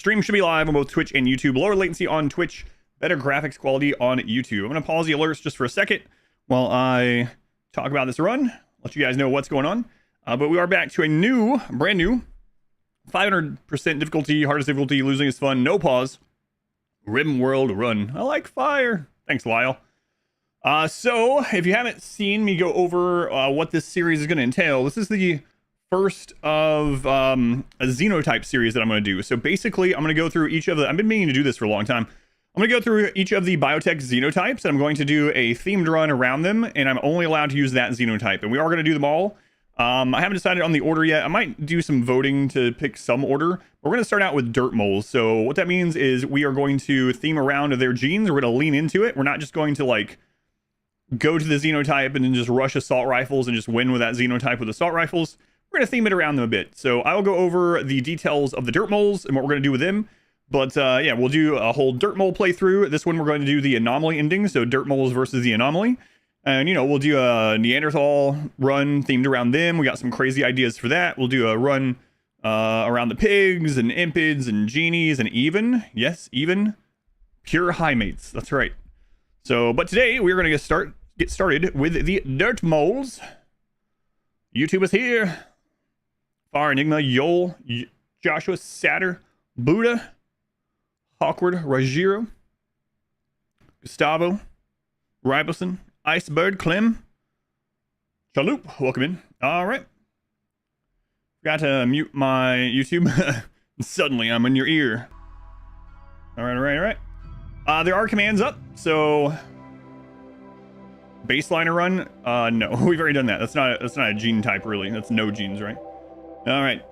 Stream should be live on both Twitch and YouTube. Lower latency on Twitch, better graphics quality on YouTube. I'm going to pause the alerts just for a second while I talk about this run, let you guys know what's going on. But we are back to a brand new 500% difficulty, hardest difficulty, losing is fun, no pause, RimWorld run. I like fire. Thanks, Lyle. So if you haven't seen me go over what this series is going to entail, this is the first of a Xenotype series that I'm going to do. So basically, I'm going to go through each of the... I've been meaning to do this for a long time. I'm going to go through each of the Biotech Xenotypes, and I'm going to do a themed run around them, and I'm only allowed to use that Xenotype. And we are going to do them all. I haven't decided on the order yet. I might do some voting to pick some order. We're going to start out with Dirtmoles. So what that means is we are going to theme around their genes. We're going to lean into it. We're not just going to, like, go to the Xenotype and then just rush assault rifles and just win with that Xenotype with assault rifles. We're going to theme it around them a bit. So I will go over the details of the Dirtmoles and what we're going to do with them. But yeah, we'll do a whole Dirtmole playthrough. This one we're going to do the anomaly ending. So Dirtmoles versus the anomaly. And, you know, we'll do a Neanderthal run themed around them. We got some crazy ideas for that. We'll do a run around the pigs and impids and genies and even, yes, even pure high mates. That's right. So, but today we're going to get started with the Dirtmoles. YouTube is here. Far Enigma, Yol, Joshua, Satter, Buddha, Hawkward, Rajiro, Gustavo, Riboson, Icebird, Clem, Chalup, welcome in. All right. Got to mute my YouTube. Suddenly I'm in your ear. All right. There are commands up, so baseliner run. No, we've already done that. That's not a gene type really. That's no genes, right? All right.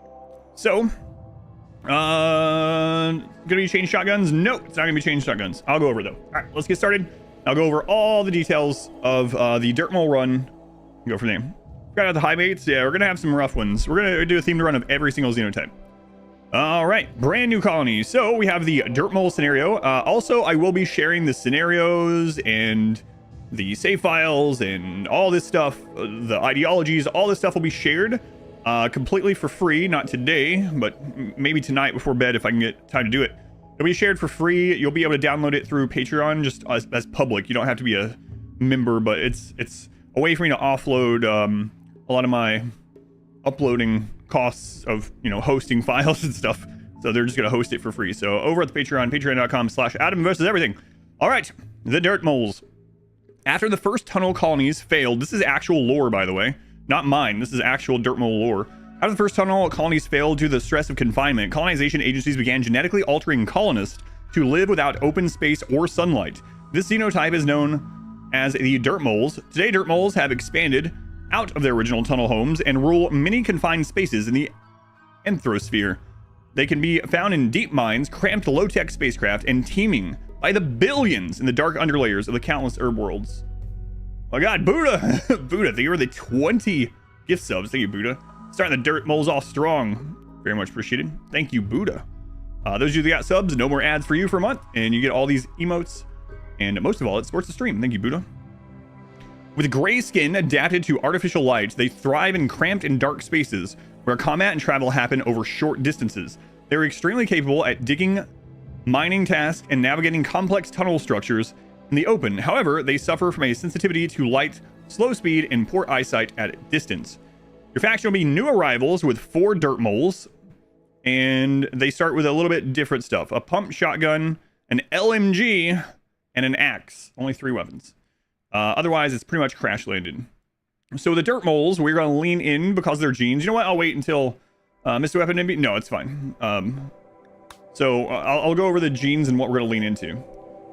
So, gonna be changed shotguns? Nope, it's not gonna be changed shotguns. I'll go over though. All right, let's get started. I'll go over all the details of the Dirtmole run. Go from there. Got out the high mates. Yeah, we're gonna have some rough ones. We're gonna do a themed run of every single Xenotype. All right, brand new colony. So we have the Dirtmole scenario. Also, I will be sharing the scenarios and the save files and all this stuff, the ideologies, all this stuff will be shared completely for free. Not today, but maybe tonight before bed if I can get time to do it. It'll be shared for free. You'll be able to download it through Patreon just as public. You don't have to be a member, but it's a way for me to offload a lot of my uploading costs of, you know, hosting files and stuff. So they're just going to host it for free. So over at the Patreon, patreon.com/Adam versus everything. All right, the Dirtmoles. After the first tunnel colonies failed, this is actual lore, by the way, not mine. This is actual Dirtmole lore. After the first tunnel colonies failed due to the stress of confinement, colonization agencies began genetically altering colonists to live without open space or sunlight. This xenotype is known as the Dirtmoles. Today, Dirtmoles have expanded out of their original tunnel homes and rule many confined spaces in the Anthrosphere. They can be found in deep mines, cramped low-tech spacecraft, and teeming by the billions in the dark underlayers of the countless herb worlds. Oh my god, Buddha! Buddha, thank you for the 20 gift subs. Thank you, Buddha. Starting the Dirtmoles off strong. Very much appreciated. Thank you, Buddha. Those of you that got subs, no more ads for you for a month, and you get all these emotes. And most of all, it supports the stream. Thank you, Buddha. With gray skin adapted to artificial light, they thrive in cramped and dark spaces where combat and travel happen over short distances. They're extremely capable at digging, mining tasks, and navigating complex tunnel structures in the open. However, they suffer from a sensitivity to light, slow speed, and poor eyesight at distance. Your faction will be new arrivals with 4 Dirtmoles, and they start with a little bit different stuff. A pump shotgun, an LMG, and an axe. Only 3 weapons. Otherwise, it's pretty much crash landed. So the Dirtmoles, we're going to lean in because they're genes. You know what? I'll wait until Mr. Weapon NB. No, it's fine. So I'll go over the genes and what we're going to lean into.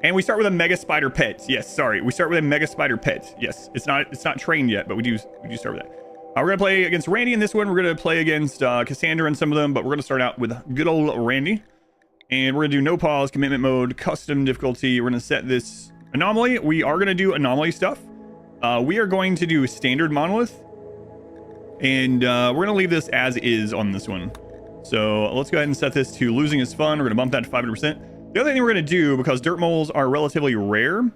And we start with a Mega Spider Pet. Yes, sorry. We start with a Mega Spider Pet. Yes, it's not trained yet, but we do start with that. We're going to play against Randy in this one. We're going to play against Cassandra and some of them, but we're going to start out with good old Randy. And we're going to do no pause, commitment mode, custom difficulty. We're going to set this anomaly. We are going to do anomaly stuff. We are going to do standard monolith. And we're going to leave this as is on this one. So let's go ahead and set this to losing is fun. We're going to bump that to 500%. The other thing we're going to do, because Dirtmoles are relatively rare,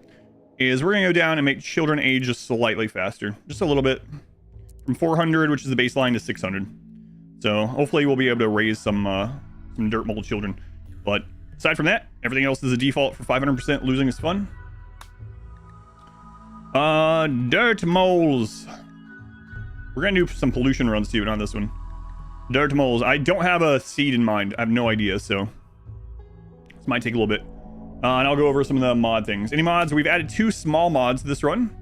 is we're going to go down and make children age just slightly faster. Just a little bit. From 400, which is the baseline, to 600. So hopefully we'll be able to raise some Dirtmole children. But aside from that, everything else is a default for 500%. Losing is fun. Dirtmoles. We're gonna do some pollution runs too, on this one. Dirtmoles. I don't have a seed in mind. I have no idea, so this might take a little bit. And I'll go over some of the mod things. Any mods? We've added 2 small mods to this run.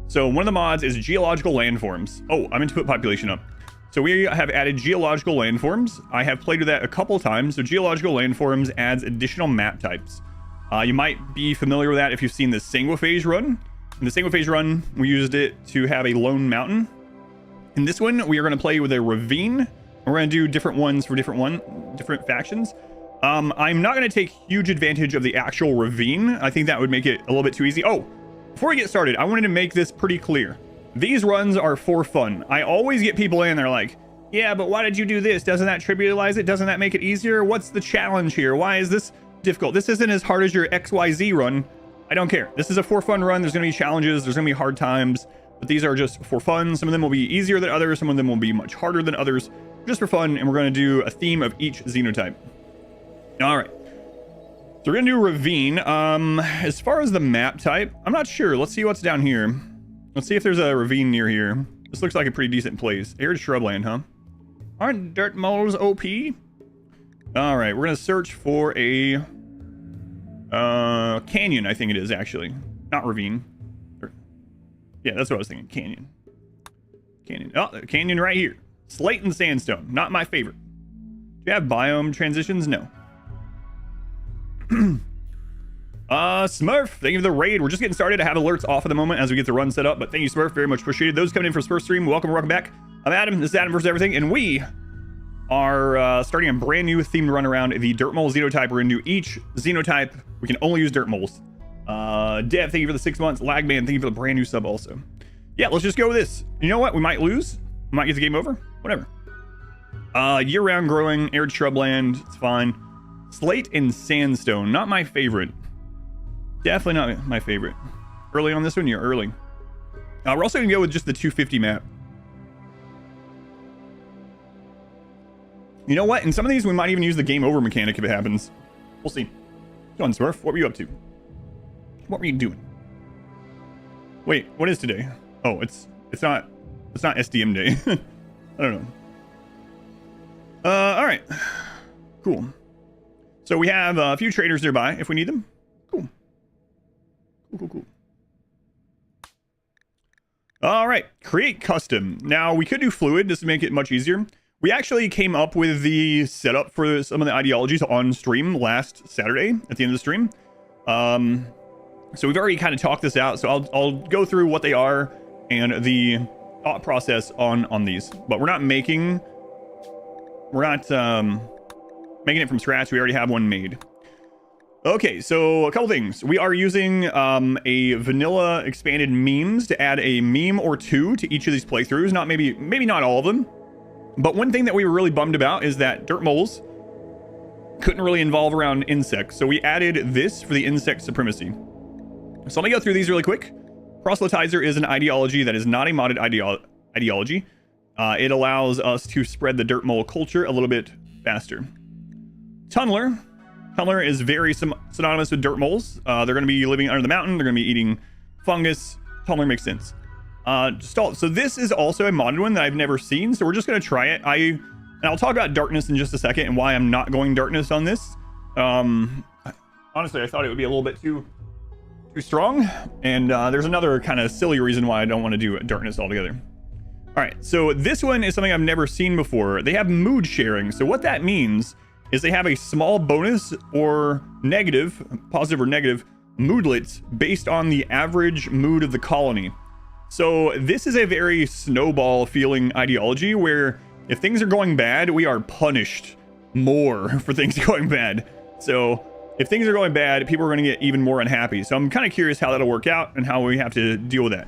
So one of the mods is Geological Landforms. Oh, I meant to put population up. So we have added Geological Landforms. I have played with that a couple times. So Geological Landforms adds additional map types. You might be familiar with that if you've seen the Sanguiphage run. In the Sanguiphage run, we used it to have a lone mountain. In this one, we are going to play with a ravine. We're going to do different ones for different factions. I'm not going to take huge advantage of the actual ravine. I think that would make it a little bit too easy. Oh, before we get started, I wanted to make this pretty clear. These runs are for fun. I always get people in there like, yeah, but why did you do this? Doesn't that trivialize it? Doesn't that make it easier? What's the challenge here? Why is this difficult? This isn't as hard as your XYZ run. I don't care. This is a for fun run. There's going to be challenges. There's going to be hard times, but these are just for fun. Some of them will be easier than others. Some of them will be much harder than others, just for fun. And we're going to do a theme of each xenotype. All right. So we're going to do Ravine. As far as the map type, I'm not sure. Let's see what's down here. Let's see if there's a ravine near here. This looks like a pretty decent place. Arid shrubland, huh? Aren't Dirtmoles OP? All right, we're going to search for a canyon, I think it is, actually. Not ravine. Yeah, that's what I was thinking. Canyon. Canyon. Oh, canyon right here. Slate and sandstone. Not my favorite. Do you have biome transitions? No. Smurf, thank you for the raid. We're just getting started. I have alerts off at the moment as we get the run set up, but thank you, Smurf, very much appreciated. Those coming in for his first stream, welcome back. I'm Adam. This is Adam versus everything, and we are starting a brand new themed run around the Dirtmole Xenotype. We're going to do each Xenotype. We can only use Dirtmoles. Dev, thank you for the 6 months. Lagman, thank you for the brand new sub also. Yeah, let's just go with this. You know what? We might lose. We might get the game over. Whatever. Year-round growing, arid shrubland. It's fine. Slate and sandstone. Not my favorite. Definitely not my favorite. Early on this one? You're early. We're also going to go with just the 250 map. You know what? In some of these, we might even use the game over mechanic if it happens. We'll see. Go on, Smurf. What were you up to? What were you doing? Wait, what is today? Oh, it's not SDM day. I don't know. All right. Cool. So we have a few traders nearby if we need them. Cool. Cool. All right, create custom. Now we could do fluid just to make it much easier. We actually came up with the setup for some of the ideologies on stream last Saturday at the end of the stream. So we've already kind of talked this out. So I'll go through what they are and the thought process on these. But we're not making it from scratch. We already have one made. Okay, so a couple things. We are using a vanilla expanded memes to add a meme or 2 to each of these playthroughs. Not maybe not all of them. But one thing that we were really bummed about is that Dirtmoles couldn't really involve around insects. So we added this for the insect supremacy. So let me go through these really quick. Proselytizer is an ideology that is not a modded ideology. It allows us to spread the Dirtmole culture a little bit faster. Tunneler is very synonymous with Dirtmoles. They're going to be living under the mountain. They're going to be eating fungus. Tunneler makes sense. Gestalt. So this is also a modded one that I've never seen. So we're just going to try it. And I'll talk about darkness in just a second and why I'm not going darkness on this. Honestly, I thought it would be a little bit too strong. And there's another kind of silly reason why I don't want to do darkness altogether. All right. So this one is something I've never seen before. They have mood sharing. So what that means is they have a small bonus or negative, positive or negative, moodlets based on the average mood of the colony. So this is a very snowball feeling ideology where if things are going bad, we are punished more for things going bad. So if things are going bad, people are going to get even more unhappy. So I'm kind of curious how that'll work out and how we have to deal with that.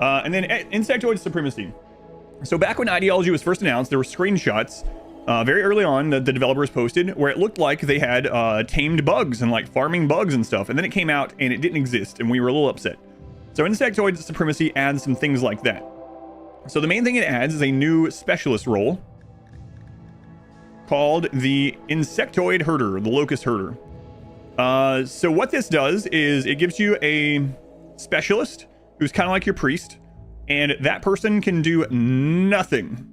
And then insectoid supremacy. So back when ideology was first announced, there were screenshots very early on that the developers posted where it looked like they had tamed bugs and like farming bugs and stuff. And then it came out and it didn't exist and we were a little upset. So insectoid supremacy adds some things like that. So the main thing it adds is a new specialist role called the Insectoid Herder, the Locust Herder. So what this does is it gives you a specialist who's kind of like your priest, and that person can do nothing.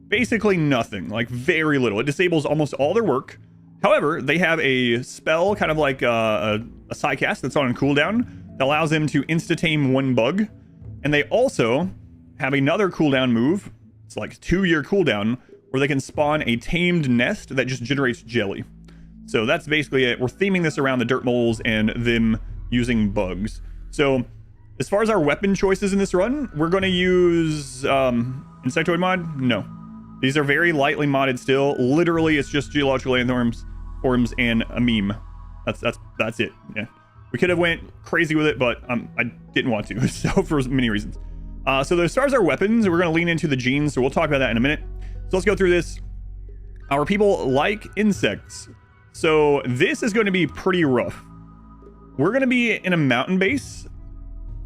Basically nothing, like very little. It disables almost all their work. However, they have a spell, kind of like a psycast that's on cooldown, that allows them to insta-tame one bug. And they also have another cooldown move. It's like 2-year cooldown, where they can spawn a tamed nest that just generates jelly. So that's basically it. We're theming this around the Dirtmoles and them using bugs. So as far as our weapon choices in this run, we're going to use Insectoid mod? No. These are very lightly modded still. Literally, it's just Geological Landforms and a meme. That's it. Yeah. We could have went crazy with it, but I didn't want to, so for many reasons. So as far as our weapons, we're going to lean into the genes, so we'll talk about that in a minute. So let's go through this. Our people like insects. So this is going to be pretty rough. We're going to be in a mountain base,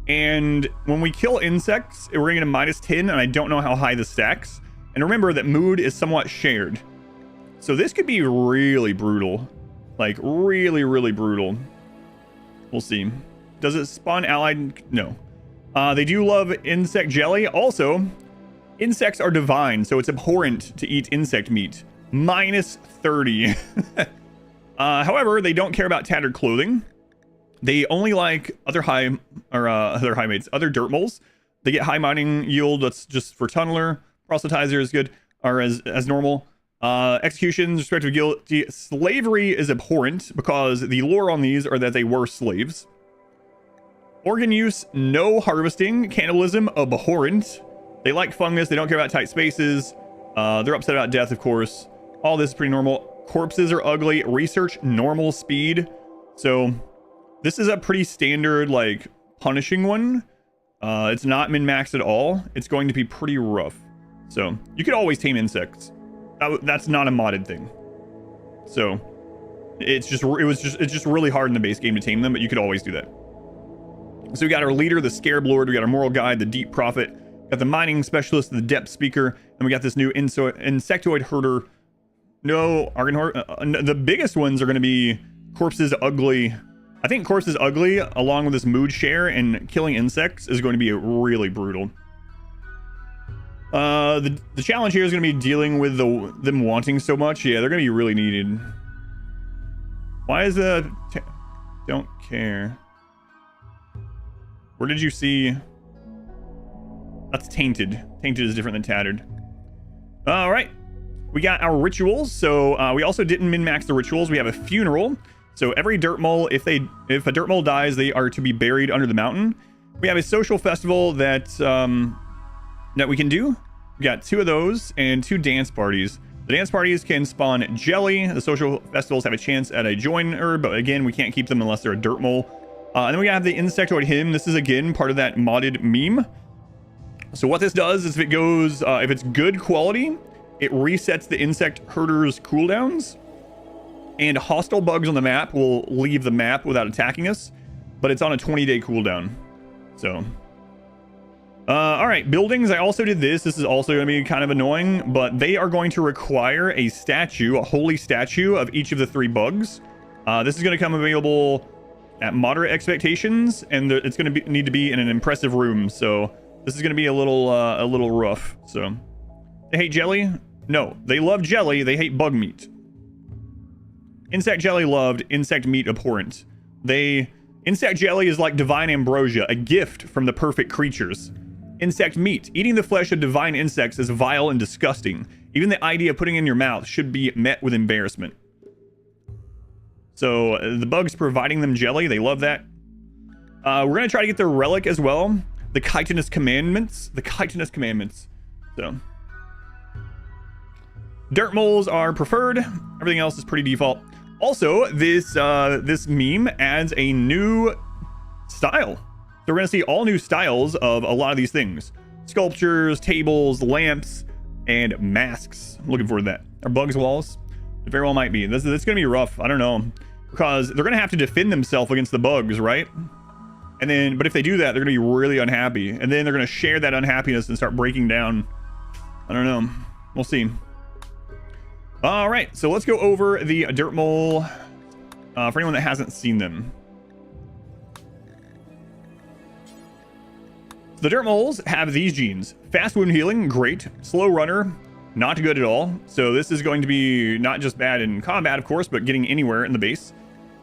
and when we kill insects, we're going to get a -10, and I don't know how high this stacks. And remember that mood is somewhat shared. So this could be really brutal. Like, really, really brutal. We'll see. Does it spawn allied? No. They do love insect jelly. Also, insects are divine, so it's abhorrent to eat insect meat. -30. However, they don't care about tattered clothing. They only like other Dirtmoles. They get high mining yield. That's just for tunneler. Proselytizer is good, or as normal. Executions, respect of guilty. Slavery is abhorrent because the lore on these are that they were slaves. Organ use, no harvesting. Cannibalism, abhorrent. They like fungus. They don't care about tight spaces. They're upset about death, of course. All this is pretty normal. Corpses are ugly. Research, normal speed. So this is a pretty standard, like, punishing one. It's not min-maxed at all. It's going to be pretty rough. So you could always tame insects. That's not a modded thing. So it's just really hard in the base game to tame them, but you could always do that. So we got our leader, the Scarab Lord. We got our moral guide, the deep prophet. Got the mining specialist, the depth speaker, and we got this new insectoid herder. No, the biggest ones are going to be corpses ugly. I think corpses ugly, along with this mood share and killing insects, is going to be really brutal. The challenge here is going to be dealing with them wanting so much. Yeah, they're going to be really needed. Why is the... Don't care. Where did you see... That's tainted. Tainted is different than tattered. All right. We got our rituals. So we also didn't min-max the rituals. We have a funeral. So every Dirtmole, if a Dirtmole dies, they are to be buried under the mountain. We have a social festival that we can do. We got 2 of those and 2 dance parties. The dance parties can spawn jelly. The social festivals have a chance at a joiner, but again, we can't keep them unless they're a Dirtmole. And then we have the insectoid hymn. This is again part of that modded meme. So what this does is if it goes, if it's good quality, it resets the insect herder's cooldowns, and hostile bugs on the map will leave the map without attacking us, but it's on a 20-day cooldown. So, all right, buildings. I also did this. This is also going to be kind of annoying, but they are going to require a statue, a holy statue of each of the 3 bugs. This is going to come available at moderate expectations, and it's going to need to be in an impressive room. So this is going to be a little rough. So they hate jelly? No, they love jelly. They hate bug meat. Insect jelly loved, insect meat abhorrent. Insect jelly is like divine ambrosia, a gift from the perfect creatures. Insect meat. Eating the flesh of divine insects is vile and disgusting. Even the idea of putting it in your mouth should be met with embarrassment. So the bugs providing them jelly, they love that. We're going to try to get their relic as well. The chitinous commandments. The chitinous commandments. So Dirtmoles are preferred. Everything else is pretty default. Also, this meme adds a new style. So we're going to see all new styles of a lot of these things. Sculptures, tables, lamps, and masks. I'm looking forward to that. Are bugs walls? It very well might be. This is going to be rough. I don't know. Because they're going to have to defend themselves against the bugs, right? And then, but if they do that, they're going to be really unhappy. And then they're going to share that unhappiness and start breaking down. I don't know. We'll see. All right, so let's go over the Dirtmole for anyone that hasn't seen them. The Dirtmoles have these genes: fast wound healing, great; slow runner, not good at all. So this is going to be not just bad in combat, of course, but getting anywhere in the base.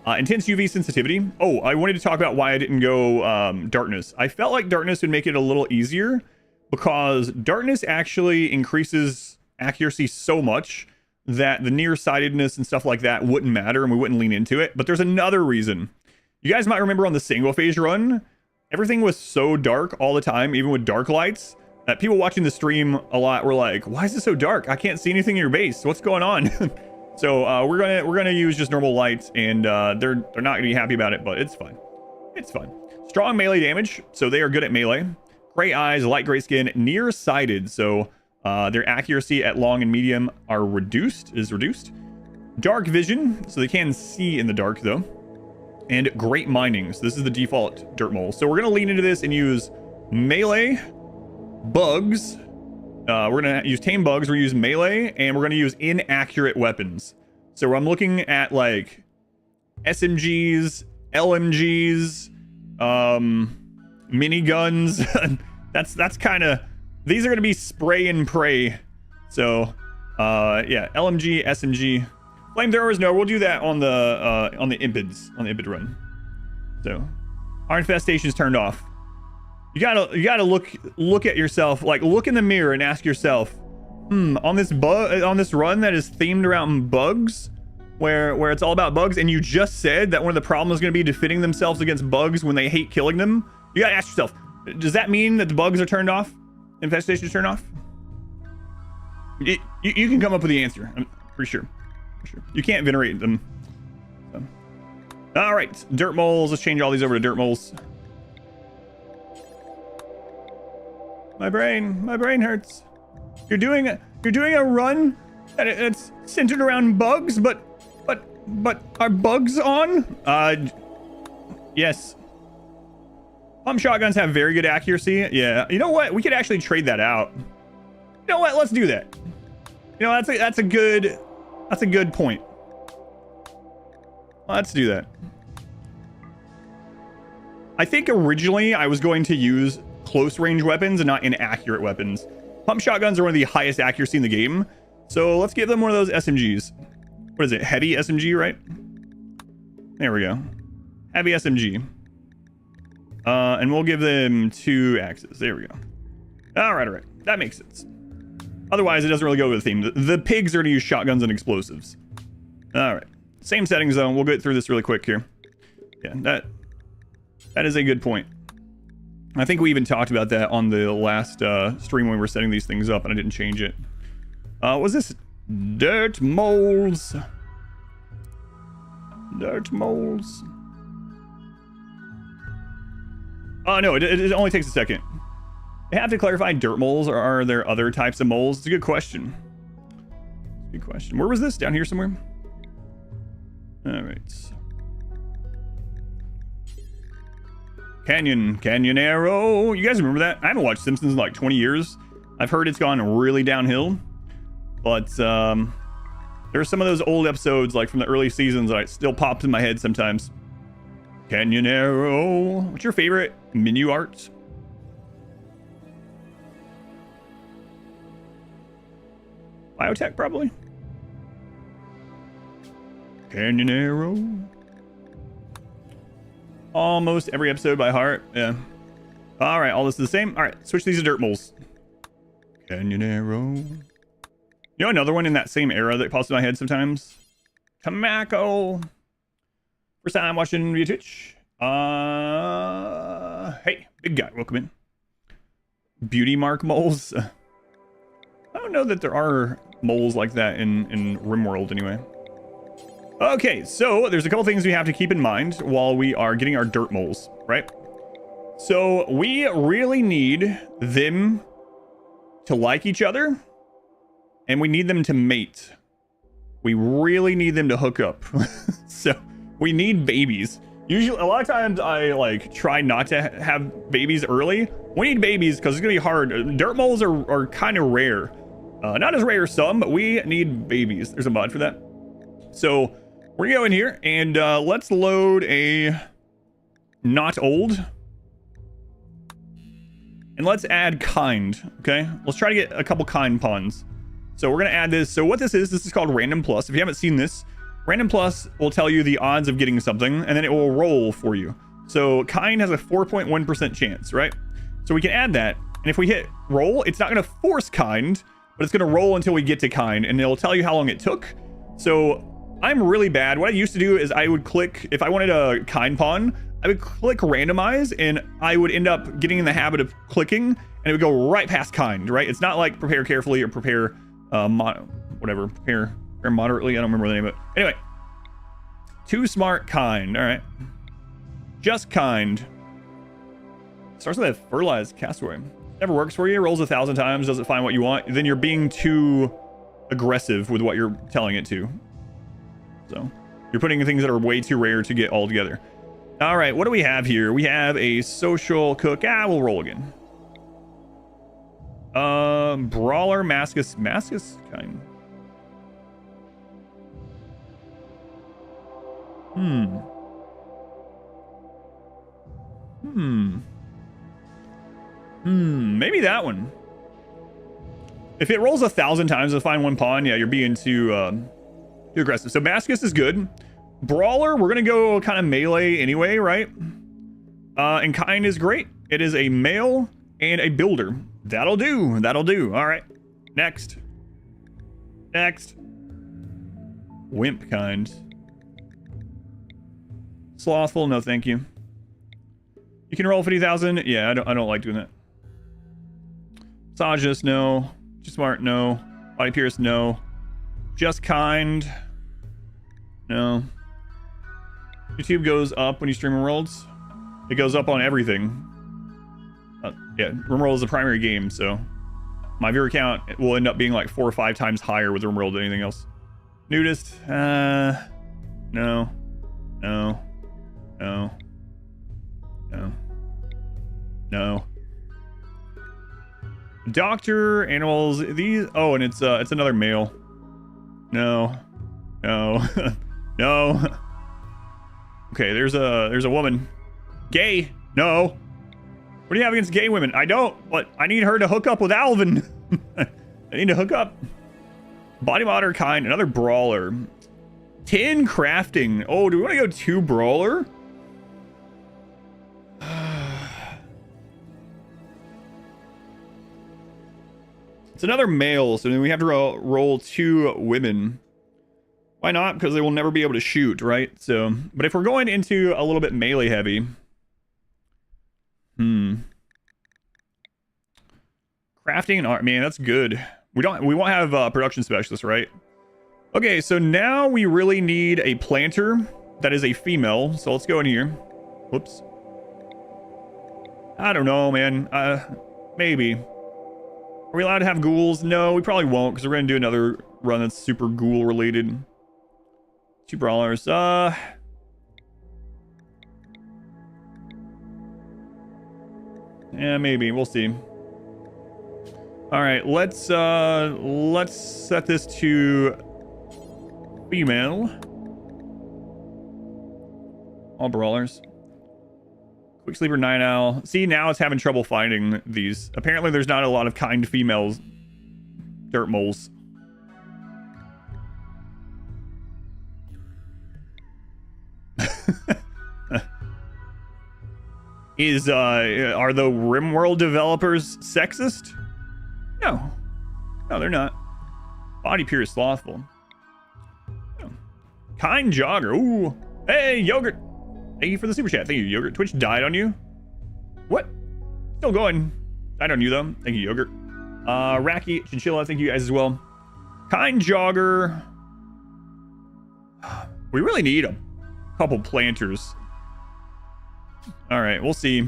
Intense UV sensitivity. Oh, I wanted to talk about why I didn't go darkness. I felt like darkness would make it a little easier because darkness actually increases accuracy so much that the nearsightedness and stuff like that wouldn't matter and we wouldn't lean into it. But there's another reason. You guys might remember on the single phase run, everything was so dark all the time, even with dark lights, that people watching the stream a lot were like, why is it so dark? I can't see anything in your base. What's going on? So we're gonna use just normal lights, and they're not gonna be happy about it, but it's fine. It's fine. Strong melee damage, so they are good at melee. Gray eyes, light gray skin, nearsighted, so their accuracy at long and medium are reduced. Dark vision, so they can see in the dark though. And great mining, so this is the default Dirtmole. So we're gonna lean into this and use melee, bugs. We're gonna use tame bugs, we're gonna use melee, and we're gonna use inaccurate weapons. So I'm looking at like SMGs, LMGs, miniguns. that's kind of, these are gonna be spray and pray. So yeah, LMG, SMG, flamethrowers. No, we'll do that on the impid run. So our infestation is turned off. You gotta look at yourself, like look in the mirror and ask yourself, on this run that is themed around bugs, where it's all about bugs, and you just said that one of the problems is going to be defending themselves against bugs when they hate killing them. You gotta ask yourself, does that mean that the bugs are turned off? Infestation is turned off? You can come up with the answer. I'm pretty sure. You can't venerate them. So. All right, Dirtmoles. Let's change all these over to Dirtmoles. My brain hurts. You're doing a run that's centered around bugs, but are bugs on? Yes. Pump shotguns have very good accuracy. Yeah. You know what? We could actually trade that out. You know what? Let's do that. You know, that's a good point. Let's do that. I think originally I was going to use close range weapons and not inaccurate weapons. Pump shotguns are one of the highest accuracy in the game, so let's give them one of those SMGs. What is it? Heavy SMG, right? There we go. Heavy SMG. And we'll give them 2 axes. There we go. All right. That makes sense. Otherwise, it doesn't really go with the theme. The pigs are to use shotguns and explosives. All right. Same settings though. We'll get through this really quick here. Yeah, that is a good point. I think we even talked about that on the last stream when we were setting these things up, and I didn't change it. Was this Dirtmoles? Dirtmoles. Oh no, it only takes a second. I have to clarify Dirtmoles, or are there other types of moles? It's a good question. Good question. Where was this? Down here somewhere? All right. Canyonero. You guys remember that? I haven't watched Simpsons in like 20 years. I've heard it's gone really downhill. But there are some of those old episodes, like from the early seasons, that still pops in my head sometimes. Canyonero. What's your favorite menu art? Biotech, probably. Canyonero. Almost every episode by heart. Yeah. All right, all this is the same. All right, switch these to Dirtmoles. Canyonero. You know another one in that same era that pops in my head sometimes? Tobacco. First time I'm watching via Twitch. Hey, big guy, welcome in. Beauty mark moles. I don't know that there are moles like that in RimWorld anyway. Okay, so there's a couple things we have to keep in mind while we are getting our Dirtmoles, right? So we really need them to like each other, and we need them to mate. We really need them to hook up. So we need babies. Usually, a lot of times I like try not to have babies early. We need babies because it's gonna be hard. Dirtmoles are kind of rare. Not as rare as some, but we need babies. There's a mod for that. So we're gonna go in here and let's load a not old. And let's add kind, okay? Let's try to get a couple kind pawns. So we're gonna add this. So what this is called Random Plus. If you haven't seen this, Random Plus will tell you the odds of getting something, and then it will roll for you. So kind has a 4.1% chance, right? So we can add that, and if we hit roll, it's not gonna force kind, but it's gonna roll until we get to kind, and it'll tell you how long it took. So I'm really bad. What I used to do is I would click, if I wanted a kind pawn, I would click randomize, and I would end up getting in the habit of clicking, and it would go right past kind, right? It's not like prepare carefully or prepare prepare moderately. I don't remember the name of it. Anyway, too smart kind. All right, just kind. Starts with a fertilized castaway. Never works for you. Rolls 1,000 times. Doesn't find what you want. Then you're being too aggressive with what you're telling it to. So you're putting things that are way too rare to get all together. All right, what do we have here? We have a social cook. We'll roll again. Brawler, Mascus kind. Maybe that one. If it rolls 1,000 times to find one pawn, yeah, you're being too aggressive. So Mascus is good. Brawler, we're gonna go kind of melee anyway, right? And kind is great. It is a male and a builder. That'll do. That'll do. All right. Next. Wimp kind. Slothful, no thank you. You can roll 50,000. Yeah, I don't like doing that. Misogynist, no. Too smart, no. Body pierce, no. Just kind. No. YouTube goes up when you stream RimWorlds. It goes up on everything. Yeah, RimWorld is the primary game, so my viewer count will end up being like 4 or 5 times higher with RimWorld than anything else. Nudist, no. Doctor, animals, these. Oh, and it's another male. No. No. Okay, there's a woman. Gay. No. What do you have against gay women? I don't, but I need her to hook up with Alvin. I need to hook up. Body modder kind, another brawler. 10 crafting. Oh, do we want to go 2 brawler? It's another male, so then we have to roll 2 women. Why not? Because they will never be able to shoot, right? So, but if we're going into a little bit melee heavy, crafting and art, man, that's good. We won't have production specialists, right? Okay, so now we really need a planter that is a female. So let's go in here. Whoops. I don't know, man. Maybe. Are we allowed to have ghouls? No, we probably won't, because we're going to do another run that's super ghoul related. 2 brawlers. Yeah, maybe. We'll see. All right, let's set this to female. All brawlers. Quick sleeper, night owl. See, now it's having trouble finding these. Apparently, there's not a lot of kind females. Dirtmoles. Are the RimWorld developers sexist? No, they're not. Body pure slothful. No. Kind jogger. Ooh, hey yogurt. Thank you for the super chat. Thank you, yogurt. Twitch died on you. What? Still going. Died on you though. Thank you, yogurt. Racky chinchilla. Thank you guys as well. Kind jogger. We really need a couple planters. All right, we'll see.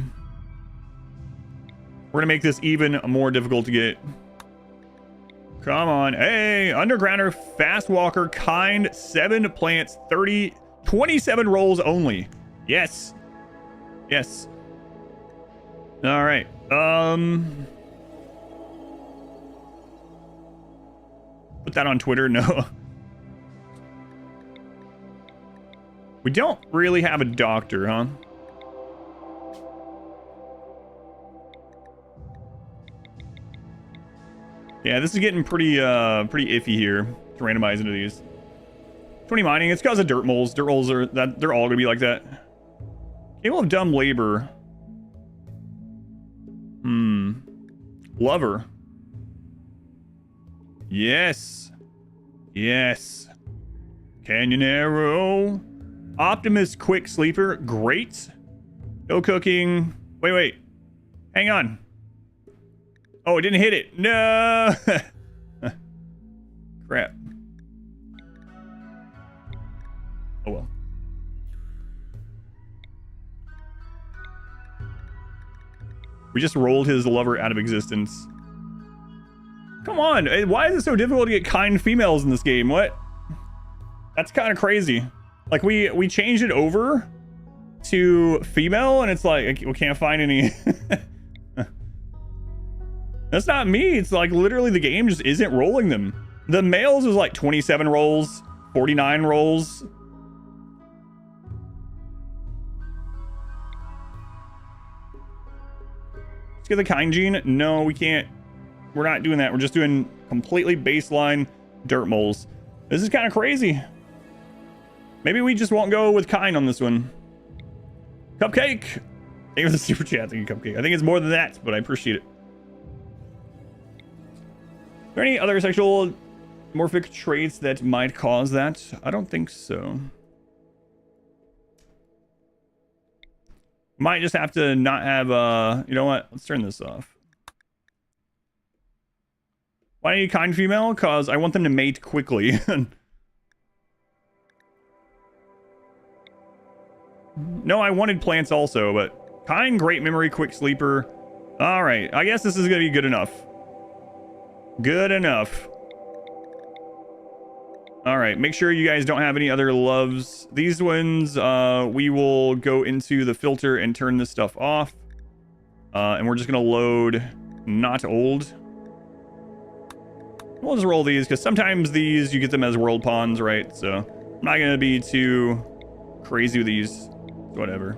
We're gonna make this even more difficult to get. Come on. Hey, undergrounder, fast walker, kind, 7 plants, 27 rolls only. Yes. Yes. All right. Put that on Twitter? No. We don't really have a doctor, huh? Yeah, this is getting pretty iffy here to randomize into these. 20 mining, it's because of Dirtmoles. Dirtmoles are that they're all gonna be like that. Cable of dumb labor. Lover. Yes. Yes. Canyon Arrow. Optimus Quick Sleeper. Great. No cooking. Wait. Hang on. Oh, it didn't hit it. No. Crap. Oh well. We just rolled his lover out of existence. Come on. Why is it so difficult to get kind females in this game? What? That's kind of crazy. Like, we changed it over to female, and it's like, we can't find any. That's not me. It's like, literally, the game just isn't rolling them. The males is like 27 rolls, 49 rolls. Let's get the kind gene. No, we can't. We're not doing that. We're just doing completely baseline Dirtmoles. This is kind of crazy. Maybe we just won't go with kind on this one. Cupcake. Thank you for the super chat. Thank you, Cupcake. I think it's more than that, but I appreciate it. Are there any other sexual morphic traits that might cause that? I don't think so. Might just have to not have you know what? Let's turn this off. Why do you need kind female? Because I want them to mate quickly. No, I wanted plants also, but kind, great memory, quick sleeper. All right, I guess this is gonna be good enough. Good enough. All right, make sure you guys don't have any other loves. These ones, we will go into the filter and turn this stuff off. And we're just gonna load not old. We'll just roll these, because sometimes these, you get them as world pawns, right? So I'm not gonna be too crazy with these. Whatever.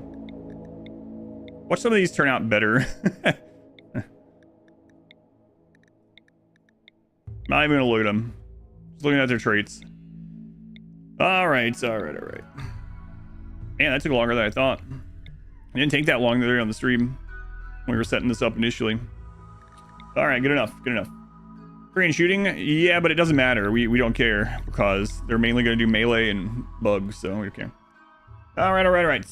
Watch some of these turn out better. Not even gonna look at them. Just looking at their traits. All right. Man, that took longer than I thought. It didn't take that long there on the stream when we were setting this up initially. All right, good enough. Free and shooting, yeah, but it doesn't matter. We don't care because they're mainly gonna do melee and bugs, so we don't care. All right.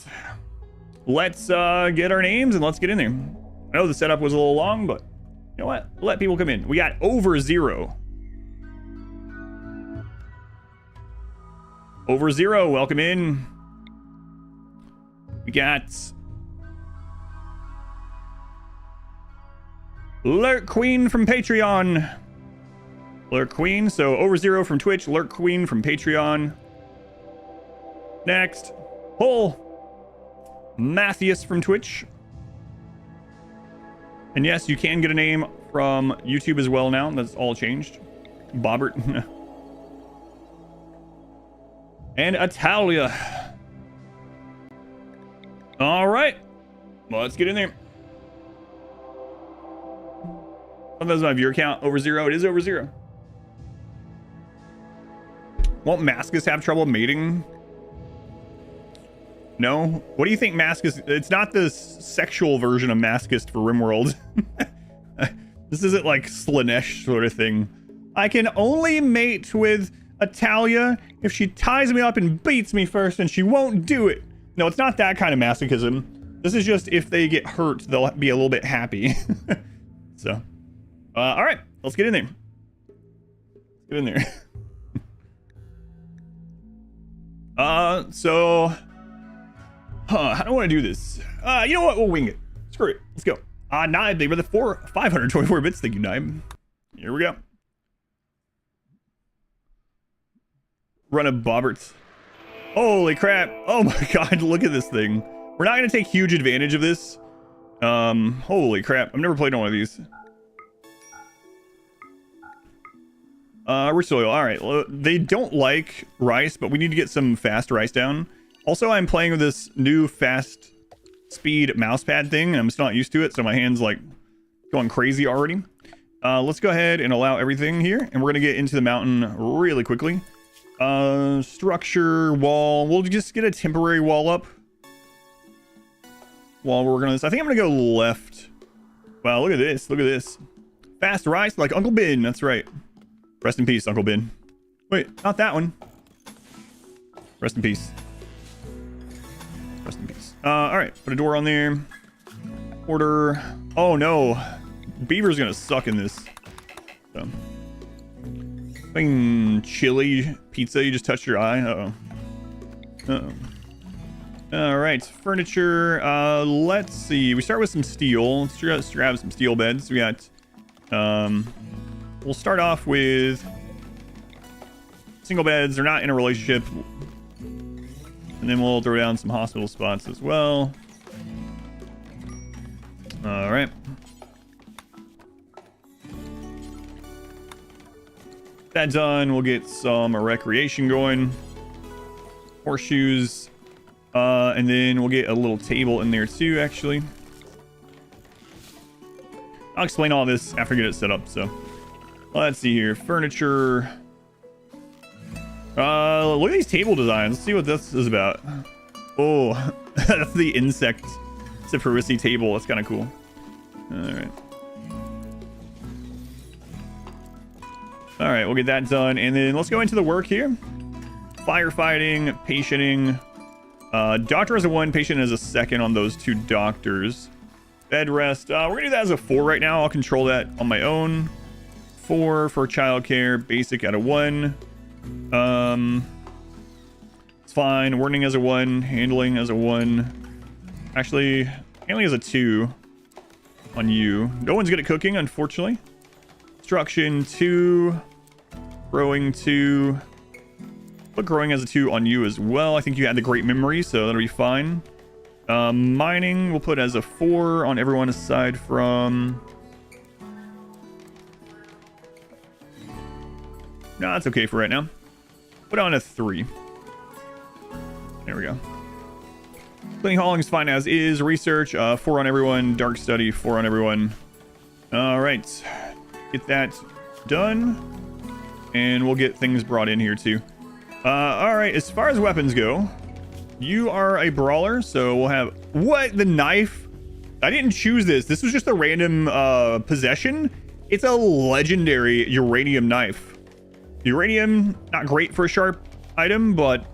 Let's get our names and let's get in there. I know the setup was a little long, but you know what? Let people come in. We got over 0. Over 0, welcome in. We got Lurk Queen from Patreon. Lurk Queen, so over 0 from Twitch, Lurk Queen from Patreon. Next, Matthias from Twitch. And yes, you can get a name from YouTube as well now. That's all changed. Bobbert. And Italia. All right. Well, let's get in there. Sometimes my viewer count over 0. It is over 0. Won't Mascus have trouble mating? No? What do you think Mascus... It's not the sexual version of Mascus for RimWorld. This isn't like Slanesh sort of thing. I can only mate with Italia if she ties me up and beats me first, and she won't do it. No, it's not that kind of masochism. This is just if they get hurt, they'll be a little bit happy. So, all right, let's get in there. Get in there. How do I want to do this? You know what? We'll wing it. Screw it. Let's go. Naib, they were the 524 bits. Thank you, Naib. Here we go. Run a Bobberts. Holy crap. Oh my god, look at this thing. We're not going to take huge advantage of this. Holy crap. I've never played on one of these. Rich soil. All right. They don't like rice, but we need to get some fast rice down. Also, I'm playing with this new fast speed mouse pad thing, and I'm still not used to it, so my hand's like going crazy already. Let's go ahead and allow everything here, and we're gonna get into the mountain really quickly. Structure, wall. We'll just get a temporary wall up while we're working on this. I think I'm gonna go left. Wow, look at this. Look at this. Fast rice like Uncle Ben. That's right. Rest in peace, Uncle Ben. Wait, not that one. Rest in peace. Rest in peace. All right, put a door on there. Order. Oh no, beaver's gonna suck in this. So, chili pizza. You just touched your eye. All right, furniture. Let's see. We start with some steel. Let's grab some steel beds. We got. We'll start off with single beds. They're not in a relationship. And then we'll throw down some hospital spots as well. All right. That done, we'll get some recreation going. Horseshoes. And then we'll get a little table in there too, actually. I'll explain all this after I get it set up, so. Let's see here. Furniture. Look at these table designs. Let's see what this is about. Oh, that's the insect supremacy table. That's kind of cool. Alright. Alright, we'll get that done. And then let's go into the work here. Firefighting, patienting. Doctor has a 1, patient has a 2nd on those 2 doctors. Bed rest. We're going to do that as a 4 right now. I'll control that on my own. 4 for childcare. Basic at a 1. It's fine. Warning as a 1. Handling as a 1. Actually, handling as a 2 on you. No one's good at cooking, unfortunately. Instruction 2. Growing 2. Put growing as a 2 on you as well. I think you had the great memory, so that'll be fine. Mining we'll put as a 4 on everyone aside from... No, that's okay for right now. Put on a 3. There we go. Cleaning hauling's fine as is. Research, 4 on everyone. Dark study, 4 on everyone. Alright. Get that done. And we'll get things brought in here too. Alright, as far as weapons go, you are a brawler, so we'll have... What? The knife? I didn't choose this. This was just a random possession. It's a legendary uranium knife. Uranium, not great for a sharp item, but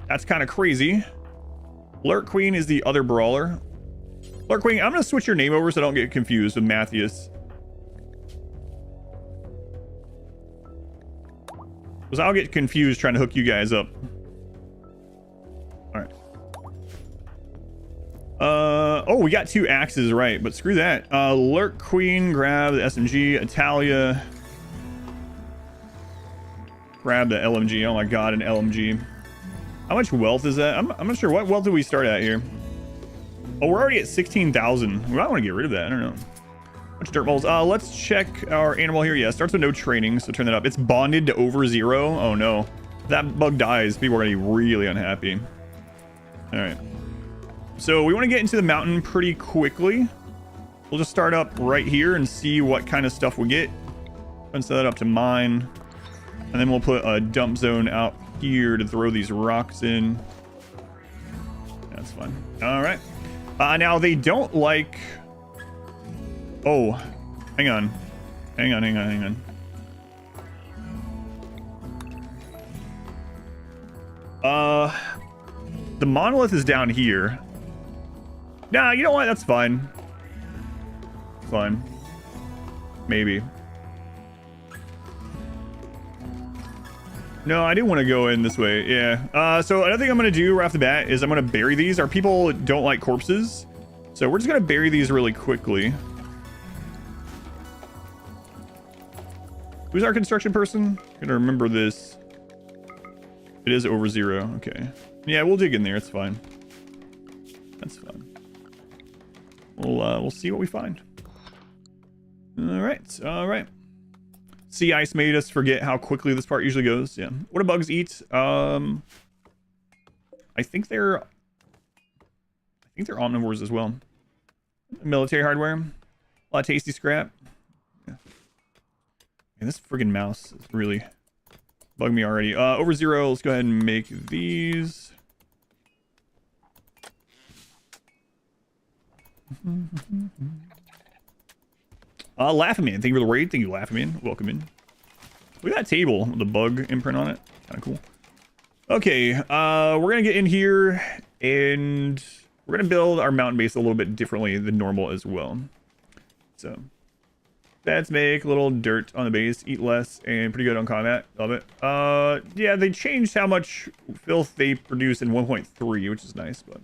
that's kind of crazy. Lurk Queen is the other brawler. Lurk Queen, I'm going to switch your name over so I don't get confused with Matthias. Because I'll get confused trying to hook you guys up. Alright. Oh, we got 2 axes, right, but screw that. Lurk Queen, grab the SMG. Italia. Grab the LMG. Oh my god, an LMG. How much wealth is that? I'm not sure. What wealth did we start at here? Oh, we're already at 16,000. We might want to get rid of that. I don't know. Bunch of Dirtmoles. Let's check our animal here. Yeah, starts with no training, so turn that up. It's bonded to over 0. Oh no. If that bug dies, people are going to be really unhappy. Alright. So we want to get into the mountain pretty quickly. We'll just start up right here and see what kind of stuff we get. And set that up to mine. And then we'll put a dump zone out here to throw these rocks in. That's fine. All right. Now they don't like... Oh, hang on. Hang on. The monolith is down here. Nah, you know what? That's fine. Fine. Maybe. No, I didn't want to go in this way. Yeah. So another thing I'm going to do right off the bat is I'm going to bury these. Our people don't like corpses. So we're just going to bury these really quickly. Who's our construction person? Gonna remember this. It is over 0. Okay. Yeah, we'll dig in there. It's fine. That's fine. We'll see what we find. All right. Sea ice made us forget how quickly this part usually goes. Yeah. What do bugs eat? I think they're omnivores as well. Military hardware. A lot of tasty scrap. Yeah. Man, this friggin' mouse is really bugging me already. Over 0, let's go ahead and make these. Laugh-A-Man, thank you for the raid. Thank you, Laugh-A-Man. Welcome in. Look at that table with the bug imprint on it. Kind of cool. Okay, we're gonna get in here and we're gonna build our mountain base a little bit differently than normal as well. So let's make a little dirt on the base, eat less, and pretty good on combat. Love it. Yeah, they changed how much filth they produce in 1.3, which is nice, but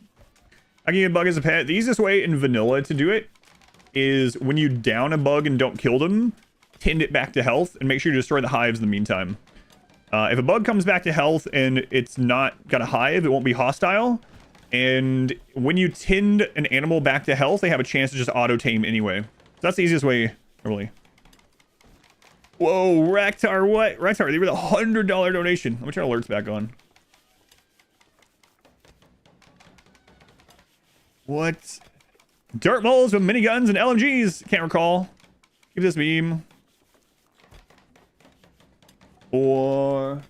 I can get a bug as a pet. The easiest way in vanilla to do it is when you down a bug and don't kill them, tend it back to health and make sure you destroy the hives in the meantime. If a bug comes back to health and it's not got a hive, it won't be hostile. And when you tend an animal back to health, they have a chance to just auto-tame anyway. So that's the easiest way, really. Whoa, Raktar, what? Raktar, they were the $100 donation. Let me turn alerts back on. What? Dirtmoles with miniguns and LMGs. Can't recall. Give this meme. Or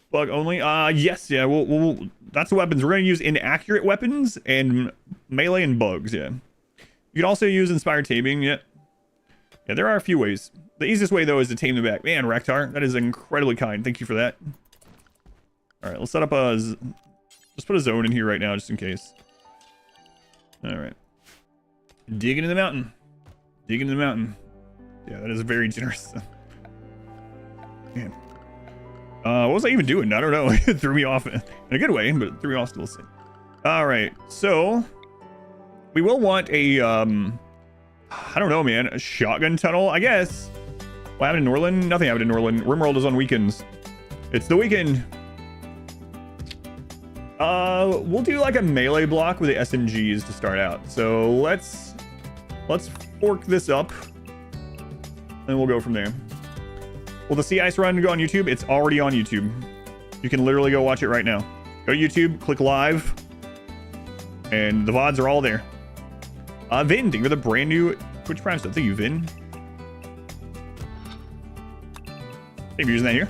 bug only. Yes, yeah. We'll that's the weapons. We're gonna use inaccurate weapons and melee and bugs. Yeah. You can also use inspired taming. Yeah. Yeah, there are a few ways. The easiest way though is to tame them back. Man, Raktar, that is incredibly kind. Thank you for that. All right, let's set up a. Let's put a zone in here right now, just in case. All right. Digging in the mountain. Digging in the mountain. Yeah, that is very generous. Man. What was I even doing? I don't know. It threw me off in a good way, but it threw me off still. All right, so we will want a I don't know, man, a shotgun tunnel, I guess. What happened in Norland? Nothing happened in Norland. RimWorld is on weekends. It's the weekend. We'll do like a melee block with the SMGs to start out. So let's fork this up and we'll go from there. Will the sea ice run go on YouTube? It's already on YouTube. You can literally go watch it right now. Go to YouTube, click live, and the VODs are all there. Vin, thank you for the brand new Twitch Prime stuff. Thank you, Vin. Thank you for using that here.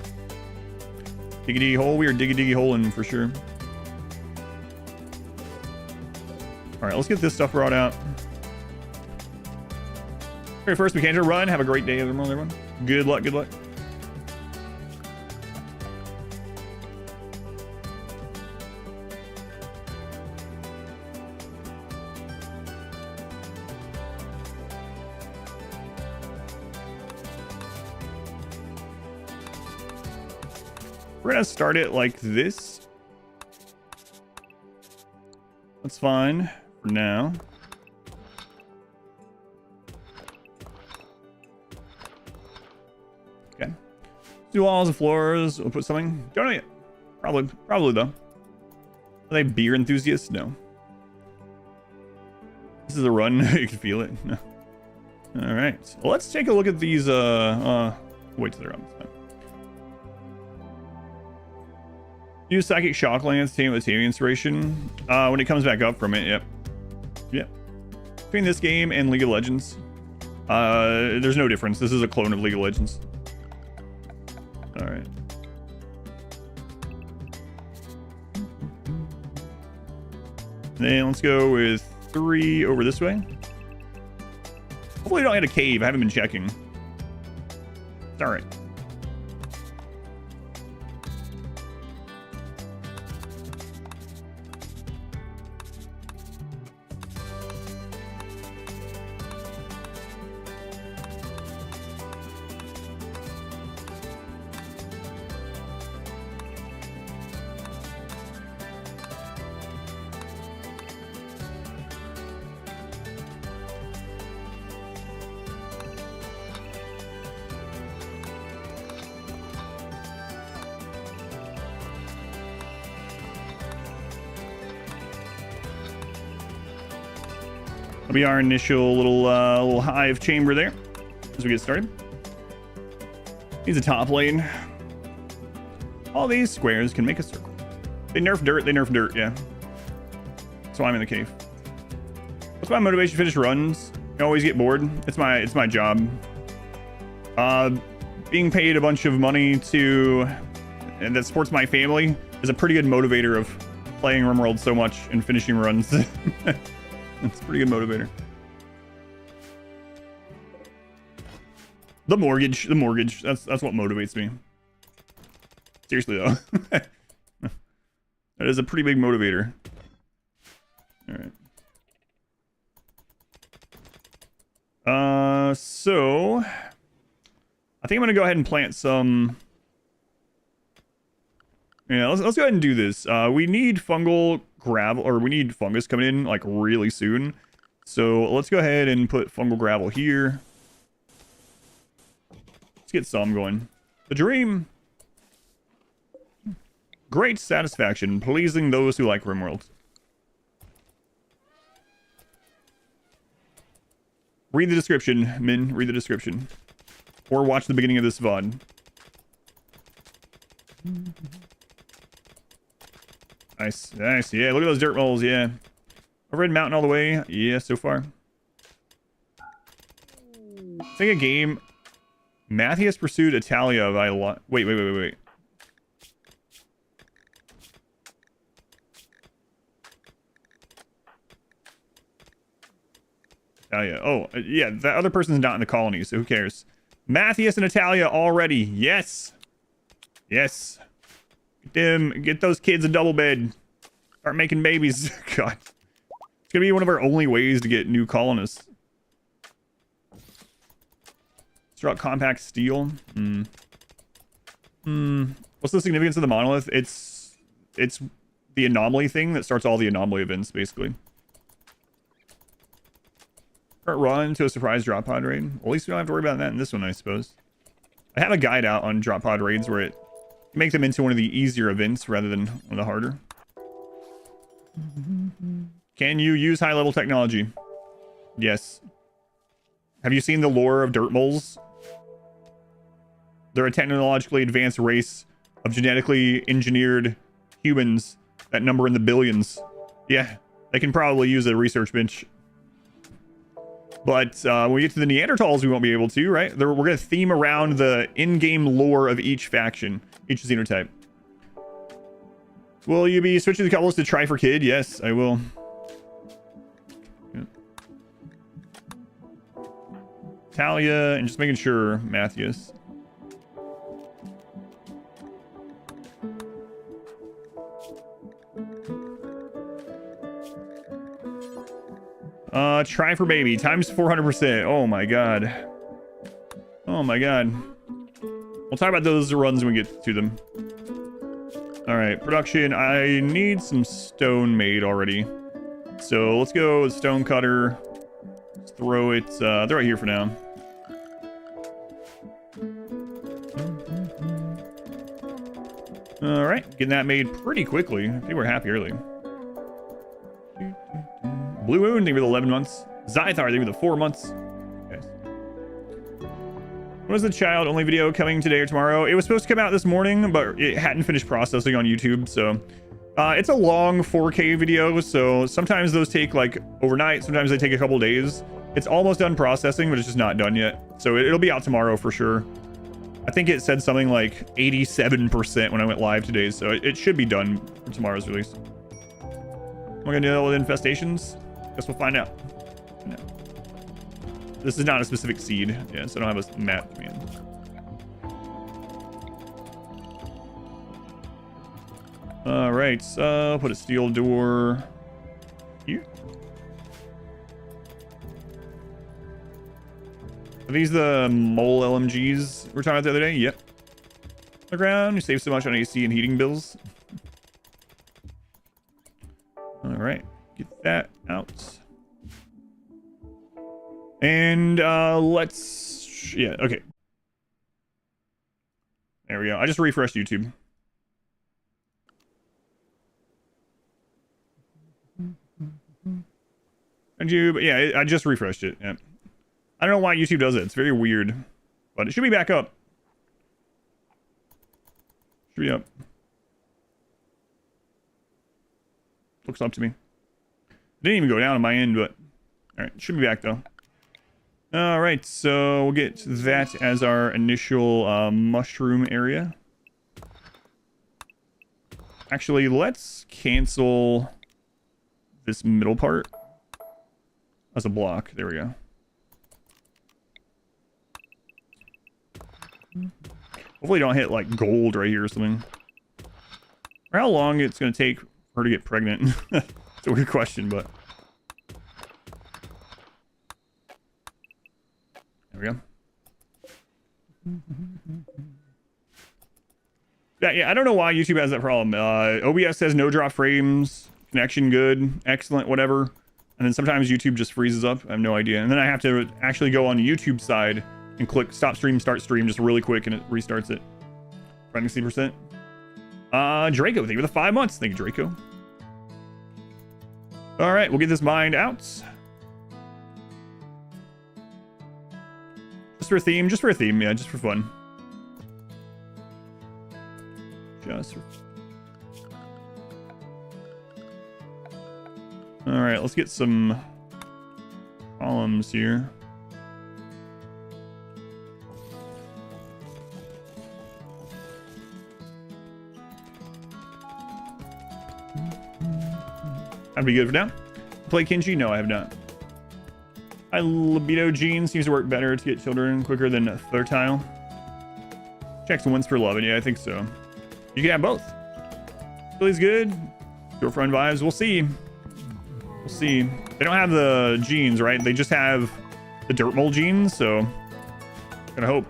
Diggity hole. We are diggy holing for sure. All right, let's get this stuff brought out. Okay, first we can run. Have a great day, everyone. Good luck. Good luck. We're gonna start it like this. That's fine for now. Okay. Do walls and floors. We'll put something. Don't know yet. Probably though. Are they beer enthusiasts? No. This is a run. You can feel it. No. All right. Well, let's take a look at these. Wait till they're up. Use Psychic Shock Lance, tame with Taming Inspiration. When it comes back up from it, yep. Yep. Between this game and League of Legends, there's no difference. This is a clone of League of Legends. Alright. Then let's go with 3 over this way. Hopefully I don't hit a cave. I haven't been checking. It's alright. That'll be our initial little hive chamber there as we get started. Needs a top lane. All these squares can make a circle. They nerf dirt, yeah. So I'm in the cave. What's my motivation to finish runs? I always get bored. It's my job. Being paid a bunch of money and that supports my family is a pretty good motivator of playing RimWorld so much and finishing runs. It's a pretty good motivator. The mortgage. That's what motivates me. Seriously though. That is a pretty big motivator. All right. So I think I'm gonna go ahead and plant some. Yeah, let's go ahead and do this. We need fungal gravel, or we need fungus coming in like really soon. So let's go ahead and put fungal gravel here. Let's get some going. The dream. Great satisfaction, pleasing those who like RimWorld. Read the description, Min. Read the description. Or watch the beginning of this VOD. Nice, nice. Yeah, look at those dirt moles, yeah. Red Mountain all the way. Yeah, so far. It's like a game. Matthias pursued Italia by wait. Italia. Oh, yeah, that other person's not in the colony, so who cares? Matthias and Italia already. Yes. Yes. Get those kids a double bed. Start making babies. God. It's gonna be one of our only ways to get new colonists. Struck compact steel. What's the significance of the monolith? It's the anomaly thing that starts all the anomaly events, basically. Run to a surprise drop pod raid. Well, at least we don't have to worry about that in this one, I suppose. I have a guide out on drop pod raids where it makes them into one of the easier events rather than one of the harder. Can you use high level technology? Yes. Have you seen the lore of Dirtmoles? They're a technologically advanced race of genetically engineered humans that number in the billions. Yeah, they can probably use a research bench. But when we get to the Neanderthals, we won't be able to, right? We're going to theme around the in-game lore of each faction, each xenotype. Will you be switching the couples to try for kid? Yes, I will. Yeah. Talia, and just making sure, Matthias. Try for baby times 400%. Oh my god. Oh my god. We'll talk about those runs when we get to them. All right, production. I need some stone made already. So let's go with stone cutter. Let's throw it. They're right here for now. All right, getting that made pretty quickly. I think we're happy early. Blue Moon, thank you for the 11 months. Zythar, thank you for the 4 months. Okay. When was the child-only video coming today or tomorrow? It was supposed to come out this morning, but it hadn't finished processing on YouTube, so... it's a long 4K video, so sometimes those take, like, overnight. Sometimes they take a couple days. It's almost done processing, but it's just not done yet. So it'll be out tomorrow for sure. I think it said something like 87% when I went live today, so it should be done for tomorrow's release. Am I gonna deal with infestations? Guess we'll find out. No. This is not a specific seed. Yeah, so I don't have a map. Man. All right, so put a steel door here. Are these the mole LMGs we were talking about the other day? Yep. The ground, you save so much on AC and heating bills. All right, get that out. And let's, yeah, okay. There we go. I just refreshed YouTube. And you, but yeah, I just refreshed it. Yeah. I don't know why YouTube does it. It's very weird, but it should be back up. Should be up. Looks up to me. Didn't even go down on my end, but all right, should be back though. All right, so we'll get that as our initial mushroom area. Actually, let's cancel this middle part as a block. There we go. Hopefully don't hit like gold right here or something. Or how long it's going to take for her to get pregnant. It's a weird question, but there we go. Yeah, I don't know why YouTube has that problem. OBS says no drop frames, connection good, excellent, whatever. And then sometimes YouTube just freezes up. I have no idea. And then I have to actually go on the YouTube side and click stop stream, start stream just really quick, and it restarts it. Pregnancy percent. Draco, thank you for the 5 months. Thank you, Draco. All right, we'll get this mined out. Just for a theme, yeah, just for fun. Just for... All right, let's get some columns here. That'd be good for now. Play Kinji? No, I have not. My libido gene seems to work better to get children quicker than fertile. Checks once for loving. Yeah, I think so. You can have both. Billy's good. Girlfriend vibes. We'll see. We'll see. They don't have the genes, right? They just have the Dirtmole genes, so gonna hope.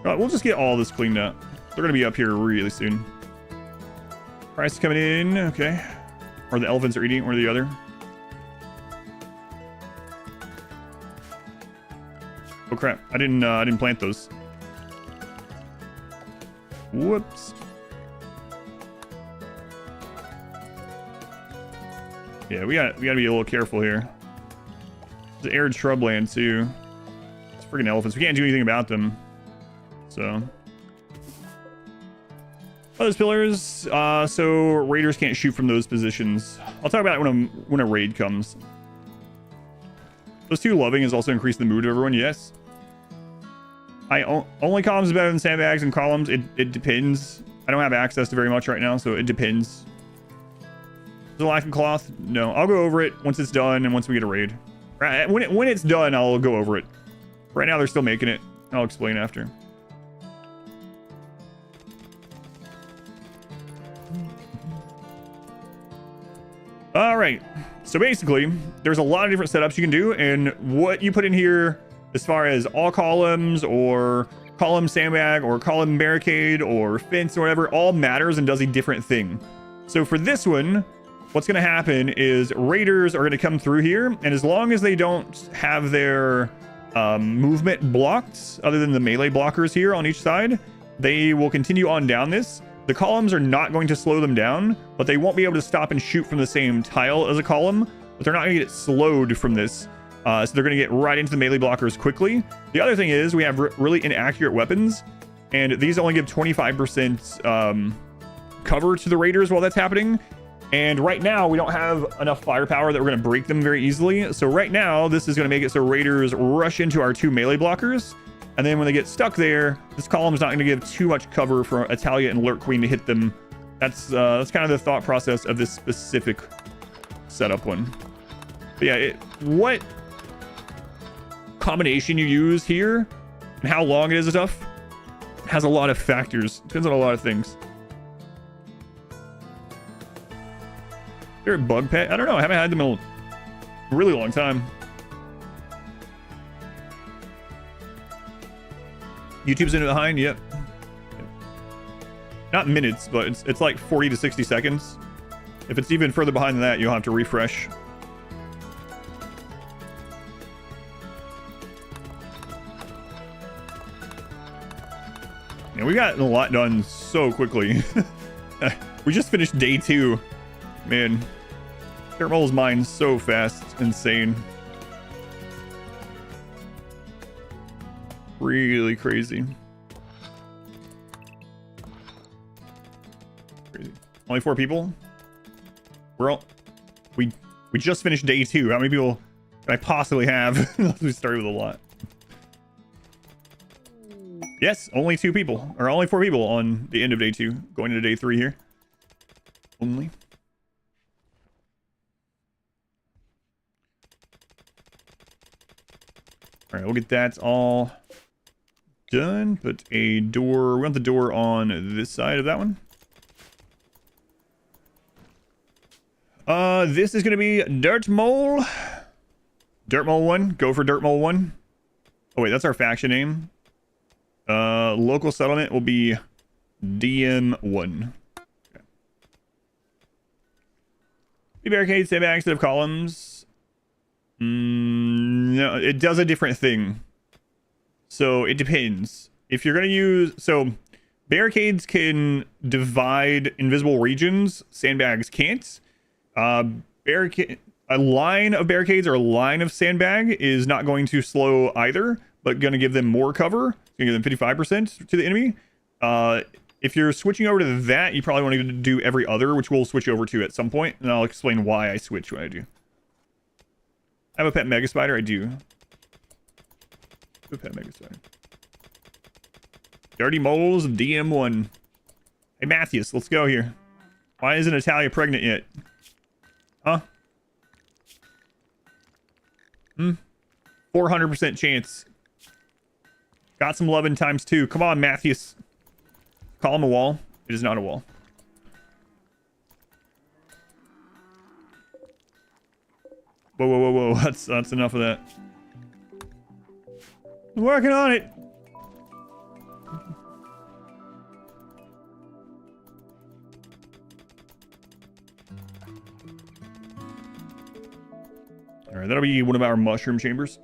All right, we'll just get all this cleaned up. They're gonna be up here really soon. Price coming in, okay. Or the elephants are eating, or the other. Oh crap! I didn't plant those. Whoops. Yeah, we gotta be a little careful here. It's arid shrubland too. It's freaking elephants. We can't do anything about them. So. Oh, those pillars. So raiders can't shoot from those positions. I'll talk about it when a raid comes. Those two loving is also increasing the mood of everyone. Yes. Only columns is better than sandbags and columns. It depends. I don't have access to very much right now, so it depends. Is it lack of cloth? No. I'll go over it once it's done and once we get a raid. When it's done, I'll go over it. Right now, they're still making it. I'll explain after. All right. So basically, there's a lot of different setups you can do, and what you put in here as far as all columns or column sandbag or column barricade or fence or whatever all matters and does a different thing. So for this one, what's going to happen is raiders are going to come through here, and as long as they don't have their movement blocked, other than the melee blockers here on each side, they will continue on down this. The columns are not going to slow them down, but they won't be able to stop and shoot from the same tile as a column, but they're not going to get slowed from this. So they're going to get right into the melee blockers quickly. The other thing is we have really inaccurate weapons, and these only give 25% cover to the raiders while that's happening. And right now we don't have enough firepower that we're going to break them very easily. So right now this is going to make it so raiders rush into our two melee blockers. And then when they get stuck there, this column is not going to give too much cover for Italia and Lurk Queen to hit them. That's kind of the thought process of this specific setup one. But yeah, what combination you use here and how long it is and stuff has a lot of factors. Depends on a lot of things. They're a bug pet? I don't know. I haven't had them in a really long time. YouTube's in behind? Yep. Not minutes, but it's like 40 to 60 seconds. If it's even further behind than that, you'll have to refresh. Man, we got a lot done so quickly. We just finished day 2. Man, Dirtmole's mine so fast. Insane. Really crazy. Crazy. Only 4 people? We just finished day 2. How many people can I possibly have? We started with a lot. Yes, only 2 people. Or only 4 people on the end of day 2. Going into day 3 here. Only. Alright, we'll get that all done. Put a door. We want the door on this side of that one. This is going to be Dirtmole. Dirtmole 1. Go for Dirtmole 1. Oh, wait, that's our faction name. Local settlement will be DM1. Okay. The barricades, sandbags instead of columns. No, it does a different thing. So it depends. If you're going to use... So barricades can divide invisible regions. Sandbags can't. A line of barricades or a line of sandbag is not going to slow either, but going to give them more cover. It's going to give them 55% to the enemy. If you're switching over to that, you probably want to do every other, which we'll switch over to at some point, and I'll explain why I switch when I do. I have a pet mega spider. I do. A pet mega spider. Dirty moles, DM1. Hey, Matthias, let's go here. Why isn't Natalia pregnant yet? Huh? 400% chance. Got some loving times 2. Come on, Matthias. Call him a wall. It is not a wall. Whoa, whoa, whoa, whoa. That's enough of that. I'm working on it. All right, that'll be one of our mushroom chambers.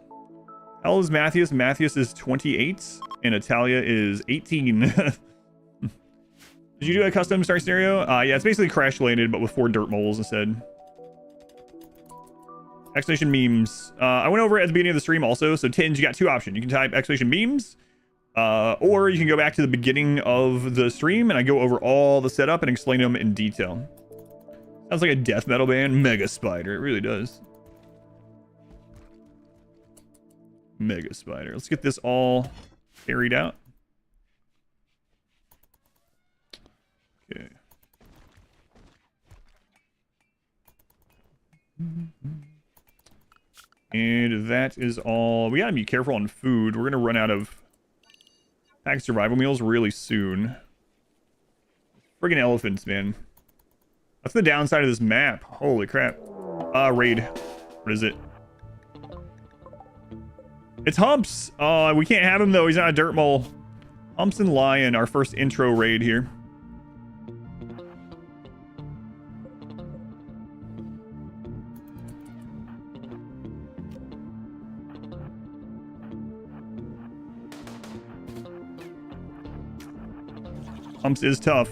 How old is Matthias? Matthias is 28, and Natalia is 18. Did you do a custom start scenario? Yeah, it's basically crash landed, but with 4 dirt moles instead. Exclamation memes. I went over it at the beginning of the stream also, so Tins, you got 2 options. You can type exclamation memes, or you can go back to the beginning of the stream, and I go over all the setup and explain them in detail. Sounds like a death metal band. Mega Spider. It really does. Mega Spider. Let's get this all carried out. Okay. And that is all. We gotta be careful on food. We're gonna run out of packed survival meals really soon. Friggin' elephants, man. That's the downside of this map. Holy crap. Raid. What is it? It's Humps. We can't have him though. He's not a dirt mole. Humps and Lion, our first intro raid here. Humps is tough.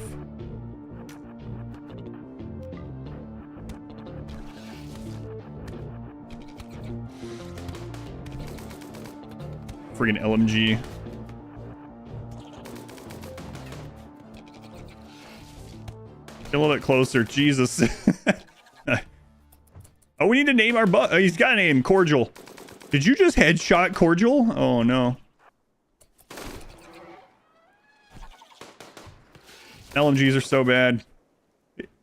Friggin' LMG. Get a little bit closer. Jesus. Oh, we need to name our butt. Oh, he's got a name. Cordial. Did you just headshot Cordial? Oh, no. LMGs are so bad.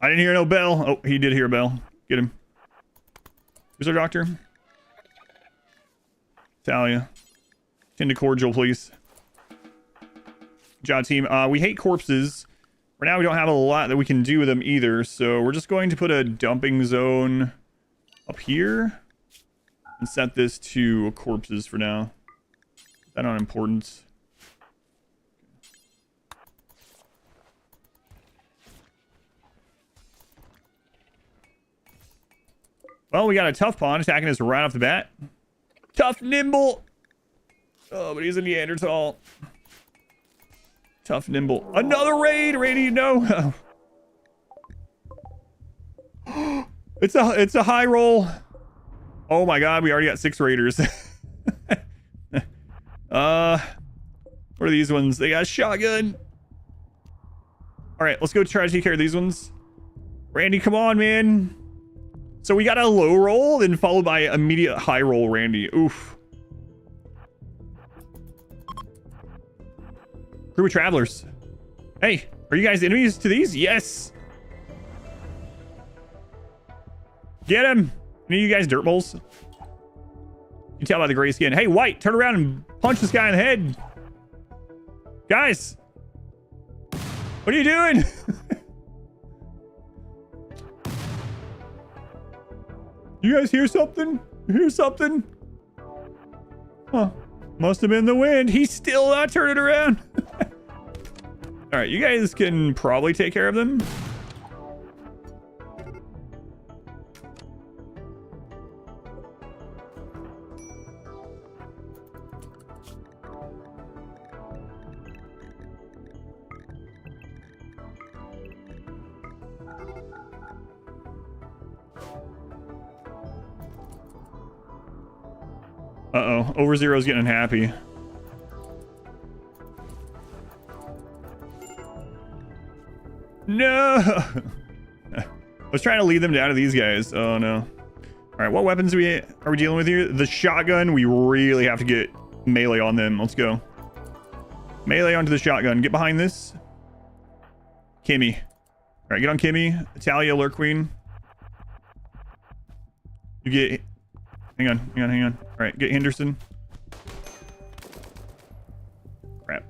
I didn't hear no bell. Oh, he did hear a bell. Get him. Who's our doctor? Talia. Tend to Cordial, please. Good job, team. We hate corpses. For now, we don't have a lot that we can do with them either, so we're just going to put a dumping zone up here and set this to corpses for now. That on importance. Well, we got a tough pawn attacking us right off the bat. Tough Nimble. Oh, but he's a Neanderthal. Tough Nimble. Another raid. Raid, you know. It's a high roll. Oh my god, we already got 6 raiders. What are these ones? They got a shotgun. All right, let's go try to take care of these ones. Randy, come on, man. So we got a low roll, then followed by immediate high roll, Randy. Oof. Crew of travelers. Hey, are you guys enemies to these? Yes. Get him. Any of you guys Dirtmoles? You can tell by the gray skin. Hey, White, turn around and punch this guy in the head. Guys. What are you doing? You guys hear something? You hear something? Huh. Must have been the wind. He's still not turning around. All right, you guys can probably take care of them. Uh-oh, Over Zero's getting unhappy. No! I was trying to lead them down to these guys. Oh, no. All right, what weapons are we dealing with here? The shotgun, we really have to get melee on them. Let's go. Melee onto the shotgun. Get behind this. Kimmy. All right, get on Kimmy. Italia, Lurk Queen. You get... Hang on. All right, get Henderson. Crap.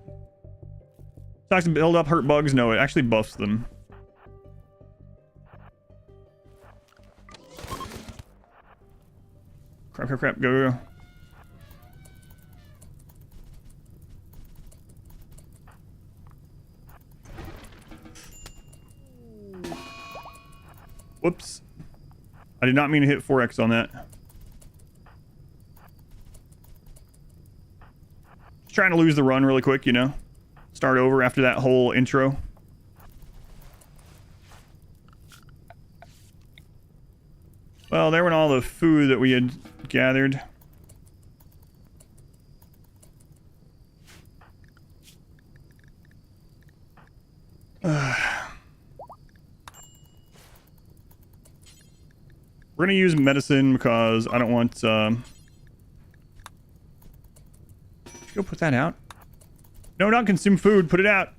Talks to build up hurt bugs. No, it actually buffs them. Crap. Go. Whoops. I did not mean to hit 4X on that. Just trying to lose the run really quick, you know? Start over after that whole intro. Well, there went all the food that we had gathered. We're gonna use medicine because I don't want go put that out. No, not consume food. Put it out.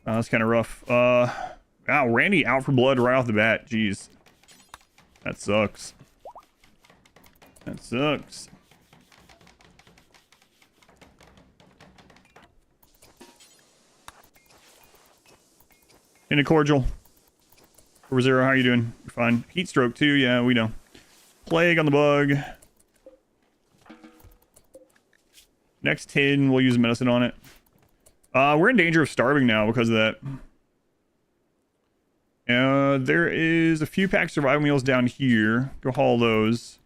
Oh, that's kind of rough. Wow, Randy out for blood right off the bat. Jeez. That sucks. That sucks. In a cordial. Over Zero, how are you doing? You're fine. Heat stroke too, yeah, we know. Plague on the bug. Next 10, we'll use medicine on it. We're in danger of starving now because of that. There is a few pack survival meals down here. Go haul those.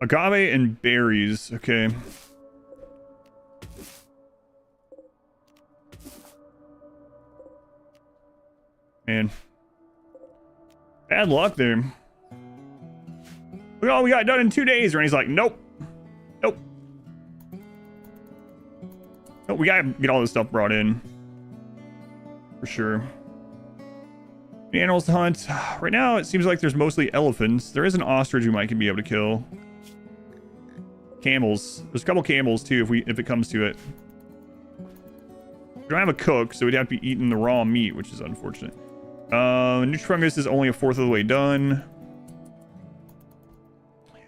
Agave and berries, okay. Man. Bad luck there. Look at all we got done in 2 days. Randy's like, nope. Nope. Nope, we gotta get all this stuff brought in. For sure. Any animals to hunt? Right now, it seems like there's mostly elephants. There is an ostrich we might be able to kill. Camels. There's a couple camels, too, if it comes to it. We don't have a cook, so we'd have to be eating the raw meat, which is unfortunate. Nutrifungus is only a fourth of the way done.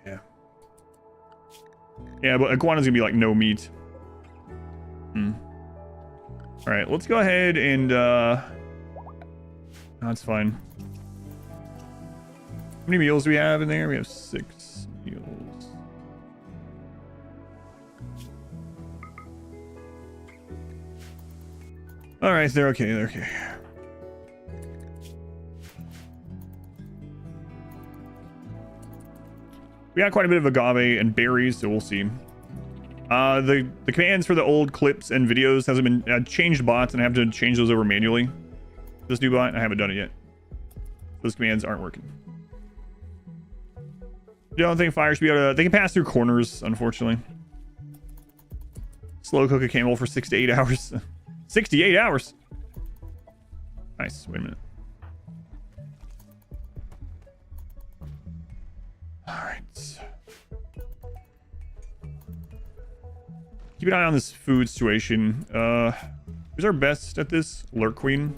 Yeah. Yeah, but iguana's gonna be like no meat. Alright, let's go ahead and that's fine. How many meals do we have in there? We have 6 meals. Alright, they're okay, they're okay. We got quite a bit of agave and berries, so we'll see. The commands for the old clips and videos hasn't been changed bots, and I have to change those over manually. This new bot, I haven't done it yet. Those commands aren't working. You don't think fire should be able to... They can pass through corners, unfortunately. Slow cook a camel for 6 to 8 hours. 6 to 8 hours. Nice. Wait a minute. All right. Keep an eye on this food situation. Who's our best at this? Lurk Queen.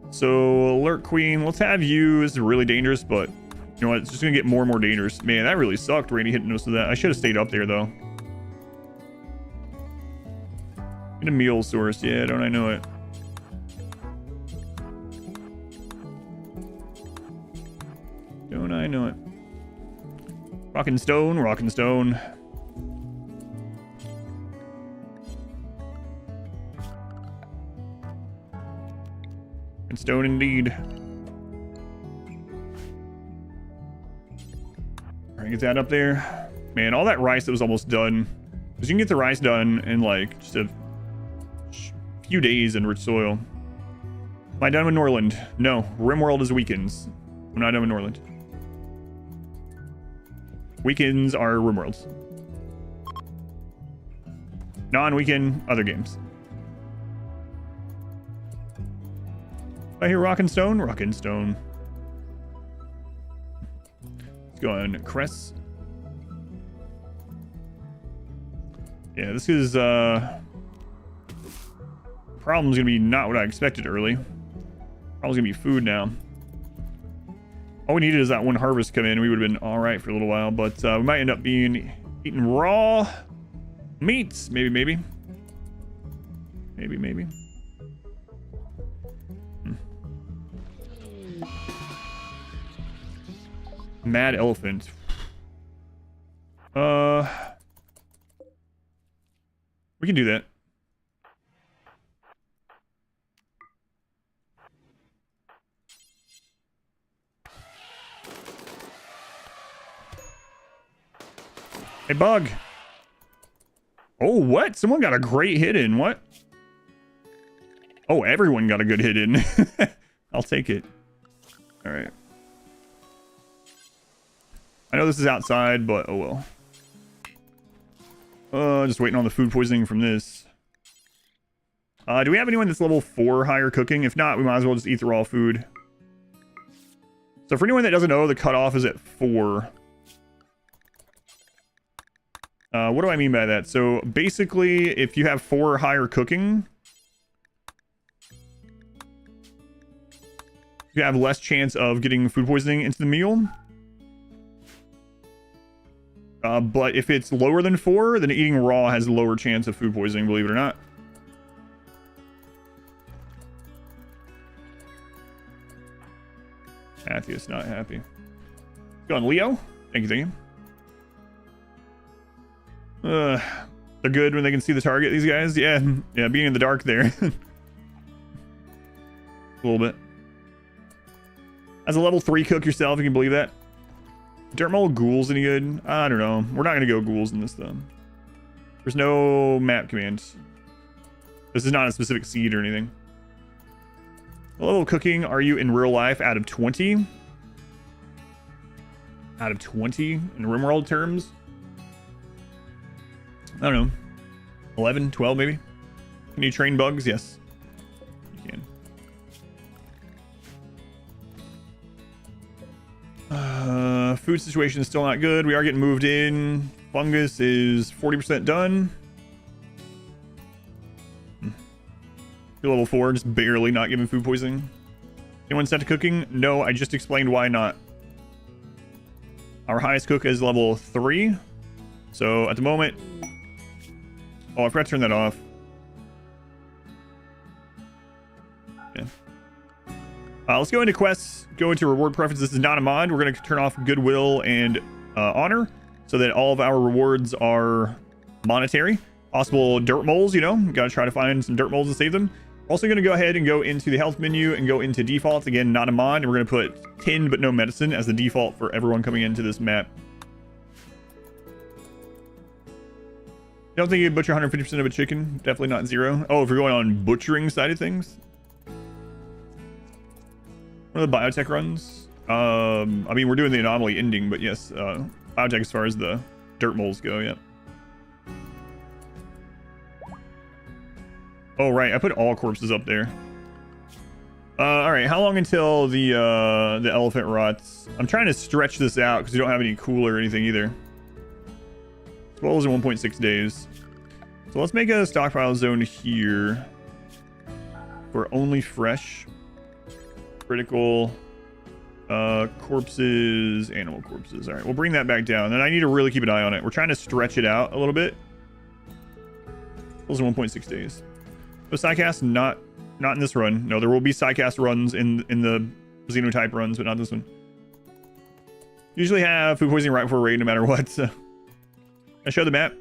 So, Lurk Queen, let's have you. This is really dangerous, but you know what? It's just going to get more and more dangerous. Man, that really sucked, Randy hitting most of that. I should have stayed up there, though. Get a meal source. Yeah, don't I know it? Don't I know it? Rockin' stone, rockin' stone. And stone indeed. Alright, get that up there. Man, all that rice that was almost done. Because you can get the rice done in like just a few days in rich soil. Am I done with Norland? No. RimWorld is weekends. I'm not done with Norland. Weekends are RimWorlds. Non-weekend, other games. I hear Rockin' Stone? Rockin' Stone. Let's go on Cress. Yeah, this is, problem's gonna be not what I expected early. Problem's gonna be food now. All we needed is that one harvest come in. We would have been all right for a little while, but we might end up being eating raw meats. Maybe. Mad elephant. We can do that. Hey, bug. Oh, what? Someone got a great hit in. What? Oh, everyone got a good hit in. I'll take it. All right. I know this is outside, but oh well. Just waiting on the food poisoning from this. Do we have anyone that's level 4 higher cooking? If not, we might as well just eat the raw food. So for anyone that doesn't know, the cutoff is at 4. What do I mean by that? So basically, if you have 4 or higher cooking, you have less chance of getting food poisoning into the meal. But if it's lower than 4, then eating raw has a lower chance of food poisoning, believe it or not. Atheist not happy. Go on, Leo. Thank you. They're good when they can see the target, these guys. Yeah, being in the dark there. A little bit. As a level 3 cook yourself, you can believe that. Dirtmole ghouls any good? I don't know. We're not going to go ghouls in this, though. There's no map commands. This is not a specific seed or anything. What level of cooking are you in real life out of 20? Out of 20 in RimWorld terms? I don't know. 11, 12 maybe? Can you train bugs? Yes. You can. Food situation is still not good. We are getting moved in. Fungus is 40% done. Level 4, just barely not giving food poisoning. Anyone set to cooking? No, I just explained why not. Our highest cook is level 3. So at the moment... Oh, I forgot to turn that off. Okay. Let's go into quests, go into reward preferences. This is not a mod. We're going to turn off goodwill and honor so that all of our rewards are monetary. Possible dirt moles, you know, got to try to find some dirt moles and save them. Also going to go ahead and go into the health menu and go into defaults. Again, not a mod. And we're going to put tinned but no medicine as the default for everyone coming into this map. Don't think you butcher 150% of a chicken. Definitely not 0. Oh, if you're going on butchering side of things. What are the biotech runs? I mean, we're doing the anomaly ending, but yes, biotech as far as the Dirtmoles go, yeah. Oh, right, I put all corpses up there. All right, how long until the elephant rots? I'm trying to stretch this out because we don't have any cooler or anything either. 12 is in 1.6 days. So let's make a stockpile zone here for only fresh, critical, corpses, animal corpses. All right, we'll bring that back down. And I need to really keep an eye on it. We're trying to stretch it out a little bit. 12 is in 1.6 days. So Psycast, not in this run. No, there will be Psycast runs in the Xenotype runs, but not this one. Usually have food poisoning right before raid, no matter what. So. I show the map.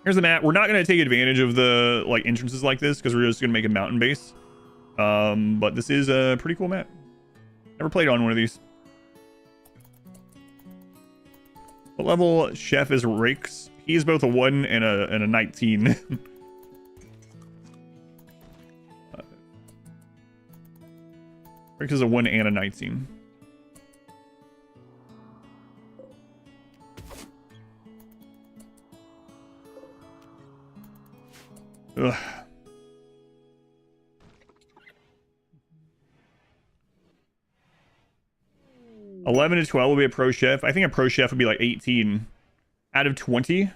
Here's the map. We're not going to take advantage of the like entrances like this because we're just going to make a mountain base. But this is a pretty cool map. Never played on one of these. What level chef is Rakes? He is both a 1 and a 19. Rakes is a 1 and a 19. Ugh. 11 to 12 will be a pro chef. I think a pro chef would be like 18 out of 20.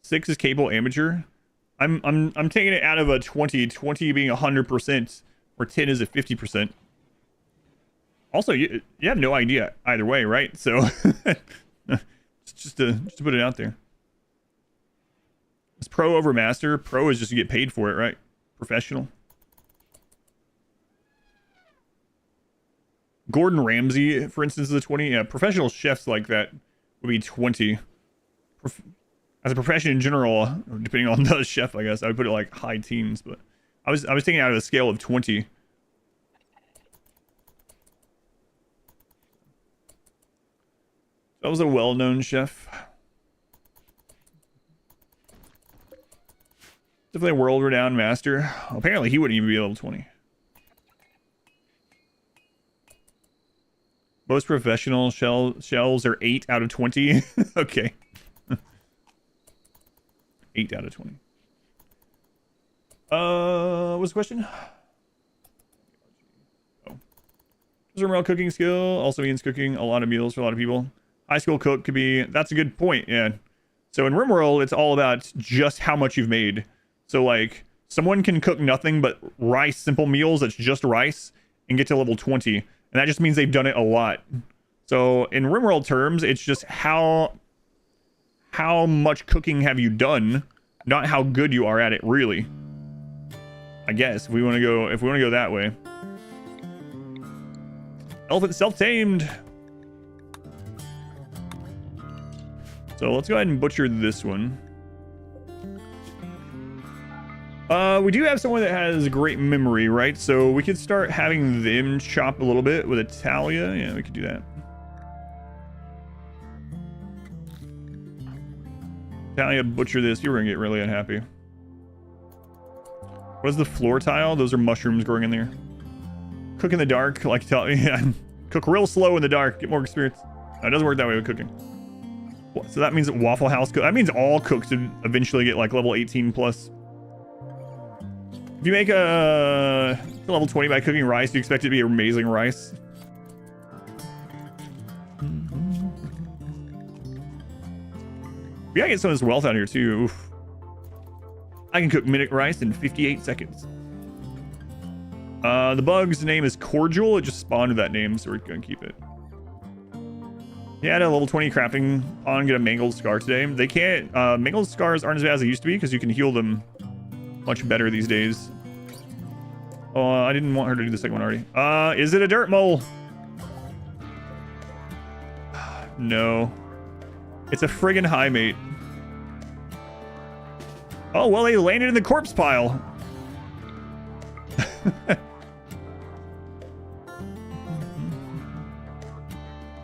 6 is capable amateur. I'm taking it out of a 20 being 100%, or 10 is a 50%. Also, you have no idea either way, right? So just to put it out there. It's pro over master. Pro is just to get paid for it, right? Professional. Gordon Ramsay, for instance, is a 20. Yeah, professional chefs like that would be 20. As a profession in general, depending on the chef, I guess I would put it like high teens. But I was taking it out of a scale of 20. That was a well-known chef. Definitely a world-renowned master. Apparently, he wouldn't even be level 20. Most professional shells are 8 out of 20. Okay. 8 out of 20. What's the question? Oh. Is RimWorld cooking skill? Also means cooking a lot of meals for a lot of people. High school cook could be... That's a good point, yeah. So in RimWorld, it's all about just how much you've made. So, like, someone can cook nothing but rice, simple meals that's just rice, and get to level 20. And that just means they've done it a lot. So in RimWorld terms, it's just how much cooking have you done, not how good you are at it, really. I guess if we want to go that way. Elephant self-tamed. So let's go ahead and butcher this one. We do have someone that has great memory, right? So we could start having them chop a little bit with Italia. Yeah, we could do that. Italia, butcher this. You're gonna get really unhappy. What is the floor tile? Those are mushrooms growing in there. Cook in the dark, like yeah. Cook real slow in the dark. Get more experience. No, it doesn't work that way with cooking. So that means that Waffle House cook. That means all cooks would eventually get like level 18 plus. If you make a level 20 by cooking rice, you expect it to be amazing rice. We gotta get some of this wealth out here too. Oof. I can cook minute rice in 58 seconds. The bug's name is Cordial. It just spawned with that name, so we're gonna keep it. Yeah, at a level 20 crafting on, get a mangled scar today. They can't, mangled scars aren't as bad as they used to be because you can heal them much better these days. Oh, I didn't want her to do the second one already. Is it a dirt mole? No. It's a friggin' high mate. Oh, well, they landed in the corpse pile.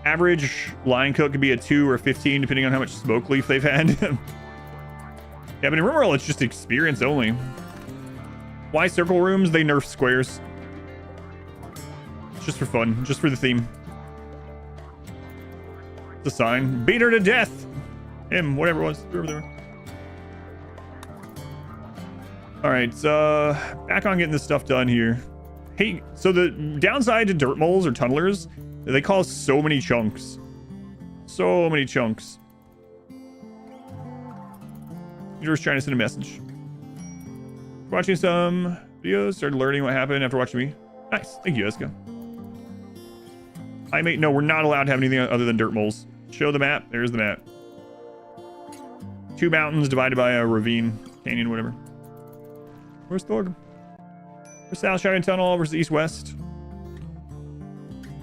Average line cook could be a 2 or 15, depending on how much smoke leaf they've had. Yeah, but in RimWorld, it's just experience only. Why circle rooms? They nerf squares. It's just for fun, just for the theme. It's a sign. Beat her to death. Him, whatever it was. Whoever they were. All right, back on getting this stuff done here. Hey, so the downside to Dirtmoles or tunnelers, they cause so many chunks. So many chunks. Computer's trying to send a message. Watching some videos, started learning what happened after watching me. Nice, thank you, Eska. Hi, mate. No, we're not allowed to have anything other than Dirtmoles. Show the map. There's the map. 2 mountains divided by a ravine, canyon, whatever. Where's Thorg? Where's South Shining Tunnel versus East-West?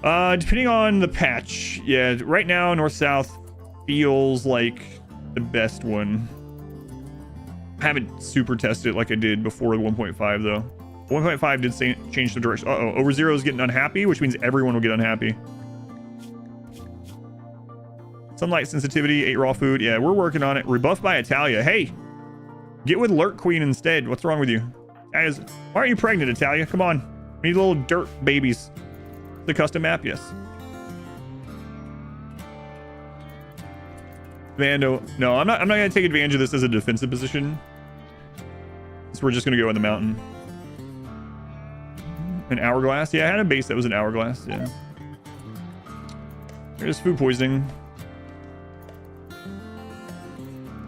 Depending on the patch. Yeah, right now, North-South feels like the best one. I haven't super tested it like I did before the 1.5, though. 1.5 did change the direction. Uh-oh, over 0 is getting unhappy, which means everyone will get unhappy. Sunlight sensitivity, 8 raw food. Yeah, we're working on it. Rebuffed by Italia. Hey, get with Lurk Queen instead. What's wrong with you? Guys, why aren't you pregnant, Italia? Come on. We need little dirt babies. The custom map, yes. Vando. No, I'm not gonna take advantage of this as a defensive position. So we're just gonna go in the mountain. An hourglass? Yeah, I had a base that was an hourglass, yeah. There's food poisoning.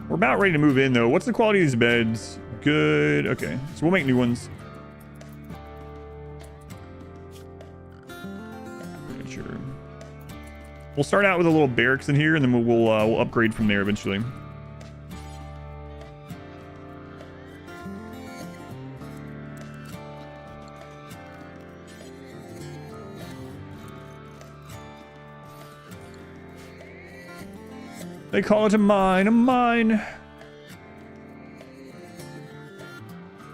We're about ready to move in, though. What's the quality of these beds? Good. Okay, so we'll make new ones. Sure. We'll start out with a little barracks in here, and then we'll upgrade from there eventually. They call it a mine, a mine.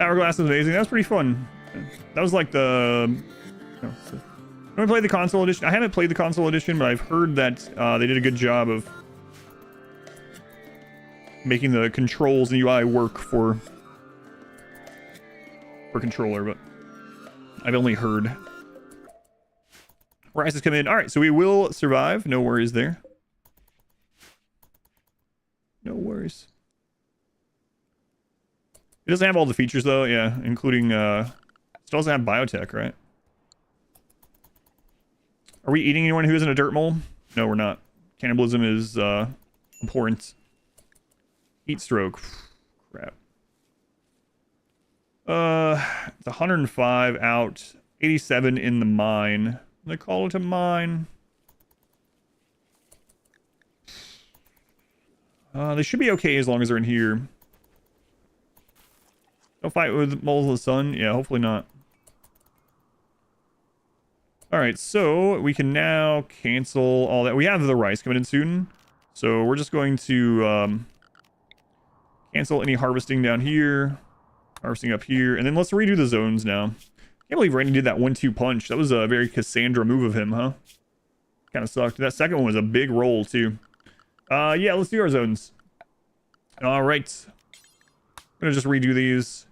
Hourglass is amazing. That was pretty fun. That was like the... I played the console edition. I haven't played the console edition, but I've heard that they did a good job of making the controls and UI work for controller, but I've only heard. Rise has come in. All right, so we will survive. No worries there. No worries. It doesn't have all the features, though. Yeah, including... it still doesn't have biotech, right? Are we eating anyone who isn't a dirt mole? No, we're not. Cannibalism is abhorrent. Heat stroke. Crap. It's 105 out. 87 in the mine. They call it a mine. They should be okay as long as they're in here. Don't fight with moles of the sun. Yeah, hopefully not. Alright, so we can now cancel all that. We have the rice coming in soon. So we're just going to cancel any harvesting down here. Harvesting up here. And then let's redo the zones now. Can't believe Randy did that 1-2 punch. That was a very Cassandra move of him, huh? Kind of sucked. That second one was a big roll, too. Yeah, let's do our zones. Alright. I'm gonna just redo these.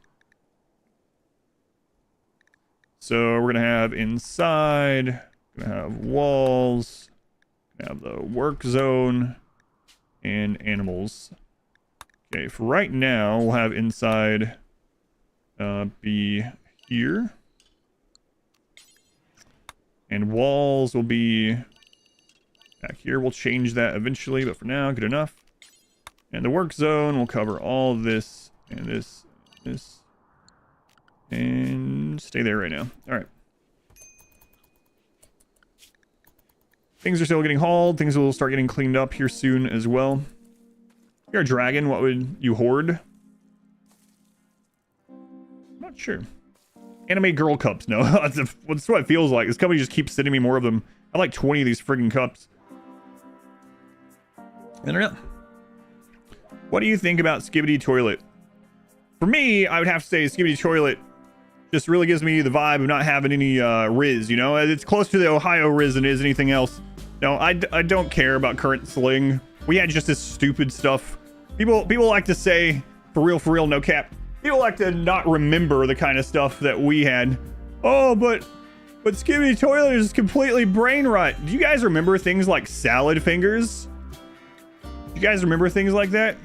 So we're gonna have inside, gonna have walls, gonna have the work zone, and animals. Okay, for right now, we'll have inside be here. And walls will be back here. We'll change that eventually, but for now, good enough. And the work zone will cover all of this, and this, and stay there right now. All right. Things are still getting hauled. Things will start getting cleaned up here soon as well. If you're a dragon, what would you hoard? I'm not sure. Anime girl cups. No, that's what it feels like. This company just keeps sending me more of them. I like 20 of these friggin' cups. I don't know. What do you think about Skibidi Toilet? For me, I would have to say Skibidi Toilet just really gives me the vibe of not having any Riz, you know? It's close to the Ohio Riz than it is anything else. No, I don't care about current sling. We had just this stupid stuff. People like to say For real, no cap. People like to not remember the kind of stuff that we had. Oh, but Skibidi Toilet is completely brain rot. Do you guys remember things like salad fingers? Do you guys remember things like that?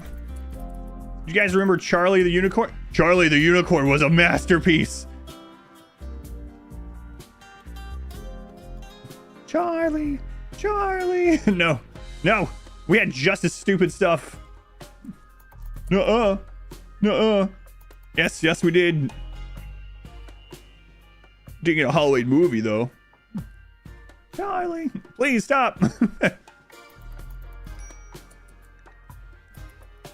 Do you guys remember Charlie the Unicorn? Charlie the Unicorn was a masterpiece. Charlie. No. We had just as stupid stuff. Nuh-uh. Yes, we did. Didn't get a Halloween movie, though. Charlie, please stop.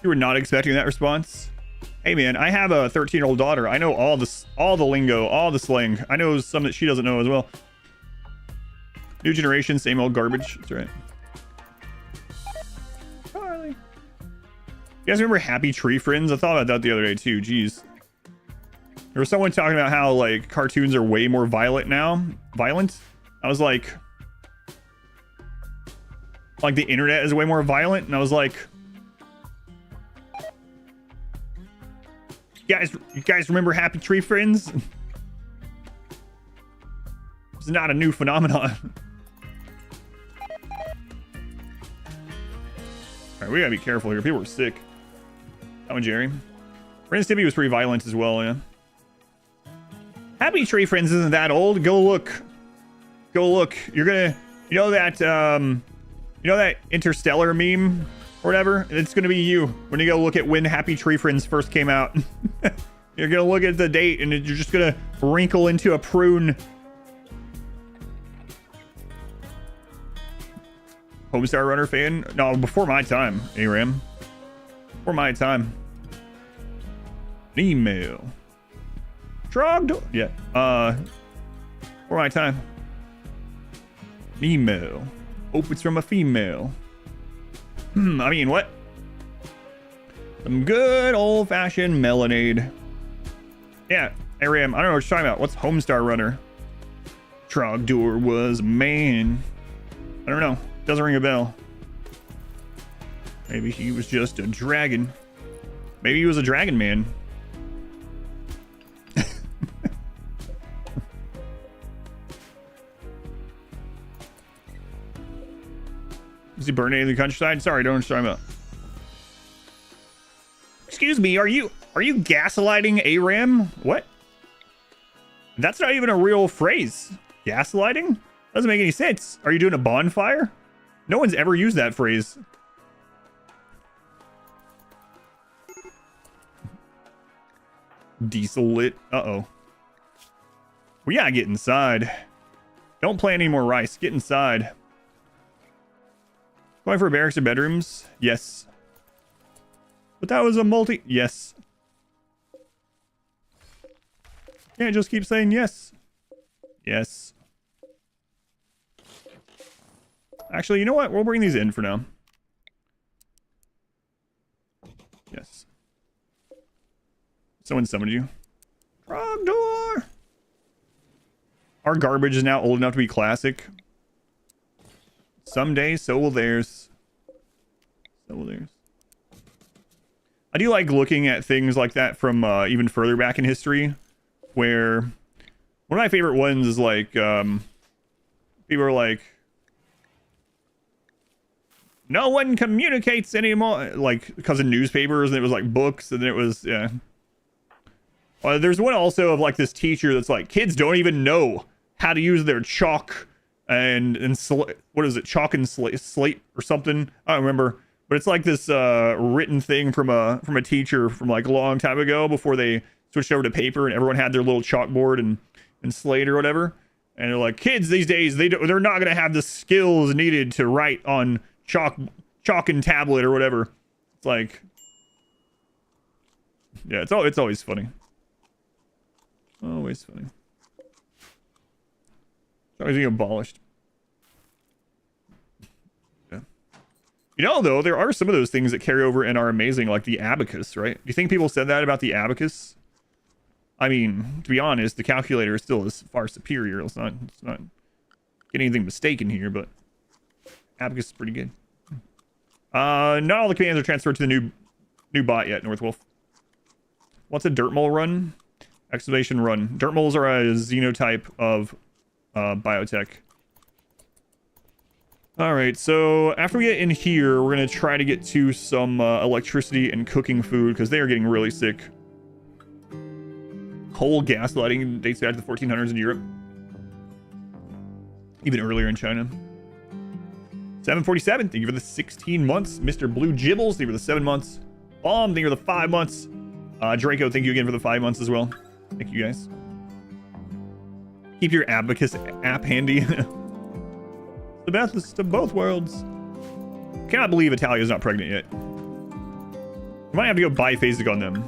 You were not expecting that response? Hey, man, I have a 13-year-old daughter. I know all the lingo, all the slang. I know some that she doesn't know as well. New generation, same old garbage. That's right. Charlie. You guys remember Happy Tree Friends? I thought about that the other day, too. Jeez. There was someone talking about how, like, cartoons are way more violent now. Violent? I was like, the internet is way more violent. And I was like, you guys remember Happy Tree Friends? It's not a new phenomenon. All right, we gotta be careful here. People are sick. That one, Jerry. Ren and Stimpy was pretty violent as well, yeah. Happy Tree Friends isn't that old. Go look. You're gonna, you know that Interstellar meme or whatever? It's gonna be you when you go look at when Happy Tree Friends first came out. You're gonna look at the date and you're just gonna wrinkle into a prune. Homestar Runner fan? No, before my time, ARAM. Before my time. Email. Trogdor. Yeah. For my time. Email. Hope it's from a female. I mean, what? Some good old-fashioned melonade. Yeah, ARAM. I don't know what you're talking about. What's Homestar Runner? Trogdor was a man. I don't know. Doesn't ring a bell. Maybe he was just a dragon. Maybe he was a dragon man. Is he burning in the countryside? Sorry, don't know what you're talking about. Excuse me, are you gaslighting ARAM? What? That's not even a real phrase. Gaslighting? Doesn't make any sense. Are you doing a bonfire? No one's ever used that phrase. Diesel lit. Uh-oh. We gotta get inside. Don't plant any more rice. Get inside. Going for barracks or bedrooms? Yes. But that was a multi... Yes. Can't just keep saying yes. Yes. Actually, you know what? We'll bring these in for now. Yes. Someone summoned you. Trogdor! Our garbage is now old enough to be classic. Someday, so will theirs. So will theirs. I do like looking at things like that from even further back in history, where one of my favorite ones is like, people are like, no one communicates anymore, like, because of newspapers, and it was like books, and then it was, yeah. There's one also of like this teacher that's like, kids don't even know how to use their chalk and what is it, chalk and slate or something, I don't remember, but it's like this written thing from a teacher from like a long time ago before they switched over to paper and everyone had their little chalkboard and slate or whatever, and they're like, kids these days, they're not gonna have the skills needed to write on chalk and tablet or whatever. It's like, yeah, it's always funny. Always funny. It's always being abolished. Yeah. You know, though, there are some of those things that carry over and are amazing, like the abacus, right? Do you think people said that about the abacus? I mean, to be honest, the calculator still is far superior. Let's not get anything mistaken here, but abacus is pretty good. Not all the commands are transferred to the new bot yet, Northwolf. What's a Dirtmole run? Excavation run. Dirtmoles are a xenotype of Biotech. All right, so after we get in here, we're going to try to get to some electricity and cooking food because they are getting really sick. Coal gaslighting dates back to the 1400s in Europe. Even earlier in China. 747, thank you for the 16 months. Mr. Blue Gibbles, thank you for the 7 months. Bomb, thank you for the 5 months. Draco, thank you again for the 5 months as well. Thank you guys. Keep your Abacus app handy. The best of both worlds. Cannot believe Italia's not pregnant yet. You might have to go biphasic on them.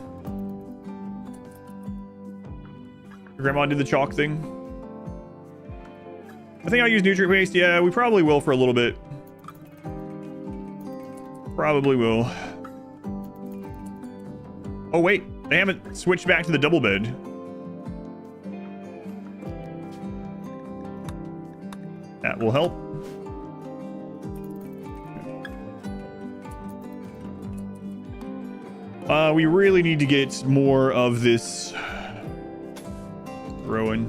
Your grandma did the chalk thing. I think I'll use nutrient paste. Yeah, we probably will for a little bit. Probably will. Oh wait, they haven't switched back to the double bed. That will help. We really need to get more of this growing.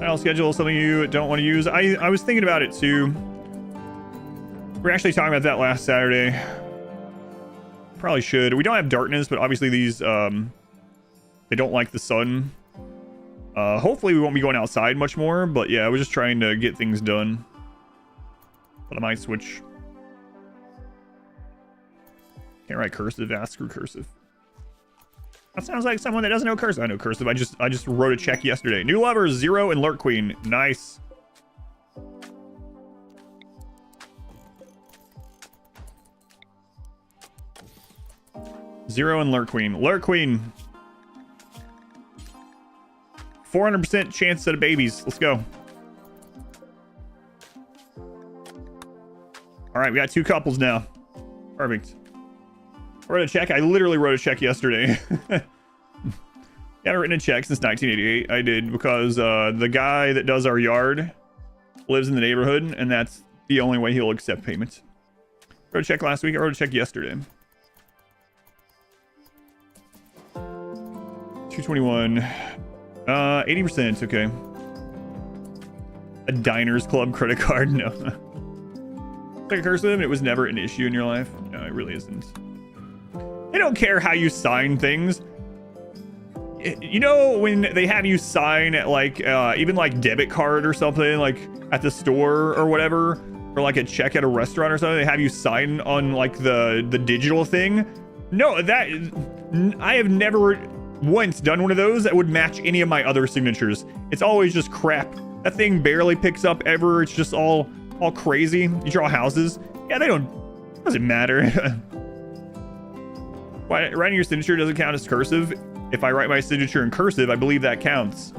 I'll schedule something you don't want to use. I was thinking about it too. We were actually talking about that last Saturday. Probably should. We don't have darkness, but obviously these they don't like the sun. Hopefully we won't be going outside much more, but yeah, I was just trying to get things done. But I might switch. Can't write cursive. Screw cursive. That sounds like someone that doesn't know cursive. I know cursive. I just wrote a check yesterday. New lovers, Zero and Lurk Queen. Nice. Zero and Lurk Queen. Lurk Queen. 400% chance at a babies. Let's go. All right, we got 2 couples now. Perfect. Wrote a check. I literally wrote a check yesterday. Haven't written a check since 1988. I did because the guy that does our yard lives in the neighborhood, and that's the only way he'll accept payments. Wrote a check last week. I wrote a check yesterday. 221. 80%. Okay. A Diners Club credit card? No. Like a cursive, and it was never an issue in your life. No, it really isn't. They don't care how you sign things. You know, when they have you sign at like even like debit card or something, like at the store or whatever, or like a check at a restaurant or something, they have you sign on like the digital thing. No, that I have never once done one of those that would match any of my other signatures. It's always just crap. That thing barely picks up ever. It's just all crazy. You draw houses. Yeah, doesn't matter. Why writing your signature doesn't count as cursive? If I write my signature in cursive, I believe that counts.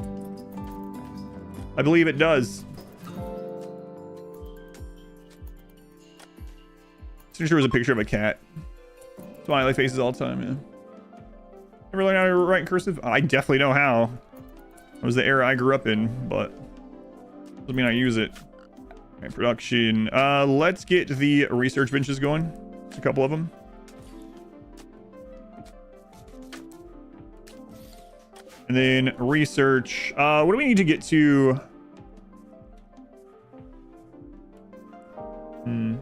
I believe it does. Signature was a picture of a cat. Smiley faces all the time, yeah. Never learned how to write in cursive? I definitely know how. It was the era I grew up in, but doesn't mean I use it. Okay, production. Let's get the research benches going. Just a couple of them. And then research. What do we need to get to? I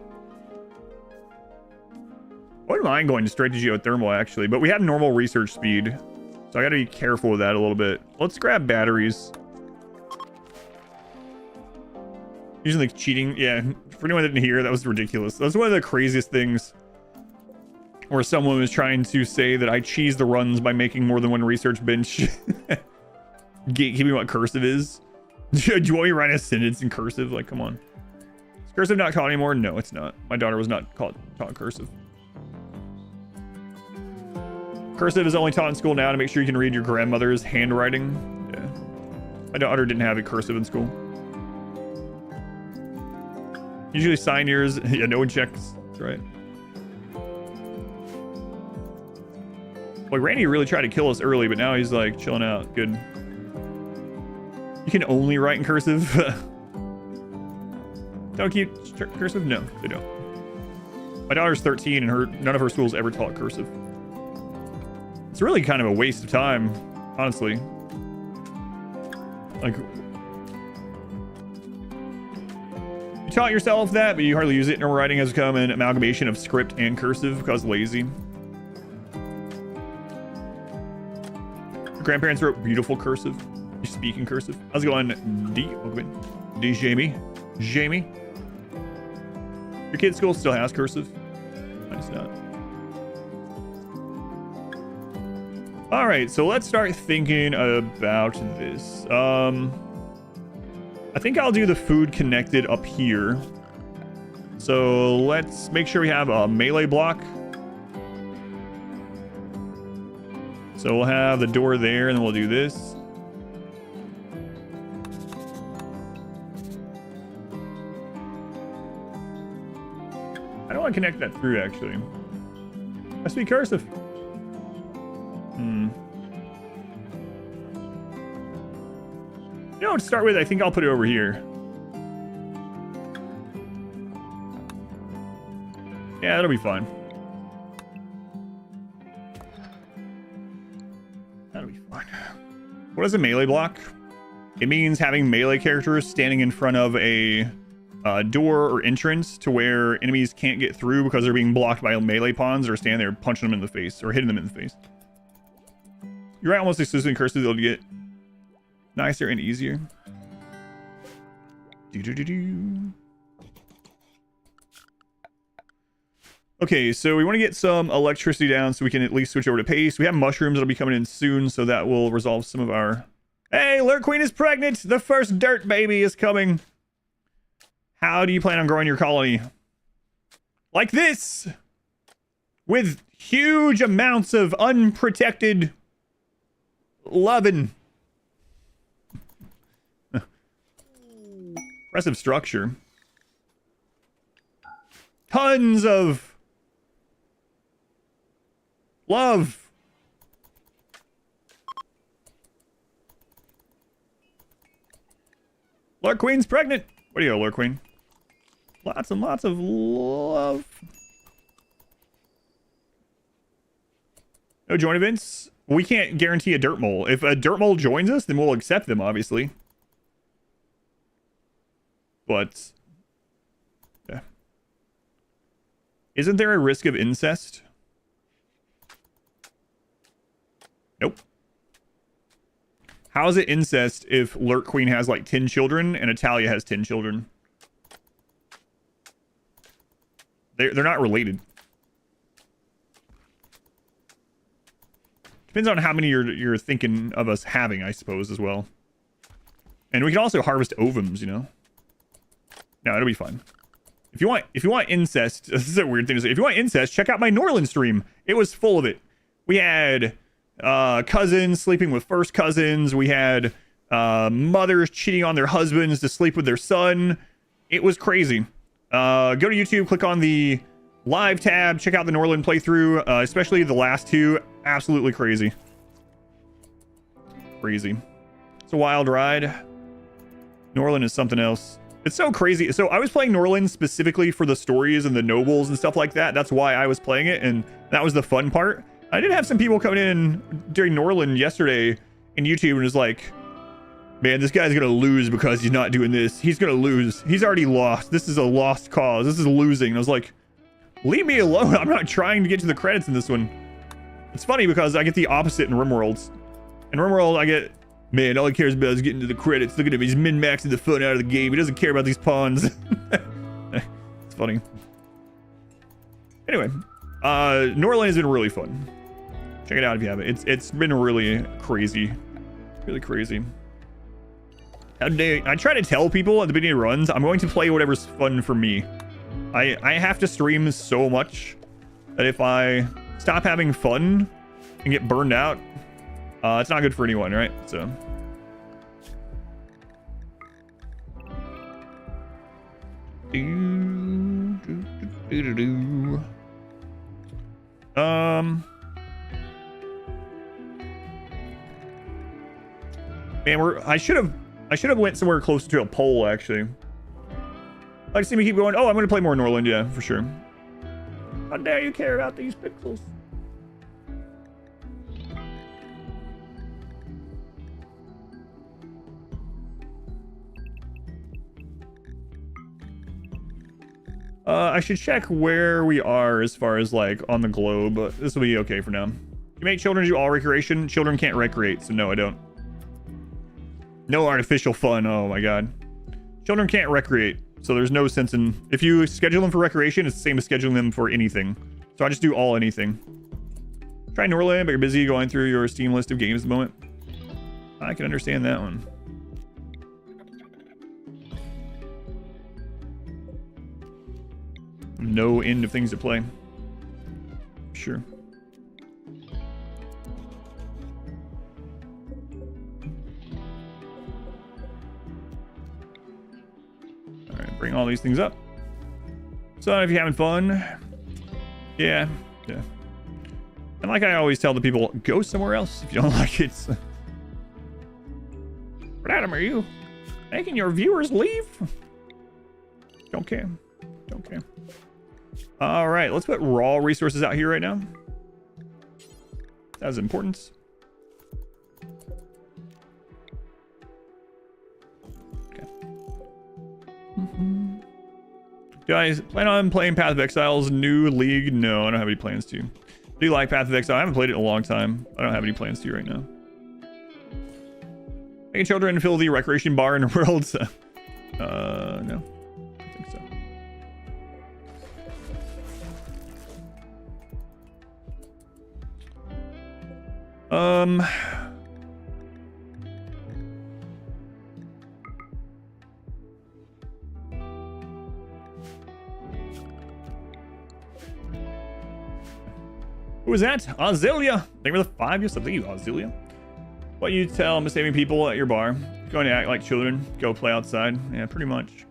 wouldn't mind going straight to geothermal, actually. But we have normal research speed. So I got to be careful with that a little bit. Let's grab batteries. Using the cheating. Yeah, for anyone that didn't hear, that was ridiculous. That was one of the craziest things. Where someone was trying to say that I cheese the runs by making more than one research bench. Gatekeeping what cursive is. Do you want me to write a sentence in cursive? Like, come on. Is cursive not taught anymore? No, it's not. My daughter was not taught cursive. Cursive is only taught in school now to make sure you can read your grandmother's handwriting. Yeah. My daughter didn't have a cursive in school. Usually sign yours. Yeah, no one checks. That's right. Like, Randy really tried to kill us early, but now he's like chilling out. Good. You can only write in cursive. Don't keep cursive? No, they don't. My daughter's 13 and none of her schools ever taught cursive. It's really kind of a waste of time, honestly. Like, you taught yourself that, but you hardly use it. Normal writing has become an amalgamation of script and cursive because lazy. Your grandparents wrote beautiful cursive. You speak in cursive. How's it going, D? Welcome in. D. Jamie. Jamie. Your kid's school still has cursive. Nice not. All right, so let's start thinking about this. I think I'll do the food connected up here. So let's make sure we have a melee block. So we'll have the door there, and then we'll do this. I don't want to connect that through, actually. Must be cursive. You know, to start with, I think I'll put it over here. Yeah, that'll be fine. That'll be fine. What is a melee block? It means having melee characters standing in front of a door or entrance to where enemies can't get through because they're being blocked by melee pawns or standing there punching them in the face or hitting them in the face. You're right, almost exclusively cursive, they'll get nicer and easier. Okay, so we want to get some electricity down so we can at least switch over to paste. We have mushrooms that'll be coming in soon, so that will resolve some of our... Hey, Lurk Queen is pregnant! The first dirt baby is coming! How do you plan on growing your colony? Like this! With huge amounts of unprotected loving. Impressive structure. Tons of love. Lurk Queen's pregnant. What do you go, Lurk Queen? Lots and lots of love. No join events. We can't guarantee a Dirtmole. If a Dirtmole joins us, then we'll accept them, obviously. But, yeah. Isn't there a risk of incest? Nope. How is it incest if Lurk Queen has like 10 children and Italia has 10 children? They're not related. Depends on how many you're thinking of us having, I suppose, as well. And we can also harvest ovums, you know. No, it'll be fun. If you want incest, this is a weird thing to say. If you want incest, check out my Norland stream. It was full of it. We had cousins sleeping with first cousins. We had mothers cheating on their husbands to sleep with their son. It was crazy. Go to YouTube, click on the live tab, check out the Norland playthrough, especially the last two. Absolutely crazy. Crazy. It's a wild ride. Norland is something else. It's so crazy. So I was playing Norland specifically for the stories and the nobles and stuff like that. That's why I was playing it, and that was the fun part. I did have some people coming in during Norland yesterday in YouTube and was like, man, this guy's gonna lose because he's not doing this. He's gonna lose. He's already lost. This is a lost cause. This is losing. And I was like, leave me alone. I'm not trying to get to the credits in this one. It's funny because I get the opposite in RimWorld. In RimWorld, I get, man, all he cares about is getting to the credits. Look at him. He's min-maxing the fun out of the game. He doesn't care about these pawns. It's funny. Anyway, Norland has been really fun. Check it out if you haven't. It's been really crazy. Really crazy. I try to tell people at the beginning of runs, I'm going to play whatever's fun for me. I have to stream so much that if I stop having fun and get burned out, it's not good for anyone, right? So. Man, I should have went somewhere closer to a pole, actually. I see me keep going. Oh, I'm going to play more Norland, yeah, for sure. How dare you care about these pixels? I should check where we are as far as like on the globe. This will be okay for now. You make children do all recreation. Children can't recreate, so no, I don't. No artificial fun. Oh my god. Children can't recreate, so there's no sense in... If you schedule them for recreation, it's the same as scheduling them for anything. So I just do all anything. Try Norland, but you're busy going through your Steam list of games at the moment. I can understand that one. No end of things to play. Sure. Alright, bring all these things up. So if you're having fun, yeah. And like I always tell the people, go somewhere else if you don't like it. But Adam, are you making your viewers leave? Don't care. All right, let's put raw resources out here right now. That has importance. Okay. Guys, plan on playing Path of Exile's new league? No, I don't have any plans to. Do you like Path of Exile? I haven't played it in a long time. I don't have any plans to right now. Making children fill the recreation bar in the world? No. I don't think so. Who was that? Azelia. Thank you for the 5 years. Thank you, Azelia. What you tell misbehaving people at your bar? Going to act like children. Go play outside. Yeah, pretty much.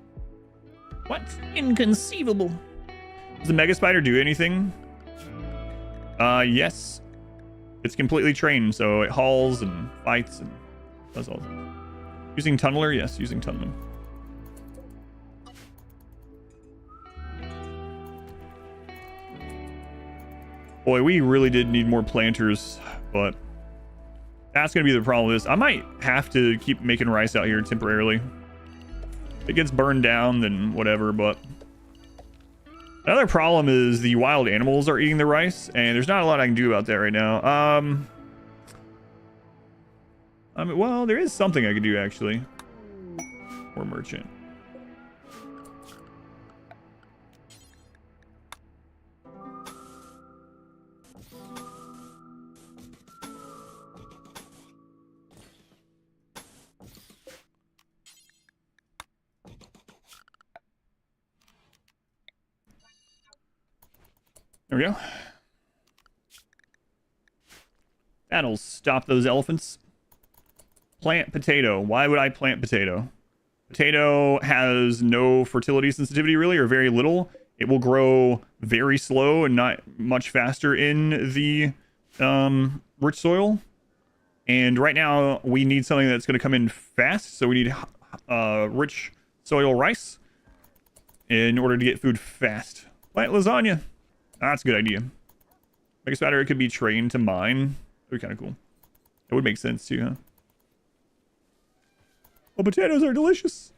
What? Inconceivable. Does the Mega Spider do anything? Yes. It's completely trained, so it hauls and fights and does all that. Using Tunneler? Yes, using Tunneler. Boy, we really did need more planters, but that's going to be the problem with this. I might have to keep making rice out here temporarily. If it gets burned down, then whatever, but... Another problem is the wild animals are eating the rice, and there's not a lot I can do about that right now. I mean, well, there is something I could do, actually. Or merchant. There we go. That'll stop those elephants. Plant potato. Why would I plant potato? Potato has no fertility sensitivity, really, or very little. It will grow very slow and not much faster in the rich soil. And right now, we need something that's going to come in fast. So we need rich soil rice in order to get food fast. Plant lasagna. That's a good idea. Mega Spider, it could be trained to mine. That would be kind of cool. It would make sense too, huh? Well, potatoes are delicious.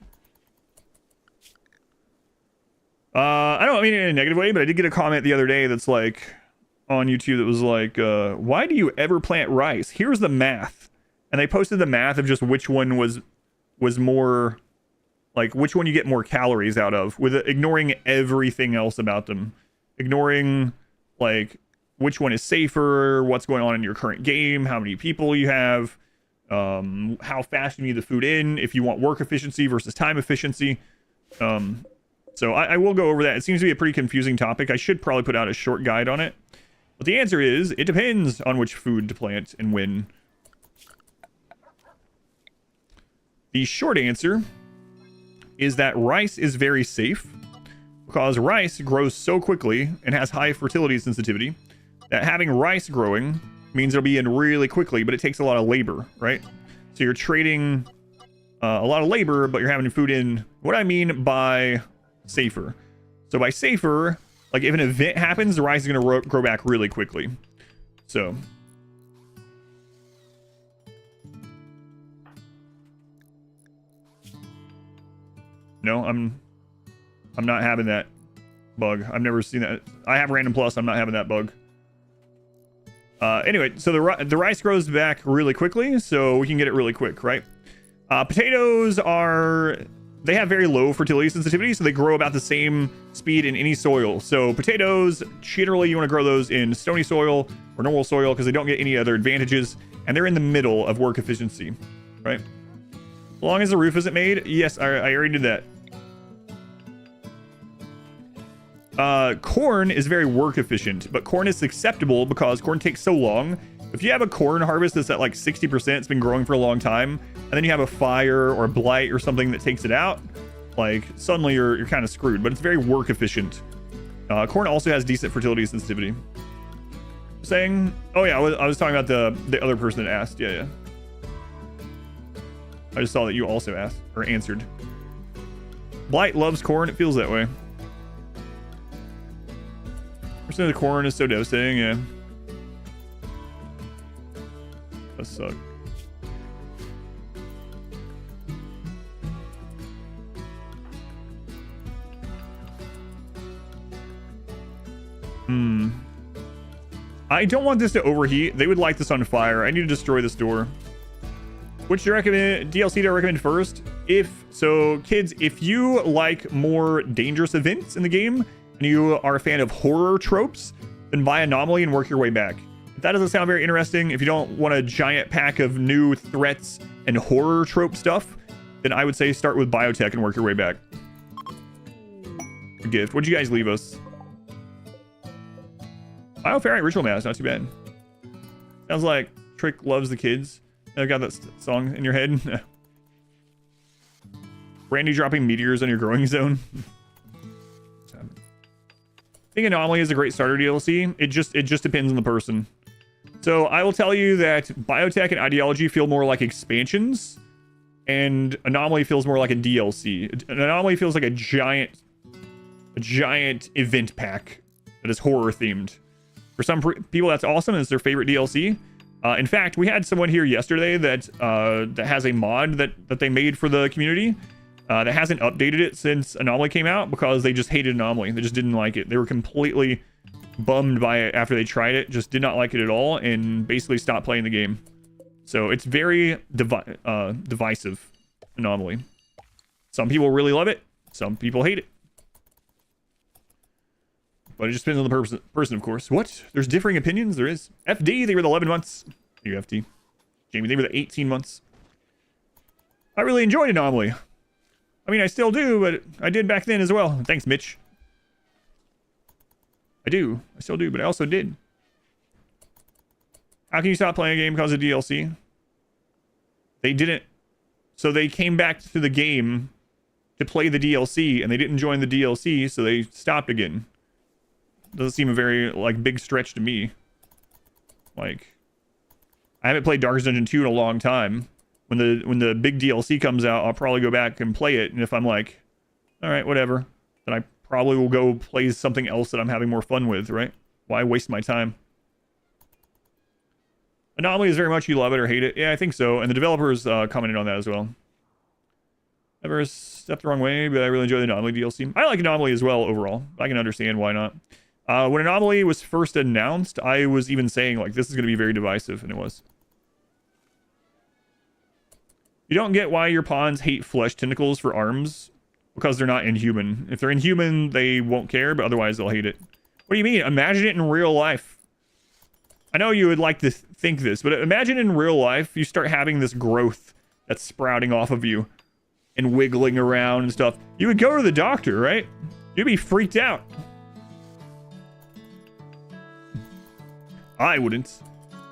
I don't mean it in a negative way, but I did get a comment the other day that's like on YouTube that was like, why do you ever plant rice? Here's the math. And they posted the math of just which one was more, like which one you get more calories out of, with ignoring everything else about them. Ignoring like which one is safer, what's going on in your current game, how many people you have, how fast you need the food in, if you want work efficiency versus time efficiency. So I will go over that. It seems to be a pretty confusing topic. I should probably put out a short guide on it. But the answer is, it depends on which food to plant and when. The short answer is that rice is very safe, because rice grows so quickly and has high fertility sensitivity that having rice growing means it'll be in really quickly, but it takes a lot of labor, right? So you're trading a lot of labor, but you're having food in. What I mean by safer. So by safer, like if an event happens, the rice is going to grow back really quickly. So no, I'm not having that. bug. I've never seen that. I have random plus. I'm not having that bug. Anyway, so the rice grows back really quickly, so we can get it really quick, right? Potatoes they have very low fertility sensitivity, so they grow about the same speed in any soil. So potatoes, generally you want to grow those in stony soil or normal soil because they don't get any other advantages, and they're in the middle of work efficiency, right? As long as the roof isn't made. Yes, I already did that. Corn is very work efficient, but corn is acceptable because corn takes so long. If you have a corn harvest that's at like 60%, it's been growing for a long time, and then you have a fire or a blight or something that takes it out, like suddenly you're kind of screwed. But it's very work efficient. Corn also has decent fertility sensitivity. Saying, oh yeah, I was talking about the other person that asked. Yeah. I just saw that you also asked or answered. Blight loves corn. It feels that way. Percent of the corn is so devastating. Yeah. That suck. I don't want this to overheat. They would light this on fire. I need to destroy this door. Which DLC do I recommend first? Kids, if you like more dangerous events in the game and you are a fan of horror tropes, then buy Anomaly and work your way back. If that doesn't sound very interesting, if you don't want a giant pack of new threats and horror trope stuff, then I would say start with Biotech and work your way back. A gift. What'd you guys leave us? Bioferrite ritual mass, not too bad. Sounds like Trick loves the kids. I got that song in your head. Brandy dropping meteors on your growing zone. I think Anomaly is a great starter DLC. It just depends on the person. So I will tell you that Biotech and Ideology feel more like expansions, and Anomaly feels more like a DLC. An Anomaly feels like a giant event pack that is horror themed. For some people, that's awesome. It's their favorite DLC. In fact, we had someone here yesterday that has a mod that they made for the community that hasn't updated it since Anomaly came out because they just hated Anomaly. They just didn't like it. They were completely bummed by it after they tried it, just did not like it at all, and basically stopped playing the game. So it's very divisive, Anomaly. Some people really love it. Some people hate it. But it just depends on the person, of course. What? There's differing opinions? There is. FD, they were the 11 months. You FD. Jamie, they were the 18 months. I really enjoyed Anomaly. I mean, I still do, but I did back then as well. Thanks, Mitch. I still do, but I also did. How can you stop playing a game because of DLC? They didn't. So they came back to the game to play the DLC, and they didn't join the DLC, so they stopped again. Doesn't seem a very, like, big stretch to me. Like, I haven't played Darkest Dungeon 2 in a long time. When the big DLC comes out, I'll probably go back and play it, and if I'm like, all right, whatever, then I probably will go play something else that I'm having more fun with, right? Why waste my time? Anomaly is very much you love it or hate it. Yeah, I think so. And the developers commented on that as well. Never stepped the wrong way, but I really enjoy the Anomaly DLC. I like Anomaly as well overall. I can understand why not. When Anomaly was first announced, I was even saying, like, this is going to be very divisive, and it was. You don't get why your pawns hate flesh tentacles for arms, because they're not inhuman. If they're inhuman, they won't care, but otherwise they'll hate it. What do you mean? Imagine it in real life. I know you would like to think this, but imagine in real life, you start having this growth that's sprouting off of you and wiggling around and stuff. You would go to the doctor, right? You'd be freaked out. I wouldn't.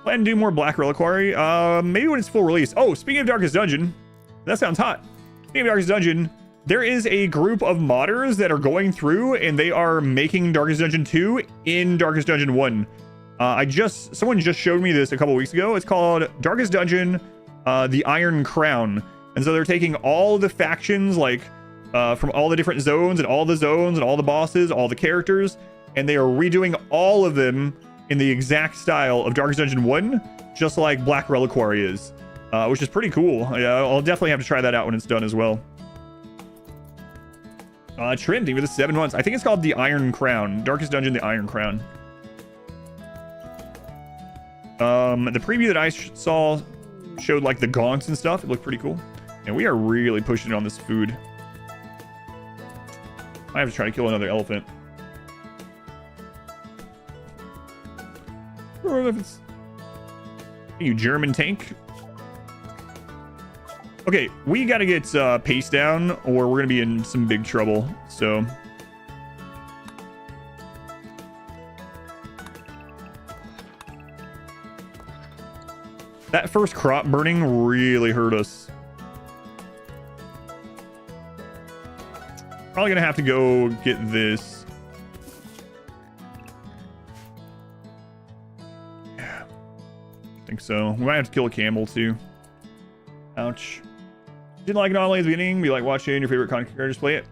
Plan to do more Black Reliquary. Maybe when it's full release. Oh, speaking of Darkest Dungeon, that sounds hot. Speaking of Darkest Dungeon, there is a group of modders that are going through and they are making Darkest Dungeon 2 in Darkest Dungeon 1. Someone just showed me this a couple weeks ago. It's called Darkest Dungeon, the Iron Crown. And so they're taking all the factions, like, from all the different zones and all the bosses, all the characters, and they are redoing all of them in the exact style of Darkest Dungeon 1, just like Black Reliquary is, which is pretty cool. Yeah, I'll definitely have to try that out when it's done as well. Trim, thank you for the 7 months. I think it's called the Iron Crown. Darkest Dungeon, the Iron Crown. The preview that I saw showed like the gaunts and stuff. It looked pretty cool. And we are really pushing it on this food. I have to try to kill another elephant. Or if it's... You German tank. Okay, we gotta get pace down or we're gonna be in some big trouble. So... that first crop burning really hurt us. Probably gonna have to go get this. Yeah, I think so. We might have to kill a camel too. Ouch. Didn't like it online at the beginning. Be like watching your favorite content characters play it.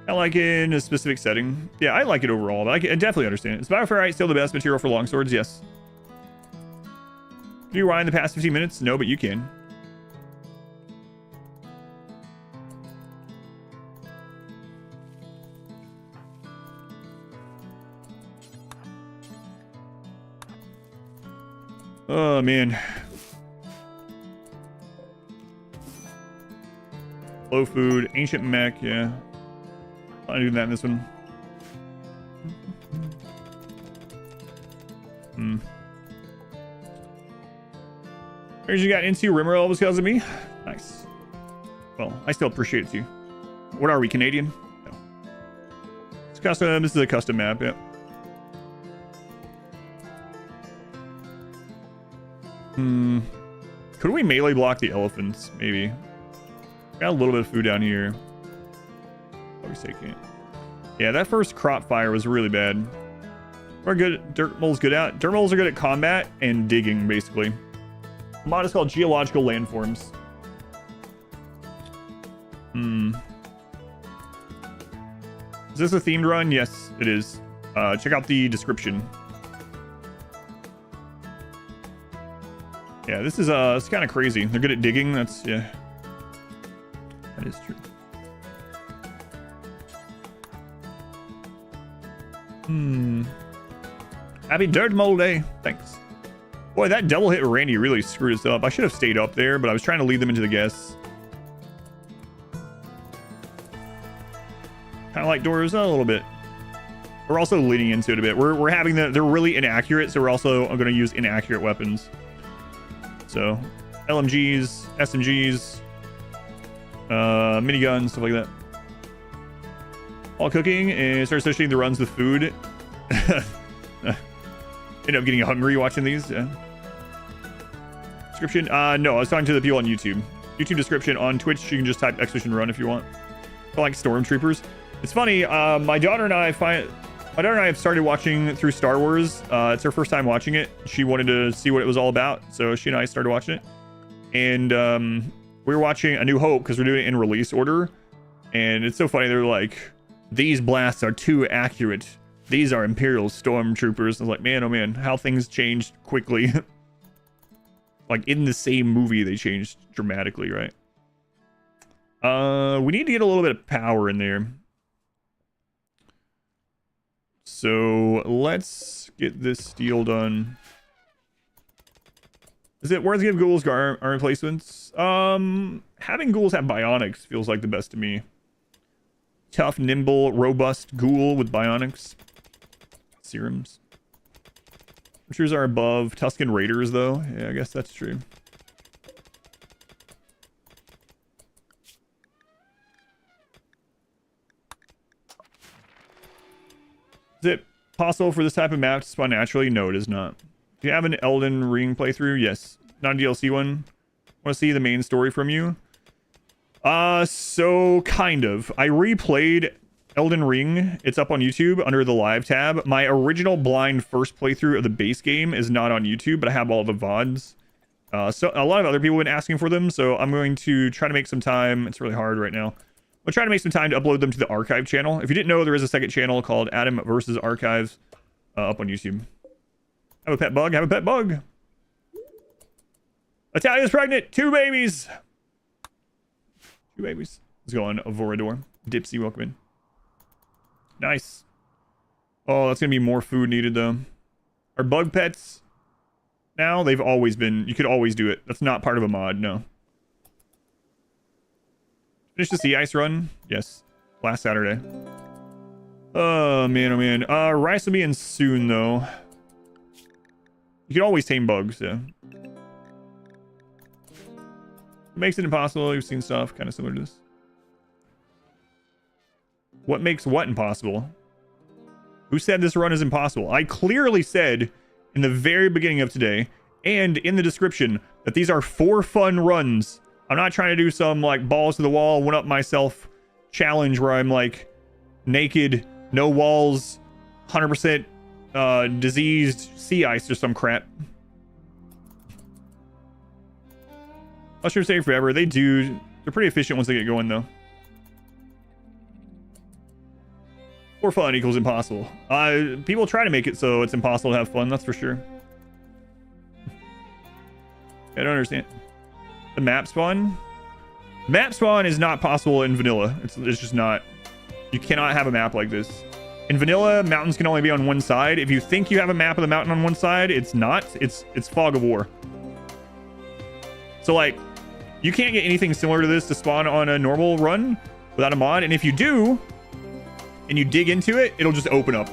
I like it in a specific setting. Yeah, I like it overall, but I definitely understand it. Is Bioferrite still the best material for longswords? Yes. Did you rewind the past 15 minutes? No, but you can. Oh, man. Low food, ancient mech, yeah. I'll do that in this one. Here's you got into RimWorld because of me. Nice. Well, I still appreciate it too. What are we, Canadian? No. It's custom. This is a custom map, yeah. Could we melee block the elephants? Maybe. Got a little bit of food down here. Always taking it. Yeah, that first crop fire was really bad. We're good. Dirtmoles good at. Dirtmoles are good at combat and digging, basically. The mod is called Geological Landforms. Is this a themed run? Yes, it is. Check out the description. Yeah, this is it's kind of crazy. They're good at digging. That's, yeah. That is true. Happy Dirtmole Day. Thanks. Boy, that double hit Randy really screwed us up. I should have stayed up there, but I was trying to lead them into the guests. Kind of like doors a little bit. We're also leading into it a bit. We're having they're really inaccurate, so we're also going to use inaccurate weapons. So, LMGs, SMGs, miniguns, stuff like that. While cooking and start associating the runs with food. End up getting hungry watching these. Yeah. Description? No, I was talking to the people on YouTube. YouTube description. On Twitch, you can just type Expedition Run if you want. I like Stormtroopers. It's funny. My daughter and I have started watching through Star Wars. It's her first time watching it. She wanted to see what it was all about, so she and I started watching it. And we were watching A New Hope because we're doing it in release order. And it's so funny. They're like, these blasts are too accurate. These are Imperial Stormtroopers. I was like, man, oh man, how things changed quickly. Like in the same movie, they changed dramatically, right? We need to get a little bit of power in there. So let's get this steel done. Is it worth to give ghouls armor replacements? Having ghouls have bionics feels like the best to me. Tough, nimble, robust ghoul with bionics. Serums. Archers are above Tuscan Raiders, though. Yeah, I guess that's true. Is it possible for this type of map to spawn naturally? No, it is not. Do you have an Elden Ring playthrough? Yes. Not a DLC one. Want to see the main story from you? So kind of. I replayed Elden Ring. It's up on YouTube under the live tab. My original blind first playthrough of the base game is not on YouTube, but I have all the VODs. So a lot of other people have been asking for them, so I'm going to try to make some time. It's really hard right now. We'll try to make some time to upload them to the archive channel. If you didn't know, there is a second channel called Adam vs. Archives up on YouTube. Have a pet bug. Have a pet bug. Italia's pregnant. 2 babies. 2 babies. Let's go on Vorador. Dipsy, welcome in. Nice. Oh, that's gonna be more food needed though. Are bug pets now? They've always been. You could always do it. That's not part of a mod, no. Finish the sea ice run? Yes. Last Saturday. Oh man, oh man. Rice will be in soon though. You can always tame bugs, yeah. Makes it impossible. You've seen stuff kind of similar to this. What makes what impossible? Who said this run is impossible? I clearly said in the very beginning of today and in the description that these are for fun runs. I'm not trying to do some like balls to the wall, one up myself challenge where I'm like naked, no walls, 100% diseased sea ice or some crap. Mushrooms stay forever. They do. They're pretty efficient once they get going though. For fun equals impossible. People try to make it so it's impossible to have fun, that's for sure. I don't understand. The map spawn? Map spawn is not possible in vanilla. It's just not. You cannot have a map like this. In vanilla, mountains can only be on one side. If you think you have a map of the mountain on one side, it's not. It's fog of war. So like, you can't get anything similar to this to spawn on a normal run without a mod. And if you do, and you dig into it, it'll just open up.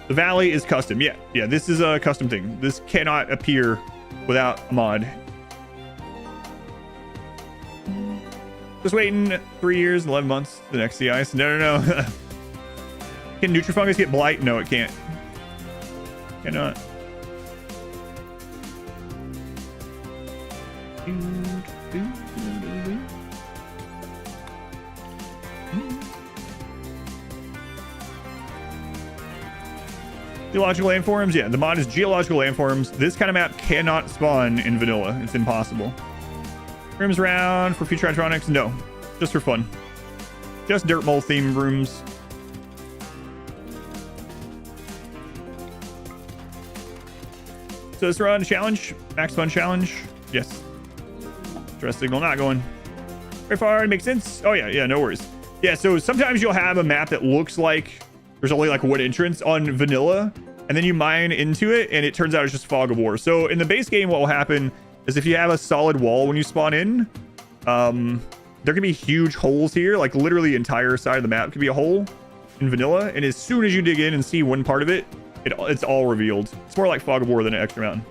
The valley is custom. Yeah, this is a custom thing. This cannot appear without a mod. Just waiting 3 years and 11 months for the next sea ice. No. Can Nutrifungus get blight? No, it can't. Cannot. Geological Landforms? Yeah, the mod is Geological Landforms. This kind of map cannot spawn in vanilla. It's impossible. Rooms around for future electronics? No, just for fun. Just Dirtmole themed rooms. So this run challenge, max fun challenge. Yes. Stress signal not going very far. It makes sense. Oh yeah, no worries. Yeah, so sometimes you'll have a map that looks like there's only like one entrance on vanilla, and then you mine into it, and it turns out it's just fog of war. So in the base game, what will happen is if you have a solid wall when you spawn in, there can be huge holes here, like literally the entire side of the map could be a hole in vanilla, and as soon as you dig in and see one part of it, it's all revealed. It's more like fog of war than an extra mountain.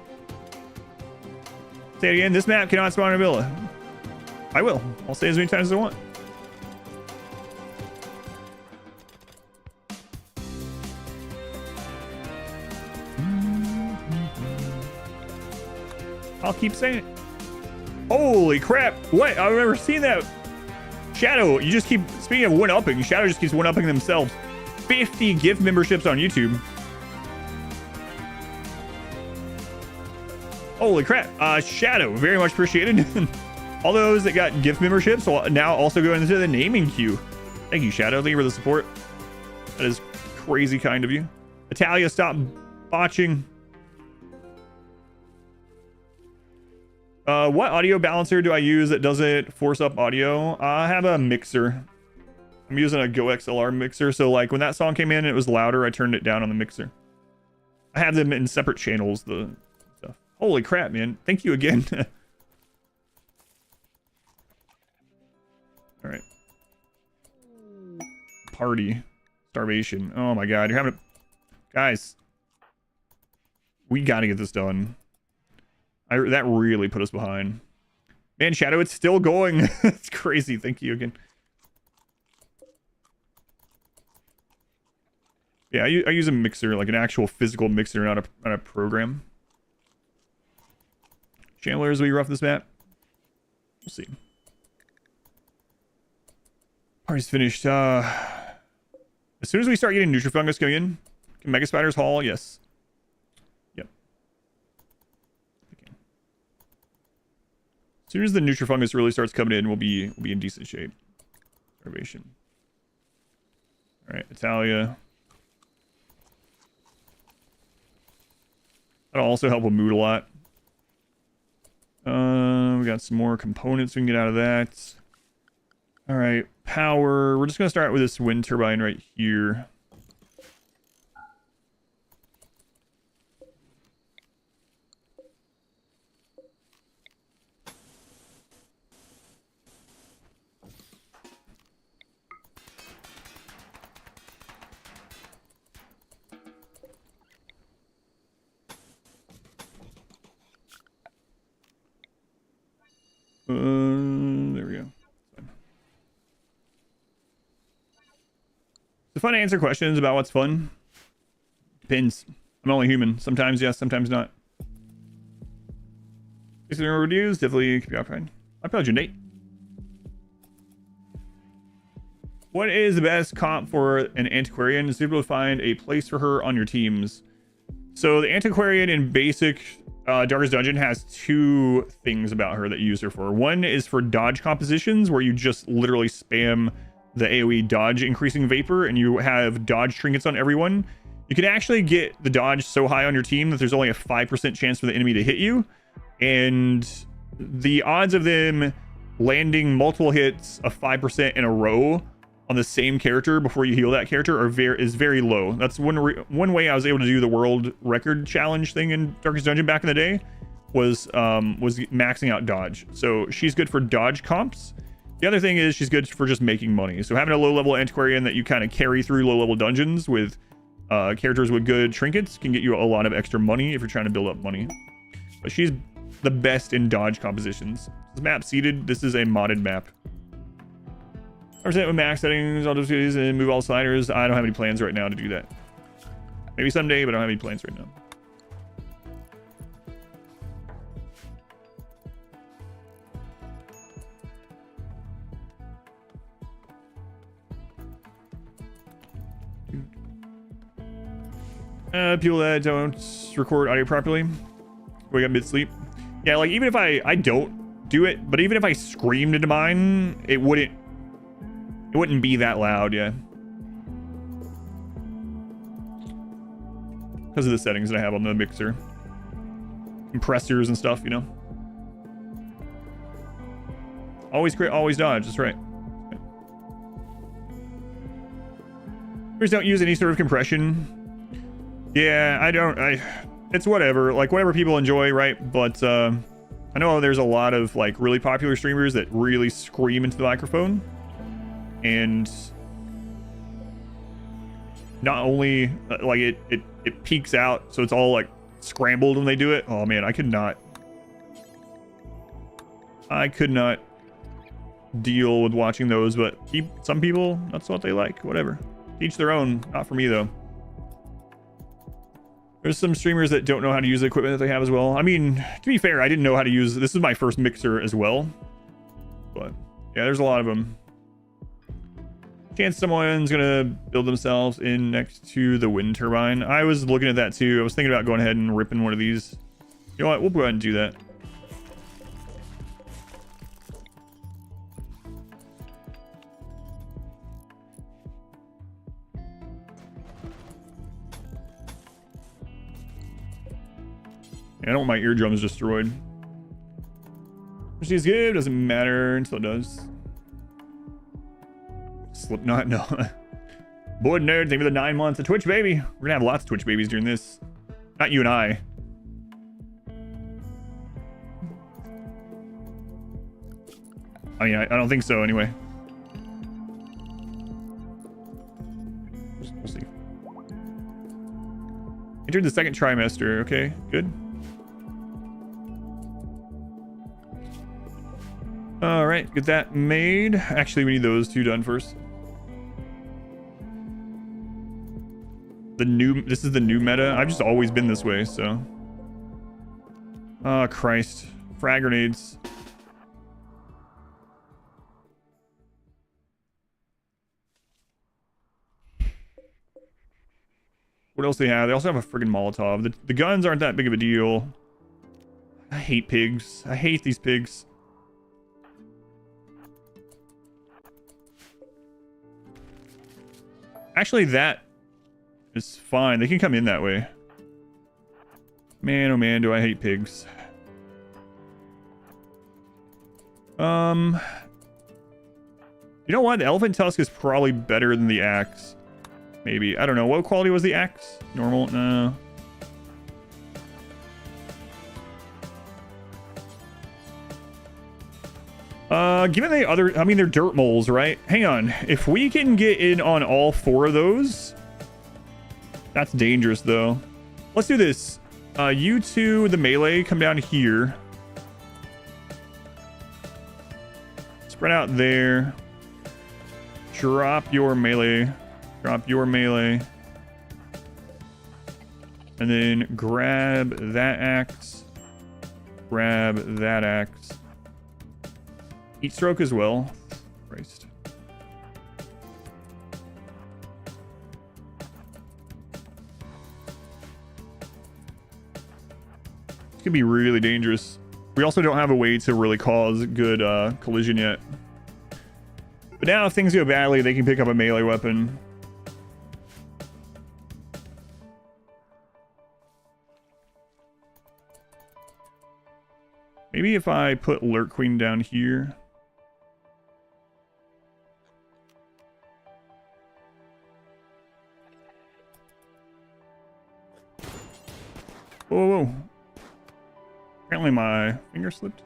Say it again, this map cannot spawn in vanilla. I will. I'll say as many times as I want. I'll keep saying it. Holy crap. What? I've never seen that. Shadow, you just keep, speaking of one-upping, Shadow just keeps one-upping themselves. 50 gift memberships on YouTube. Holy crap. Shadow, very much appreciated. All those that got gift memberships will now also go into the naming queue. Thank you, Shadow. Thank you for the support. That is crazy kind of you. Italia, stop botching. What audio balancer do I use that doesn't force up audio? I have a mixer. I'm using a Go XLR mixer. So like when that song came in and it was louder, I turned it down on the mixer. I have them in separate channels, the stuff. Holy crap, man. Thank you again. All right. Party. Starvation. Oh my God. You're having a... Guys. We got to get this done. That really put us behind. Man, Shadow, it's still going. It's crazy. Thank you again. Yeah, I use a mixer, like an actual physical mixer, not a program. Chandlers, will you rough this map? We'll see. Party's finished. As soon as we start getting Nutrifungus going in, can Mega Spiders haul? Yes. As soon as the Nutrifungus really starts coming in, we'll be in decent shape. Starvation. All right, Italia. That'll also help with mood a lot. We got some more components we can get out of that. All right, power. We're just gonna start with this wind turbine right here. There we go. It's fun to answer questions about what's fun. Depends. I'm only human. Sometimes yes, sometimes not. Is there reviews? Definitely keep you occupied. I applaud you, Nate. What is the best comp for an antiquarian? Is it able to find a place for her on your teams? So the antiquarian in basic Darkest Dungeon has two things about her that you use her for. One is for dodge compositions, where you just literally spam the AoE dodge increasing vapor and you have dodge trinkets on everyone. You can actually get the dodge so high on your team that there's only a 5% chance for the enemy to hit you. And the odds of them landing multiple hits of 5% in a row on the same character before you heal that character is very low. That's one way I was able to do the world record challenge thing in Darkest Dungeon back in the day was maxing out dodge. So she's good for dodge comps. The other thing is she's good for just making money. So having a low level antiquarian that you kind of carry through low level dungeons with characters with good trinkets can get you a lot of extra money if you're trying to build up money. But she's the best in dodge compositions. This map seeded. This is a modded map. With max settings, I'll just do these and move all sliders. I don't have any plans right now to do that. Maybe someday, but I don't have any plans right now. People that don't record audio properly, wake up mid-sleep. Yeah, like even if I don't do it, but even if I screamed into mine, it wouldn't be that loud, yeah. Because of the settings that I have on the mixer. Compressors and stuff, you know. Always crit, always dodge, that's right. Just don't use any sort of compression. Yeah, it's whatever. Like, whatever people enjoy, right? But, I know there's a lot of, like, really popular streamers that really scream into the microphone. And not only like it peaks out, so it's all like scrambled when they do it. Oh man, I could not deal with watching those, but some people, that's what they like. Whatever, each their own. Not for me though. There's some streamers that don't know how to use the equipment that they have as well. I mean, to be fair, I didn't know how to use this is my first mixer as well, but yeah, there's a lot of them. Chance someone's gonna build themselves in next to the wind turbine. I was looking at that too. I was thinking about going ahead and ripping one of these. You know what? We'll go ahead and do that. Yeah, I don't want my eardrums destroyed. She's good. Doesn't matter until it does. Slipknot, no. Boyd Nerd, thank you for the 9 months of Twitch, baby. We're gonna have lots of Twitch babies during this. Not you and I. I mean, I don't think so, anyway. We'll see. Entered the second trimester. Okay, good. All right, get that made. Actually, we need those two done first. This is the new meta. I've just always been this way, so. Oh, Christ. Frag grenades. What else do they have? They also have a friggin' Molotov. The guns aren't that big of a deal. I hate pigs. I hate these pigs. Actually, that is fine. They can come in that way. Man, oh man, do I hate pigs. You know what? The elephant tusk is probably better than the axe. Maybe. I don't know. What quality was the axe? Normal? No. Given the other... I mean, they're dirt moles, right? Hang on. If we can get in on all 4 of those... That's dangerous, though. Let's do this. You two, the melee, come down here. Spread out there. Drop your melee. Drop your melee. And then grab that axe. Grab that axe. Heat stroke as well. Christ. This could be really dangerous. We also don't have a way to really cause good collision yet. But now if things go badly, they can pick up a melee weapon. Maybe if I put Lurk Queen down here. Whoa, whoa. Apparently my finger slipped.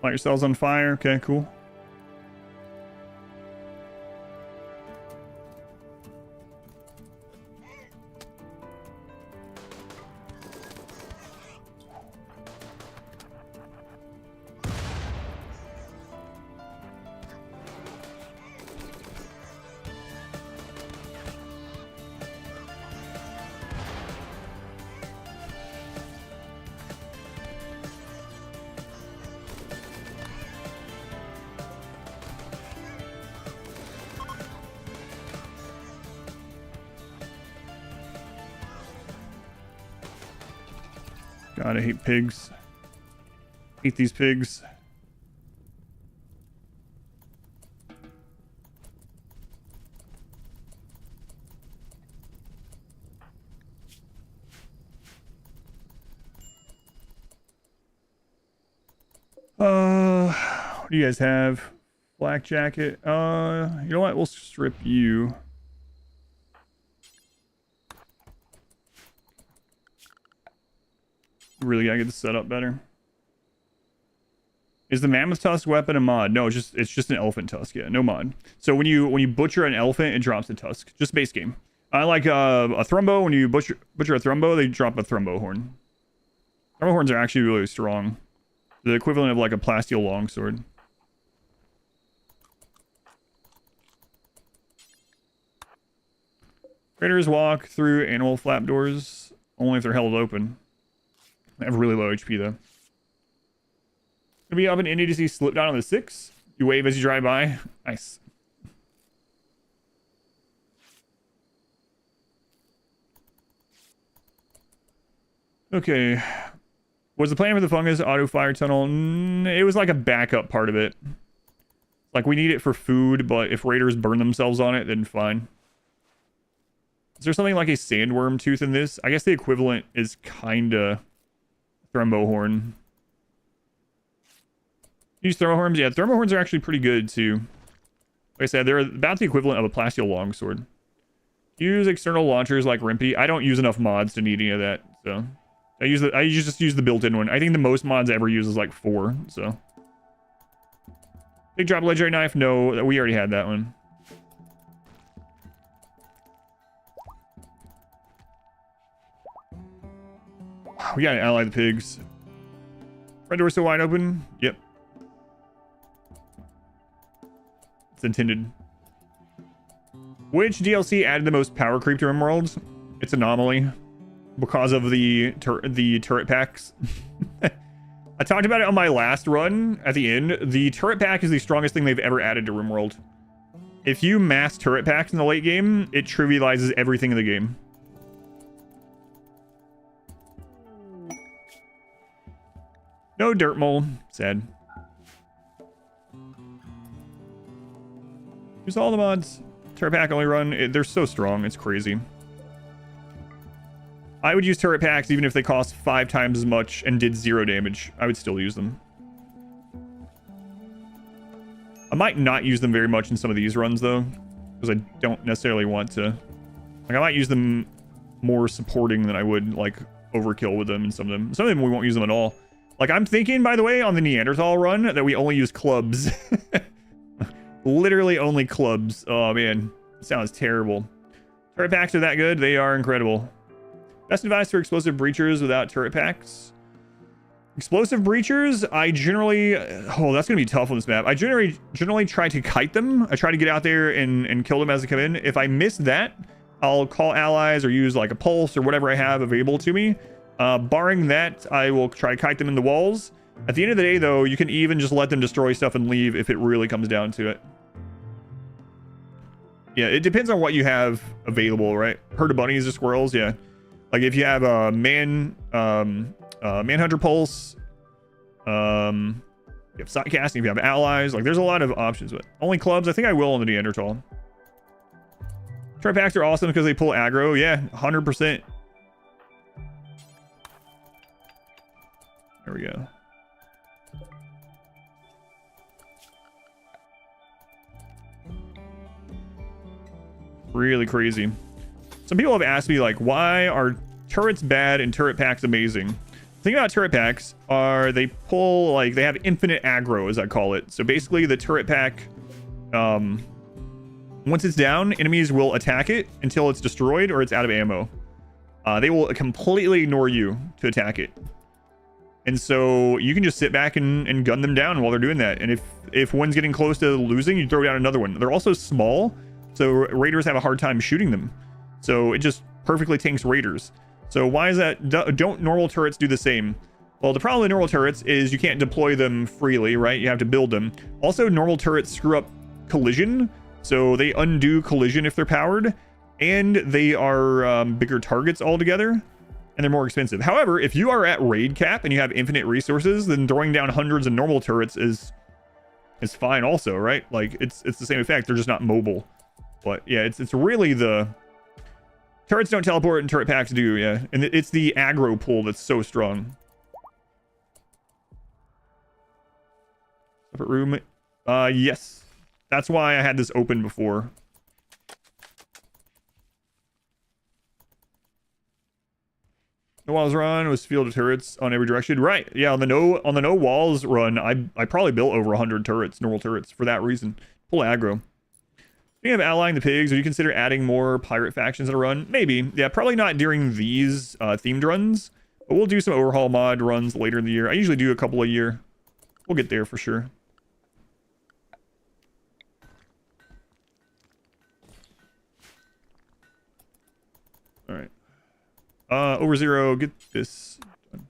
Light yourselves on fire. Okay, cool. God, I hate pigs. Hate these pigs. What do you guys have? Black jacket. You know what? We'll strip you. Really gotta get the setup better. Is the mammoth tusk weapon a mod? No, it's just an elephant tusk. Yeah, no mod. So when you butcher an elephant, it drops a tusk. Just base game. Like a thrumbo. When you butcher a thrumbo, they drop a thrumbo horn. Thrumbo horns are actually really strong. The equivalent of like a plasteel longsword. Raiders walk through animal flap doors only if they're held open. I have really low HP though. Gonna be up in Indy to see slip down on the 6. You wave as you drive by. Nice. Okay. Was the plan for the fungus auto fire tunnel? It was like a backup part of it. Like we need it for food, but if raiders burn themselves on it, then fine. Is there something like a sandworm tooth in this? I guess the equivalent is kinda thrumbo horn. Use thermo horns? Yeah, thermo horns are actually pretty good too. Like I said, they're about the equivalent of a plasteel longsword. Use external launchers like Rimpy. I don't use enough mods to need any of that, so I just use the built-in one. I think the most mods I ever use is like 4, so. Big drop legendary knife? No, we already had that one. We gotta ally the pigs. Front door still wide open? Yep. It's intended. Which DLC added the most power creep to RimWorld? It's Anomaly. Because of the turret packs. I talked about it on my last run at the end. The turret pack is the strongest thing they've ever added to RimWorld. If you mass turret packs in the late game, it trivializes everything in the game. No Dirtmole. Sad. Use all the mods. Turret pack only run. They're so strong. It's crazy. I would use turret packs even if they cost 5 times as much and did 0 damage. I would still use them. I might not use them very much in some of these runs though, because I don't necessarily want to. Like, I might use them more supporting than I would like overkill with them in some of them. Some of them we won't use them at all. Like, I'm thinking, by the way, on the Neanderthal run that we only use clubs. Literally only clubs. Oh man, it sounds terrible. Turret packs are that good? They are incredible. Best advice for explosive breachers without turret packs. Explosive breachers, I generally... Oh, that's going to be tough on this map. I generally try to kite them. I try to get out there and kill them as they come in. If I miss that, I'll call allies or use like a pulse or whatever I have available to me. Barring that, I will try to kite them in the walls. At the end of the day, though, you can even just let them destroy stuff and leave if it really comes down to it. Yeah, it depends on what you have available, right? Herd of bunnies or squirrels, yeah. Like if you have a manhunter pulse, you have side casting, if you have allies, like there's a lot of options. But only clubs, I think I will on the Neanderthal. Turret packs are awesome because they pull aggro. Yeah, 100%. There we go. Really crazy. Some people have asked me, like, why are turrets bad and turret packs amazing? The thing about turret packs are they pull, like, they have infinite aggro, as I call it. So basically the turret pack, once it's down, enemies will attack it until it's destroyed or it's out of ammo. They will completely ignore you to attack it. And so you can just sit back and gun them down while they're doing that. And if one's getting close to losing, you throw down another one. They're also small, so raiders have a hard time shooting them. So it just perfectly tanks raiders. So why is that? Don't normal turrets do the same? Well, the problem with normal turrets is you can't deploy them freely, right? You have to build them. Also, normal turrets screw up collision. So they undo collision if they're powered. And they are bigger targets altogether. And they're more expensive. However, if you are at raid cap and you have infinite resources, then throwing down hundreds of normal turrets is fine also, right? Like, it's the same effect. They're just not mobile. But yeah, it's really the... Turrets don't teleport and turret packs do, yeah. And it's the aggro pull that's so strong. Separate room. Yes. That's why I had this open before. No walls run was field of turrets on every direction. Right. Yeah, on the no walls run, I probably built over 100 turrets, normal turrets, for that reason. Pull aggro. Speaking of allying the pigs, would you consider adding more pirate factions in a run? Maybe. Yeah, probably not during these themed runs, but we'll do some overhaul mod runs later in the year. I usually do a couple a year. We'll get there for sure. All right. Over 0, get this done.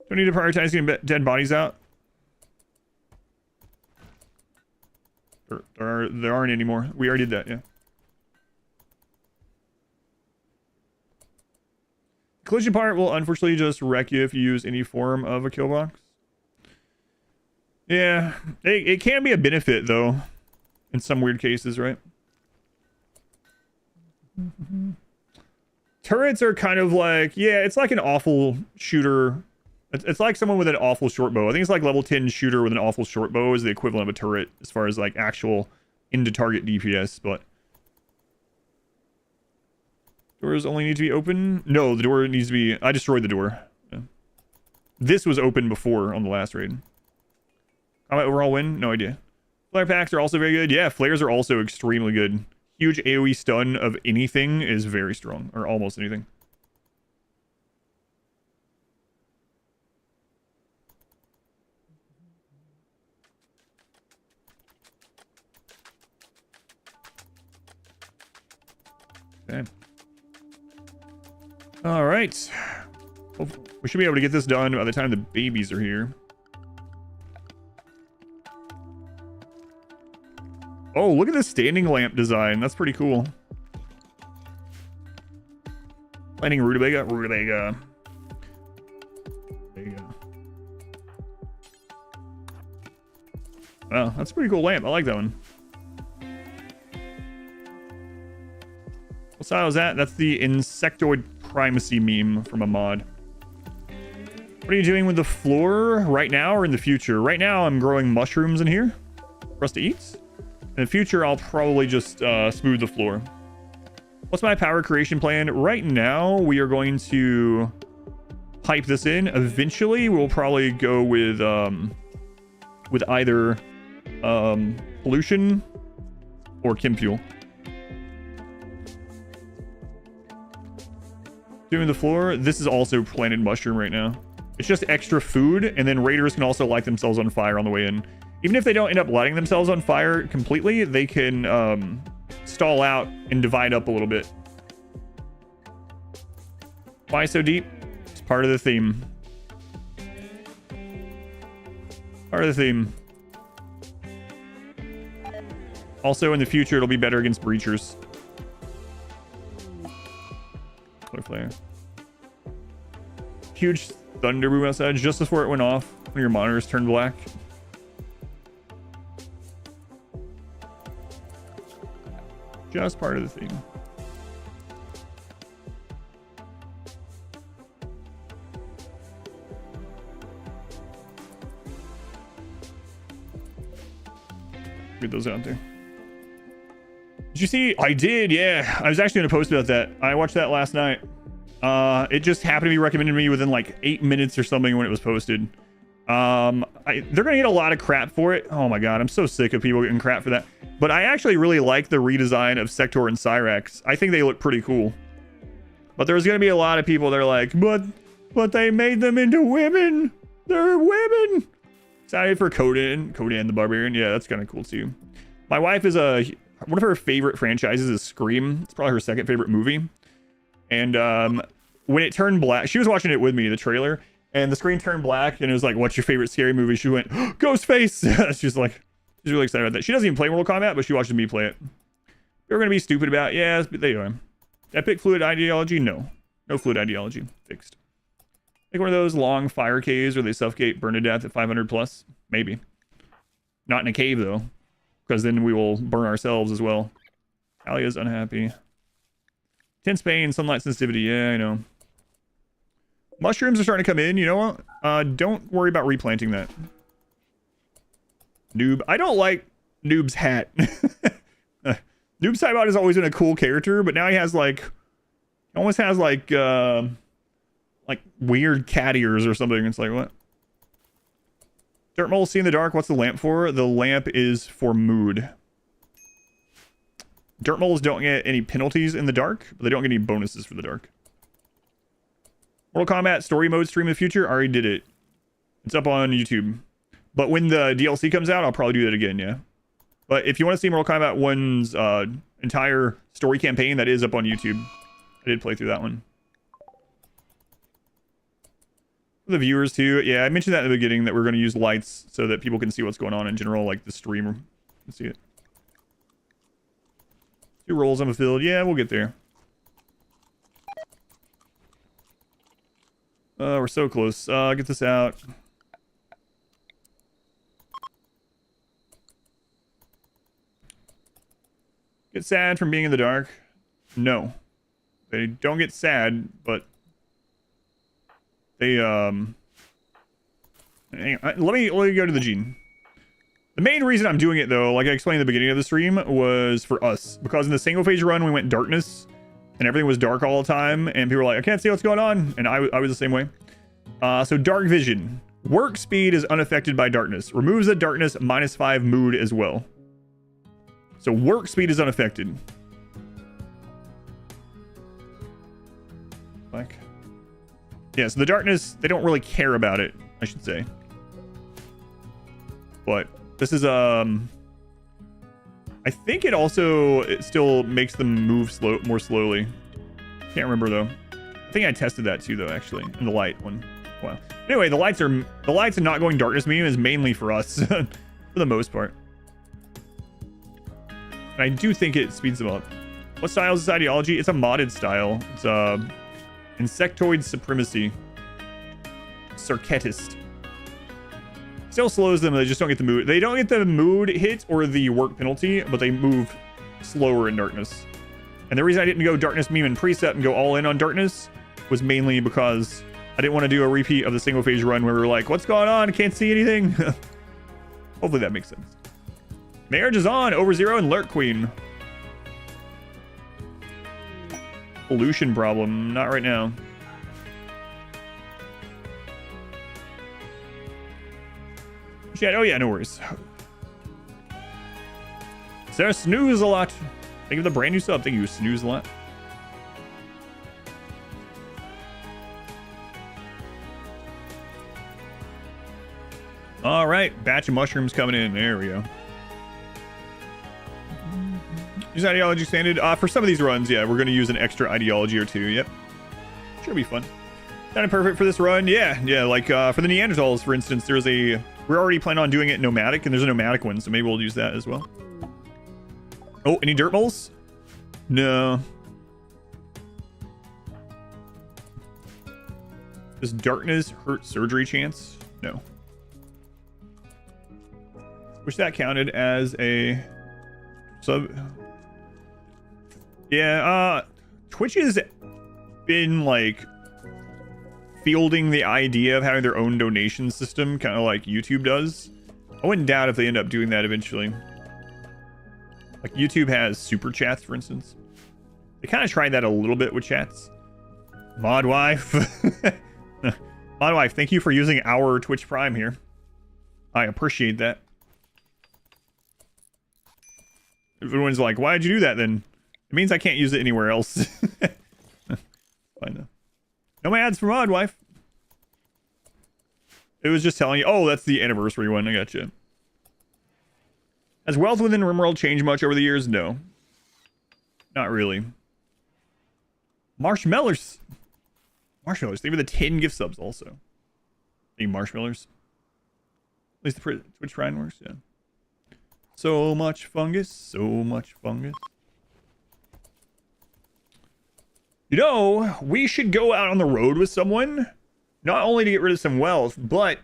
Don't need to prioritize getting dead bodies out. There aren't any more. We already did that, yeah. Collision part will unfortunately just wreck you if you use any form of a kill box. Yeah, it can be a benefit though, in some weird cases, right? Turrets are kind of like, yeah, it's like an awful shooter. It's like someone with an awful short bow. I think it's like level 10 shooter with an awful short bow is the equivalent of a turret as far as like actual into target DPS, but doors only need to be open. No, the door needs to be, I destroyed the door. Yeah. This was open before on the last raid. Combat overall win? No idea. Flare packs are also very good. Yeah, flares are also extremely good. Huge AoE stun of anything is very strong, or almost anything. Okay. All right. We should be able to get this done by the time the babies are here. Oh, look at this standing lamp design. That's pretty cool. Planting rutabaga. Wow, that's a pretty cool lamp. I like that one. What style is that? That's the insectoid primacy meme from a mod. What are you doing with the floor right now or in the future? Right now, I'm growing mushrooms in here for us to eat. In the future, I'll probably just smooth the floor. What's my power creation plan? Right now, we are going to pipe this in. Eventually, we'll probably go with either pollution or chem fuel. Doing the floor. This is also planted mushroom right now. It's just extra food, and then raiders can also light themselves on fire on the way in. Even if they don't end up lighting themselves on fire completely, they can stall out and divide up a little bit. Why so deep? It's part of the theme. Part of the theme. Also, in the future, it'll be better against breachers. Flare. Huge thunder boom outside just before it went off when your monitors turned black. Just part of the theme. Get those out there. Did you see? I did, yeah. I was actually going to post about that. I watched that last night. It just happened to be recommended to me within like 8 minutes or something when it was posted. They're going to get a lot of crap for it. Oh my god, I'm so sick of people getting crap for that. But I actually really like the redesign of Sector and Cyrax. I think they look pretty cool. But there's going to be a lot of people that are like, but they made them into women. They're women. Excited for Codan the Barbarian. Yeah, that's kind of cool too. My wife is one of her favorite franchises is Scream. It's probably her second favorite movie. And when it turned black, she was watching it with me, the trailer, and the screen turned black, and it was like, "What's your favorite scary movie?" She went, "Ghostface." She's really excited about that. She doesn't even play Mortal Kombat, but she watches me play it. They're gonna be stupid about, yeah, but they are. Epic fluid ideology? No fluid ideology. Fixed. Like one of those long fire caves where they suffocate, burn to death at 500 plus. Maybe. Not in a cave though, because then we will burn ourselves as well. Alia's unhappy. Tense pain, sunlight sensitivity. Yeah, I know. Mushrooms are starting to come in. You know what? Don't worry about replanting that. Noob. I don't like Noob's hat. Noob Saibot has always been a cool character, but now he has like, almost has like weird cat ears or something. It's like, what? Dirtmole, see in the dark. What's the lamp for? The lamp is for mood. Dirtmoles don't get any penalties in the dark, but they don't get any bonuses for the dark. Mortal Kombat story mode stream in the future. I already did it. It's up on YouTube. But when the DLC comes out, I'll probably do that again, yeah. But if you want to see Mortal Kombat 1's entire story campaign, that is up on YouTube. I did play through that one. For the viewers too, yeah, I mentioned that in the beginning that we're going to use lights so that people can see what's going on in general, like the streamer can see it. 2 rolls on the field. Yeah, we'll get there. We're so close. Get this out. Get sad from being in the dark? No. They don't get sad, but they hang on, let me go to the gene. The main reason I'm doing it though, like I explained at the beginning of the stream, was for us, because in the single phase run we went darkness and everything was dark all the time and people were like, I can't see what's going on, and I was the same way. So dark vision, work speed is unaffected by darkness, removes the darkness -5 mood as well. So work speed is unaffected. Like, yeah, so the darkness, they don't really care about it, I should say. But this is I think it still makes them move more slowly. Can't remember though. I think I tested that too though, actually, in the light one. Wow. Anyway, the lights and not going darkness meme is mainly for us for the most part. And I do think it speeds them up. What style is this ideology? It's a modded style. It's Insectoid Supremacy. Sarketist. Still slows them, they just don't get the mood. They don't get the mood hit or the work penalty, but they move slower in darkness. And the reason I didn't go darkness meme and preset and go all in on darkness was mainly because I didn't want to do a repeat of the single phase run where we were like, what's going on? I can't see anything. Hopefully that makes sense. Marriage is on. Over Zero and Lurk Queen. Pollution problem. Not right now. Chat. Oh yeah, no worries. Sarah Snooze a lot. Thank you for the brand new sub. Thank you, Snooze a lot. All right, batch of mushrooms coming in. There we go. Use ideology standard. For some of these runs, yeah, we're going to use an extra ideology or two. Yep. Should be fun. Sounded perfect for this run. Yeah, like for the Neanderthals, for instance, there's a... We're already planning on doing it nomadic, and there's a nomadic one, so maybe we'll use that as well. Oh, any Dirtmoles? No. Does darkness hurt surgery chance? No. Wish that counted as a sub. Yeah, Twitch has been like fielding the idea of having their own donation system, kind of like YouTube does. I wouldn't doubt if they end up doing that eventually. Like YouTube has super chats, for instance. They kind of tried that a little bit with chats. Mod wife. Mod wife, thank you for using our Twitch Prime here. I appreciate that. If everyone's like, why'd you do that then? It means I can't use it anywhere else. Fine though. No ads for Mod Wife. It was just telling you, oh, that's the anniversary one. I gotcha. Has wealth within RimWorld changed much over the years? No. Not really. Marshmallows. Marshmallows. They were the 10 gift subs also. Any marshmallows? At least the Twitch Shrine works, yeah. So much fungus. So much fungus. You know, we should go out on the road with someone. Not only to get rid of some wealth, but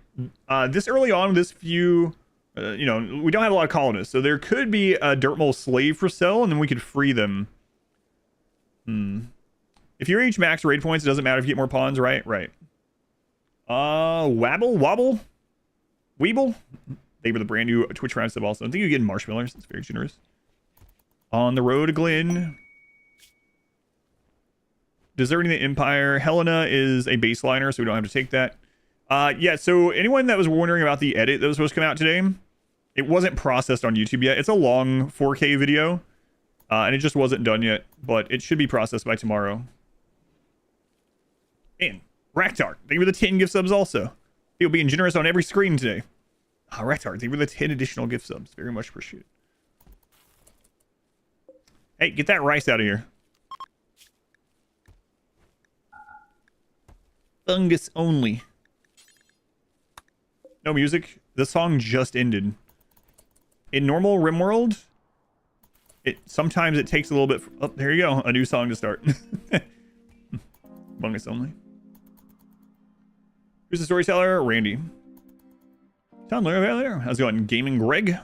this early on, this few... you know, we don't have a lot of colonists, so there could be a Dirtmole slave for sale, and then we could free them. If you reach max raid points, it doesn't matter if you get more pawns, right? Right. Wobble? Weeble? They were the brand new Twitch Prime sub also. I think you get marshmallows. That's very generous. On the road to Glen. Deserting the Empire. Helena is a baseliner, so we don't have to take that. Yeah, so anyone that was wondering about the edit that was supposed to come out today, it wasn't processed on YouTube yet. It's a long 4K video, and it just wasn't done yet, but it should be processed by tomorrow. And Raktar, thank you for the 10 gift subs also. People being generous on every screen today. Raktar, thank you for the 10 additional gift subs. Very much appreciated. Hey, get that rice out of here. Fungus only. No music. The song just ended. In normal RimWorld, sometimes it takes a little bit. Oh, there you go. A new song to start. Fungus only. Who's the storyteller? Randy. Tom there. How's it going? Gaming Greg.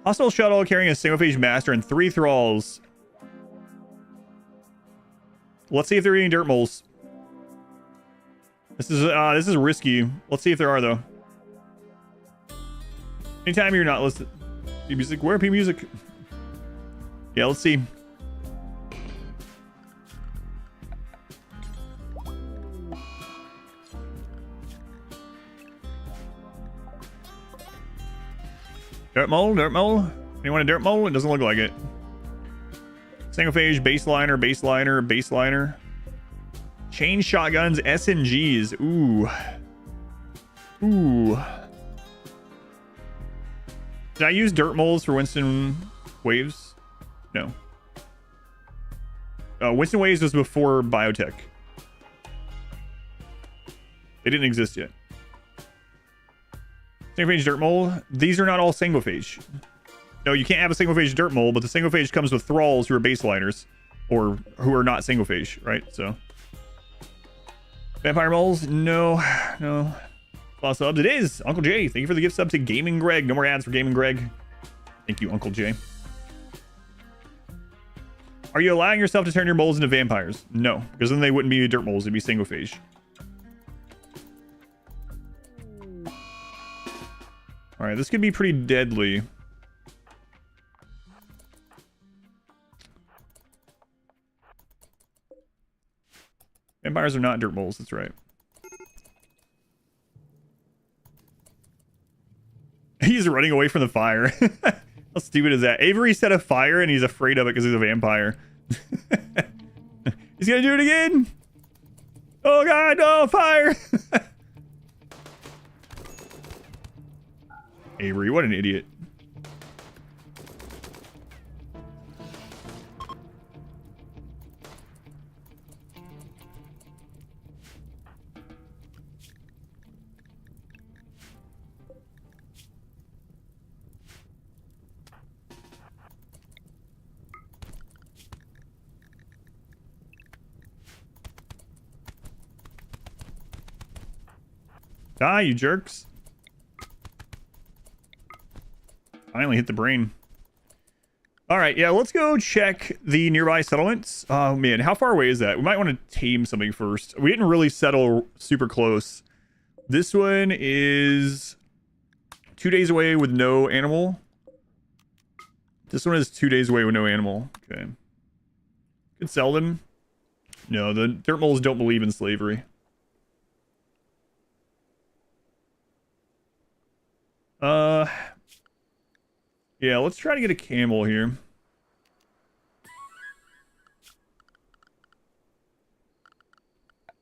Hostile shuttle carrying a single-phase master and 3 thralls. Let's see if there are any Dirtmoles. This is risky. Let's see if there are though. Anytime you're not listening, P music. Where P music? Yeah, let's see. Dirtmole. Anyone a Dirtmole? It doesn't look like it. Single phase, baseliner. Chain shotguns, SMGs. Ooh. Did I use Dirtmoles for Winston Waves? No. Winston Waves was before Biotech. They didn't exist yet. Single phase Dirtmole. These are not all single phase. No, you can't have a single phase Dirtmole, but the single phase comes with thralls who are baseliners, or who are not single phase, right? So, vampire moles? No. Plus subs. It is Uncle J. Thank you for the gift sub to Gaming Greg. No more ads for Gaming Greg. Thank you, Uncle J. Are you allowing yourself to turn your moles into vampires? No, because then they wouldn't be dirt moles. It'd be single phage. All right, this could be pretty deadly. Vampires are not dirt moles. That's right. He's running away from the fire. How stupid is that? Avery set a fire and he's afraid of it because he's a vampire. He's gonna do it again. Oh god, no, fire. Avery, what an idiot. Die, you jerks. Finally hit the brain. All right, yeah, let's go check the nearby settlements. Oh, man, how far away is that? We might want to tame something first. We didn't really settle super close. This one is 2 days away with no animal. This one is 2 days away with no animal. Okay. Could sell them. No, the Dirtmoles don't believe in slavery. Yeah, let's try to get a camel here.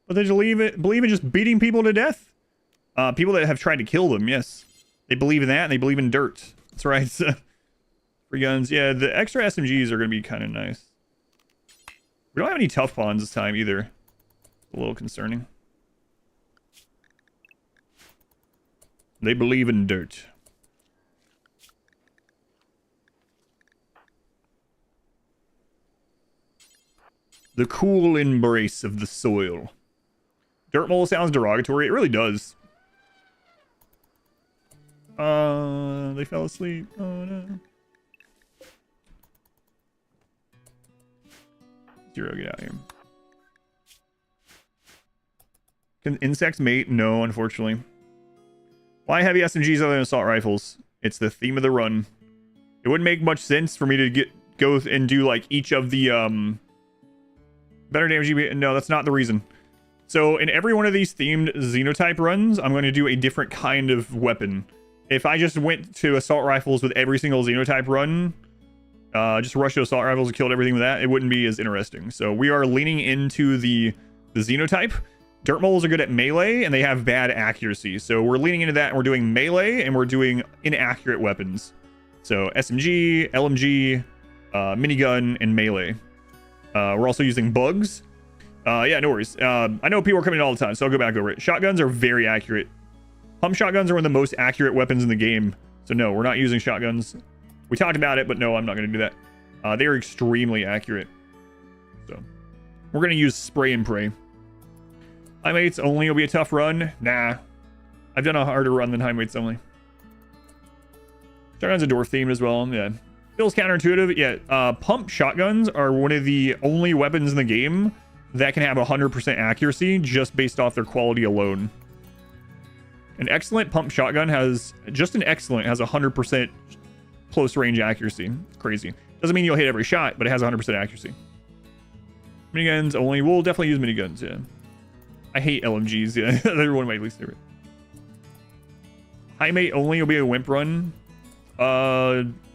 But they believe in just beating people to death? People that have tried to kill them, yes. They believe in that, and they believe in dirt. That's right. Free guns. Yeah, the extra SMGs are going to be kind of nice. We don't have any tough pawns this time, either. A little concerning. They believe in dirt. The cool embrace of the soil. Dirtmole sounds derogatory. It really does. They fell asleep. Oh no. Zero, get out here. Can insects mate? No, unfortunately. Why heavy SMGs other than assault rifles? It's the theme of the run. It wouldn't make much sense for me to go and do like each of the better damage. No, that's not the reason. So in every one of these themed Xenotype runs, I'm going to do a different kind of weapon. If I just went to assault rifles with every single Xenotype run, just rushed to assault rifles and killed everything with that, it wouldn't be as interesting. So we are leaning into the Xenotype. Dirtmoles are good at melee and they have bad accuracy. So we're leaning into that and we're doing melee and we're doing inaccurate weapons. So SMG, LMG, minigun, and melee. We're also using bugs. Yeah, no worries. I know people are coming in all the time, so I'll go back over it. Shotguns are very accurate. Pump shotguns are one of the most accurate weapons in the game. So no, we're not using shotguns. We talked about it, but no, I'm not going to do that. They are extremely accurate. So we're going to use spray and pray. High mates only will be a tough run. Nah. I've done a harder run than high mates only. Shotguns are dwarf themed as well. Yeah. Feels counterintuitive. Yeah. Pump shotguns are one of the only weapons in the game that can have 100% accuracy just based off their quality alone. An excellent pump shotgun has, just an excellent, has 100% close range accuracy. It's crazy. Doesn't mean you'll hit every shot, but it has 100% accuracy. Miniguns only. We'll definitely use miniguns, yeah. I hate LMGs, yeah. They're one of my least favorite. High mate only will be a wimp run.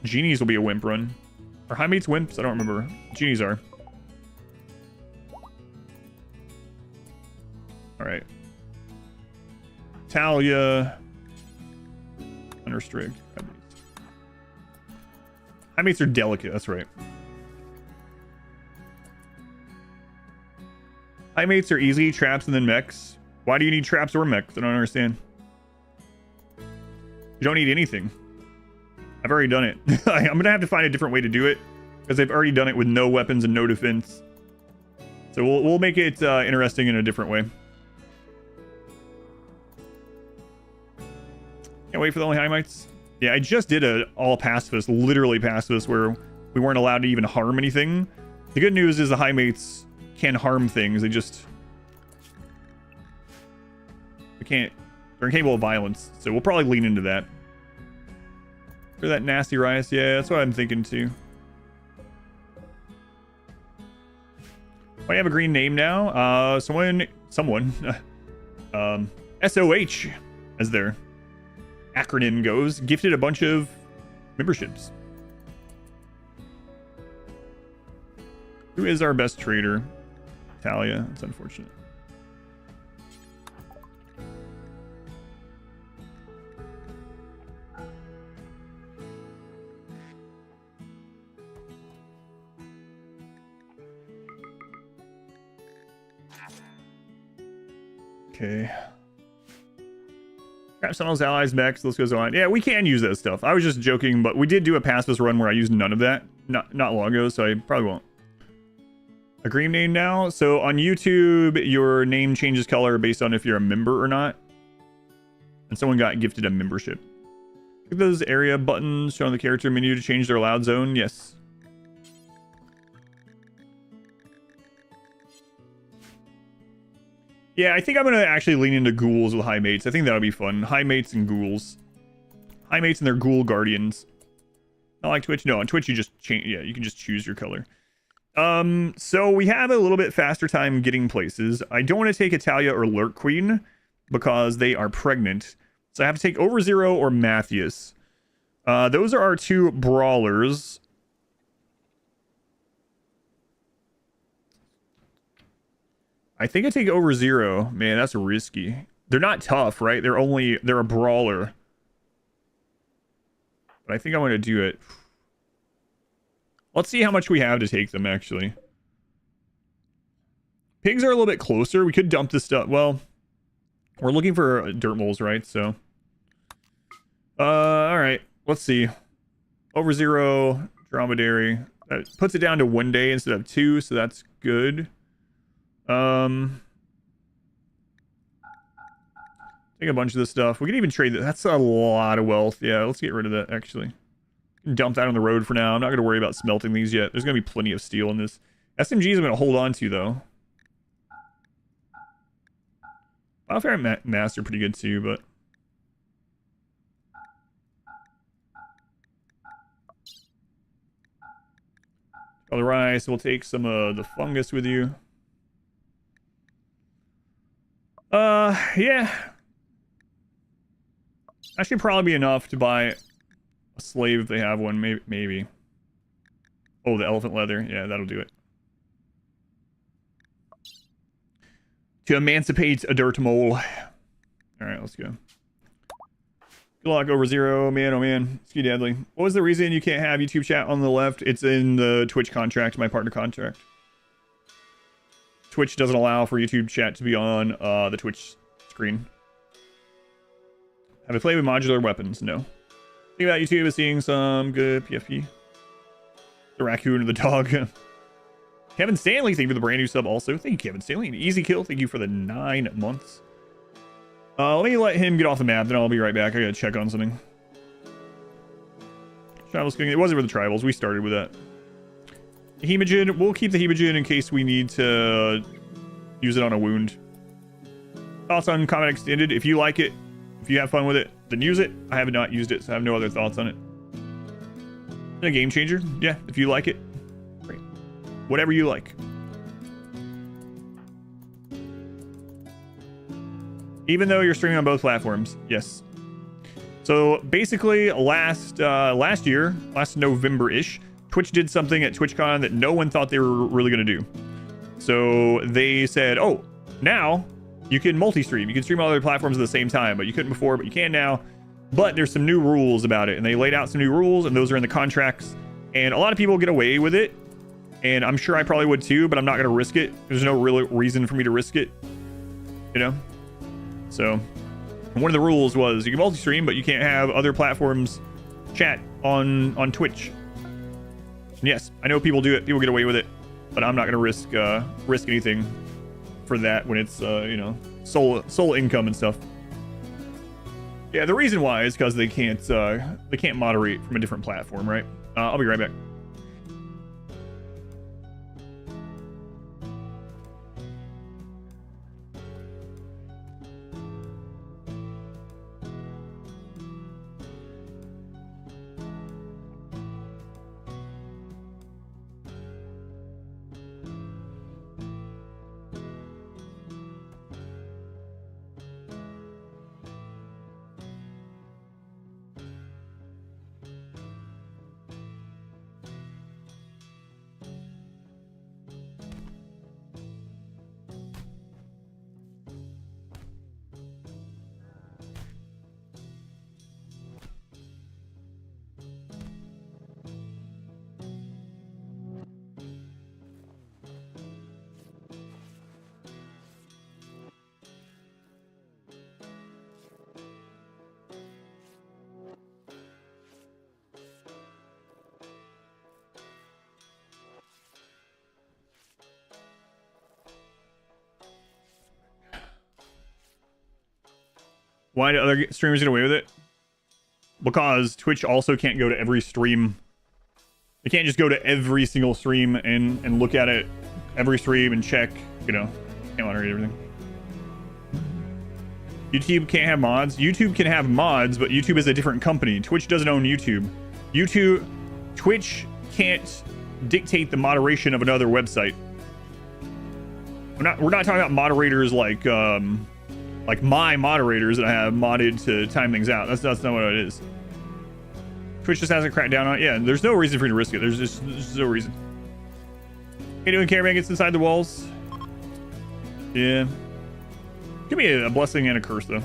Genies will be a wimp run. Are high mates wimps? I don't remember. Genies are. Alright. Talia. Unrestrict. High mates are delicate, that's right. High mates are easy, traps and then mechs. Why do you need traps or mechs? I don't understand. You don't need anything. I've already done it. I'm gonna have to find a different way to do it because I've already done it with no weapons and no defense. So we'll make it interesting in a different way. Can't wait for the only high mates. Yeah, I just did a all pacifist, literally pacifist, where we weren't allowed to even harm anything. The good news is the high mates can harm things. They're incapable of violence. So we'll probably lean into that. For that nasty rice, yeah, that's what I'm thinking too. I have a green name now. Someone, SOH, as their acronym goes, gifted a bunch of memberships. Who is our best trader? Talia. That's unfortunate. Okay. Grab some of those allies next. Let's go on. Yeah, we can use that stuff. I was just joking, but we did do a pacifist run where I used none of that not long ago, so I probably won't. A green name now. So on YouTube, your name changes color based on if you're a member or not. And someone got gifted a membership. Look at those area buttons showing the character menu to change their allowed zone. Yes. Yeah, I think I'm going to actually lean into ghouls with high mates. I think that'll be fun. High mates and ghouls. High mates and their ghoul guardians. Not like Twitch. No, on Twitch you just change. Yeah, you can just choose your color. So we have a little bit faster time getting places. I don't want to take Italia or Lurk Queen because they are pregnant. So I have to take Overzero or Matthias. Those are our two brawlers. I think I take Overzero. Man, that's risky. They're not tough, right? They're a brawler. But I think I want to do it. Let's see how much we have to take them, actually. Pigs are a little bit closer. We could dump this stuff. Well, we're looking for Dirtmoles, right? So, all right. Let's see. Overzero, Dromedary. That puts it down to 1 day instead of 2, so that's good. Take a bunch of this stuff. We can even trade that. That's a lot of wealth. Yeah, let's get rid of that, actually. Dump that on the road for now. I'm not going to worry about smelting these yet. There's going to be plenty of steel in this. SMGs I'm going to hold on to, though. Biofair Mass are pretty good, too, but... All the rice. We'll take some of the fungus with you. Yeah. That should probably be enough to buy... a slave if they have one, maybe. Oh, the elephant leather. Yeah, that'll do it. To emancipate a Dirtmole. Alright, let's go. Good luck, Overzero. Man, oh man. Ski Deadly. What was the reason you can't have YouTube chat on the left? It's in the Twitch contract, my partner contract. Twitch doesn't allow for YouTube chat to be on the Twitch screen. Have I played with modular weapons? No. Think about YouTube is seeing some good PFP. The raccoon and the dog. Kevin Stanley, thank you for the brand new sub also. Thank you, Kevin Stanley. An easy kill. Thank you for the 9 months. Let me let him get off the map, then I'll be right back. I gotta check on something. Travel skinning. It wasn't for the tribals. We started with that. The Hemogen. We'll keep the Hemogen in case we need to use it on a wound. Thoughts on Combat Extended? If you like it, if you have fun with it, then use it. I have not used it, so I have no other thoughts on it. A game changer? Yeah, if you like it. Great. Whatever you like. Even though you're streaming on both platforms. Yes. So basically last November-ish, Twitch did something at TwitchCon that no one thought they were really going to do. So they said, oh, now you can multi-stream. You can stream on other platforms at the same time, but you couldn't before, but you can now. But there's some new rules about it, and they laid out some new rules, and those are in the contracts. And a lot of people get away with it, and I'm sure I probably would too, but I'm not going to risk it. There's no real reason for me to risk it, you know? So one of the rules was you can multi-stream, but you can't have other platforms chat on Twitch. And yes, I know people do it. People get away with it, but I'm not going to risk anything for that when it's you know, sole income and stuff. Yeah, the reason why is because they can't moderate from a different platform, right? I'll be right back. Why do other streamers get away with it? Because Twitch also can't go to every stream. They can't just go to every single stream and look at it every stream and check, you know, can't moderate everything. YouTube can't have mods. YouTube can have mods, but YouTube is a different company. Twitch doesn't own YouTube. Twitch can't dictate the moderation of another website. We're not talking about moderators like my moderators that I have modded to time things out. That's not what it is. Twitch just hasn't cracked down on it. Yeah, there's no reason for you to risk it. There's just no reason. Hey, doing Caravan gets inside the walls. Yeah. Could be a blessing and a curse, though.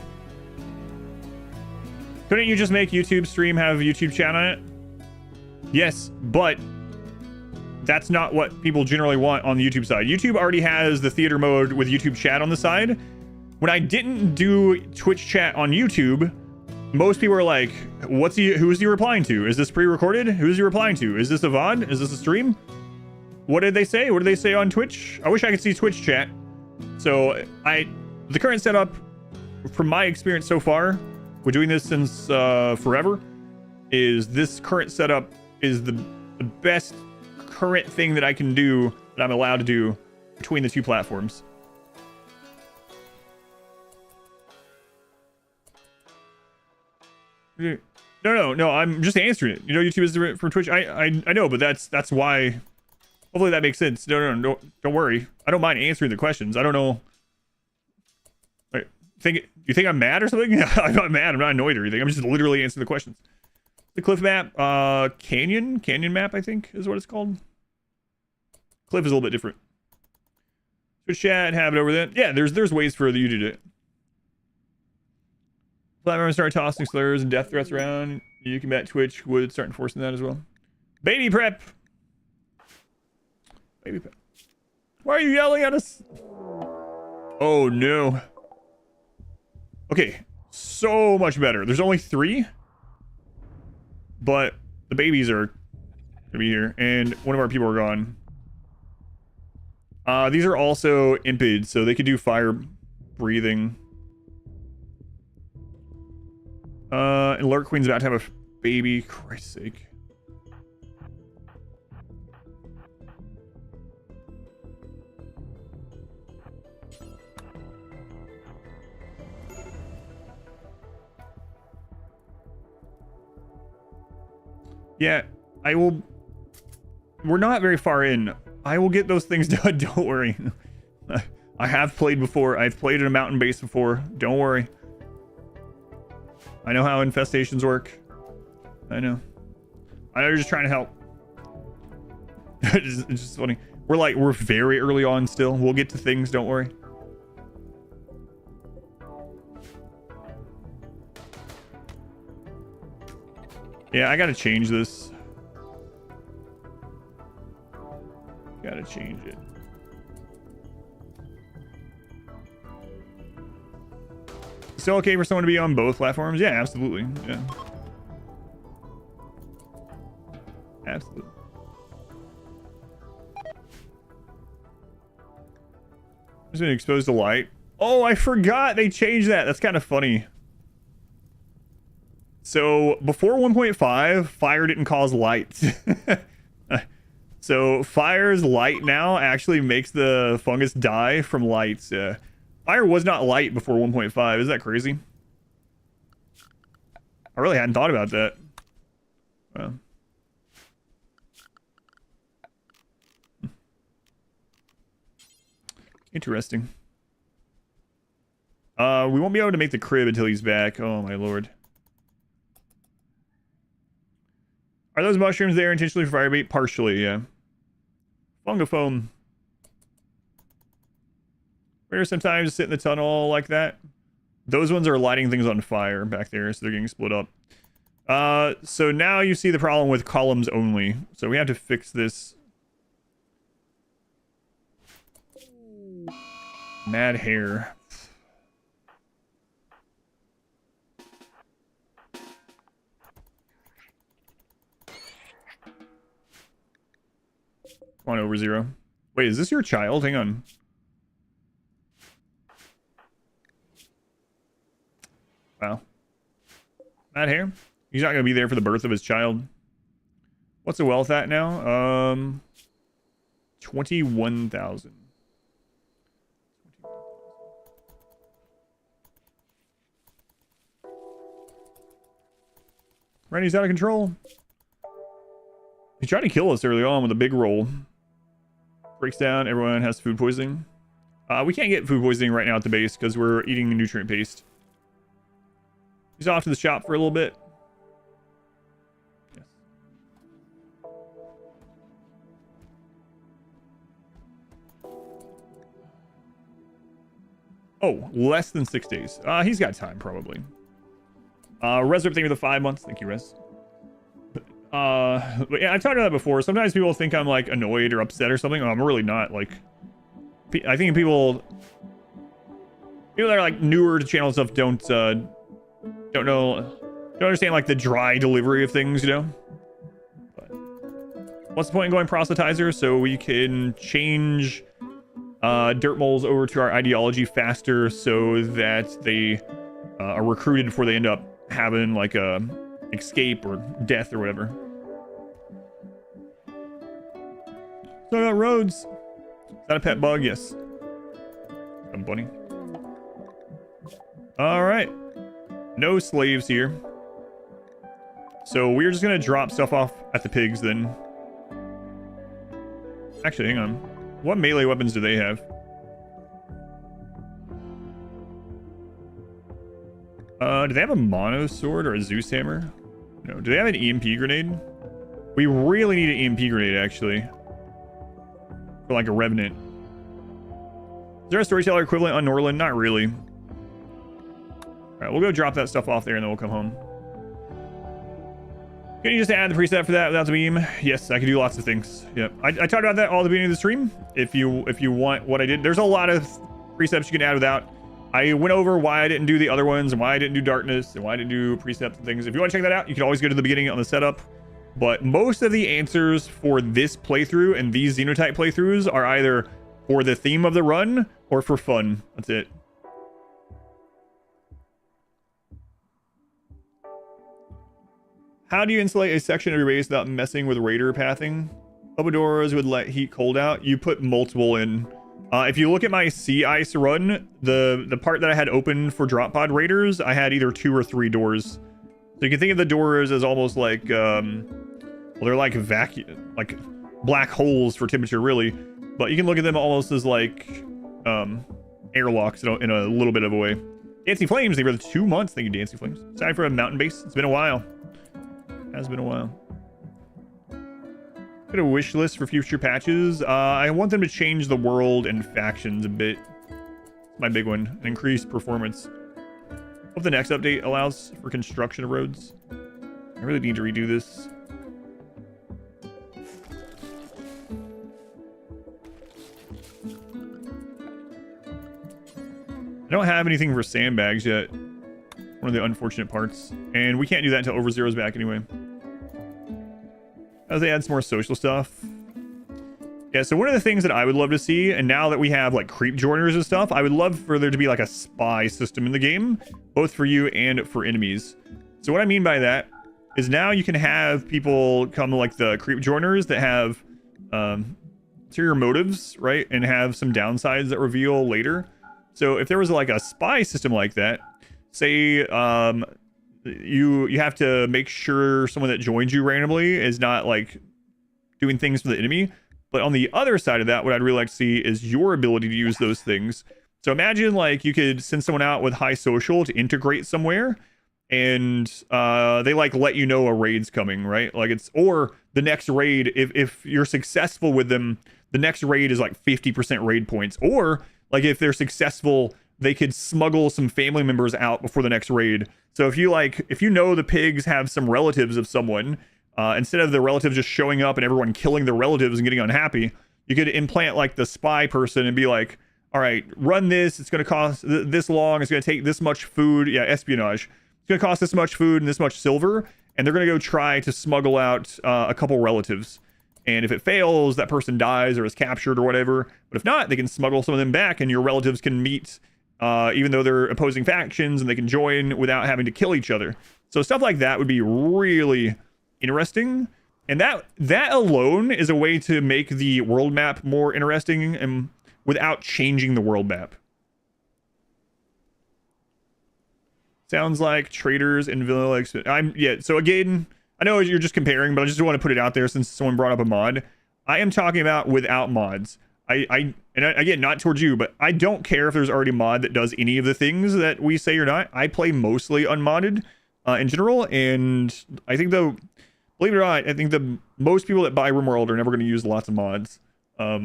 Couldn't you just make YouTube stream have YouTube chat on it? Yes, but that's not what people generally want on the YouTube side. YouTube already has the theater mode with YouTube chat on the side. When I didn't do Twitch chat on YouTube, most people are like, who is he replying to? Is this pre-recorded? Who is he replying to? Is this a VOD? Is this a stream? What did they say? What did they say on Twitch? I wish I could see Twitch chat. So the current setup, from my experience so far, we're doing this since forever, is this current setup is the best current thing that I can do, that I'm allowed to do between the two platforms. No, I'm just answering it. You know, YouTube is different from Twitch. I know, but that's why. Hopefully that makes sense. No, don't worry. I don't mind answering the questions. I don't know. Wait, you think I'm mad or something? I'm not mad. I'm not annoyed or anything. I'm just literally answering the questions. The cliff map, canyon map, I think is what it's called. Cliff is a little bit different. Twitch chat, have it over there. Yeah, there's ways for you to do it. Platforms start tossing slurs and death threats around. You can bet Twitch would start enforcing that as well. Baby prep. Baby prep. Why are you yelling at us? Oh no. Okay, so much better. There's only 3, but the babies are gonna be here, and one of our people are gone. These are also impids, so they could do fire breathing. And Lurk Queen's about to have a baby. Christ's sake. Yeah, I will. We're not very far in. I will get those things done. Don't worry. I have played before. I've played in a mountain base before. Don't worry. I know how infestations work. I know you're just trying to help. It's just funny. We're very early on still. We'll get to things. Don't worry. Yeah, I gotta change this. Gotta change it. Still okay for someone to be on both platforms? Yeah, absolutely. Yeah. Absolutely. Just been exposed to light. Oh, I forgot they changed that. That's kind of funny. So before 1.5, fire didn't cause light. So fire's light now actually makes the fungus die from light. Fire was not light before 1.5. Is that crazy? I really hadn't thought about that. Well. Interesting. We won't be able to make the crib until he's back. Oh my lord. Are those mushrooms there intentionally for firebait? Partially, yeah. Fungofoam. Where sometimes sit in the tunnel like that. Those ones are lighting things on fire back there, so they're getting split up. So now you see the problem with columns only. So we have to fix this. Mad hair. Come on over, Zero. Wait, is this your child? Hang on. Wow. That hair? He's not going to be there for the birth of his child. What's the wealth at now? 21,000. Randy's out of control. He tried to kill us early on with a big roll. Breaks down, everyone has food poisoning. We can't get food poisoning right now at the base because we're eating nutrient paste. He's off to the shop for a little bit. Yes. Oh, less than 6 days. He's got time, probably. Resurrect, thank you for the 5 months. Thank you, Res. But yeah, I've talked about that before. Sometimes people think I'm like annoyed or upset or something. Oh, I'm really not. Like, I think people that are like newer to channel stuff don't understand like the dry delivery of things, you know. But what's the point in going Proselytizer? So we can change Dirtmoles over to our ideology faster, so that they are recruited before they end up having like a escape or death or whatever. So I got roads. Is that a pet bug? Yes. A bunny. All right. No slaves here. So we're just gonna drop stuff off at the pigs then. Actually, hang on. What melee weapons do they have? Do they have a mono sword or a Zeus hammer? No. Do they have an EMP grenade? We really need an EMP grenade, actually. For like a revenant. Is there a storyteller equivalent on Norland? Not really. Alright, we'll go drop that stuff off there and then we'll come home. Can you just add the preset for that without the beam? Yes, I can do lots of things. Yep. I talked about that all at the beginning of the stream. If you want what I did. There's a lot of precepts you can add without. I went over why I didn't do the other ones and why I didn't do darkness and why I didn't do precepts and things. If you want to check that out, you can always go to the beginning on the setup. But most of the answers for this playthrough and these Xenotype playthroughs are either for the theme of the run or for fun. That's it. How do you insulate a section of your base without messing with raider pathing? Open doors would let heat cold out. You put multiple in. If you look at my sea ice run, the part that I had open for drop pod raiders, I had either 2 or 3 doors. So you can think of the doors as almost like, well, they're like vacuum, like black holes for temperature, really. But you can look at them almost as like airlocks in a little bit of a way. Dancy Flames, they were 2 months. Thank you, Dancy Flames. Sorry for a mountain base. It's been a while. Has been a while. Got a wish list for future patches. I want them to change the world and factions a bit. My big one. And increase performance. Hope the next update allows for construction of roads. I really need to redo this. I don't have anything for sandbags yet. One of the unfortunate parts. And we can't do that until Over Zero's back anyway. As they add some more social stuff. Yeah, so one of the things that I would love to see, and now that we have like creep joiners and stuff, I would love for there to be like a spy system in the game, both for you and for enemies. So what I mean by that is now you can have people come like the creep joiners that have ulterior motives, right? And have some downsides that reveal later. So if there was like a spy system like that, say you have to make sure someone that joins you randomly is not like doing things for the enemy. But on the other side of that, what I'd really like to see is your ability to use those things. So imagine like you could send someone out with high social to integrate somewhere, and they like let you know a raid's coming, right? Like it's, or the next raid, if you're successful with them, the next raid is like 50% raid points. Or like if they're successful, they could smuggle some family members out before the next raid. So if you know the pigs have some relatives of someone, instead of the relatives just showing up and everyone killing their relatives and getting unhappy, you could implant like the spy person and be like, all right, run this. It's going to cost this long. It's going to take this much food. Yeah, espionage. It's going to cost this much food and this much silver. And they're going to go try to smuggle out a couple relatives. And if it fails, that person dies or is captured or whatever. But if not, they can smuggle some of them back and your relatives can meet even though they're opposing factions, and they can join without having to kill each other. So stuff like that would be really interesting. And that alone is a way to make the world map more interesting and without changing the world map. Sounds like traders and vanilla. So again, I know you're just comparing, but I just want to put it out there since someone brought up a mod. I am talking about without mods. And again, not towards you, but I don't care if there's already a mod that does any of the things that we say or not. I play mostly unmodded in general, and I think believe it or not, I think the most people that buy RimWorld are never going to use lots of mods. I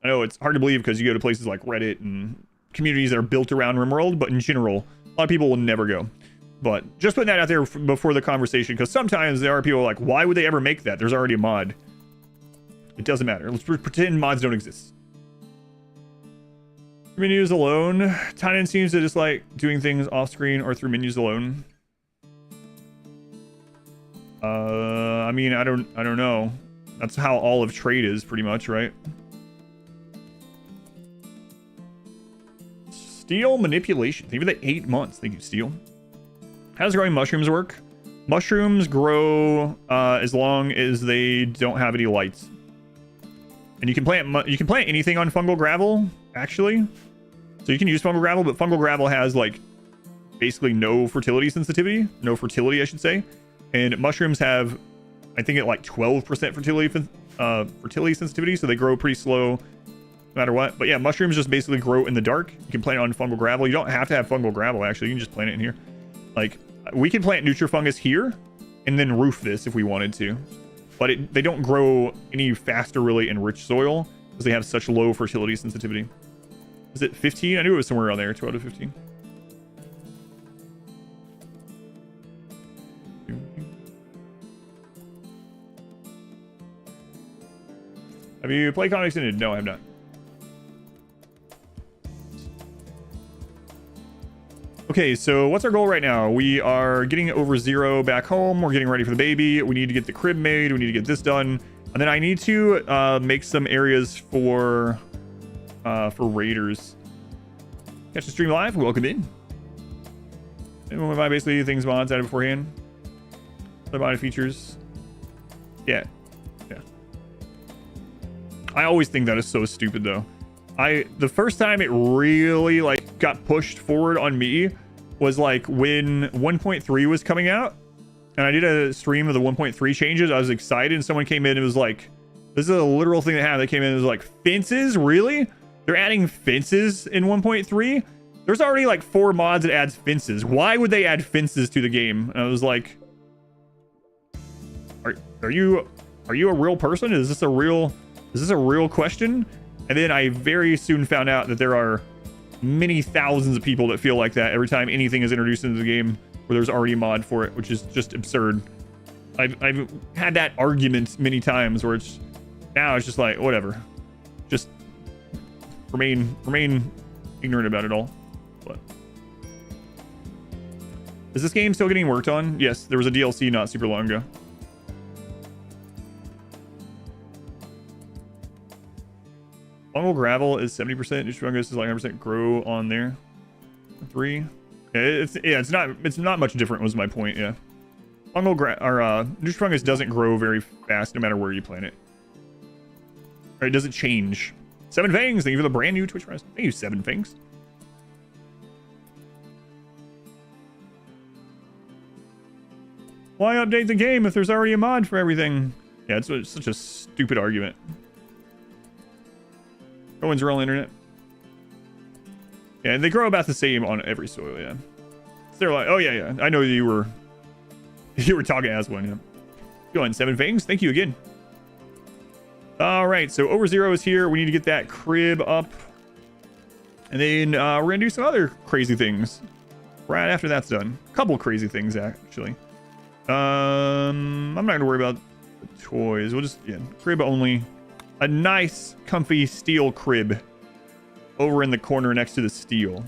know it's hard to believe because you go to places like Reddit and communities that are built around RimWorld, but in general, a lot of people will never go. But just putting that out there before the conversation, because sometimes there are people like, why would they ever make that? There's already a mod. It doesn't matter. Let's pretend mods don't exist. Menus alone. Tynan seems to just like doing things off screen or through menus alone. I mean, I don't know. That's how all of trade is pretty much, right? Steel manipulation. Thank you for the 8 months. Thank you, Steel. How does growing mushrooms work? Mushrooms grow as long as they don't have any lights. And you can plant anything on fungal gravel, actually. So you can use fungal gravel, but fungal gravel has like basically no fertility sensitivity. No fertility, I should say. And mushrooms have, I think, at like 12% fertility sensitivity, so they grow pretty slow no matter what. But yeah, mushrooms just basically grow in the dark. You can plant it on fungal gravel. You don't have to have fungal gravel, actually. You can just plant it in here. Like, we can plant nutrifungus here and then roof this if we wanted to. But they don't grow any faster, really, in rich soil because they have such low fertility sensitivity. Is it 15? I knew it was somewhere around there, 12 to 15. Have you played Comic Extended? No, I have not. Okay, so what's our goal right now? We are getting over 0 back home. We're getting ready for the baby. We need to get the crib made. We need to get this done. And then I need to make some areas for raiders. Catch the stream live. Welcome in. And by basically things mods added beforehand. The body features. Yeah. I always think that is so stupid though. The first time it really like got pushed forward on me was like when 1.3 was coming out, and I did a stream of the 1.3 changes. I was excited, and someone came in and was like, this is a literal thing that happened. They came in and was like, fences? Really? They're adding fences in 1.3? There's already like 4 mods that adds fences. Why would they add fences to the game? And I was like, are you a real person? Is this a real question? And then I very soon found out that there are many thousands of people that feel like that every time anything is introduced into the game where there's already a mod for it, which is just absurd. I've had that argument many times where it's just like, whatever. Just remain ignorant about it all. But is this game still getting worked on? Yes, there was a DLC not super long ago. Fungal gravel is 70%. Nutrifungus is like 100% grow on there. 3. Yeah, it's not much different. Was my point. Yeah. Nutrifungus doesn't grow very fast no matter where you plant it. Or it doesn't change. 7 Fangs. Thank you for the brand new Twitch prize. Thank you, 7 Fangs. Why update the game if there's already a mod for everything? Yeah, it's such a stupid argument. No one's real internet. Yeah, and they grow about the same on every soil, yeah. So they're like, oh yeah, I know you were talking as one, yeah. Go on, 7 Fangs. Thank you again. Alright, so over 0 is here. We need to get that crib up. And then we're gonna do some other crazy things right after that's done. A couple crazy things actually. I'm not gonna worry about the toys. We'll just, yeah, crib only. A nice, comfy steel crib over in the corner next to the steel.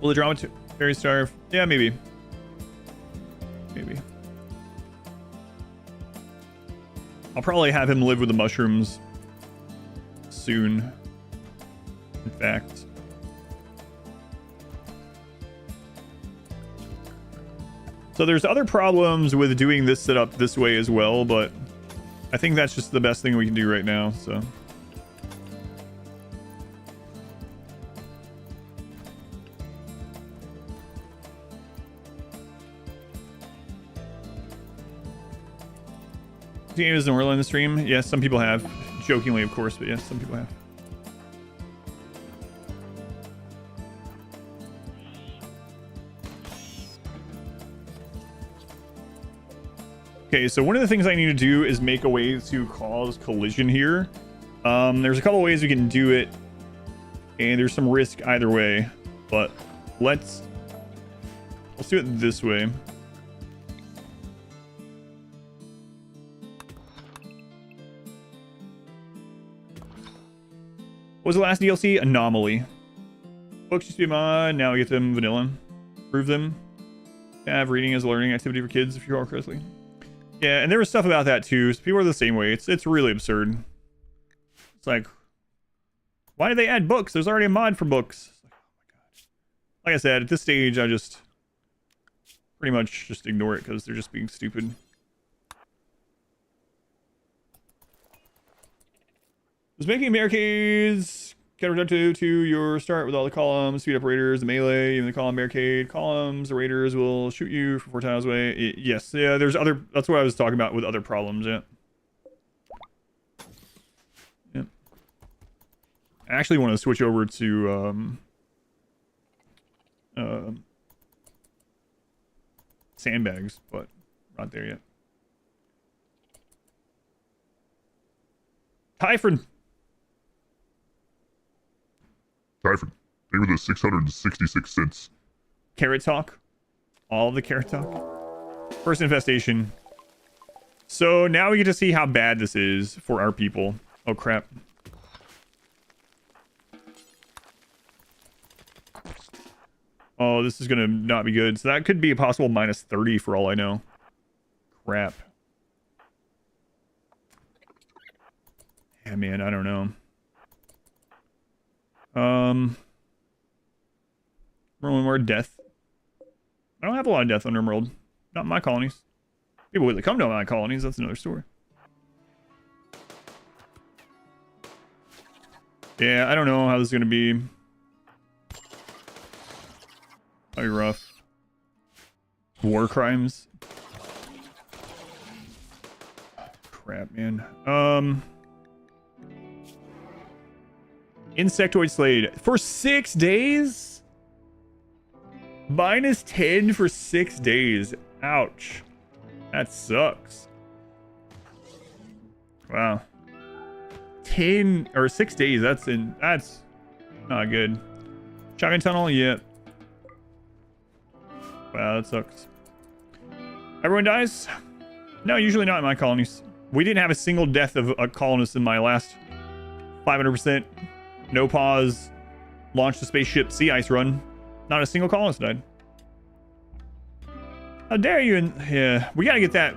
Will the drama very starve? Yeah, maybe. Maybe. I'll probably have him live with the mushrooms soon. In fact. So there's other problems with doing this setup this way as well, but I think that's just the best thing we can do right now, so. This game isn't really in the stream. Yes, some people have. Jokingly, of course, but yes, some people have. Okay, so one of the things I need to do is make a way to cause collision here. There's a couple ways we can do it, and there's some risk either way, but let's do it this way. What was the last DLC? Anomaly. Books used to be mod, now we get them vanilla. Prove them. Have reading as a learning activity for kids, if you recall correctly. Yeah, and there was stuff about that too. So people are the same way. It's really absurd. It's like, why did they add books? There's already a mod for books. Like, oh my god. Like I said, at this stage, I just pretty much just ignore it because they're just being stupid. Was making barricades counterproductive to your start with all the columns, speed up raiders, the melee, even the column barricade columns. The raiders will shoot you from 4 tiles away. Yes, yeah. There's other. That's what I was talking about with other problems. Yeah. Yeah. I actually want to switch over to sandbags, but not there yet. Typhon. Typhon. They were the 666 cents. Carrot talk. All the carrot talk. First infestation. So now we get to see how bad this is for our people. Oh crap. Oh, this is gonna not be good. So that could be a possible minus 30 for all I know. Crap. Yeah, man, I don't know. Rolling more death. I don't have a lot of death on RimWorld. Not in my colonies. People would come to my colonies, that's another story. Yeah, I don't know how this is gonna be. Probably rough. War crimes. Crap, man. Insectoid Slade for 6 days? Minus 10 for 6 days. Ouch. That sucks. Wow. 10 or 6 days. That's not good. Shotgun tunnel, yeah. Wow, that sucks. Everyone dies? No, usually not in my colonies. We didn't have a single death of a colonist in my last 500%. No pause. Launch the spaceship sea ice run. Not a single colonist died. How dare you? Yeah, we gotta get that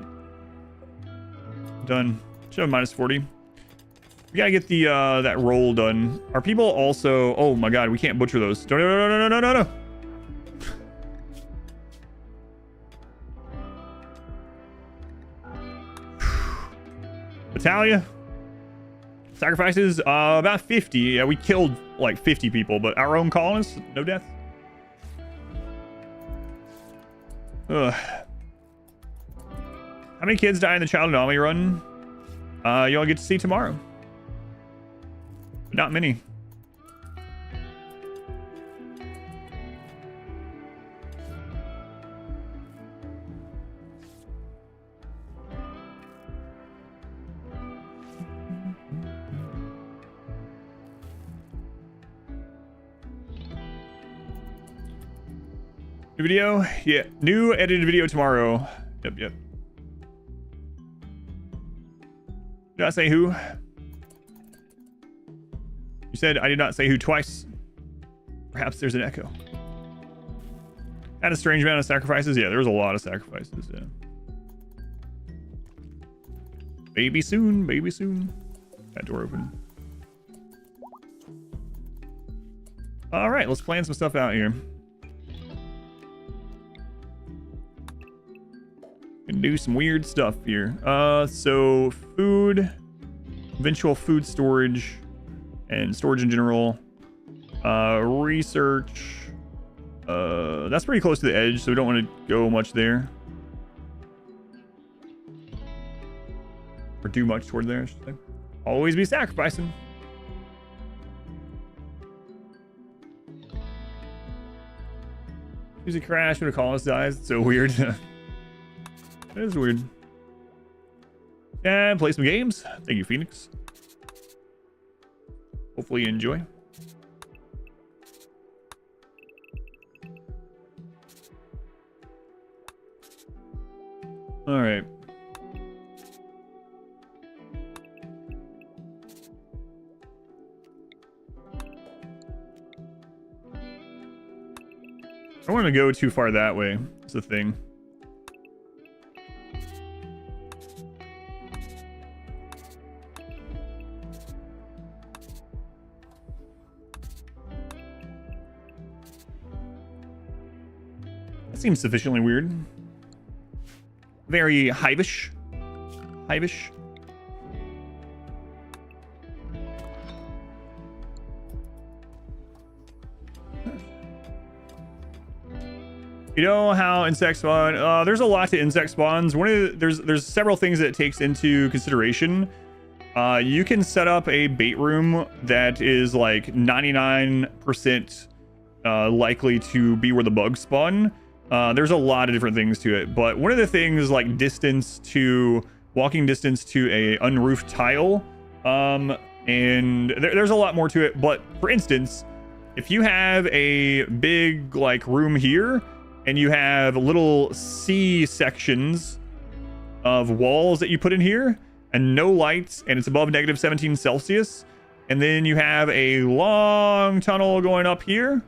done. Should have minus 40. We gotta get the that roll done. Are people also? Oh my god, we can't butcher those. No. Battalion. Sacrifices, about 50. Yeah, we killed like 50 people, but our own colonists, no death. Ugh. How many kids die in the child anomaly run? Y'all get to see tomorrow. But not many. New video? Yeah. New edited video tomorrow. Yep. Did I say who? You said I did not say who twice. Perhaps there's an echo. Had a strange amount of sacrifices. Yeah, there was a lot of sacrifices. Yeah. Maybe soon, maybe soon. That door open. All right, let's plan some stuff out here. Can do some weird stuff here. So food, eventual food storage, and storage in general. Research. That's pretty close to the edge, so we don't want to go much there. Or do much toward there, I should say. Always be sacrificing. Music crash when a colonist dies. It's so weird. That is weird. And play some games. Thank you, Phoenix. Hopefully you enjoy. All right. I don't want to go too far that way. That's the thing. That seems sufficiently weird. Very hivish. Hivish. You know how insects spawn? There's a lot to insect spawns. There's several things that it takes into consideration. You can set up a bait room that is like 99% likely to be where the bugs spawn. There's a lot of different things to it, but one of the things like walking distance to a unroofed tile, and there's a lot more to it. But for instance, if you have a big like room here and you have little C sections of walls that you put in here and no lights, and it's above -17 C, and then you have a long tunnel going up here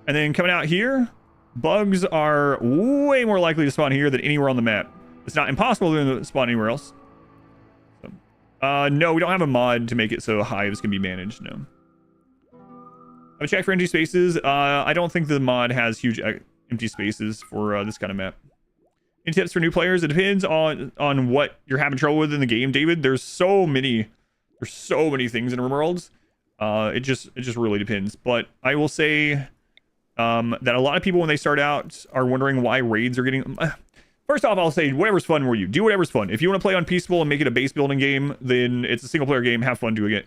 and then coming out here, bugs are way more likely to spawn here than anywhere on the map. It's not impossible to spawn anywhere else. So, no, we don't have a mod to make it so hives can be managed, no. I've checked for empty spaces. I don't think the mod has huge empty spaces for this kind of map. Any tips for new players? It depends on what you're having trouble with in the game, David. There's so many things in RimWorlds. It just really depends. But I will say that a lot of people when they start out are wondering why raids are getting. First off, I'll say whatever's fun for you. Do whatever's fun. If you want to play on peaceful and make it a base building game, then it's a single player game. Have fun doing it.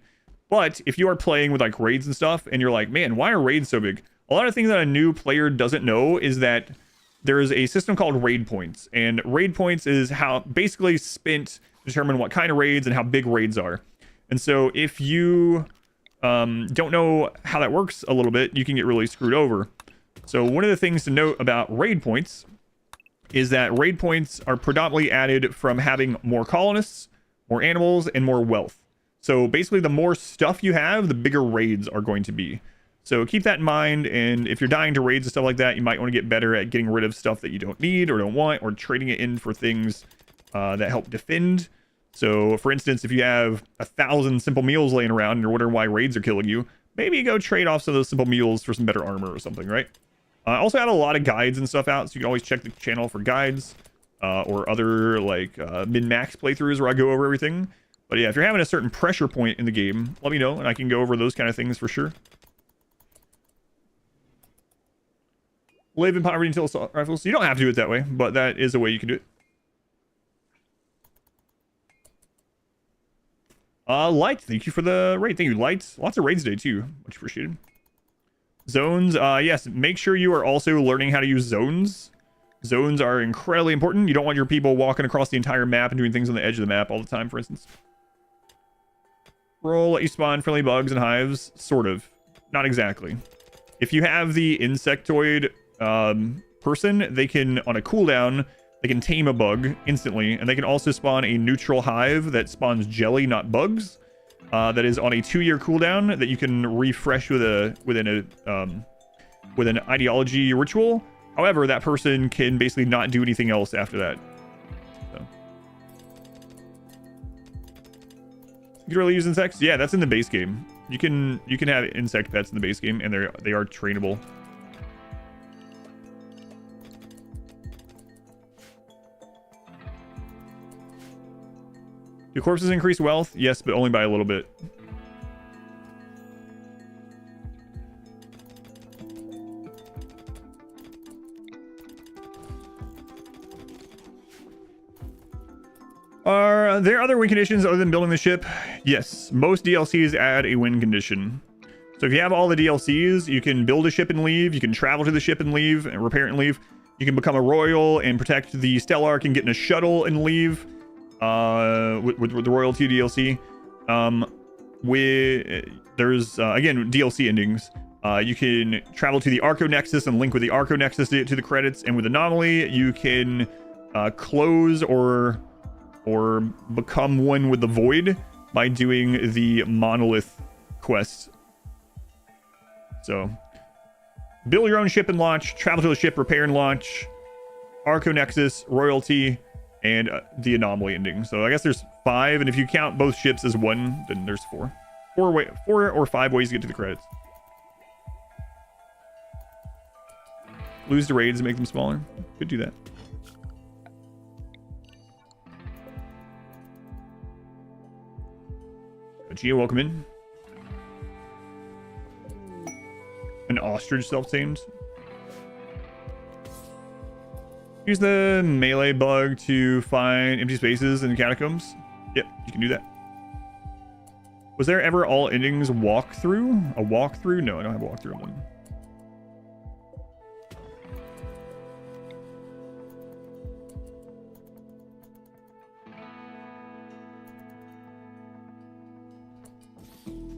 But if you are playing with like raids and stuff, and you're like, man, why are raids so big? A lot of things that a new player doesn't know is that there is a system called raid points, and raid points is how basically spent determine what kind of raids and how big raids are. And so if you don't know how that works a little bit, you can get really screwed over. So one of the things to note about raid points is that raid points are predominantly added from having more colonists, more animals, and more wealth. So basically the more stuff you have, the bigger raids are going to be. So keep that in mind, and if you're dying to raids and stuff like that, you might want to get better at getting rid of stuff that you don't need or don't want, or trading it in for things that help defend. So for instance, if you have 1,000 simple meals laying around and you're wondering why raids are killing you, maybe you go trade off some of those simple meals for some better armor or something, right? I also have a lot of guides and stuff out, so you can always check the channel for guides or other like min-max playthroughs where I go over everything. But yeah, if you're having a certain pressure point in the game, let me know and I can go over those kind of things for sure. Live in poverty until assault rifles. You don't have to do it that way, but that is a way you can do it. Light, thank you for the raid. Thank you, Lights. Lots of raids today too. Much appreciated. Zones, yes, make sure you are also learning how to use zones. Zones are incredibly important. You don't want your people walking across the entire map and doing things on the edge of the map all the time, for instance. Roll, let you spawn friendly bugs and hives. Sort of. Not exactly. If you have the insectoid person, they can, on a cooldown, they can tame a bug instantly, and they can also spawn a neutral hive that spawns jelly, not bugs. That is on a 2-year cooldown that you can refresh with an ideology ritual. However, that person can basically not do anything else after that. So. You can really use insects. Yeah, that's in the base game. You can have insect pets in the base game, and they are trainable. Do corpses increase wealth? Yes, but only by a little bit. Are there other win conditions other than building the ship? Yes, most DLCs add a win condition. So if you have all the DLCs, you can build a ship and leave. You can travel to the ship and leave, and repair it and leave. You can become a royal and protect the Stellark and get in a shuttle and leave. With the royalty DLC. There's again DLC endings. You can travel to the Arco Nexus and link with the Arco Nexus to the credits, and with Anomaly, you can close or become one with the Void by doing the Monolith quest. So, build your own ship and launch, travel to the ship, repair and launch, Arco Nexus, royalty, and the Anomaly ending. So I guess there's 5, and if you count both ships as one, then there's 4. 4 or 5 ways to get to the credits. Lose to raids and make them smaller. Could do that. Gia, welcome in. An ostrich self-tamed. Use the melee bug to find empty spaces in the catacombs. Yep, you can do that. Was there ever all endings walkthrough? A walkthrough? No, I don't have a walkthrough on one.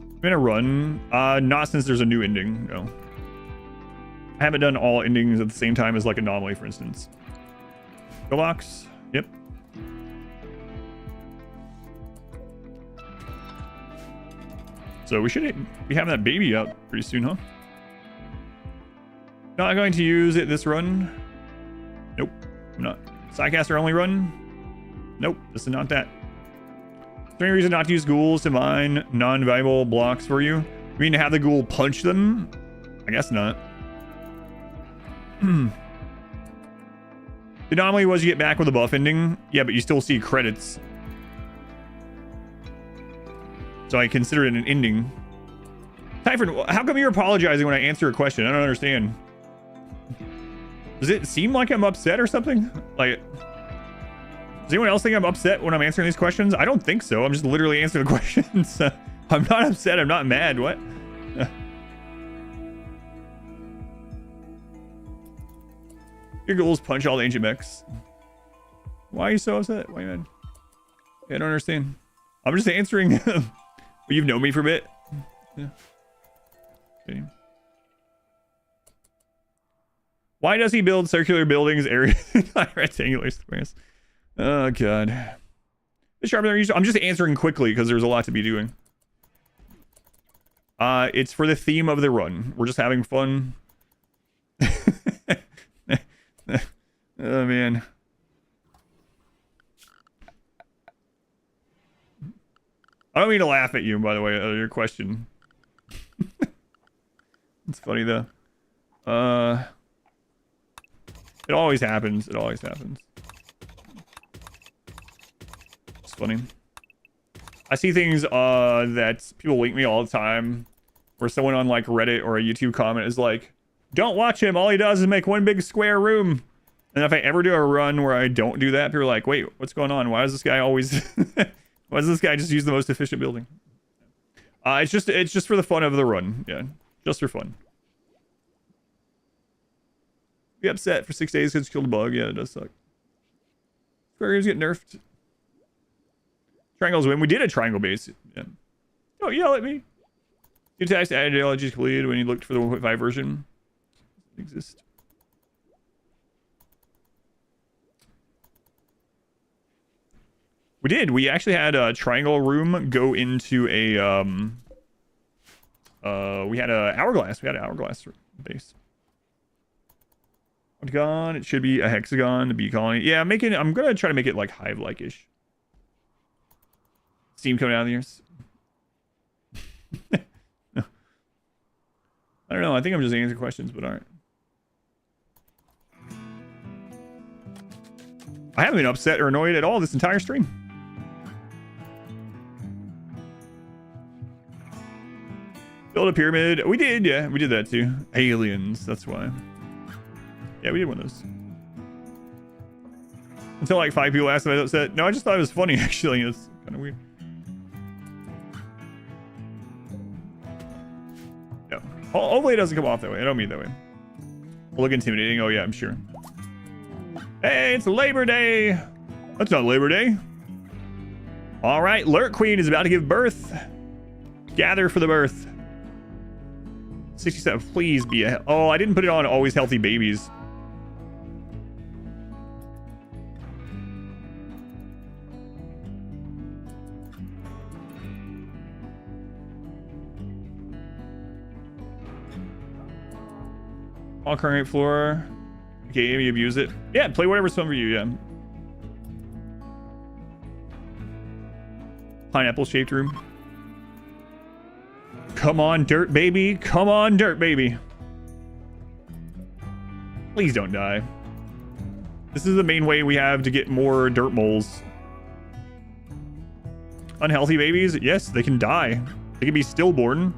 I'm gonna run. Not since there's a new ending, no. I haven't done all endings at the same time as like Anomaly, for instance. Box. Yep. So we should be having that baby out pretty soon, huh? Not going to use it this run. Nope, I'm not. Psycaster only run. Nope, this is not that. Is there any reason not to use ghouls to mine non-valuable blocks for you? You mean to have the ghoul punch them? I guess not. The anomaly was you get back with a buff ending. Yeah, but you still see credits. So I consider it an ending. Typhon, how come you're apologizing when I answer a question? I don't understand. Does it seem like I'm upset or something? Like, does anyone else think I'm upset when I'm answering these questions? I don't think so. I'm just literally answering the questions. I'm not upset. I'm not mad. What? Your ghouls punch all the ancient mechs. Why are you so upset? Why are you mad? I don't understand. I'm just answering. Well, you've known me for a bit. Yeah. Okay. Why does he build circular buildings, areas, rectangular squares? Oh god. I'm just answering quickly because there's a lot to be doing. It's for the theme of the run. We're just having fun. Oh man. I don't mean to laugh at you, by the way, your question. It's funny though. It always happens. It always happens. It's funny. I see things that people link me all the time, where someone on like Reddit or a YouTube comment is like, "Don't watch him. All he does is make one big square room." And if I ever do a run where I don't do that, people are like, "Wait, what's going on? Why does this guy always? Why does this guy just use the most efficient building?" It's just for the fun of the run. Yeah, just for fun. Be upset for 6 days because you killed a bug. Yeah, it does suck. Square games get nerfed. Triangles win. We did a triangle base. Yeah. Don't yell at me. You attached to Geological Landforms when you looked for the 1.5 version. It exists. We did. We actually had a triangle room go into a we had a hourglass. We had an hourglass base. Octagon. It should be a hexagon. The bee colony. Yeah, I'm gonna try to make it like hive-like-ish. Steam coming out of the ears. I don't know. I think I'm just answering questions, but alright. I haven't been upset or annoyed at all this entire stream. Build a pyramid. We did, yeah. We did that too. Aliens, that's why. Yeah, we did one of those. Until like 5 people asked if I was upset. No, I just thought it was funny, actually. It's kind of weird. Yeah. Hopefully it doesn't come off that way. I don't mean that way. It'll look intimidating. Oh, yeah, I'm sure. Hey, it's Labor Day. That's not Labor Day. All right, Lurk Queen is about to give birth. Gather for the birth. 67, please be a... Oh, I didn't put it on always healthy babies. All current floor. Okay, you abuse it. Yeah, play whatever's fun for you, yeah. Pineapple shaped room. Come on, dirt baby. Come on, dirt baby. Please don't die. This is the main way we have to get more dirt moles. Unhealthy babies, yes, they can die. They can be stillborn.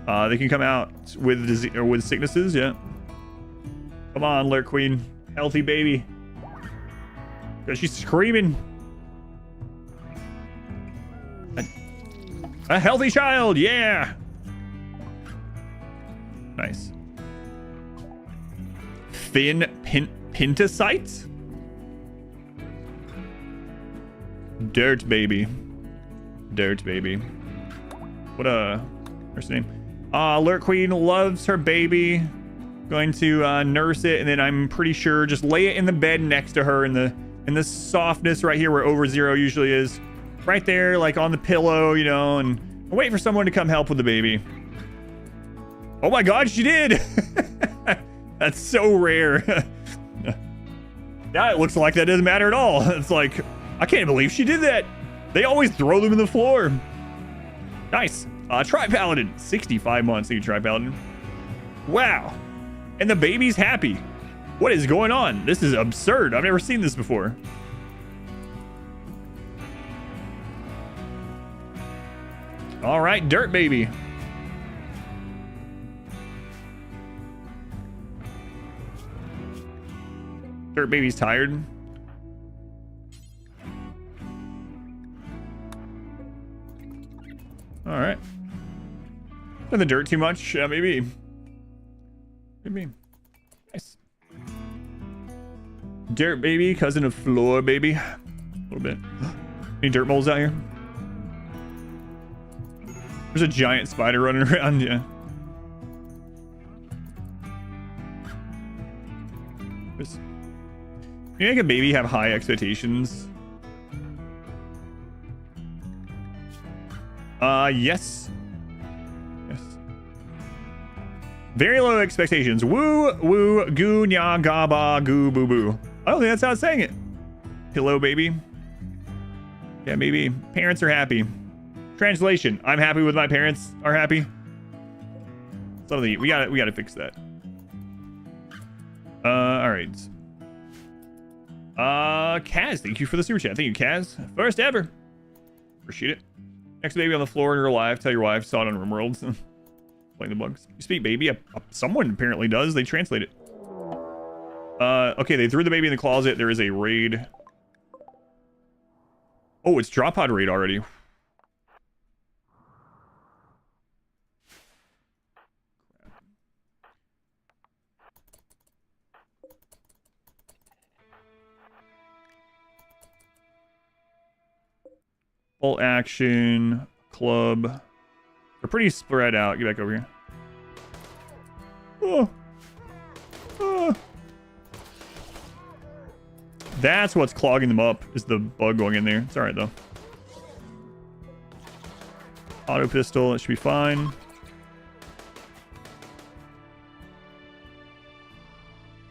They can come out with disease or with sicknesses, yeah. Come on, Lurk Queen. Healthy baby. She's screaming. A healthy child, yeah. Nice. Thin Pentasites? Dirt baby. Dirt baby. What what's the name? Lurk Queen loves her baby. Going to nurse it, and then I'm pretty sure just lay it in the bed next to her in the softness right here where over 0 usually is. Right there, like on the pillow, you know, and wait for someone to come help with the baby. Oh my god, she did! That's so rare. Now it looks like that doesn't matter at all. It's like, I can't believe she did that. They always throw them in the floor. Nice. Tri-Paladin. 65 months, you Tri-Paladin. Wow. And the baby's happy. What is going on? This is absurd. I've never seen this before. All right, dirt baby. Dirt baby's tired. All right. In the dirt too much? Yeah, maybe. Maybe. Nice. Dirt baby, cousin of floor baby. A little bit. Any dirt moles out here? There's a giant spider running around, yeah. You make a baby have high expectations. Yes. Yes. Very low expectations. Woo, woo, goo, nya, gaba, goo, boo, boo. I don't think that's how it's saying it. Hello, baby. Yeah, maybe. Parents are happy. Translation: I'm happy with my parents are happy. Something we gotta fix that. All right. Kaz, thank you for the super chat. Thank you, Kaz. First ever. Appreciate it. Next baby on the floor and you're alive. Tell your wife. Saw it on RimWorld. Playing the bugs. You speak baby. Someone apparently does. They translate it. Okay, they threw the baby in the closet. There is a raid. Oh, it's drop pod raid already. Full action, club. They're pretty spread out. Get back over here. Oh. Oh. That's what's clogging them up, is the bug going in there. It's alright though. Auto pistol, it should be fine.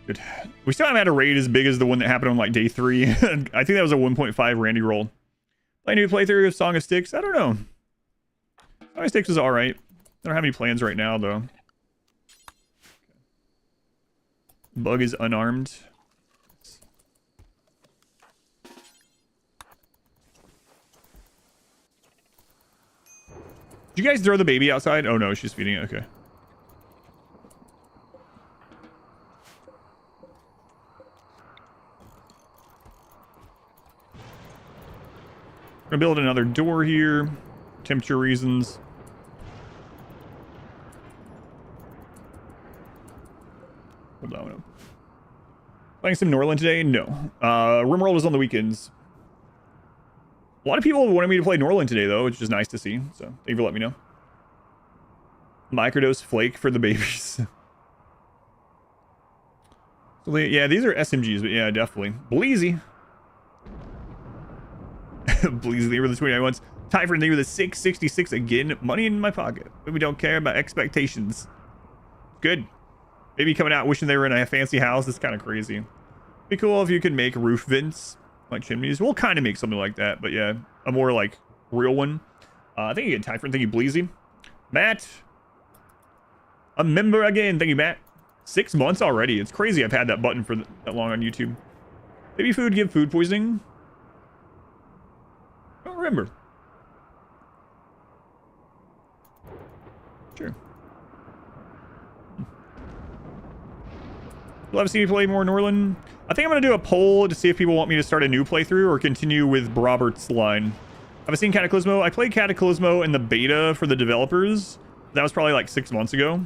Good. We still haven't had a raid as big as the one that happened on like day 3. I think that was a 1.5 Randy roll. Play a new playthrough of Song of Sticks? I don't know. 5-6 is alright. I don't have any plans right now, though. Bug is unarmed. Did you guys throw the baby outside? Oh no, she's feeding it. Okay. Gonna build another door here. Temperature reasons. Hold on. Playing some Norland today? No. RimWorld is on the weekends. A lot of people wanted me to play Norland today, though, which is nice to see. So, thank you for letting me know. Microdose flake for the babies. So, yeah, these are SMGs, but yeah, definitely. Bleezy. Bleezy, they were the 29 ones. Typhon, they were the 666 again. Money in my pocket. But we don't care about expectations. Good. Maybe coming out wishing they were in a fancy house. It's kind of crazy. Be cool if you could make roof vents. Like chimneys. We'll kind of make something like that, but yeah, a more like real one. Thank you again, Typhon. Thank you, Bleezy. Matt. A member again. Thank you, Matt. 6 months already. It's crazy I've had that button for that long on YouTube. Baby food give food poisoning? I don't remember. Sure. Love to see me play more Norland. I think I'm going to do a poll to see if people want me to start a new playthrough or continue with Robert's line. I've seen Cataclysmo. I played Cataclysmo in the beta for the developers. That was probably like 6 months ago.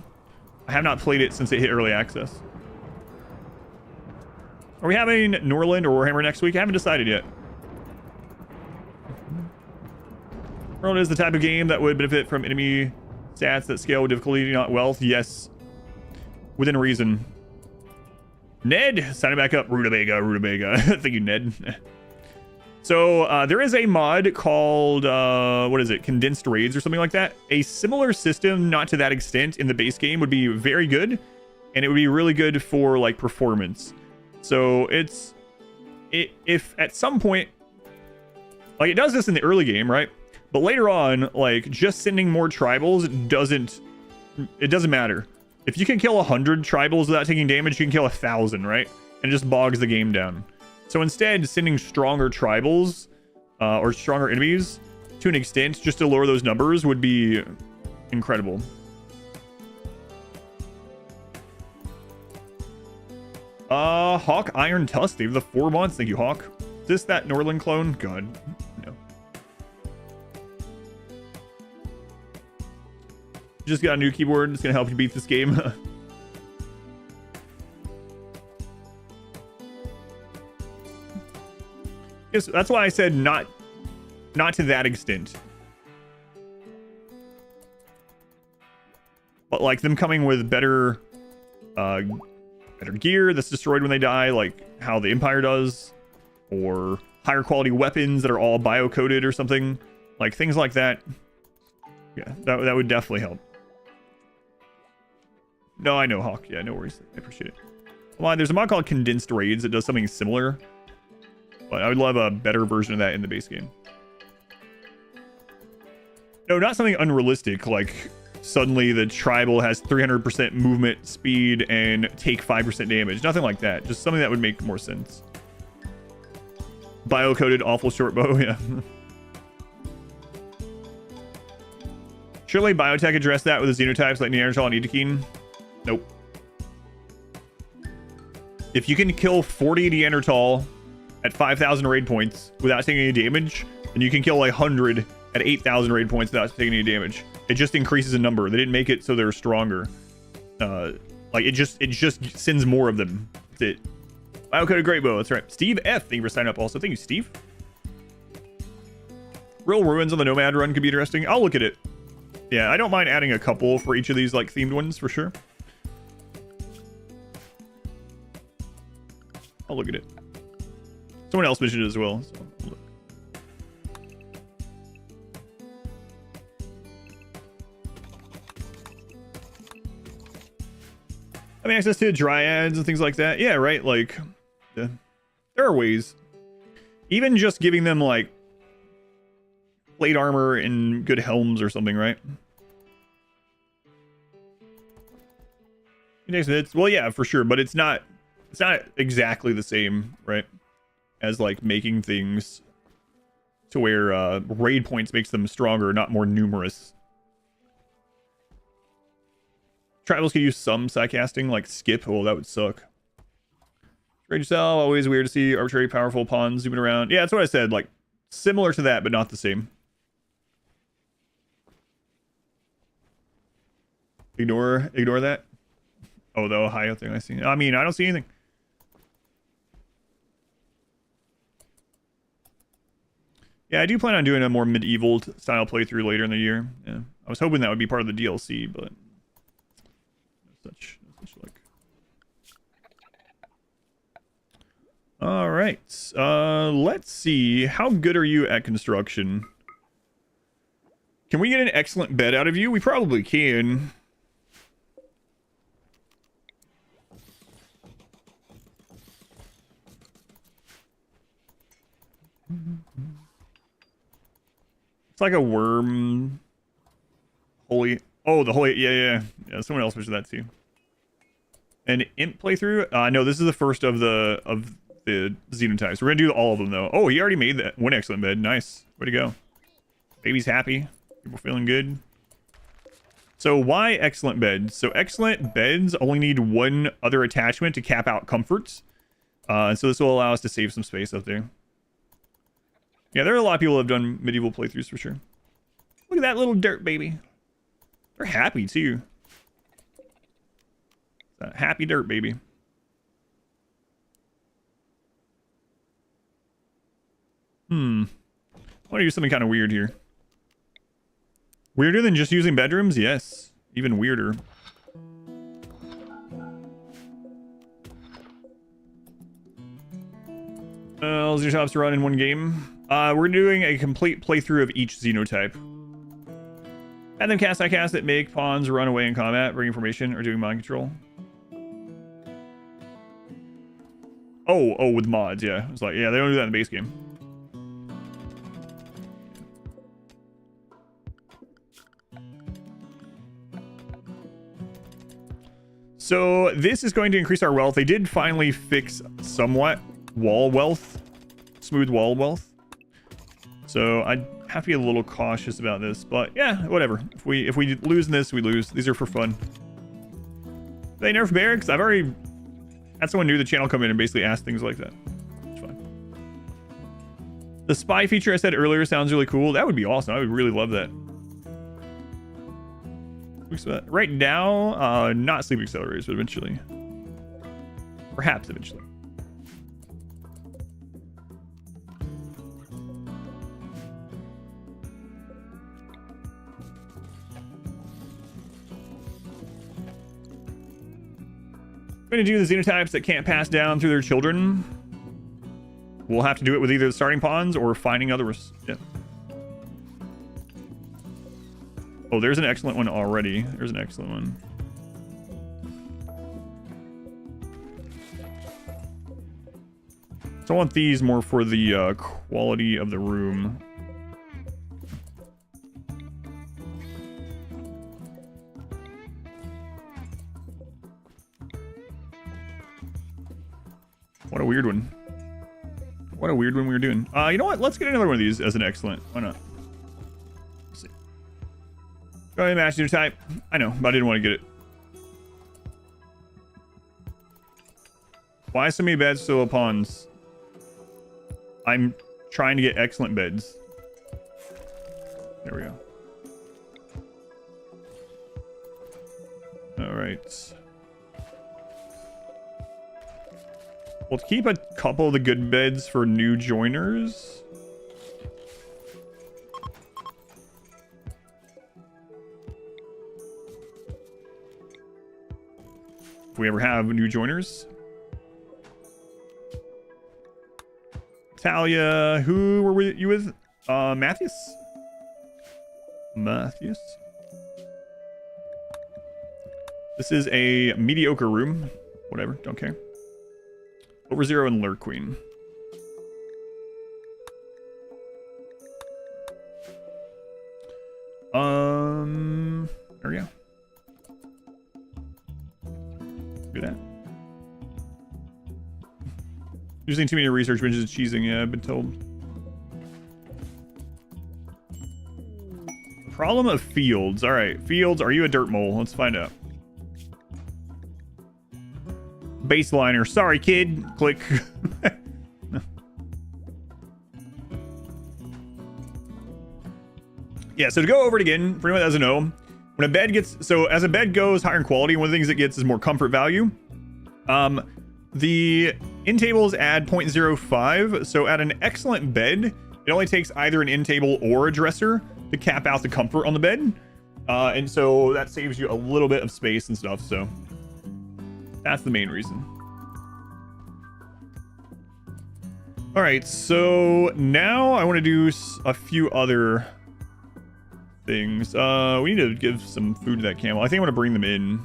I have not played it since it hit early access. Are we having Norland or Warhammer next week? I haven't decided yet. World is the type of game that would benefit from enemy stats that scale with difficulty, not wealth. Yes. Within reason. Ned, signing back up. Rutabaga, Rutabaga. Thank you, Ned. So there is a mod called, what is it? Condensed Raids or something like that. A similar system, not to that extent, in the base game would be very good. And it would be really good for, like, performance. So if at some point, like, it does this in the early game, right? But later on, like, just sending more tribals doesn't matter. If you can kill 100 tribals without taking damage, you can kill 1,000, right? And it just bogs the game down. So instead, sending stronger tribals or stronger enemies to an extent just to lower those numbers would be incredible. Hawk Iron Tusk, Dave, the 4 months. Thank you, Hawk. Is this that Norland clone? God, no. Just got a new keyboard. It's gonna help you beat this game. Yes, that's why I said not to that extent. But like them coming with better gear that's destroyed when they die, like how the Empire does, or higher quality weapons that are all bio-coded or something, like things like that. Yeah, that would definitely help. No, I know, Hawk. Yeah, no worries. I appreciate it. Come on, there's a mod called Condensed Raids that does something similar, but I would love a better version of that in the base game. No, not something unrealistic, like suddenly the tribal has 300% movement speed and take 5% damage. Nothing like that. Just something that would make more sense. Bio-coded awful short bow, yeah. Surely Biotech addressed that with the Xenotypes like Neanderthal and Edekeen. Nope. If you can kill 40 Neanderthal at 5,000 raid points without taking any damage, then you can kill 100 at 8,000 raid points without taking any damage. It just increases in number. They didn't make it so they're stronger. Like it just sends more of them. That's it. Biocoded Great Bow. That's right. Steve F. Thank you for signing up also. Thank you, Steve. Real ruins on the Nomad run could be interesting. I'll look at it. Yeah, I don't mind adding a couple for each of these like themed ones for sure. I'll look at it. Someone else mentioned it as well. So I'll look. Having access to dryads and things like that. Yeah, right. Like, there are ways. Even just giving them like plate armor and good helms or something, right? Well, yeah, for sure, but it's not exactly the same, right? As like making things to where raid points makes them stronger, not more numerous. Tribals could use some sidecasting, like skip. Oh, that would suck. Trade yourself, always weird to see arbitrary powerful pawns zooming around. Yeah, that's what I said. Like similar to that, but not the same. Ignore that. Oh, the Ohio thing I see. I mean, I don't see anything. Yeah, I do plan on doing a more medieval style playthrough later in the year. Yeah, I was hoping that would be part of the DLC, but such like. All right, let's see. How good are you at construction? Can we get an excellent bed out of you? We probably can. It's like a worm. Holy. Oh, the holy. Yeah. Someone else mentioned that too. An imp playthrough? No, this is the first of the Xenotypes. We're gonna do all of them though. Oh, he already made that one excellent bed. Nice. Way to go. Baby's happy. People feeling good. So why excellent beds? So excellent beds only need one other attachment to cap out comforts. And so this will allow us to save some space up there. Yeah, there are a lot of people who have done medieval playthroughs for sure. Look at that little dirt baby. They're happy too. It's a happy dirt baby. I want to do something kind of weird here. Weirder than just using bedrooms? Yes. Even weirder. Xenotypes to run in one game. We're doing a complete playthrough of each Xenotype. Have them cast it, make pawns run away in combat, bring information, or doing mind control. Oh, with mods, yeah. It's like, yeah, they don't do that in the base game. So this is going to increase our wealth. They did finally fix somewhat wall wealth, smooth wall wealth. So I have to be a little cautious about this, but yeah, whatever. If we lose in this, we lose. These are for fun. They nerf barracks. I've already had someone new to the channel come in and basically ask things like that. It's fine. The spy feature I said earlier sounds really cool. That would be awesome. I would really love that. Right now, not sleep accelerators, but eventually. Perhaps eventually. I'm going to do the Xenotypes that can't pass down through their children. We'll have to do it with either the starting pawns or finding others. Yeah. Oh, there's an excellent one already. There's an excellent one. So I want these more for the quality of the room. What a weird one. What a weird one we were doing. You know what? Let's get another one of these as an excellent. Why not? Let's see. Go ahead and match your type. I know, but I didn't want to get it. Why so many beds, solo pawns? I'm trying to get excellent beds. There we go. All right. We'll keep a couple of the good beds for new joiners. If we ever have new joiners. Talia, who were you with? Matthews? Matthews? This is a mediocre room. Whatever, don't care. Over Zero and Lurk Queen. Using too many research benches is cheesing, yeah, I've been told. Problem of fields. All right, fields, are you a dirt mole? Let's find out. Baseliner. Sorry, kid. Click. Yeah, so to go over it again, for anyone that doesn't know, when a bed gets, so as a bed goes higher in quality, one of the things it gets is more comfort value. The end tables add 0.05, so at an excellent bed, it only takes either an end table or a dresser to cap out the comfort on the bed. And so that saves you a little bit of space and stuff, so that's the main reason. All right, so now I want to do a few other things. We need to give some food to that camel. I think I'm gonna bring them in.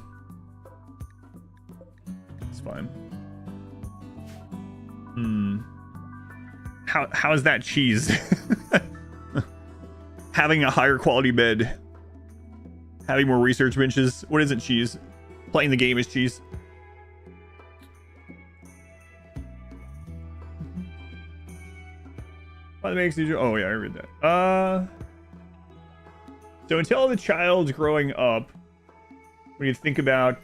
It's fine. How is that cheese? Having a higher quality bed, having more research benches. What isn't cheese? Playing the game is cheese. What makes you? Oh yeah, I read that. So until the child's growing up, when you think about,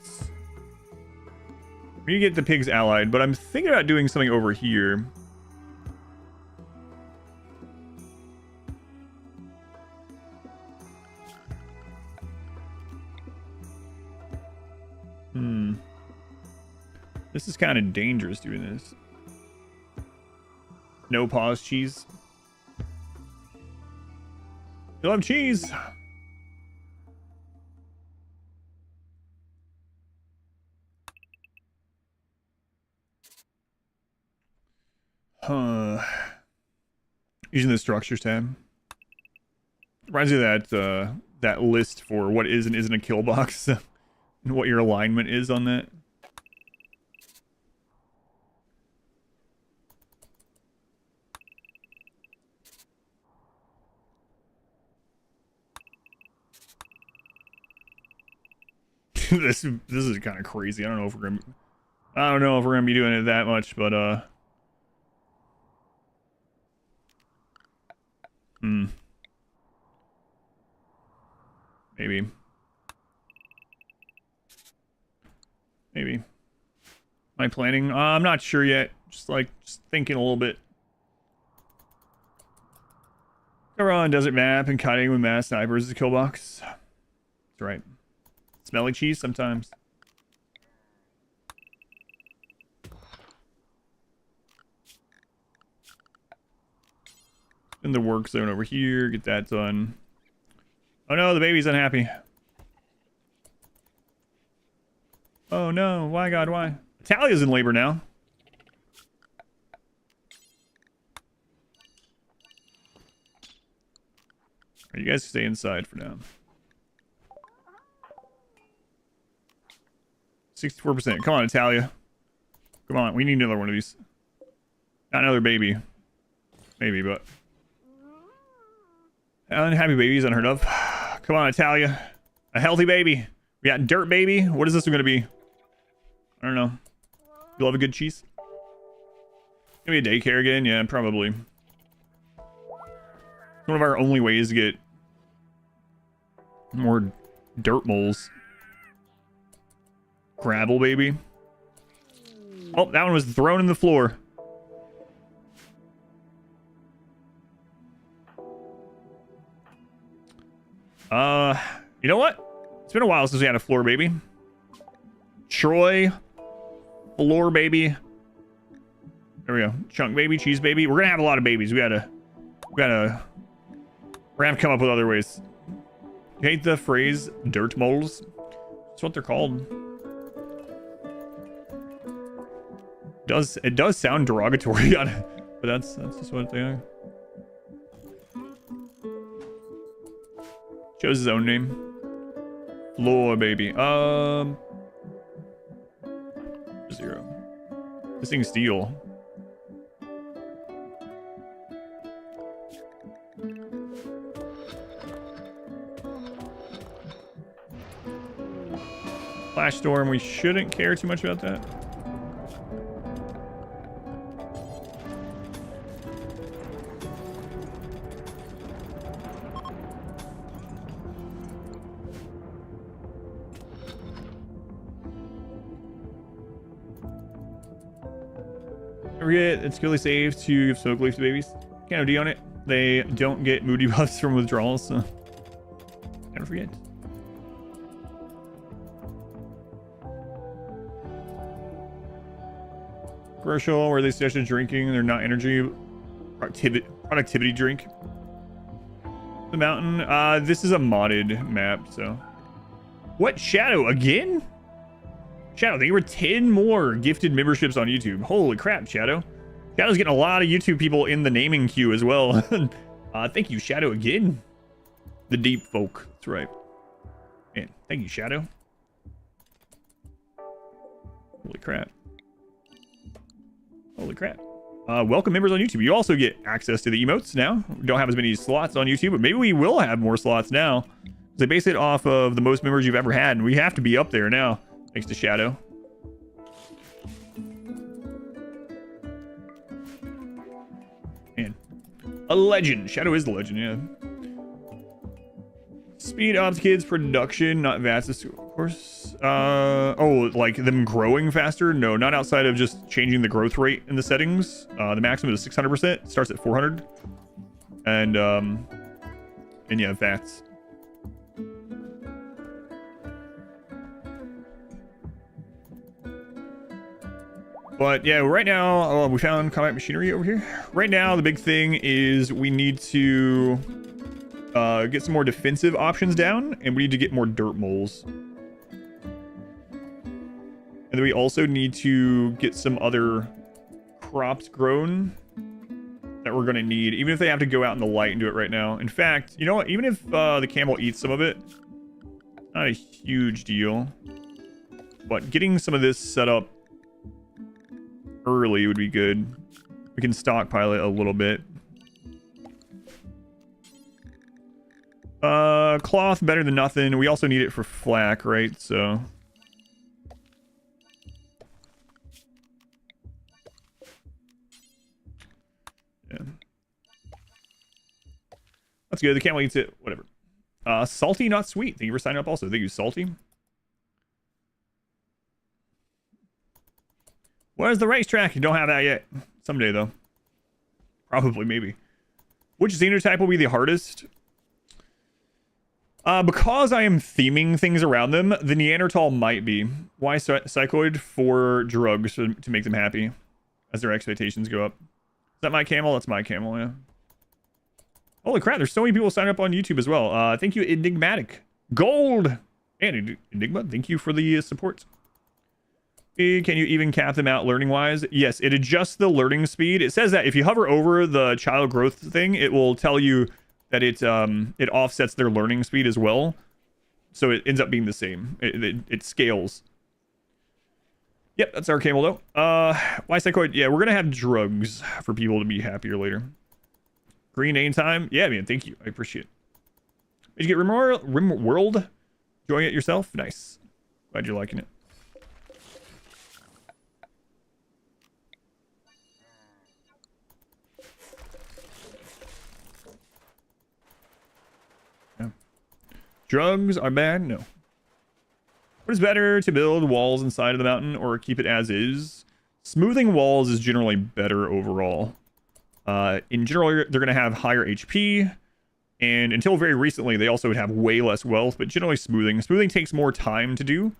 we need to get the pigs allied, but I'm thinking about doing something over here. This is kind of dangerous doing this. No pause cheese. You'll have cheese. Using the structures tab. Reminds me of that that list for what is and isn't a kill box and what your alignment is on that. This is kind of crazy. I don't know if we're gonna be doing it that much, but maybe. Am I planning? I'm not sure yet. Just thinking a little bit. Caravan desert map and kiting with mass snipers is a kill box. That's right. Smell like cheese sometimes. In the work zone over here, get that done. Oh no, the baby's unhappy. Oh no, why God, why? Italia's in labor now. You guys stay inside for now. 64%. Come on, Italia. Come on, we need another one of these. Not another baby. Maybe, but... Unhappy baby is unheard of. Come on, Italia. A healthy baby. We got dirt baby. What is this going to be? I don't know. You love a good cheese? Gonna be a daycare again? Yeah, probably. One of our only ways to get more dirt moles. Gravel baby. Oh, that one was thrown in the floor. You know what? It's been a while since we had a floor baby. Troy. Floor baby. There we go. Chunk baby, cheese baby. We're gonna have a lot of babies. We're gonna have to come up with other ways. You hate the phrase dirt moles? That's what they're called. It does sound derogatory on it, but that's just what they are. Chose his own name. Floor baby. 0. This thing's steel. Flash storm. We shouldn't care too much about that. forget, it's really safe to give smoke leaf to babies. Can't OD on it. They don't get moody buffs from withdrawals, so never forget. Commercial where they suggested drinking. They're not energy. Productivity drink. The mountain. This is a modded map, so. What? Shadow again? Shadow, they were 10 more gifted memberships on YouTube. Holy crap, Shadow. Shadow's getting a lot of YouTube people in the naming queue as well. Thank you, Shadow, again. The deep folk. That's right. Man, thank you, Shadow. Holy crap. Holy crap. Welcome members on YouTube. You also get access to the emotes now. We don't have as many slots on YouTube, but maybe we will have more slots now. They base it off of the most members you've ever had, and we have to be up there now. Thanks to Shadow. Man. A legend. Shadow is the legend, yeah. Speed ups kids production, not VATS, of course. Oh, like them growing faster? No, not outside of just changing the growth rate in the settings. The maximum is 600%, starts at 400. And yeah, VATS. But yeah, right now, we found combat machinery over here. Right now, the big thing is we need to get some more defensive options down, and we need to get more Dirtmoles. And then we also need to get some other crops grown that we're going to need, even if they have to go out in the light and do it right now. In fact, you know what? Even if the camel eats some of it, not a huge deal. But getting some of this set up early would be good. We can stockpile it a little bit. Cloth better than nothing. We also need it for flak, right? So yeah, that's good. The camel eats it. Whatever. Salty, not sweet. Thank you for signing up. Also, thank you, Salty. Where's the racetrack? You don't have that yet. Someday, though. Probably, maybe. Which Xenotype will be the hardest? Because I am theming things around them, the Neanderthal might be. Why Psychoid? For drugs to make them happy as their expectations go up. Is that my camel? That's my camel, yeah. Holy crap, there's so many people signing up on YouTube as well. Thank you, Enigmatic. Gold! And Enigma, thank you for the support. Can you even cap them out learning-wise? Yes, it adjusts the learning speed. It says that if you hover over the child growth thing, it will tell you that it offsets their learning speed as well. So it ends up being the same. It scales. Yep, that's our camel though. Why Psychoid? Yeah, we're going to have drugs for people to be happier later. Green name time? Yeah, man, thank you. I appreciate it. Did you get RimWorld? Enjoying it yourself? Nice. Glad you're liking it. Drugs are bad? No. What is better, to build walls inside of the mountain or keep it as is? Smoothing walls is generally better overall. In general, they're going to have higher HP. And until very recently, they also would have way less wealth. But generally smoothing. Smoothing takes more time to do.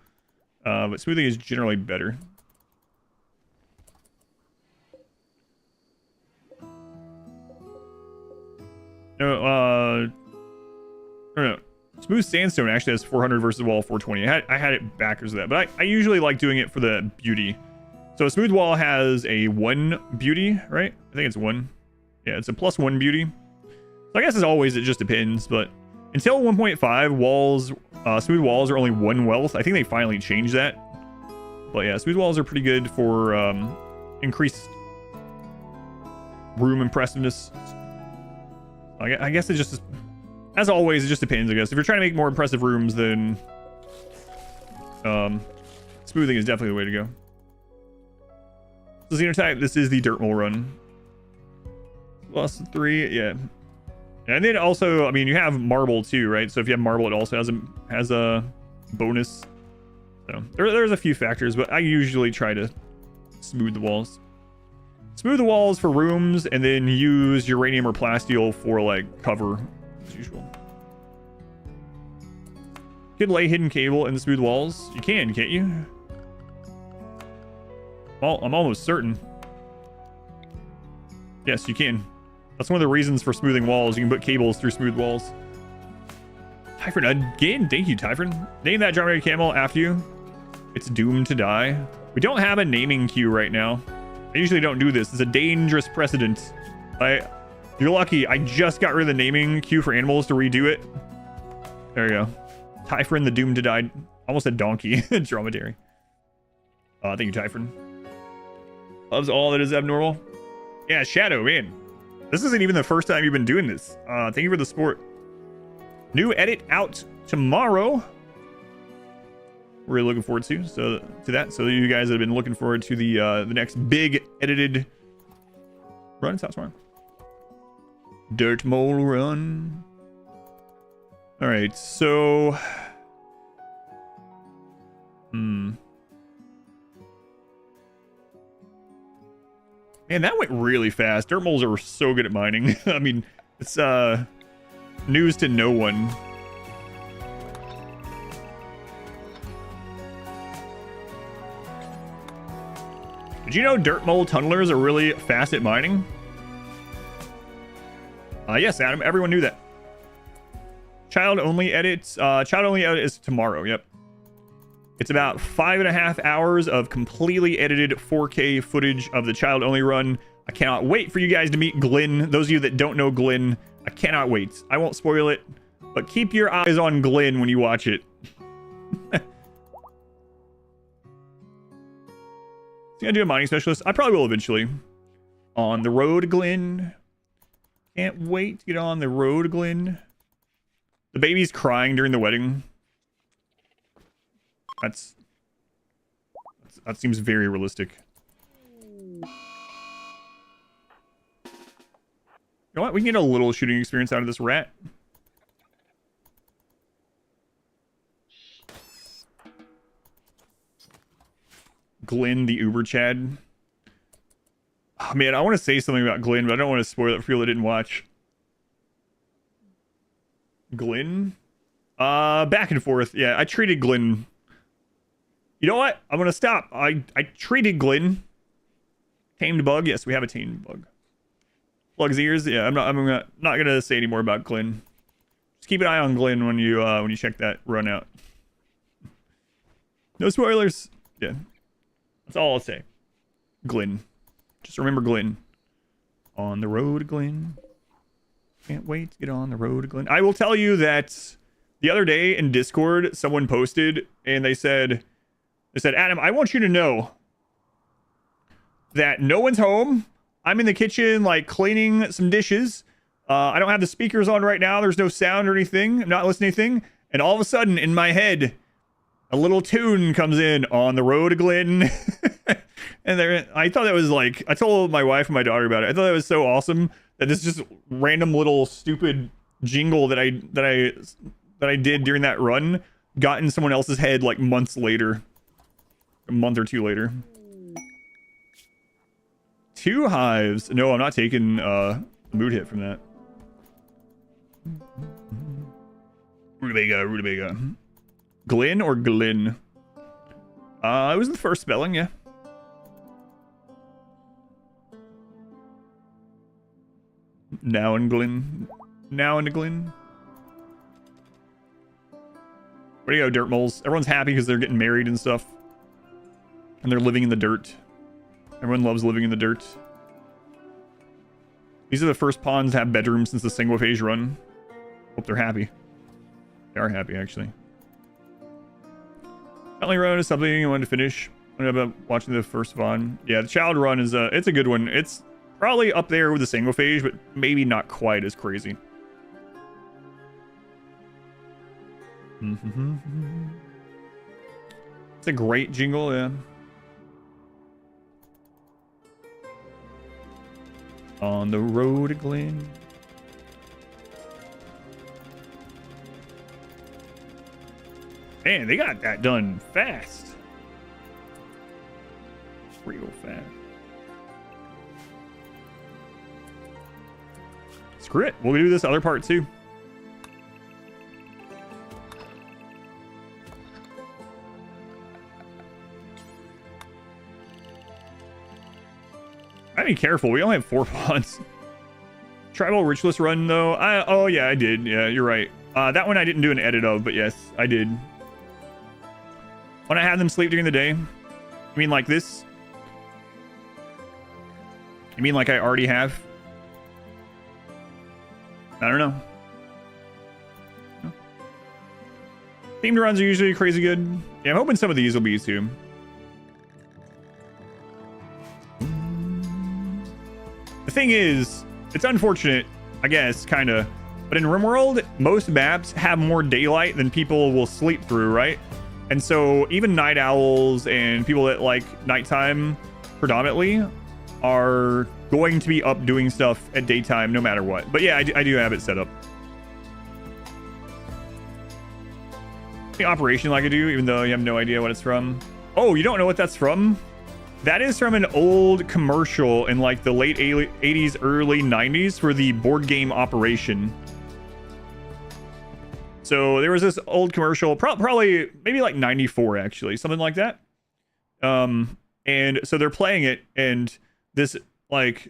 But smoothing is generally better. No. Smooth sandstone actually has 400 versus wall 420. I had it backwards of that, but I usually like doing it for the beauty. So a smooth wall has a 1 beauty, right? I think it's 1. Yeah, it's a +1 beauty. So I guess as always, it just depends. But until 1.5, walls, smooth walls are only 1 wealth. I think they finally changed that. But yeah, smooth walls are pretty good for increased room impressiveness. I guess it just. As always, it just depends, I guess. If you're trying to make more impressive rooms, then smoothing is definitely the way to go. So Xenotype, this is the Dirtmole run. +3, yeah. And then also, I mean, you have marble too, right? So if you have marble, it also has a bonus. So there's a few factors, but I usually try to smooth the walls. Smooth the walls for rooms, and then use uranium or plasteel for like cover, as usual. You can lay hidden cable in the smooth walls. You can, can't you? Well, I'm almost certain. Yes, you can. That's one of the reasons for smoothing walls. You can put cables through smooth walls. Typhon again. Thank you, Typhon. Name that Dromedary camel after you. It's doomed to die. We don't have a naming queue right now. I usually don't do this. It's a dangerous precedent. You're lucky. I just got rid of the naming queue for animals to redo it. There you go. Typhon, the doomed to die. Almost a donkey. Dromedary. Thank you, Typhon. Loves all that is abnormal. Yeah, Shadow, man. This isn't even the first time you've been doing this. Thank you for the support. New edit out tomorrow. We're really looking forward to that. So you guys have been looking forward to the next big edited run. It's out tomorrow. Dirtmole run. All right, so man, that went really fast. Dirtmoles are so good at mining. I mean, it's news to no one. Did you know Dirtmole tunnelers are really fast at mining? Yes, Adam. Everyone knew that. Child only edits. Child only edit is tomorrow. Yep. It's about 5.5 hours of completely edited 4K footage of the child only run. I cannot wait for you guys to meet Glenn. Those of you that don't know Glenn, I cannot wait. I won't spoil it, but keep your eyes on Glenn when you watch it. So gonna do a mining specialist. I probably will eventually. On the road, Glenn. Can't wait to get on the road, Glenn. The baby's crying during the wedding. That seems very realistic. You know what? We can get a little shooting experience out of this rat. Glenn, the Uber Chad. Oh, man, I want to say something about Glenn, but I don't want to spoil it for people that didn't watch. Glenn? Back and forth. Yeah, I treated Glenn. You know what? I'm going to stop. I treated Glenn. Tamed bug? Yes, we have a tamed bug. Plugs ears? Yeah, I'm not going to say any more about Glenn. Just keep an eye on Glenn when you check that run out. No spoilers. Yeah. That's all I'll say. Glenn. Just remember Glenn. On the road, Glenn. Can't wait to get on the road, Glenn. I will tell you that the other day in Discord, someone posted and they said, Adam, I want you to know that no one's home. I'm in the kitchen, like cleaning some dishes. I don't have the speakers on right now. There's no sound or anything. I'm not listening to anything. And all of a sudden in my head, a little tune comes in, on the road, Glenn. And there, I thought that was like, I told my wife and my daughter about it. I thought that was so awesome that this just random little stupid jingle that I did during that run got in someone else's head like months later. A month or two later. 2 hives. No, I'm not taking a mood hit from that. Rutabaga. Glenn or Glyn? It was the first spelling, yeah. Now and Glyn. Where do you go, Dirtmoles? Everyone's happy because they're getting married and stuff. And they're living in the dirt. Everyone loves living in the dirt. These are the first pawns to have bedrooms since the single phase run. Hope they're happy. They are happy, actually. Family run is something I wanted to finish. I'm about watching the first Vaughn. Yeah, the child run is it's a good one. It's probably up there with the single phase, but maybe not quite as crazy. It's a great jingle, yeah. On the road, Glenn. Man, they got that done fast. Real fast. Screw it. We'll do this other part too. Gotta be careful. We only have 4 pods. Tribal Ritualist run though. Oh yeah, I did. Yeah, you're right. That one I didn't do an edit of, but yes, I did. When I have them sleep during the day. You mean like this? You mean like I already have? I don't know. No. Themed runs are usually crazy good. Yeah, I'm hoping some of these will be too. The thing is, it's unfortunate, I guess, kind of. But in RimWorld, most maps have more daylight than people will sleep through, right? And so even night owls and people that like nighttime predominantly are going to be up doing stuff at daytime no matter what. But yeah, I do have it set up. The operation like I do, even though you have no idea what it's from. Oh, you don't know what that's from? That is from an old commercial in like the late 80s, early 90s for the board game Operation. So there was this old commercial, probably maybe like 94 actually, something like that. And so they're playing it, and this like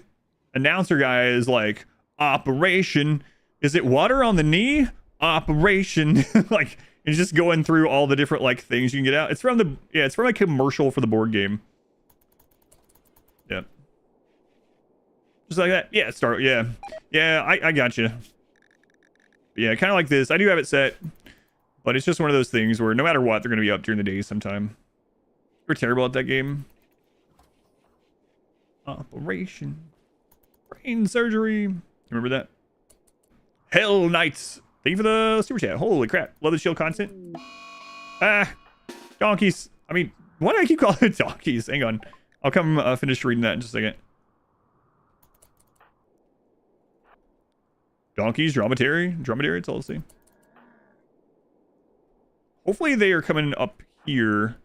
announcer guy is like, Operation, is it water on the knee? Operation. Like, he's just going through all the different like things you can get out. It's from the, yeah, it's from a commercial for the board game. Yeah. Just like that. Yeah, start. Yeah. Yeah, I got you. Yeah, kind of like this. I do have it set, but it's just one of those things where no matter what, they're going to be up during the day sometime. We're terrible at that game. Operation. Brain surgery. Remember that? Hell Knights. Thank you for the super chat. Holy crap. Love the chill content. Ah. Donkeys. I mean, why do I keep calling it donkeys? Hang on. I'll come finish reading that in just a second. Donkeys, dromedary, it's all the same. Hopefully they are coming up here.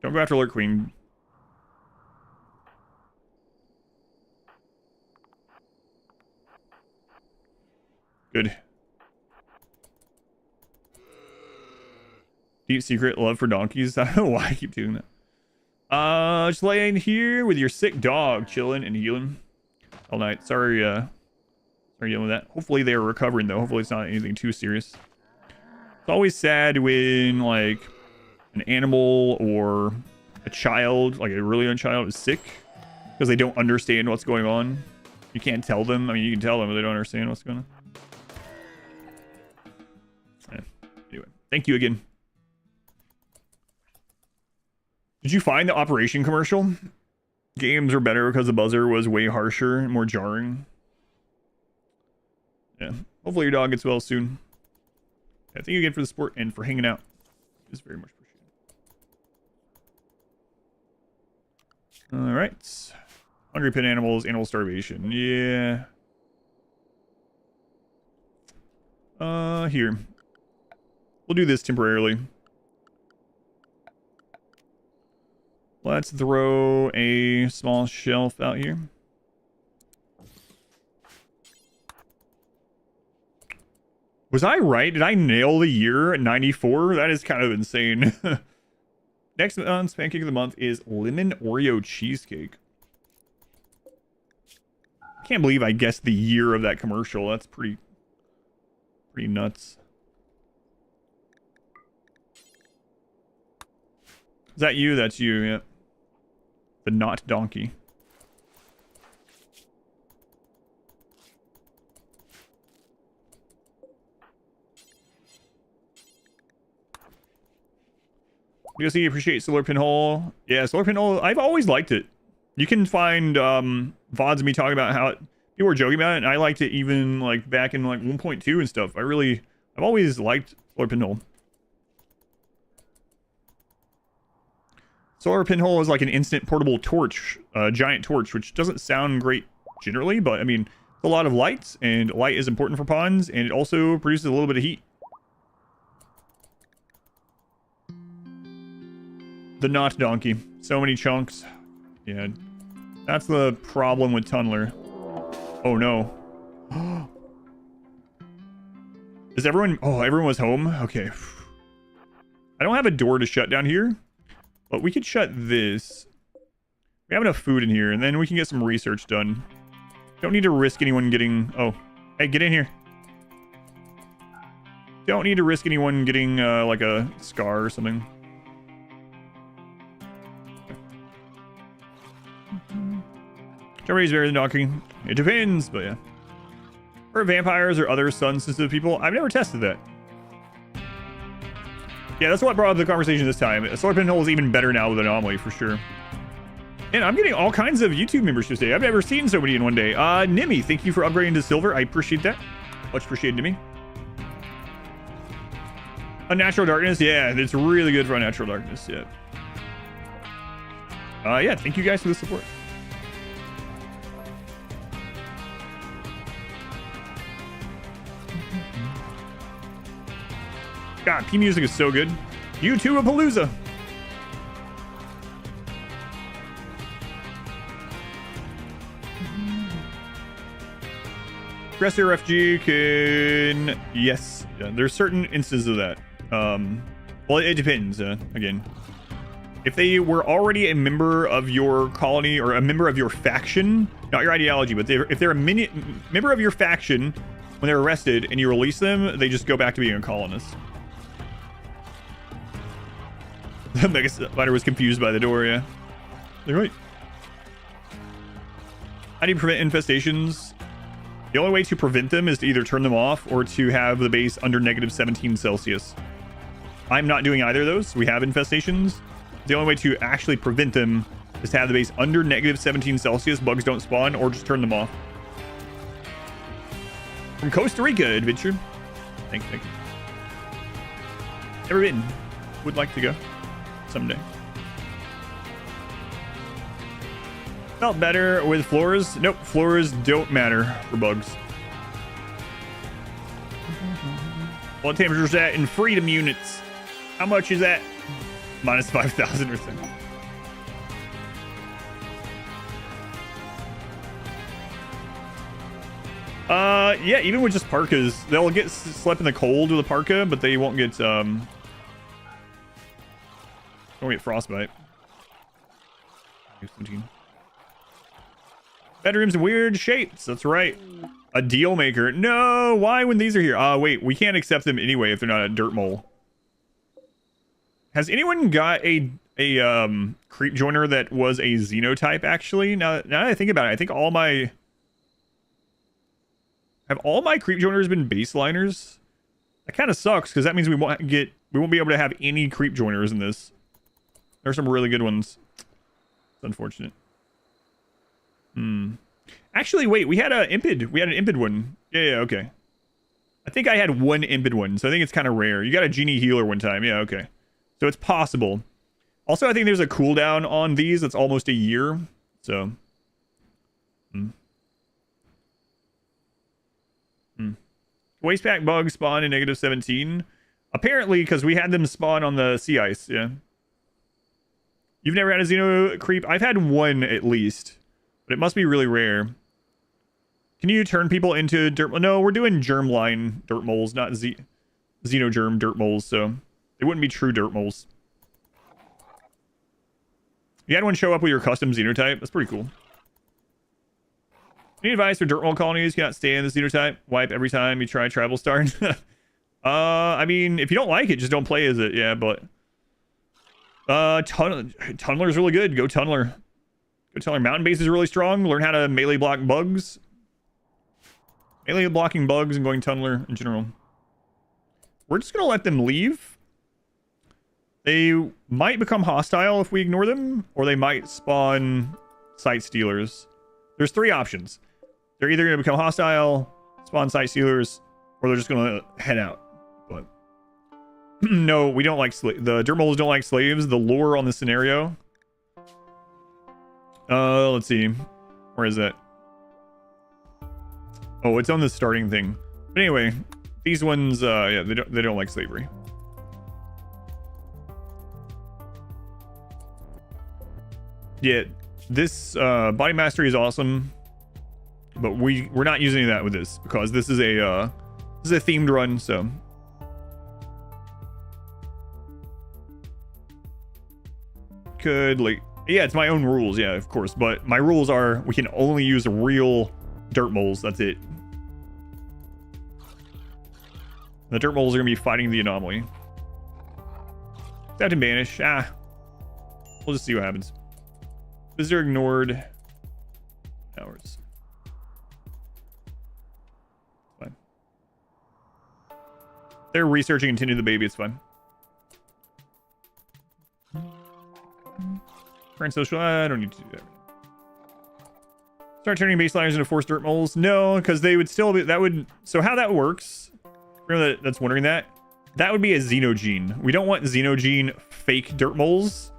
Don't go after Lurk Queen. Good. Deep secret love for donkeys. I don't know why I keep doing that. Just laying here with your sick dog, chilling and healing all night. Sorry dealing with that. Hopefully they are recovering though. Hopefully it's not anything too serious. It's always sad when like an animal or a child, like a really young child, is sick because they don't understand what's going on. You can't tell them. I mean, you can tell them, but they don't understand what's going on. Yeah. Anyway, thank you again. Did you find the Operation commercial? Games are better because the buzzer was way harsher and more jarring. Yeah. Hopefully your dog gets well soon. Yeah, thank you again for the support and for hanging out. It's very much appreciated. Alright. Hungry pit animals, animal starvation. Yeah. Here. We'll do this temporarily. Let's throw a small shelf out here. Was I right? Did I nail the year at 94? That is kind of insane. Next month's pancake of the month is lemon Oreo cheesecake. Can't believe I guessed the year of that commercial. That's pretty nuts. Is that you? That's you, yeah. The not donkey. You see, appreciate Solar Pinhole. Yeah, Solar Pinhole, I've always liked it. You can find VODs of me talking about how people were joking about it, and I liked it even like back in like 1.2 and stuff. I've always liked Solar Pinhole. Solar Pinhole is like an instant portable torch, giant torch, which doesn't sound great generally, but I mean, it's a lot of lights, and light is important for ponds, and it also produces a little bit of heat. The not donkey. So many chunks. Yeah. That's the problem with Tunneler. Oh no. Is everyone... Oh, everyone was home? Okay. I don't have a door to shut down here, but we could shut this. We have enough food in here, and then we can get some research done. Don't need to risk anyone getting... Oh, hey, get in here. Don't need to risk anyone getting, like, a scar or something. Everybody's very knocking. It depends, but yeah. Or vampires or other sun-sensitive people. I've never tested that. Yeah, that's what brought up the conversation this time. Solar Pinhole is even better now with Anomaly, for sure. And I'm getting all kinds of YouTube memberships today. I've never seen so many in one day. Nimi, thank you for upgrading to silver. I appreciate that. Much appreciated, Nimi. Unnatural Darkness, yeah, it's really good for Unnatural Darkness, yeah. Yeah, thank you guys for the support. God, P music is so good. YouTube-a-palooza. Aggressor FG can... Yes. Yeah, there's certain instances of that. Well, it depends, again. If they were already a member of your colony or a member of your faction, not your ideology, but if they're a member of your faction, when they're arrested and you release them, they just go back to being a colonist. The Mega Spider was confused by the door, yeah. They're right. How do you prevent infestations? The only way to prevent them is to either turn them off or to have the base under -17°C. I'm not doing either of those. We have infestations. The only way to actually prevent them is to have the base under -17°C. Bugs don't spawn, or just turn them off. From Costa Rica, Adventure. Thank you. Never been. Would like to go someday. Felt better with floors. Nope, floors don't matter for bugs. What temperature is that in freedom units? How much is that? Minus 5,000 or something. Yeah, even with just parkas, they'll get slept in the cold with a parka, but they won't get frostbite. Bedrooms in weird shapes. That's right. A deal maker. No, why when these are here? Wait, we can't accept them anyway if they're not a Dirtmole. Has anyone got a creep joiner that was a Xenotype, actually? Now that I think about it, I think all my creep joiners been baseliners? That kind of sucks, because that means we won't be able to have any creep joiners in this. There are some really good ones. It's unfortunate. Actually, wait, we had an impid one. Yeah, okay. I think I had one impid one, so I think it's kind of rare. You got a genie healer one time. Yeah, okay. So it's possible. Also, I think there's a cooldown on these that's almost a year. So. Wastepack bugs spawn in -17. Apparently, because we had them spawn on the sea ice. Yeah. You've never had a Xeno creep? I've had one at least. But it must be really rare. Can you turn people into dirt? No, we're doing germline Dirtmoles, not xenogerm Dirtmoles, so they wouldn't be true Dirtmoles. You had one show up with your custom Xenotype. That's pretty cool. Any advice for Dirtmole colonies? You cannot stay in the Xenotype. Wipe every time you try Travel Start. I mean, if you don't like it, just don't play as it. Yeah, but Tunneler's really good. Go Tunneler. Tunneler mountain base is really strong. Learn how to melee block bugs. Melee blocking bugs and going Tunneler in general. We're just gonna let them leave. They might become hostile if we ignore them, or they might spawn site stealers. There's three options. They're either gonna become hostile, spawn site stealers, or they're just gonna head out. But no, we don't like the Dirtmoles don't like slaves. The lore on the scenario. Let's see. Where is that? Oh, it's on the starting thing. But anyway, these ones, yeah, they don't like slavery. Yeah, this body mastery is awesome. But we're not using that with this because this is a themed run, so. Could like, yeah, it's my own rules, yeah, of course, but my rules are we can only use real Dirtmoles. That's it. The Dirtmoles are gonna be fighting the anomaly. Have to banish. We'll just see what happens. Visitor ignored. Hours. Fine. They're researching and tending the baby. It's fine. Current social. I don't need to do that. Start turning baseliners into forced Dirtmoles. No, because they would still be. That would. So how that works? Remember that's wondering that. That would be a Xenogene. We don't want Xenogene fake Dirtmoles.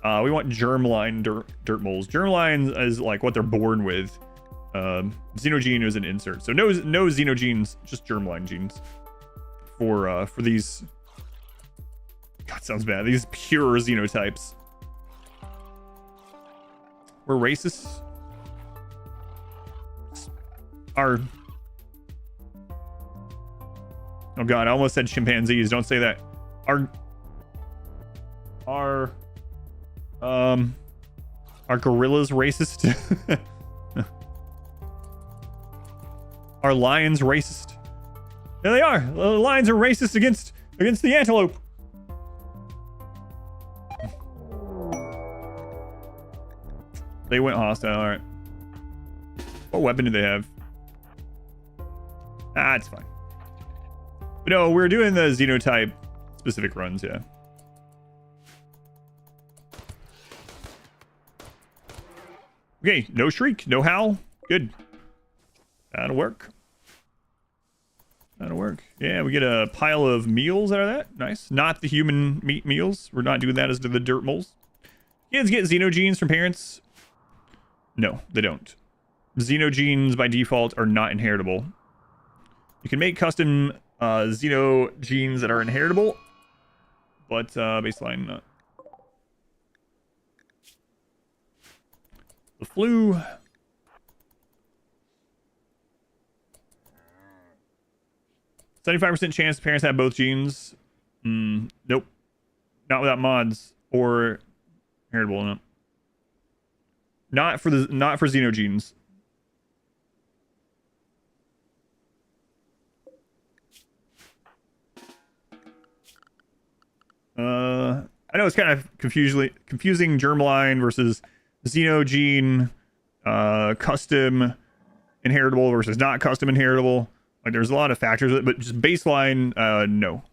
We want germline Dirtmoles. Germline is like what they're born with. Xenogene is an insert. So no Xenogenes, just germline genes. For these. God, sounds bad. These pure Xenotypes. We're racist. Oh god, I almost said chimpanzees. Don't say that. Are gorillas racist? Are lions racist? There they are. The lions are racist against the antelope. They went hostile. All right. What weapon do they have? It's fine. But no, we're doing the Xenotype specific runs, yeah. Okay, no shriek, no howl. Good. That'll work. That'll work. Yeah, we get a pile of meals out of that. Nice. Not the human meat meals. We're not doing that as to the Dirtmoles. Kids get Xenogenes from parents. No, they don't. Xenogenes by default are not inheritable. You can make custom Xenogenes that are inheritable, but baseline not. The flu. %75% chance parents have both genes. Nope. Not without mods or heritable. No. Not for Xenogenes. I know it's kind of confusing germline versus Xenogene, custom inheritable versus not custom inheritable. Like there's a lot of factors with it, but just baseline, no.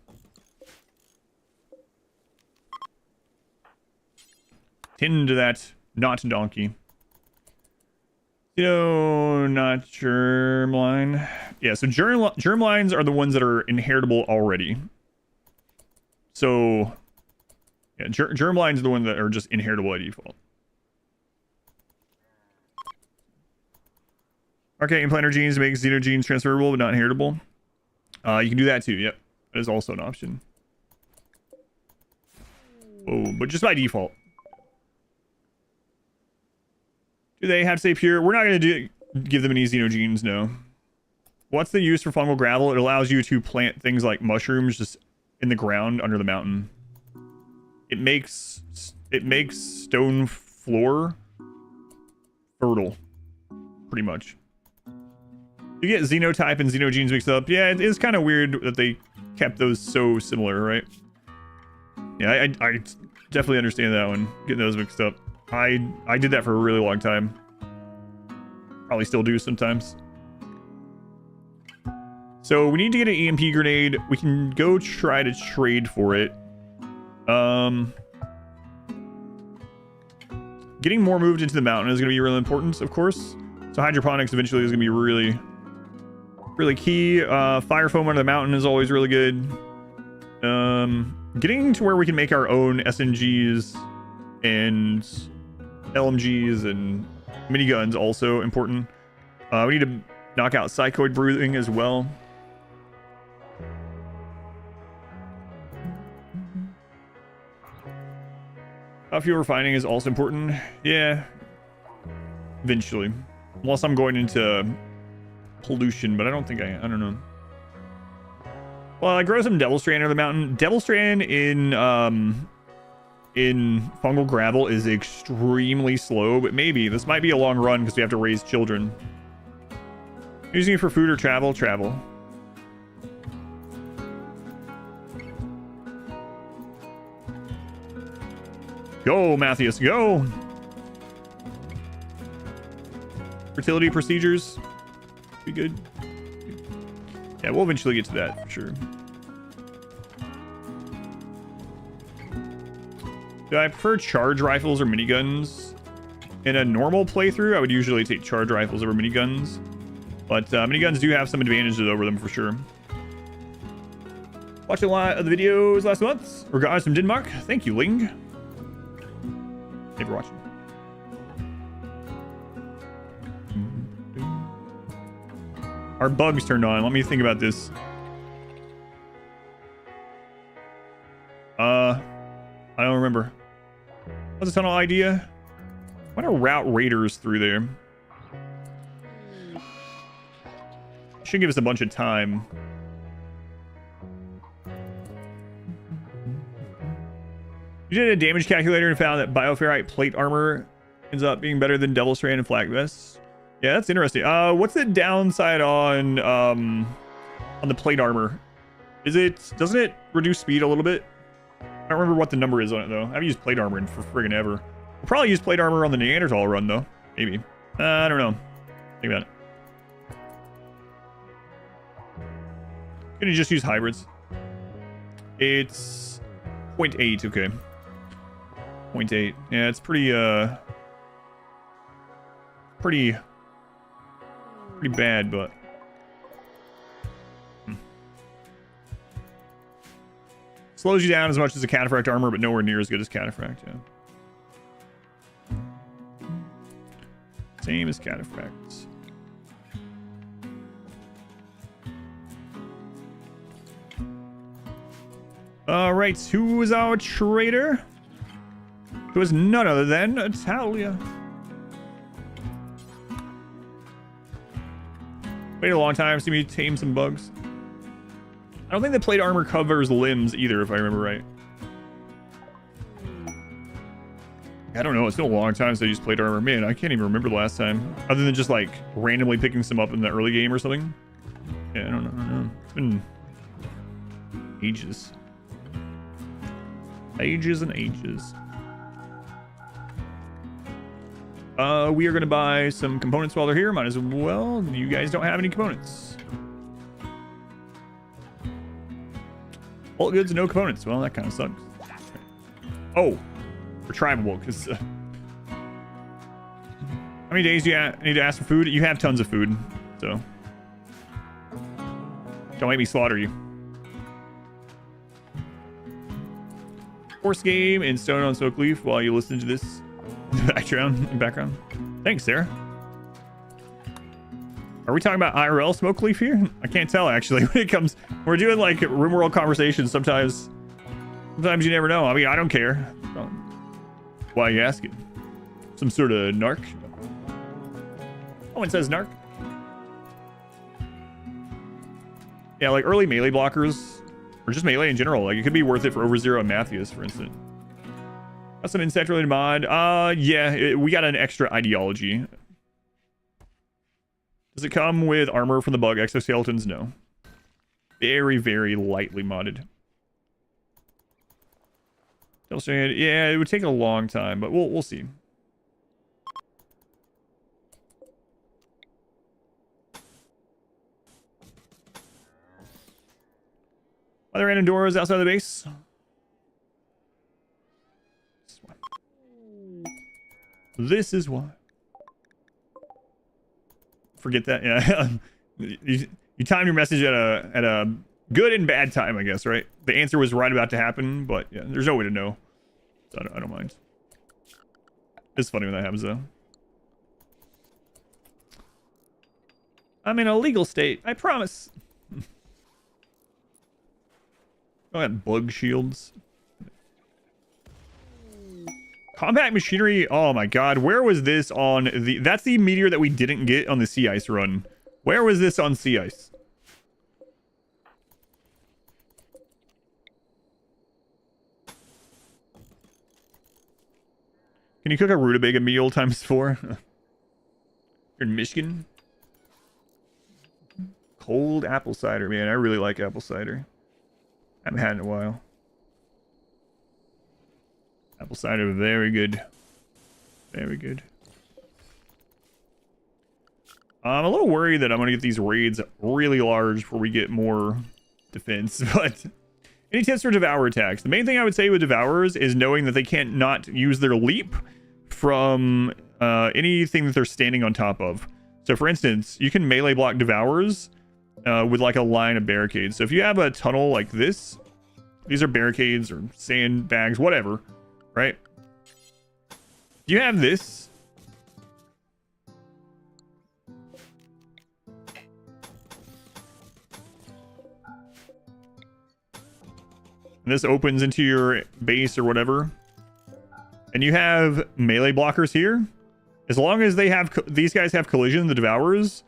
Tend to that, not donkey. Not germline. Yeah, so germlines are the ones that are inheritable already. So, yeah, germlines are the ones that are just inheritable by default. Archaic implanter genes make Xenogenes transferable but not inheritable. You can do that too, yep. That is also an option. Oh, but just by default. Do they have to say pure? We're not going to give them any Xenogenes, no. What's the use for fungal gravel? It allows you to plant things like mushrooms just in the ground under the mountain. It makes stone floor fertile, pretty much. You get Xenotype and Xenogenes mixed up. Yeah, it is kind of weird that they kept those so similar, right? Yeah, I definitely understand that one, getting those mixed up. I did that for a really long time. Probably still do sometimes. So we need to get an EMP grenade. We can go try to trade for it. Getting more moved into the mountain is going to be really important, of course. So hydroponics eventually is going to be really, really key. Fire foam under the mountain is always really good. Getting to where we can make our own SNGs and LMGs and miniguns also important. We need to knock out psychoid breathing as well. Fuel refining is also important. Yeah. Eventually. Unless I'm going into pollution, but I don't think I don't know. Well, I grow some Devil Strand out of the mountain. Devil Strand in fungal gravel is extremely slow, but maybe this might be a long run because we have to raise children. Using it for food or travel? Travel. Go, Matthias, go! Fertility procedures. Be good. Yeah, we'll eventually get to that for sure. Do I prefer charge rifles or miniguns? In a normal playthrough, I would usually take charge rifles over miniguns. But miniguns do have some advantages over them for sure. Watched a lot of the videos last month. Regards from Denmark. Thank you, Ling. Thanks for watching. Our bugs turned on. Let me think about this. I don't remember. What's a tunnel idea? I want to route raiders through there. Should give us a bunch of time. You did a damage calculator and found that bioferrite plate armor ends up being better than Devil Strand and Flak Vests. Yeah, that's interesting. What's the downside on the plate armor? Doesn't it reduce speed a little bit? I don't remember what the number is on it though. I haven't used plate armor in for friggin' ever. We'll probably use plate armor on the Neanderthal run though. Maybe. I don't know. Think about it. Can you just use hybrids? It's 0.8, okay. 0.8. Yeah, it's pretty bad, but slows you down as much as a cataphract armor, but nowhere near as good as cataphract. Yeah, same as cataphracts. All right, who is our trader? Who is none other than Italia. Waited a long time to see me tame some bugs. I don't think the plate armor covers limbs either, if I remember right. I don't know. It's been a long time since I used plate armor. Man, I can't even remember the last time. Other than just like randomly picking some up in the early game or something. Yeah, I don't know. It's been ages. Ages and ages. We are going to buy some components while they're here. Might as well. You guys don't have any components. All goods, no components. Well, that kind of sucks. Oh, we're tribal because how many days do you need to ask for food? You have tons of food, so don't make me slaughter you. Horse game and stone on soak leaf while you listen to this in background. Thanks, Sarah. Are we talking about IRL smoke leaf here? I can't tell actually. When it comes, we're doing like RimWorld conversations. Sometimes you never know. I mean, I don't care. Why are you asking? Some sort of narc? Oh, it says narc. Yeah, like early melee blockers, or just melee in general. Like it could be worth it for Overzero and Matthias, for instance. That's an insect related mod. Yeah, we got an extra ideology. Does it come with armor from the bug exoskeletons? No. Very, very lightly modded. Yeah, it would take a long time, but we'll see. Are there random doors outside the base? This is why. Forget that. Yeah. you timed your message at a good and bad time, I guess, right? The answer was right about to happen, but yeah, there's no way to know. So I don't mind. It's funny when that happens, though. I'm in a legal state, I promise. Oh, I got bug shields. Compact machinery. Oh my god. Where was this on the... That's the meteor that we didn't get on the sea ice run. Where was this on sea ice? Can you cook a rutabaga meal ×4? You're in Michigan? Cold apple cider. Man, I really like apple cider. I haven't had it in a while. Apple cider, very good. Very good. I'm a little worried that I'm going to get these raids really large before we get more defense, but... Any tips for Devour attacks? The main thing I would say with Devourers is knowing that they can't not use their leap from anything that they're standing on top of. So for instance, you can melee block Devourers with like a line of barricades. So if you have a tunnel like this, these are barricades or sandbags, whatever, right? If you have this, and this opens into your base or whatever, and you have melee blockers here, as long as they have these guys have collision, the Devourers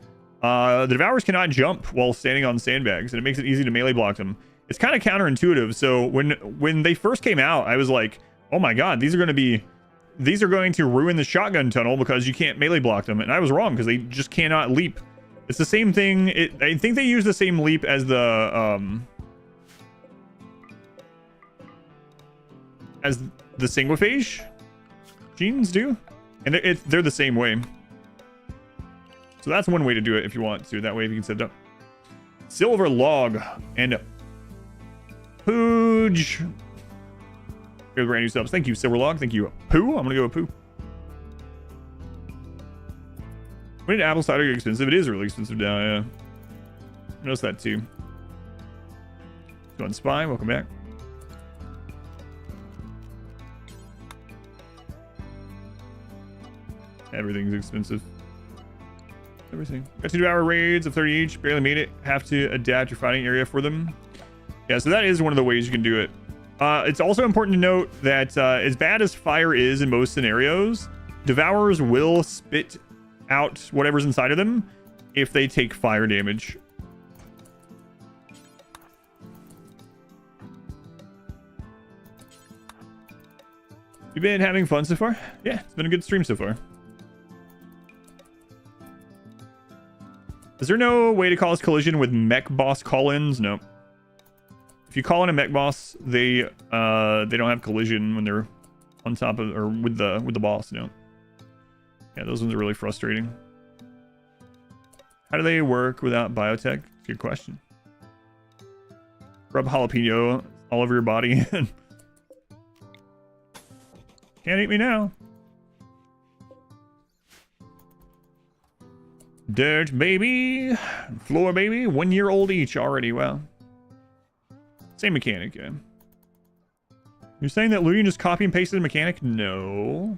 cannot jump while standing on sandbags, and it makes it easy to melee block them. It's kind of counterintuitive. So when they first came out, I was like, oh my god, these are going to ruin the shotgun tunnel because you can't melee block them, and I was wrong because they just cannot leap. It's the same thing. I think they use the same leap as the Sanguiphage genes do, and they're the same way. So that's one way to do it if you want to. That way, if you can set it up. Silver log and Pooge. Here's brand new subs. Thank you, Silver log. Thank you, Pooh. I'm gonna go with Pooh. When did apple cider get expensive? It is really expensive now. Yeah, I noticed that too. Go on spy. Welcome back. Everything's expensive. Everything. Got 2 hour raids of 30 each. Barely made it. Have to adapt your fighting area for them. Yeah, so that is one of the ways you can do it. It's also important to note that as bad as fire is in most scenarios, Devourers will spit out whatever's inside of them if they take fire damage. You been having fun so far? Yeah, it's been a good stream so far. Is there no way to cause collision with mech boss call-ins? No. If you call in a mech boss, they don't have collision when they're on top of or with the boss. No. Yeah, those ones are really frustrating. How do they work without biotech? Good question. Rub jalapeno all over your body. Can't eat me now. Dirt baby, floor baby, 1 year old each already. Well, same mechanic. Yeah. You're saying that Luyan just copy and pasted a mechanic? No.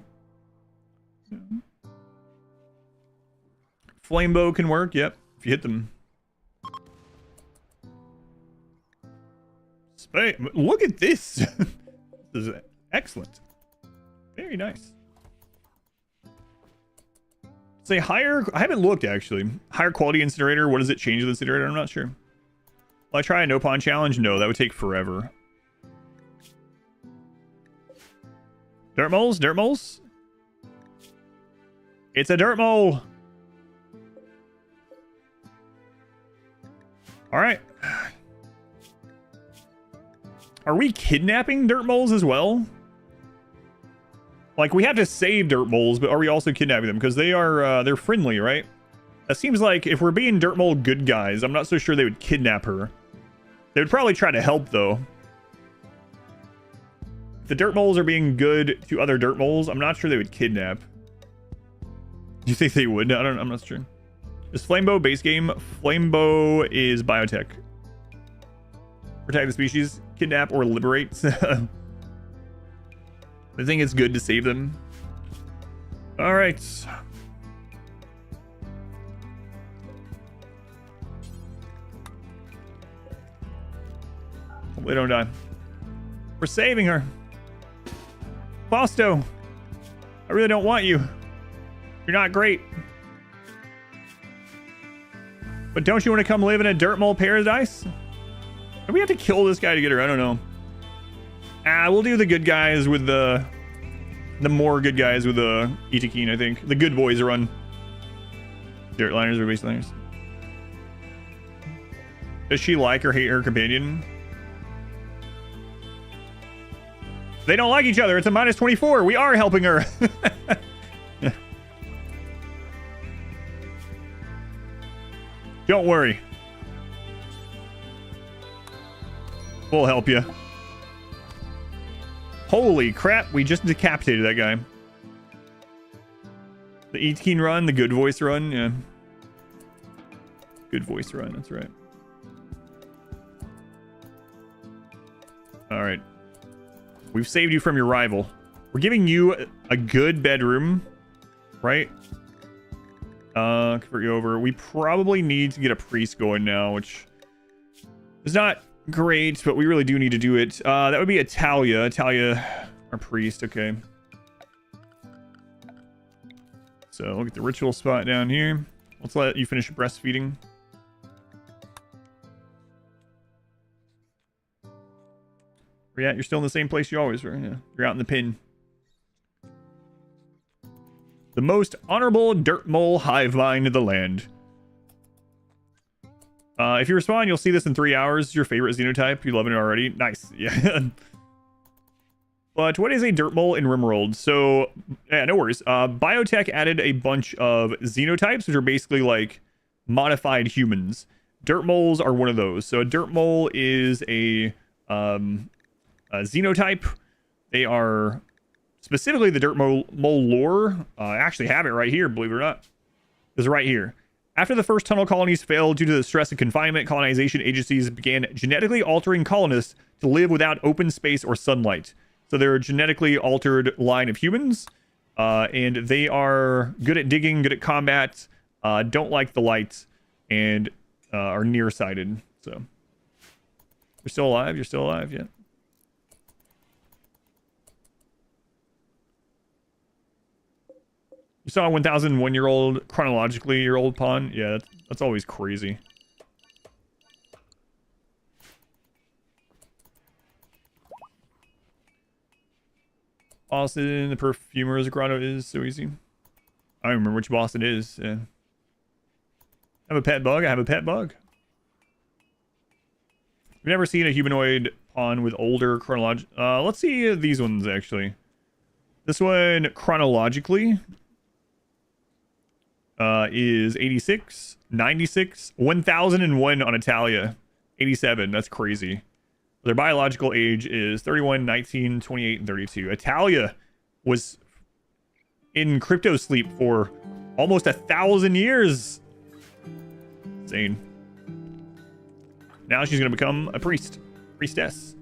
Flamebow can work. Yep, if you hit them. Look at this. This is excellent. Very nice. Say higher. I haven't looked actually. Higher quality incinerator. What does it change the incinerator? I'm not sure. Will I try a no pawn challenge? No, that would take forever. Dirtmoles? Dirtmoles? It's a Dirtmole. All right. Are we kidnapping Dirtmoles as well? Like, we have to save Dirtmoles, but are we also kidnapping them? Because they are, they're friendly, right? That seems like if we're being Dirtmole good guys, I'm not so sure they would kidnap her. They would probably try to help, though. If the Dirtmoles are being good to other Dirtmoles, I'm not sure they would kidnap. Do you think they would? I'm not sure. Is Flamebow base game? Flamebow is Biotech. Protect the species, kidnap or liberate. I think it's good to save them. All right. Hopefully don't die. We're saving her. Fausto. I really don't want you. You're not great. But don't you want to come live in a Dirtmole paradise? Do we have to kill this guy to get her? I don't know. We'll do the good guys with the more good guys with the Itakeen, I think. The good boys run. Dirtliners or wastelanders. Does she like or hate her companion? They don't like each other. It's a -24. We are helping her. Don't worry. We'll help you. Holy crap. We just decapitated that guy. The Itakeen run, the good voice run. Yeah. Good voice run. That's right. All right. We've saved you from your rival. We're giving you a good bedroom, right? Convert you over. We probably need to get a priest going now, which is not great, but we really do need to do it. That would be Italia. Italia, our priest. Okay. So we'll get the ritual spot down here. Let's let you finish breastfeeding. Where you at? You're still in the same place you always were. Yeah. You're out in the pin. The most honorable Dirtmole hive mind of the land. If you respond, you'll see this in 3 hours. Your favorite Xenotype. You love it already. Nice. Yeah. But what is a Dirtmole in RimWorld? So, yeah, no worries. Biotech added a bunch of Xenotypes, which are basically like modified humans. Dirtmoles are one of those. So a Dirtmole is a Xenotype. They are specifically the Dirtmole lore. I actually have it right here, believe it or not. It's right here. After the first tunnel colonies failed due to the stress of confinement, colonization agencies began genetically altering colonists to live without open space or sunlight. So they're a genetically altered line of humans, and they are good at digging, good at combat, don't like the light, and are nearsighted. So you're still alive? You're still alive? Yeah. You saw a 1,001-year-old chronologically year-old pawn? Yeah, that's always crazy. Boston, the perfumer's grotto is so easy. I don't remember which boss it is. Yeah. I have a pet bug. I have a pet bug. We've never seen a humanoid pawn with older chronological. Let's see these ones actually. This one chronologically is 86, 96, 1001 on Italia, 87. That's crazy. Their biological age is 31, 19, 28, and 32. Italia was in crypto sleep for almost 1,000 years. Insane. Now she's going to become a priestess.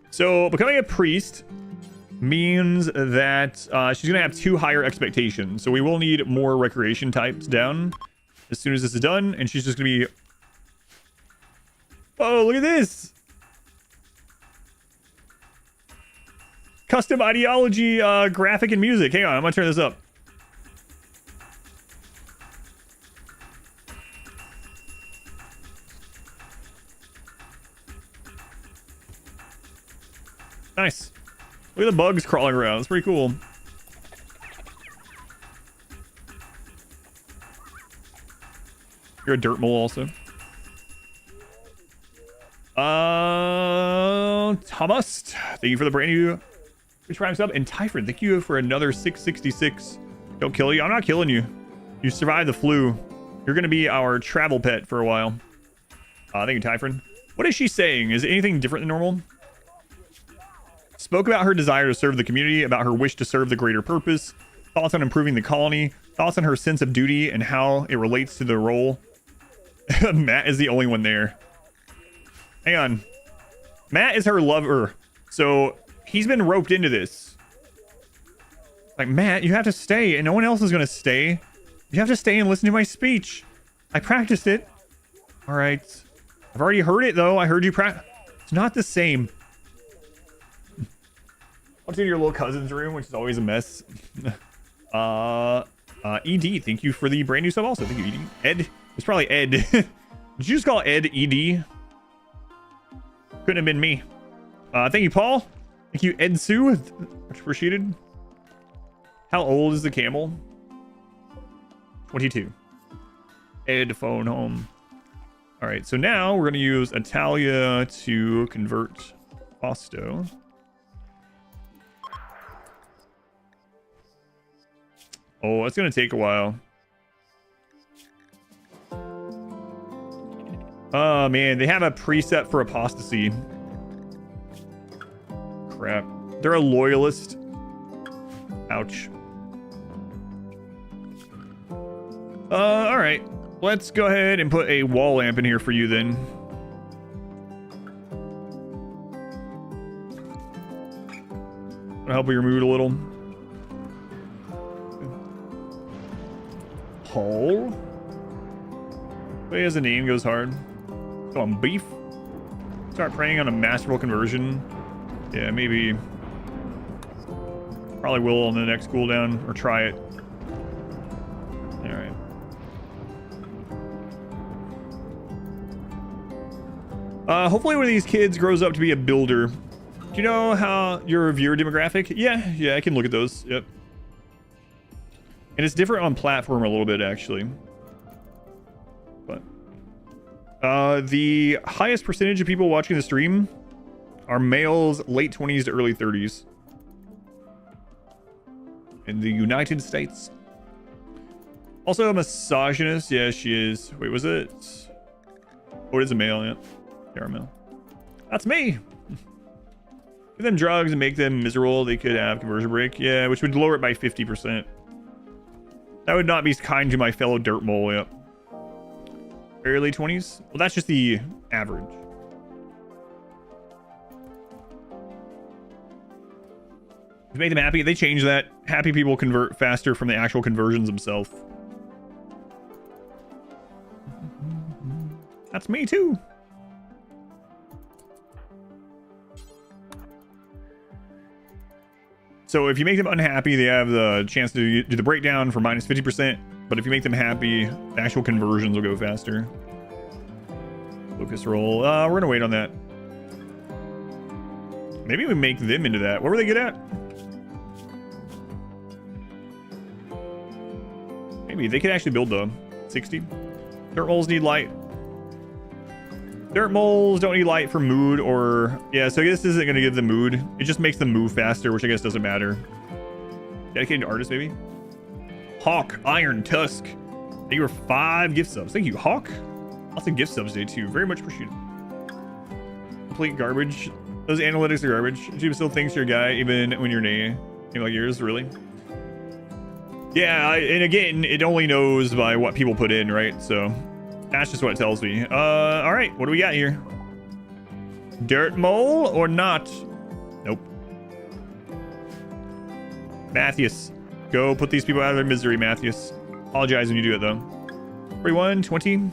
So becoming a priest means that she's going to have 2 higher expectations. So we will need more recreation types down as soon as this is done. And she's just going to be... Oh, look at this. Custom ideology, graphic and music. Hang on, I'm going to turn this up. Nice. Look at the bugs crawling around. It's pretty cool. You're a Dirtmole also. Thomas, thank you for the brand new Prime sub. And Typhon, thank you for another 666. Don't kill you. I'm not killing you. You survived the flu. You're going to be our travel pet for a while. Thank you, Typhon. What is she saying? Is it anything different than normal? Spoke about her desire to serve the community, about her wish to serve the greater purpose, thoughts on improving the colony, thoughts on her sense of duty and how it relates to the role. Matt is the only one there. Hang on. Matt is her lover. So he's been roped into this. Like, Matt, you have to stay and no one else is going to stay. You have to stay and listen to my speech. I practiced it. All right. I've already heard it though. I heard you practice. It's not the same. What's in your little cousin's room, which is always a mess. ED, thank you for the brand new sub also. Thank you, ED. Ed. It's probably Ed. Did you just call Ed ED? Couldn't have been me. Thank you, Paul. Thank you, Ed Sue. Much appreciated. How old is the camel? 22. Ed phone home. All right, so now we're going to use Italia to convert Fausto. Oh, it's going to take a while. Oh, man, they have a preset for apostasy. Crap. They're a loyalist. Ouch. All right. Let's go ahead and put a wall lamp in here for you then. I'll help with your mood a little. Paul. Way as the name goes hard. Go on, beef. Start praying on a masterful conversion. Yeah, maybe. Probably will on the next cooldown, or try it. Alright. Hopefully one of these kids grows up to be a builder. Do you know how your viewer demographic? Yeah, I can look at those. Yep. And it's different on platform a little bit, actually. But the highest percentage of people watching the stream are males, late 20s to early 30s. In the United States. Also a misogynist. Yeah, she is. Wait, was it? Oh, it is a male, yeah. They are a male. That's me! Give them drugs and make them miserable. They could have conversion break. Yeah, which would lower it by 50%. That would not be kind to my fellow Dirtmole, yep. Early 20s? Well, that's just the average. To make them happy, they change that. Happy people convert faster from the actual conversions themselves. That's me too. So if you make them unhappy, they have the chance to do the breakdown for minus 50%. But if you make them happy, the actual conversions will go faster. Focus roll. We're going to wait on that. Maybe we make them into that. What were they good at? Maybe they could actually build the 60. Dirtmoles need light. Dirtmoles don't need light for mood or... Yeah, so I guess this isn't going to give them mood. It just makes them move faster, which I guess doesn't matter. Dedicated artist, maybe? Hawk, Iron Tusk. Thank you for 5 gift subs. Thank you, Hawk. Lots of gift subs today, too. Very much appreciated. Complete garbage. Those analytics are garbage. YouTube still thinks you're a guy, even when you're name like yours, really? Yeah, and again, it only knows by what people put in, right? So... That's just what it tells me. All right, what do we got here? Dirtmole or not? Nope. Matthews, go put these people out of their misery, Matthews. Apologize when you do it, though. 41, 20.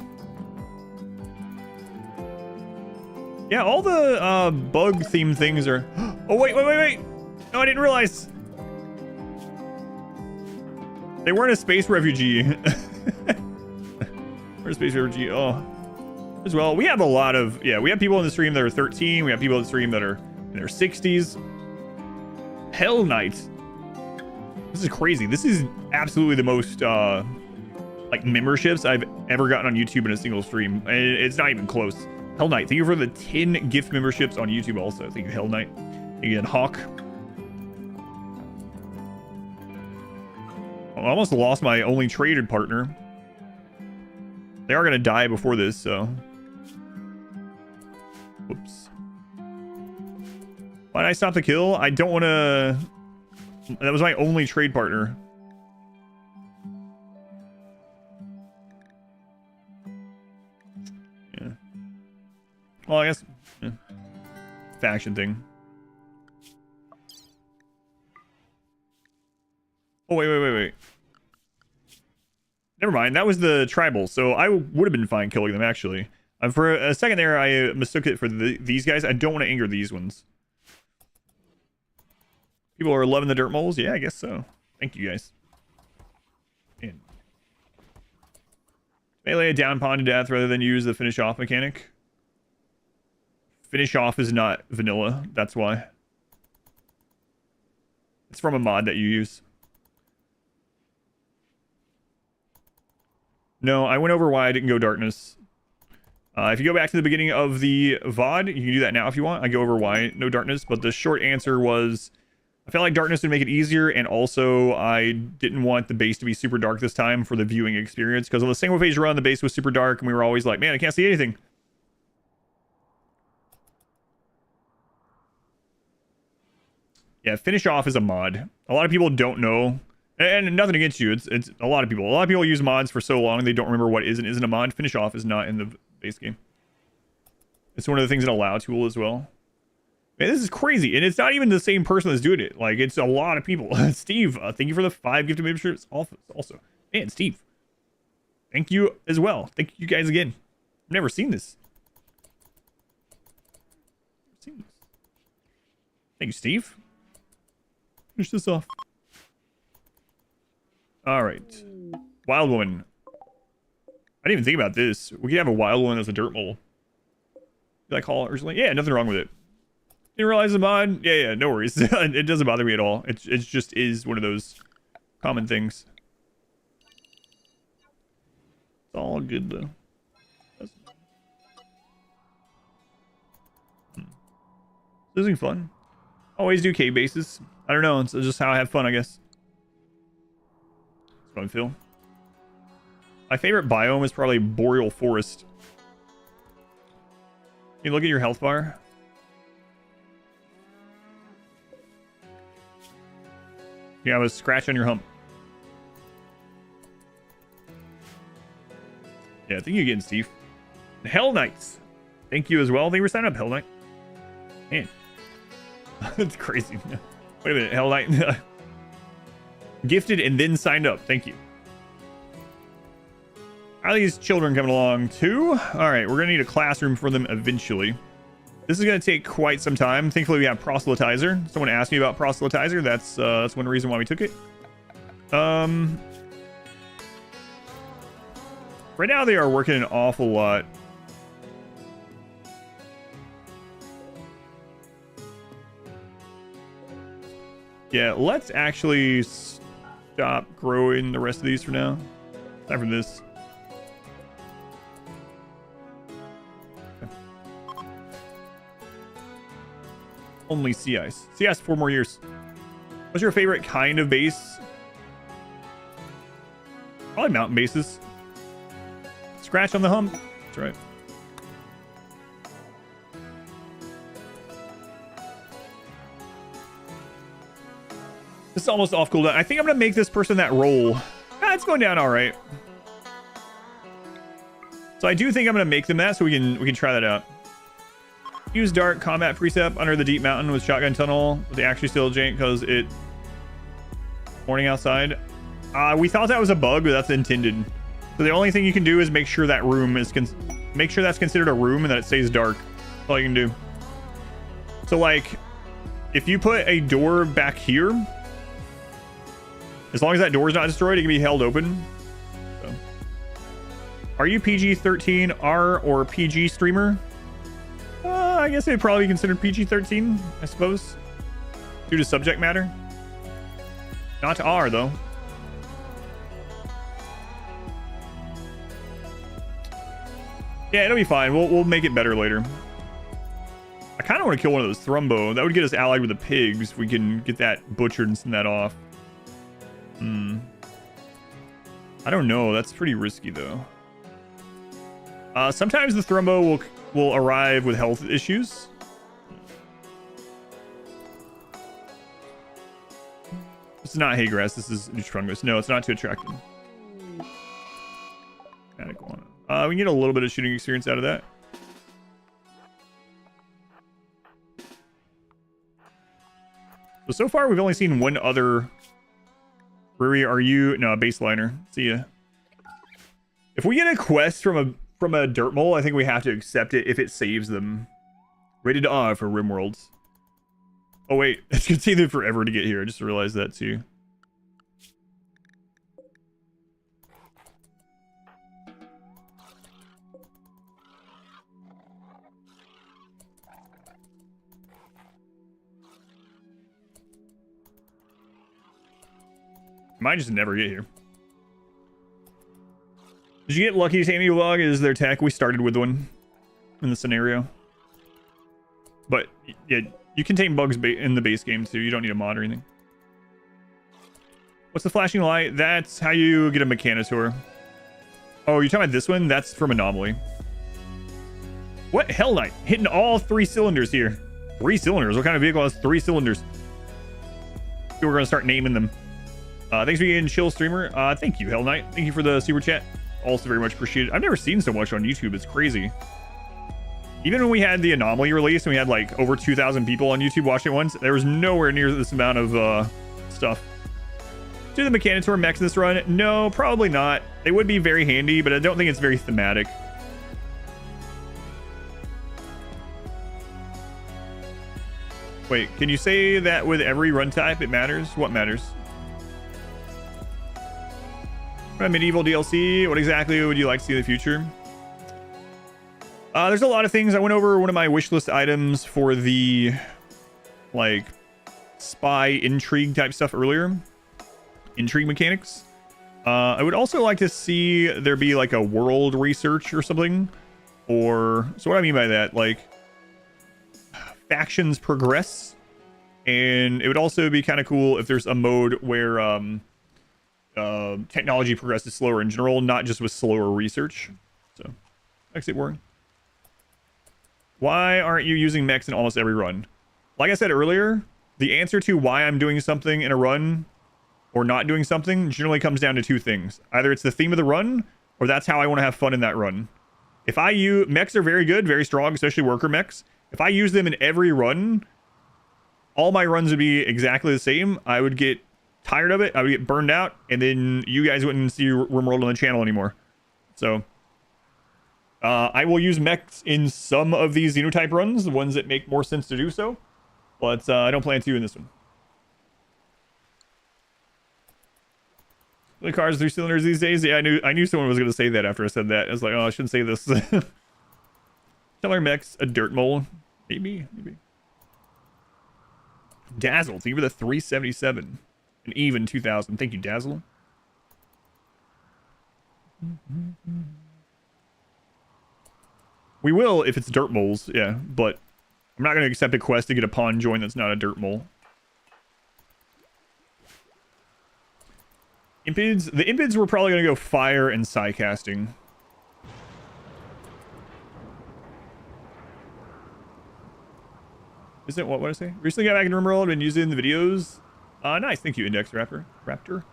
Yeah, all the bug-themed things are... Oh, wait. No, I didn't realize. They weren't a space refugee. Space refugee. Oh, as well, we have a lot of we have people in the stream that are 13. We have people in the stream that are in their 60s. Hell Knight. This is crazy. This is absolutely the most like memberships I've ever gotten on YouTube in a single stream. And it's not even close. Hell Knight, thank you for the 10 gift memberships on YouTube also. Thank you, Hell Knight. Again, Hawk. I almost lost my only traded partner. They are going to die before this, so... Whoops. Why did I stop the kill? I don't want to... That was my only trade partner. Yeah. Well, I guess... Yeah. Faction thing. Oh, wait. Never mind, that was the tribal, so I would have been fine killing them, actually. For a second there, I mistook it for these guys. I don't want to anger these ones. People are loving the Dirtmoles. Yeah, I guess so. Thank you guys. And they lay a down pawn to death rather than use the finish off mechanic. Finish off is not vanilla. That's why. It's from a mod that you use. No, I went over why I didn't go darkness. If you go back to the beginning of the VOD, you can do that now if you want. I go over why no darkness, but the short answer was I felt like darkness would make it easier, and also I didn't want the base to be super dark this time for the viewing experience, because on the single phase run, the base was super dark, and we were always like, man, I can't see anything. Yeah, finish off is a mod. A lot of people don't know. And nothing against you. It's a lot of people. A lot of people use mods for so long they don't remember what is and isn't a mod. Finish off is not in the base game. It's one of the things in allow tool as well. Man, this is crazy, and it's not even the same person that's doing it. Like, it's a lot of people. Steve, thank you for the 5 gifted memberships. Also, man, Steve, thank you as well. Thank you guys again. I've never seen this. Thank you, Steve. Finish this off. All right, wild one. I didn't even think about this. We could have a wild one as a dirt mole. Did I call it originally? Yeah, nothing wrong with it. Didn't realize the mod. Yeah, no worries. It doesn't bother me at all. It just is one of those common things. It's all good though. This is fun. Always do cave bases. I don't know. It's just how I have fun, I guess. That's what I feel. My favorite biome is probably boreal forest. You look at your health bar. You have a scratch on your hump. Yeah, thank you again, Steve. Hell Knights. Thank you as well. Thank you for signing up, Hell Knight. Man. That's crazy. Wait a minute, Hell Knight. Gifted and then signed up. Thank you. How are these children coming along too? All right, we're gonna need a classroom for them eventually. This is gonna take quite some time. Thankfully, we have Proselytizer. Someone asked me about Proselytizer. That's one reason why we took it. Right now, they are working an awful lot. Yeah, let's actually stop growing the rest of these for now. Time for this. Only sea ice. Sea ice 4 more years. What's your favorite kind of base? Probably mountain bases. Scratch on the hump. That's right. This is almost off cooldown. I think I'm gonna make this person that roll. Ah, it's going down all right. So I do think I'm gonna make them that, so we can try that out. Use dark combat precept under the deep mountain with shotgun tunnel with the actually still jank because it morning outside. We thought that was a bug, but that's intended. So the only thing you can do is make sure that room is make sure that's considered a room and that it stays dark. That's all you can do. So like, if you put a door back here, as long as that door is not destroyed, it can be held open. So. Are you PG-13 R or PG streamer? I guess it'd probably be considered PG-13, I suppose, due to subject matter. Not R, though. Yeah, it'll be fine. We'll make it better later. I kind of want to kill one of those Thrumbo. That would get us allied with the pigs. If we can get that butchered and send that off. I don't know. That's pretty risky, though. Sometimes the Thrumbo will arrive with health issues. This is not hay grass. This is Neutrungus. No, it's not too attractive. We can get a little bit of shooting experience out of that. So far, we've only seen one other. Riri, are you? No, a baseliner. See ya. If we get a quest from a Dirtmole, I think we have to accept it if it saves them. Rated R for RimWorlds. Oh wait, it's gonna take them forever to get here. I just realized that too. Might just never get here. Did you get lucky? Tammy Log is their tech. We started with one in the scenario. But yeah, you can tame bugs in the base game too. You don't need a mod or anything. What's the flashing light? That's how you get a Mechanitor. Oh, you're talking about this one? That's from Anomaly. What? Hell Knight. Hitting all 3 cylinders here. 3 cylinders? What kind of vehicle has 3 cylinders? We're going to start naming them. Thanks for being chill streamer. Thank you, Hell Knight. Thank you for the super chat. Also very much appreciated. I've never seen so much on YouTube. It's crazy. Even when we had the Anomaly release and we had like over 2,000 people on YouTube watching it once, there was nowhere near this amount of stuff. Do the Mechanitor mechs in this run? No, probably not. They would be very handy, but I don't think it's very thematic. Wait, can you say that with every run type it matters? What matters? Medieval DLC, what exactly would you like to see in the future? There's a lot of things. I went over one of my wishlist items for the like spy intrigue type stuff earlier. Intrigue mechanics. I would also like to see there be like a world research or something. Or, so what I mean by that, like factions progress. And it would also be kind of cool if there's a mode where technology progresses slower in general, not just with slower research. So, exit boring. Why aren't you using mechs in almost every run? Like I said earlier, the answer to why I'm doing something in a run or not doing something generally comes down to 2 things. Either it's the theme of the run, or that's how I want to have fun in that run. If I use mechs are very good, very strong, especially worker mechs. If I use them in every run, all my runs would be exactly the same. I would get tired of it. I would get burned out, and then you guys wouldn't see RimWorld on the channel anymore. So I will use mechs in some of these Xenotype runs, the ones that make more sense to do so, but I don't plan to in this one. The cars 3 cylinders these days? Yeah, I knew someone was going to say that after I said that. I was like, oh, I shouldn't say this. Tell our mechs a Dirtmole. Maybe. Dazzle, thank you for the 377. An even 2,000. Thank you, Dazzle. We will if it's Dirtmoles, yeah, but I'm not going to accept a quest to get a pawn join that's not a Dirtmole. Impids, the Impids were probably going to go fire and psi casting. Isn't what did I say? Recently got back in RimWorld and used it in the videos. Nice, thank you, Index Raptor.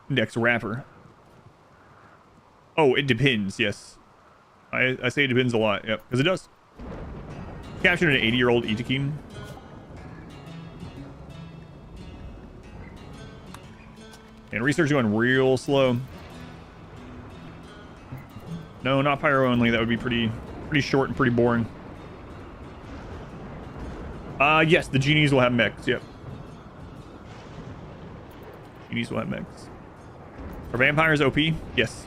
Index Rapper. Oh, it depends, yes. I say it depends a lot, yep, because it does. Captured an 80-year-old Itakin. And research going real slow. No, not pyro only. That would be pretty short and pretty boring. Yes, the genies will have mechs. Yep. Genies will have mechs. Are vampires OP? Yes.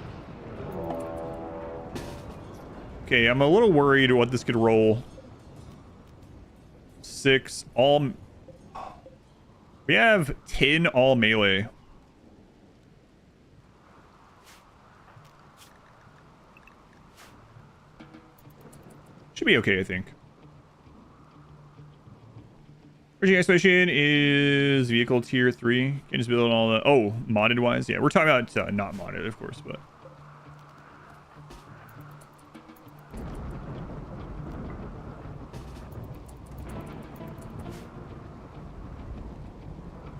Okay, I'm a little worried what this could roll. 6 all. We have 10 all melee. Should be okay, I think. Bridging Expedition is vehicle tier 3. Can just build all the... Oh, modded wise? Yeah, we're talking about not modded, of course, but...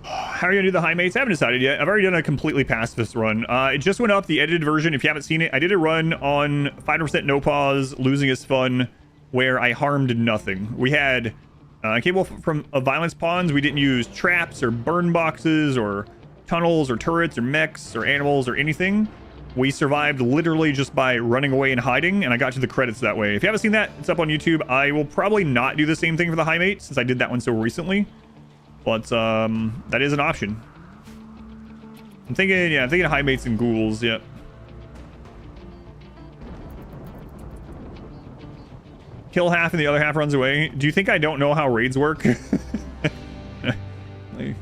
How are you gonna do the high mates? I haven't decided yet. I've already done a completely pacifist run. It just went up, the edited version. If you haven't seen it, I did a run on 5% no pause, losing is fun, where I harmed nothing. We had capable from violence pawns. We didn't use traps or burn boxes or tunnels or turrets or mechs or animals or anything. We survived literally just by running away and hiding, and I got to the credits that way. If you haven't seen that, it's up on YouTube. I will probably not do the same thing for the high mate since I did that one so recently. but that is an option. I'm thinking high mates and ghouls. Yep. Kill half and the other half runs away. Do you think I don't know how raids work? Like,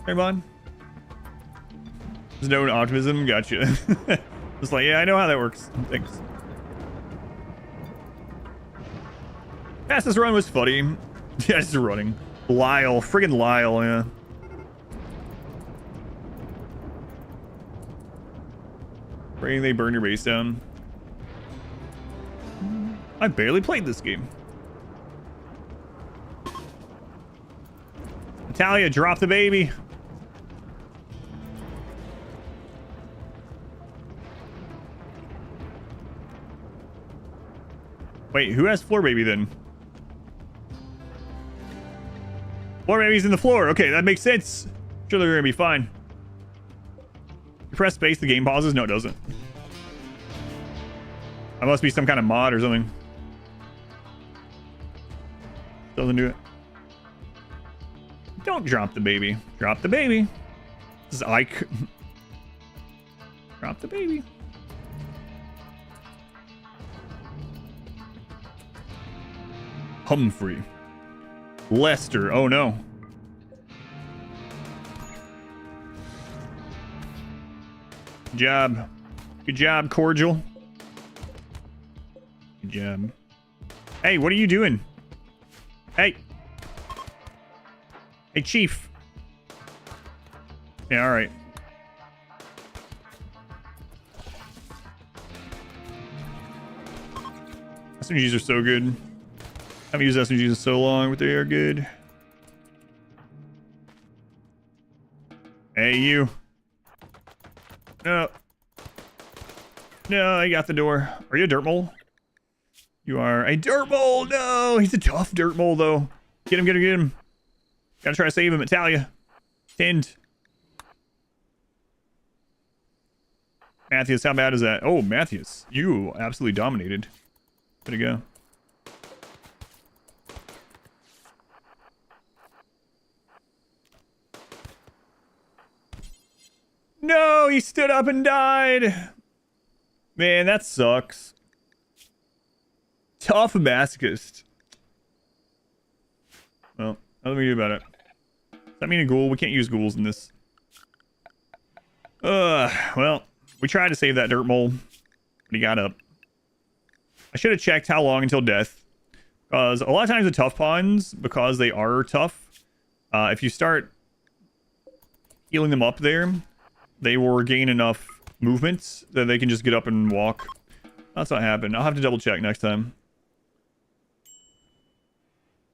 hey, Bon. There's no optimism. Gotcha. Just like, yeah, I know how that works. Thanks. Fastest run was funny. Yeah, just running. Lyle. Friggin' Lyle, yeah. Praying they burn your base down. I barely played this game. Natalia, drop the baby. Wait, who has floor baby then? Floor baby's in the floor. Okay, that makes sense. Sure, they're gonna be fine. You press space, the game pauses? No, it doesn't. That must be some kind of mod or something. Doesn't do it. Don't drop the baby. Drop the baby. This is Ike. Drop the baby. Humphrey. Lester. Oh no. Good job. Good job, Cordial. Good job. Hey, what are you doing? Hey. Hey, Chief. Yeah, alright. SMGs are so good. I haven't used SMGs in so long, but they are good. Hey, you. No. No, I got the door. Are you a Dirtmole? You are a Dirtmole. No, he's a tough Dirtmole, though. Get him, get him, get him. Gotta try to save him. Italia. Tend. Matthias, how bad is that? Oh, Matthias. You absolutely dominated. Way to go. No, he stood up and died. Man, that sucks. Tough masochist. Well, nothing we can do about it. Does that mean a ghoul? We can't use ghouls in this. Well, we tried to save that Dirtmole, but he got up. I should have checked how long until death. Because a lot of times the tough pawns, because they are tough, if you start healing them up there, they will gain enough movements that they can just get up and walk. That's not happened. I'll have to double check next time.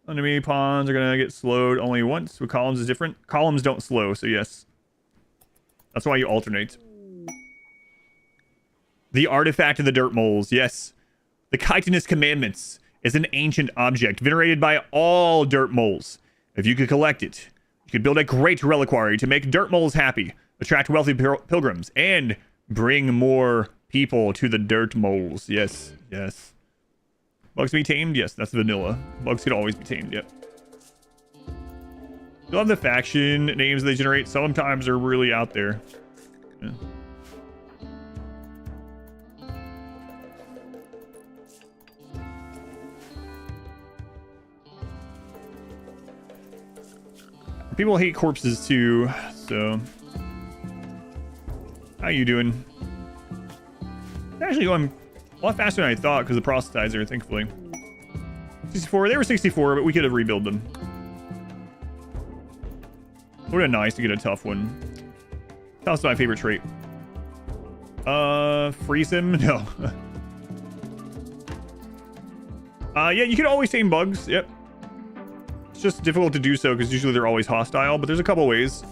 Enemy pawns are gonna get slowed only once. With columns is different. Columns don't slow, so yes. That's why you alternate. The artifact of the Dirtmoles, yes. The chitinous commandments is an ancient object venerated by all Dirtmoles. If you could collect it, you could build a great reliquary to make Dirtmoles happy, attract wealthy pilgrims, and bring more people to the Dirtmoles. Yes, yes. Bugs can be tamed? Yes, that's vanilla. Bugs can always be tamed, yep. I love the faction names they generate. Sometimes they're really out there. Yeah. People hate corpses too, so... How you doing? Actually going a lot faster than I thought because of the Proselytizer, thankfully. 64, they were 64, but we could have rebuilt them. Would have been nice to get a tough one. That's my favorite trait. Freeze him? No. Yeah, you can always tame bugs, yep. It's just difficult to do so because usually they're always hostile, but there's a couple ways.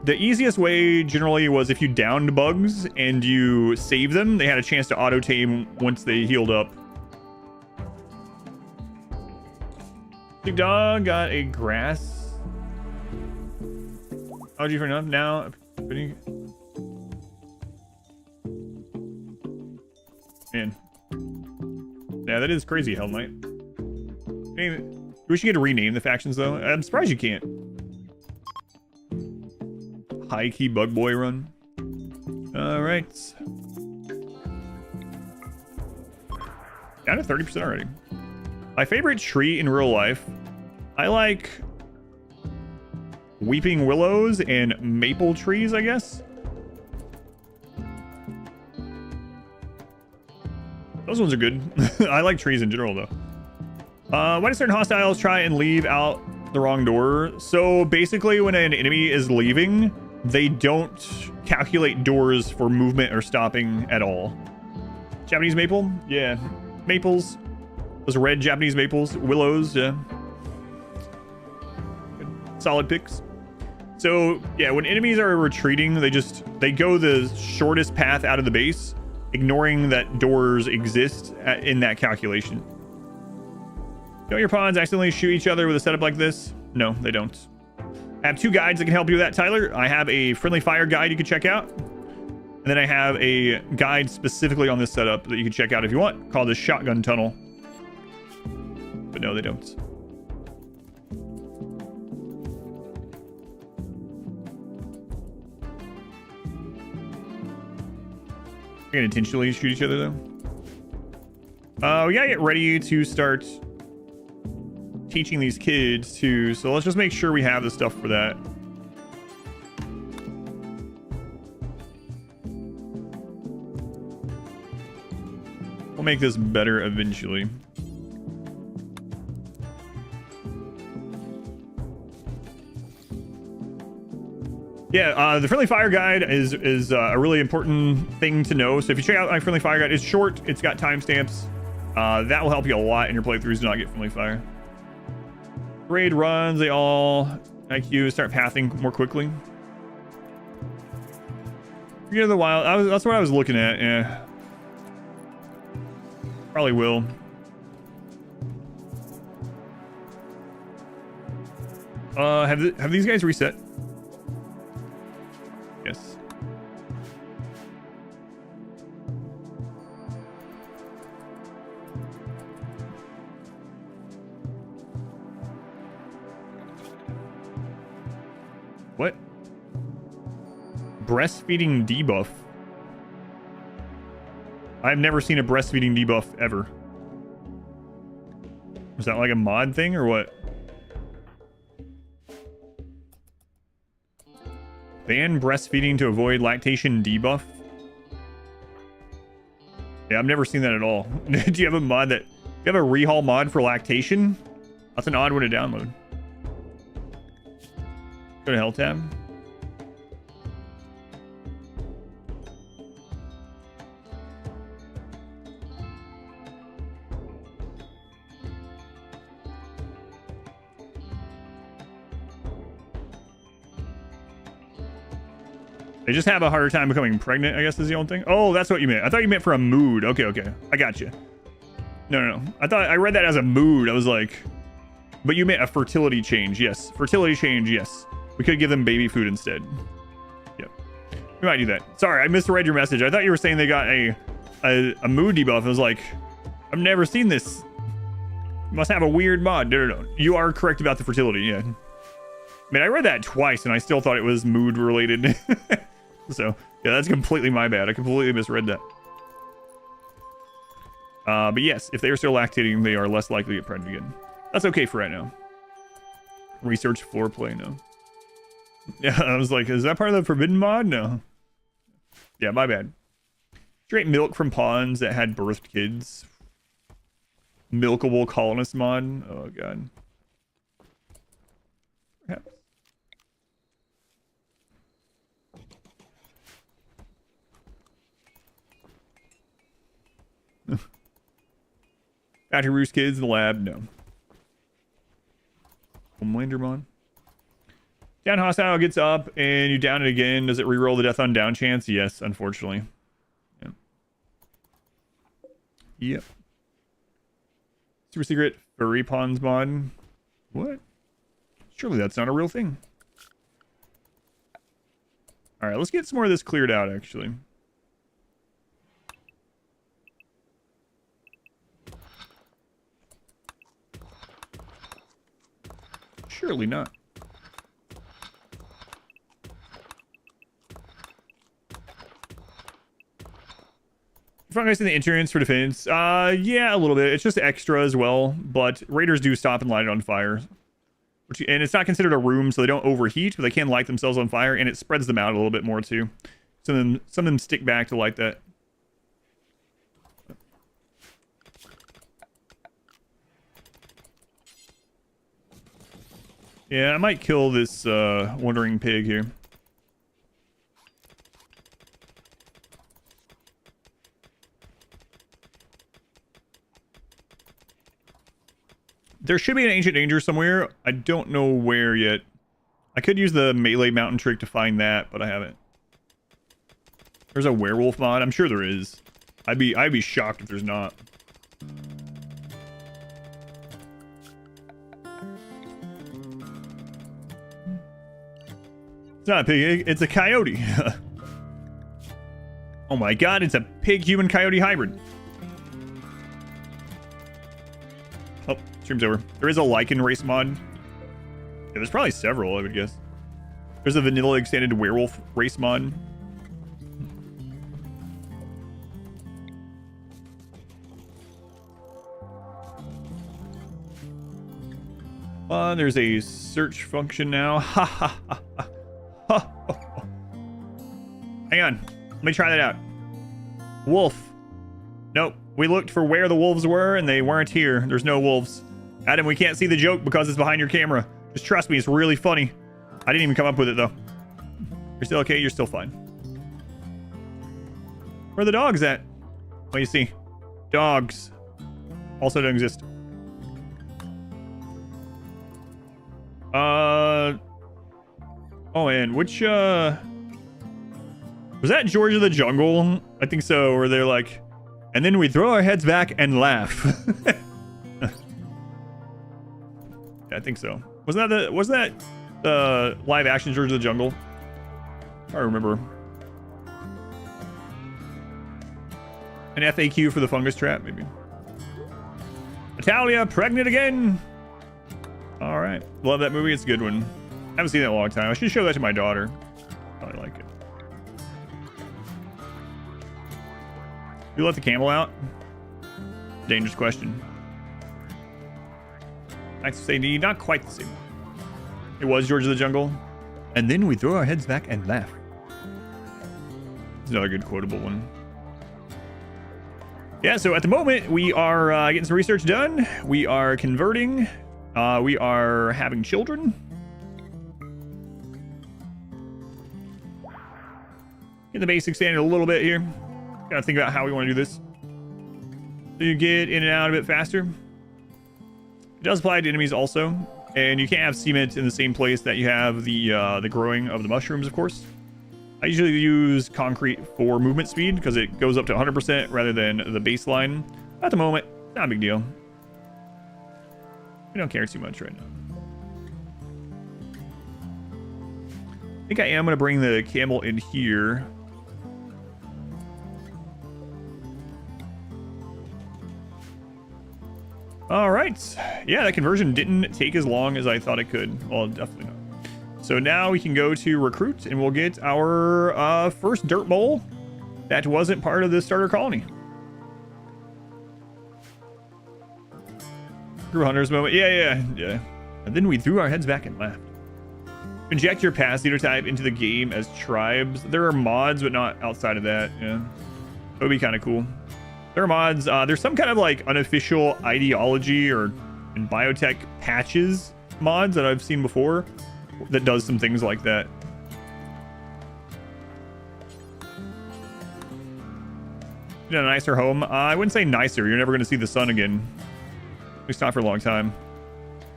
The easiest way generally was if you downed bugs and you save them, they had a chance to auto-tame once they healed up. Big dog got a grass. Oh, you for enough now. Man. Yeah, that is crazy, Hell Knight. We should get to rename the factions, though. I'm surprised you can't. High key bug boy run. All right. Down to 30% already. My favorite tree in real life, I like weeping willows and maple trees, I guess. Those ones are good. I like trees in general, though. Why do certain hostiles try and leave out the wrong door? So basically, when an enemy is leaving, they don't calculate doors for movement or stopping at all. Japanese maple? Yeah. Maples. Those red Japanese maples. Willows, yeah. Good. Solid picks. So, yeah, when enemies are retreating, they go the shortest path out of the base, ignoring that doors exist in that calculation. Don't your pawns accidentally shoot each other with a setup like this? No, they don't. I have 2 guides that can help you with that, Tyler. I have a friendly fire guide you can check out. And then I have a guide specifically on this setup that you can check out if you want, called the Shotgun Tunnel. But no, they don't. You're gonna intentionally shoot each other, though? We gotta get ready to start teaching these kids too, so let's just make sure we have the stuff for that. We'll make this better eventually. Yeah, the Friendly Fire Guide is a really important thing to know. So if you check out my Friendly Fire Guide, it's short, it's got timestamps. That will help you a lot in your playthroughs to not get Friendly Fire. Raid runs, they all IQ start pathing more quickly. Forget of the Wild, that's what I was looking at, yeah. Probably will. Have these guys reset? Yes. What? Breastfeeding debuff? I've never seen a breastfeeding debuff ever. Was that like a mod thing or what? Ban breastfeeding to avoid lactation debuff? Yeah, I've never seen that at all. Do you have a mod that... Do you have a rehaul mod for lactation? That's an odd one to download. Go to Hell tab. They just have a harder time becoming pregnant, I guess is the only thing. Oh, that's what you meant. I thought you meant for a mood. Okay, okay. I got you. No. I read that as a mood. I was like... But you meant a fertility change. Yes. Fertility change, yes. We could give them baby food instead. Yep. We might do that. Sorry, I misread your message. I thought you were saying they got a mood debuff. I was like, I've never seen this. You must have a weird mod. No. You are correct about the fertility, yeah. I mean, I read that twice and I still thought it was mood related. So, yeah, that's completely my bad. I completely misread that. But yes, if they are still lactating, they are less likely to get pregnant again. That's okay for right now. Research floor play, no. Yeah, I was like, is that part of the forbidden mod? No. Yeah, my bad. Straight milk from ponds that had birthed kids. Milkable colonist mod. Oh, God. Perhaps. Factory Roost kids in the lab, no. Homelander mod. Down hostile gets up and you down it again. Does it reroll the death on down chance? Yes, unfortunately. Yep. Super secret furry ponds mod. What? Surely that's not a real thing. All right, let's get some more of this cleared out, actually. Surely not. Fungus in the entrance for defense. Yeah, a little bit. It's just extra as well, but raiders do stop and light it on fire. And it's not considered a room, so they don't overheat, but they can light themselves on fire, and it spreads them out a little bit more too. Some of them stick back to light that. Yeah, I might kill this wandering pig here. There should be an ancient danger somewhere. I don't know where yet. I could use the melee mountain trick to find that, but I haven't. There's a werewolf mod. I'm sure there is. I'd be shocked if there's not. It's not a pig. It's a coyote. Oh my god! It's a pig-human coyote hybrid. Oh, stream's over. There is a lichen race mod. Yeah, there's probably several, I would guess. There's a vanilla extended werewolf race mod. There's a search function now. Ha ha ha ha. Hang on. Let me try that out. Wolf. Nope. We looked for where the wolves were, and they weren't here. There's no wolves. Adam, we can't see the joke because it's behind your camera. Just trust me, it's really funny. I didn't even come up with it, though. You're still okay? You're still fine. Where are the dogs at? What do you see? Dogs. Also don't exist. Oh, man. Which, was that George of the Jungle? I think so, where they're like... And then we throw our heads back and laugh. Yeah, I think so. Was that live action George of the Jungle? I remember. An FAQ for the fungus trap, maybe. Natalia, pregnant again. All right, love that movie. It's a good one. I haven't seen it in a long time. I should show that to my daughter. Probably like it. You let the camel out? Dangerous question. Nice to say, not quite the same. It was George of the Jungle. And then we throw our heads back and laugh. It's another good quotable one. Yeah, so at the moment, we are getting some research done. We are converting. We are having children. Get the basics standard a little bit here. Gotta think about how we want to do this. So you get in and out a bit faster. It does apply to enemies also. And you can't have cement in the same place that you have the growing of the mushrooms, of course. I usually use concrete for movement speed because it goes up to 100% rather than the baseline. At the moment, not a big deal. We don't care too much right now. I think I am going to bring the camel in here. All right. Yeah, that conversion didn't take as long as I thought it could. Well, definitely not. So now we can go to recruit and we'll get our first dirt mole that wasn't part of the starter colony. Crew hunters moment. Yeah. And then we threw our heads back and laughed. Inject your past Xenotype into the game as tribes. There are mods, but not outside of that. Yeah, that would be kind of cool. There are mods. There's some kind of like unofficial ideology or in Biotech patches mods that I've seen before that does some things like that. You know, a nicer home. I wouldn't say nicer. You're never going to see the sun again. At least not for a long time.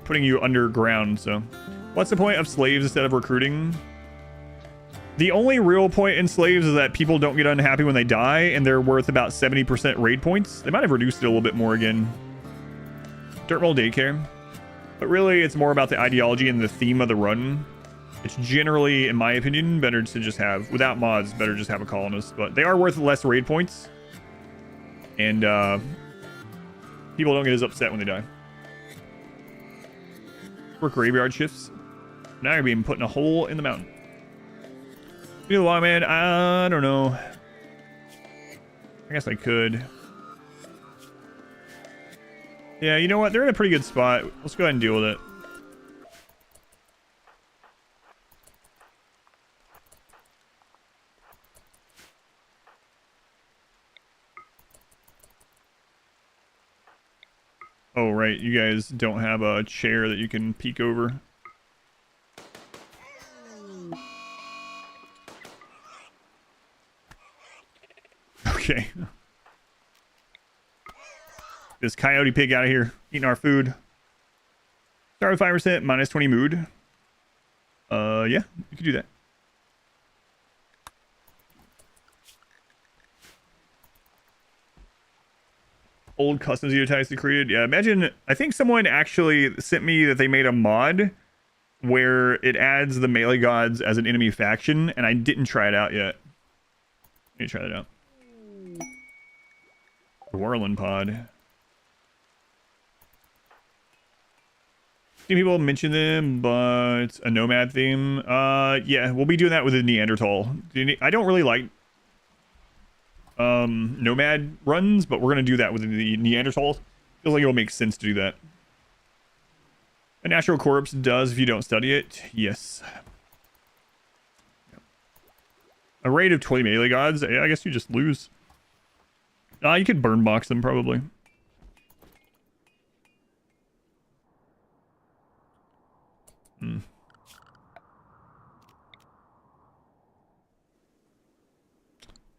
Putting you underground, so. What's the point of slaves instead of recruiting? The only real point in slaves is that people don't get unhappy when they die, and they're worth about 70% raid points. They might have reduced it a little bit more again. Dirtmole daycare. But really, it's more about the ideology and the theme of the run. It's generally, in my opinion, better to just have, without mods, better just have a colonist. But they are worth less raid points. And people don't get as upset when they die. Work graveyard shifts. Now you're being put in a hole in the mountain. You know why, man? I don't know. I guess I could. Yeah, you know what? They're in a pretty good spot. Let's go ahead and deal with it. Oh, right. You guys don't have a chair that you can peek over. Okay. This coyote pig out of here, eating our food. Start with 5%, minus 20 mood. Yeah, you can do that. Old custom xenotypes they created. Yeah, imagine, I think someone actually sent me that they made a mod where it adds the melee gods as an enemy faction, and I didn't try it out yet. Let me try that out. Rerolling pod. People mention them, but a nomad theme. Yeah, we'll be doing that with a Neanderthal. I don't really like nomad runs, but we're gonna do that with the Neanderthal. Feels like it'll make sense to do that. A natural corpse does if you don't study it. Yes. A raid of 20 melee gods. I guess you just lose. You could burn box them probably.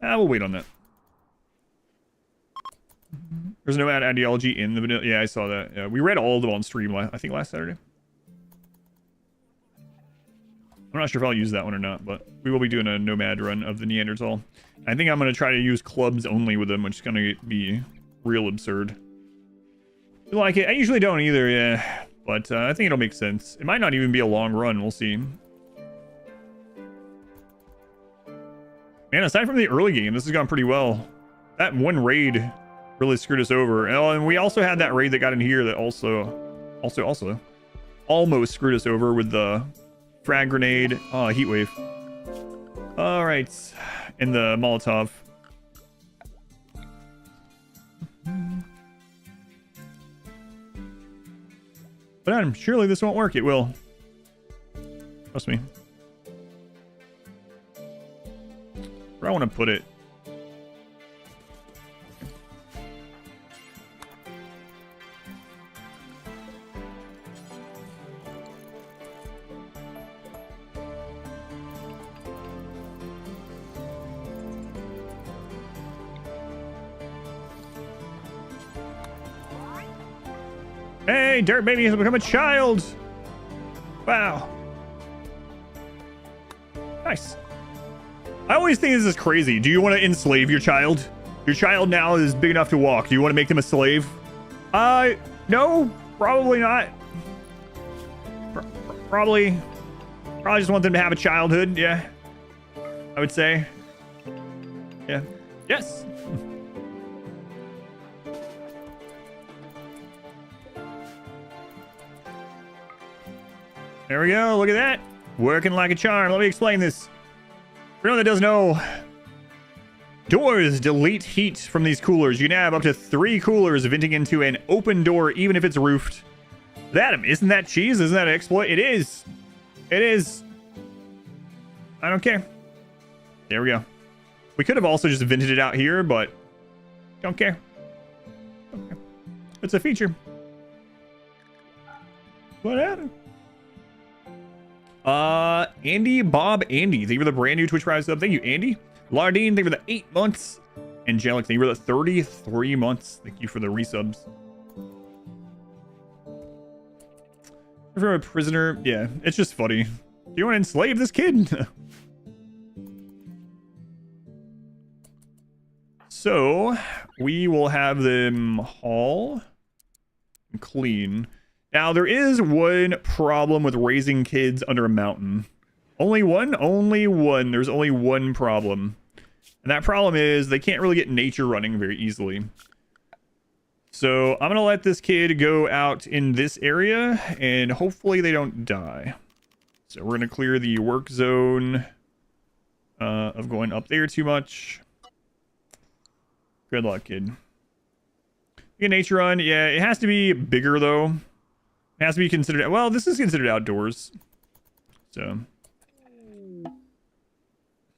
We'll wait on that. There's no ideology in the vanilla. Yeah, I saw that. Yeah, we read all of them on stream, I think last Saturday. I'm not sure if I'll use that one or not, but we will be doing a nomad run of the Neanderthal. I think I'm going to try to use clubs only with them, which is going to be real absurd. I like it. I usually don't either, yeah. But I think it'll make sense. It might not even be a long run. We'll see. Man, aside from the early game, this has gone pretty well. That one raid really screwed us over. Oh, and we also had that raid that got in here that also almost screwed us over with the frag grenade. Oh, heat wave. All right. And the Molotov. But Adam, surely this won't work. It will. Trust me. Where I want to put it. Hey, Dirt Baby has become a child. Wow. Nice. I always think this is crazy. Do you want to enslave your child? Your child now is big enough to walk. Do you want to make them a slave? No, probably not. Probably just want them to have a childhood. Yeah, I would say. Yeah. Yes. There we go. Look at that. Working like a charm. Let me explain this. For anyone that doesn't know, doors delete heat from these coolers. You can have up to 3 coolers venting into an open door, even if it's roofed. Adam, isn't that cheese? Isn't that an exploit? It is. It is. I don't care. There we go. We could have also just vented it out here, but don't care. Okay. It's a feature. What happened? Andy, Bob, Andy. Thank you for the brand new Twitch Prime sub. Thank you, Andy. Lardine, thank you for the 8 months. Angelic, thank you for the 33 months. Thank you for the resubs. From a prisoner. Yeah, it's just funny. Do you want to enslave this kid? So, we will have them haul and clean. Now, there is one problem with raising kids under a mountain. Only one? Only one. There's only one problem. And that problem is they can't really get nature running very easily. So I'm going to let this kid go out in this area, and hopefully they don't die. So we're going to clear the work zone of going up there too much. Good luck, kid. Get nature run. Yeah, it has to be bigger, though. It has to be considered... Well, this is considered outdoors. So...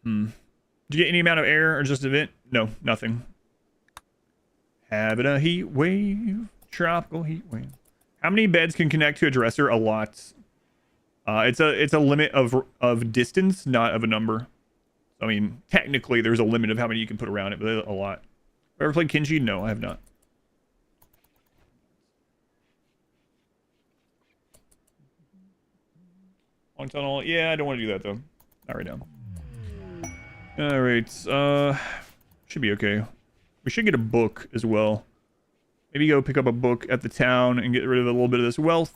Did you get any amount of air or just a bit? No, nothing. Having a heat wave. Tropical heat wave. How many beds can connect to a dresser? A lot. It's a limit of distance, not of a number. I mean, technically, there's a limit of how many you can put around it, but a lot. Ever played Kinji? No, I have not. Long tunnel. Yeah, I don't want to do that, though. Not right now. Alright, should be okay. We should get a book as well. Maybe go pick up a book at the town and get rid of a little bit of this wealth.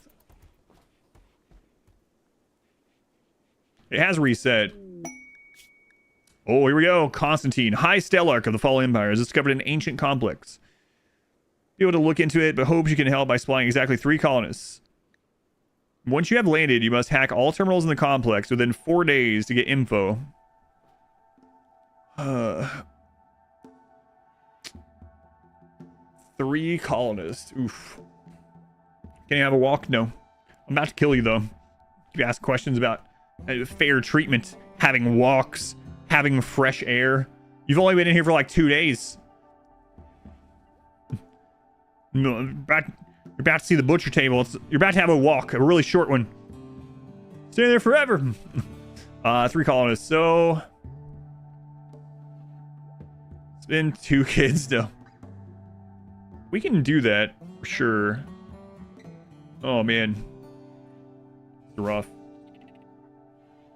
It has reset. Oh, here we go. Constantine, High Stellarch of the Fallen Empire, has discovered an ancient complex. Be able to look into it, but hopes you can help by supplying exactly 3 colonists. Once you have landed, you must hack all terminals in the complex within 4 days to get info. 3 colonists. Oof. Can you have a walk? No. I'm about to kill you, though. You ask questions about fair treatment, having walks, having fresh air. You've only been in here for like 2 days. You're about to see the butcher table. You're about to have a walk, a really short one. Stay there forever. 3 colonists. So... it's been 2 kids, though. We can do that, for sure. Oh, man. It's rough.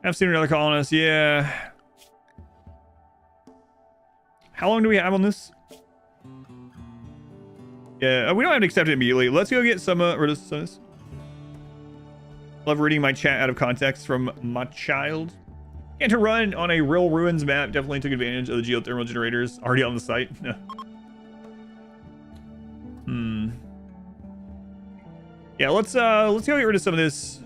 I've seen another colonist, yeah. How long do we have on this? Yeah, we don't have to accept it immediately. Let's go get some, love reading my chat out of context from my child. And to run on a real ruins map, definitely took advantage of the geothermal generators already on the site. Yeah, let's go get rid of some of this.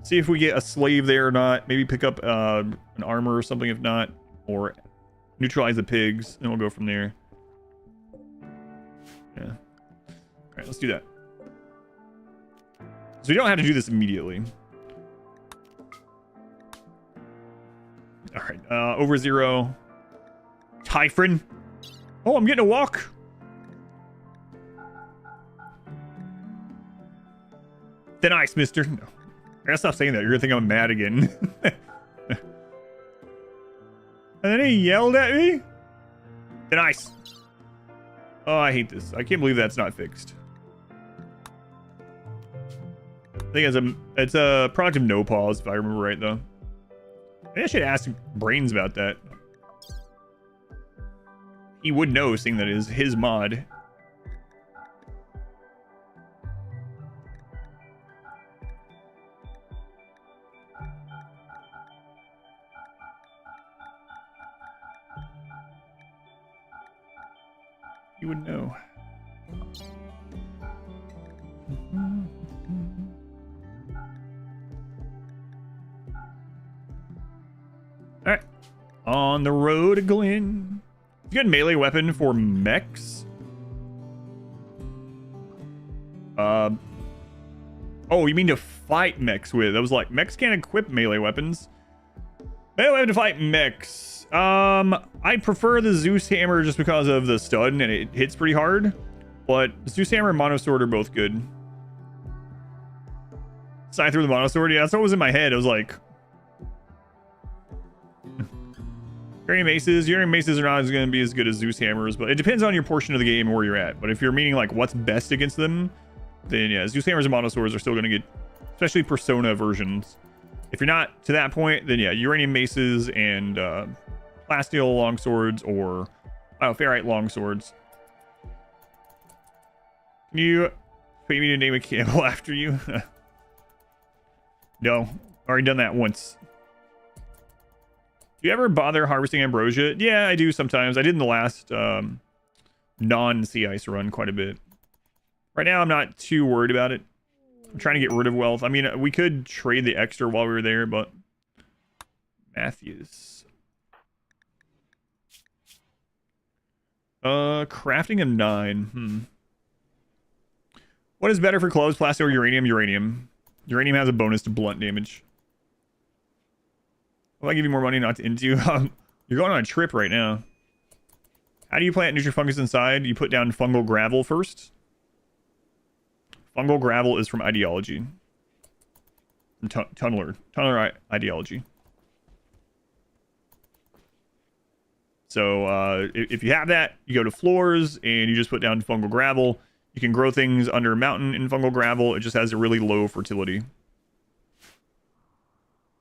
See if we get a slave there or not. Maybe pick up an armor or something if not, or neutralize the pigs, and we'll go from there. Yeah. All right, let's do that. So we don't have to do this immediately. All right, over 0. Typhon. Oh, I'm getting a walk. Thin ice, mister. No. I gotta stop saying that. You're gonna think I'm mad again. And then he yelled at me. Thin ice. Oh, I hate this. I can't believe that's not fixed. I think it's a product of no pause, if I remember right, though. Maybe I should ask Brains about that. He would know, seeing that it is his mod. He would know. Alright. On the road to Glen. Good melee weapon for mechs. Oh, you mean to fight mechs with? I was like, mechs can't equip melee weapons. Melee weapon to fight mechs. I prefer the Zeus hammer just because of the stud and it hits pretty hard. But Zeus hammer and monosword are both good. Scythe through the monosword. Yeah, that's what was in my head. I was like, Uranium maces are not going to be as good as Zeus hammers, but it depends on your portion of the game and where you're at. But if you're meaning like what's best against them, then yeah, Zeus hammers and monoswords are still going to get, especially Persona versions. If you're not to that point, then yeah, uranium maces and plasteel longswords or ferrite longswords. Can you pay me to name a camel after you? No, Already done that once. Do you ever bother harvesting ambrosia? Yeah, I do sometimes. I did in the last non-sea ice run quite a bit. Right now, I'm not too worried about it. I'm trying to get rid of wealth. I mean, we could trade the extra while we were there, but... Matthews. Crafting a 9. What is better for clothes, plastic, or uranium? Uranium. Uranium has a bonus to blunt damage. Will I give you more money not to into? You're going on a trip right now. How do you plant nutrifungus inside? You put down fungal gravel first. Fungal gravel is from ideology. From tunneler ideology. So if you have that, you go to floors and you just put down fungal gravel. You can grow things under a mountain in fungal gravel. It just has a really low fertility.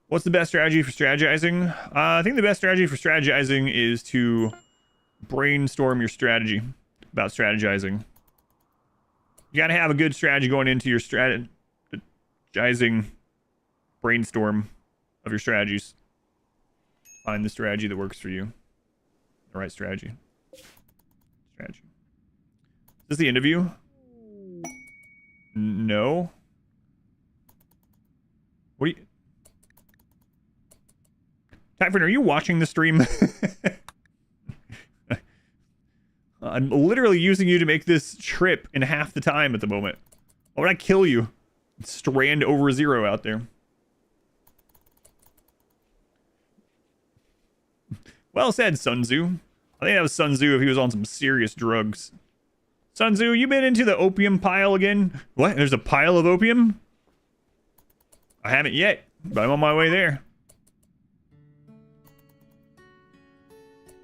What's the best strategy for strategizing? I think the best strategy for strategizing is to brainstorm your strategy about strategizing. You gotta have a good strategy going into your strategizing brainstorm of your strategies. Find the strategy that works for you. The right strategy. Is this the interview? No. What are you... Typhon, are you watching the stream? I'm literally using you to make this trip in half the time at the moment. Why would I kill you? Strand over 0 out there. Well said, Sun Tzu. I think that was Sun Tzu if he was on some serious drugs. Sun Tzu, you been into the opium pile again? What? There's a pile of opium? I haven't yet, but I'm on my way there.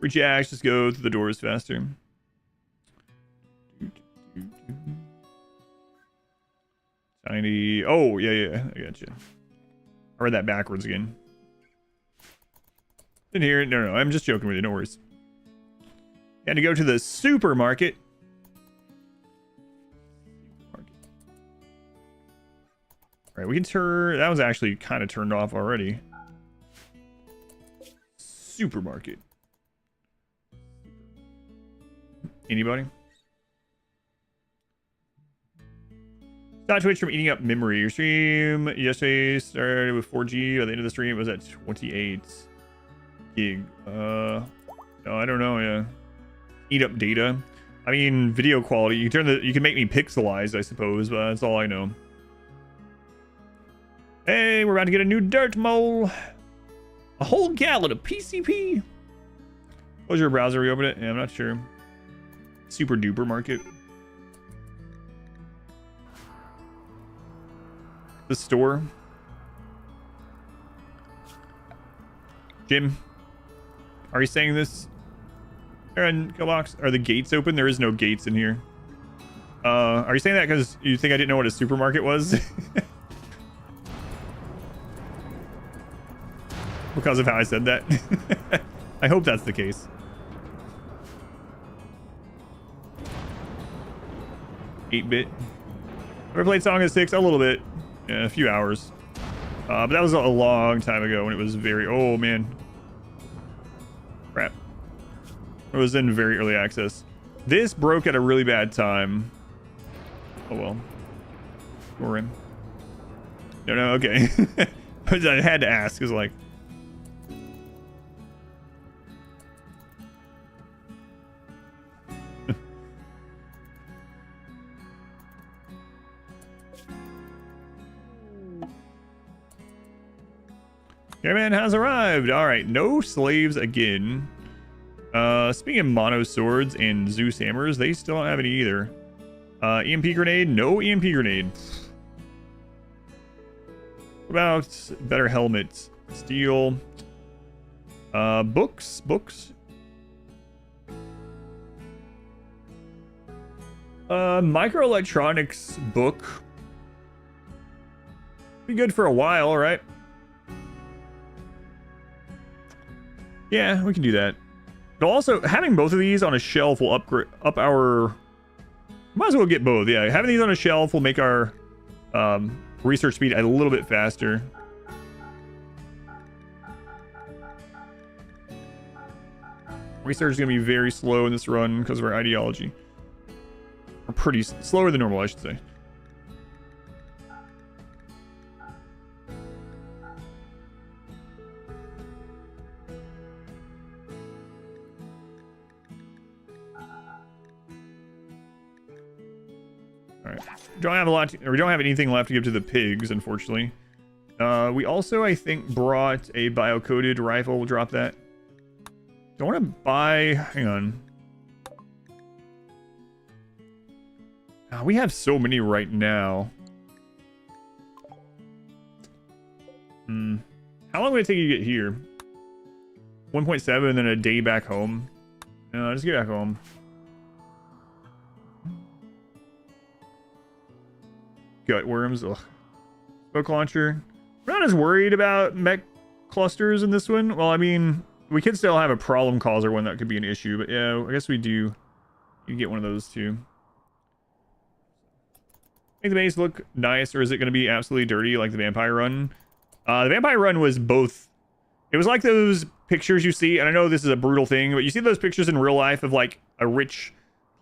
Reach axe, just go through the doors faster. Tiny. Oh, yeah, I gotcha. I read that backwards again. Didn't hear it. No, I'm just joking with you. No worries. Had to go to the supermarket. All right, we can turn. That was actually kind of turned off already. Supermarket. Anybody? Stop Twitch from eating up memory. Your stream yesterday started with 4G. By the end of the stream, it was at 28 gig. No, I don't know. Yeah, eat up data. I mean, video quality. You can make me pixelized, I suppose, but that's all I know. Hey, we're about to get a new Dirtmole. A whole gallon of PCP. Close your browser, reopen it. Yeah, I'm not sure. Super duper market. The store. Jim, are you saying this? Aaron, Killbox, are the gates open? There is no gates in here. Are you saying that because you think I didn't know what a supermarket was? Because of how I said that. I hope that's the case. 8-bit. Ever played Song of 6? A little bit. Yeah, a few hours. But that was a long time ago when it was very... Oh, man. Crap. It was in very early access. This broke at a really bad time. Oh, well. We're in. No, okay. I had to ask. It was like... Caravan has arrived. All right, no slaves again. Speaking of mono swords and Zeus hammers, they still don't have any either. EMP grenade, no EMP grenade. What about better helmets? Steel. Books. Microelectronics book. Be good for a while, right? Yeah, we can do that. But also, having both of these on a shelf will up our... Might as well get both, yeah. Having these on a shelf will make our research speed a little bit faster. Research is going to be very slow in this run because of our ideology. Or pretty slower than normal, I should say. Alright. We don't have anything left to give to the pigs, unfortunately. We also, I think, brought a bio-coded rifle. We'll drop that. Don't want to buy... Hang on. We have so many right now. How long would it take you to get here? 1.7 and then a day back home. No, just get back home. Gut worms. Ugh. Smoke launcher. We're not as worried about mech clusters in this one. Well, I mean, we could still have a problem causer one that could be an issue, but yeah, I guess we do. You can get one of those too. Make the base look nice, or is it going to be absolutely dirty like the vampire run? The vampire run was both. It was like those pictures you see, and I know this is a brutal thing, but you see those pictures in real life of like a rich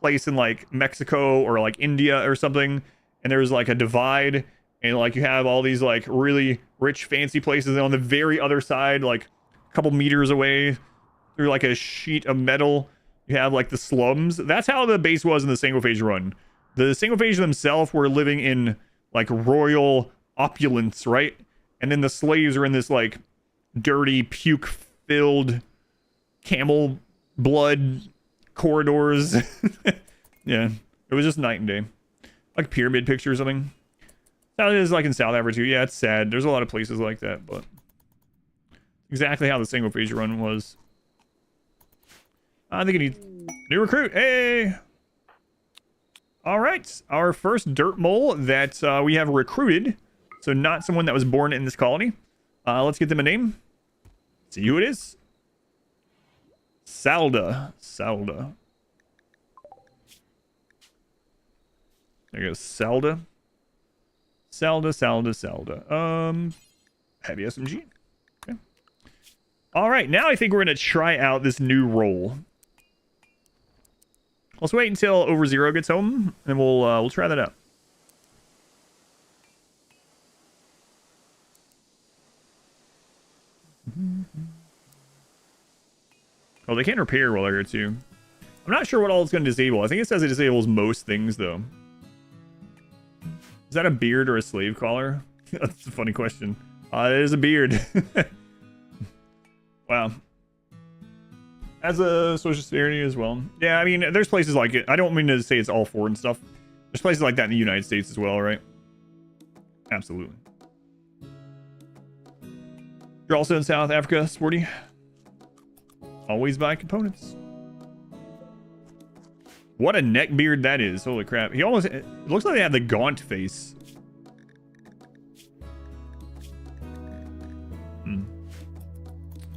place in like Mexico or like India or something, and there's like a divide, and like you have all these like really rich fancy places, and on the very other side, like a couple meters away through like a sheet of metal, you have like the slums. That's how the base was in the single phase run. The single phase themselves were living in like royal opulence, right? And then the slaves are in this like dirty, puke-filled camel blood corridors. Yeah, it was just night and day. Like pyramid picture or something. That is like in South Africa too. Yeah, it's sad. There's a lot of places like that, but exactly how the single phase run was. I think it needs new recruit. Hey! All right, our first Dirtmole that we have recruited. So not someone that was born in this colony. Let's get them a name. See who it is. Salda. Salda. There goes Salda. Salda, Salda, Salda. Heavy SMG. Okay. All right, now I think we're going to try out this new role. Let's wait until Over Zero gets home, and we'll try that out. Oh, they can't repair while they're here too. I'm not sure what all it's going to disable. I think it says it disables most things though. Is that a beard or a slave collar? That's a funny question. It is a beard. Wow. As a social security as well. Yeah, I mean, there's places like it. I don't mean to say it's all foreign stuff. There's places like that in the United States as well, right? Absolutely. You're also in South Africa, Sporty. Always buy components. What a neck beard that is. Holy crap. He almost... It looks like they have the gaunt face.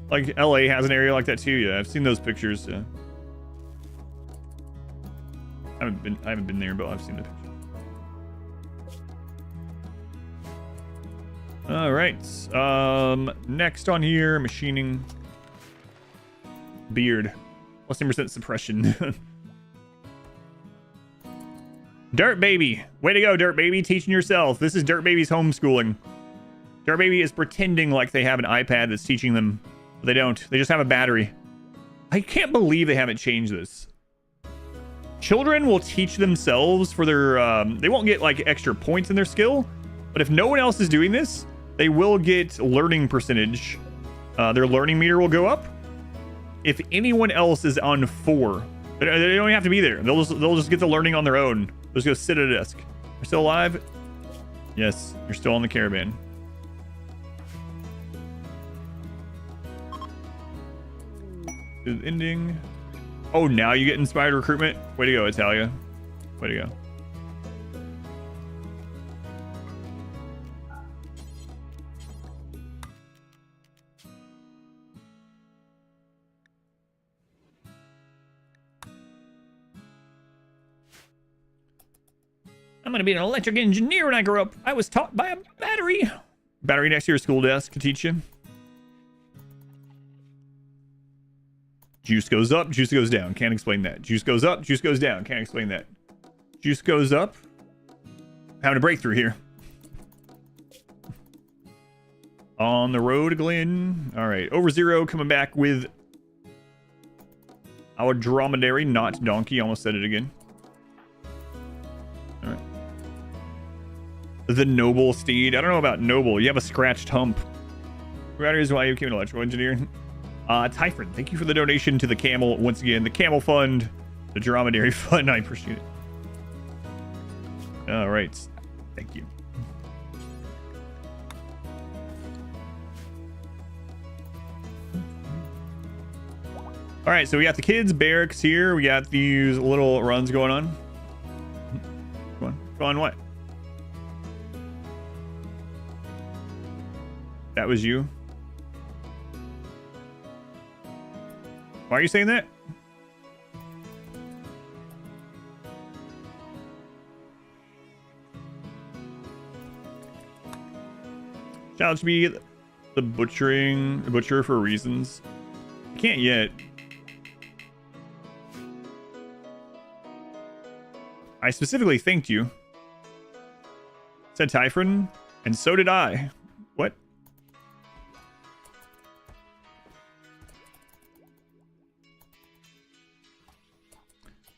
Like LA has an area like that too. Yeah, I've seen those pictures. Yeah. I haven't been there, but I've seen the picture. All right. Next on here, machining. Beard. Plus 10% suppression. Dirt Baby. Way to go, Dirt Baby. Teaching yourself. This is Dirt Baby's homeschooling. Dirt Baby is pretending like they have an iPad that's teaching them. But they don't. They just have a battery. I can't believe they haven't changed this. Children will teach themselves for their... they won't get like extra points in their skill. But if no one else is doing this, they will get learning percentage. Their learning meter will go up. If anyone else is on 4, they don't have to be there. They'll just get the learning on their own. They'll just go sit at a desk. You're still alive? Yes, you're still on the Caravan. Ending. Oh, now you get inspired recruitment. Way to go, Italia. Way to go. I'm gonna be an electric engineer when I grow up. I was taught by a battery. Battery next to your school desk can teach you. Juice goes up, juice goes down. Can't explain that. Juice goes up, juice goes down. Can't explain that. Juice goes up. Having a breakthrough here. On the road, Glenn. All right, over 0 coming back with our dromedary, not donkey. Almost said it again. All right. The noble steed. I don't know about noble. You have a scratched hump. That is why you became an electrical engineer. Typhon, thank you for the donation to the camel. Once again, the camel fund, the dromedary fund. I appreciate it. All right. Thank you. All right, so we got the kids' barracks here. We got these little runs going on. Go on. Go on what? That was you? Why are you saying that? Challenge me the butcher for reasons. I can't yet. I specifically thanked you. Said Typhon, and so did I. What?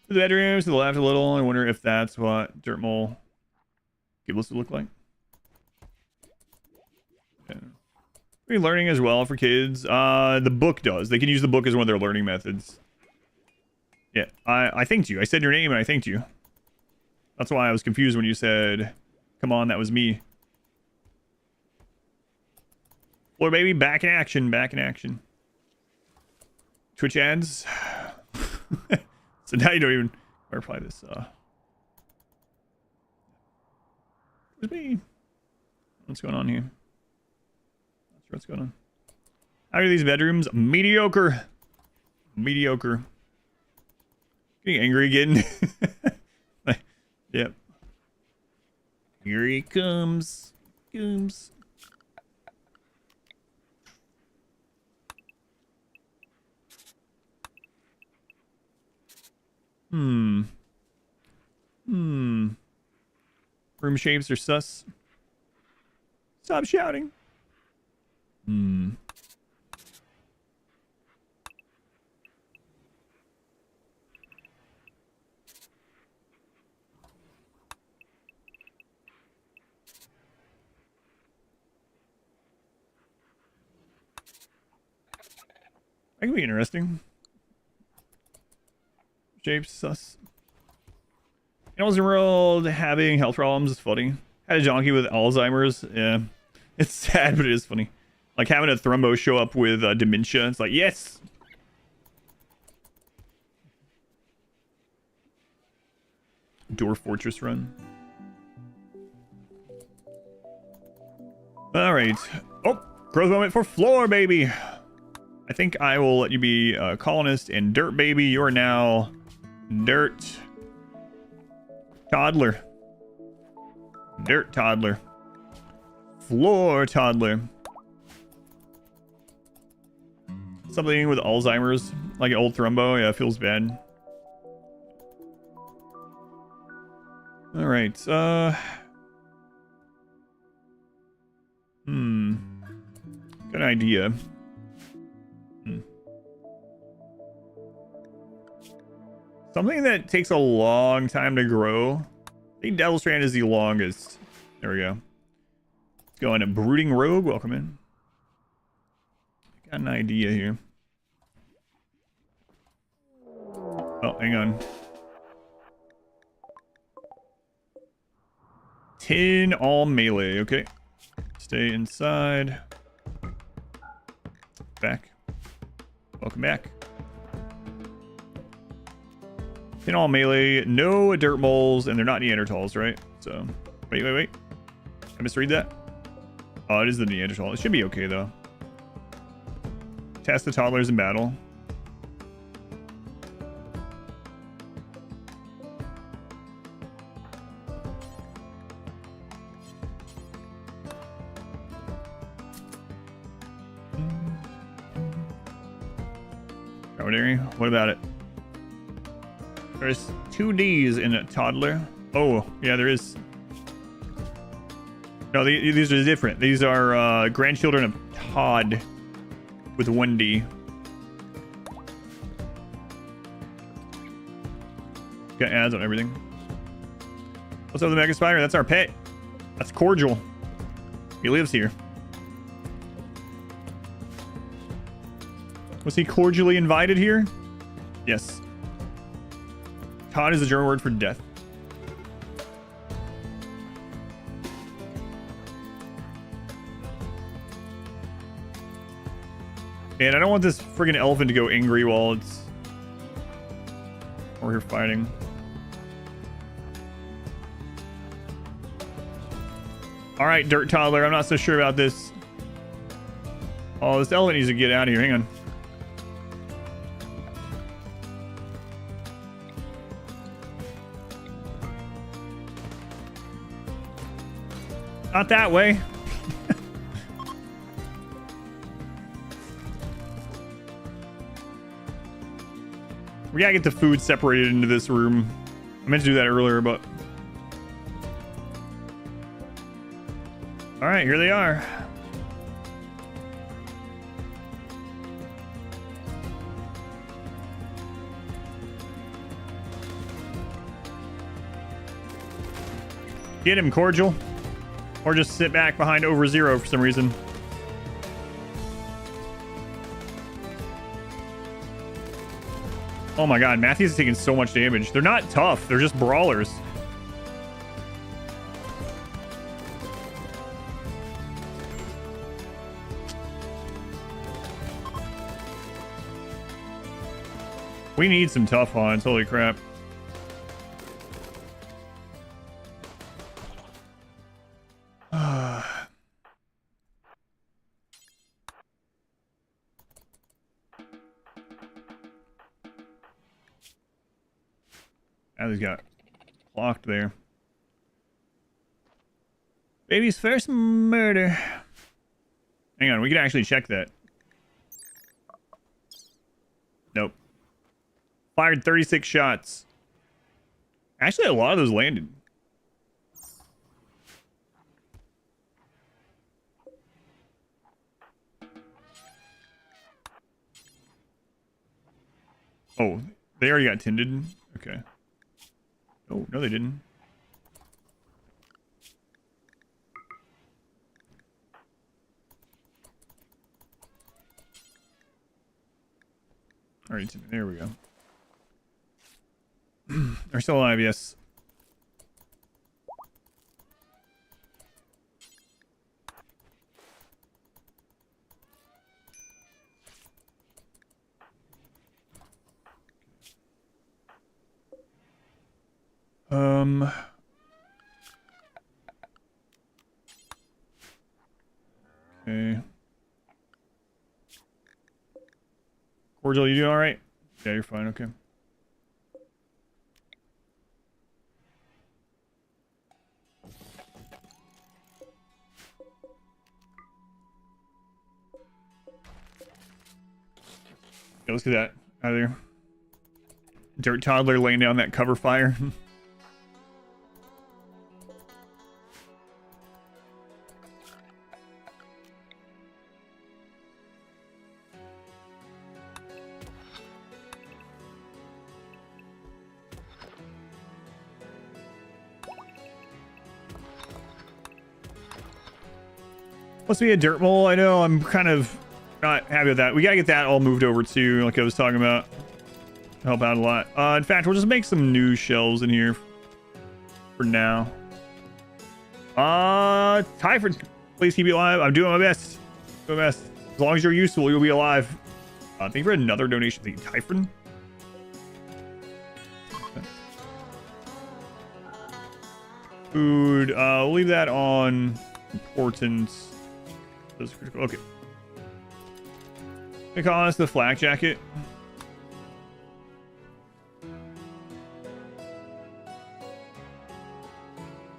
The bedrooms to the left a little. I wonder if that's what Dirtmole Giblets would look like. Yeah. Are you learning as well for kids? The book does. They can use the book as one of their learning methods. Yeah, I thanked you. I said your name and I thanked you. That's why I was confused when you said, come on, that was me. Floor baby, back in action, back in action. Twitch ads. So now you don't even reply this. Where's me? What's going on here? Not sure what's going on. How are these bedrooms? Mediocre. Mediocre. Getting angry again. Yep. Here he comes. Comes. Room shapes are sus. Stop shouting. That could be interesting. Shapes sus. Animals in the world having health problems is funny. Had a donkey with Alzheimer's. Yeah. It's sad, but it is funny. Like having a thrombo show up with dementia. It's like, yes! Door Fortress run. Alright. Oh! Growth moment for floor, baby! I think I will let you be a colonist and dirt baby. You are now dirt toddler. Dirt toddler. Floor toddler. Something with Alzheimer's, like an old thrombo. Yeah, it feels bad. All right. Good idea. Something that takes a long time to grow. I think Devil Strand is the longest. There we go. Let's go into Brooding Rogue. Welcome in. Got an idea here. Oh, hang on. 10 all melee. Okay. Stay inside. Back. Welcome back. 10 all melee. No Dirtmoles, and they're not Neanderthals, right? So, wait. I misread that? Oh, it is the Neanderthal. It should be okay, though. Test the toddlers in battle. Ordinary. What about it? There's 2 Ds in a toddler. Oh, yeah, there is. No, these are different. These are grandchildren of Todd with 1 D. Got ads on everything. What's up, the Mega Spider? That's our pet. That's Cordial. He lives here. Was he cordially invited here? Yes. Todd is a German word for death. And I don't want this friggin' elephant to go angry while it's... we're here fighting. Alright, Dirt Toddler, I'm not so sure about this. Oh, this elephant needs to get out of here. Hang on. Not that way. We gotta get the food separated into this room. I meant to do that earlier, but... Alright, here they are. Get him, Cordial. Or just sit back behind over 0 for some reason. Oh my god, Matthews is taking so much damage. They're not tough, they're just brawlers. We need some tough Hans, holy crap. Now he's got locked there. Baby's first murder. Hang on, we can actually check that. Nope. Fired 36 shots. Actually, a lot of those landed. Oh, they already got tended. Okay. Oh, no, they didn't. All right, there we go. They're still alive, yes. Okay. Cordial, you doing all right? Yeah, you're fine. Okay. Yeah, let's get that out of there. Dirt Toddler laying down that cover fire. Must be a Dirtmole. I know, I'm kind of not happy with that. We gotta get that all moved over too, like I was talking about. Help out a lot. In fact, we'll just make some new shelves in here for now. Typhon, please keep me alive. I'm doing my best. Doing my best. As long as you're useful, you'll be alive. Thank you for another donation. Thank you, Typhon. Food. We'll leave that on importance. That's critical. Okay. They call us the flak jacket.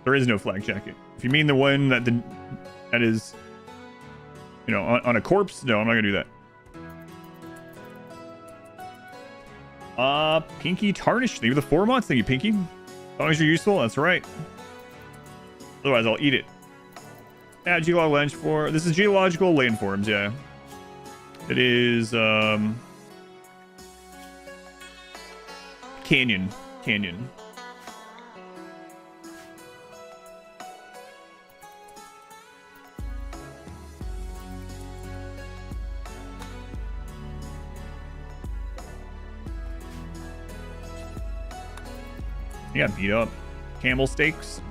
There is no flak jacket. If you mean the one that is, you know, on a corpse, no, I'm not gonna do that. Pinky Tarnish. Thank you for the 4 months. Thank you, Pinky. As long as you're useful, that's right. Otherwise, I'll eat it. Yeah, Geological Landforms. This is Geological Landforms, yeah. It is, Canyon. Yeah, beat up. Camel steaks.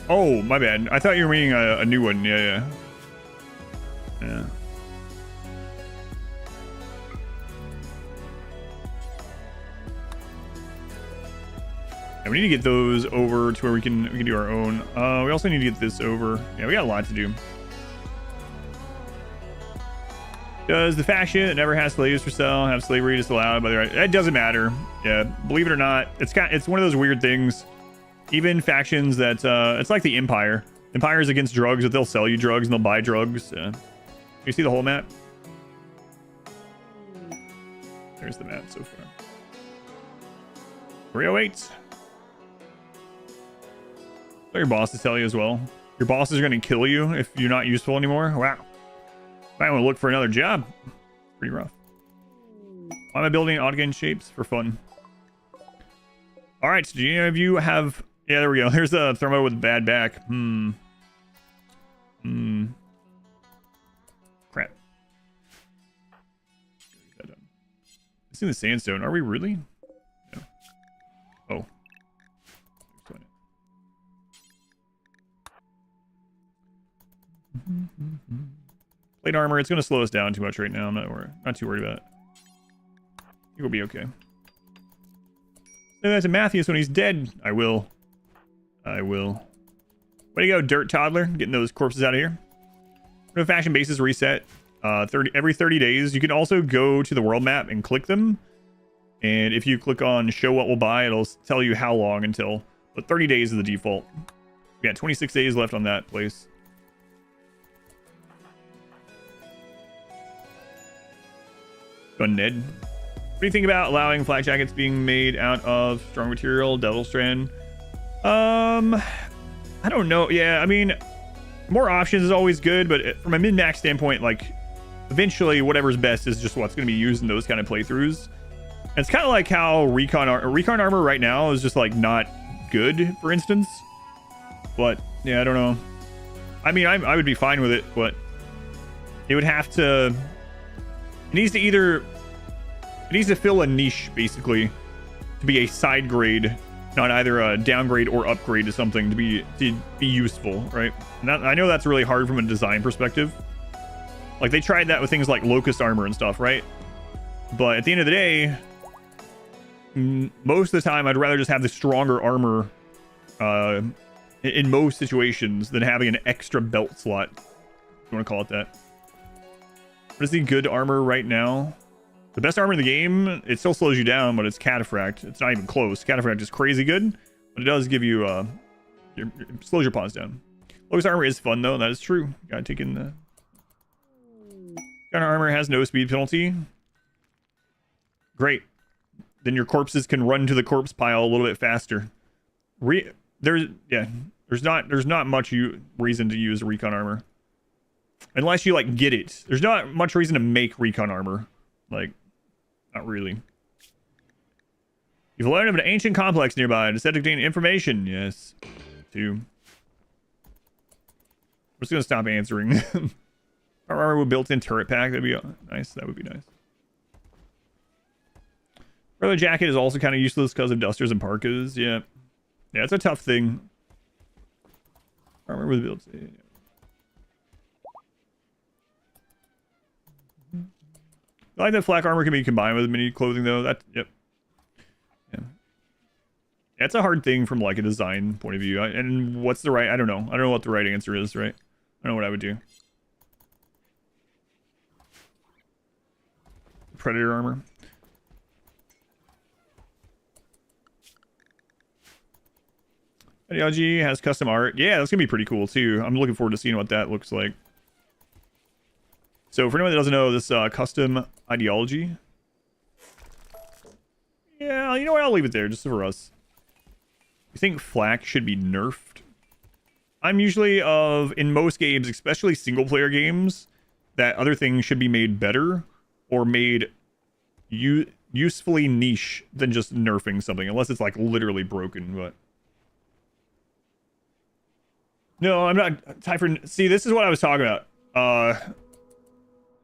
Oh, my bad. I thought you were meaning a new one. Yeah. And we need to get those over to where we can do our own. We also need to get this over. Yeah, we got a lot to do. Does the faction that never has slaves for sale have slavery disallowed by the right? It doesn't matter. Yeah, believe it or not, it's one of those weird things. Even factions that it's like the Empire. Empire is against drugs, but they'll sell you drugs and they'll buy drugs. You see the whole map? There's the map so far. 308. Your bosses tell you as well. Your bosses are going to kill you if you're not useful anymore. Wow. Might want to look for another job. Pretty rough. Why am I building odd-gain shapes? For fun. All right, so do any of you have... Yeah, there we go. Here's a thermo with bad back. Crap. It's in the sandstone. Are we really? No. Oh. Plate armor. It's going to slow us down too much right now. I'm not too worried about it. I think we'll be okay. Say that to Matthews when he's dead. I will. Way to go, Dirt Toddler. Getting those corpses out of here. Faction bases reset every 30 days. You can also go to the world map and click them. And if you click on show what we'll buy, it'll tell you how long until. But 30 days is the default. We got 26 days left on that place. Go on, Ned. What do you think about allowing flak jackets being made out of strong material, devil strand? I don't know. Yeah, I mean, more options is always good, but from a min-max standpoint, like, eventually whatever's best is just what's going to be used in those kind of playthroughs. And it's kind of like how recon armor right now is just like not good, for instance. But yeah, I don't know. I mean, I would be fine with it, but it would have to. It needs to fill a niche, basically, to be a side grade, not either a downgrade or upgrade to something to be useful, right? And I know that's really hard from a design perspective. Like, they tried that with things like Locust armor and stuff, right? But at the end of the day, most of the time, I'd rather just have the stronger armor in most situations than having an extra belt slot, if you want to call it that. What is the good armor right now? The best armor in the game, it still slows you down, but it's Cataphract. It's not even close. Cataphract is crazy good, but it does give you, it slows your pawns down. Locust armor is fun, though. That is true. Gotta take in the... Gunner armor has no speed penalty. Great. Then your corpses can run to the corpse pile a little bit faster. There's not much reason to use recon armor. Unless you, like, get it. There's not much reason to make recon armor. Like, not really. You've learned of an ancient complex nearby. Does that contain information? Yes. 2. I'm just gonna stop answering. Our armor with built-in turret pack. That'd be nice. That would be nice. Leather jacket is also kind of useless because of dusters and parkas. Yeah. Yeah, it's a tough thing. Armor with built-in. I like that flak armor can be combined with mini clothing, though. Yep. Yeah. Yeah, it's a hard thing from, like, a design point of view. And what's the right... I don't know. I don't know what the right answer is, right? I don't know what I would do. Predator armor. Ideology has custom art. Yeah, that's gonna be pretty cool too. I'm looking forward to seeing what that looks like. So for anyone that doesn't know, this custom ideology. Yeah, you know what? I'll leave it there just for us. You think flak should be nerfed? I'm usually in most games, especially single player games, that other things should be made better or made usefully niche than just nerfing something, unless it's like literally broken. But no, I'm not. Typhon, see, this is what I was talking about.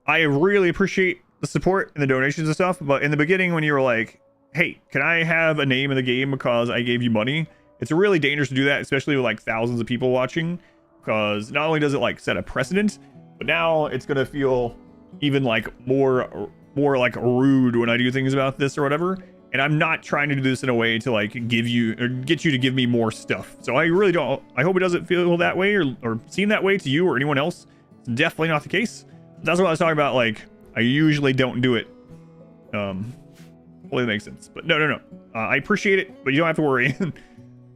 I really appreciate the support and the donations and stuff, but in the beginning when you were like, hey, can I have a name in the game because I gave you money? It's really dangerous to do that, especially with like thousands of people watching, because not only does it like set a precedent, but now it's gonna feel even like more like rude when I do things about this or whatever. And I'm not trying to do this in a way to like give you or get you to give me more stuff. So I really don't. I hope it doesn't feel that way or seem that way to you or anyone else. It's definitely not the case. That's what I was talking about. Like, I usually don't do it. Hopefully that makes sense. But no. I appreciate it, but you don't have to worry.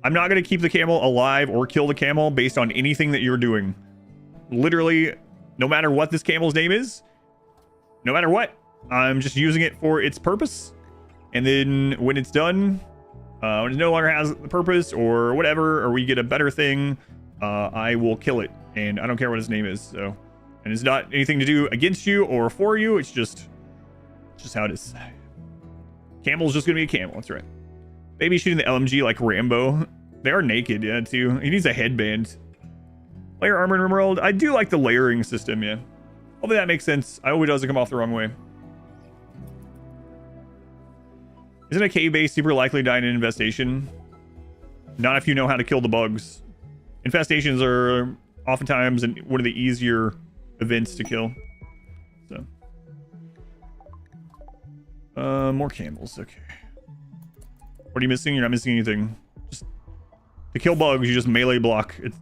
I'm not going to keep the camel alive or kill the camel based on anything that you're doing. Literally, no matter what this camel's name is, no matter what, I'm just using it for its purpose. And then when it's done, when it no longer has the purpose or whatever, or we get a better thing, I will kill it. And I don't care what its name is. So, and it's not anything to do against you or for you. It's just how it is. Camel's just gonna be a camel. That's right. Maybe shooting the LMG like Rambo. They are naked, yeah, too. He needs a headband. Layer armor in RimWorld. I do like the layering system, yeah. Hopefully that makes sense. I hope it doesn't come off the wrong way. Isn't a cave base super likely to die in an infestation? Not if you know how to kill the bugs. Infestations are oftentimes one of the easier events to kill. So. More camels, okay. What are you missing? You're not missing anything. Just to kill bugs, you just melee block. It's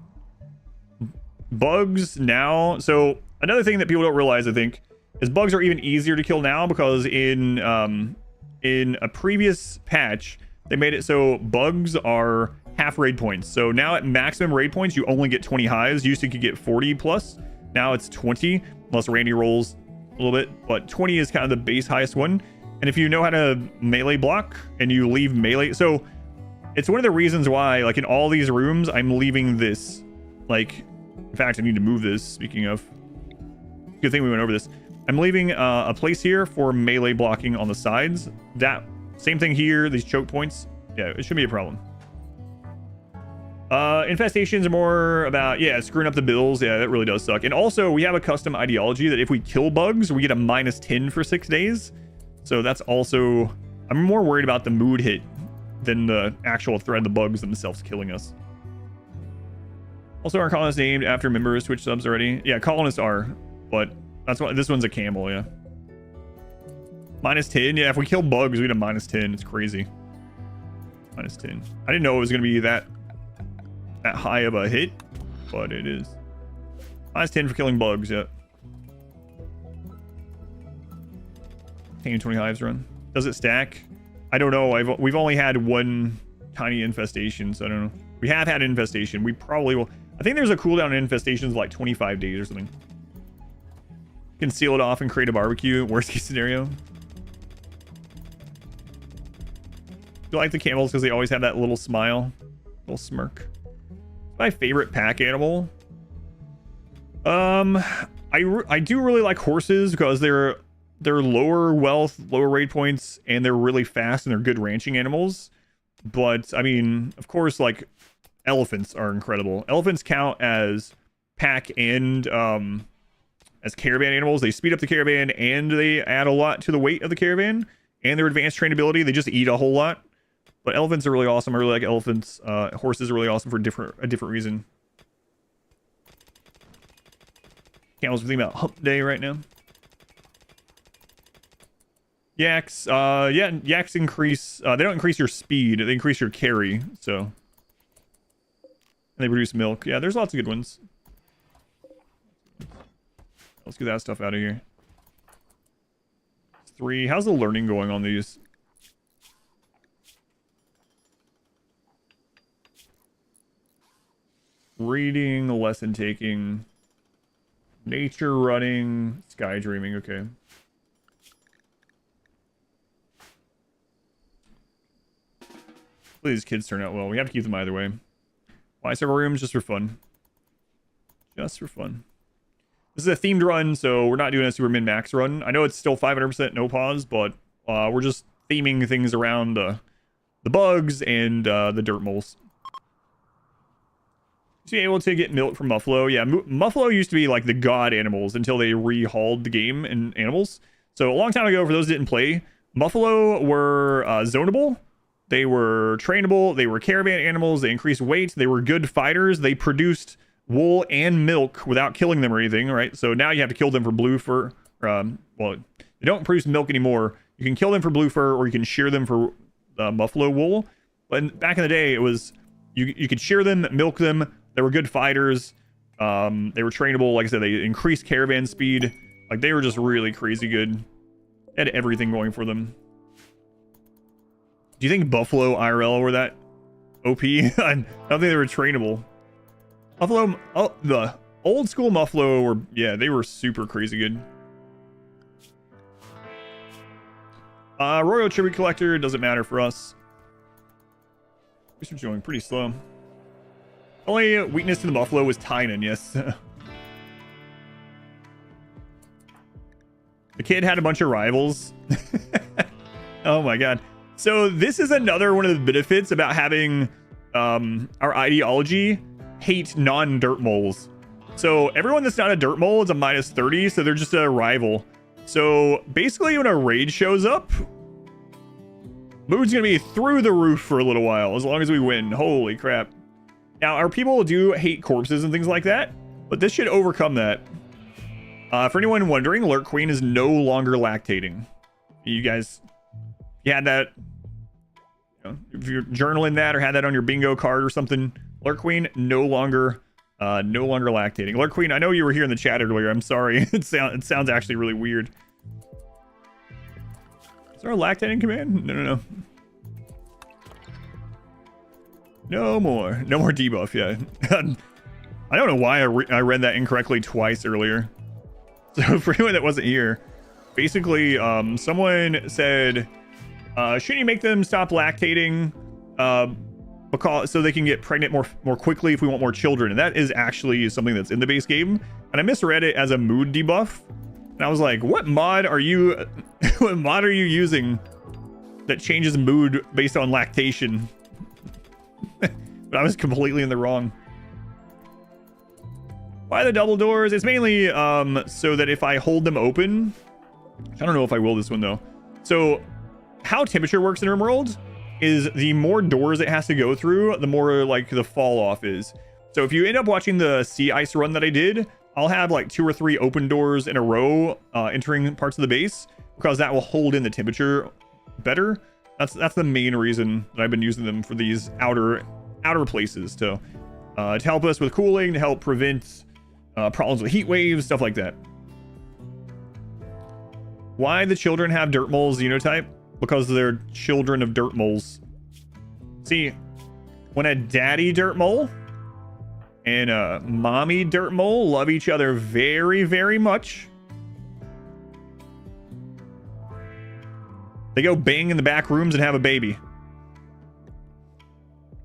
bugs now. So another thing that people don't realize, I think, is bugs are even easier to kill now because in a previous patch, they made it so bugs are half raid points. So now at maximum raid points, you only get 20 hives. You used to could get 40 plus. Now it's 20, unless Randy rolls a little bit. But 20 is kind of the base highest one. And if you know how to melee block and you leave melee, so it's one of the reasons why, like in all these rooms, I'm leaving this. Like, in fact, I need to move this. Speaking of, good thing we went over this. I'm leaving a place here for melee blocking on the sides. That same thing here. These choke points. Yeah, it shouldn't be a problem. Infestations are more about, yeah, screwing up the bills. Yeah, that really does suck. And also, we have a custom ideology that if we kill bugs, we get a -10 for 6 days. So that's also, I'm more worried about the mood hit than the actual threat of the bugs themselves killing us. Also, our colonists named after members Twitch subs already. Yeah, colonists are, but that's why this one's a camel, yeah. -10, yeah, if we kill bugs, we get a -10. It's crazy. -10. I didn't know it was going to be that high of a hit, but it is. -10 for killing bugs, yeah. 20 hives run. Does it stack? I don't know. We've only had one tiny infestation, so I don't know. We have had infestation. We probably will. I think there's a cooldown in infestations like 25 days or something. You can seal it off and create a barbecue. Worst case scenario. Do you like the camels because they always have that little smile, little smirk? My favorite pack animal. I do really like horses because they're lower wealth, lower raid points, and they're really fast and they're good ranching animals. But I mean, of course, like elephants are incredible. Elephants count as pack and as caravan animals. They speed up the caravan and they add a lot to the weight of the caravan and their advanced trainability. They just eat a whole lot. But elephants are really awesome. I really like elephants. Horses are really awesome for a different reason. Camels, we're thinking about hump day right now. Yaks, yeah, yaks increase, they don't increase your speed, they increase your carry, so. And they produce milk. Yeah, there's lots of good ones. Let's get that stuff out of here. 3, how's the learning going on these? Reading, lesson taking, Nature running, sky dreaming, okay. Hopefully these kids turn out well. We have to keep them either way. Why server rooms? Just for fun. Just for fun. This is a themed run, so we're not doing a super min-max run. I know it's still 500% no pause, but we're just theming things around the bugs and the Dirtmoles. To be able to get milk from Muffalo. Yeah, Muffalo used to be like the god animals until they rehauled the game and animals. So a long time ago, for those that didn't play, Muffalo were zonable. They were trainable. They were caravan animals. They increased weight. They were good fighters. They produced wool and milk without killing them or anything, right? So now you have to kill them for blue fur. Well, they don't produce milk anymore. You can kill them for blue fur, or you can shear them for Muffalo wool. But back in the day, it was you could shear them, milk them. They were good fighters. They were trainable. Like I said, they increased caravan speed. Like, they were just really crazy good. They had everything going for them. Do you think Buffalo IRL were that OP? I don't think they were trainable. Buffalo, oh, the old school Muffalo were, yeah, they were super crazy good. Royal Tribute Collector, doesn't matter for us. Research going pretty slow. Only weakness to the Buffalo was Tynan, yes. The kid had a bunch of rivals. Oh my god. So this is another one of the benefits about having our ideology hate non-Dirtmoles. So everyone that's not a Dirtmole is a -30, so they're just a rival. So basically when a raid shows up, mood's gonna be through the roof for a little while, as long as we win. Holy crap. Now, our people do hate corpses and things like that, but this should overcome that. For anyone wondering, Lurk Queen is no longer lactating. You guys, you had that, you know, if you're journaling that or had that on your bingo card or something, Lurk Queen no longer lactating. Lurk Queen, I know you were here in the chat earlier. I'm sorry. It sounds actually really weird. Is there a lactating command? No. No more debuff. Yeah. I don't know why I read that incorrectly twice earlier. So for anyone that wasn't here, basically, someone said, shouldn't you make them stop lactating, because so they can get pregnant more quickly if we want more children? And that is actually something that's in the base game. And I misread it as a mood debuff. And I was like, what mod are you using that changes mood based on lactation? But I was completely in the wrong. Why the double doors? It's mainly so that if I hold them open, I don't know if I will this one though. So how temperature works in RimWorld is the more doors it has to go through, the more like the fall off is. So if you end up watching the sea ice run that I did, I'll have like 2 or 3 open doors in a row entering parts of the base, because that will hold in the temperature better. That's the main reason that I've been using them for these outer places to help us with cooling, to help prevent problems with heat waves, stuff like that. Why the children have Dirtmole Xenotype? Because they're children of Dirtmoles. See, when a daddy Dirtmole and a mommy Dirtmole love each other very, very much, they go bang in the back rooms and have a baby.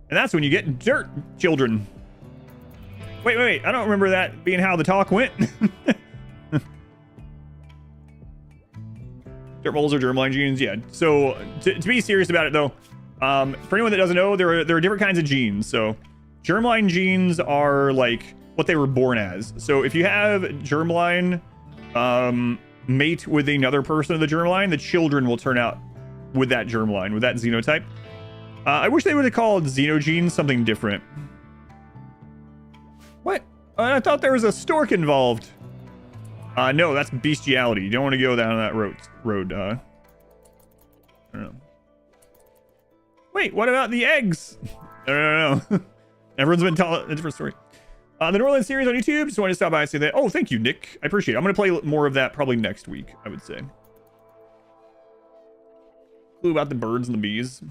And that's when you get dirt children. Wait. I don't remember that being how the talk went. Dirtmoles are germline genes, yeah. So to be serious about it though, for anyone that doesn't know, there are different kinds of genes. So germline genes are like what they were born as. So if you have germline mate with another person of the germline, the children will turn out with that germline, with that xenotype. I wish they would have called xenogenes something different. What? I thought there was a stork involved. No, that's bestiality. You don't want to go down that road. I don't know. Wait, what about the eggs? I don't know. Everyone's been telling a different story. The Norland series on YouTube. Just wanted to stop by and say that. Oh, thank you, Nick. I appreciate it. I'm going to play more of that probably next week, I would say. Clue about the birds and the bees.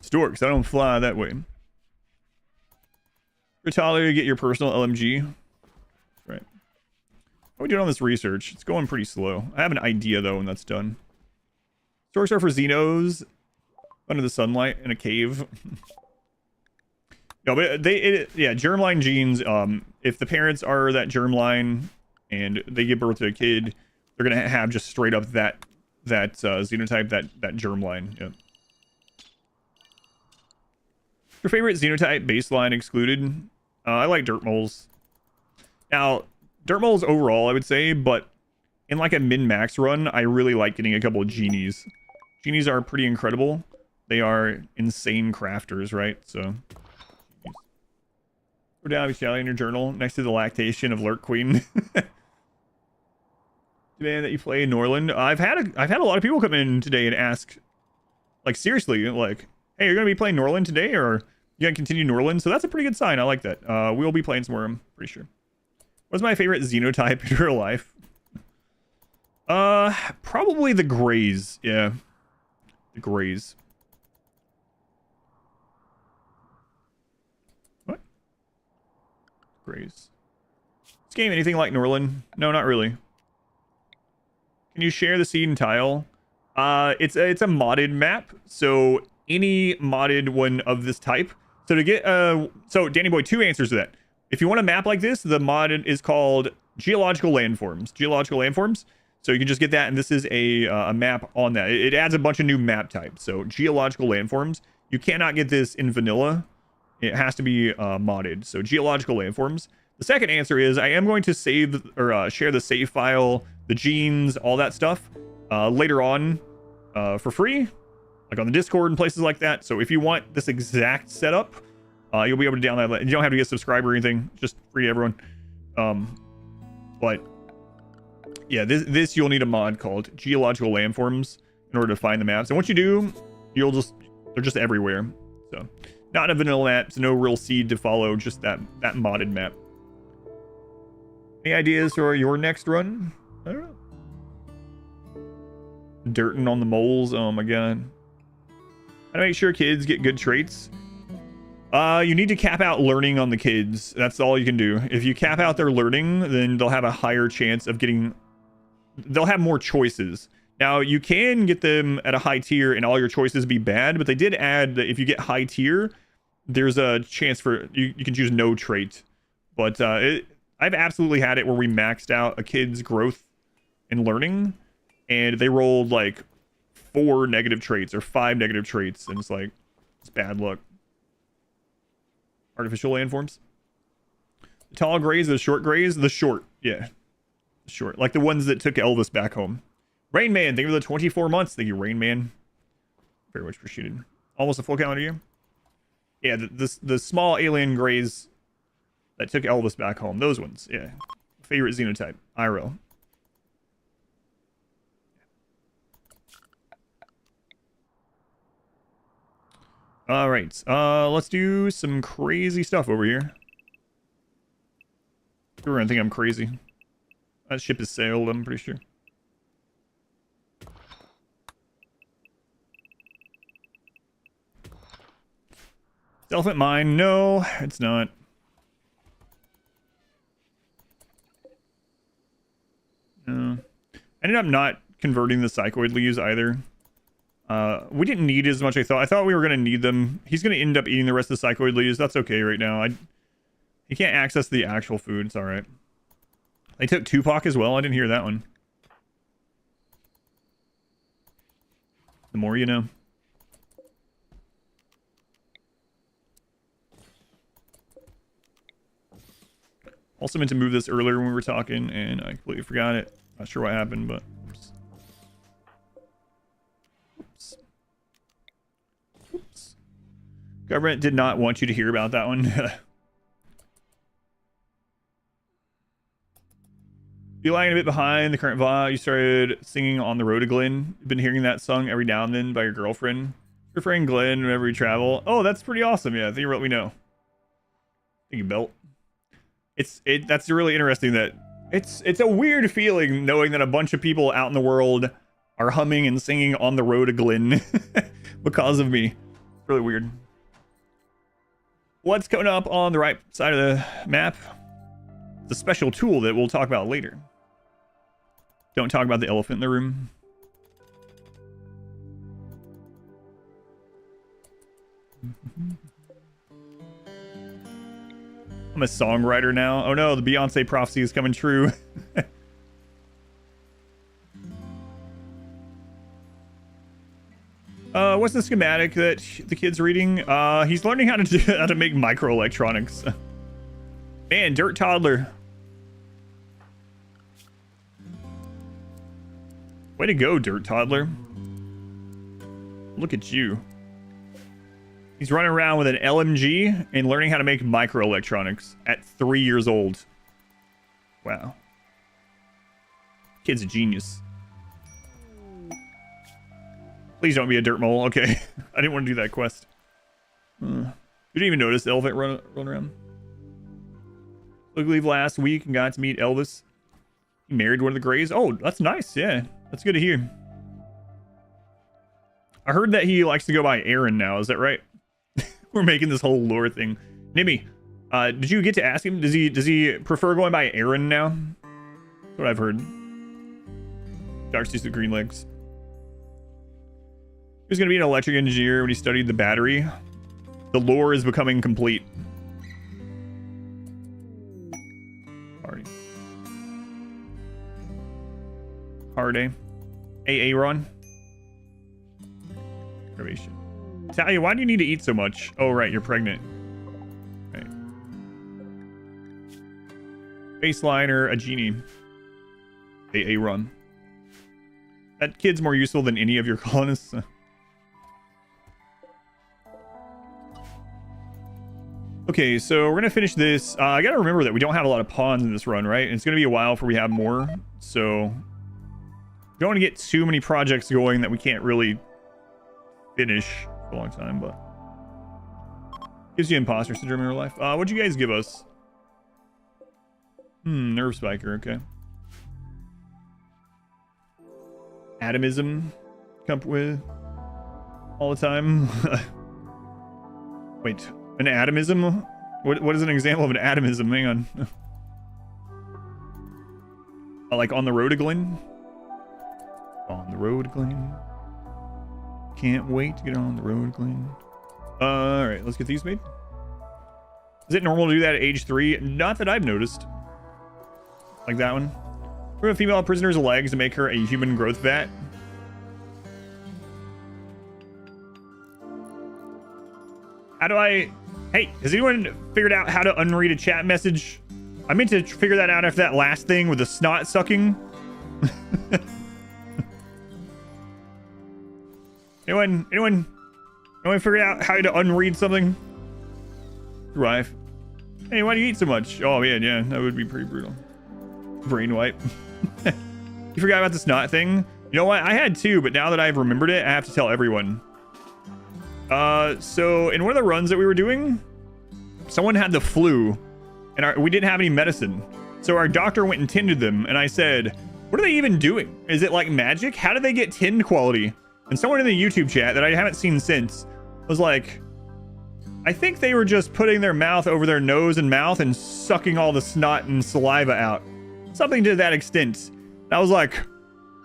Storks, I don't fly that way. You're taller, you get your personal LMG. Right. How are we doing on this research? It's going pretty slow. I have an idea, though, when that's done. Storks are for Xenos under the sunlight in a cave. No, but yeah, germline genes, if the parents are that germline and they give birth to a kid, they're going to have just straight up that xenotype, that germline. Yeah. Your favorite xenotype baseline excluded? I like Dirtmoles. Now, Dirtmoles overall, I would say, but in like a min-max run, I really like getting a couple of genies. Genies are pretty incredible. They are insane crafters, right? So, we're down to shouting in your journal next to the lactation of Lurk Queen. Demand that you play in Norland. I've had a lot of people come in today and ask, like, seriously, like, hey, you're gonna be playing Norland today, or you gonna continue Norland? So that's a pretty good sign. I like that. We'll be playing some more, I'm pretty sure. What's my favorite xenotype in real life? Probably the Greys. Yeah, the Greys. What? Greys. This game anything like Norland? No, not really. Can you share the seed and tile? It's a modded map, so any modded one of this type. So to get so Danny Boy, 2 answers to that. If you want a map like this, the mod is called Geological Landforms. Geological Landforms. So you can just get that, and this is a map on that. It adds a bunch of new map types. So Geological Landforms. You cannot get this in vanilla. It has to be modded. So Geological Landforms. The second answer is I am going to save or share the save file, the genes, all that stuff later on for free, like on the Discord and places like that. So if you want this exact setup, you'll be able to download it. You don't have to be a subscriber or anything, just free to everyone. But yeah, this you'll need a mod called Geological Landforms in order to find the maps. And once you do, they're just everywhere. So not a vanilla map, so no real seed to follow, just that modded map. Any ideas for your next run? I don't know. Dirting on the moles. Oh my god. How to make sure kids get good traits? You need to cap out learning on the kids. That's all you can do. If you cap out their learning, then they'll have a higher chance of getting... They'll have more choices. Now, you can get them at a high tier and all your choices be bad, but they did add that if you get high tier, there's a chance for... You can choose no trait. But I've absolutely had it where we maxed out a kid's growth and learning, and they rolled like 4 negative traits or 5 negative traits, and it's like, it's bad luck. Artificial landforms. The tall grays, the short grays, the short, yeah. The short, like the ones that took Elvis back home. Rain Man, thank you for the 24 months. Thank you, Rain Man. Very much appreciated. Almost a full calendar year. Yeah, the small alien grays that took Elvis back home. Those ones, yeah. Favorite xenotype, IRL. All right, let's do some crazy stuff over here. You're gonna think I'm crazy. That ship has sailed, I'm pretty sure. Elephant mine, no, it's not. No. I ended up not converting the psychoid leaves either. We didn't need as much as I thought. I thought we were going to need them. He's going to end up eating the rest of the psychoid leaves. That's okay right now. He can't access the actual food. It's all right. They took Tupac as well. I didn't hear that one. The more you know. Also meant to move this earlier when we were talking, and I completely forgot it. Not sure what happened, but... Oops. Oops. Government did not want you to hear about that one. You lagging a bit behind the current VOD. You started singing On the Road to Glen. You've been hearing that song every now and then by your girlfriend. Your friend Glenn whenever you travel. Oh, that's pretty awesome. Yeah, I think you let me know. Thank you, Belt. That's really interesting that it's a weird feeling knowing that a bunch of people out in the world are humming and singing On the Road to Glen because of me. It's really weird. What's coming up on the right side of the map? It's a special tool that we'll talk about later. Don't talk about the elephant in the room. I'm a songwriter now. Oh no, the Beyonce prophecy is coming true. What's the schematic that the kid's reading? He's learning how to make microelectronics. Man, Dirt Toddler. Way to go, Dirt Toddler. Look at you. He's running around with an LMG and learning how to make microelectronics at 3 years old. Wow. Kid's a genius. Please don't be a dirt mole. Okay. I didn't want to do that quest. You didn't even notice the elephant run around. Look, leave last week and got to meet Elvis. He married one of the Greys. Oh, that's nice. Yeah, that's good to hear. I heard that he likes to go by Aaron now. Is that right? We're making this whole lore thing. Nimmy, did you get to ask him? Does he prefer going by Aaron now? That's what I've heard. Dark's used to green legs. He was going to be an electric engineer when he studied the battery. The lore is becoming complete. Party. Hard A. Aaron. Reservation. Talia, why do you need to eat so much? Oh, right, you're pregnant. Right. Baseliner, a genie. Aaron. That kid's more useful than any of your colonists. Okay, so we're gonna finish this. I gotta remember that we don't have a lot of pawns in this run, right? And it's gonna be a while before we have more. So we don't want to get too many projects going that we can't really finish for a long time, but gives you imposter syndrome in real life. What'd you guys give us? Nerve spiker, okay. Atomism, come up with all the time. Wait. An atomism? What is an example of an atomism? Hang on. Like on the road to Glen? On the road to Glen. Can't wait to get on the road to Glen. Alright, let's get these made. Is it normal to do that at age 3? Not that I've noticed. Like that one. For a female prisoner's legs to make her a human growth vat. How do I... Hey, has anyone figured out how to unread a chat message? I meant to figure that out after that last thing with the snot sucking. Anyone figured out how to unread something? Rife. Hey, why do you eat so much? Oh man, yeah, that would be pretty brutal. Brain wipe. You forgot about the snot thing? You know what? I had too, but now that I've remembered it, I have to tell everyone. So in one of the runs that we were doing, someone had the flu and we didn't have any medicine. So our doctor went and tended them. And I said, what are they even doing? Is it like magic? How did they get tinned quality? And someone in the YouTube chat that I haven't seen since was like, I think they were just putting their mouth over their nose and mouth and sucking all the snot and saliva out. Something to that extent. And I was like,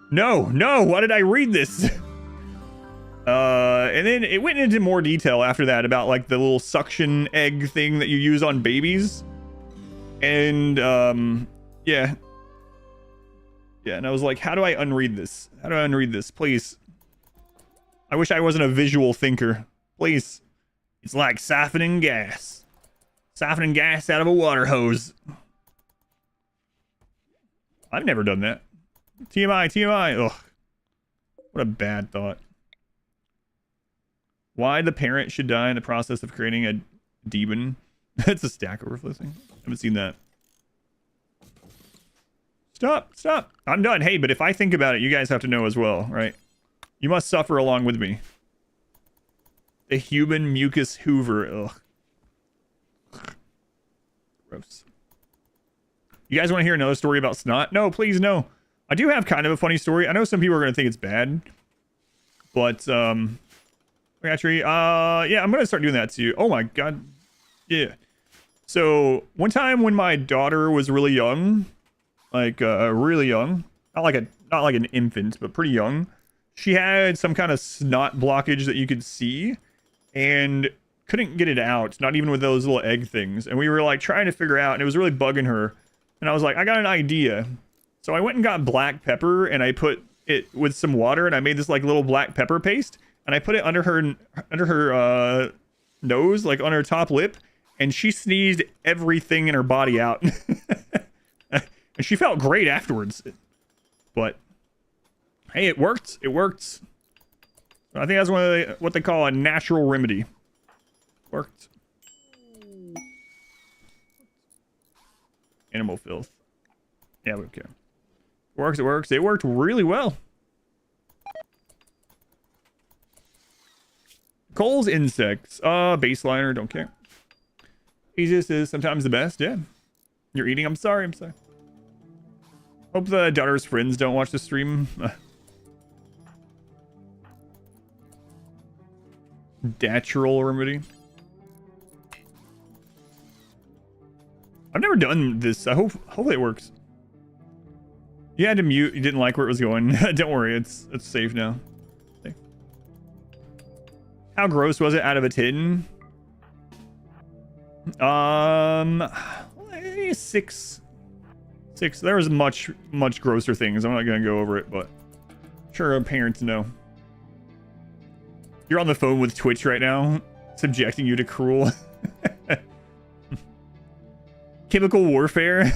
no, why did I read this? And then it went into more detail after that about like the little suction egg thing that you use on babies. And, yeah. Yeah, and I was like, how do I unread this? How do I unread this? Please. I wish I wasn't a visual thinker. Please. It's like siphoning gas. Siphoning gas out of a water hose. I've never done that. TMI. Ugh. What a bad thought. Why the parent should die in the process of creating a demon. That's a Stack Overflow thing. I haven't seen that. Stop. I'm done. Hey, but if I think about it, you guys have to know as well, right? You must suffer along with me. The human mucus hoover. Ugh. Gross. You guys want to hear another story about snot? No, please, no. I do have kind of a funny story. I know some people are going to think it's bad. But, actually, yeah, I'm going to start doing that too. Oh my god. Yeah. So, one time when my daughter was really young, like, really young, not like a not like an infant, but pretty young. She had some kind of snot blockage that you could see and couldn't get it out, not even with those little egg things. And we were like trying to figure out, and it was really bugging her. And I was like, I got an idea. So I went and got black pepper and I put it with some water and I made this like little black pepper paste and I put it under her nose, like on her top lip, and she sneezed everything in her body out. And she felt great afterwards. But hey, it worked. It worked. I think that's what they call a natural remedy. Worked. Animal filth. Yeah, okay. Works, it works. It worked really well. Cole's insects. Baseliner, don't care. Easiest is sometimes the best, yeah. You're eating, I'm sorry. Hope the daughter's friends don't watch the stream. Natural remedy. I've never done this. Hopefully it works. You had to mute. You didn't like where it was going. Don't worry, it's safe now. Okay. How gross was it out of a 10? 6. There was much grosser things. I'm not gonna go over it, but sure, our parents know. You're on the phone with Twitch right now, subjecting you to cruel chemical warfare.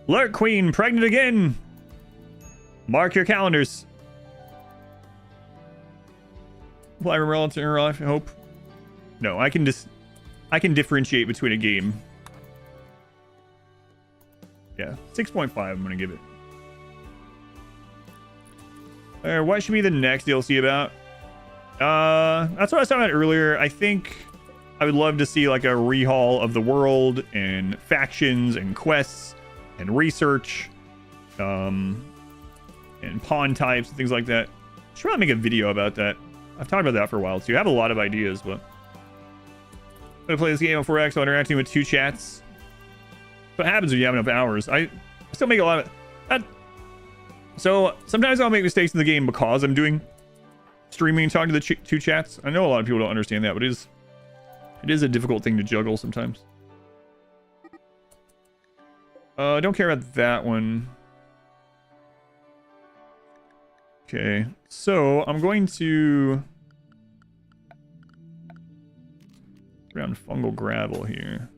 Lurk Queen, pregnant again. Mark your calendars. Apply RimWorld to real life, I hope. No, I can differentiate between a game. Yeah, 6.5 I'm gonna give it. What should be the next DLC about? That's what I was talking about earlier. I think I would love to see like a rehaul of the world and factions and quests and research, and pawn types and things like that. Should probably make a video about that. I've talked about that for a while too. I have a lot of ideas, but I'm gonna play this game on 4X while interacting with 2 chats. What happens when you have enough hours? I still make a lot of that. So sometimes I'll make mistakes in the game because I'm doing streaming and talking to the 2 chats. I know a lot of people don't understand that, but it is a difficult thing to juggle sometimes. Don't care about that one. Okay, so I'm going to around fungal gravel here.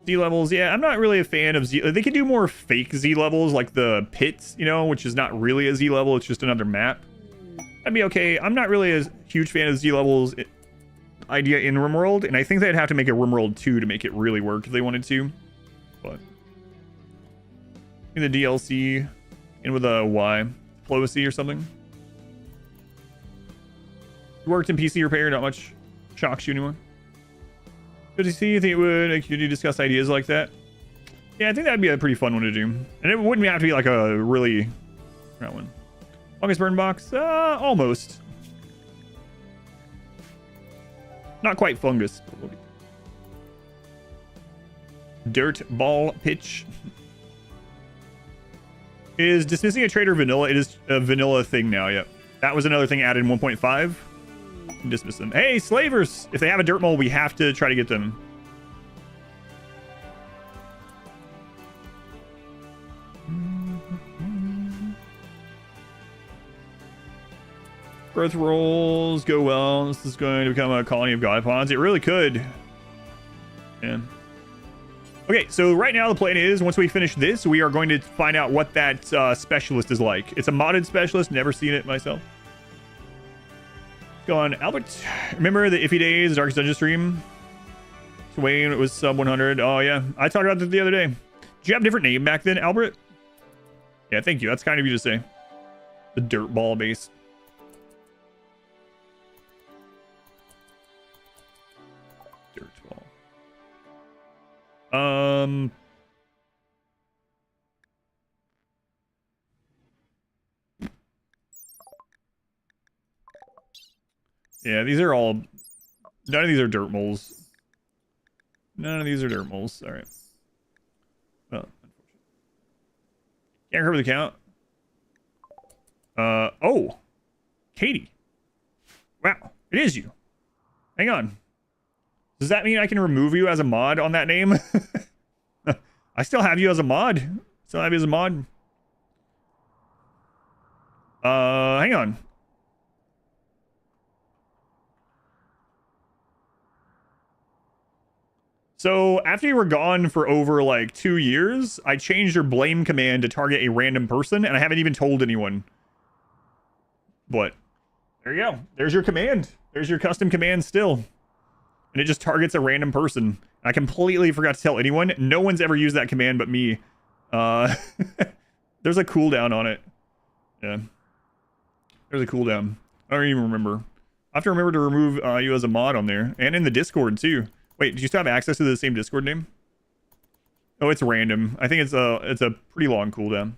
Z levels, yeah, I'm not really a fan of Z. They could do more fake Z levels, like the pits, you know, which is not really a Z level, it's just another map. That'd be okay. I'm not really a huge fan of Z levels idea in RimWorld, and I think they'd have to make a RimWorld 2 to make it really work if they wanted to. But in the DLC, in with a Y, diplomacy or something. You worked in PC repair, not much shocks you anymore. Good to see. You think it would make you discuss ideas like that? Yeah, I think that'd be a pretty fun one to do, and it wouldn't have to be like a really that one. Longest burn box, almost. Not quite fungus. Dirt ball pitch. Is dismissing a trader vanilla? It is a vanilla thing now, yep. That was another thing added in 1.5. Dismiss them. Hey, slavers! If they have a dirt mole, we have to try to get them. Growth rolls go well. This is going to become a colony of god pawns. It really could. Yeah. Okay, so right now the plan is, once we finish this, we are going to find out what that specialist is like. It's a modded specialist. Never seen it myself. Go on, Albert. Remember the Iffy Days, Darkest Dungeon stream? Wayne, it was sub 100. Oh, yeah. I talked about that the other day. Did you have a different name back then, Albert? Yeah, thank you. That's kind of you to say. The dirt ball base. Dirt ball. Yeah, these are all... None of these are Dirtmoles. None of these are Dirtmoles. All right. Well, can't remember the count. Oh. Katie. Wow. It is you. Hang on. Does that mean I can remove you as a mod on that name? I still have you as a mod. Still have you as a mod. Hang on. So after you were gone for over like 2 years, I changed your blame command to target a random person, and I haven't even told anyone. But there you go. There's your command. There's your custom command still. And it just targets a random person. I completely forgot to tell anyone. No one's ever used that command but me. There's a cooldown on it. Yeah. There's a cooldown. I don't even remember. I have to remember to remove you as a mod on there. And in the Discord too. Wait, do you still have access to the same Discord name? Oh, it's random. I think it's a pretty long cooldown.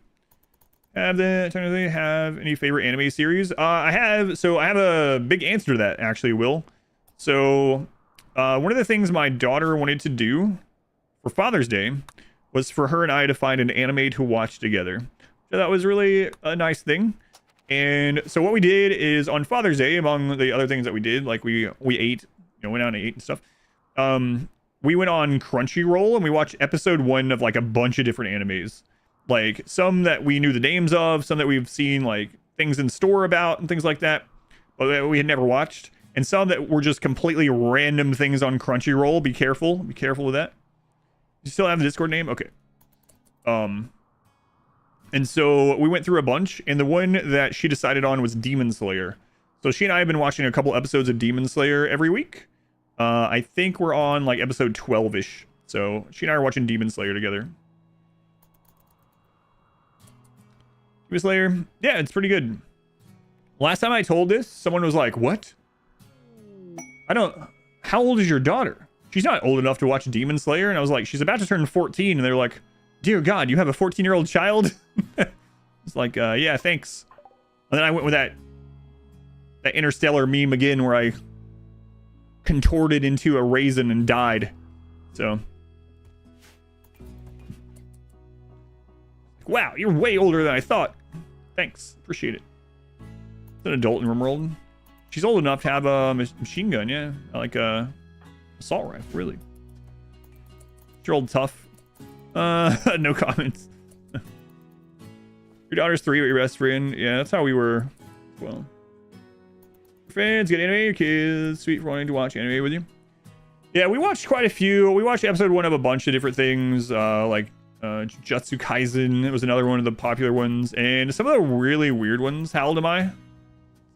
Have any favorite anime series? I have a big answer to that, actually, Will. So one of the things my daughter wanted to do for Father's Day was for her and I to find an anime to watch together. So that was really a nice thing. And so what we did is on Father's Day, among the other things that we did, like we ate, went out and ate and stuff. We went on Crunchyroll and we watched episode 1 of like a bunch of different animes. Like some that we knew the names of, some that we've seen like things in store about and things like that, but that we had never watched. And some that were just completely random things on Crunchyroll. Be careful with that. You still have the Discord name? Okay. And so we went through a bunch, and the one that she decided on was Demon Slayer. So she and I have been watching a couple episodes of Demon Slayer every week. I think we're on like episode 12-ish. So she and I are watching Demon Slayer together. Demon Slayer, yeah, it's pretty good. Last time I told this, someone was like, what? How old is your daughter? She's not old enough to watch Demon Slayer. And I was like, she's about to turn 14. And they're like, dear God, you have a 14-year-old child? It's like, yeah, thanks. And then I went with that Interstellar meme again where I contorted into a raisin and died. So. Wow, you're way older than I thought. Thanks. Appreciate it. It's an adult in RimWorld. She's old enough to have a machine gun, yeah. Like a assault rifle, really. You're old tough. No comments. Your daughter's 3, but your best friend. Yeah, that's how we were. Well. Friends, get anime, your kids. Sweet for wanting to watch anime with you. Yeah, we watched quite a few. We watched episode 1 of a bunch of different things. Like Jujutsu Kaisen. It was another one of the popular ones. And some of the really weird ones. How old am I?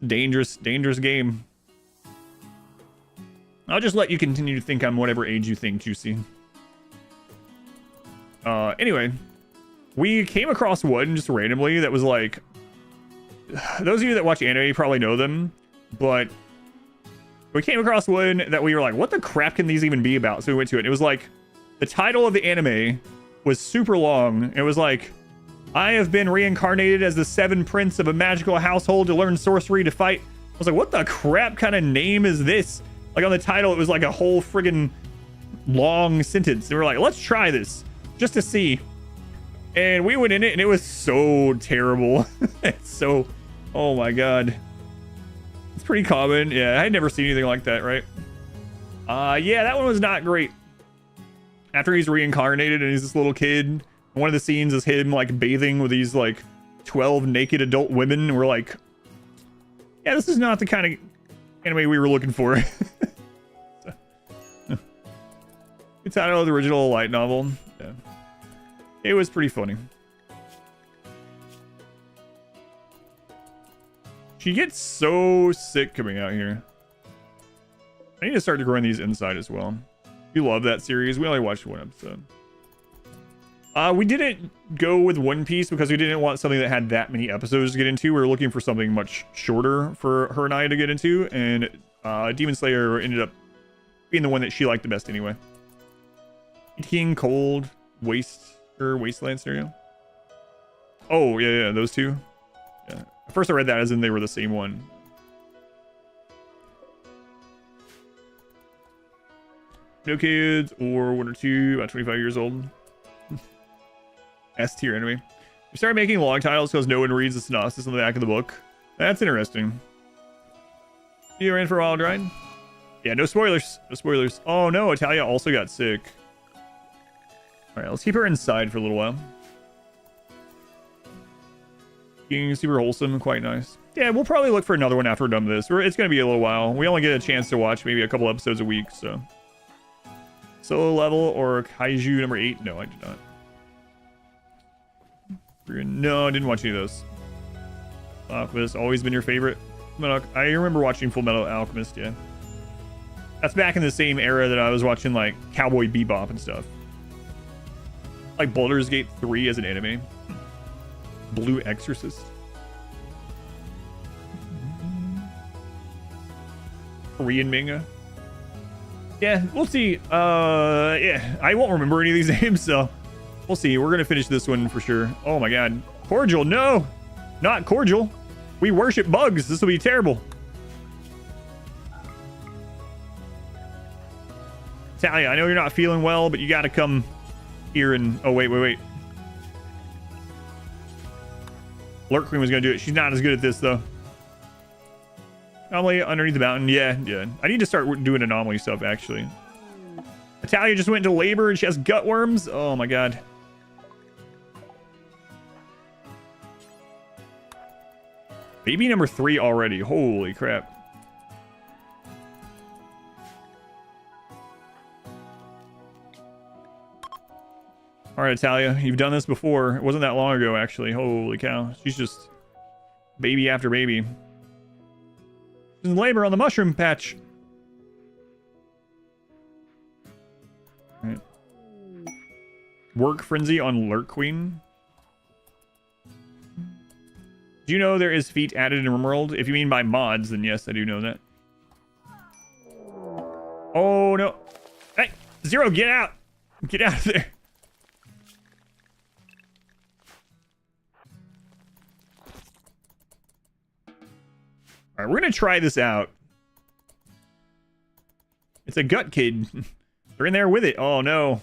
Dangerous game. I'll just let you continue to think I'm whatever age you think, Juicy. Anyway, we came across one just randomly that was like, those of you that watch anime probably know them, but we came across one that we were like, what the crap can these even be about? So we went to it. It was like, the title of the anime was super long. It was like, I have been reincarnated as the 7th prince of a magical household to learn sorcery to fight. I was like, what the crap kind of name is this? Like on the title, it was like a whole friggin' long sentence. And we were like, let's try this just to see. And we went in it and it was so terrible. It's so, oh my God. It's pretty common. Yeah, I had never seen anything like that, right? Yeah, that one was not great. After he's reincarnated and he's this little kid, one of the scenes is him like bathing with these like 12 naked adult women. And we're like, yeah, this is not the kind of anime we were looking for. It's out of the original light novel. Yeah. It was pretty funny. She gets so sick coming out here. I need to start growing these inside as well. You love that series. We only watched 1 episode. We didn't go with One Piece because we didn't want something that had that many episodes to get into. We were looking for something much shorter for her and I to get into, and Demon Slayer ended up being the one that she liked the best anyway. King Cold Wasteland scenario. Oh yeah, those two. Yeah. At first I read that as in they were the same one. No kids, or 1 or 2, about 25 years old. S tier enemy. We started making long titles because no one reads the synopsis on the back of the book. That's interesting. You're in for a wild ride? Yeah, no spoilers. No spoilers. Oh no, Italia also got sick. Alright, let's keep her inside for a little while. Being super wholesome, quite nice. Yeah, we'll probably look for another one after we're done with this. It's going to be a little while. We only get a chance to watch maybe a couple episodes a week, so. Solo level or Kaiju number 8? No, I did not. No, I didn't watch any of those. Alchemist, always been your favorite? I remember watching Full Metal Alchemist, yeah. That's back in the same era that I was watching, like, Cowboy Bebop and stuff. Like Baldur's Gate 3 as an anime. Blue Exorcist. Korean manga. Yeah, we'll see. Yeah, I won't remember any of these names, so we'll see. We're gonna finish this one for sure. Oh my god. Cordial, no! Not cordial. We worship bugs. This will be terrible. Talia, I know you're not feeling well, but you gotta come here and... Oh, wait. Lurk Queen was gonna do it. She's not as good at this, though. Anomaly underneath the mountain. Yeah. I need to start doing anomaly stuff, actually. Italia just went into labor and she has gut worms. Oh, my God. Baby number 3 already. Holy crap. All right, Italia, you've done this before. It wasn't that long ago, actually. Holy cow. She's just baby after baby. She's in labor on the mushroom patch. All right. Work frenzy on Lurk Queen. Do you know there is feat added in RimWorld? If you mean by mods, then yes, I do know that. Oh, no. Hey, Zero, get out. Get out of there. All right, we're going to try this out. It's a gut kid. They're in there with it. Oh, no.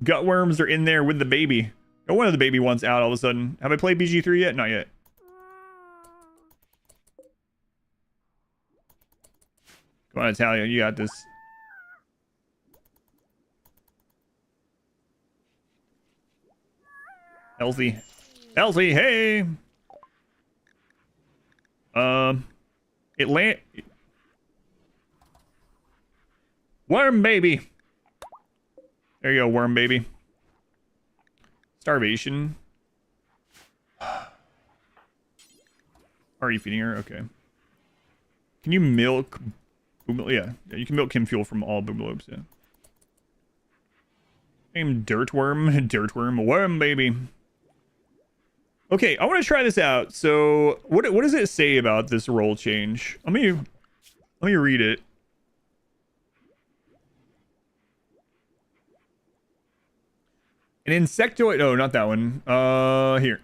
Gut worms are in there with the baby. Oh, one of the baby ones out all of a sudden. Have I played BG3 yet? Not yet. Come on, Italia. You got this. Healthy. Healthy, hey! Worm baby! There you go, worm baby. Starvation. Are you feeding her? Okay. Can you milk... Yeah, you can milk Kim fuel from all boomalopes, yeah. Name Dirtworm, worm baby. Okay, I want to try this out. So, what does it say about this role change? Let me read it. An insectoid. Oh, not that one. Here.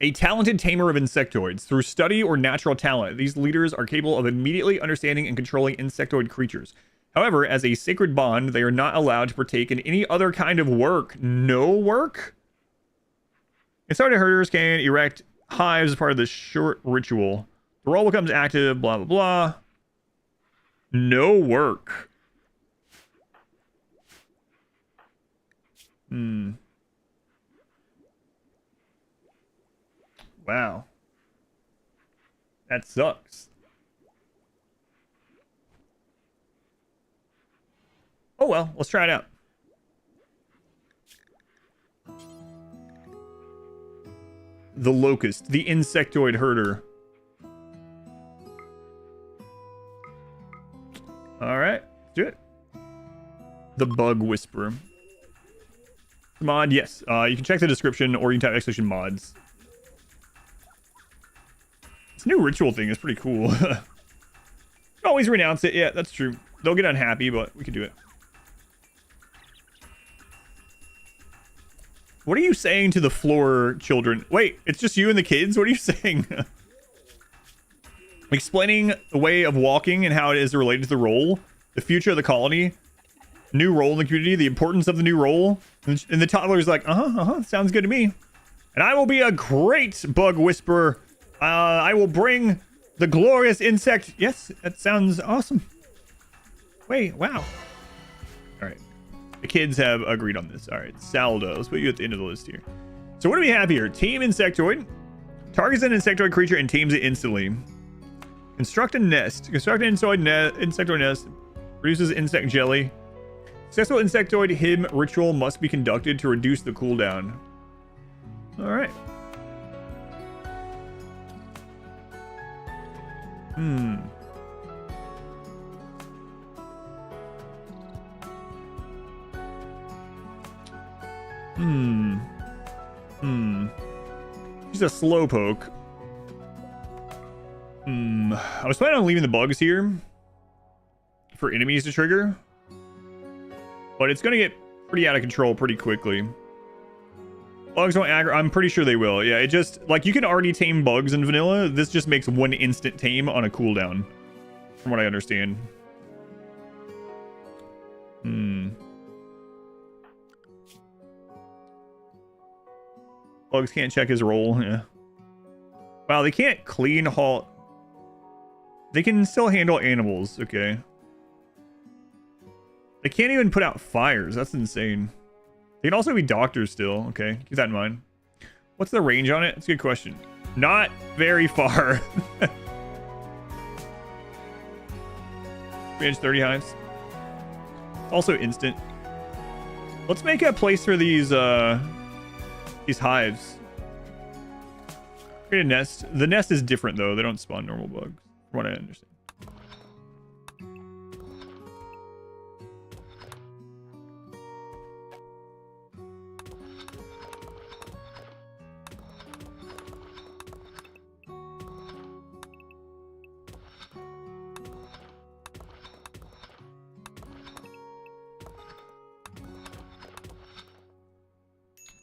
A talented tamer of insectoids. Through study or natural talent, these leaders are capable of immediately understanding and controlling insectoid creatures. However, as a sacred bond, they are not allowed to partake in any other kind of work. No work? Insectoid herders can erect hives as part of this short ritual. The role becomes active, blah, blah, blah. No work. Wow. That sucks. Oh well, let's try it out. The locust, the insectoid herder. All right, let's do it. The bug whisperer. Mod, yes. You can check the description or you can type ! mods. This new ritual thing is pretty cool. Always renounce it. Yeah, that's true. They'll get unhappy, but we can do it. What are you saying to the floor children? Wait, it's just you and the kids? What are you saying? Explaining the way of walking and how it is related to the role. the future of the colony, new role in the community, the importance of the new role. And the toddler's like, sounds good to me. And I will be a great bug whisperer. I will bring the glorious insect. Yes, that sounds awesome. Wait, wow. All right. The kids have agreed on this. All right, Saldo. Let's put you at the end of the list here. So what do we have here? Tame insectoid. Targets an insectoid creature and tames it instantly. Construct a nest. Construct an insectoid nest. Produces insect jelly. Successful insectoid hymn ritual must be conducted to reduce the cooldown. All right. She's a slowpoke. I was planning on leaving the bugs here for enemies to trigger, but it's gonna get pretty out of control pretty quickly. Bugs won't aggro. I'm pretty sure they will. Yeah, it just, like, you can already tame bugs in vanilla. This just makes one instant tame on a cooldown, from what I understand. Bugs can't check his roll. Yeah. Wow, they can't clean haul. They can still handle animals. Okay. They can't even put out fires. That's insane. They can also be doctors still. Okay, keep that in mind. What's the range on it? It's a good question. Not very far. Range 30 hives. Also instant. Let's make a place for these hives. Create a nest. The nest is different though. They don't spawn normal bugs, from what I understand.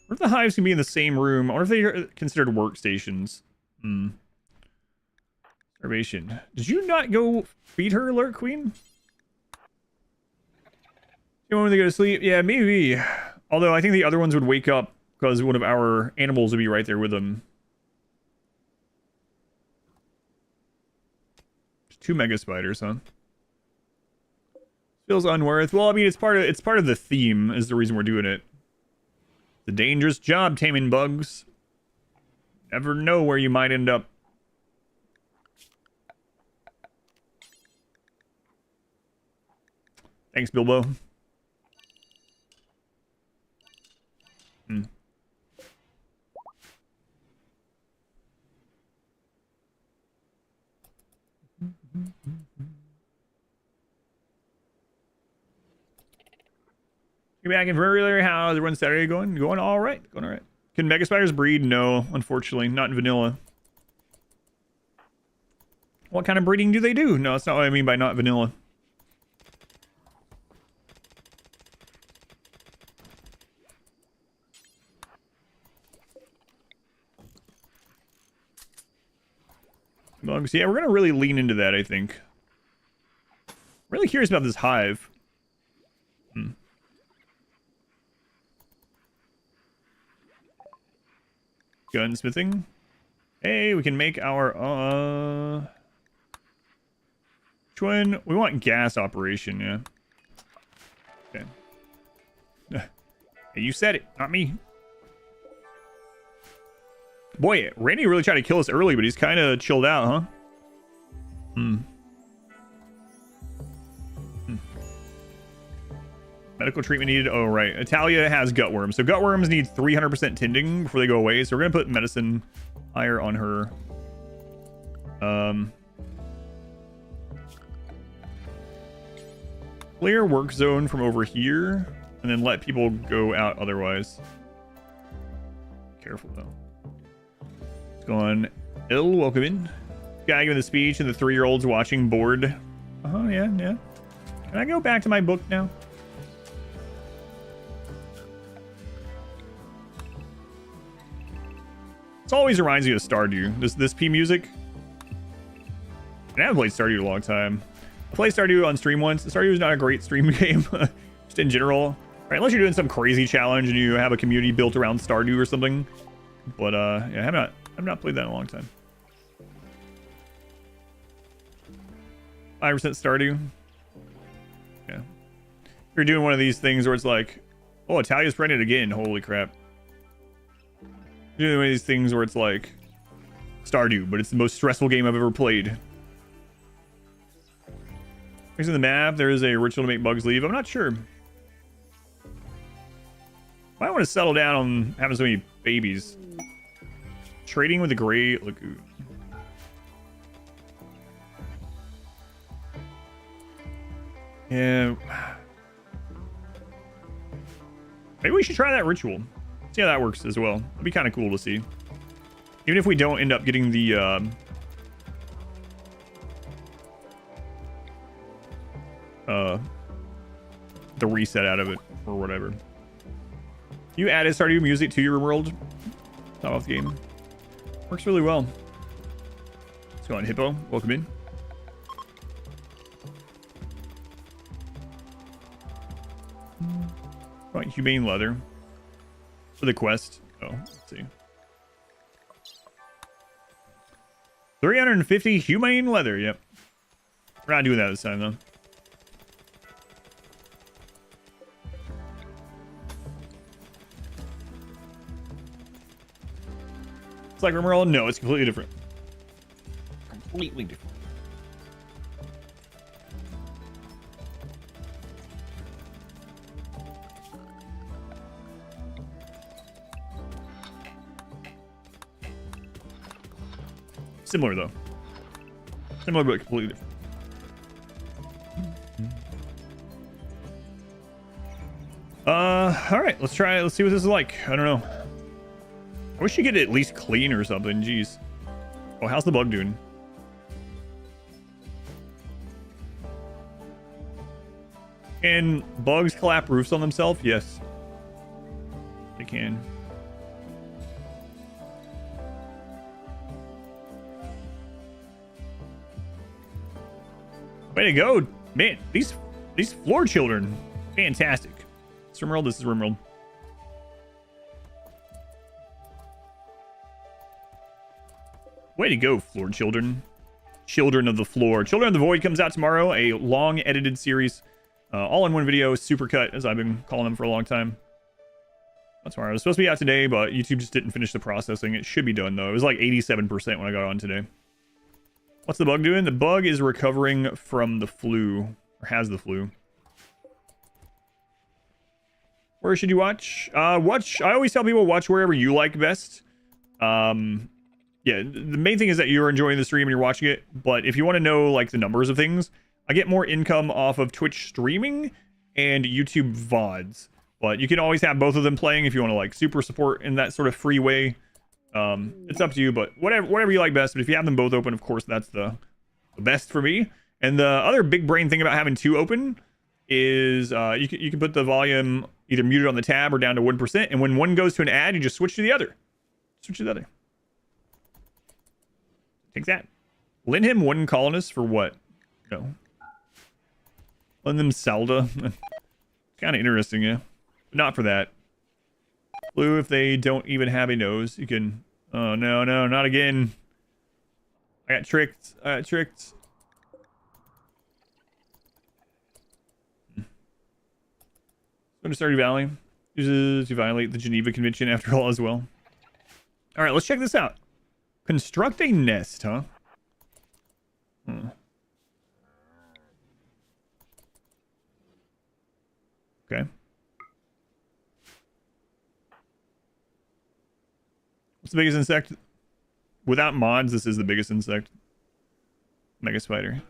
What if the hives can be in the same room? I wonder if they are considered workstations. Starvation. Did you not go feed her, Lurk Queen? You want me to go to sleep? Yeah, maybe. Although I think the other ones would wake up because one of our animals would be right there with them. There's 2 mega spiders, huh? Feels unworth. Well, I mean, it's part of the theme is the reason we're doing it. The dangerous job taming bugs. Never know where you might end up. Thanks, Bilbo. Get back in very how the run Saturday going? Going all right. Going all right. Can mega spiders breed? No, unfortunately, not in vanilla. What kind of breeding do they do? No, that's not what I mean by not vanilla. Bugs. Yeah, we're gonna really lean into that, I think. Really curious about this hive. Gunsmithing. Hey, we can make our which one? We want gas operation, yeah. Okay. Hey, you said it, not me. Boy, Randy really tried to kill us early, but he's kind of chilled out, huh? Medical treatment needed. Oh, right. Italia has gutworms. So gutworms need 300% tending before they go away. So we're going to put medicine higher on her. Clear work zone from over here. And then let people go out otherwise. Careful, though. It's going ill. Welcome in. Guy giving the speech and the 3-year-old's watching bored. Oh, yeah, yeah. Can I go back to my book now? This always reminds me of Stardew. This P music. I haven't played Stardew in a long time. Play Stardew on stream once. Stardew is not a great stream game, just in general. Right, unless you're doing some crazy challenge and you have a community built around Stardew or something. But yeah, I've not played that in a long time. 5% Stardew. Yeah. If you're doing one of these things where it's like, oh, Italia's pregnant again. Holy crap. You're doing one of these things where it's like Stardew, but it's the most stressful game I've ever played. Next in the map, there is a ritual to make bugs leave. I'm not sure. Might want to settle down on having so many babies. Trading with the Gray Lagoon. Yeah. Maybe we should try that ritual. See how that works as well. It'd be kind of cool to see. Even if we don't end up getting the reset out of it or whatever. You added Stardew music to your world. Not off the game. Works really well. Let's go on, Hippo. Welcome in. Oh, humane leather for the quest. Oh, let's see. 350 humane leather. Yep. We're not doing that this time though. It's like RimWorld? No, it's completely different. Completely different. Similar though. Similar but completely different. Alright, let's try it. Let's see what this is like. I don't know. I wish you could at least clean or something. Jeez. Oh, how's the bug doing? Can bugs clap roofs on themselves? Yes. They can. Way to go. Man, these floor children. Fantastic. It's RimWorld. This is RimWorld. Way to go, floor children. Children of the Floor. Children of the Void comes out tomorrow. A long edited series. All in one video. Supercut, as I've been calling them for a long time. That's tomorrow. It was supposed to be out today, but YouTube just didn't finish the processing. It should be done, though. It was like 87% when I got on today. What's the bug doing? The bug is recovering from the flu. Or has the flu. Where should you watch? I always tell people watch wherever you like best. Yeah, the main thing is that you're enjoying the stream and you're watching it. But if you want to know like the numbers of things, I get more income off of Twitch streaming and YouTube VODs. But you can always have both of them playing if you want to like super support in that sort of free way. It's up to you, but whatever you like best. But if you have them both open, of course, that's the best for me. And the other big brain thing about having two open is you can put the volume either muted on the tab or down to 1%. And when one goes to an ad, you just switch to the other. Switch to the other. Take that. Lend him one colonist for what? No. Lend them Salda. Kind of interesting, yeah. But not for that. Blue, if they don't even have a nose, you can... Oh, no, not again. I got tricked. Go to Stardew Valley. Uses to violate the Geneva Convention after all as well. Alright, let's check this out. Construct a nest, huh? Okay. What's the biggest insect? Without mods, this is the biggest insect. Mega spider.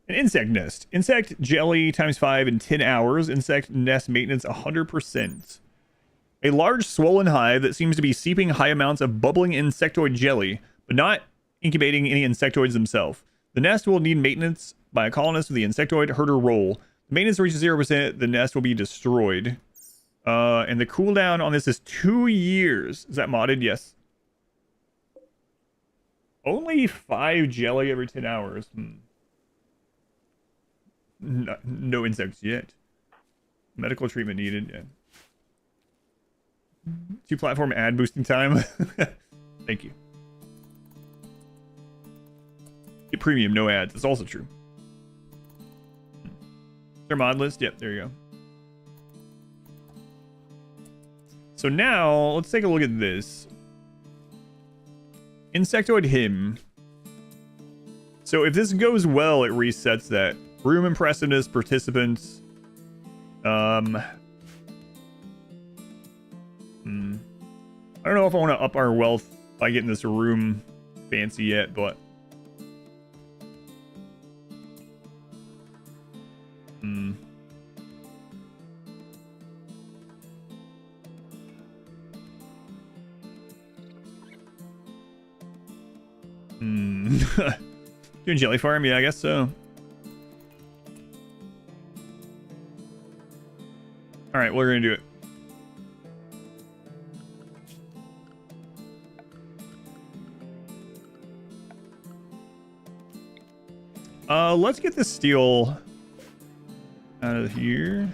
An insect nest. Insect jelly times 5 in 10 hours. Insect nest maintenance 100%. A large swollen hive that seems to be seeping high amounts of bubbling insectoid jelly, but not incubating any insectoids themselves. The nest will need maintenance by a colonist with the insectoid herder roll. The maintenance reaches 0%, the nest will be destroyed. And the cooldown on this is 2 years. Is that modded? Yes. Only 5 jelly every 10 hours. No insects yet. Medical treatment needed. Yeah. 2 platform ad boosting time. Thank you. Get premium, no ads. That's also true. Their mod list. Yep, there you go. So now let's take a look at this. Insectoid him. So if this goes well, it resets that. Room impressiveness, participants. I don't know if I want to up our wealth by getting this room fancy yet, but doing jelly farm? Yeah, I guess so. All right, we're gonna do it. Let's get this steel out of here.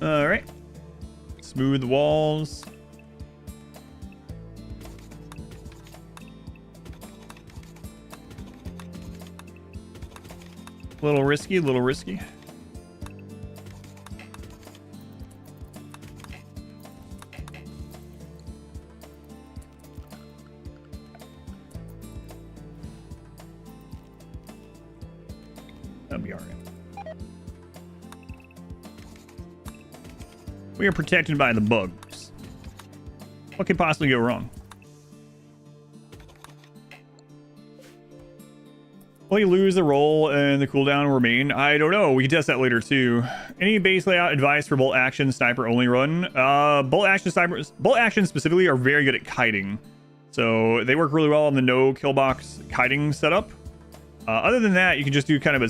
All right. Smooth the walls. A little risky, a little risky. That'll be all right. We are protected by the bugs. What could possibly go wrong? Will you lose the roll and the cooldown remain? I don't know. We can test that later too. Any base layout advice for bolt action sniper only run? Bolt action specifically are very good at kiting, so they work really well on the no kill box kiting setup. Other than that, you can just do kind of a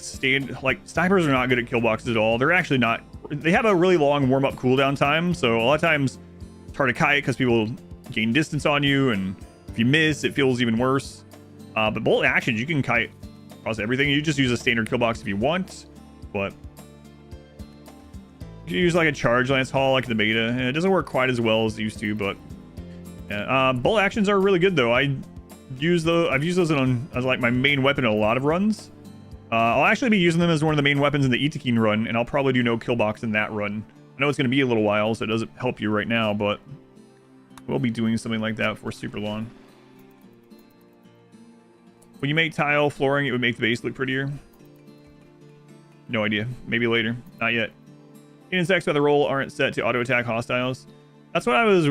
like snipers are not good at kill boxes at all. They're actually not. They have a really long warm up cooldown time, so a lot of times it's hard to kite because people gain distance on you, and if you miss, it feels even worse. But bolt actions, you can kite across everything. You just use a standard kill box if you want, but you can use like a charge lance haul like the beta, and it doesn't work quite as well as it used to, but yeah. Bolt actions are really good though. I've used those as like my main weapon in a lot of runs. I'll actually be using them as one of the main weapons in the Itakeen run, and I'll probably do no kill box in that run. I know it's going to be a little while, so it doesn't help you right now, but we'll be doing something like that for super long. When you make tile flooring, it would make the base look prettier. No idea. Maybe later. Not yet. Insects by the roll aren't set to auto attack hostiles. That's what I was.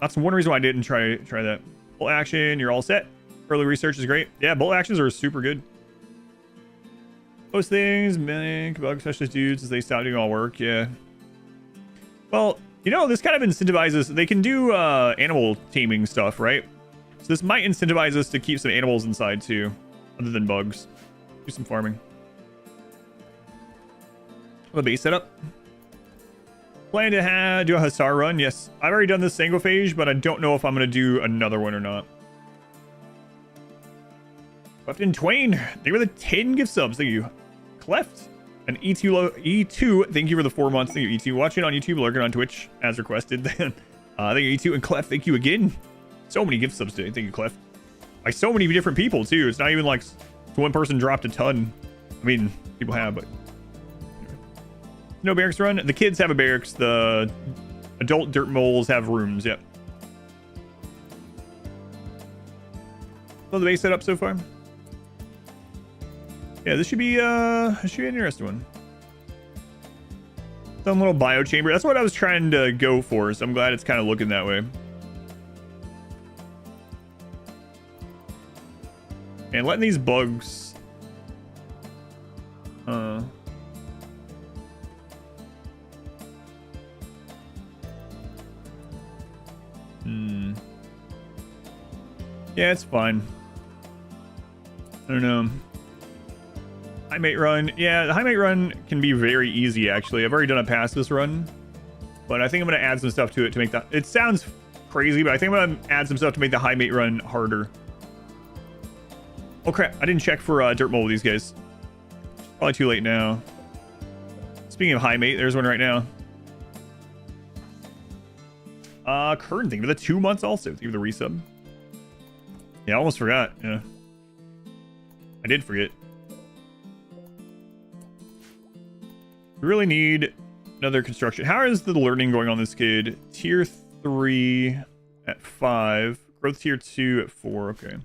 That's one reason why I didn't try that. Bolt action, you're all set. Early research is great. Yeah, bolt actions are super good. Most things make bug specialist dudes as they stop doing all work. Yeah. Well, you know, this kind of incentivizes. They can do animal taming stuff, right? So this might incentivize us to keep some animals inside too, other than bugs. Do some farming. The base setup. Plan to do a Hussar run. Yes, I've already done this Sangophage, but I don't know if I'm going to do another one or not. Clefton Twain, thank you for the 10 gift subs. Thank you. Cleft and E2, thank you for the 4 months. Thank you, E2. Watching on YouTube, lurking on Twitch as requested. Thank you, E2. And Cleft, thank you again. So many gift subs today. Thank you, Cleft. Like so many different people too. It's not even like one person dropped a ton. I mean, people have, but no barracks run. The kids have a barracks. The adult Dirtmoles have rooms. Yep. So the base setup so far. Yeah, this should be an interesting one. Some little bio chamber. That's what I was trying to go for, so I'm glad it's kind of looking that way. And letting these bugs yeah, it's fine. I don't know. High mate run. Yeah, the high mate run can be very easy, actually. I've already done a past this run, but I think I'm going to add some stuff to it to make that... It sounds crazy, but I think I'm going to add some stuff to make the high mate run harder. Oh, crap. I didn't check for Dirtmole with these guys. Probably too late now. Speaking of high mate, there's one right now. Kern, thank you for the 2 months also. Thank you for the resub. Yeah, I almost forgot. Yeah. I did forget. We really need another construction. How is the learning going on this kid? Tier 3 at 5. Growth tier 2 at 4. Okay.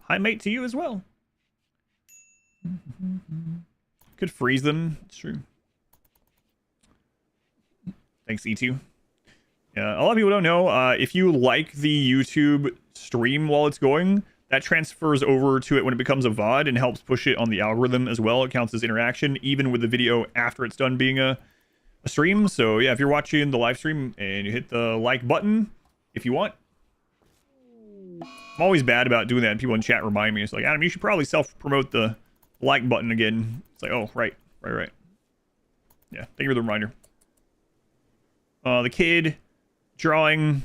High mate to you as well. Could freeze them. It's true. Thanks, E2. Yeah, a lot of people don't know. If you like the YouTube stream while it's going, that transfers over to it when it becomes a VOD and helps push it on the algorithm as well. It counts as interaction, even with the video after it's done being a stream. So yeah, if you're watching the live stream and you hit the like button, if you want. I'm always bad about doing that, and people in chat remind me. It's like, Adam, you should probably self-promote the like button again. It's like, oh, right. Yeah, thank you for the reminder. The kid drawing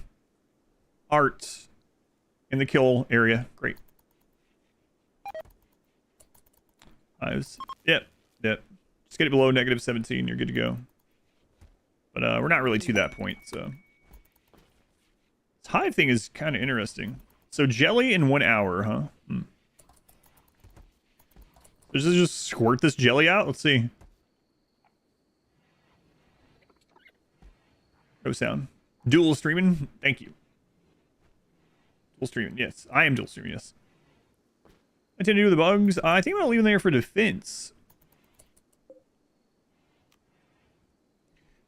art in the kill area. Great. Yep. Just get it below -17. You're good to go. But we're not really to that point, so. This hive thing is kind of interesting. So jelly in 1 hour, huh? Does it just squirt this jelly out? Let's see. No sound. Dual streaming? Thank you. Dual streaming, yes. I am dual streaming, yes. I tend to do the bugs. I think I'm gonna leave them there for defense.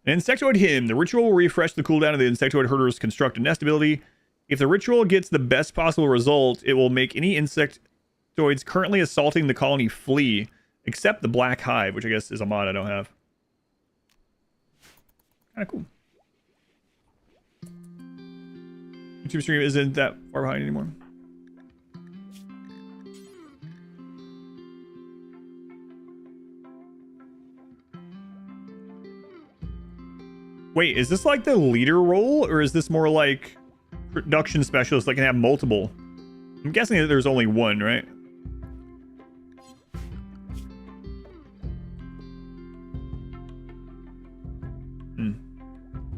An insectoid hymn. The ritual will refresh the cooldown of the insectoid herder's construct and nest ability. If the ritual gets the best possible result, it will make any insectoids currently assaulting the colony flee, except the black hive, which I guess is a mod I don't have. Kind of cool. YouTube stream isn't that far behind anymore. Wait, is this like the leader role, or is this more like production specialist that can have multiple? I'm guessing that there's only one, right?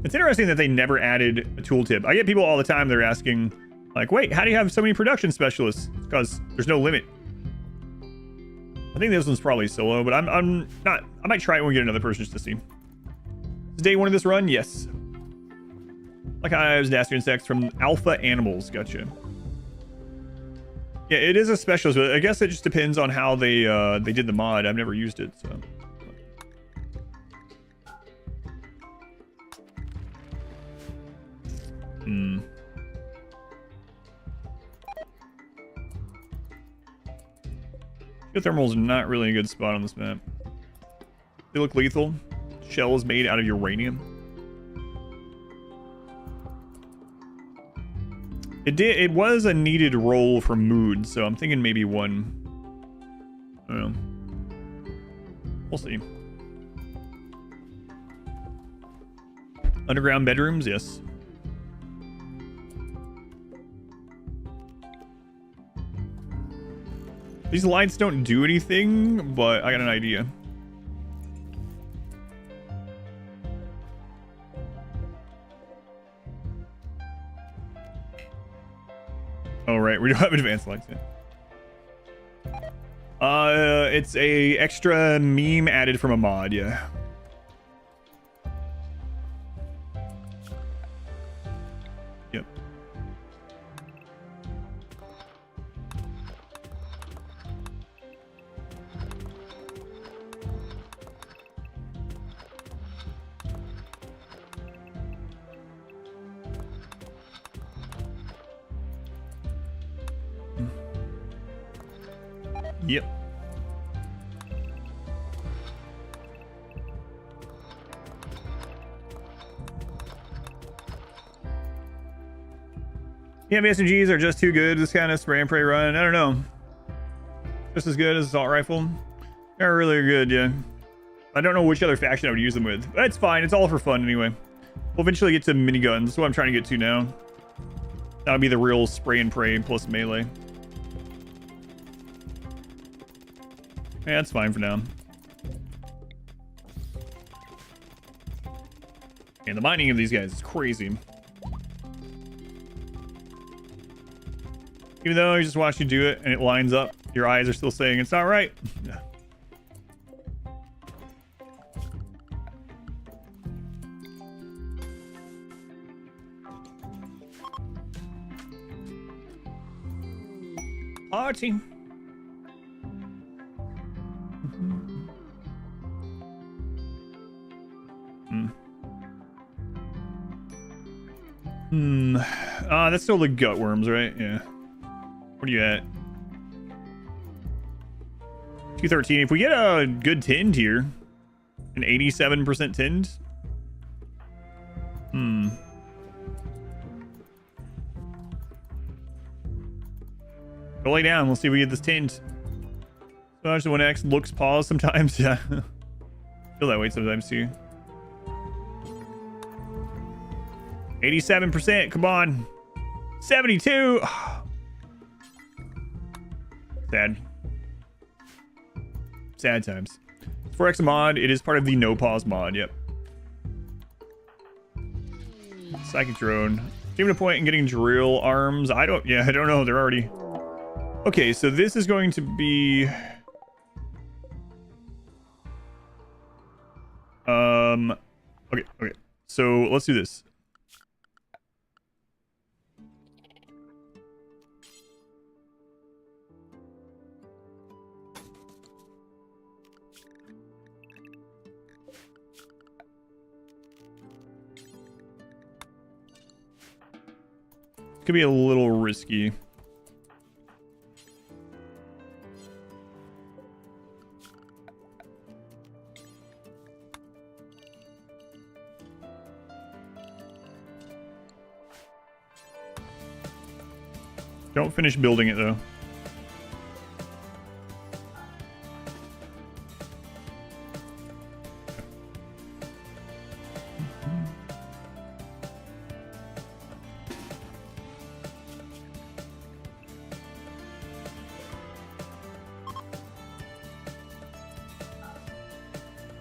It's interesting that they never added a tooltip. I get people all the time, they're asking, like, wait, how do you have so many production specialists? It's because there's no limit. I think this one's probably solo, but I'm not. I might try it when we get another person just to see. Is day 1 of this run? Yes. Like hives, nasty insects from alpha animals. Gotcha. Yeah, it is a specialist, but I guess it just depends on how they did the mod. I've never used it, so. Geothermal's not really a good spot on this map. They look lethal. Shell is made out of uranium. It was a needed role for mood, so I'm thinking maybe 1. I don't know. We'll see. Underground bedrooms, yes. These lights don't do anything, but I got an idea. Oh, right. We don't have advanced lights yet. It's a extra meme added from a mod, yeah. Yep. Yep. Yeah, SMGs are just too good. This kind of spray and pray run. I don't know. Just as good as assault rifle. They're really good, yeah. I don't know which other faction I would use them with. But it's fine. It's all for fun anyway. We'll eventually get to miniguns. That's what I'm trying to get to now. That would be the real spray and pray plus melee. Yeah, that's fine for now. And the mining of these guys is crazy. Even though you just watch you do it and it lines up, your eyes are still saying it's not right. Yeah. Party. That's still the gut worms, right? Yeah. What are you at? 213. If we get a good tinned here, an 87% tinned. Go lay down. Let's see if we get this tinned. So actually, when X looks pause sometimes, yeah. Feel that way sometimes too. 87%. Come on. 72. Sad. Sad times. 4X mod. It is part of the no pause mod. Yep. Psychic drone. Aiming a point and getting drill arms. I don't know. They're already. Okay, so this is going to be. Okay. So let's do this. Could be a little risky. Don't finish building it though.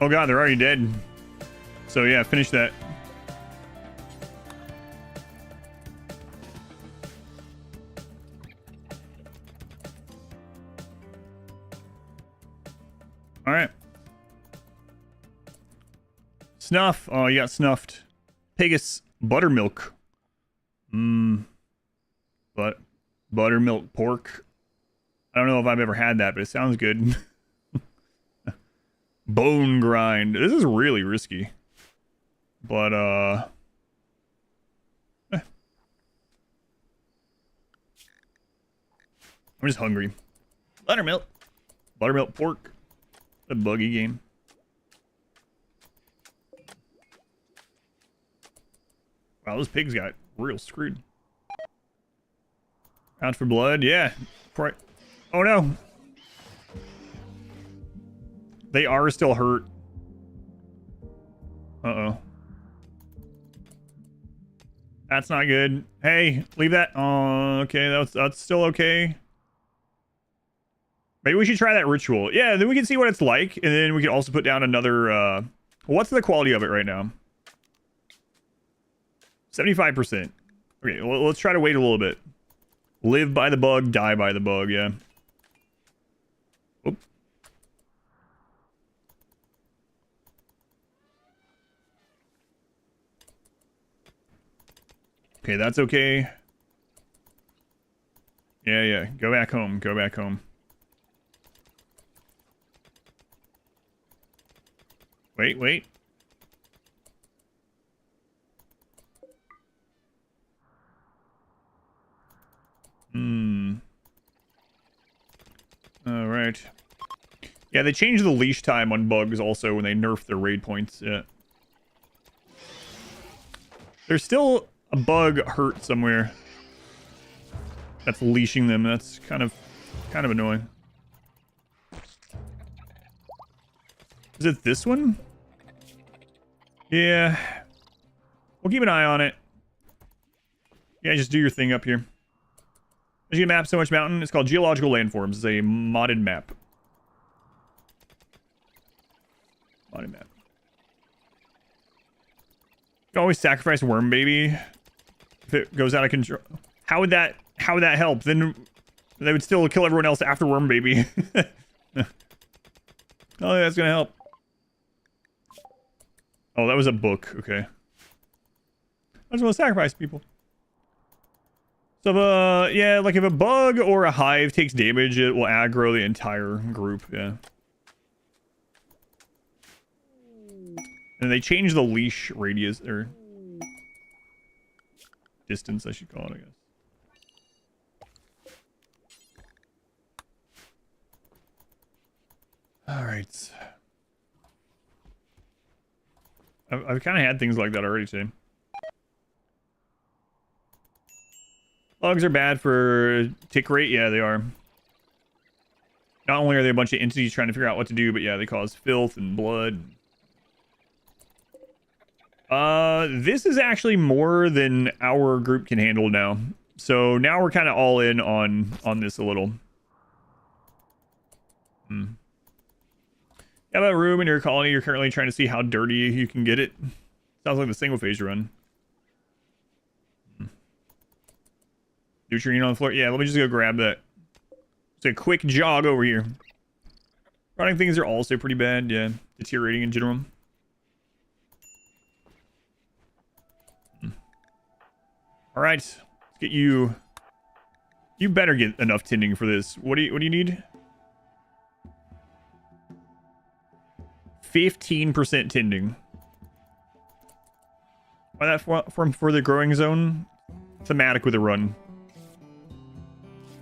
Oh god, they're already dead. So yeah, finish that. All right. Snuff. Oh, you got snuffed. Pegasus buttermilk. But buttermilk pork. I don't know if I've ever had that, but it sounds good. Bone grind. This is really risky. But I'm just hungry. Buttermilk. Buttermilk pork. A buggy game. Wow, those pigs got real screwed. Out for blood, yeah. Oh no. They are still hurt. Uh-oh. That's not good. Hey, leave that. Oh, okay, that's still okay. Maybe we should try that ritual. Yeah, then we can see what it's like, and then we can also put down another, what's the quality of it right now? 75%. Okay, well, let's try to wait a little bit. Live by the bug, die by the bug, yeah. Oop. Okay, that's okay. Yeah. Go back home. Go back home. Wait. All right. Yeah, they changed the leash time on bugs also when they nerfed their raid points. Yeah. There's still a bug hurt somewhere that's leashing them. That's kind of annoying. Is it this one? Yeah. We'll keep an eye on it. Yeah, just do your thing up here. As you can map so much mountain, it's called Geological Landforms. It's a modded map. Modded map. You can always sacrifice worm baby if it goes out of control. How would that help? Then they would still kill everyone else after worm baby. Oh, that's gonna help. Oh, that was a book. Okay. I just want to sacrifice people. So, yeah, like if a bug or a hive takes damage, it will aggro the entire group. Yeah. And they change the leash radius or distance, I should call it, I guess. All right. I've kind of had things like that already too. Bugs are bad for tick rate. Yeah, they are. Not only are they a bunch of entities trying to figure out what to do, but yeah, they cause filth and blood. This is actually more than our group can handle now. So now we're kind of all in on this a little. You have a room in your colony. You're currently trying to see how dirty you can get it. Sounds like the single phase run. Nutrient on the floor. Yeah, let me just go grab that. It's a quick jog over here. Running things are also pretty bad. Yeah, deteriorating in general. All right, let's get you. You better get enough tending for this. What do you need? 15% tending. Why that from for the growing zone? Thematic with a run.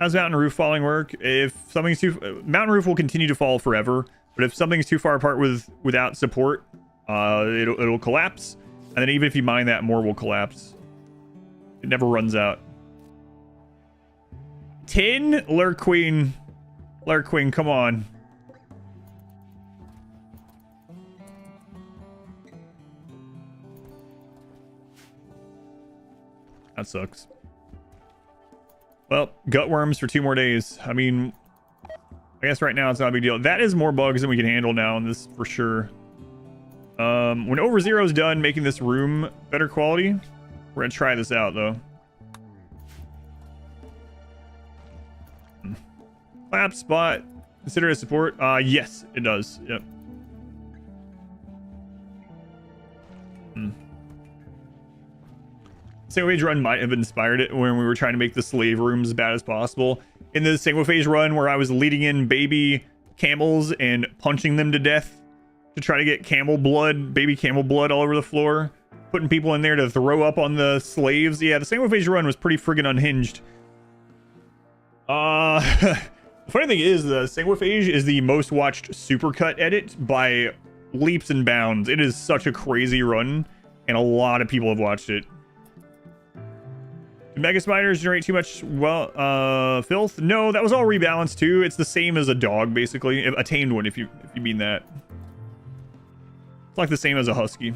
How's mountain roof falling work? If something's too mountain roof will continue to fall forever, but if something's too far apart without support, it'll collapse, and then even if you mine that, more will collapse. It never runs out. 10 Lurk Queen, come on. That sucks. Well, gutworms for 2 more days. I mean, I guess right now it's not a big deal. That is more bugs than we can handle now in this for sure. When over 0 is done making this room better quality, we're gonna try this out though. Clap spot. Consider it support. Yes, it does. Yep. Single phase run might have inspired it when we were trying to make the slave rooms as bad as possible. In the single phase run where I was leading in baby camels and punching them to death to try to get camel blood, baby camel blood all over the floor, putting people in there to throw up on the slaves. Yeah, the single phase run was pretty friggin' unhinged. The funny thing is, the single phase is the most watched supercut edit by leaps and bounds. It is such a crazy run, and a lot of people have watched it. Do mega spiders generate too much, filth? No, that was all rebalanced too. It's the same as a dog, basically. A tamed one, if you mean that. It's like the same as a husky.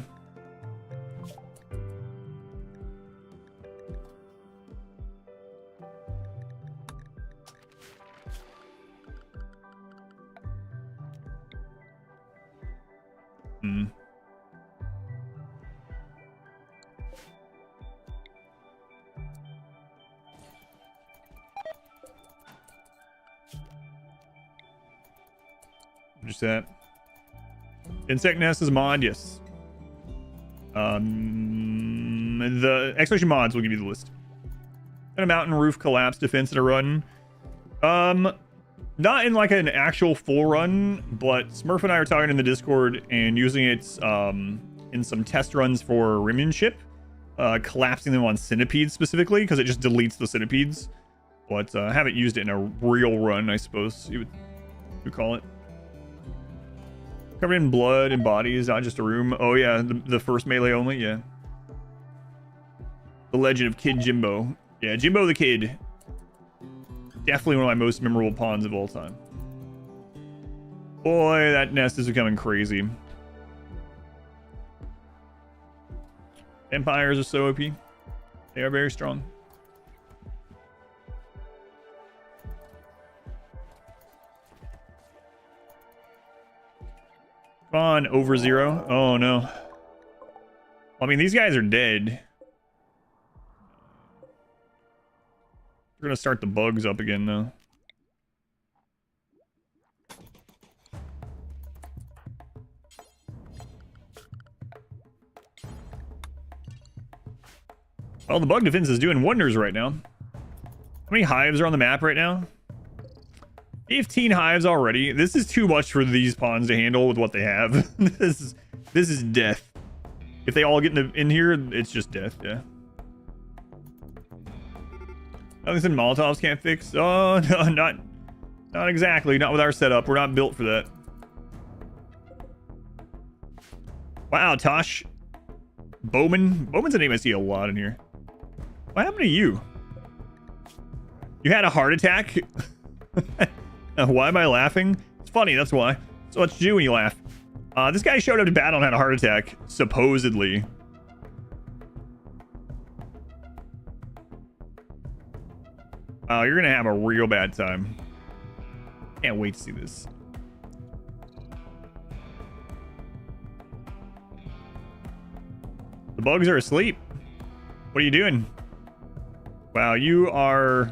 Just that. Insect nest is a mod, yes. The exploration mods will give you the list. And a mountain roof collapse defense in a run. Not in like an actual full run, but Smurf and I are talking in the Discord and using it in some test runs for Rimian ship, collapsing them on centipedes specifically because it just deletes the centipedes. But I haven't used it in a real run, I suppose you would call it. Covered in blood and bodies, not just a room. Oh yeah, the first melee only, yeah. The Legend of Kid Jimbo. Yeah, Jimbo the Kid. Definitely one of my most memorable pawns of all time. Boy, that nest is becoming crazy. Empires are so OP. They are very strong. Come on, over 0. Oh, no. I mean, these guys are dead. We're gonna start the bugs up again, though. Well, the bug defense is doing wonders right now. How many hives are on the map right now? 15 hives already. This is too much for these pawns to handle with what they have. This is death. If they all get in here, it's just death, yeah. Nothing in Molotovs can't fix. Oh, no, not exactly. Not with our setup. We're not built for that. Wow, Tosh. Bowman's a name I see a lot in here. What happened to you? You had a heart attack? Why am I laughing? It's funny, that's why. So what you do when you laugh. This guy showed up to battle and had a heart attack, supposedly. Wow, you're gonna have a real bad time. Can't wait to see this. The bugs are asleep. What are you doing? Wow, you are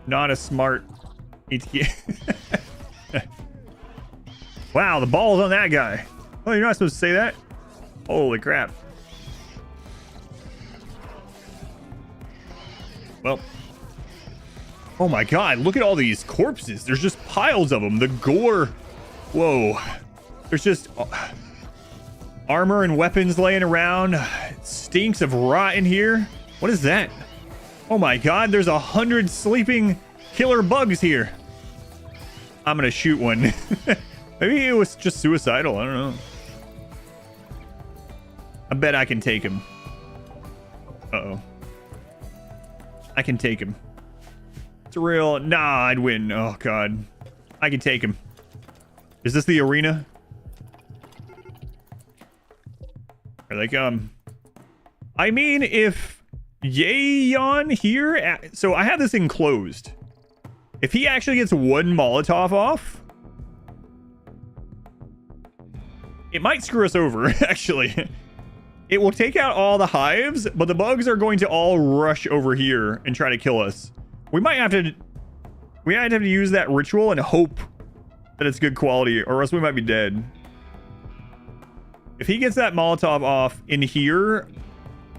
not a smart ETK. Wow, the ball's on that guy. Oh, you're not supposed to say that? Holy crap. Well. Oh my god, look at all these corpses. There's just piles of them. The gore. Whoa. There's just armor and weapons laying around. It stinks of rot in here. What is that? Oh my god, there's 100 sleeping killer bugs here. I'm gonna shoot one. Maybe it was just suicidal. I don't know. I bet I can take him. Uh-oh. I can take him. It's a real... Nah, I'd win. Oh, God. I can take him. Is this the arena? Are they come? I mean, if Yayon here... So I have this enclosed. If he actually gets one Molotov off... It might screw us over, actually. It will take out all the hives, but the bugs are going to all rush over here and try to kill us. We might have to use that ritual and hope that it's good quality, or else we might be dead. If he gets that Molotov off in here,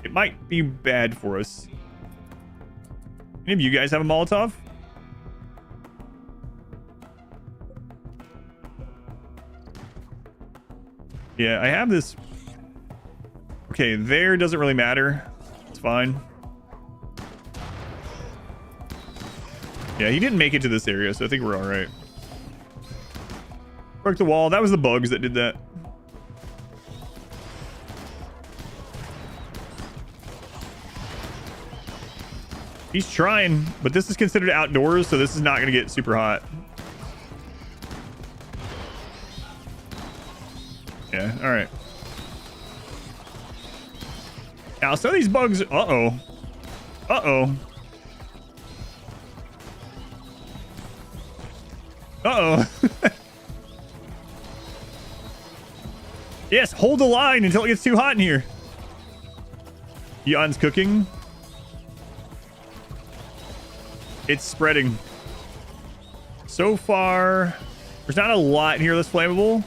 it might be bad for us. Any of you guys have a Molotov? Yeah, I have this. Okay, there doesn't really matter. It's fine. Yeah, he didn't make it to this area, so I think we're all right. Broke the wall. That was the bugs that did that. He's trying, but this is considered outdoors, so this is not going to get super hot. Yeah, all right. Now, some of these bugs... Uh-oh. Uh-oh. Uh-oh. Yes, hold the line until it gets too hot in here. Yon's cooking. It's spreading. So far, there's not a lot in here that's flammable.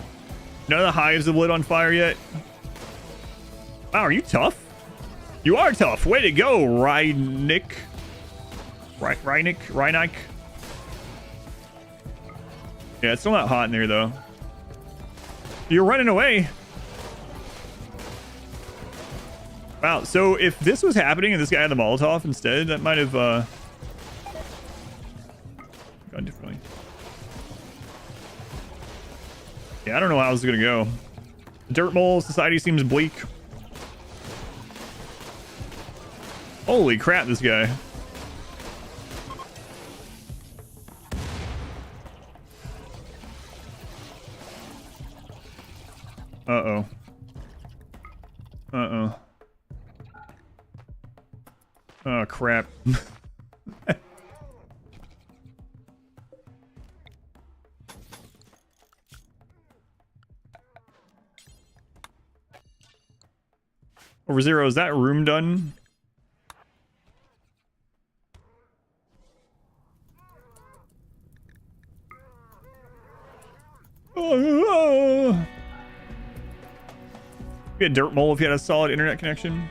None of the hives have lit on fire yet. Wow, are you tough? You are tough. Way to go, Rynick. Rynick. Yeah, it's still not hot in there, though. You're running away. Wow, so if this was happening and this guy had the Molotov instead, that might have gone differently. Yeah, I don't know how this is going to go. Dirtmole society seems bleak. Holy crap, this guy. Uh-oh. Uh-oh. Oh, crap. Over 0, is that room done? Oh, be a Dirtmole if you had a solid internet connection.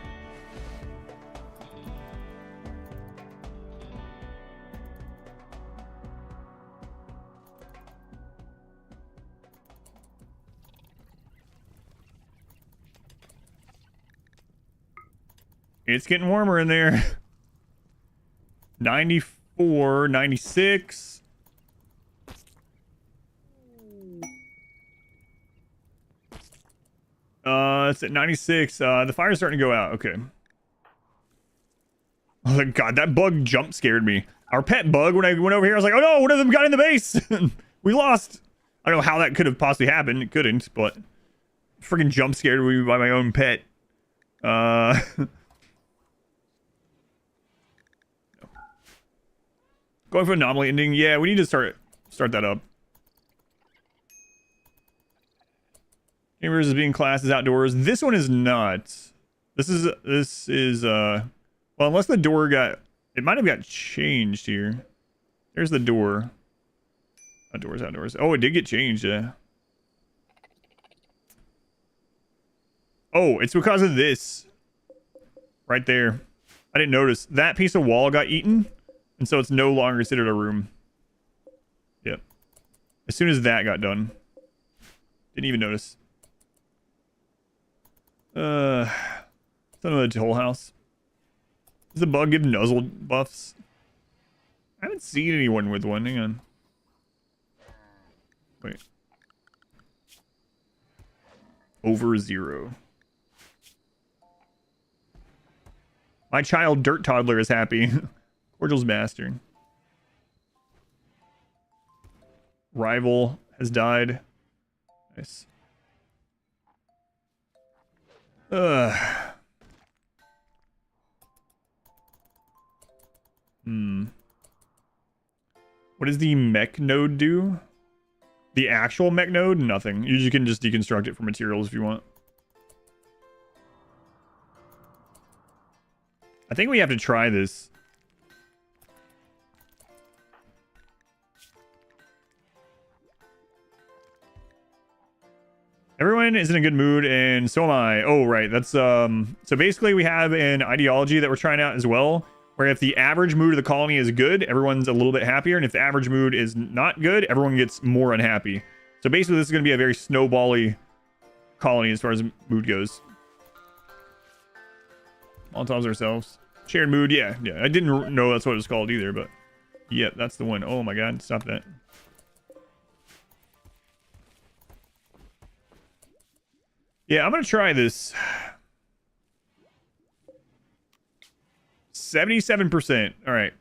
It's getting warmer in there. 94, 96. It's at 96. The fire's starting to go out. Okay. Oh my god, that bug jump scared me. Our pet bug, when I went over here, I was like, oh no, one of them got in the base. We lost. I don't know how that could have possibly happened. It couldn't, but freaking jump scared me by my own pet. Going for anomaly ending. Yeah, we need to start that up. Gamers is being classed as outdoors. This one is not. This is well, unless the door got, it might have got changed here. There's the door. Outdoors. Oh, it did get changed, yeah. Oh, it's because of this. Right there. I didn't notice. That piece of wall got eaten, and so it's no longer considered a room. Yep. As soon as that got done. Didn't even notice. Some of the toll house. Does the bug give nuzzle buffs? I haven't seen anyone with one. Hang on. Wait. Over 0. My child dirt toddler is happy. Cordial's bastard. Rival has died. Nice. What does the mech node do? The actual mech node? Nothing. You can just deconstruct it for materials if you want. I think we have to try this. Everyone is in a good mood, and so am I. Oh, right. That's so basically we have an ideology that we're trying out as well, where if the average mood of the colony is good, everyone's a little bit happier, and if the average mood is not good, everyone gets more unhappy. So basically this is going to be a very snowbally colony as far as mood goes. Molotovs ourselves. Shared mood, yeah. I didn't know that's what it was called either, but yeah, that's the one. Oh my god, stop that. Yeah, I'm gonna try this. 77%. All right,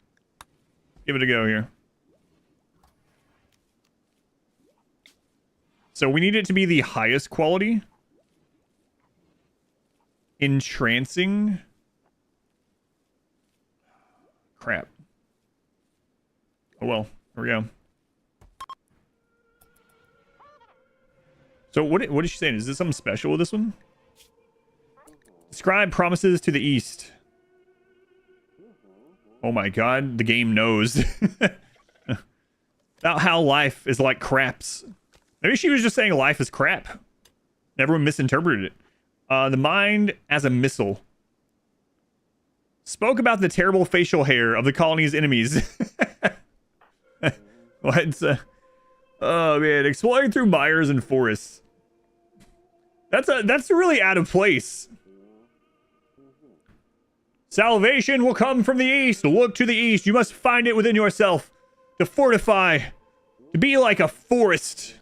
give it a go here. So we need it to be the highest quality. Entrancing. Crap. Oh well, here we go. So what is she saying? Is this something special with this one? Describe promises to the east. Oh my god, the game knows. About how life is like craps. Maybe she was just saying life is crap. Everyone misinterpreted it. The mind as a missile. Spoke about the terrible facial hair of the colony's enemies. What? Oh man, exploring through mires and forests. That's really out of place. Salvation will come from the east. Look to the east. You must find it within yourself. To fortify. To be like a forest.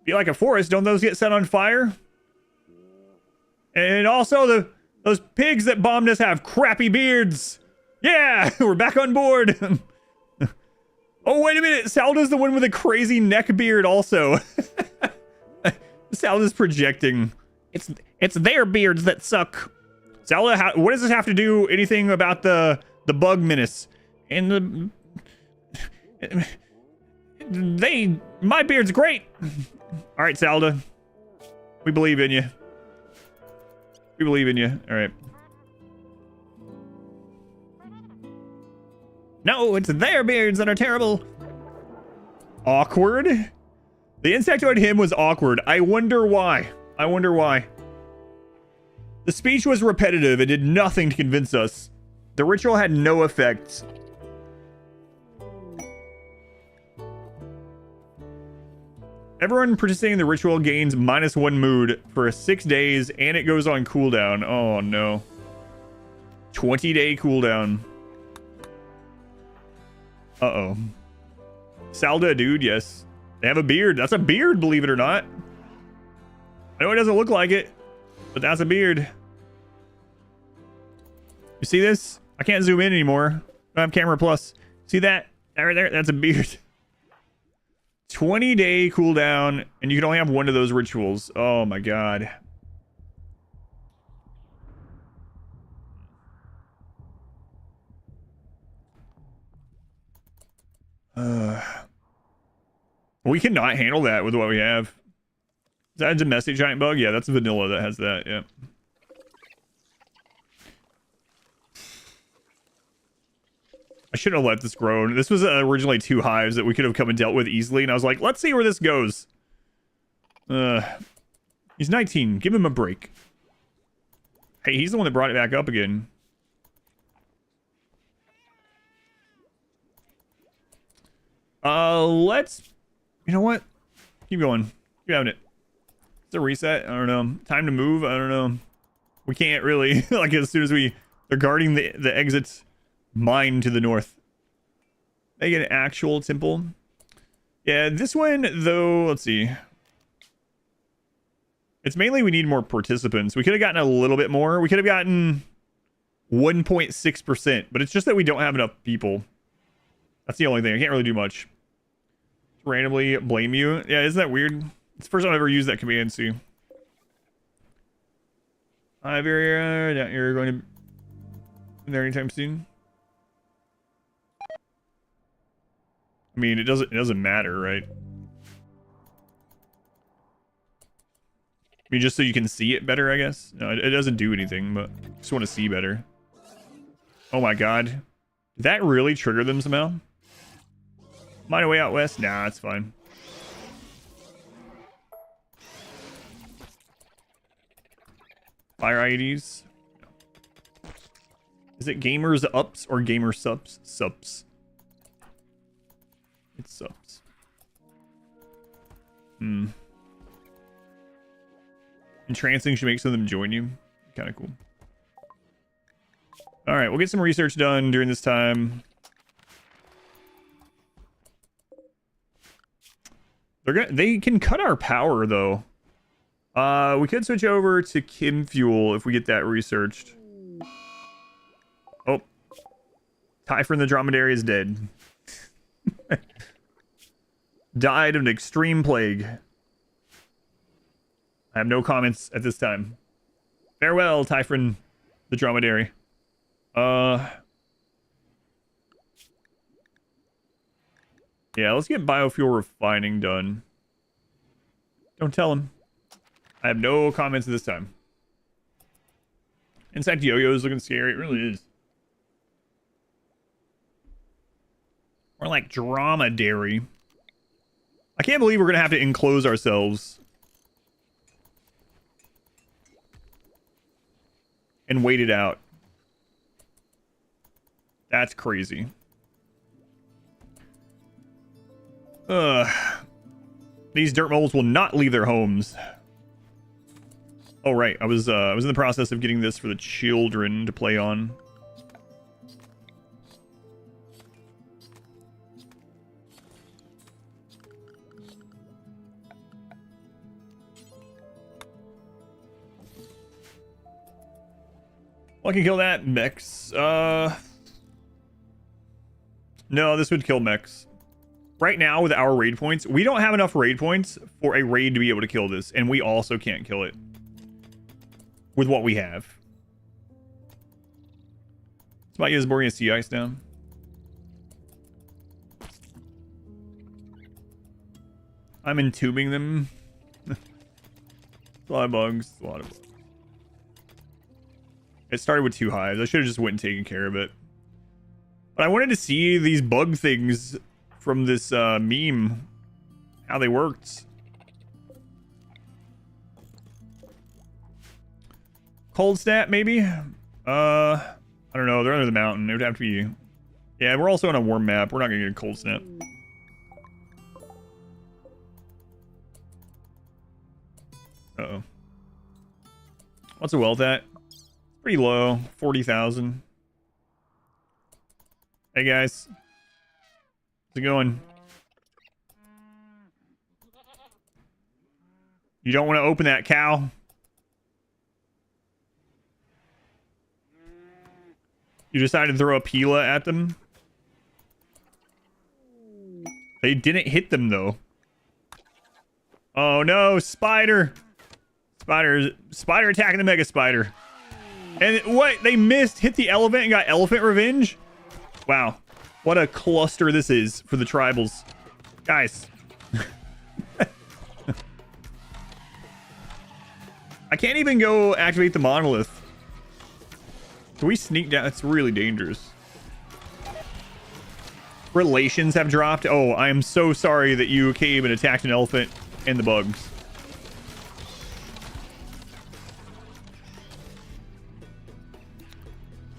Be like a forest. Don't those get set on fire? And also those pigs that bombed us have crappy beards. Yeah, we're back on board. Oh, wait a minute. Salda's the one with a crazy neck beard also. Salda's projecting. It's their beards that suck. Salda, what does this have to do anything about the bug menace? And my beard's great. All right, Salda. We believe in you. We believe in you. All right. No, it's their beards that are terrible. Awkward. The insectoid hymn was awkward. I wonder why. I wonder why. The speech was repetitive and did nothing to convince us. The ritual had no effect. Everyone participating in the ritual gains -1 mood for 6 days, and it goes on cooldown. Oh no. 20-day cooldown. Uh-oh. Salda, dude, yes. They have a beard. That's a beard, believe it or not. I know it doesn't look like it, but that's a beard. You see this? I can't zoom in anymore. I don't have camera plus. See that? Right there? That's a beard. 20-day cooldown, and you can only have one of those rituals. Oh my god. We cannot handle that with what we have. Is that a domestic giant bug? Yeah, that's vanilla that has that. Yeah. I shouldn't have let this grow. This was originally 2 hives that we could have come and dealt with easily, and I was like, let's see where this goes. He's 19. Give him a break. Hey, he's the one that brought it back up again. Let's... You know what? Keep going. Keep having it. It's a reset. I don't know. Time to move. I don't know. We can't really. Like, as soon as they're guarding the exit mine to the north. Make an actual temple. Yeah, this one, though, let's see. It's mainly we need more participants. We could have gotten a little bit more. We could have gotten 1.6%, but it's just that we don't have enough people. That's the only thing. I can't really do much. Randomly blame you. Yeah, isn't that weird? It's the first time I've ever used that command, see. Iberia, doubt you're going to be there anytime soon. I mean, it doesn't matter, right? I mean, just so you can see it better, I guess. No, it doesn't do anything, but I just want to see better. Oh my god. Did that really trigger them somehow? Mine away out west? Nah, it's fine. Fire IEDs. Is it gamers ups or gamer subs? Subs. It's subs. Entrancing should make some of them join you. Kind of cool. All right, we'll get some research done during this time. They can cut our power though. We could switch over to Kim Fuel if we get that researched. Oh, Typhon the Dromedary is dead. Died of an extreme plague. I have no comments at this time. Farewell, Typhon the Dromedary. Yeah, let's get biofuel refining done. Don't tell him. I have no comments this time. Insect yo-yo is looking scary. It really is. More like dromedary. I can't believe we're going to have to enclose ourselves. And wait it out. That's crazy. These Dirtmoles will not leave their homes. Oh right, I was in the process of getting this for the children to play on. Well, I can kill that. Mechs. No, this would kill mechs. right now with our raid points, we don't have enough raid points for a raid to be able to kill this, and we also can't kill it with what we have. This might use boring sea ice down. I'm entombing them. A lot of bugs. A lot of bugs. It started with 2 hives. I should have just went and taken care of it. But I wanted to see these bug things from this meme. How they worked. Cold snap, maybe? I don't know. They're under the mountain. It would have to be... Yeah, we're also on a warm map. We're not going to get a cold snap. Uh-oh. What's the wealth at? Pretty low. 40,000. Hey, guys. How's it going? You don't want to open that cow? You decided to throw a Pila at them? They didn't hit them, though. Oh, no. Spider. Spider attacking the Mega Spider. And what? They missed. Hit the elephant and got elephant revenge? Wow. What a cluster this is for the tribals. Guys. I can't even go activate the monolith. Can we sneak down? It's really dangerous. Relations have dropped. Oh, I am so sorry that you came and attacked an elephant and the bugs.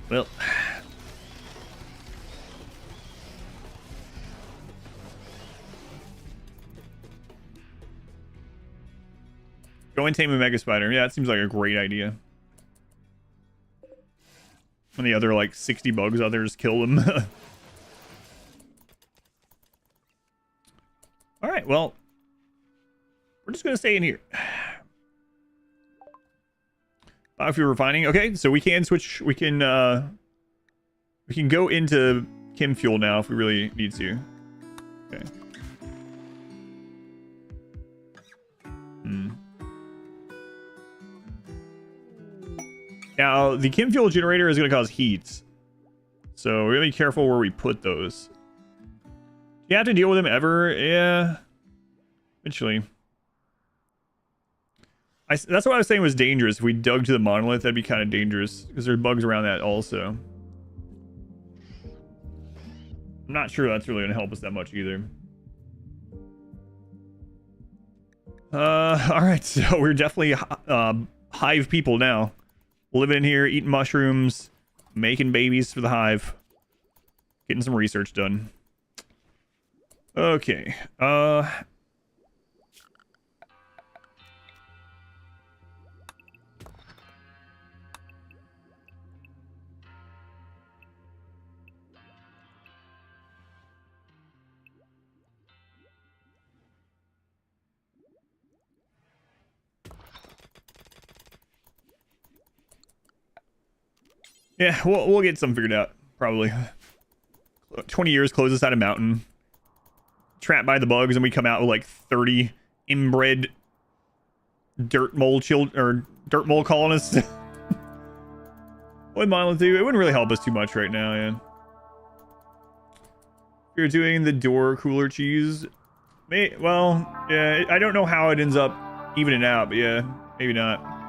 Well. Go and tame a Mega Spider. Yeah, it seems like a great idea. When the other, like, 60 bugs out there, just kill them. Alright, well. We're just gonna stay in here. Biofuel refining. Okay, so we can switch. We can go into chem fuel now if we really need to. Okay. Now, the chem fuel generator is going to cause heat. So we're going to be careful where we put those. Do you have to deal with them ever? Yeah. Eventually. That's what I was saying was dangerous. If we dug to the monolith, that'd be kind of dangerous. Because there's bugs around that also. I'm not sure that's really going to help us that much either. Alright, so we're definitely hive people now. Living in here, eating mushrooms, making babies for the hive. Getting some research done. Okay. Yeah, we'll get some figured out, probably. 20 years, close us out of mountain. Trapped by the bugs, and we come out with like 30 inbred Dirtmole colonists. What monolith do? It wouldn't really help us too much right now, yeah. If you're doing the door cooler cheese, well, yeah, I don't know how it ends up evening out, but yeah, maybe not.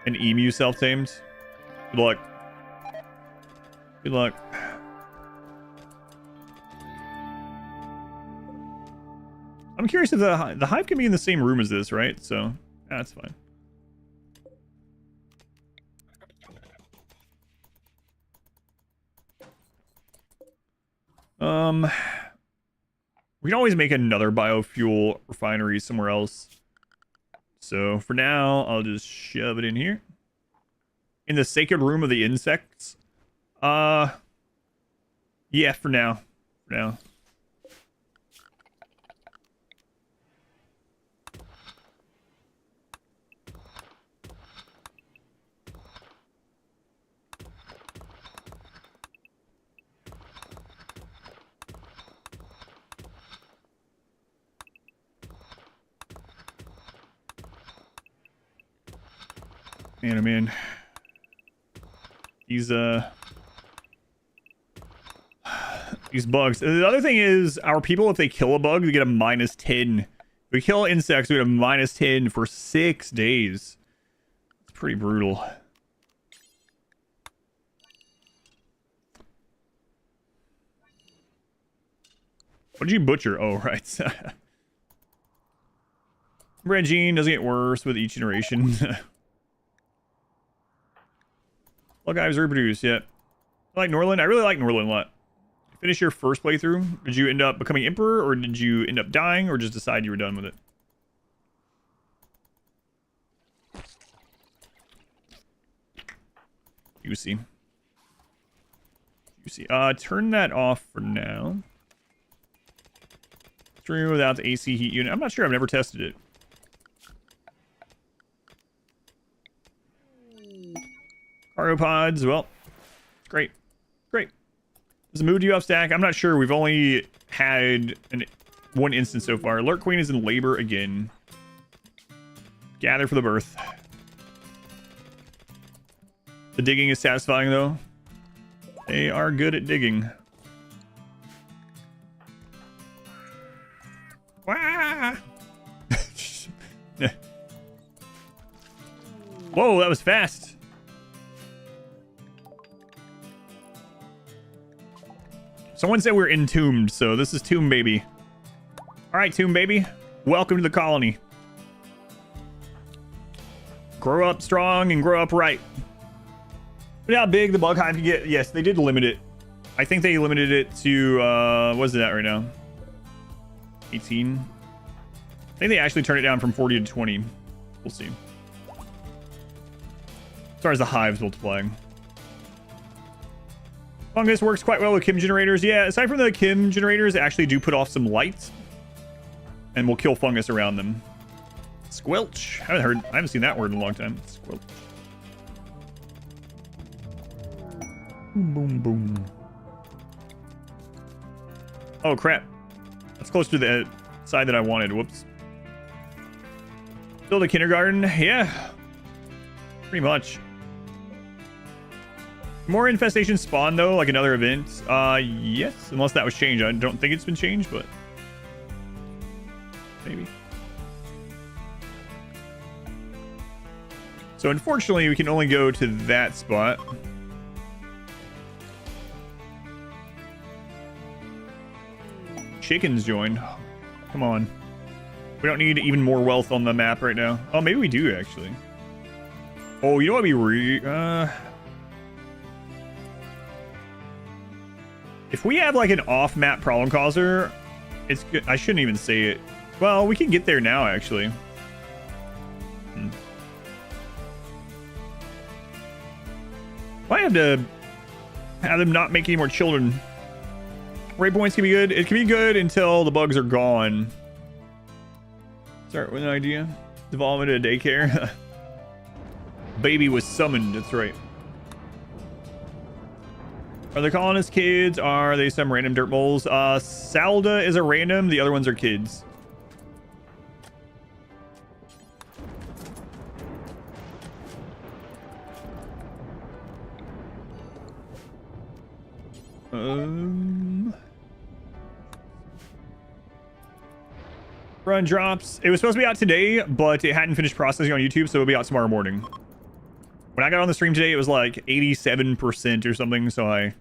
An emu self-tamed. Good luck. Good luck. I'm curious if the hive can be in the same room as this, right? So, that's fine. We can always make another biofuel refinery somewhere else. So for now, I'll just shove it in here. In the sacred room of the insects. Yeah, for now. For now. Man, oh man. These bugs. The other thing is, our people, if they kill a bug, they get a -10. If we kill insects, we get a -10 for 6 days. It's pretty brutal. What did you butcher? Oh, right. Regine doesn't get worse with each iteration. Look, I've reproduced, yeah. I like Norland. I really like Norland a lot. Finish your first playthrough. Did you end up becoming Emperor, or did you end up dying, or just decide you were done with it? You see. Turn that off for now. Stream without the AC heat unit. I'm not sure. I've never tested it. Cargo pods. Well, great. Great. Does it move you up stack? I'm not sure. We've only had one instance so far. Lurk Queen is in labor again. Gather for the birth. The digging is satisfying, though. They are good at digging. Wah! Whoa, that was fast. Someone said we're entombed, so this is Tomb Baby. All right, Tomb Baby. Welcome to the colony. Grow up strong and grow up right. Look how big the bug hive can get. Yes, they did limit it. I think they limited it to, what is it at right now? 18. I think they actually turned it down from 40 to 20. We'll see. As far as the hives multiplying. Fungus works quite well with Kim generators. Yeah, aside from the Kim generators, they actually do put off some light. And will kill fungus around them. Squelch. I haven't seen that word in a long time. Squelch. Boom, boom, boom. Oh, crap. That's close to the side that I wanted. Whoops. Build a kindergarten? Yeah. Pretty much. More infestation spawn, though, like another event. Yes. Unless that was changed. I don't think it's been changed, but... maybe. So, unfortunately, we can only go to that spot. Chickens join. Come on. We don't need even more wealth on the map right now. Oh, maybe we do, actually. Oh, you know what if we have, like, an off-map problem causer, it's good. I shouldn't even say it. Well, we can get there now, actually. I have to have them not make any more children. Raid points can be good. It can be good until the bugs are gone. Start with an idea. Devolve into a daycare. Baby was summoned. That's right. Are the colonist kids? Are they some random dirt moles? Salda is a random. The other ones are kids. Run drops. It was supposed to be out today, but it hadn't finished processing on YouTube, so it'll be out tomorrow morning. When I got on the stream today, it was like 87% or something, so I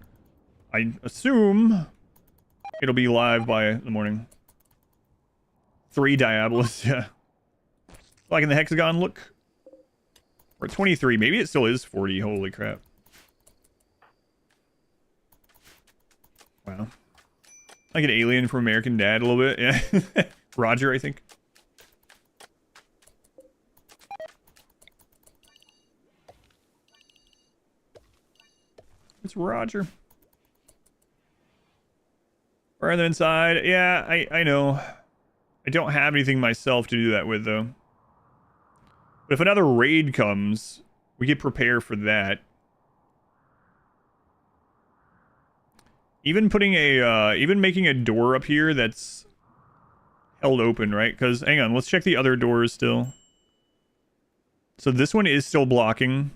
assume it'll be live by the morning. 3 Diabolos, yeah. Like in the hexagon, look. We're at 23. Maybe it still is 40. Holy crap. Wow. Like an alien from American Dad a little bit, yeah. Roger, I think. It's Roger. Further inside. Yeah, I know. I don't have anything myself to do that with, though. But if another raid comes, we could prepare for that. Even putting a, even making a door up here that's held open, right? Because, hang on, let's check the other doors still. So this one is still blocking.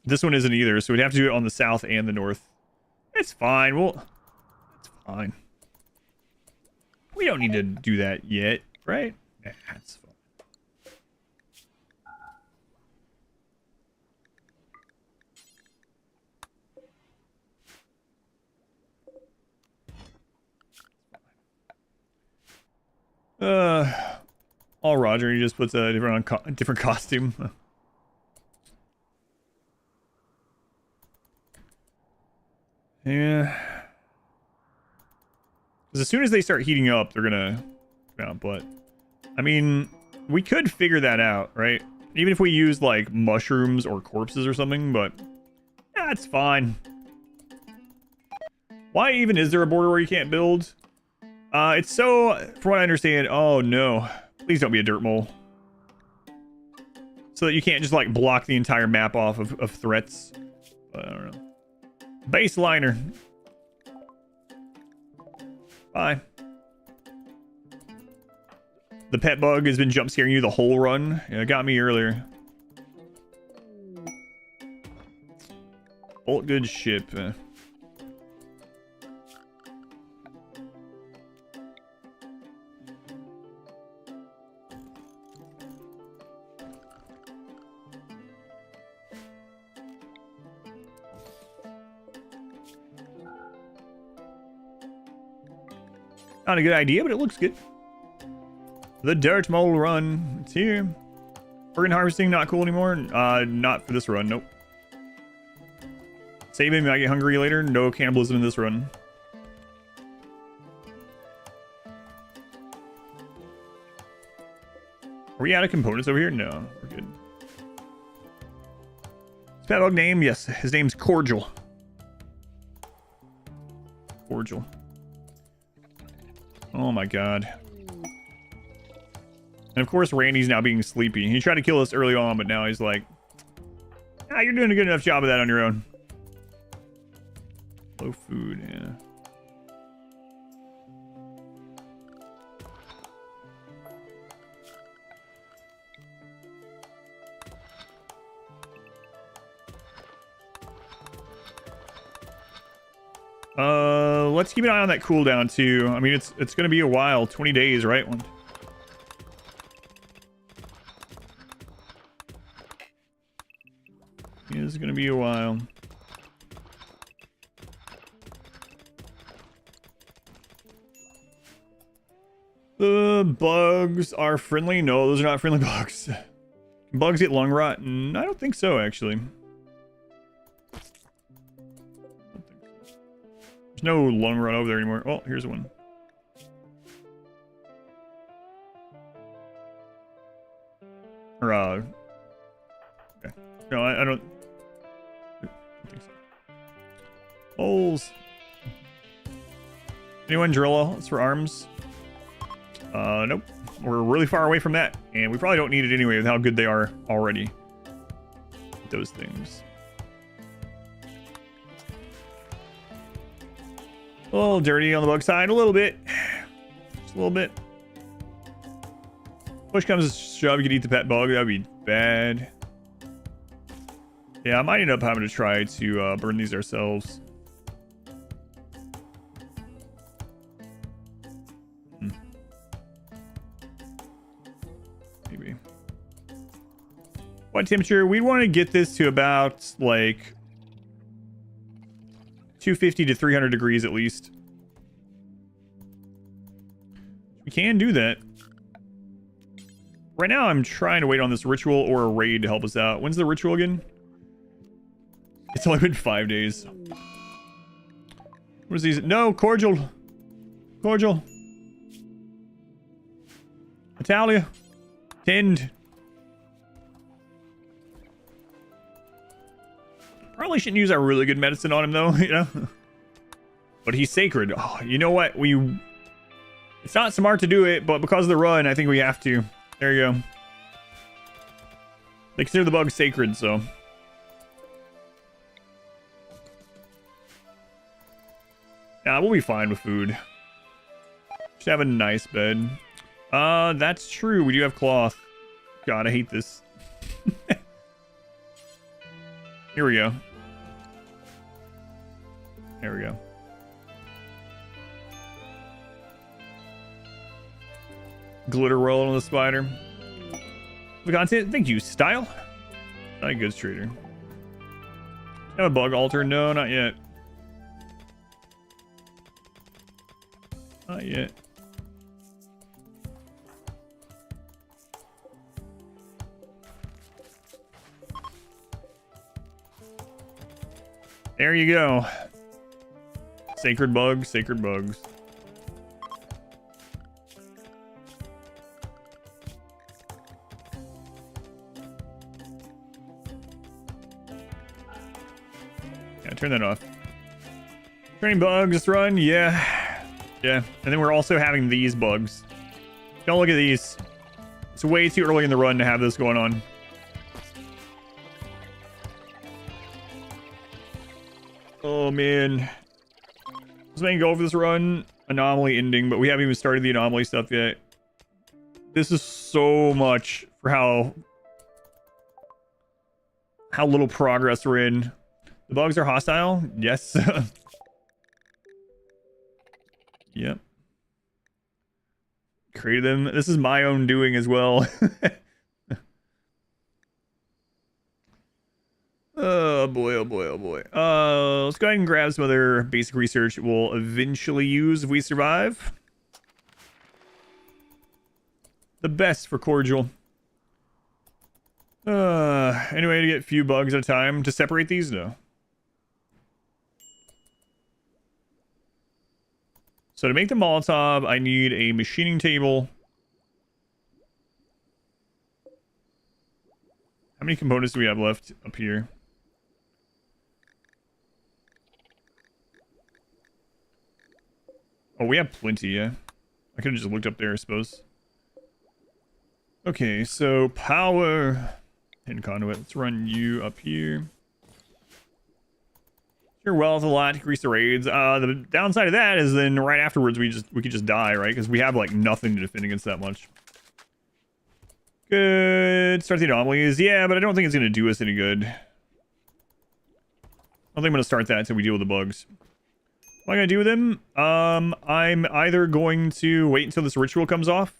This one isn't either, so we'd have to do it on the south and the north. It's fine. It's fine. We don't need to do that yet, right? Nah, it's fine. All Roger, he just puts a different costume. Yeah. Because as soon as they start heating up, they're gonna... Yeah, but... I mean, we could figure that out, right? Even if we use, like, mushrooms or corpses or something, but... Yeah, it's fine. Why even is there a border where you can't build? It's so... From what I understand... Oh, no. Please don't be a Dirtmole. So that you can't just, like, block the entire map off of threats. But I don't know. Baseliner. Bye. The pet bug has been jump scaring you the whole run. Yeah, it got me earlier. Bolt good ship. Not a good idea, but it looks good. The Dirtmole run. It's here. Organ harvesting, not cool anymore. Not for this run, nope. Saving, might get hungry later. No cannibalism in this run. Are we out of components over here? No, we're good. His pet bug name? Yes, his name's Cordial. Cordial. Oh my god. And of course Randy's now being sleepy. He tried to kill us early on, but now he's like, ah, you're doing a good enough job of that on your own. Low food, yeah. Let's keep an eye on that cooldown too. I mean, it's gonna be a while. 20 days, right? It is gonna be a while. The bugs are friendly. No, those are not friendly bugs. Can bugs get lung rot? I don't think so, actually. No lung run over there anymore. Oh, here's one. Or, okay. No, I don't think so. Holes. Anyone drill us for arms? Nope. We're really far away from that. And we probably don't need it anyway with how good they are already. Those things. A little dirty on the bug side, a little bit. Just a little bit. Push comes to shove, you could eat the pet bug. That'd be bad. Yeah, I might end up having to try to burn these ourselves. Maybe. What temperature? We want to get this to about, like... 250 to 300 degrees at least. We can do that. Right now, I'm trying to wait on this ritual or a raid to help us out. When's the ritual again? It's only been 5 days. What is these? No, cordial. Cordial. Italia. Tend. Probably shouldn't use our really good medicine on him, though, you know? But he's sacred. Oh, you know what? It's not smart to do it, but because of the run, I think we have to. There you go. They consider the bug sacred, so... Yeah, we'll be fine with food. Should have a nice bed. That's true. We do have cloth. God, I hate this. Here we go. There we go. Glitter roll on the spider. The content. Thank you, Style. Not a goods trader. Have a bug altar? No, not yet. Not yet. There you go. Sacred bugs, sacred bugs. Yeah, turn that off. Training bugs run, yeah. Yeah, and then we're also having these bugs. Don't look at these. It's way too early in the run to have this going on. Oh man. Let's make go for this run. Anomaly ending, but we haven't even started the anomaly stuff yet. This is so much for how little progress we're in. The bugs are hostile? Yes. Yep. Created them. This is my own doing as well. Oh boy, oh boy, oh boy. Let's go ahead and grab some other basic research we'll eventually use if we survive. The best for cordial. Any way to get a few bugs at a time to separate these? No. So to make the Molotov, I need a machining table. How many components do we have left up here? Oh, we have plenty, yeah. I could have just looked up there, I suppose. Okay, so power and conduit. Let's run you up here. Sure, well, it's a lot to increase the raids. The downside of that is then right afterwards we could just die, right? Because we have like nothing to defend against that much. Good. Start the anomalies. Yeah, but I don't think it's gonna do us any good. I don't think I'm gonna start that until we deal with the bugs. What am I gonna do with them? I'm either going to wait until this ritual comes off.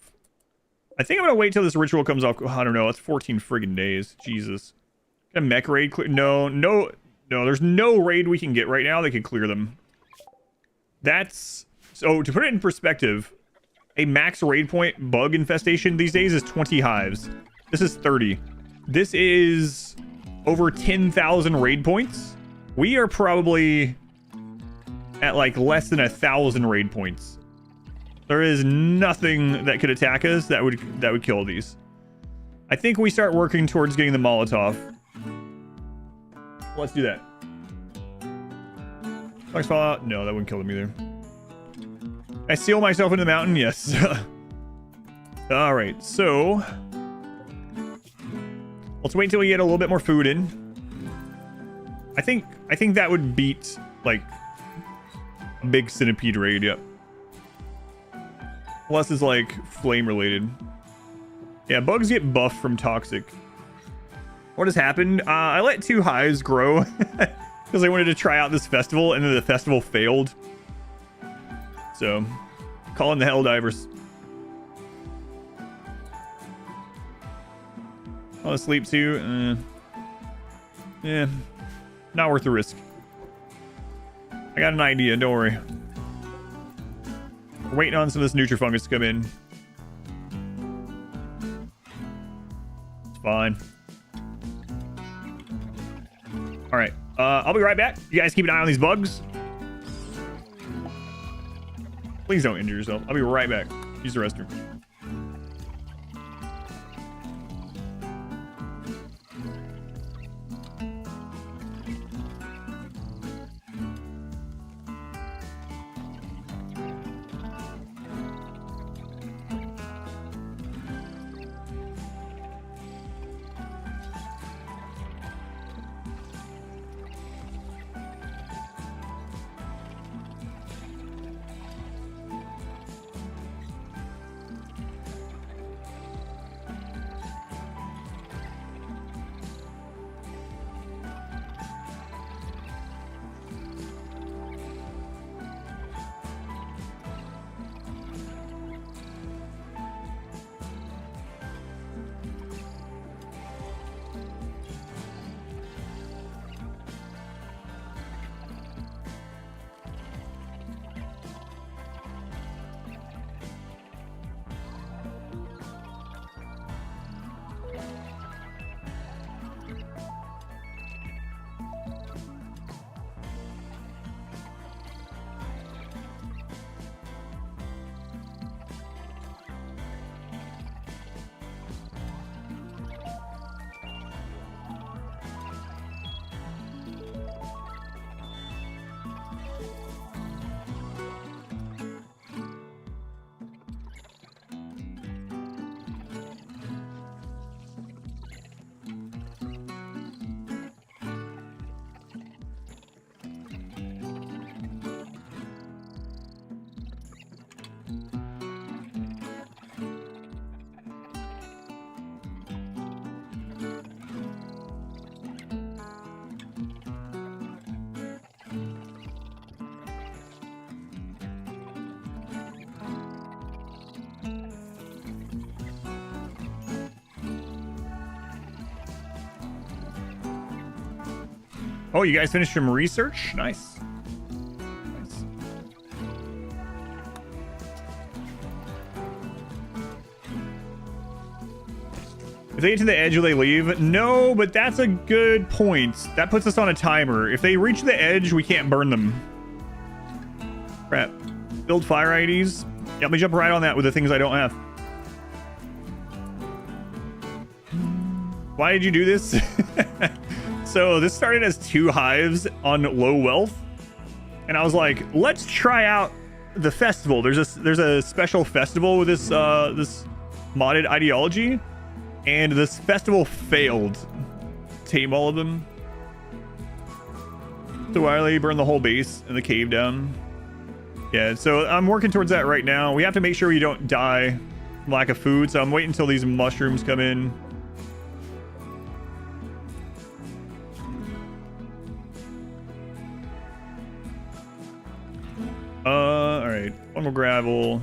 I think I'm gonna wait till this ritual comes off. I don't know. It's 14 friggin' days. Jesus. A mech raid clear? No. There's no raid we can get right now that can clear them. That's so. To put it in perspective, a max raid point bug infestation these days is 20 hives. This is 30. This is over 10,000 raid points. We are probably at like less than 1,000 raid points. There is nothing that could attack us that would kill these. I think we start working towards getting the Molotov. Let's do that. Fox Fallout? No, that wouldn't kill them either. I seal myself into the mountain? Yes. Alright, so let's wait until we get a little bit more food in. I think that would beat like a big centipede raid, yep. Unless it's like flame related. Yeah, bugs get buffed from toxic. What has happened? I let 2 hives grow because I wanted to try out this festival, and then the festival failed. So, calling the Helldivers. Want to sleep too? Yeah, not worth the risk. I got an idea, don't worry. We're waiting on some of this Nutrifungus to come in. It's fine. All right, I'll be right back. You guys keep an eye on these bugs. Please don't injure yourself. I'll be right back. Use the restroom. Oh, you guys finished some research? Nice. Nice. If they get to the edge, will they leave? No, but that's a good point. That puts us on a timer. If they reach the edge, we can't burn them. Crap. Build fire IDs. Yeah, let me jump right on that with the things I don't have. Why did you do this? So this started as 2 hives on low wealth, and I was like, let's try out the festival. There's a special festival with this this modded ideology, and this festival failed. Tame all of them. So why do they burn the whole base and the cave down? Yeah, so I'm working towards that right now. We have to make sure we don't die from lack of food, so I'm waiting until these mushrooms come in. All right, one more gravel.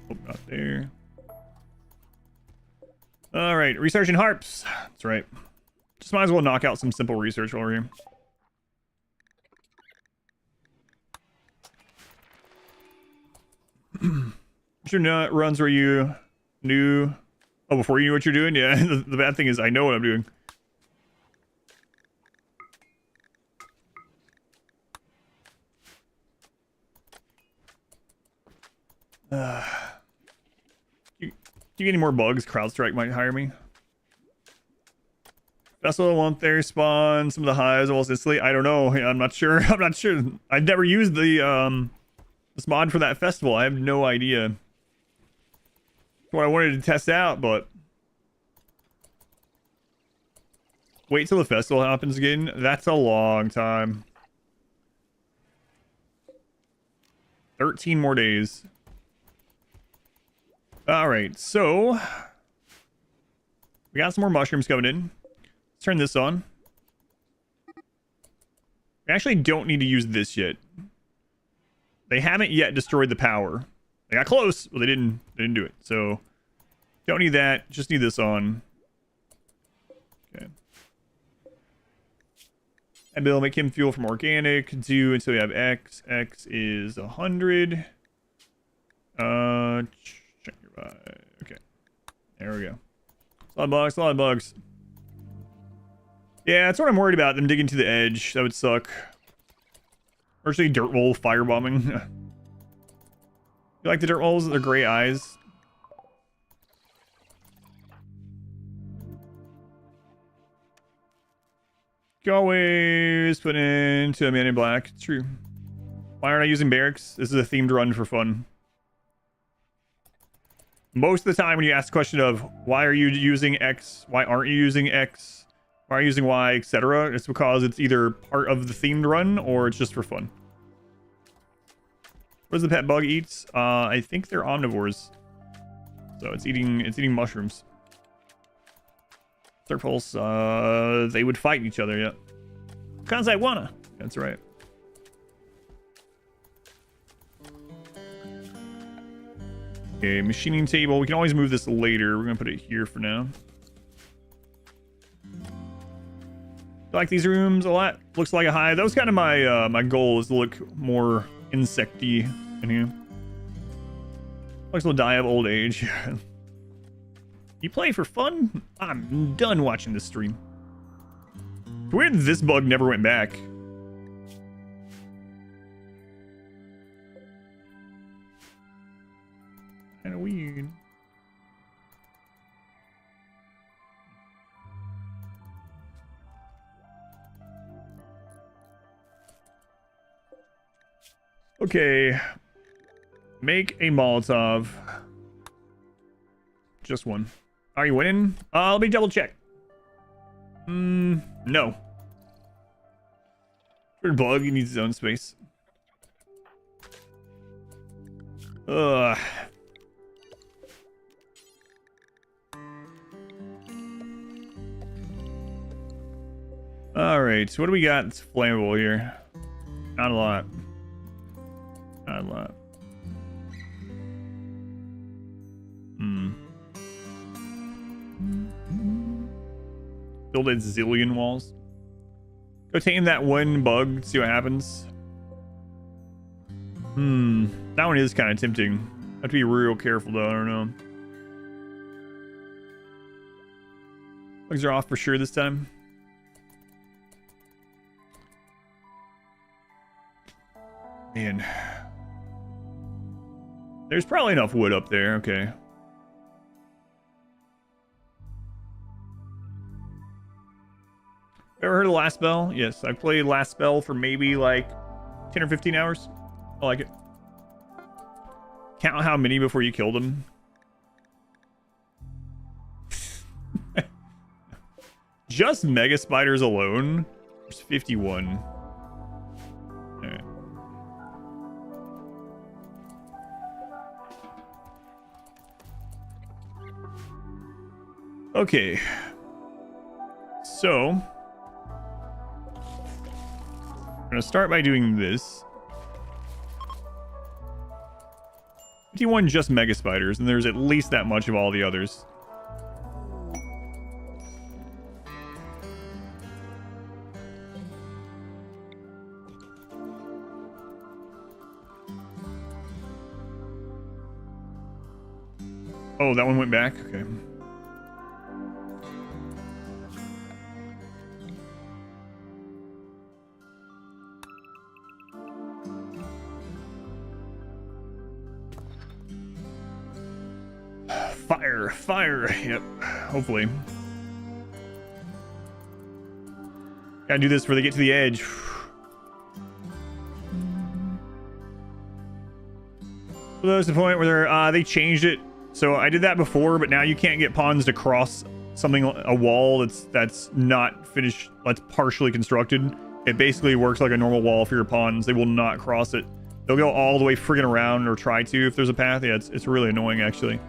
Oh, not there. All right, researching harps. That's right. Just might as well knock out some simple research while we're here. Sure, nut runs where you knew. Oh, before you knew what you're doing? Yeah, the bad thing is I know what I'm doing. You get any more bugs? CrowdStrike might hire me. Vessel won't there spawn some of the hives almost instantly? I don't know. I'm not sure. I'm not sure. I've never used the this mod for that festival. I have no idea. It's what I wanted to test out, but wait till the festival happens again. That's a long time. 13 more days. All right, so we got some more mushrooms coming in. Let's turn this on. We actually don't need to use this yet. They haven't yet destroyed the power. They got close, but they didn't do it. So don't need that. Just need this on. Okay. And Bill, make him fuel from organic. Do until we have X. X is 100. Check your vibe. Okay. There we go. A lot of bugs. A lot of bugs. Yeah, that's what I'm worried about. Them digging to the edge. That would suck. Especially Dirtmole firebombing. You like the Dirtmoles? Their gray eyes. You always put into a man in black. It's true. Why aren't I using barracks? This is a themed run for fun. Most of the time when you ask the question of why are you using X, why aren't you using X, why are you using Y, etc., it's because it's either part of the themed run or it's just for fun. What does the pet bug eats? I think they're omnivores. So it's eating mushrooms. Circles, they would fight each other, yeah. Cause I wanna. That's right. Okay, machining table. We can always move this later. We're gonna put it here for now. I like these rooms a lot. Looks like a hive. That was kind of my my goal, is to look more insecty in here. Looks will die of old age. You play for fun? I'm done watching this stream. It's weird that this bug never went back. Kinda weird. Okay. Make a Molotov. Just one. Are you winning? Let me double check. No. Weird bug, he needs his own space. Ugh. Alright, so what do we got that's flammable here? Not a lot. Not a lot. Build a zillion walls. Go tame that one bug, see what happens. That one is kind of tempting. Have to be real careful though, I don't know. Bugs are off for sure this time. Man. There's probably enough wood up there, okay. Ever heard of Last Spell? Yes, I played Last Spell for maybe like 10 or 15 hours. I like it. Count how many before you kill them. Just mega spiders alone? There's 51. Alright. Okay. So I'm gonna start by doing this. 51 just mega spiders, and there's at least that much of all the others. Oh, that one went back? Okay. Fire. Yep. Hopefully. Gotta do this before they get to the edge. So there's the point where they changed it. So I did that before, but now you can't get pawns to cross something, a wall that's not finished, that's partially constructed. It basically works like a normal wall for your pawns. They will not cross it. They'll go all the way friggin' around or try to if there's a path. Yeah, it's really annoying actually.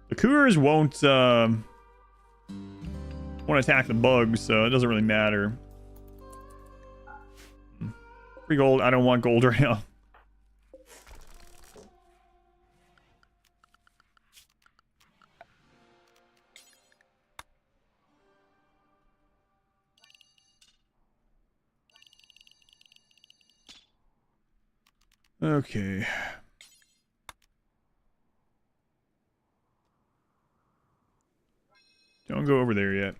The cougars won't attack the bugs, so it doesn't really matter. Free gold. I don't want gold right now. Okay. Don't go over there yet.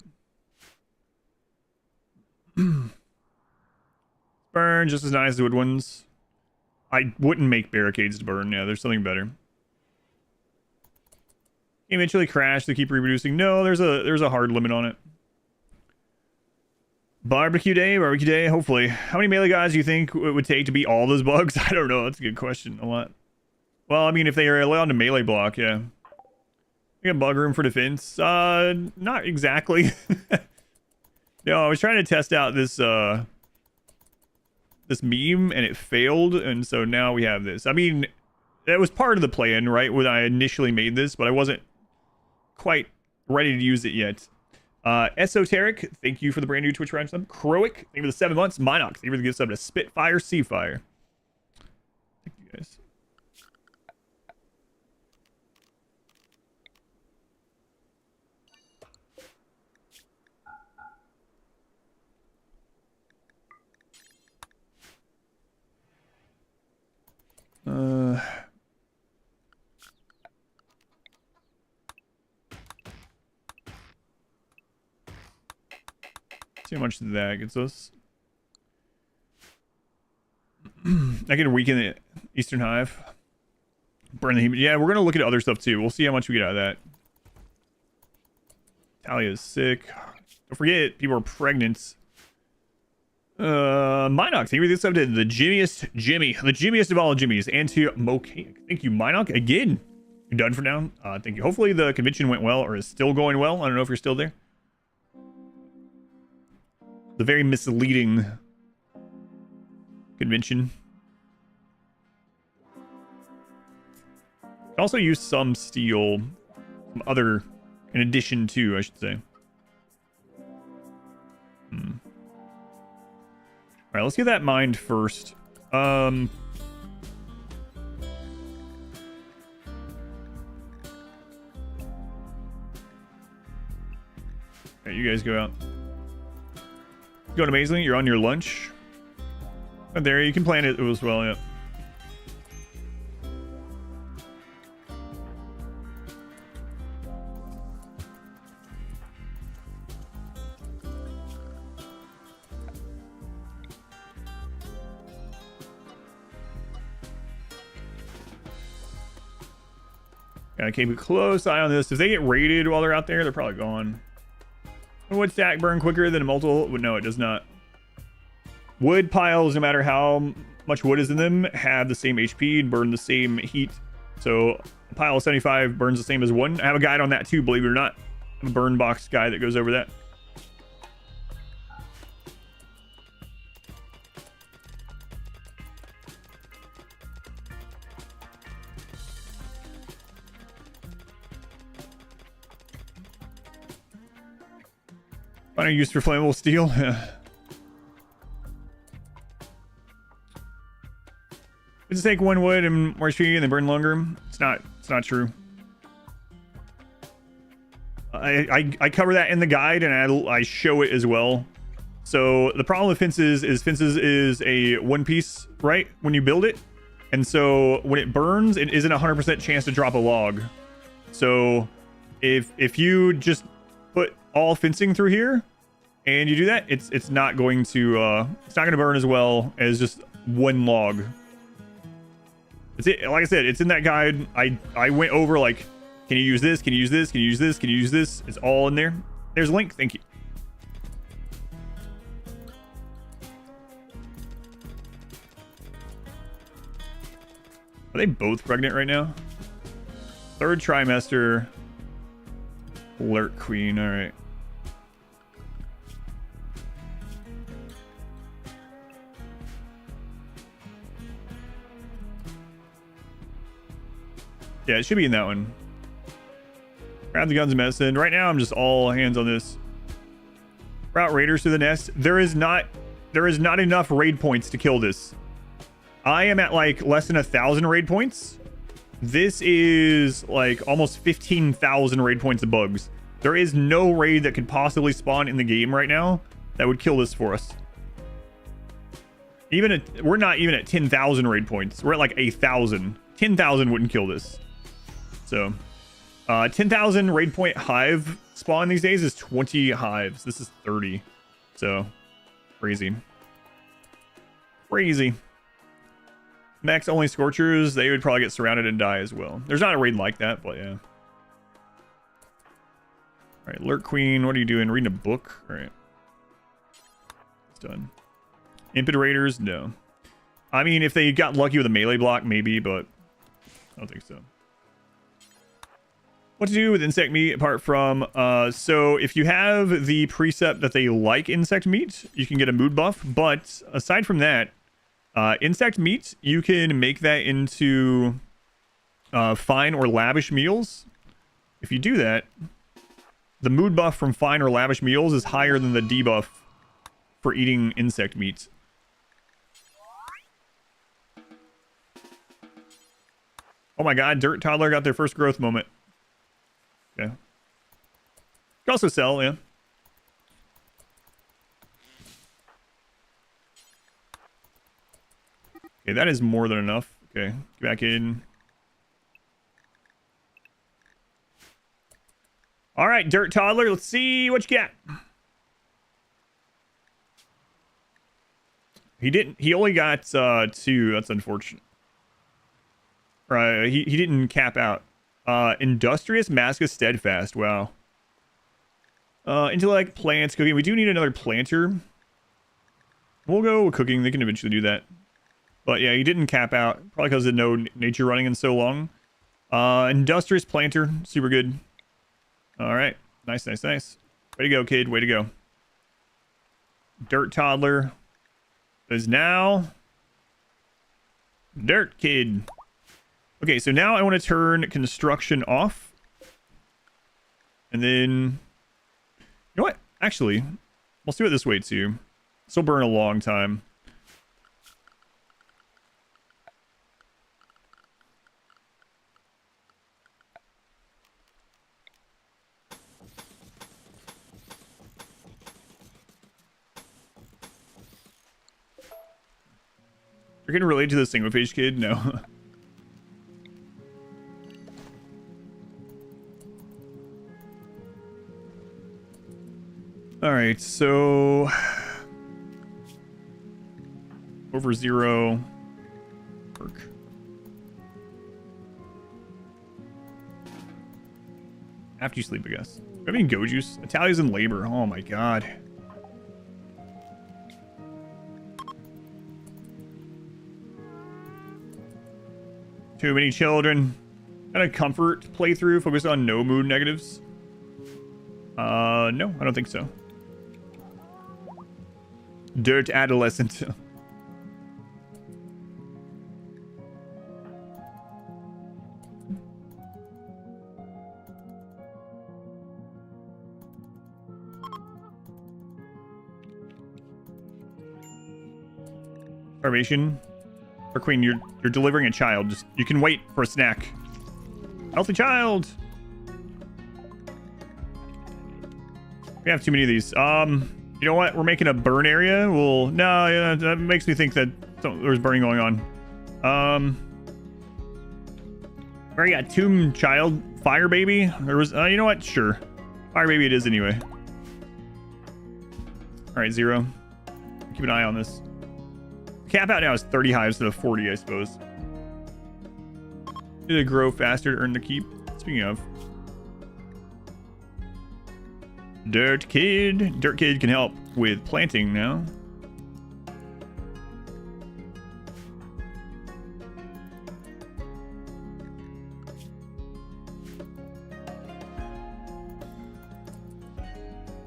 Burn just as nice as wood ones. I wouldn't make barricades to burn. Yeah, there's something better. Eventually crash to keep reproducing. No, there's a hard limit on it. Barbecue day, hopefully. How many melee guys do you think it would take to beat all those bugs? I don't know. That's a good question. A lot. Well, I mean, if they are allowed to melee block, yeah. You got bug room for defense? Not exactly. No, I was trying to test out this this meme and it failed, and so now we have this. I mean, that was part of the plan, right, when I initially made this, but I wasn't quite ready to use it yet. Esoteric, thank you for the brand new Twitch Prime sub. Croic, thank you for the 7 months. Minox, thank you for the gift sub to Spitfire Seafire. Thank you guys. See how much that gets us. I can weaken the Eastern Hive. Burn the heat. Yeah, we're gonna look at other stuff too. We'll see how much we get out of that. Talia is sick. Don't forget, people are pregnant. Minox, thank you for this update. The jimmiest of all jimmies. And to Mokaic. Thank you, Minox. Again, you're done for now. Thank you. Hopefully the convention went well or is still going well. I don't know if you're still there. The very misleading convention. Also use some steel, some other, in addition to, I should say. All right, let's get that mined first. Okay, you guys go out. Going amazingly. You're on your lunch. Oh, there, you can plan it as well, yeah. Gotta keep a close eye on this. If they get raided while they're out there, they're probably gone. Would stack burn quicker than a multiple? No, it does not. Wood piles, no matter how much wood is in them, have the same HP and burn the same heat. So a pile of 75 burns the same as one. I have a guide on that too, believe it or not. I have a burn box guide that goes over that. Final use for flammable steel. It's take one wood and more HP and they burn longer. It's not true. I cover that in the guide and I show it as well. So the problem with fences is a one piece, right? When you build it. And so when it burns, it isn't 100% chance to drop a log. So if you just put all fencing through here and you do that, it's not going to burn as well as just one log. Like I said, it's in that guide. I went over like, can you use this? Can you use this? Can you use this? Can you use this? It's all in there. There's a link. Thank you. Are they both pregnant right now? Third trimester. Alert queen. All right. Yeah, it should be in that one. Grab the guns and medicine. Right now, I'm just all hands on this. Route raiders to the nest. There is not enough raid points to kill this. I am at like less than 1,000 raid points. This is like almost 15,000 raid points of bugs. There is no raid that could possibly spawn in the game right now that would kill this for us. We're not even at 10,000 raid points. We're at like 1,000. 10,000 wouldn't kill this. So 10,000 raid point hive spawn these days is 20 hives. This is 30. So crazy. Max only scorchers, they would probably get surrounded and die as well. There's not a raid like that, but yeah. Alright, Lurk Queen, what are you doing? Reading a book? Alright. It's done. Impid Raiders? No. I mean, if they got lucky with a melee block, maybe, but I don't think so. What to do with insect meat apart from... so if you have the precept that they like insect meat, you can get a mood buff. But aside from that, insect meat, you can make that into fine or lavish meals. If you do that, the mood buff from fine or lavish meals is higher than the debuff for eating insect meat. Oh my god, Dirt Toddler got their first growth moment. Okay. You can also sell, yeah. Okay, that is more than enough. Okay, get back in. All right, Dirt Toddler, let's see what you got. He only got 2. That's unfortunate. Right, he didn't cap out. Industrious, Mascus, Steadfast. Wow. Intellect, plants, cooking. We do need another planter. We'll go with cooking. They can eventually do that. But yeah, he didn't cap out. Probably because of no nature running in so long. Industrious planter. Super good. All right. Nice. Way to go, kid. Way to go. Dirt Toddler is now Dirt Kid. Okay, so now I want to turn construction off. And then... You know what? Actually, let's do it this way too. This will burn a long time. You're gonna relate to the single page kid? No. All right, so over 0 work. After you sleep, I guess. Do you have any go juice? Italia's in labor. Oh my god. Too many children. Kind of comfort playthrough, focus on no mood negatives. No, I don't think so. Dirt adolescent. Starvation. Or Queen, you're delivering a child. Just you can wait for a snack. Healthy child. We have too many of these. You know what? We're making a burn area. Well, no, yeah, that makes me think that there's burning going on. Already got tomb child, fire baby. There was, you know what? Sure, fire baby it is anyway. All right, 0. Keep an eye on this. Cap out now is 30 hives instead of 40, I suppose. Did it grow faster to earn the keep? Speaking of. Dirt Kid can help with planting now.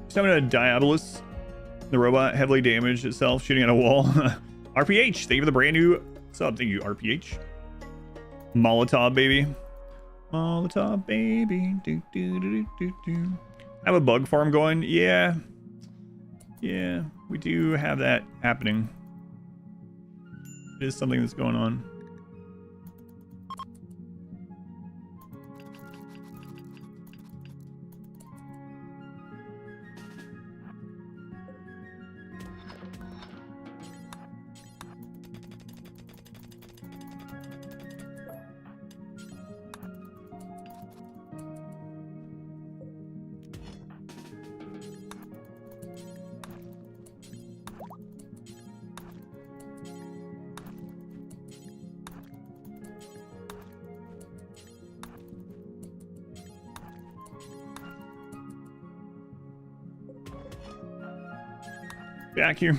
Summon a Diabolus. The robot heavily damaged itself shooting at a wall. RPH, thank you for the brand new sub. Thank you, RPH. Molotov baby. Molotov baby. Do, do, do, do, do. I have a bug farm going. Yeah, we do have that happening. It is something that's going on. Back here.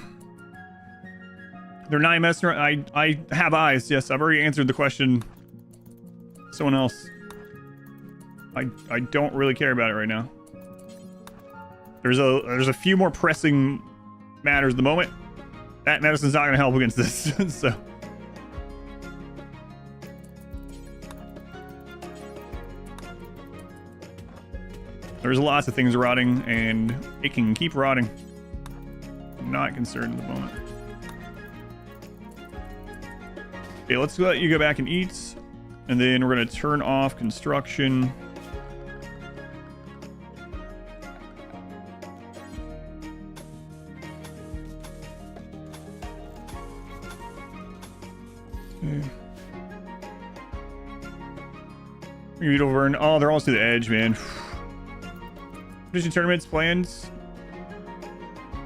They're not messing around. I have eyes. Yes, I've already answered the question. Someone else. I don't really care about it right now. There's a few more pressing matters at the moment. That medicine's not going to help against this. So. There's lots of things rotting, and it can keep rotting. Not concerned at the moment. Okay, let's let you go back and eat, and then we're going to turn off construction. Okay. Beetle burn. Oh, they're almost to the edge, man. Competition tournaments plans.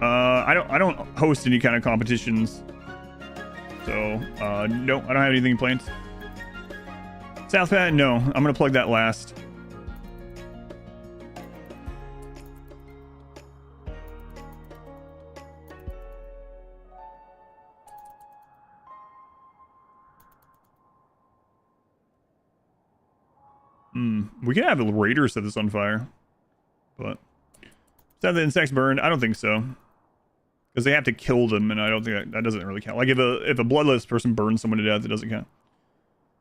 I don't host any kind of competitions, so no, I don't have anything planned. South Pat, no, I'm gonna plug that last. We can have a raider set this on fire, but set the insects burned. I don't think so. Because they have to kill them, and I don't think that doesn't really count. Like if a bloodless person burns someone to death, it doesn't count.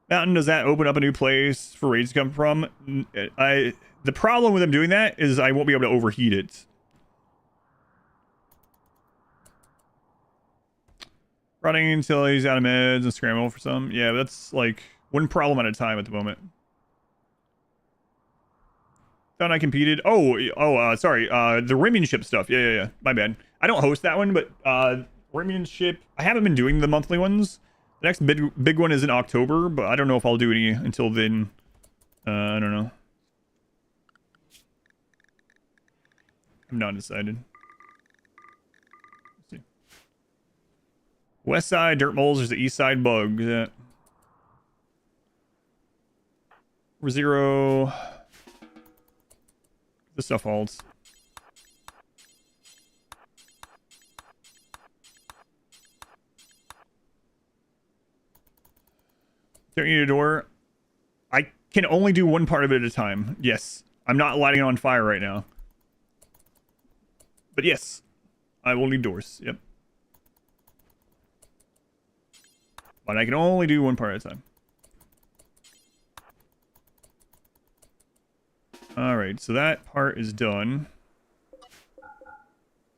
Mountain, does that open up a new place for raids to come from? The problem with them doing that is I won't be able to overheat it. Running until he's out of meds and scramble for some. Yeah, that's like one problem at a time at the moment. Thought I competed. Sorry. The Rimian ship stuff. Yeah. My bad. I don't host that one, but Rimian ship. I haven't been doing the monthly ones. The next big one is in October, but I don't know if I'll do any until then. I don't know. I'm not decided. Let's see. West side Dirtmoles, there's the east side bug. Zero. This stuff holds. Don't need a door. I can only do one part of it at a time. Yes. I'm not lighting it on fire right now. But yes, I will need doors. Yep. But I can only do one part at a time. Alright, so that part is done.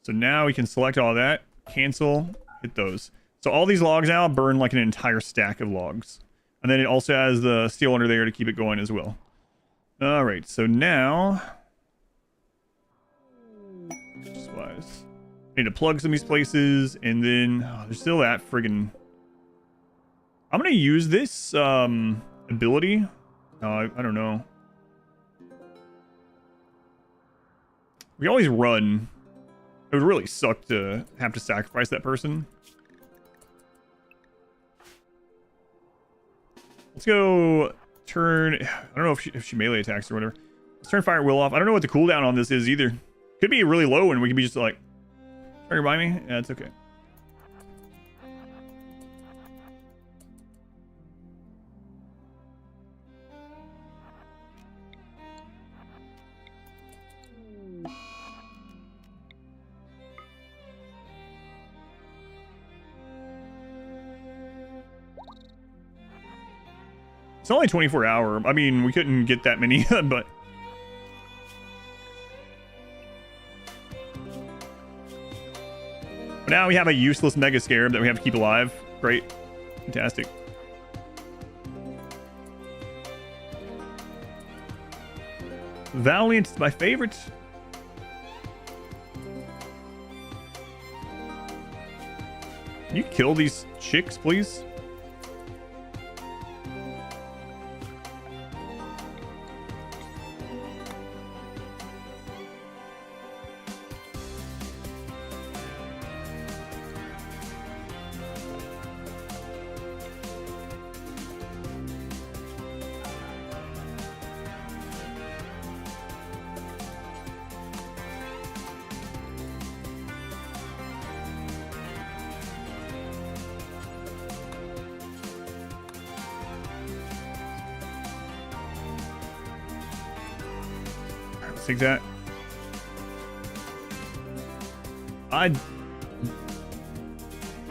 So now we can select all that, cancel, hit those. So all these logs now burn like an entire stack of logs. And then it also has the steel under there to keep it going as well. Alright, so now... just wise. I need to plug some of these places, and then... oh, there's still that friggin... I'm gonna use this ability. I don't know. We always run. It would really suck to have to sacrifice that person. Let's go turn... I don't know if she melee attacks or whatever. Let's turn fire will off. I don't know what the cooldown on this is either. Could be really low and we could be just like... try to remind me? Yeah, it's okay. It's only 24 hour. I mean, we couldn't get that many, but... now we have a useless Mega Scarab that we have to keep alive. Great. Fantastic. Valiant's my favorite. Can you kill these chicks, please? Take that.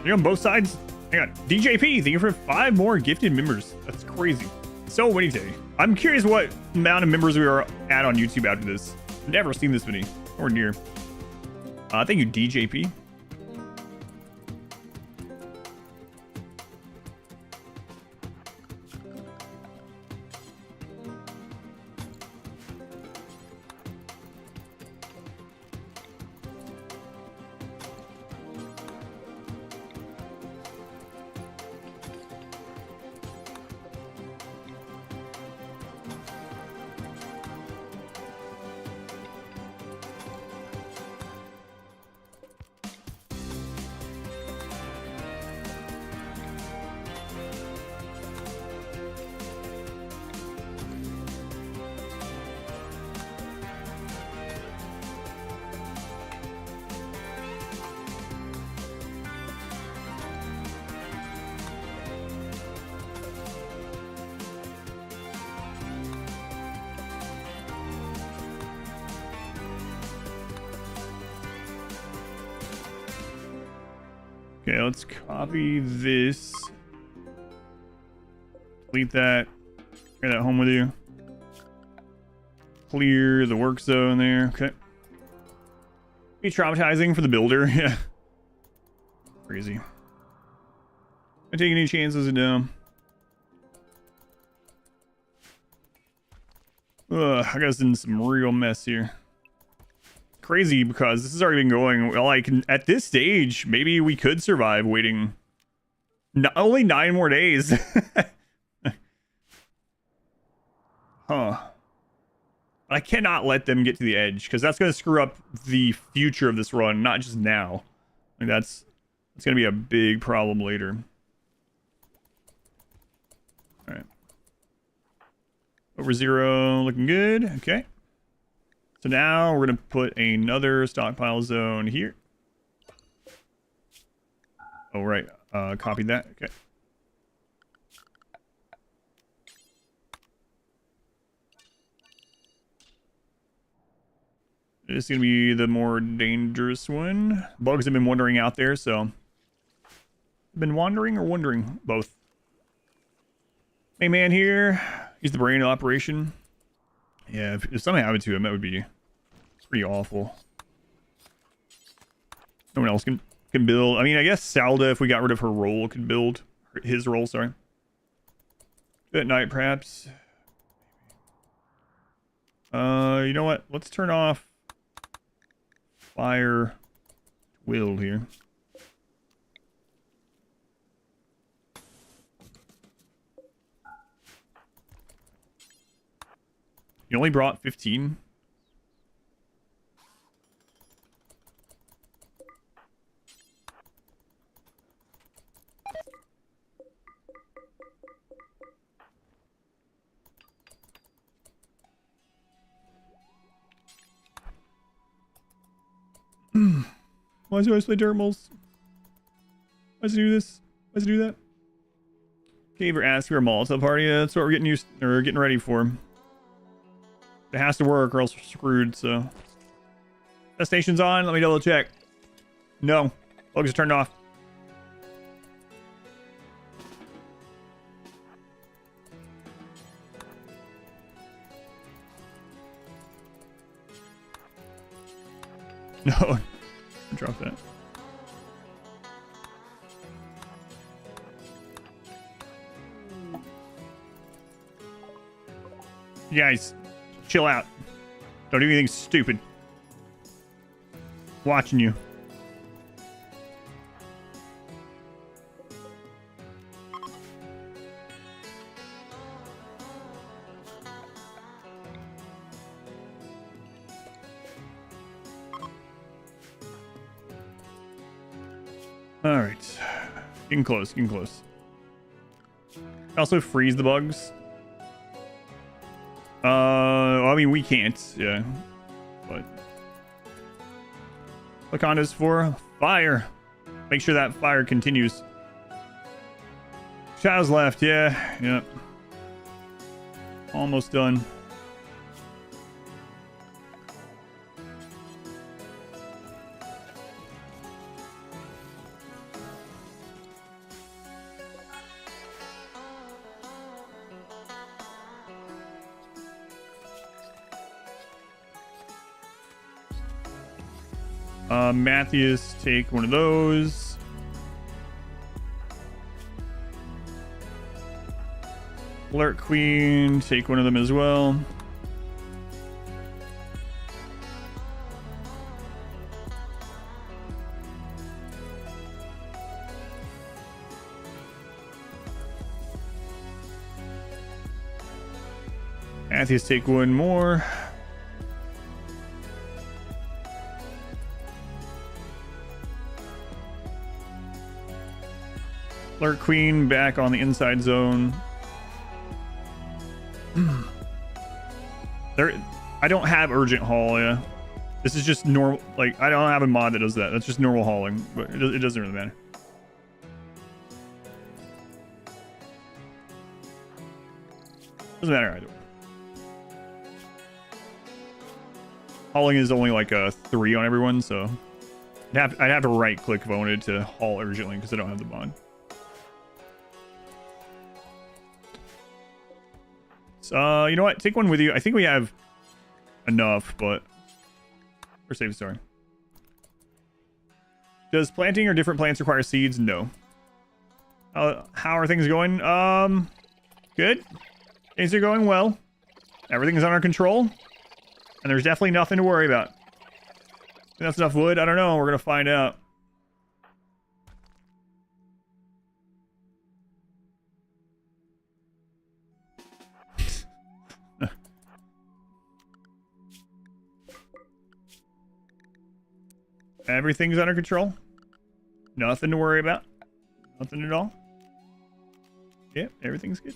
You're on both sides. Hang on. DJP, thank you for 5 more gifted members. That's crazy. So many today. I'm curious what amount of members we are at on YouTube after this. Never seen this many. Or near. Thank you, DJP. Okay, let's copy this. Delete that. Carry that home with you. Clear the work zone there. Okay. Be traumatizing for the builder. Yeah. Crazy. Not taking any chances down. Ugh, I got us in some real mess here. Crazy because this has already been going, well, like at this stage maybe we could survive waiting Only 9 more days. Huh. I cannot let them get to the edge because that's going to screw up the future of this run, not just now. Like that's going to be a big problem later. All right. Over 0, looking good. Okay. So now we're going to put another stockpile zone here. Oh, right. Copy that. Okay. This is going to be the more dangerous one. Bugs have been wandering out there, so... Been wandering or wondering? Both. Hey, man here. He's the brain of operation. Yeah, if something happened to him, that would be pretty awful. No one else can build. I mean, I guess Salda, if we got rid of her role, could build. His role, sorry. At night, perhaps. You know what? Let's turn off fire willed here. You only brought 15? Why does he always play Dirtmoles? Why does he do this? Why does he do that? Caver asked for a Molotov party. Yeah, that's what we're getting ready for. It has to work or else we're screwed, so. Infestation's on. Let me double check. No. Bugs are turned off. No. Drop that. You guys, chill out. Don't do anything stupid. Watching you. All right, getting close, getting close. Also freeze the bugs. I mean, we can't, yeah, but Laconda is for fire. Make sure that fire continues. Shadows left, yeah, yep. Almost done. Matthews, take one of those. Alert Queen, take one of them as well. Matthews, take one more. Alert Queen back on the inside zone. I don't have urgent haul, yeah. This is just normal, like, I don't have a mod that does that. That's just normal hauling, but it doesn't really matter. Doesn't matter either way. Hauling is only like a 3 on everyone, so I'd have to right click if I wanted to haul urgently because I don't have the mod. You know what? Take one with you. I think we have enough, but we're safe. Sorry. Does planting or different plants require seeds? No. How are things going? Good. Things are going well. Everything's under control, and there's definitely nothing to worry about. That's enough wood. I don't know. We're gonna find out. Everything's under control. Nothing to worry about. Nothing at all. Yep, everything's good.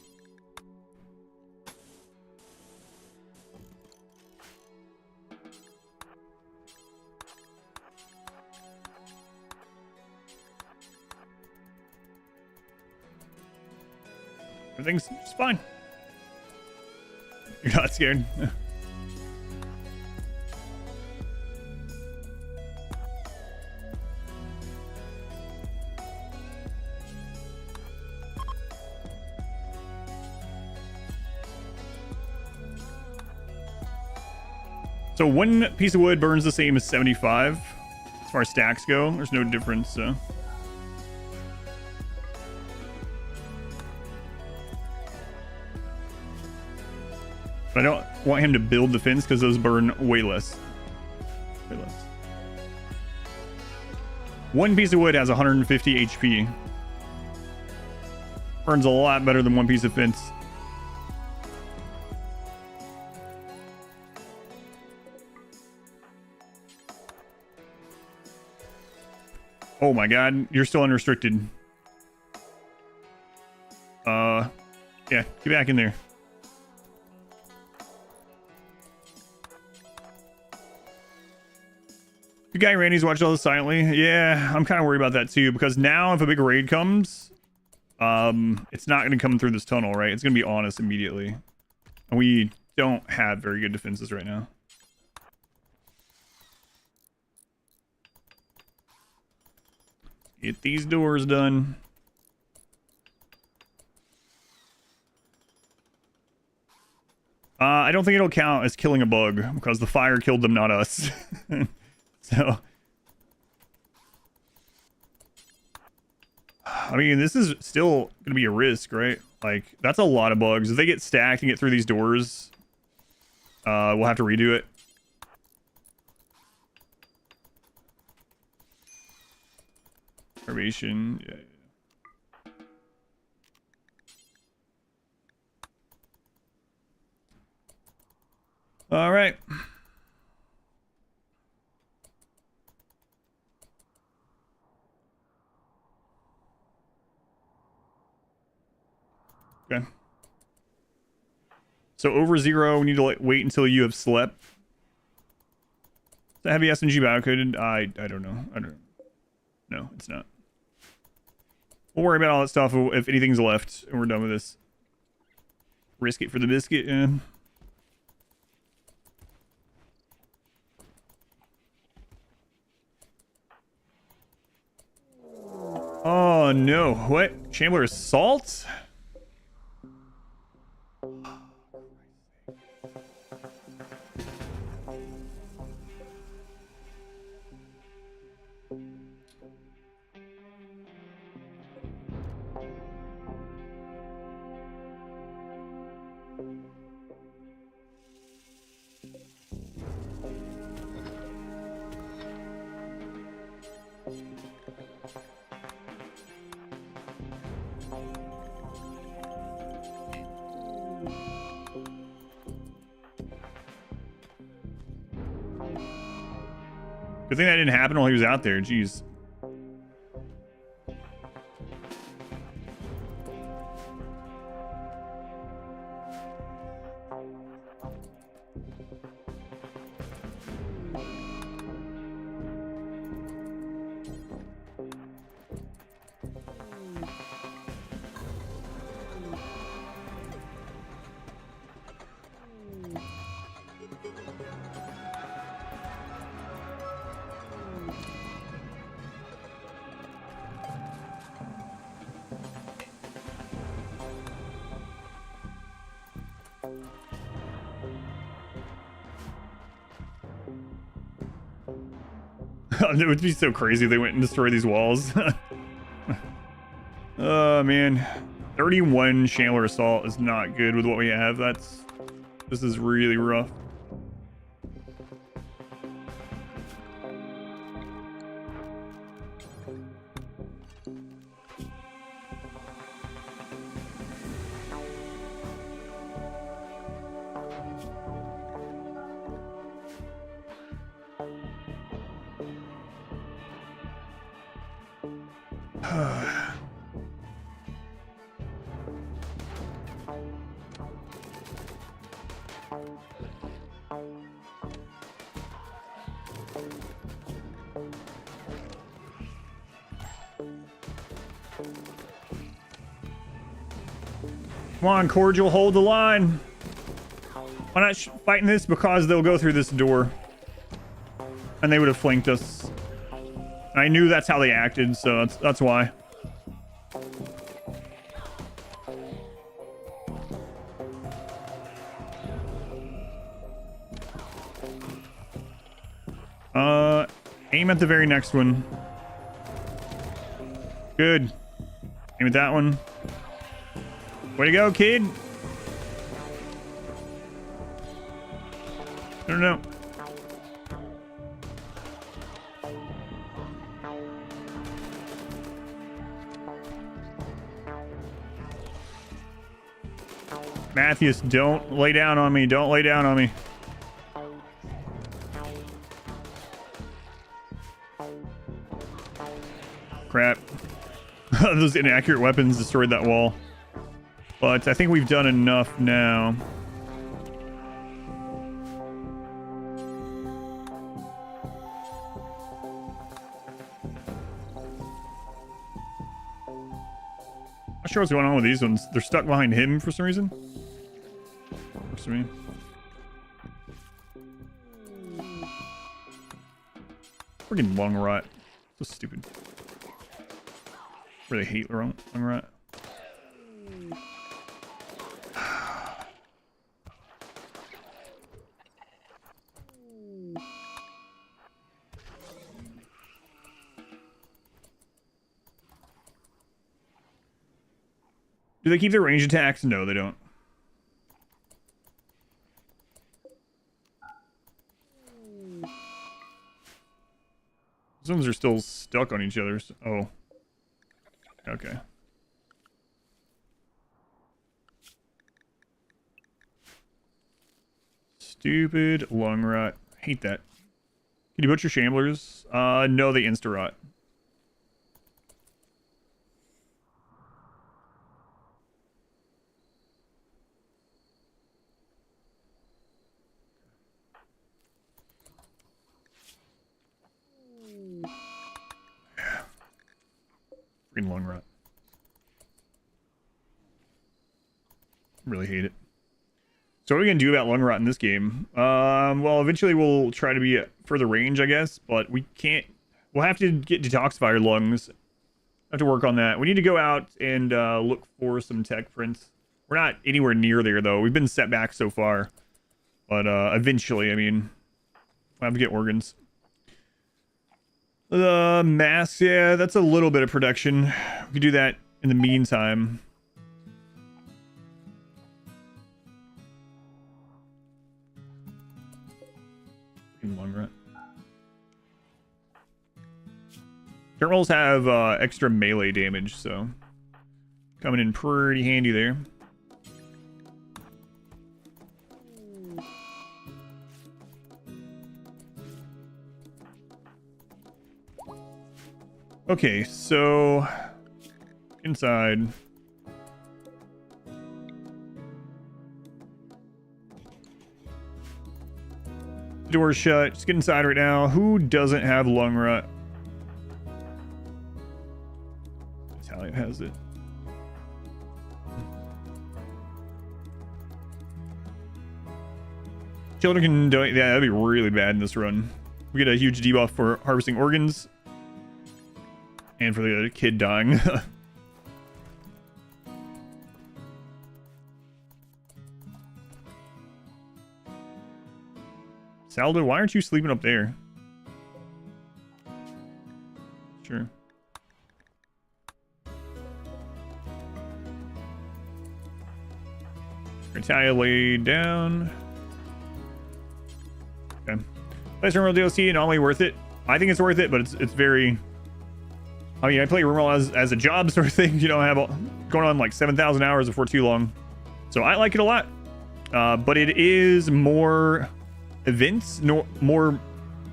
Everything's just fine. You're not scared. So one piece of wood burns the same as 75. As far as stacks go, there's no difference, so. But I don't want him to build the fence because those burn way less. Way less. One piece of wood has 150 HP. Burns a lot better than one piece of fence. Oh my god, you're still unrestricted. Yeah, get back in there. The guy Randy's watched all this silently. Yeah, I'm kind of worried about that too, because now if a big raid comes, it's not going to come through this tunnel, right? It's going to be on us immediately. And we don't have very good defenses right now. Get these doors done. I don't think it'll count as killing a bug because the fire killed them, not us. So, I mean, this is still gonna be a risk, right? Like, that's a lot of bugs. If they get stacked and get through these doors, we'll have to redo it. Starvation, yeah. All right. Okay. So over 0, we need to wait until you have slept. Is that heavy SMG biocoded? I don't know. I don't. No, it's not. We'll worry about all that stuff if anything's left and we're done with this. Risk it for the biscuit. Yeah. Oh no! What? Chandler Assault? Good thing that didn't happen while he was out there. Jeez. It would be so crazy if they went and destroyed these walls. Oh man, 31 Chandler Assault is not good with what we have. This is really rough. Come on, Cordial, hold the line. Why not fighting this? Because they'll go through this door. And they would have flanked us. I knew that's how they acted, so that's why. Aim at the very next one. Good. Aim at that one. Way to go, kid. No. Matthews, don't lay down on me. Don't lay down on me. Crap. Those inaccurate weapons destroyed that wall. But I think we've done enough now. Not sure what's going on with these ones. They're stuck behind him for some reason. Works for me. Freaking lung rot. So stupid. Really hate lung rot. Do they keep their range attacks? No, they don't. Those ones are still stuck on each other. Oh. Okay. Stupid lung rot. Hate that. Can you butcher shamblers? No, they insta-rot. Freaking lung rot. Really hate it. So what are we gonna do about lung rot in this game? Well, eventually we'll try to be at further range, I guess, but we can't. We'll have to get detoxifier lungs. Have to work on that. We need to go out and look for some tech prints. We're not anywhere near there though. We've been set back so far, but eventually, I mean, we'll have to get organs. The masks, yeah, that's a little bit of production. We could do that in the meantime. Lung rot. Dirtmoles have extra melee damage, so coming in pretty handy there. Okay, so inside. Door shut. Just get inside right now. Who doesn't have lung rot? Italian has it. Children can donate. Yeah, that'd be really bad in this run. We get a huge debuff for harvesting organs. And for the kid dying. Saldo, why aren't you sleeping up there? Sure. Natalia lay down. Okay. Nice RimWorld DLC, not only worth it. I think it's worth it, but it's very. I mean, I play RimWorld as a job sort of thing. You know, I have going on like 7,000 hours before too long. So I like it a lot. But it is more events,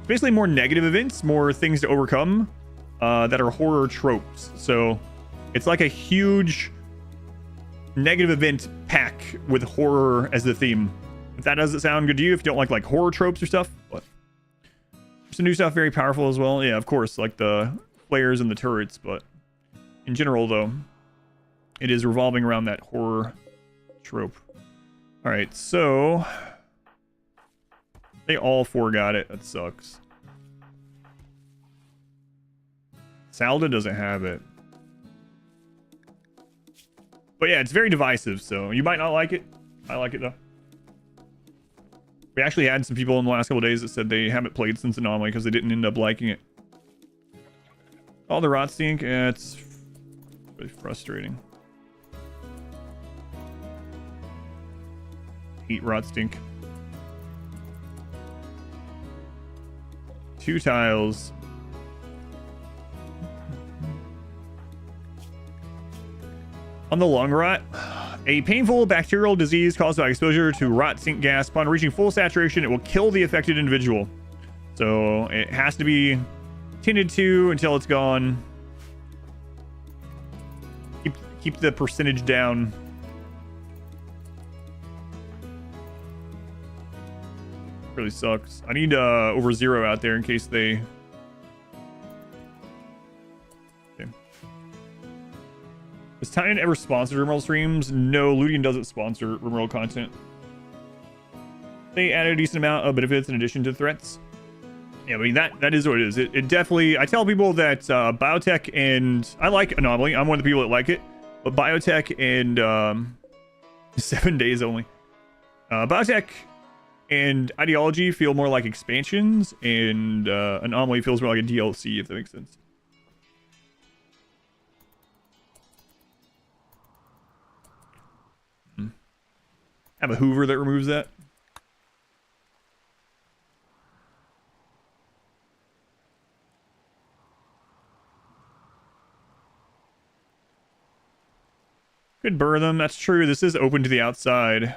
basically more negative events, more things to overcome. that are horror tropes. So it's like a huge negative event pack with horror as the theme. If that doesn't sound good to you, if you don't like horror tropes or stuff, but some new stuff, very powerful as well. Yeah, of course, like the flares and the turrets, but in general, though, it is revolving around that horror trope. All right, so they all forgot it. That sucks. Salda doesn't have it. But yeah, it's very divisive, so you might not like it. I like it, though. We actually had some people in the last couple days that said they haven't played since Anomaly because they didn't end up liking it. All the rot stink, yeah, it's really frustrating. Hate rot stink. 2 tiles. On the lung rot, a painful bacterial disease caused by exposure to rot stink gas. Upon reaching full saturation, it will kill the affected individual. So it has to be tended to until it's gone. Keep the percentage down. Really sucks. I need over 0 out there in case they... Has Titan ever sponsored RimWorld streams? No, Ludian doesn't sponsor RimWorld content. They added a decent amount of benefits in addition to threats. Yeah, I mean, that is what it is. It definitely... I tell people that Biotech and... I like Anomaly. I'm one of the people that like it. But Biotech and... 7 days only. Biotech and Ideology feel more like expansions. And Anomaly feels more like a DLC, if that makes sense. Have a Hoover that removes that. Could burn them. That's true. This is open to the outside.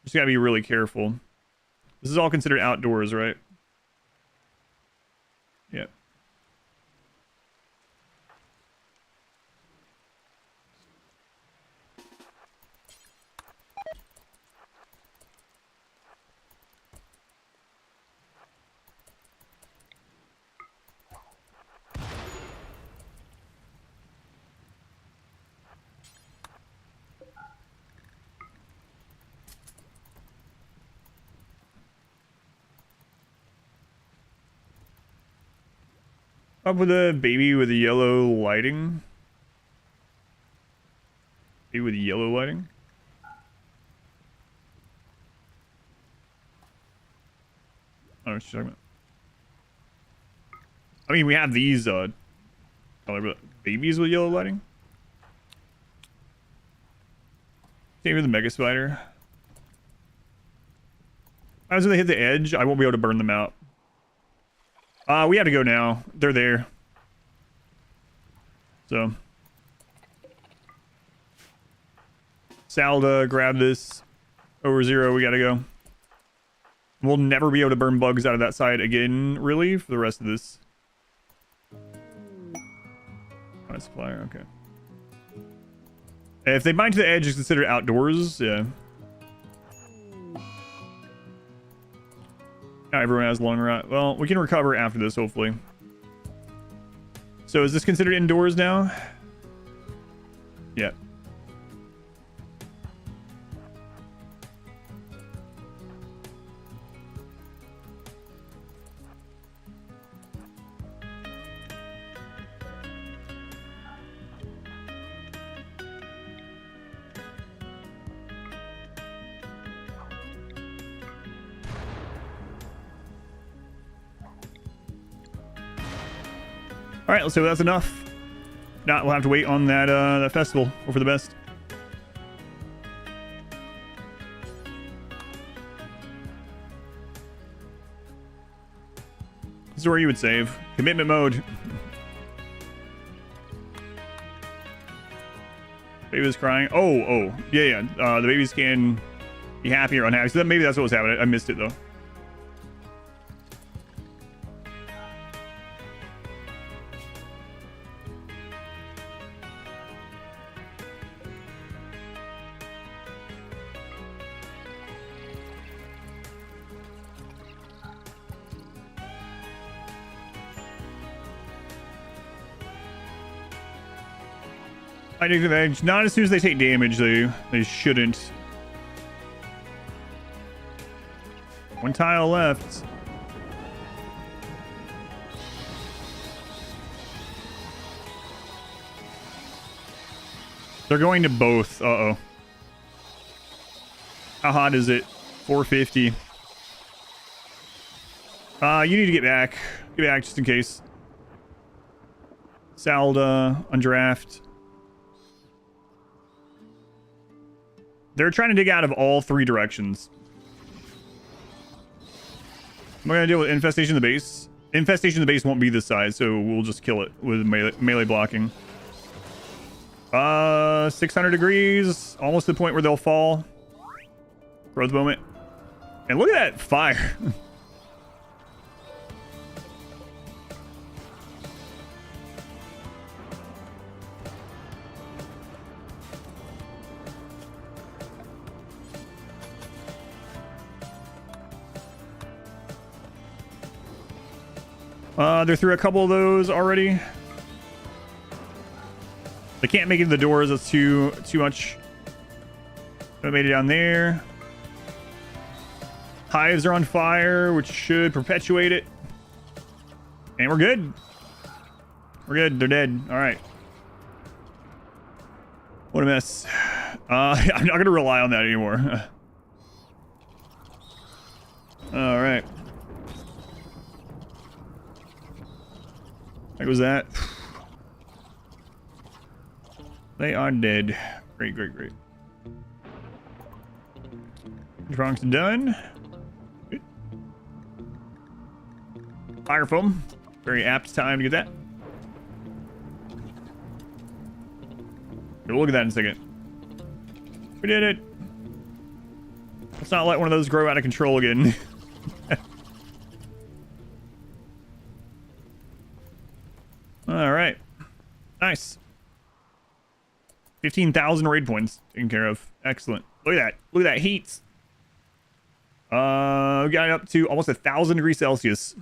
Just gotta be really careful. This is all considered outdoors, right? Yeah. Up with a baby with a yellow lighting. Baby with yellow lighting. I don't know what you're talking about. I mean, we have these color, but babies with yellow lighting. Same with the mega spider. As they hit the edge, I won't be able to burn them out. We have to go now. They're there. So. Salda, grab this. Over 0, we gotta go. We'll never be able to burn bugs out of that side again, really, for the rest of this. My supplier, okay. If they bind to the edge, it's considered outdoors, yeah. Now everyone has long rot. Well, we can recover after this, hopefully. So is this considered indoors now? Yeah. All right, let's see if that's enough. If not, we'll have to wait on that that festival. Hope for the best. This is where you would save. Commitment mode. Baby's crying. Oh, yeah. The babies can be happy or unhappy. So maybe that's what was happening. I missed it though. I take advantage. Not as soon as they take damage, they shouldn't. One tile left. They're going to both. Uh-oh. How hot is it? 450. You need to get back. Get back just in case. Salda, undraft. They're trying to dig out of all three directions. We're going to deal with Infestation in the base. Infestation in the base won't be this size, so we'll just kill it with melee blocking. 600 degrees. Almost to the point where they'll fall. Growth moment. And look at that fire. They're through a couple of those already. They can't make it to the doors. That's too much. I made it down there. Hives are on fire, which should perpetuate it. And we're good. We're good. They're dead. All right. What a mess. I'm not going to rely on that anymore. All right. How was that? They are dead. Great, great, great. Drunk's done. Good. Fire foam. Very apt time to get that. We'll look at that in a second. We did it. Let's not let one of those grow out of control again. All right. Nice. 15,000 raid points taken care of. Excellent. Look at that. Look at that heat. We got it up to almost 1,000 degrees Celsius.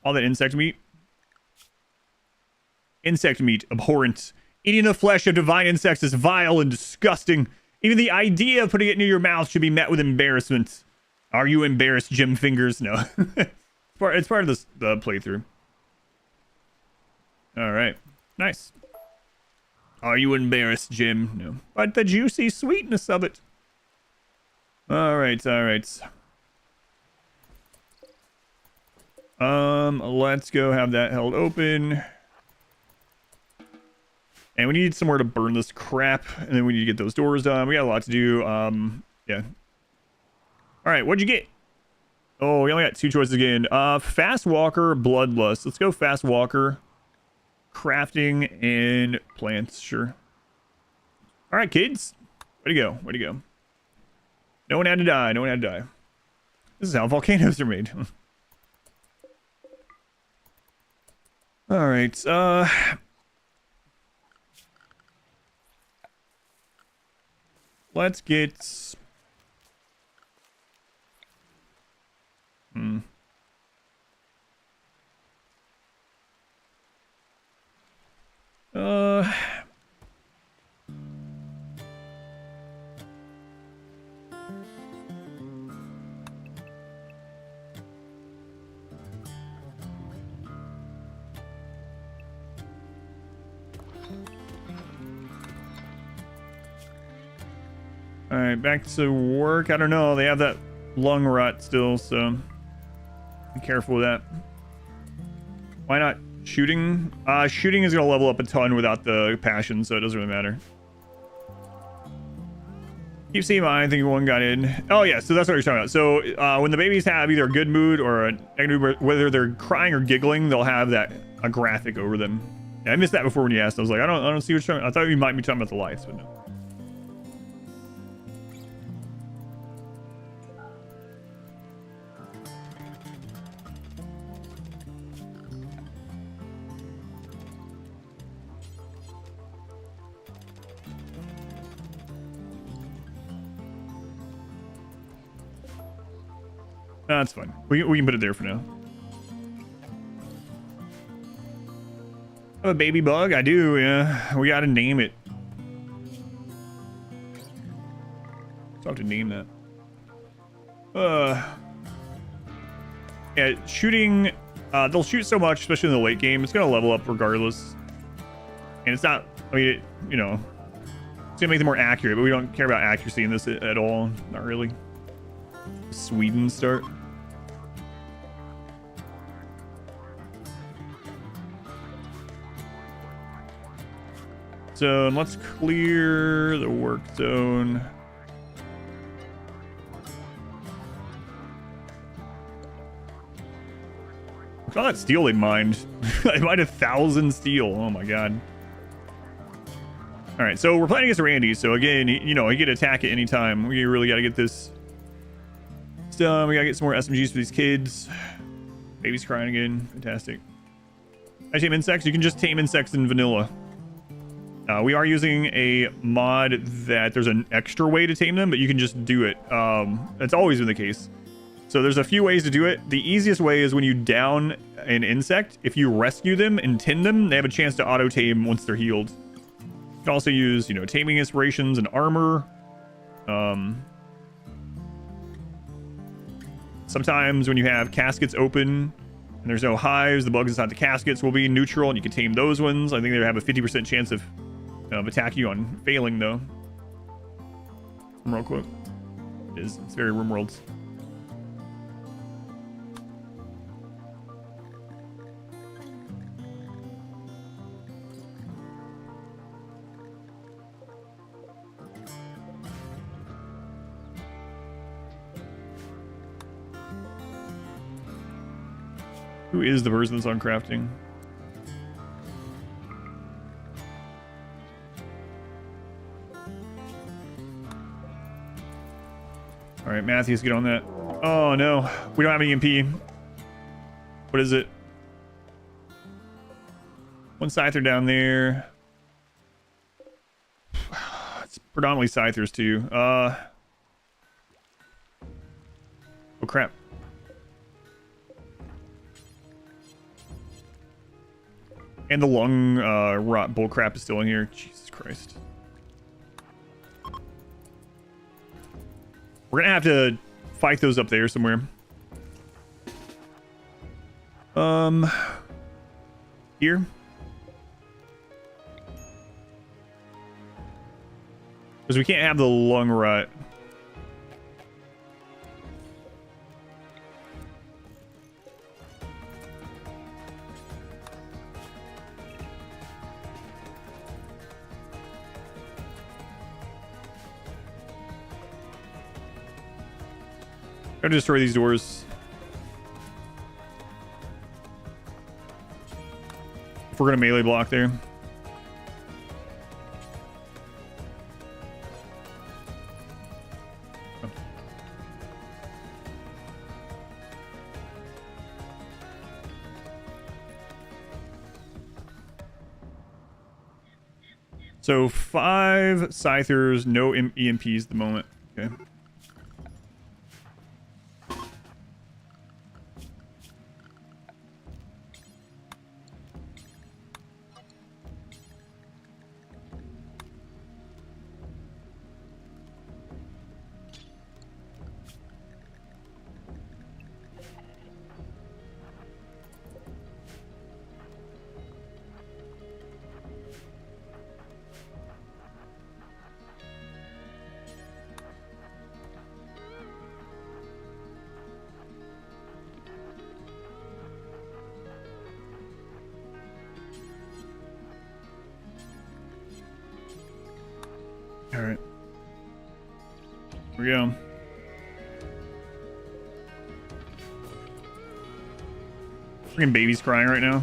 All that insect meat. Insect meat. Abhorrent. Eating the flesh of divine insects is vile and disgusting. Even the idea of putting it near your mouth should be met with embarrassment. Are you embarrassed, Jim Fingers? No. It's part of the playthrough. All right. Nice. Are you embarrassed, Jim? No. But the juicy sweetness of it. All right. All right. Let's go have that held open. And we need somewhere to burn this crap. And then we need to get those doors done. We got a lot to do. Yeah. All right. What'd you get? Oh, we only got 2 choices again. Fast Walker, Bloodlust. Let's go Fast Walker. Crafting and plants, sure. All right, kids. Way to go. Way to go. No one had to die. No one had to die. This is how volcanoes are made. All right. Let's get... All right, back to work. I don't know. They have that lung rot still, so be careful with that. Why not shooting? Shooting is going to level up a ton without the passion, so it doesn't really matter. Keep seeing mine. I think one got in. Oh, yeah, so that's what you're talking about. So when the babies have either a good mood or a negative mood, whether they're crying or giggling, they'll have a graphic over them. Yeah, I missed that before when you asked. I was like, I don't see what you're talking about. I thought you might be talking about the lights, but no. No, that's fine. We can put it there for now. Have a baby bug? I do, yeah. We gotta name it. I'll have to name that. Yeah, shooting. They'll shoot so much, especially in the late game. It's gonna level up regardless. And it's not. I mean, you know, it's gonna make them more accurate, but we don't care about accuracy in this at all. Not really. Sweden start. So let's clear the work zone. Look at all that steel they mined. They mined 1,000 steel. Oh my god. All right, so we're playing against Randy. So again, you know, he can attack at any time. We really got to get this done. We got to get some more SMGs for these kids. Baby's crying again. Fantastic. I tame insects. You can just tame insects in vanilla. We are using a mod that there's an extra way to tame them, but you can just do it. That's always been the case. So there's a few ways to do it. The easiest way is when you down an insect, if you rescue them and tend them, they have a chance to auto tame once they're healed. You can also use, you know, taming inspirations and armor. Sometimes when you have caskets open and there's no hives, the bugs inside the caskets will be neutral and you can tame those ones. I think they have a 50% chance of attacking you on failing though. RimWorld quote. It's very RimWorld. Who is the person that's on crafting? All right, Matthews, get on that. Oh no, we don't have an EMP. What is it? One Scyther down there. It's predominantly Scythers too. Oh crap. And the lung rot bullcrap is still in here. Jesus Christ. We're gonna have to fight those up there somewhere. Here. Because we can't have the lung rot. Gotta destroy these doors. If we're gonna melee block there. Oh. So 5 Scythers, no EMPs at the moment. Okay. All right. Here we go. Freaking baby's crying right now.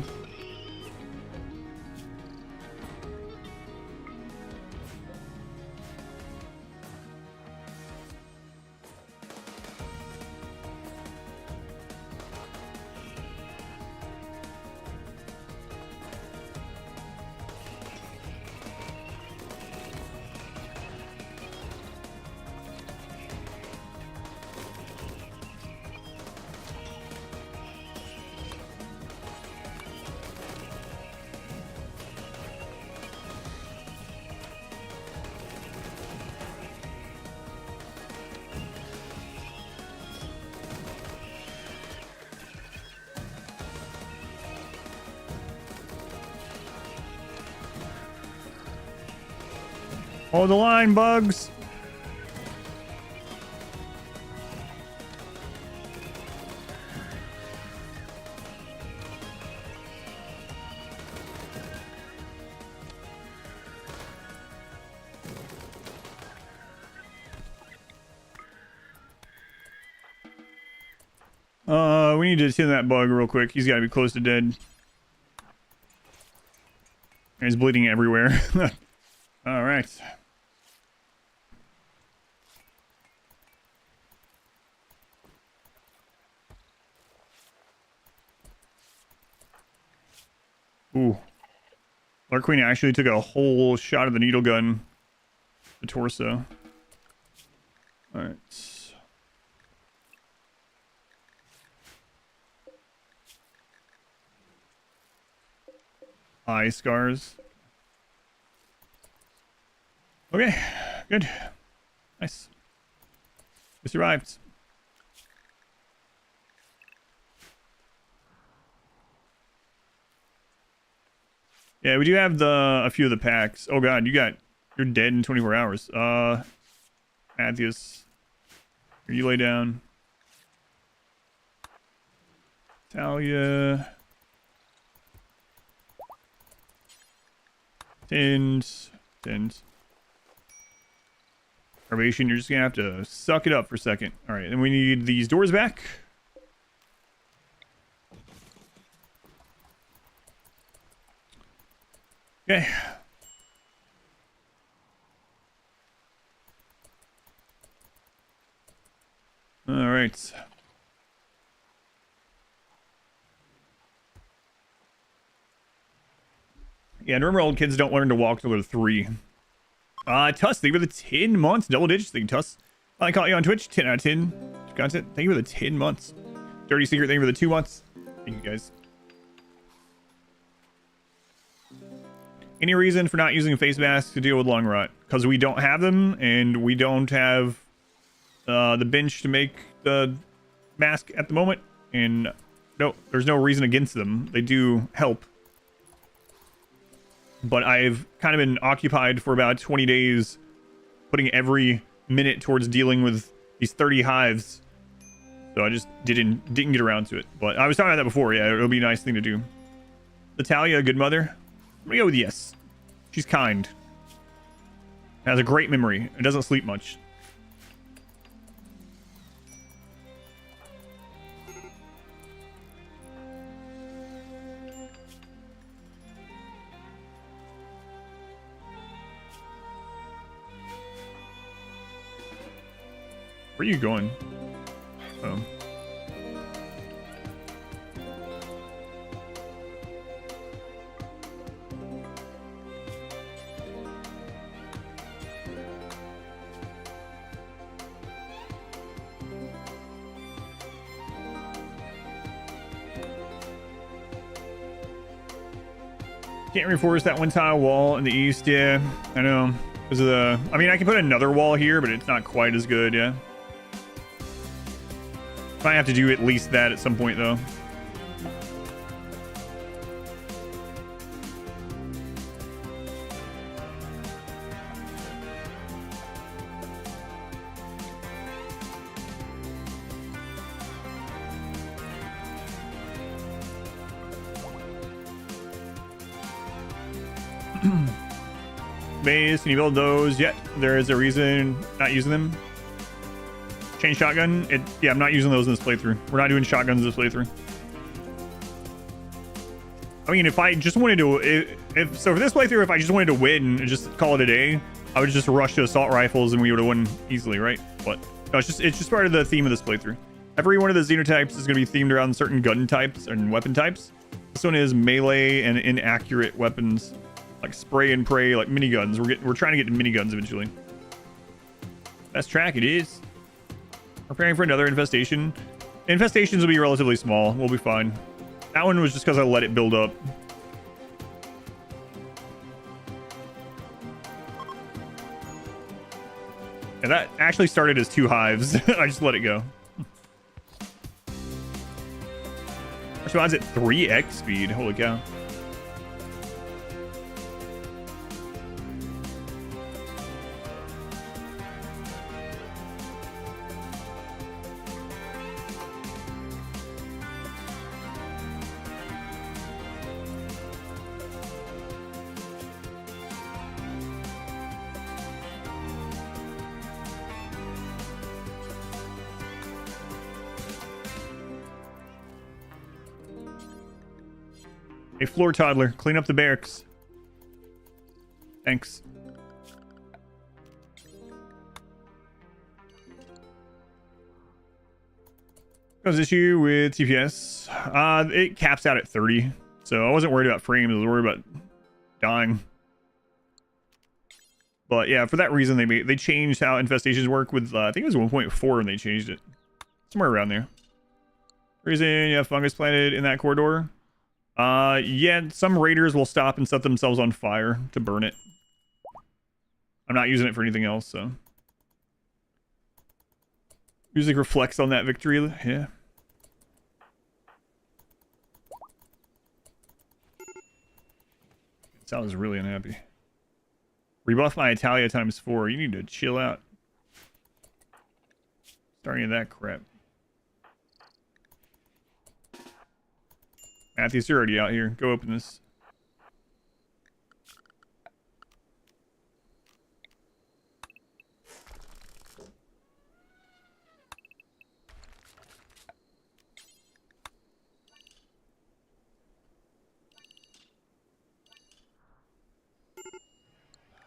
Hold the line, bugs. We need to attend that bug real quick. He's got to be close to dead. He's bleeding everywhere. All right. Ooh. Lark Queen actually took a whole shot of the needle gun. The torso. All right. Eye scars. Okay, good. Nice. We survived. Yeah, we do have a few of the packs. Oh god, you're dead in 24 hours. Mathias. Here, you lay down. Talia. Tins. Starvation, you're just gonna have to suck it up for a second. Alright, and we need these doors back. Okay. Alright. Yeah, and RimWorld kids don't learn to walk till they're 3. Tuss, thank you for the 10 months. Double digits, thank you, Tuss. I caught you on Twitch. 10 out of 10. Content. Thank you for the 10 months. Dirty Secret, thank you for the 2 months. Thank you, guys. Any reason for not using a face mask to deal with lung rot? Because we don't have them, and we don't have the bench to make the mask at the moment. And no, there's no reason against them. They do help. But I've kind of been occupied for about 20 days putting every minute towards dealing with these 30 hives. So I just didn't get around to it. But I was talking about that before. Yeah, it'll be a nice thing to do. Natalia, a good mother? I'm gonna go with yes. She's kind. Has a great memory. It doesn't sleep much. Where are you going? Oh. Can't reinforce that one tile wall in the east, yeah. I know. Because of the... I mean, I can put another wall here, but it's not quite as good, yeah. Might have to do at least that at some point, though. Base, can you build those yet? There is a reason not using them. Chain shotgun. Yeah, I'm not using those in this playthrough. We're not doing shotguns in this playthrough. I mean, if I just wanted to, so for this playthrough, if I just wanted to win and just call it a day, I would just rush to assault rifles and we would have won easily, right? But no, it's just part of the theme of this playthrough. Every one of the Xenotypes is going to be themed around certain gun types and weapon types. This one is melee and inaccurate weapons, like spray and pray, like miniguns. We're trying to get to miniguns eventually. Best track it is. Preparing for another infestation. Infestations will be relatively small. We'll be fine. That one was just because I let it build up. And that actually started as 2 hives. I just let it go. Actually, mine's at 3x speed. Holy cow. Hey, floor toddler, clean up the barracks. Thanks. Cause issue with TPS. It caps out at 30. So I wasn't worried about frames, I was worried about dying. But yeah, for that reason they changed how infestations work with I think it was 1.4 and they changed it. Somewhere around there. Reason you have fungus planted in that corridor. Yeah, some raiders will stop and set themselves on fire to burn it. I'm not using it for anything else, so. Music reflects on that victory, yeah. Sal's really unhappy. Rebuff my Italia ×4. You need to chill out. Starting that crap. Matthews, you're already out here. Go open this.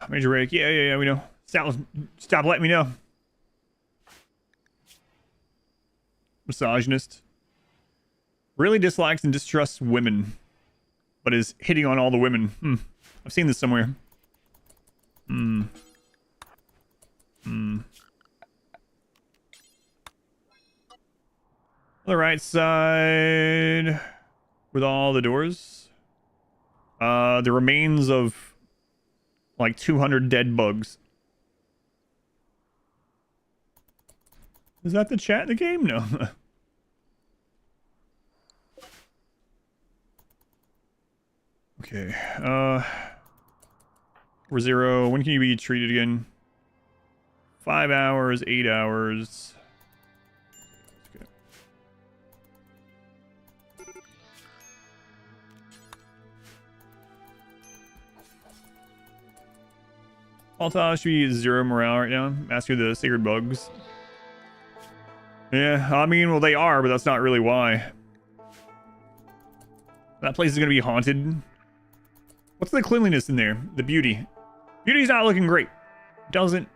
Major Rake. Yeah, we know. Stop letting me know. Misogynist. Really dislikes and distrusts women, but is hitting on all the women. I've seen this somewhere. On the right side, with all the doors, the remains of like 200 dead bugs. Is that the chat in the game? No. Okay. We're 0. When can you be treated again? 5 hours, 8 hours. Okay. Alta should be 0 morale right now. Master the sacred bugs. Yeah, I mean, well, they are, but that's not really why. That place is going to be haunted. What's the cleanliness in there? The beauty. Beauty's not looking great. Doesn't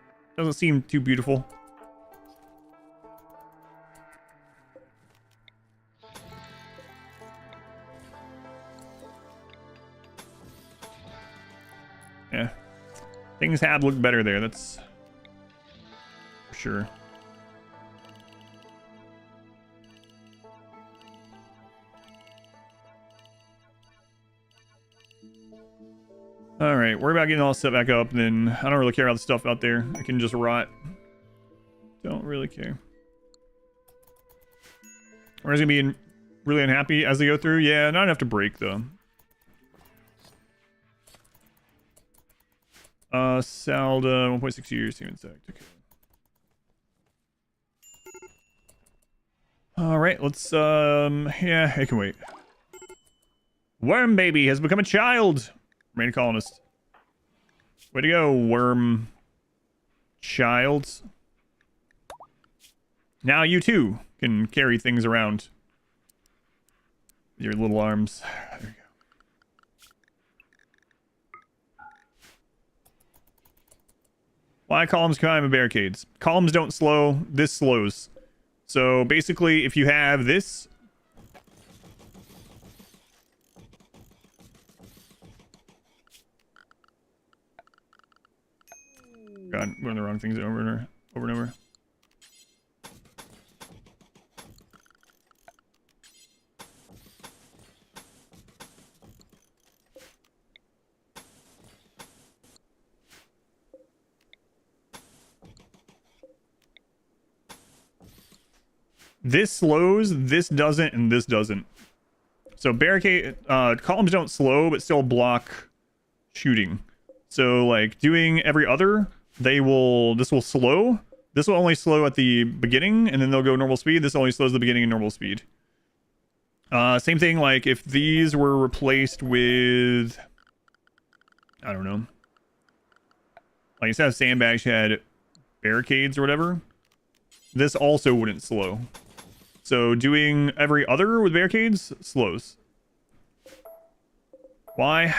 seem too beautiful. Yeah. Things have looked better there, that's for sure. Alright, worry about getting all set back up, then I don't really care about the stuff out there. I can just rot. Don't really care. Or is it gonna be really unhappy as they go through? Yeah, not enough to break though. Salda, 1.6 years, team insect. Okay. Alright, let's yeah, I can wait. Worm baby has become a child. Remain a colonist. Way to go, worm child. Now you too can carry things around with your little arms. There you go. Why columns climb and barricades? Columns don't slow, this slows. So basically, if you have this, God, we're on the wrong things over and over. This slows, this doesn't, and this doesn't. So barricade, columns don't slow, but still block shooting. So like doing every other, this will slow. This will only slow at the beginning, and then they'll go normal speed. This only slows the beginning and normal speed. Same thing, like if these were replaced with, I don't know, like instead of sandbags, you had barricades or whatever, this also wouldn't slow. So doing every other with barricades slows. Why?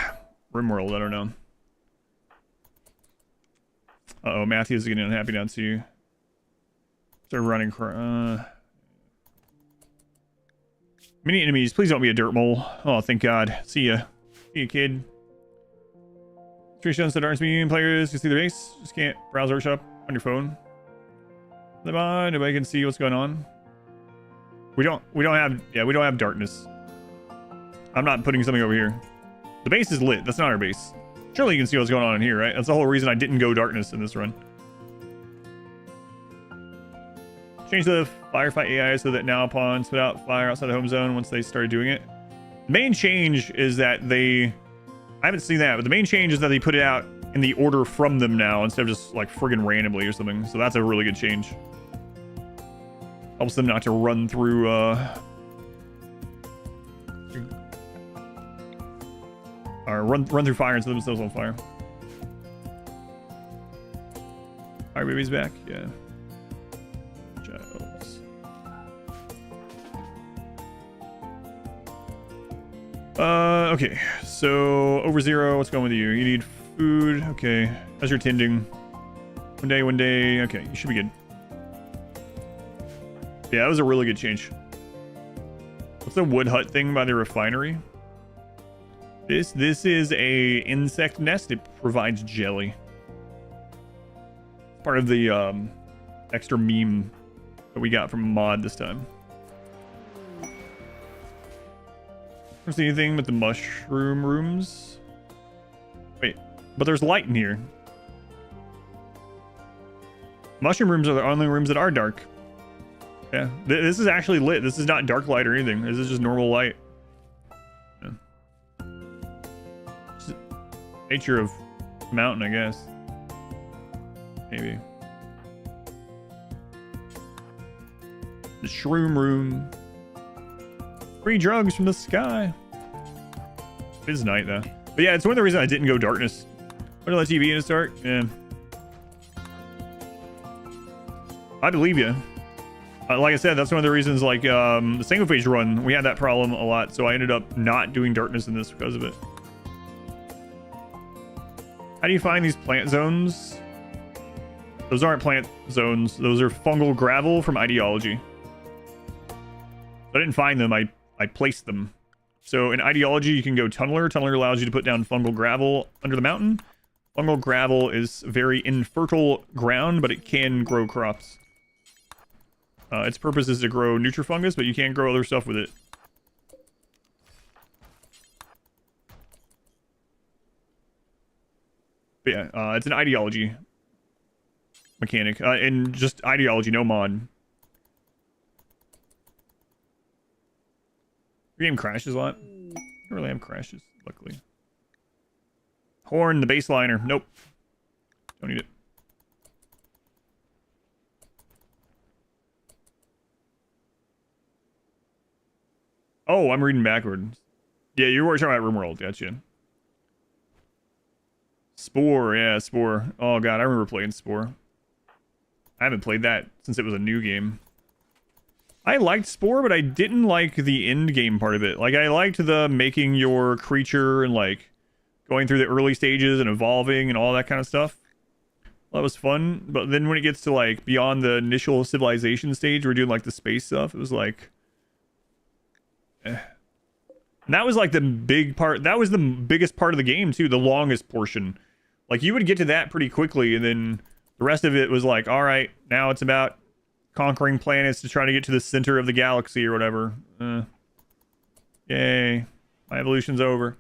RimWorld, I don't know. Uh-oh, Matthew's getting unhappy now too. They're running... Many enemies, please don't be a Dirtmole. Oh, thank God. See ya. See ya, kid. Three shows that aren't being players. You see the base? Just can't browse workshop on your phone. Come on, nobody can see what's going on. We don't have darkness. I'm not putting something over here. The base is lit. That's not our base. Surely you can see what's going on in here, right? That's the whole reason I didn't go darkness in this run. Change the firefight AI so that now pawns put out fire outside the home zone once they started doing it. The main change is that they... I haven't seen that, but the main change is that they put it out in the order from them now instead of just like friggin' randomly or something. So that's a really good change. Helps them not to run through or run through fire and set themselves on fire. Alright, baby's back. Yeah. Giles. Okay. So over 0, what's going with you? You need food. Okay. How's your tending? One day. Okay, you should be good. Yeah, that was a really good change. What's the wood hut thing by the refinery? This is a insect nest. It provides jelly. Part of the extra meme that we got from mod this time. Don't see anything but the mushroom rooms. Wait, but there's light in here. Mushroom rooms are the only rooms that are dark. Yeah, this is actually lit. This is not dark light or anything. This is just normal light. Yeah. Just nature of mountain, I guess. Maybe. The shroom room. Free drugs from the sky. It is night though. But yeah, it's one of the reasons I didn't go darkness. What did the TV in the start? Yeah. I believe you. Like I said, that's one of the reasons, like, the single phase run, we had that problem a lot, so I ended up not doing darkness in this because of it. How do you find these plant zones? Those aren't plant zones. Those are fungal gravel from Ideology. I didn't find them. I placed them. So in Ideology, you can go Tunneler. Tunneler allows you to put down fungal gravel under the mountain. Fungal gravel is very infertile ground, but it can grow crops. Its purpose is to grow nutrifungus, but you can't grow other stuff with it. But yeah, it's an Ideology mechanic. And just Ideology, no mod. Your game crashes a lot. I don't really have crashes, luckily. Horn, the baseliner. Nope. Don't need it. Oh, I'm reading backwards. Yeah, you were talking about RimWorld. Gotcha. Spore, yeah, Spore. Oh god, I remember playing Spore. I haven't played that since it was a new game. I liked Spore, but I didn't like the end game part of it. Like, I liked the making your creature and, like, going through the early stages and evolving and all that kind of stuff. Well, that was fun. But then when it gets to, like, beyond the initial civilization stage, we're doing, like, the space stuff. It was like... And that was like the big part. That was the biggest part of the game too, the longest portion. Like you would get to that pretty quickly, and then the rest of it was like, all right, now it's about conquering planets to try to get to the center of the galaxy or whatever. Yay, my evolution's over.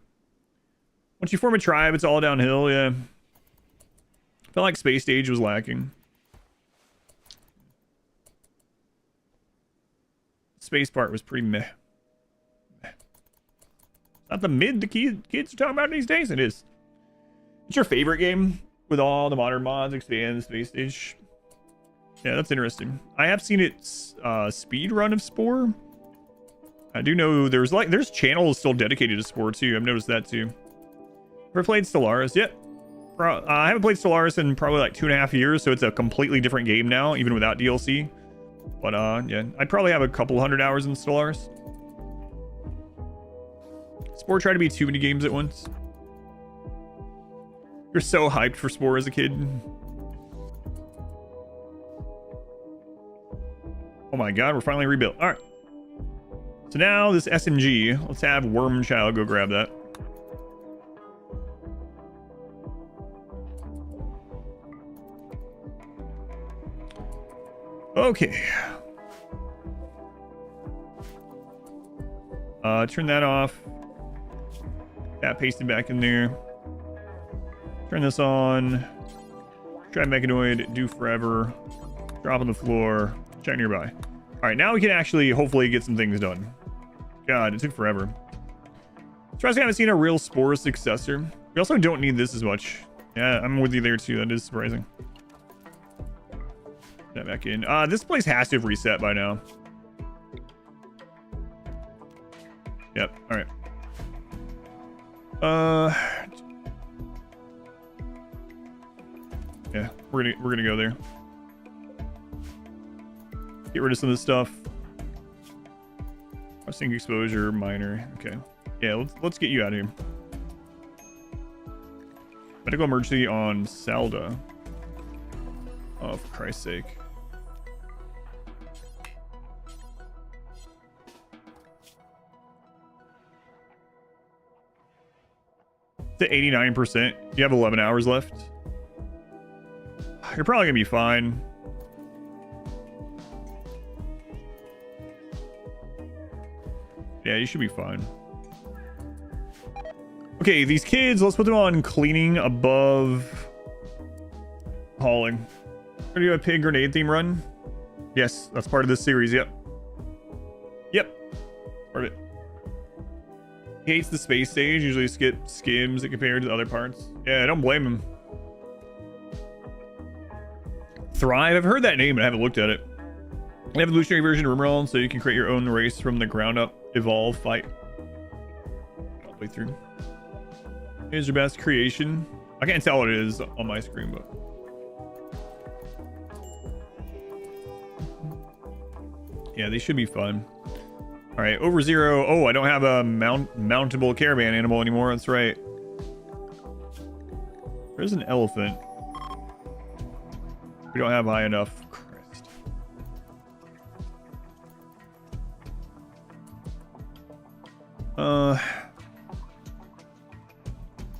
Once you form a tribe, it's all downhill. Yeah, felt like space stage was lacking. Space part was pretty meh. Not the mid the kids are talking about these days. It is. It's your favorite game with all the modern mods, expand the space stage. Yeah, that's interesting. I have seen it speed run of Spore. I do know there's channels still dedicated to Spore too. I've noticed that too. Ever played Stellaris? Yep. I haven't played Stellaris in probably like 2.5 years, so it's a completely different game now, even without DLC. But yeah, I'd probably have a couple hundred hours in Stellaris. Spore tried to be too many games at once. You're so hyped for Spore as a kid. Oh my god, we're finally rebuilt. All right. So now this SMG, let's have Wormchild go grab that. Okay. Turn that off. That pasted back in there. Turn this on. Try Mechanoid. Do forever. Drop on the floor. Check nearby. All right, now we can actually hopefully get some things done. God, it took forever. Surprised I haven't seen a real Spore successor. We also don't need this as much. Yeah, I'm with you there too. That is surprising. Put that back in. This place has to have reset by now. Yep. All right. Yeah, we're gonna go there. Get rid of some of this stuff. Processing exposure, minor. Okay. Yeah, let's get you out of here. Medical emergency on Salda. Oh, for Christ's sake. To 89%. You have 11 hours left. You're probably gonna be fine. Yeah, you should be fine. Okay, these kids, let's put them on cleaning above hauling. We're gonna do a pig grenade theme run. Yes, that's part of this series. Yep. Yep. Part of it. He hates the space stage. Usually skims it compared to the other parts. Yeah, I don't blame him. Thrive. I've heard that name, but I haven't looked at it. An evolutionary version of RimWorld, so you can create your own race from the ground up. Evolve, fight. All the way through. Here's your best creation. I can't tell what it is on my screen, but. Yeah, they should be fun. All right, over 0. Oh, I don't have a mountable caravan animal anymore. That's right. There's an elephant. We don't have high enough. Christ.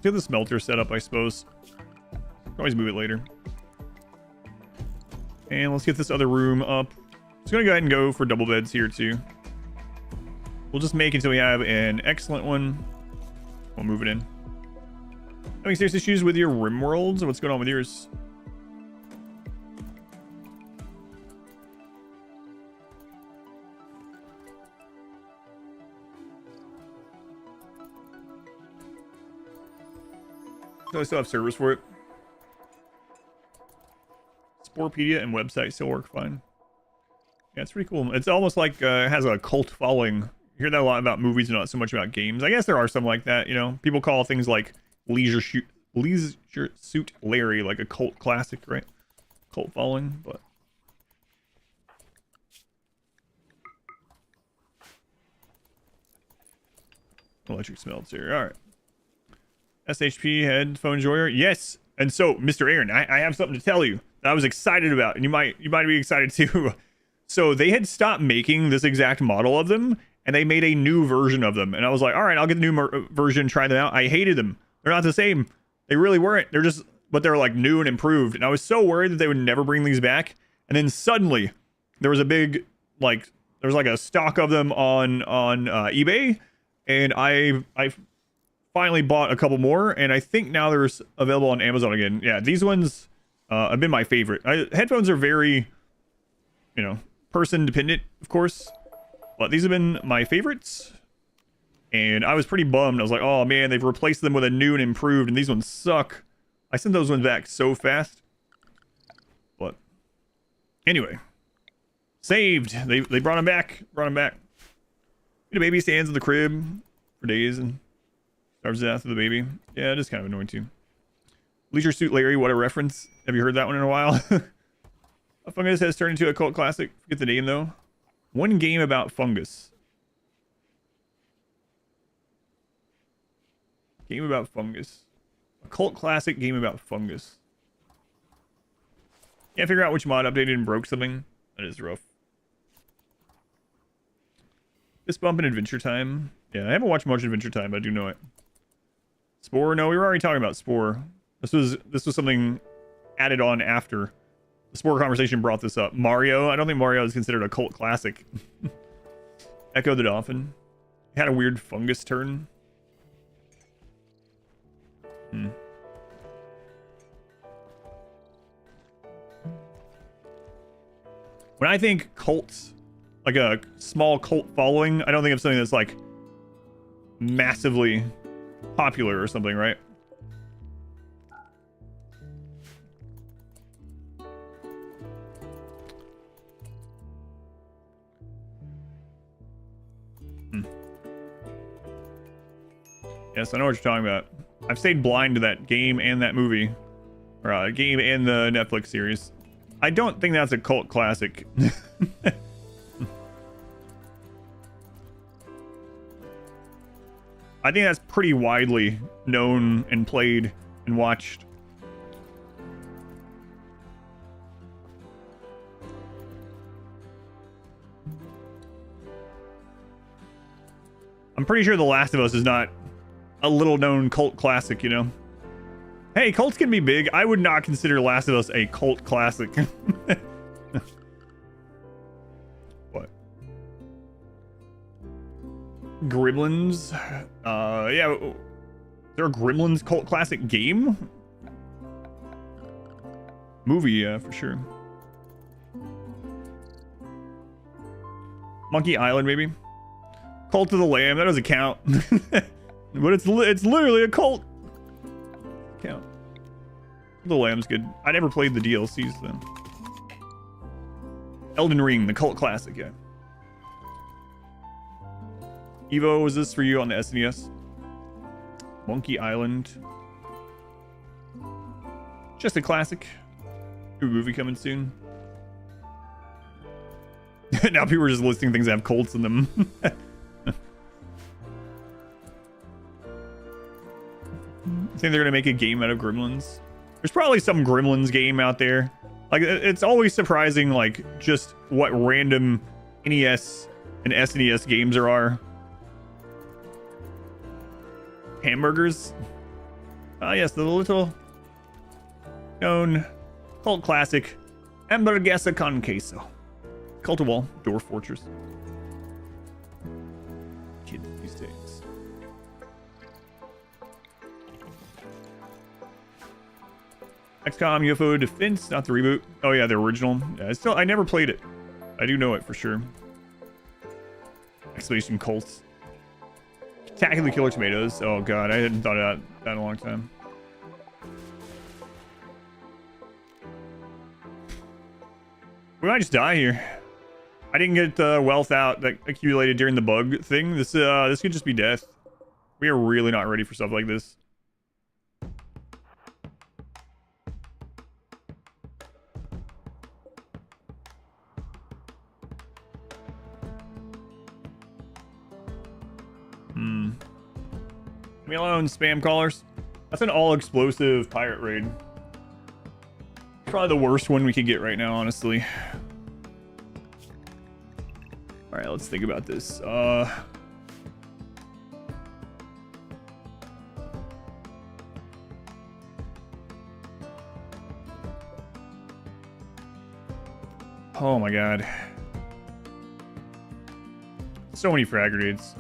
Get the smelter set up, I suppose. Can always move it later. And let's get this other room up. Just gonna go ahead and go for double beds here too. We'll just make until we have an excellent one. We'll move it in. Having serious issues with your RimWorlds? What's going on with yours? So I still have servers for it. Sporepedia and website still work fine. Yeah, it's pretty cool. It's almost like it has a cult following. You hear that a lot about movies and not so much about games. I guess there are some like that, you know. People call things like Leisure Suit Larry like a cult classic, right? Cult following, but electric smelter. All right. SHP headphone enjoyer. Yes. And so, Mr. Aaron, I have something to tell you that I was excited about, and you might be excited too. So they had stopped making this exact model of them, and they made a new version of them. And I was like, all right, I'll get the new version, try them out. I hated them. They're not the same. They really weren't. They're just, but they're like new and improved. And I was so worried that they would never bring these back. And then suddenly there was a big, like, there's like a stock of them on eBay. And I finally bought a couple more, and I think now there's available on Amazon again. Yeah, these ones have been my favorite. Headphones are very, you know, person dependent, of course, but these have been my favorites. And I was pretty bummed. I was like, oh man, they've replaced them with a new and improved, and these ones suck. I sent those ones back so fast. But anyway, saved. They brought them back. The baby stands in the crib for days and starves to death of the baby. Yeah, it is kind of annoying too. Leisure Suit Larry, what a reference. Have you heard that one in a while? A fungus has turned into a cult classic. Forget the name though. One game about fungus. Game about fungus. A cult classic game about fungus. Can't figure out which mod updated and broke something. That is rough. Fist bump in Adventure Time. Yeah, I haven't watched much Adventure Time, but I do know it. Spore? No, we were already talking about Spore. This was something added on after. The Spore conversation brought this up. Mario? I don't think Mario is considered a cult classic. Echo the Dolphin. Had a weird fungus turn. When I think cults, like a small cult following, I don't think of something that's like massively popular or something, right? Yes, I know what you're talking about. I've stayed blind to that game and that movie. Or game and the Netflix series. I don't think that's a cult classic. I think that's pretty widely known and played and watched. I'm pretty sure The Last of Us is not a little known cult classic, you know? Hey, cults can be big. I would not consider Last of Us a cult classic. What? Gremlins? Yeah. Is there a Gremlins cult classic game? Movie, yeah, for sure. Monkey Island, maybe? Cult of the Lamb, that doesn't count. But it's literally a cult. Count. The Lamb's good. I never played the DLCs then. Elden Ring, the cult classic, yeah. Evo, was this for you on the SNES? Monkey Island. Just a classic. New movie coming soon. Now people are just listing things that have cults in them. I think they're gonna make a game out of Gremlins. There's probably some Gremlins game out there. Like, it's always surprising, like, just what random NES and SNES games there are. Hamburgers. Ah, yes, the little known cult classic Hamburguesa con queso. Cultival Dwarf Fortress. Kids these days. XCOM UFO Defense, not the reboot. Oh yeah, the original. Yeah, I never played it. I do know it for sure. Exclamation Colts. Attacking the Killer Tomatoes. Oh god, I hadn't thought of that in a long time. We might just die here. I didn't get the wealth out that accumulated during the bug thing. This could just be death. We are really not ready for stuff like this. Leave me alone, spam callers. That's an all-explosive pirate raid. Probably the worst one we could get right now, honestly. Alright, let's think about this. Oh my god. So many frag grenades.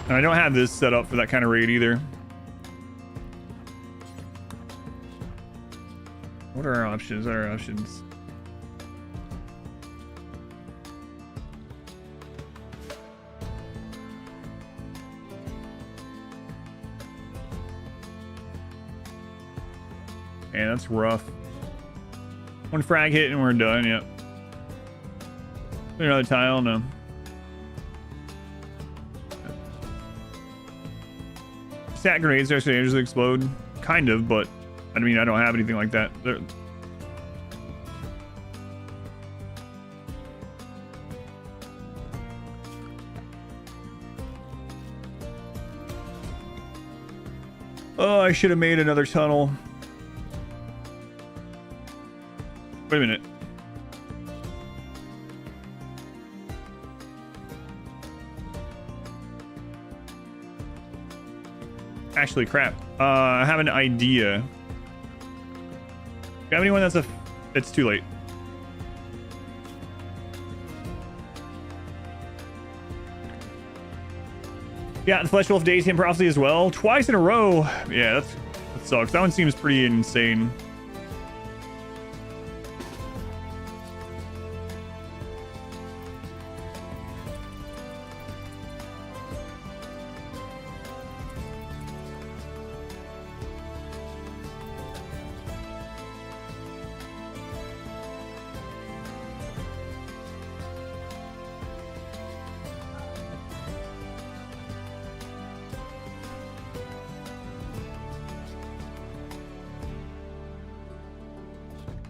I don't have this set up for that kind of raid either. What are our options? What are our options? Man, that's rough. One frag hit and we're done, yep. Another tile, no. Stack grenades actually just explode. Kind of, but I mean, I don't have anything like that. Oh, I should have made another tunnel. Wait a minute. Actually, crap. I have an idea. Got anyone that's it's too late. Yeah, the Flesh Wolf days him Prophecy as well. Twice in a row. Yeah, that sucks. That one seems pretty insane.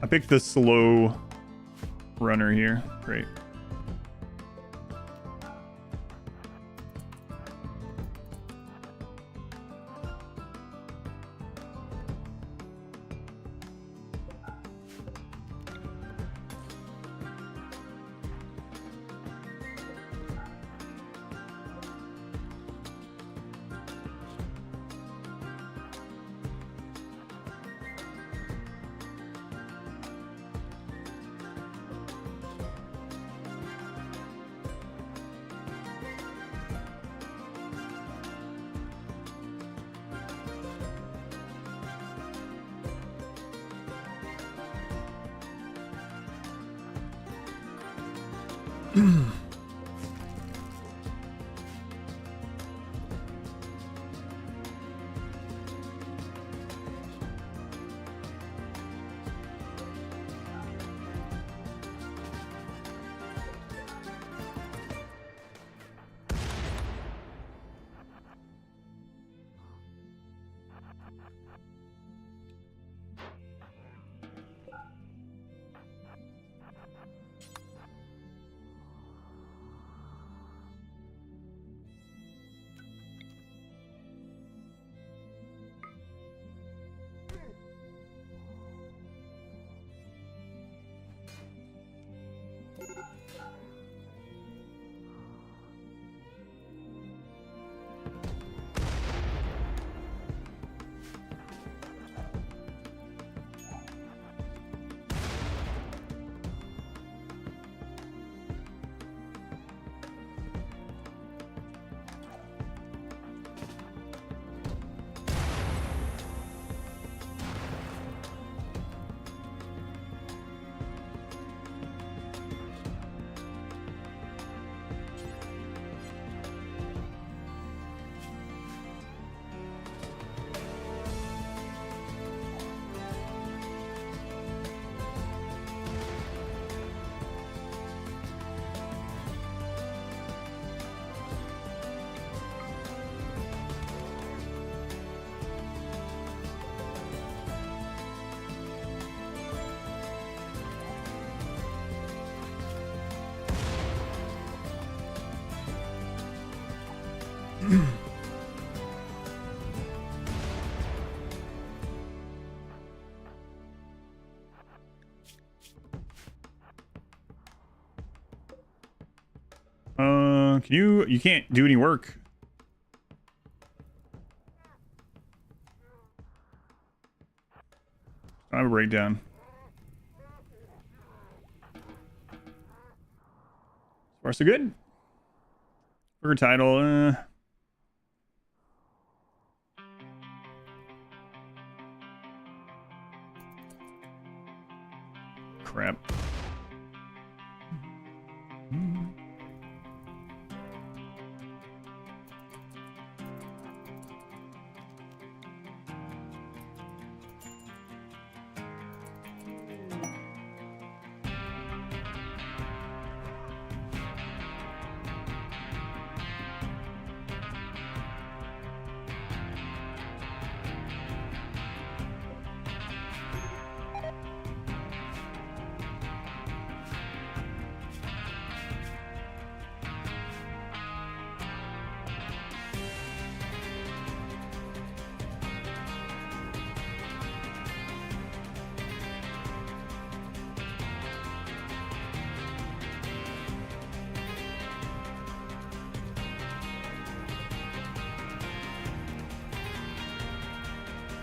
I picked the slow runner here. Great. You can't do any work. I have a breakdown. So far so good. Burger title, crap.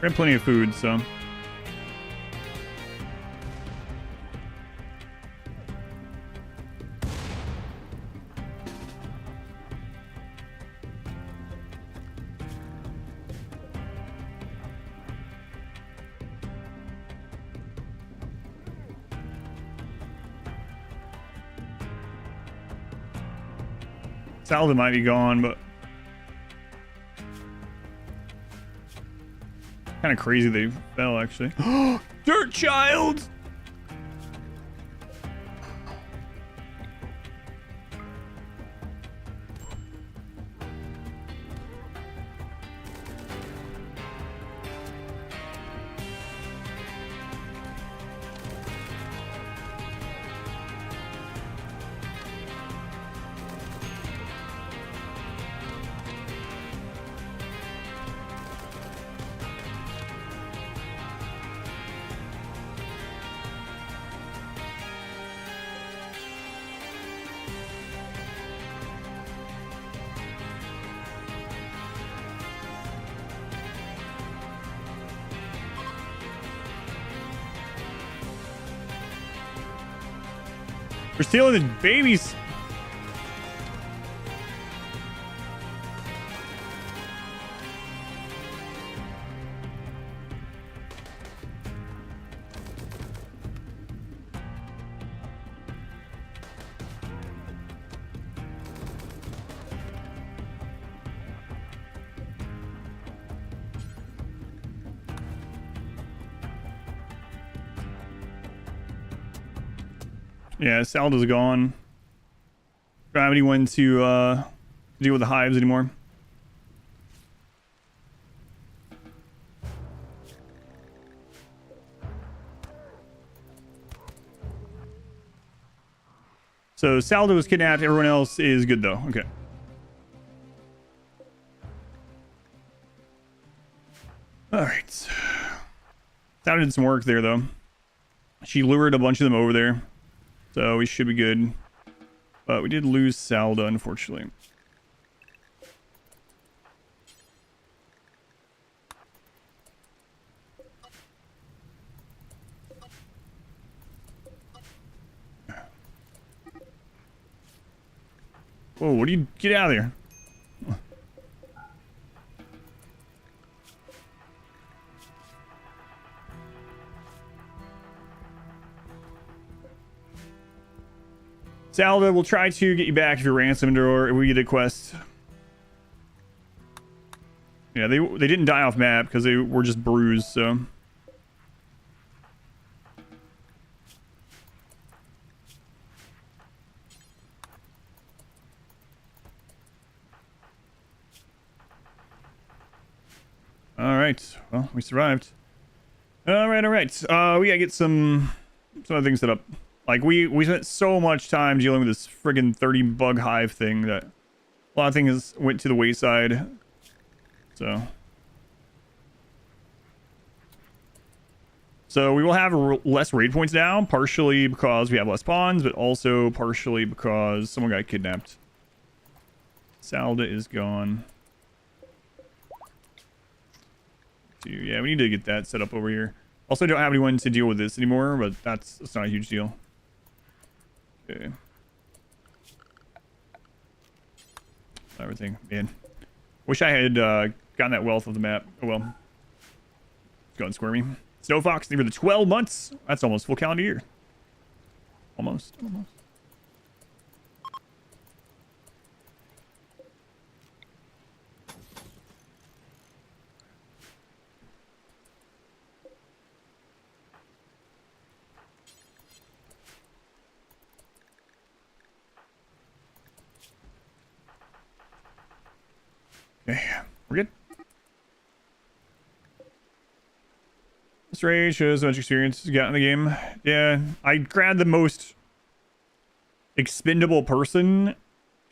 We have plenty of food, so. Salda might be gone, but kind of crazy they fell, actually. Dirt child! We're stealing the babies. Yeah, Salda's gone. Don't have anyone to deal with the hives anymore. So Salda was kidnapped. Everyone else is good though. Okay. All right. Salda did some work there though. She lured a bunch of them over there. So we should be good. But we did lose Salda, unfortunately. Whoa, what do you... Get out of there. Salda, we'll try to get you back if you're ransomed or if we get a quest. Yeah, they didn't die off map because they were just bruised, so. Alright, well, we survived. Alright. We gotta get some other things set up. Like, we spent so much time dealing with this friggin' 30 bug hive thing that a lot of things went to the wayside. So we will have less raid points now, partially because we have less pawns, but also partially because someone got kidnapped. Salda is gone. Yeah, we need to get that set up over here. Also, don't have anyone to deal with this anymore, but that's not a huge deal. Okay. Everything, man. Wish I had gotten that wealth of the map. Oh well. It's going squirmy. Snow Fox, near the 12 months. That's almost full calendar year. Almost. Okay, we're good. This raid shows how much experience you got in the game. Yeah, I grabbed the most expendable person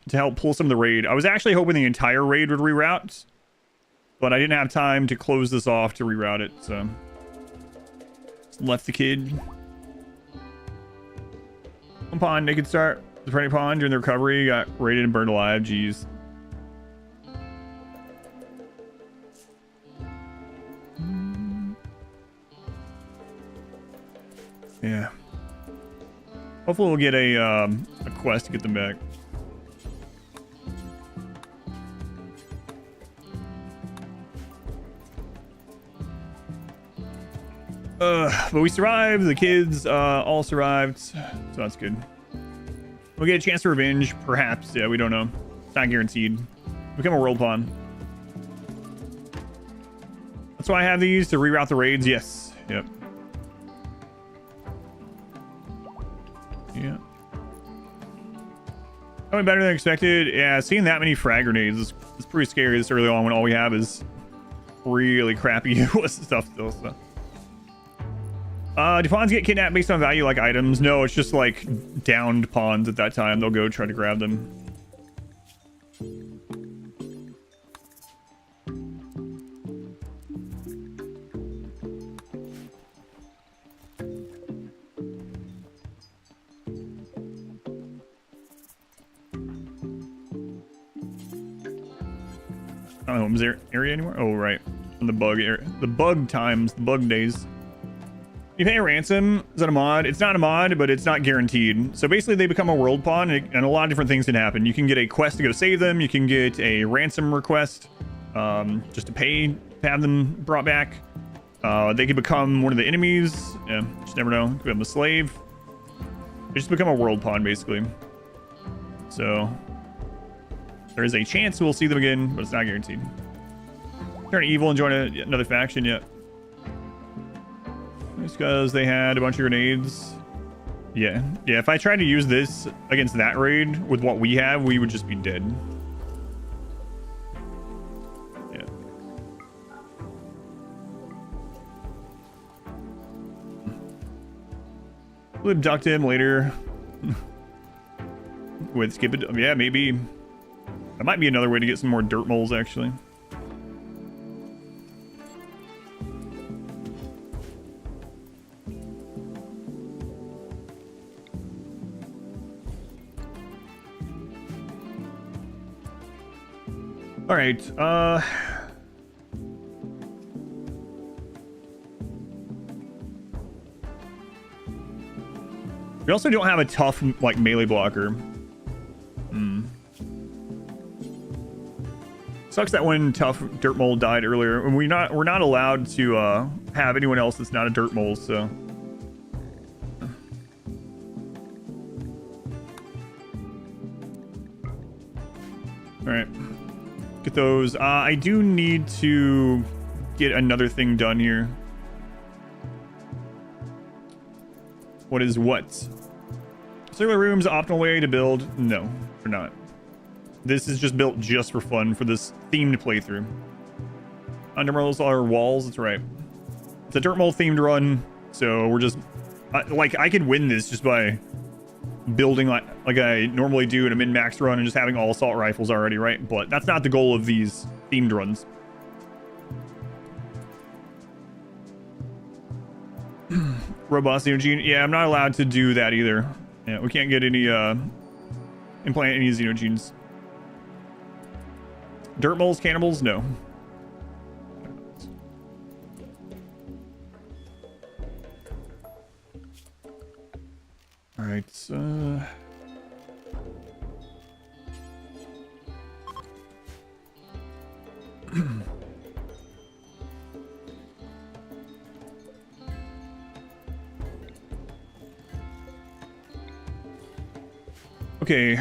to help pull some of the raid. I was actually hoping the entire raid would reroute, but I didn't have time to close this off to reroute it, so just left the kid. One pond, naked start. The pregnant pond during the recovery got raided and burned alive. Jeez. Yeah. Hopefully we'll get a quest to get them back. But we survived. The kids all survived, so that's good. We'll get a chance to revenge, perhaps. Yeah, we don't know. It's not guaranteed. Become a world pawn. That's why I have these, to reroute the raids. Yes. Yep. Yeah. Going better than expected. Yeah, seeing that many frag grenades is pretty scary this early on when all we have is really crappy stuff still. So. Do pawns get kidnapped based on value like items? No, it's just like downed pawns at that time. They'll go try to grab them. I don't know, homes area anymore? Oh, right. On the bug area. The bug times, the bug days. You pay a ransom. Is that a mod? It's not a mod, but it's not guaranteed. So basically they become a world pawn, and a lot of different things can happen. You can get a quest to go save them. You can get a ransom request just to pay to have them brought back. They could become one of the enemies. Yeah, just never know. Could become a slave. They just become a world pawn, basically. So there is a chance we'll see them again, but it's not guaranteed. Turn evil and join another faction. Yeah. Just because they had a bunch of grenades. Yeah. Yeah, if I tried to use this against that raid with what we have, we would just be dead. Yeah. We'll abduct him later. With skip it. Yeah, maybe. That might be another way to get some more Dirtmoles, actually. All right, we also don't have a tough, like, melee blocker. Sucks that one tough Dirtmole died earlier, and we're not allowed to have anyone else that's not a Dirtmole, so. All right. Get those. I do need to get another thing done here. What is what? Circular rooms, optimal way to build? No, they're not. This is just built just for fun for this themed playthrough. Undermolls are walls. That's right. It's a Dirtmole themed run, so we're just like I could win this just by building like I normally do in a min-max run and just having all assault rifles already, right? But that's not the goal of these themed runs. Robust Xenogene. Yeah, I'm not allowed to do that either. Yeah, we can't get any implant any Xenogenes. Dirtmoles, cannibals, no. All right, okay,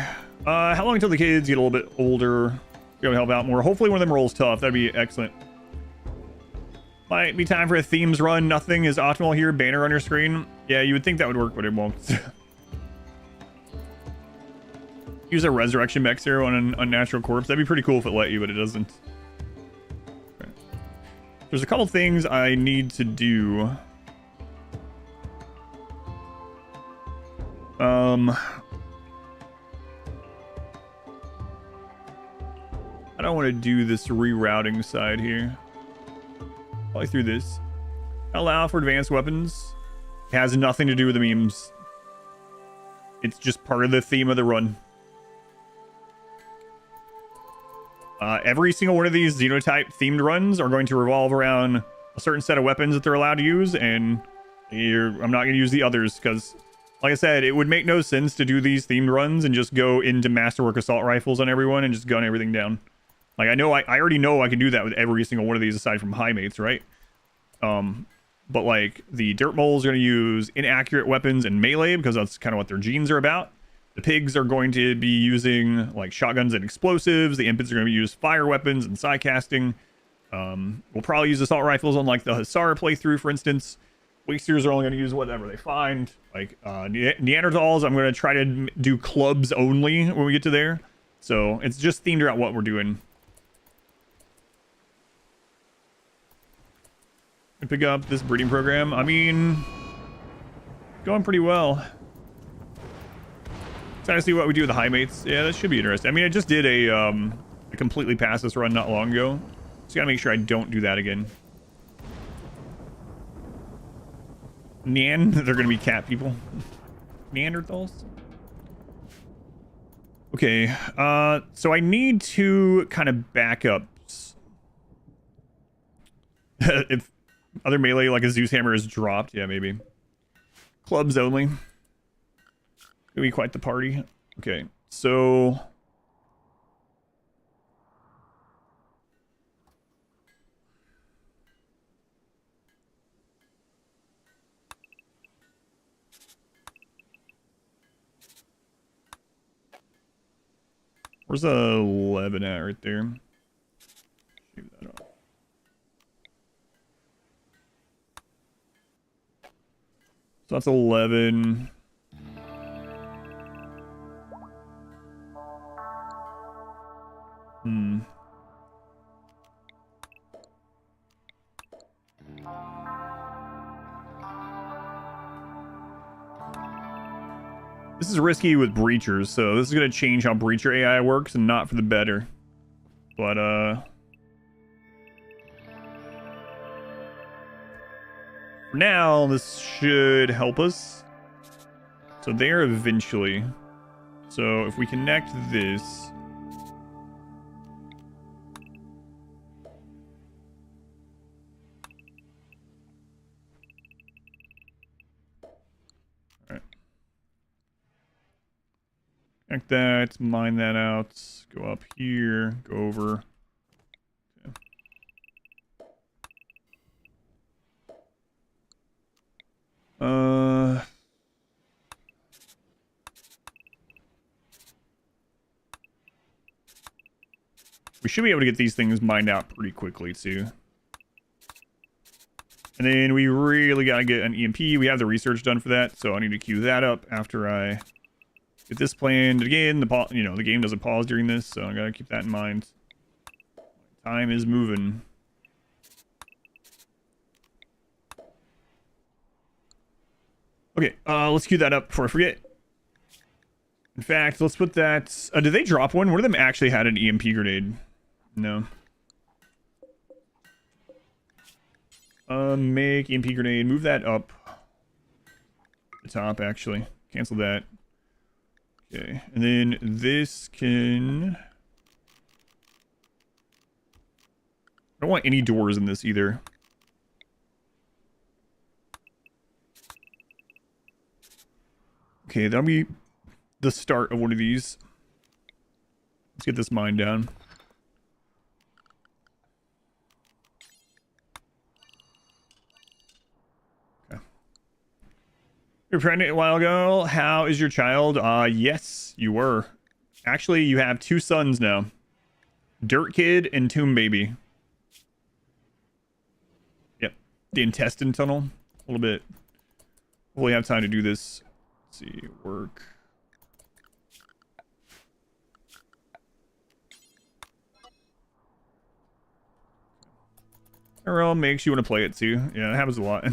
how long until the kids get a little bit older? Be able to help out more. Hopefully one of them rolls tough. That'd be excellent. Might be time for a themes run. Nothing is optimal here. Banner on your screen. Yeah, you would think that would work, but it won't. Use a resurrection mech zero on an unnatural corpse. That'd be pretty cool if it let you, but it doesn't. Okay. There's a couple things I need to do. I don't want to do this rerouting side here. Probably through this. Allow for advanced weapons. It has nothing to do with the memes. It's just part of the theme of the run. Every single one of these Xenotype themed runs are going to revolve around a certain set of weapons that they're allowed to use, and I'm not going to use the others because, like I said, it would make no sense to do these themed runs and just go into Masterwork Assault Rifles on everyone and just gun everything down. Like, I know I already know I can do that with every single one of these aside from high mates, right? But like the Dirtmoles are going to use inaccurate weapons and melee because that's kind of what their genes are about. The pigs are going to be using like shotguns and explosives. The impids are going to use fire weapons and psi casting. We'll probably use assault rifles on like the Hussar playthrough, for instance. Wasters are only going to use whatever they find. Like Neanderthals, I'm going to try to do clubs only when we get to there. So it's just themed around what we're doing. And pick up this breeding program. I mean, going pretty well. Excited to see what we do with the high mates. Yeah, that should be interesting. I mean, I just did a completely past this run not long ago. Just gotta make sure I don't do that again. They're gonna be cat people. Neanderthals. Okay, so I need to kind of back up. If other melee like a Zeus hammer is dropped, yeah, maybe. Clubs only. Gonna be quite the party. Okay, so where's the 11 at right there? Shave that up. So that's 11. This is risky with breachers, so this is going to change how breacher AI works and not for the better. But, for now, this should help us. So there eventually. So if we connect this... Connect that, mine that out, go up here, go over. Okay. We should be able to get these things mined out pretty quickly too. And then we really gotta get an EMP. We have the research done for that, so I need to queue that up after I get this planned. Again, the game doesn't pause during this, so I gotta keep that in mind. Time is moving. Okay, let's queue that up before I forget. In fact, let's put that... did they drop one? One of them actually had an EMP grenade. No. Make EMP grenade. Move that up. The top, actually. Cancel that. Okay, and then this can... I don't want any doors in this either. Okay, that'll be the start of one of these. Let's get this mine down. Okay. You were pregnant a while ago. How is your child? Yes, you were. Actually, you have 2 sons now. Dirt Kid and Tomb Baby. Yep. The intestine tunnel. A little bit. Hopefully have time to do this. Let's see. Work. Rerolling makes you want to play it too. Yeah, it happens a lot.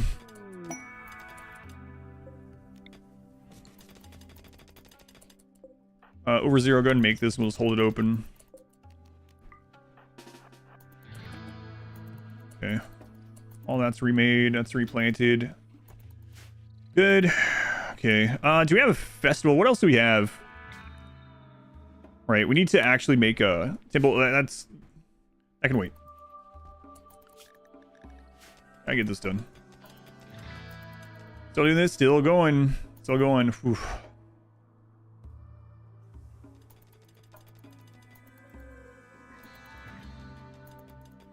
Over 0, go ahead and make this and we'll just hold it open. Okay. All that's remade, that's replanted. Good. Okay. Do we have a festival? What else do we have? Right, we need to actually make a temple. I can wait. I get this done. Still doing this, still going. Still going. Oof.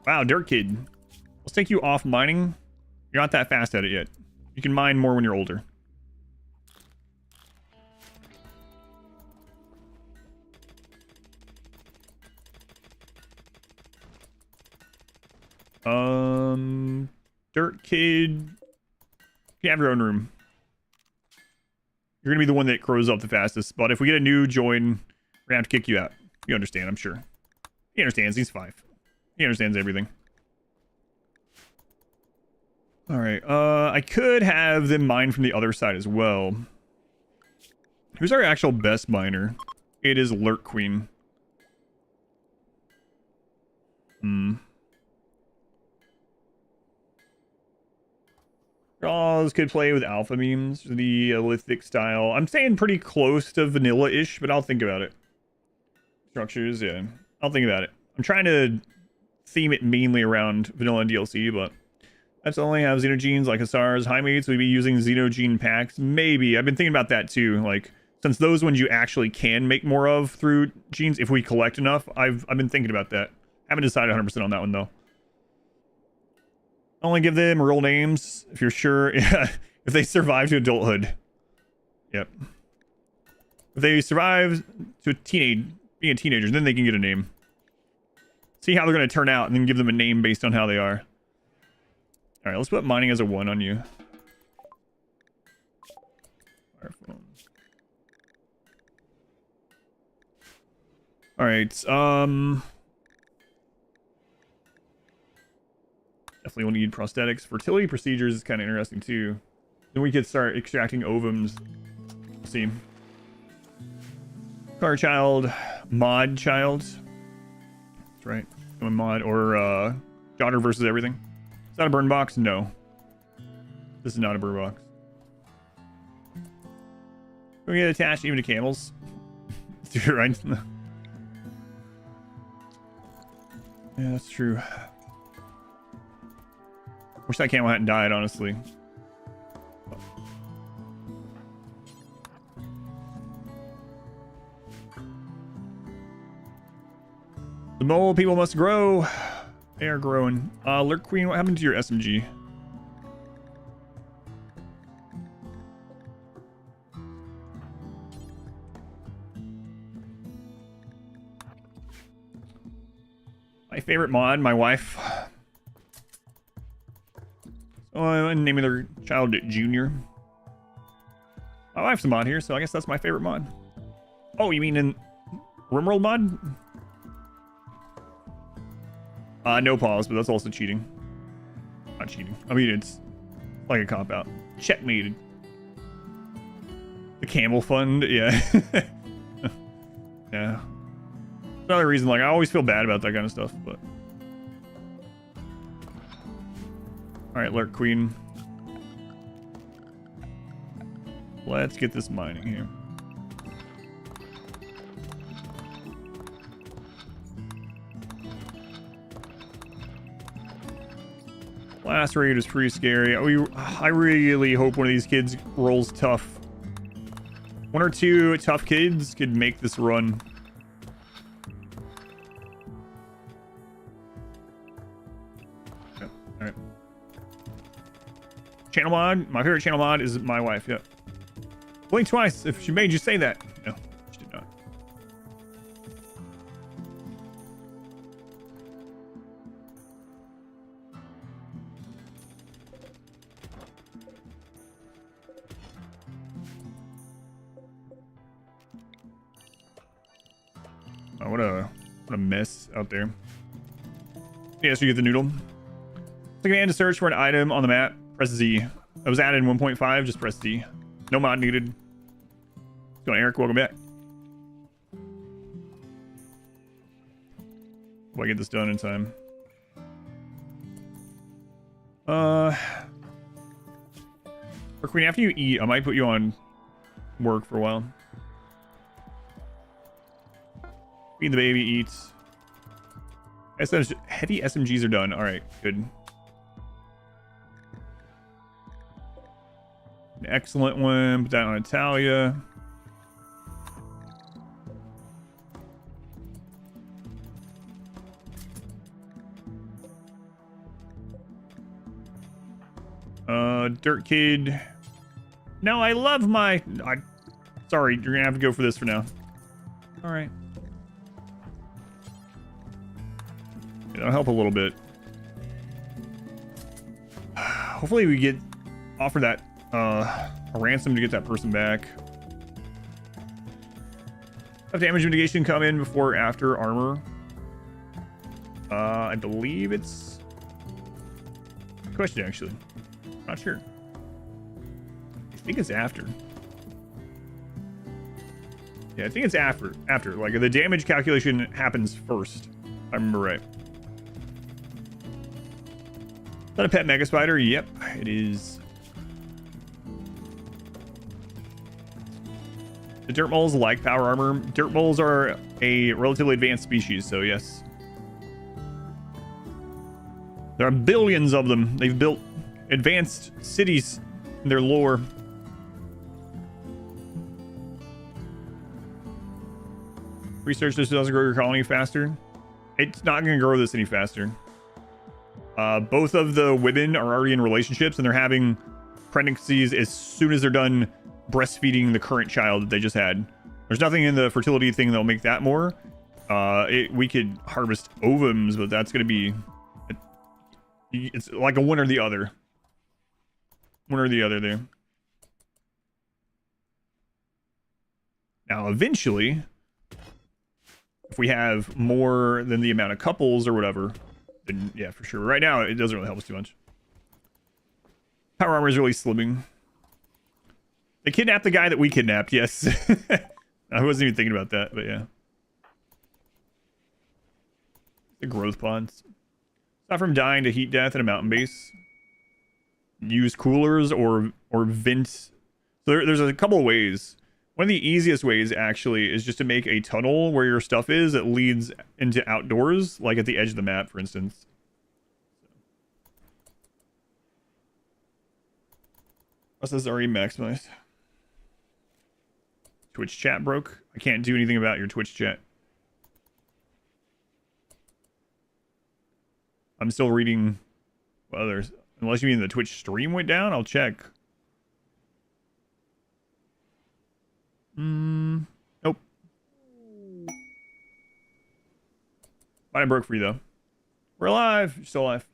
Wow, Dirt Kid. Let's take you off mining. You're not that fast at it yet. You can mine more when you're older. Dirt Kid. You have your own room. You're gonna be the one that grows up the fastest, but if we get a new join, we're gonna have to kick you out. You understand, I'm sure. He understands, he's 5. He understands everything. Alright, I could have them mine from the other side as well. Who's our actual best miner? It is Lurk Queen. Jaws could play with alpha memes, the lithic style. I'm saying pretty close to vanilla-ish, but I'll think about it. Structures, yeah. I'll think about it. I'm trying to theme it mainly around vanilla and DLC, but that's only have xenogenes like Hasar's. High mates, we'd be using xenogene packs. Maybe. I've been thinking about that too. Like, since those ones you actually can make more of through genes if we collect enough, I've been thinking about that. Haven't decided 100% on that one though. Only give them real names if you're sure. Yeah, if they survive to adulthood. Yep. If they survive to being a teenager, then they can get a name. See how they're going to turn out and then give them a name based on how they are. Alright, let's put mining as a 1 on you. Alright, definitely will need prosthetics. Fertility procedures is kind of interesting too. Then we could start extracting ovums. We'll see. Car child, mod child. That's right. Going mod or Jodder versus everything. Is that a burn box? No. This is not a burn box. We get attached even to camels. Dude, right? Yeah, that's true. Wish that camel hadn't died, honestly. The mole people must grow. They are growing. Lurk Queen, what happened to your SMG? My favorite mod, my wife. So I'm naming their child Junior. My wife's a mod here, so I guess that's my favorite mod. Oh, you mean in RimWorld mod? No pause, but that's also cheating. Not cheating. I mean, it's like a cop-out. Checkmated. The camel fund, yeah. Yeah. Another reason, like, I always feel bad about that kind of stuff, but... Alright, Lurk Queen. Let's get this mining here. Last raid is pretty scary. I really hope one of these kids rolls tough. 1 or 2 tough kids could make this run. Yep. All right. Channel mod. My favorite channel mod is my wife. Yep. Blink twice if she made you say that. No, she did not. Oh, what a mess out there. Yeah, so you get the noodle. Take a hand to search for an item on the map. Press Z. That was added in 1.5. Just press Z. No mod needed. What's going on, Eric? Welcome back. Will I get this done in time? Or Queen, after you eat, I might put you on work for a while. Feed the baby, eats. Heavy SMGs are done. Alright, good. An excellent one. Put that on Italia. Dirt Kid. No, I love my... Sorry, you're gonna have to go for this for now. All right. It'll help a little bit. Hopefully we get offer that a ransom to get that person back. Have damage mitigation come in before or after armor. I believe it's... Question, actually. Not sure. I think it's after. Yeah, I think it's after. Like, the damage calculation happens first, if I remember right. Is that a pet mega spider? Yep, it is. The Dirtmoles like power armor. Dirtmoles are a relatively advanced species, so yes. There are billions of them. They've built advanced cities in their lore. Research this doesn't grow your colony faster. It's not going to grow this any faster. Both of the women are already in relationships and they're having pregnancies as soon as they're done breastfeeding the current child that they just had. There's nothing in the fertility thing that'll make that more. We could harvest ovums, but that's going to be... It's like a one or the other. One or the other there. Now, eventually, if we have more than the amount of couples or whatever, then yeah, for sure. Right now, it doesn't really help us too much. Power armor is really slimming. They kidnapped the guy that we kidnapped, yes. I wasn't even thinking about that, but yeah. The growth pods. Stop from dying to heat death in a mountain base. Use coolers or vent. So there's a couple of ways. One of the easiest ways, actually, is just to make a tunnel where your stuff is that leads into outdoors, like at the edge of the map, for instance. This is already maximized. Twitch chat broke. I can't do anything about your Twitch chat. I'm still reading others. Unless you mean the Twitch stream went down, I'll check. Nope. Mine broke for you though. We're alive. You're still alive.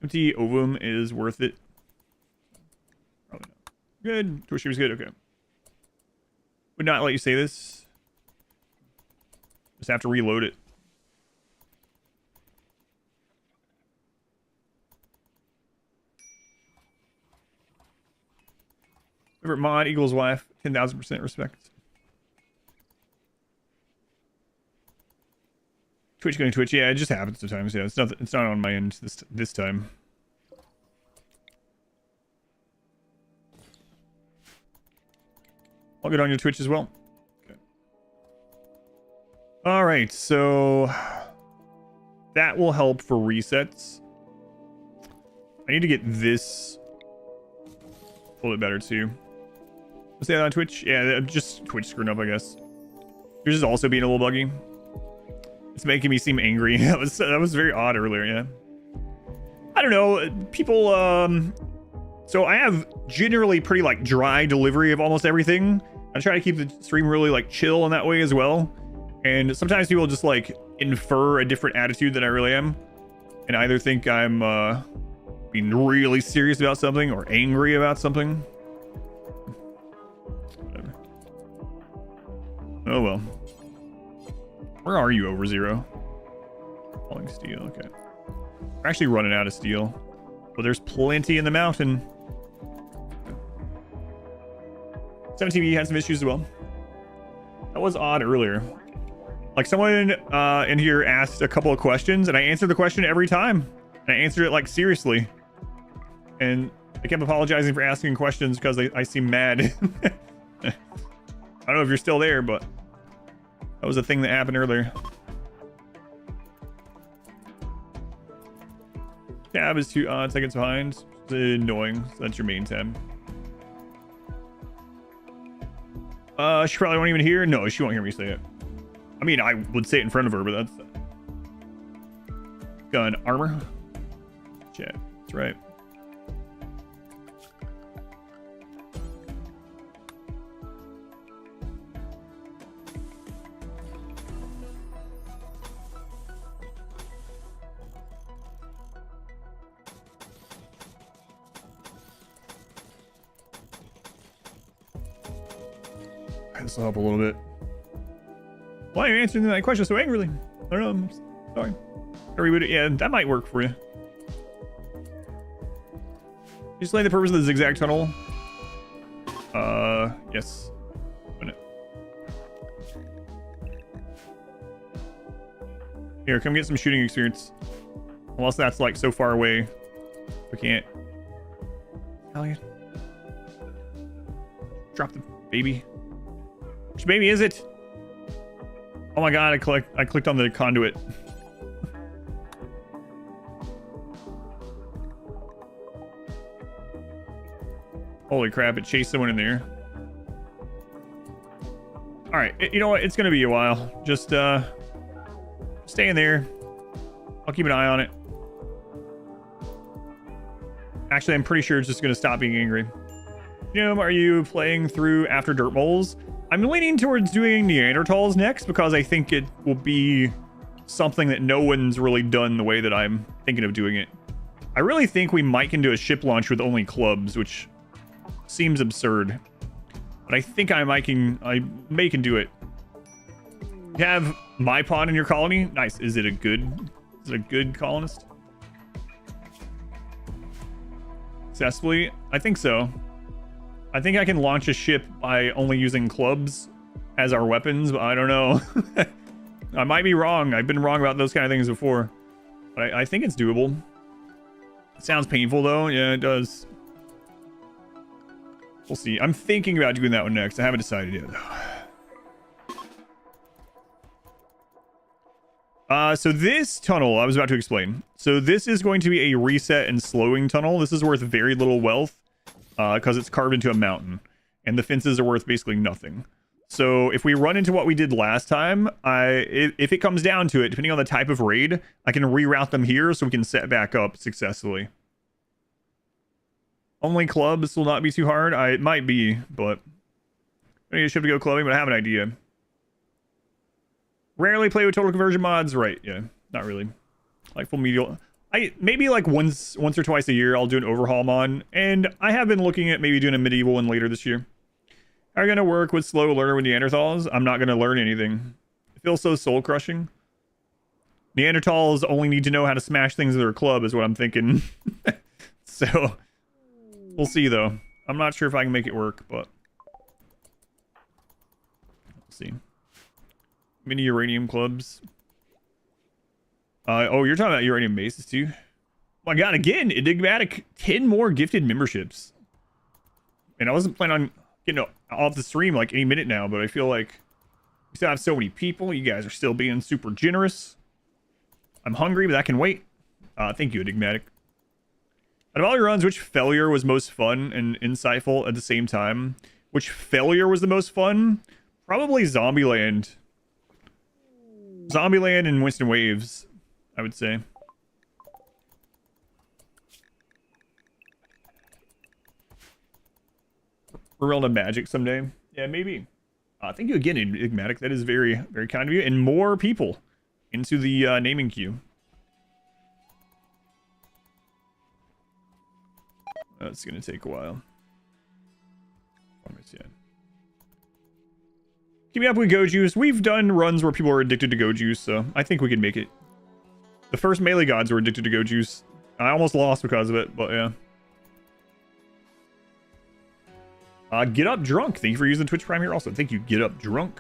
Empty ovum is worth it. Probably not. Good. Twitch stream was good. Okay. Would not let you say this. Just have to reload it. Favorite mod, Eagle's wife, 10,000% respect. Twitch going Twitch, yeah, it just happens sometimes. Yeah, it's not on my end this time. I'll get on your Twitch as well. Okay. All right, so that will help for resets. I need to get this a little bit better too. Was that on Twitch? Yeah, just Twitch screwing up, I guess. Yours is also being a little buggy. It's making me seem angry. that was very odd earlier, yeah. I don't know. People, so I have generally pretty like dry delivery of almost everything. I try to keep the stream really like chill in that way as well. And sometimes people just like infer a different attitude than I really am. And either think I'm being really serious about something or angry about something. Whatever. Oh well. Where are you, over zero? Falling steel, okay. We're actually running out of steel. But there's plenty in the mountain. 7TV had some issues as well. That was odd earlier. Like someone in here asked a couple of questions and I answered the question every time. And I answered it like seriously. And I kept apologizing for asking questions because I seem mad. I don't know if you're still there, but that was a thing that happened earlier. Tab is 2 seconds behind. It's annoying. So that's your main tab. She probably won't even hear. No, she won't hear me say it. I mean, I would say it in front of her, but that's gun armor. Chat. That's right. This will help a little bit. Why are you answering that question so angrily? I don't know. I'm sorry. I'll reboot it. Yeah, that might work for you. Explain the purpose of the zigzag tunnel. Yes. Open it. Here, come get some shooting experience. Unless that's like so far away. We can't. Hell yeah. Drop the baby. Which baby is it? Oh my god, I clicked on the conduit. Holy crap, it chased someone in there. Alright, you know what? It's gonna be a while. Just stay in there. I'll keep an eye on it. Actually, I'm pretty sure it's just gonna stop being angry. Are you playing through after Dirtmoles? I'm leaning towards doing Neanderthals next because I think it will be something that no one's really done the way that I'm thinking of doing it. I really think we might can do a ship launch with only clubs, which seems absurd. But I think I may can do it. You have my pod in your colony? Nice. Is it a good colonist? Successfully? I think so. I think I can launch a ship by only using clubs as our weapons, but I don't know. I might be wrong. I've been wrong about those kind of things before. But I think it's doable. It sounds painful, though. Yeah, it does. We'll see. I'm thinking about doing that one next. I haven't decided yet, though. So this tunnel, I was about to explain. So this is going to be a reset and slowing tunnel. This is worth very little wealth. Because it's carved into a mountain and the fences are worth basically nothing. So if we run into what we did last time, if it comes down to it, depending on the type of raid, I can reroute them here so we can set back up successfully. Only clubs will not be too hard. It might be, but I need a ship to go clubbing, but I have an idea. Rarely play with total conversion mods, right? Yeah, not really. Like full medial. Maybe like once or twice a year I'll do an overhaul mod, and I have been looking at maybe doing a medieval one later this year. How are you gonna work with slow learner with Neanderthals? I'm not gonna learn anything. It feels so soul crushing. Neanderthals only need to know how to smash things with their club is what I'm thinking. So we'll see though. I'm not sure if I can make it work, but we'll see. Mini uranium clubs. Oh, you're talking about uranium bases too? Oh my god, again, enigmatic 10 more gifted memberships. And I wasn't planning on getting off the stream like any minute now, but I feel like we still have so many people. You guys are still being super generous. I'm hungry, but that can wait. Thank you, enigmatic. Out of all your runs, which failure was most fun and insightful at the same time? Which failure was the most fun? Probably Zombieland. Zombieland and Winston Waves, I would say. Rerolling a magic someday. Yeah, maybe. Thank you again, Enigmatic. That is very, very kind of you. And more people into the naming queue. That's going to take a while. Keep me up with Go Juice. We've done runs where people are addicted to Go Juice, so I think we can make it. The first melee gods were addicted to Go Juice. I almost lost because of it, but yeah. Get Up Drunk. Thank you for using Twitch Prime here also. Thank you, Get Up Drunk.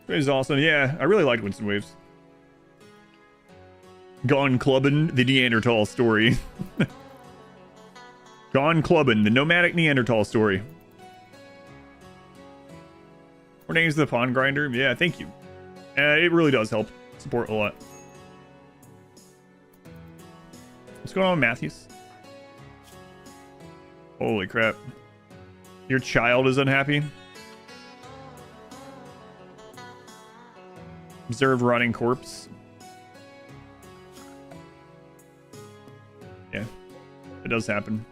It is awesome. Yeah, I really like Winston Waves. Gone Clubbin', the Neanderthal story. Gone Clubbin', the nomadic Neanderthal story. More names of the Pond Grinder. Yeah, thank you. It really does help support a lot. What's going on, Matthews? Holy crap. Your child is unhappy. Observe rotting corpse. Yeah, it does happen.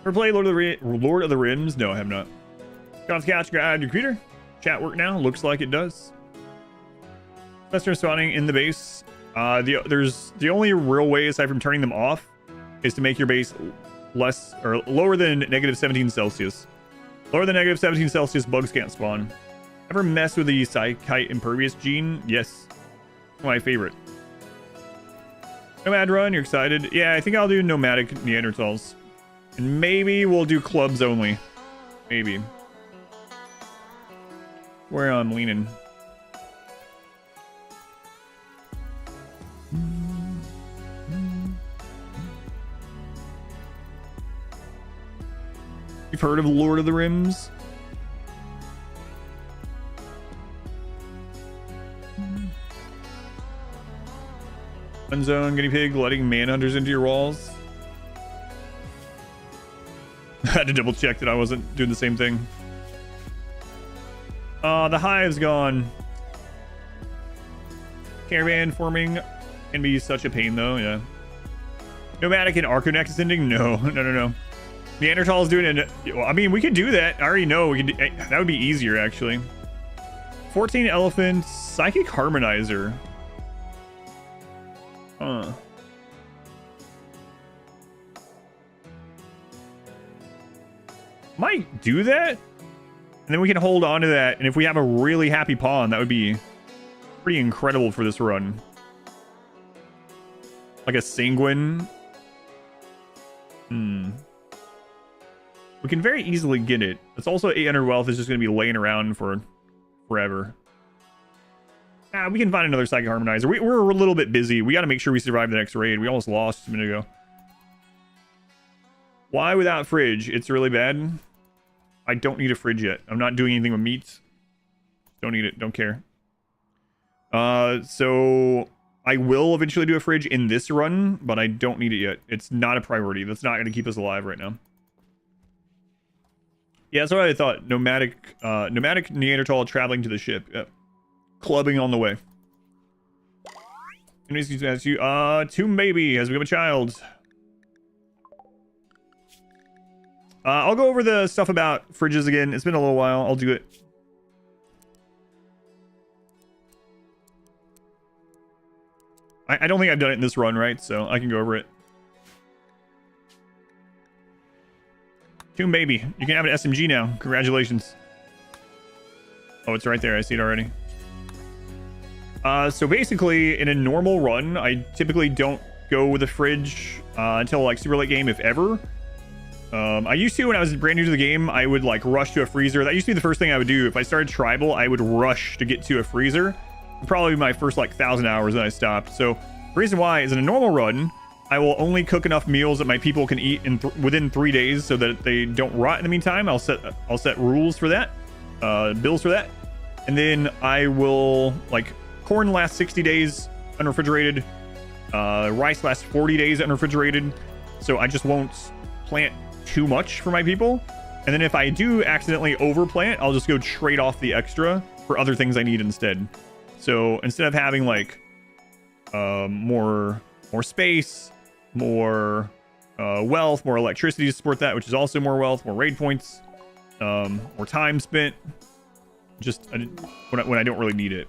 Ever play Lord of the Rims? No, I have not. Got the couch, got your computer. Chat work now. Looks like it does. Cluster spawning in the base. The only real way aside from turning them off is to make your base less or lower than negative 17 Celsius. Lower than negative 17 Celsius, bugs can't spawn. Ever mess with the Psychite Impervious gene? Yes. My favorite. Nomad run, you're excited? Yeah, I think I'll do nomadic Neanderthals. And maybe we'll do clubs only. Maybe. Where I'm leaning. You've heard of Lord of the Rims? Unzone, guinea pig, letting manhunters into your walls. I had to double check that I wasn't doing the same thing. The hive's gone. Caravan forming can be such a pain though, yeah. Nomadic and Arconexus ending? No. Neanderthal is doing it. Well, I mean, we could do that. I already know. We could. That would be easier, actually. 14 elephants. Psychic harmonizer. Huh. Might do that. And then we can hold on to that. And if we have a really happy pawn, that would be pretty incredible for this run. Like a sanguine. We can very easily get it. It's also 800 wealth. It's just going to be laying around for forever. We can find another Psychic Harmonizer. We're a little bit busy. We got to make sure we survive the next raid. We almost lost a minute ago. Why without fridge? It's really bad. I don't need a fridge yet. I'm not doing anything with meats. Don't need it. Don't care. So I will eventually do a fridge in this run, but I don't need it yet. It's not a priority. That's not going to keep us alive right now. Yeah, that's what I thought. Nomadic Neanderthal traveling to the ship. Yep. Clubbing on the way. Tomb baby has become a child. I'll go over the stuff about fridges again. It's been a little while. I'll do it. I don't think I've done it in this run, right? So I can go over it. Tomb baby. You can have an SMG now. Congratulations. Oh, it's right there. I see it already. So basically, in a normal run, I typically don't go with a fridge until like super late game, if ever. I used to when I was brand new to the game. I would like rush to a freezer. That used to be the first thing I would do. If I started tribal, I would rush to get to a freezer. Probably my first like 1,000 hours, and I stopped. So the reason why is in a normal run, I will only cook enough meals that my people can eat within 3 days, so that they don't rot in the meantime. I'll set rules for that, bills for that, and then I will like corn lasts 60 days unrefrigerated, rice lasts 40 days unrefrigerated. So I just won't plant too much for my people, and then if I do accidentally overplant, I'll just go trade off the extra for other things I need instead. So instead of having like more space, more wealth, more electricity to support that, which is also more wealth, more raid points, more time spent, just when I don't really need it.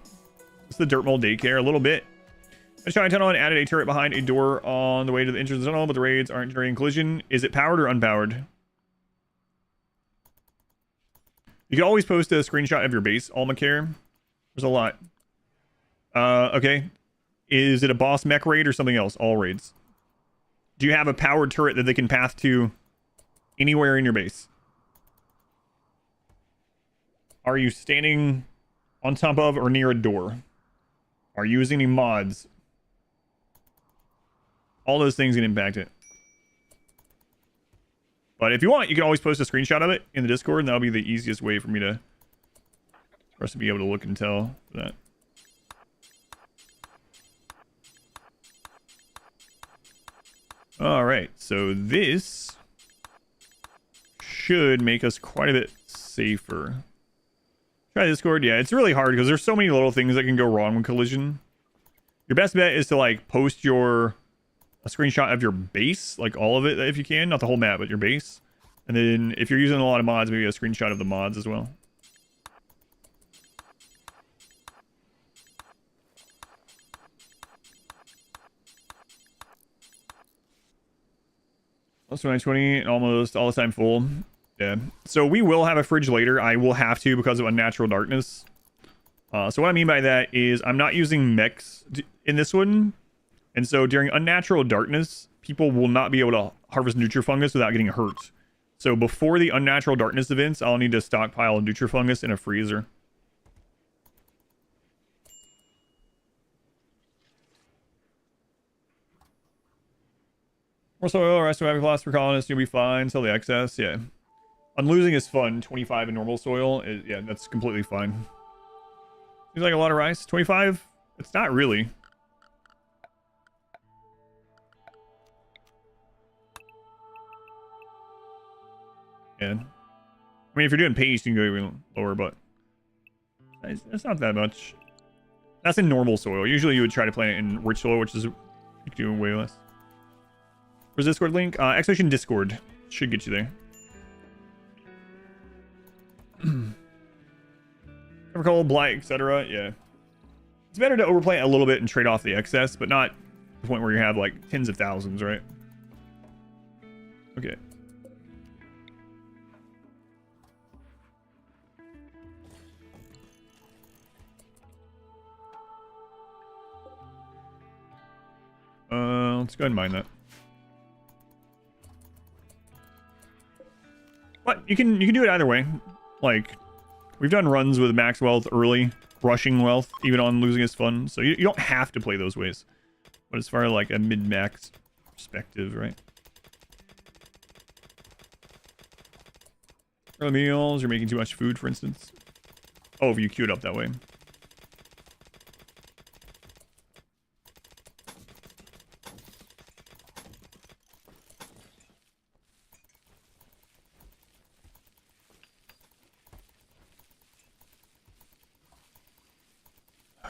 It's the Dirtmole daycare a little bit. I shot a tunnel and added a turret behind a door on the way to the entrance of the tunnel, but the raids aren't generating collision. Is it powered or unpowered? You can always post a screenshot of your base, Almacare. There's a lot. Okay. Is it a boss mech raid or something else? All raids. Do you have a powered turret that they can path to anywhere in your base? Are you standing on top of or near a door? Are you using any mods? All those things can impact it. But if you want, you can always post a screenshot of it in the Discord, and that'll be the easiest way for us to be able to look and tell that. All right, so this should make us quite a bit safer. Try Discord. Yeah, it's really hard because there's so many little things that can go wrong with collision. Your best bet is to like post a screenshot of your base, like all of it if you can, not the whole map, but your base. And then if you're using a lot of mods, maybe a screenshot of the mods as well. Also 920, almost all the time full. Yeah. So we will have a fridge later. I will have to because of unnatural darkness. So what I mean by that is I'm not using mechs in this one. And so during unnatural darkness, people will not be able to harvest nutrifungus without getting hurt. So before the unnatural darkness events, I'll need to stockpile nutrifungus in a freezer. More soil, rest of loss for colonists, you'll be fine. Sell the excess, yeah. On losing is fun. 25 in normal soil, yeah, that's completely fine. Seems like a lot of rice. 25? It's not really. Yeah. I mean, if you're doing paste, you can go even lower, but it's not that much. That's in normal soil. Usually you would try to plant it in rich soil, which is doing way less. Where's the Discord link? Expedition Discord should get you there. Coal, blight, etc. Yeah. It's better to overplant a little bit and trade off the excess, but not to the point where you have like tens of thousands, right? Okay. Let's go ahead and mine that. But you can do it either way. Like, we've done runs with max wealth early, rushing wealth, even on losing is fun. So you don't have to play those ways. But as far as like a mid-max perspective, right? Early meals, you're making too much food, for instance. Oh, if you queue it up that way.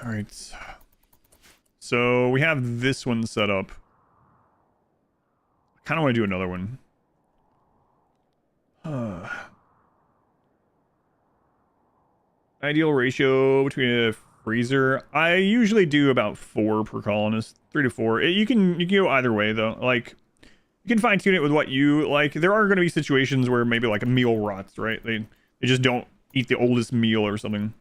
All right. So we have this one set up. I kind of want to do another one. Ideal ratio between a freezer. I usually do about 4 per colonist, 3 to 4. You can go either way though. Like, you can fine tune it with what you like. There are going to be situations where maybe like a meal rots, right? They just don't eat the oldest meal or something.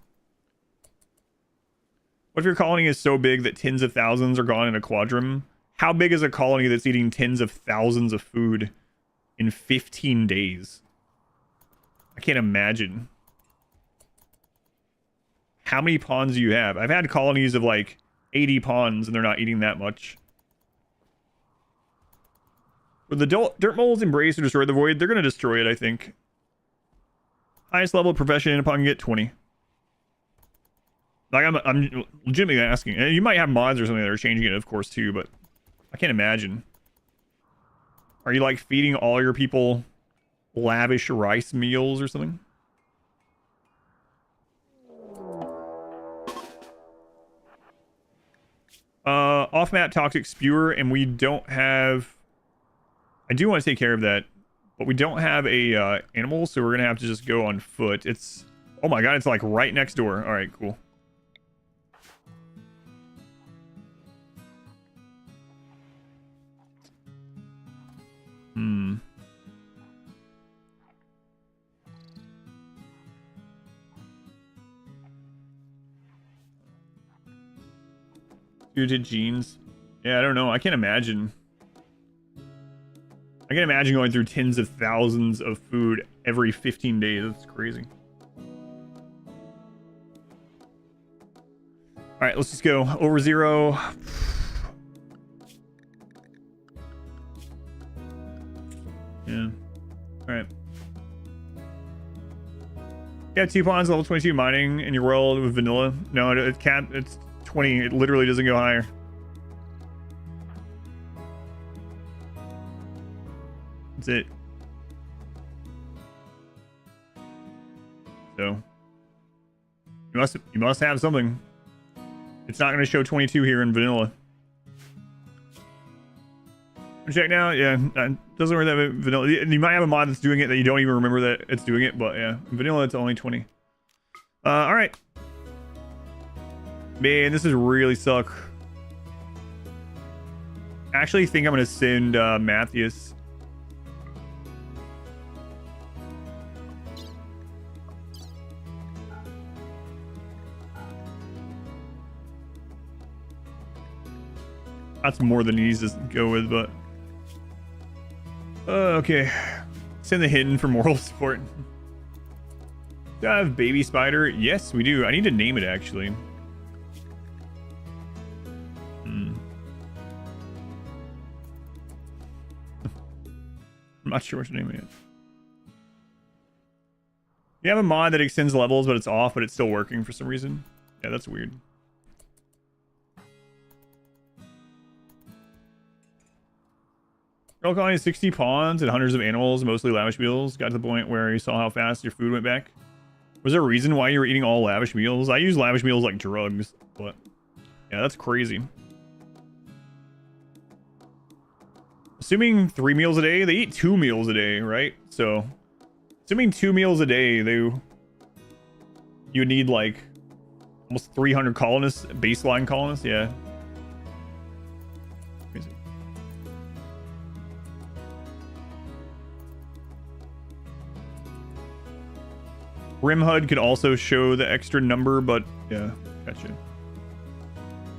What if your colony is so big that tens of thousands are gone in a quadrum? How big is a colony that's eating tens of thousands of food in 15 days? I can't imagine. How many pawns do you have? I've had colonies of like 80 pawns and they're not eating that much. Would the Dirtmoles embrace or destroy the void? They're going to destroy it, I think. Highest level of profession upon can get 20. Like, I'm legitimately asking. And you might have mods or something that are changing it, of course, too, but I can't imagine. Are you, like, feeding all your people lavish rice meals or something? Off-map toxic spewer, and we don't have... I do want to take care of that, but we don't have a animal, so we're going to have to just go on foot. It's... Oh my god, it's, like, right next door. All right, cool. Muted genes. Yeah, I don't know. I can't imagine. I can imagine going through tens of thousands of food every 15 days. That's crazy. All right, let's just go over 0. Yeah. All right. Yeah, 2 pawns, level 22 mining in your world with vanilla. No, it can't. It's 20. It literally doesn't go higher. That's it. must have something. It's not going to show 22 here in vanilla. Check now. Yeah, that doesn't work that vanilla. You might have a mod that's doing it that you don't even remember that it's doing it, but yeah, in vanilla it's only 20. All right. Man, this is really suck. I actually think I'm gonna send Matthias. That's more than he needs to go with, but okay. Send the hidden for moral support. Do I have baby spider? Yes, we do. I need to name it actually. I'm not sure what to name it. You have a mod that extends levels, but it's off, but it's still working for some reason. Yeah, that's weird. Roll colony 60 pawns and hundreds of animals, mostly lavish meals. Got to the point where you saw how fast your food went back. Was there a reason why you were eating all lavish meals? I use lavish meals like drugs, but yeah, that's crazy. Assuming 3 meals a day, they eat 2 meals a day, right? So, assuming 2 meals a day, you need like almost 300 colonists, baseline colonists, yeah. Crazy. RimHUD could also show the extra number, but yeah, gotcha.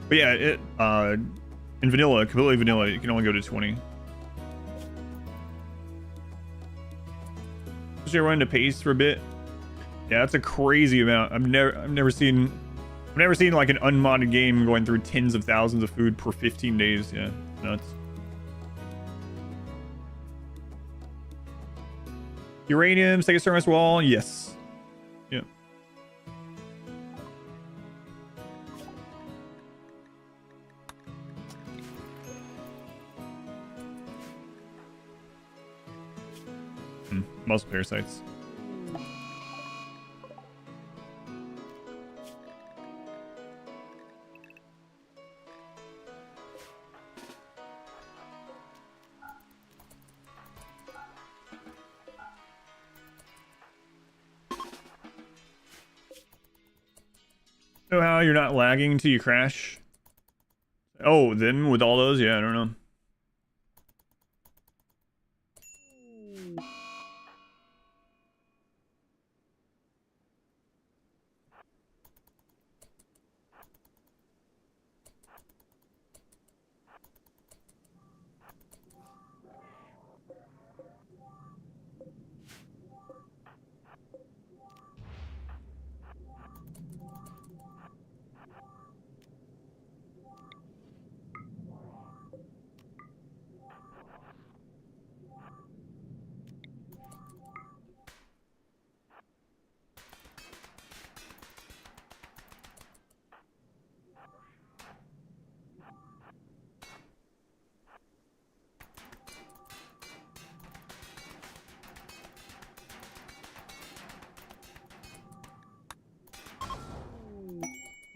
But yeah, it in vanilla, completely vanilla, you can only go to 20. Run to paste for a bit. Yeah, that's a crazy amount. I've never seen like an unmodded game going through tens of thousands of food per 15 days. Yeah, nuts. Uranium, second star wall. Yes. Yeah. Most parasites. Know how you're not lagging until you crash? Oh, then with all those, yeah, I don't know.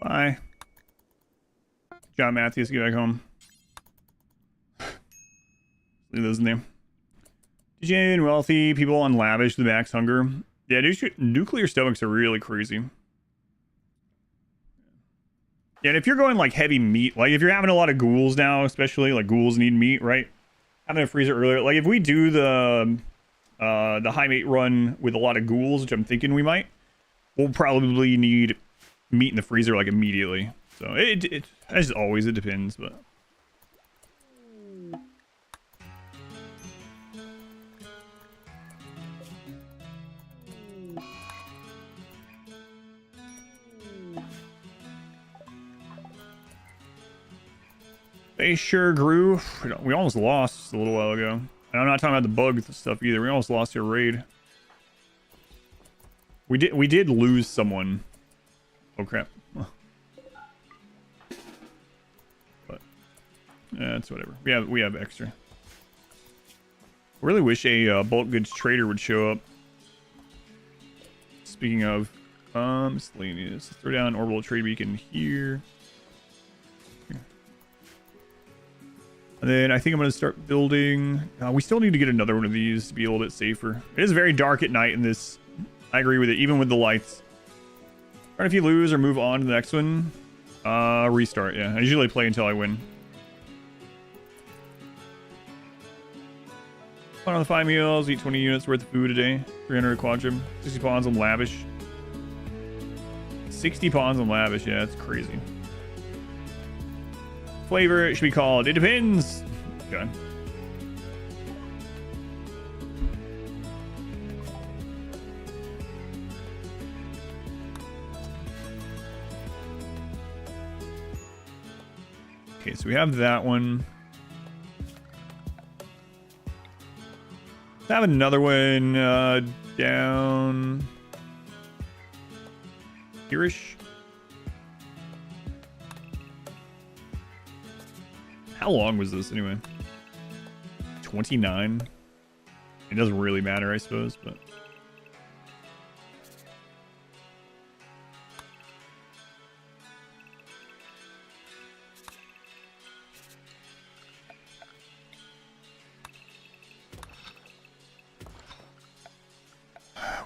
Bye. John Matthews, get back home. Leave those in there. DJ and wealthy people on lavish the max hunger. Yeah, nuclear stomachs are really crazy. Yeah, and if you're going like heavy meat, like if you're having a lot of ghouls now, especially like ghouls need meat, right? Having a freezer earlier, like if we do the high mate run with a lot of ghouls, which I'm thinking we might, we'll probably need meat in the freezer like immediately. So it as always, it depends, but they sure grew. We almost lost a little while ago. And I'm not talking about the bug stuff either. We almost lost your raid. We did lose someone. Oh crap. But yeah, it's whatever. We have extra. I really wish a bulk goods trader would show up. Speaking of, Miscellaneous. Let's throw down orbital trade beacon here. And then I think I'm going to start building. We still need to get another one of these to be a little bit safer. It is very dark at night in this. I agree with it, even with the lights. Alright, if you lose or move on to the next one, restart. Yeah, I usually play until I win. On the 5 meals, eat 20 units worth of food a day. 300 quadrum, 60 pawns on lavish. 60 pawns on lavish, yeah, that's crazy. Flavor, it should be called. It depends. Okay. Okay, so we have that one. Let's have another one down here-ish. How long was this anyway? 29? It doesn't really matter, I suppose, but...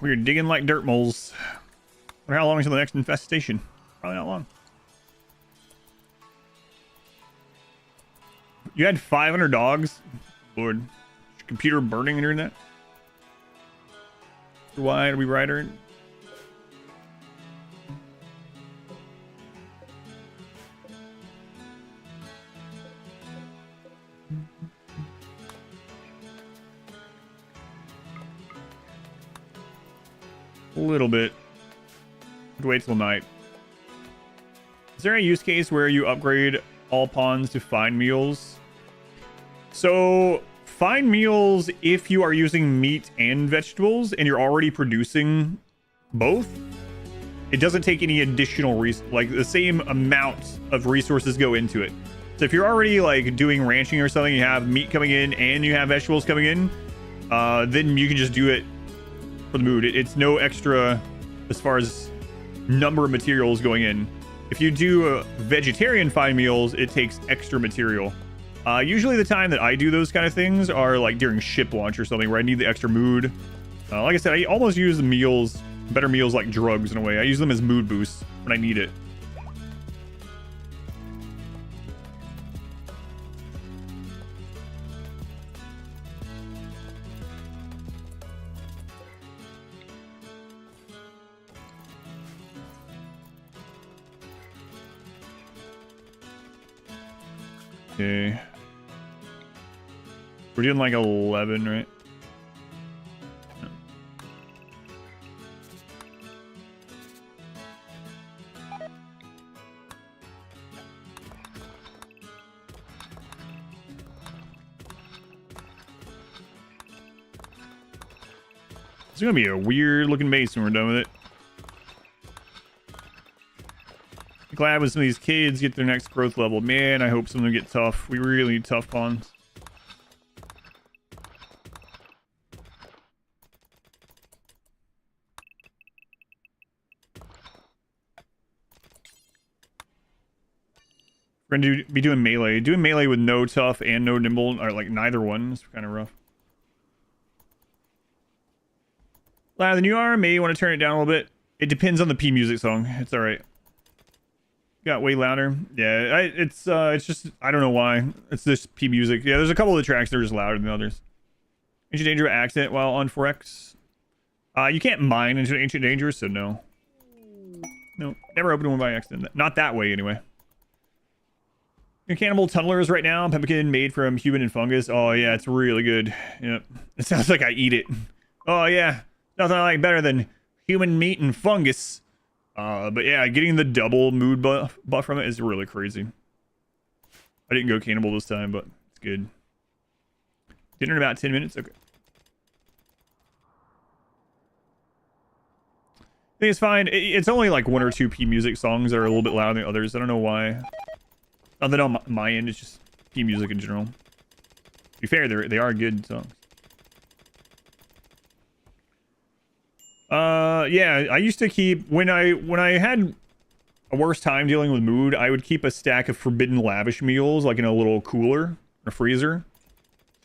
We're digging like dirt moles. Wonder how long until the next infestation? Probably not long. You had 500 dogs? Lord. Is your computer burning during that? Why do we ride her? A little bit. Wait till night. Is there a use case where you upgrade all pawns to fine meals? So fine meals, if you are using meat and vegetables and you're already producing both, it doesn't take any additional like the same amount of resources go into it. So if you're already like doing ranching or something, you have meat coming in and you have vegetables coming in, then you can just do it for the mood. It's no extra as far as number of materials going in. If you do vegetarian fine meals, it takes extra material. Usually the time that I do those kind of things are like during ship launch or something where I need the extra mood. Like I said, I almost use the meals, better meals like drugs in a way. I use them as mood boosts when I need it. Okay. We're doing like 11, right? No. It's gonna be a weird looking base when we're done with it. Glad when some of these kids get their next growth level. Man, I hope some of them get tough. We really need tough pawns. We're gonna be doing melee. Doing melee with no tough and no nimble, or like neither one, is kind of rough. The new R may want to turn it down a little bit. It depends on the P music song. It's all right. Got way louder. Yeah, it's just, I don't know why. It's this P music. Yeah, there's a couple of the tracks that are just louder than others. Ancient Danger accent while on Forex. You can't mine into Ancient Danger, so no. No, never opened one by accident. Not that way, anyway. Your Cannibal Tunnelers right now. Pemmican made from human and fungus. Oh, yeah, it's really good. Yep. It sounds like I eat it. Oh, yeah. Nothing I like better than human meat and fungus. But yeah, getting the double mood buff from it is really crazy. I didn't go cannibal this time, but it's good. Dinner in about 10 minutes? Okay. I think it's fine. It's only like 1 or 2 P music songs that are a little bit louder than others. I don't know why. Other than on my end, it's just P music in general. To be fair, they are good songs. Yeah, I used to keep when I had a worse time dealing with mood, I would keep a stack of forbidden lavish meals like in a little cooler or freezer,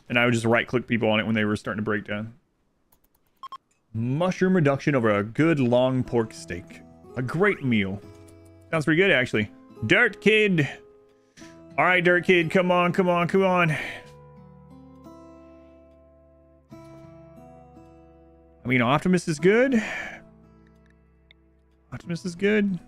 and I would just right click people on it when they were starting to break down. Mushroom reduction over a good long pork steak. A great meal. Sounds pretty good actually. Dirt Kid. All right, Dirt Kid, come on, come on, come on. I mean, Optimus is good. Optimus is good.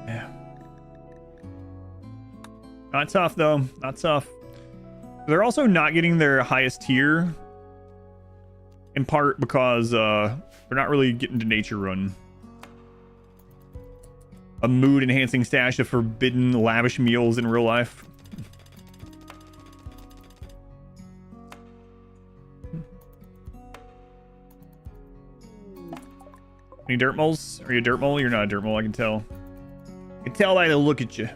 Yeah. Not tough though. Not tough. They're also not getting their highest tier, in part because they're not really getting to nature run. A mood enhancing stash of forbidden lavish meals in real life. Any Dirtmoles? Are you a Dirtmole? You're not a Dirtmole, I can tell. I can tell by the look at you.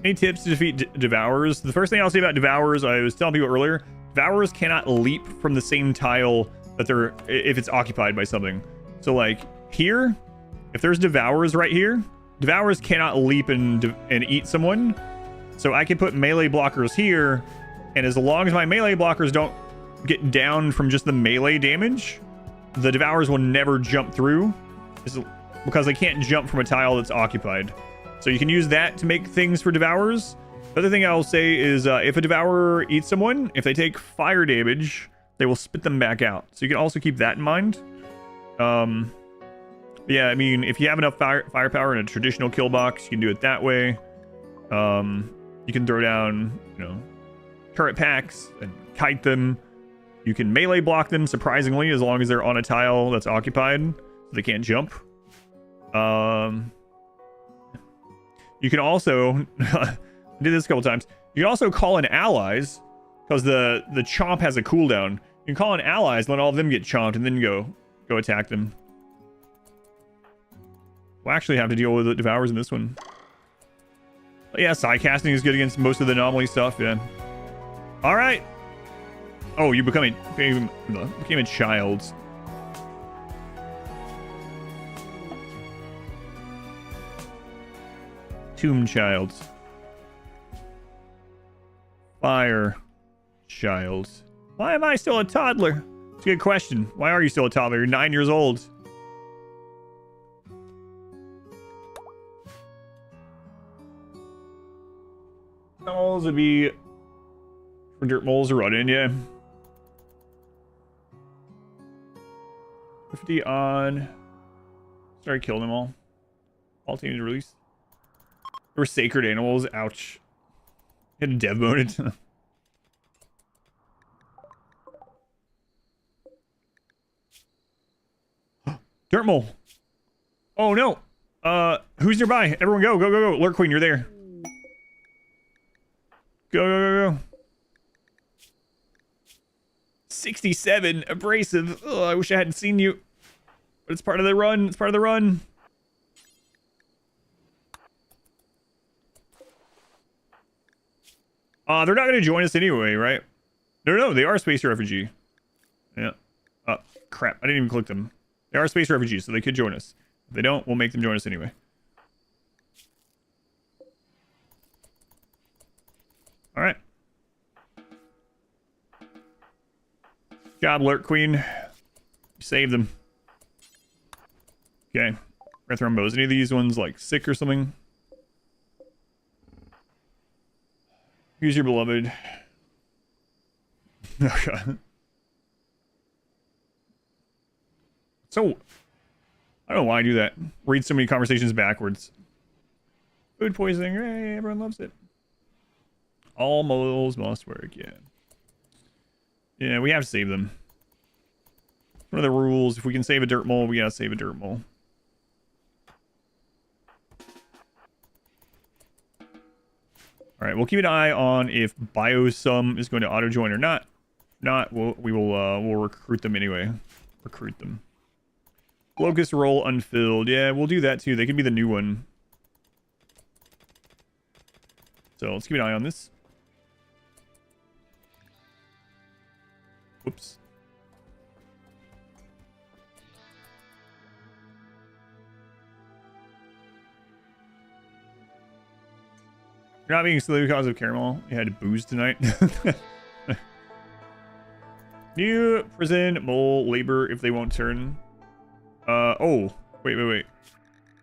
Any tips to defeat Devourers? The first thing I'll say about Devourers, I was telling people earlier, Devourers cannot leap from the same tile that they're, if it's occupied by something. So like here, if there's Devourers right here, Devourers cannot leap and eat someone. So I can put melee blockers here, and as long as my melee blockers don't get down from just the melee damage, the Devourers will never jump through, because they can't jump from a tile that's occupied. So you can use that to make things for Devourers. The other thing I'll say is if a Devourer eats someone, if they take fire damage, they will spit them back out. So you can also keep that in mind. Yeah, I mean, if you have enough firepower in a traditional kill box, you can do it that way. You can throw down, you know, turret packs and kite them. You can melee block them, surprisingly, as long as they're on a tile that's occupied, so they can't jump. You can also, I did this a couple times, you can also call in allies, because the chomp has a cooldown. You can call in allies, let all of them get chomped, and then go attack them. We'll actually have to deal with the Devourers in this one. But yeah, side casting is good against most of the anomaly stuff, yeah. Alright. Oh, you became a child. Tomb child. Fire child. Why am I still a toddler? It's a good question. Why are you still a toddler? You're 9 years old. Those would be for Dirtmoles to run in, yeah. 50 on. Sorry, killing them all. All teams released. They were sacred animals. Ouch. Had a dev mode. Dirtmole. Oh no. Who's nearby? Everyone go, go, go, go. Lurk Queen, you're there. Go, go, go, go. 67 abrasive. Oh, I wish I hadn't seen you. But it's part of the run. It's part of the run. They're not going to join us anyway, right? No, they are space refugee. Yeah. Oh, crap. I didn't even click them. They are space refugees, so they could join us. If they don't, we'll make them join us anyway. All right. Good job, Lurk Queen. Save them. Okay. Rethrombos. Any of these ones like sick or something? Who's your beloved? Okay. So, I don't know why I do that. Read so many conversations backwards. Food poisoning. Hey, everyone loves it. All moles must work, yeah. Yeah, we have to save them. One of the rules, if we can save a Dirtmole, we gotta save a Dirtmole. Alright, we'll keep an eye on if Biosum is going to auto-join or not. If not, we'll recruit them anyway. Recruit them. Locust roll unfilled. Yeah, we'll do that too. They could be the new one. So let's keep an eye on this. Whoops. You're not being silly because of caramel. You had booze tonight. New prison mole labor if they won't turn. Oh, wait. Were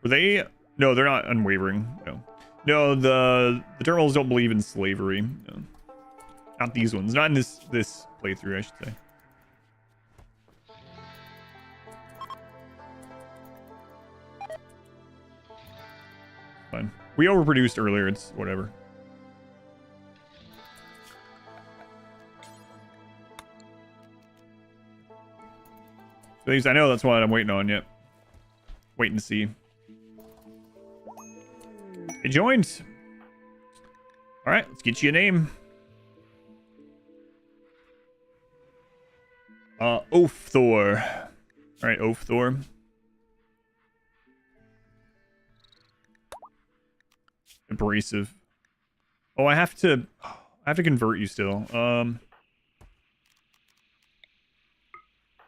they? No, they're not unwavering. No, the Dirtmoles don't believe in slavery. No. Not these ones. Not in this playthrough, I should say. Fine. We overproduced earlier. It's whatever. At least I know that's what I'm waiting on. Yet. Waiting to see. It joined. All right, let's get you a name. Oaththor. All right, Oaththor. Abrasive. Oh, I have to convert you still.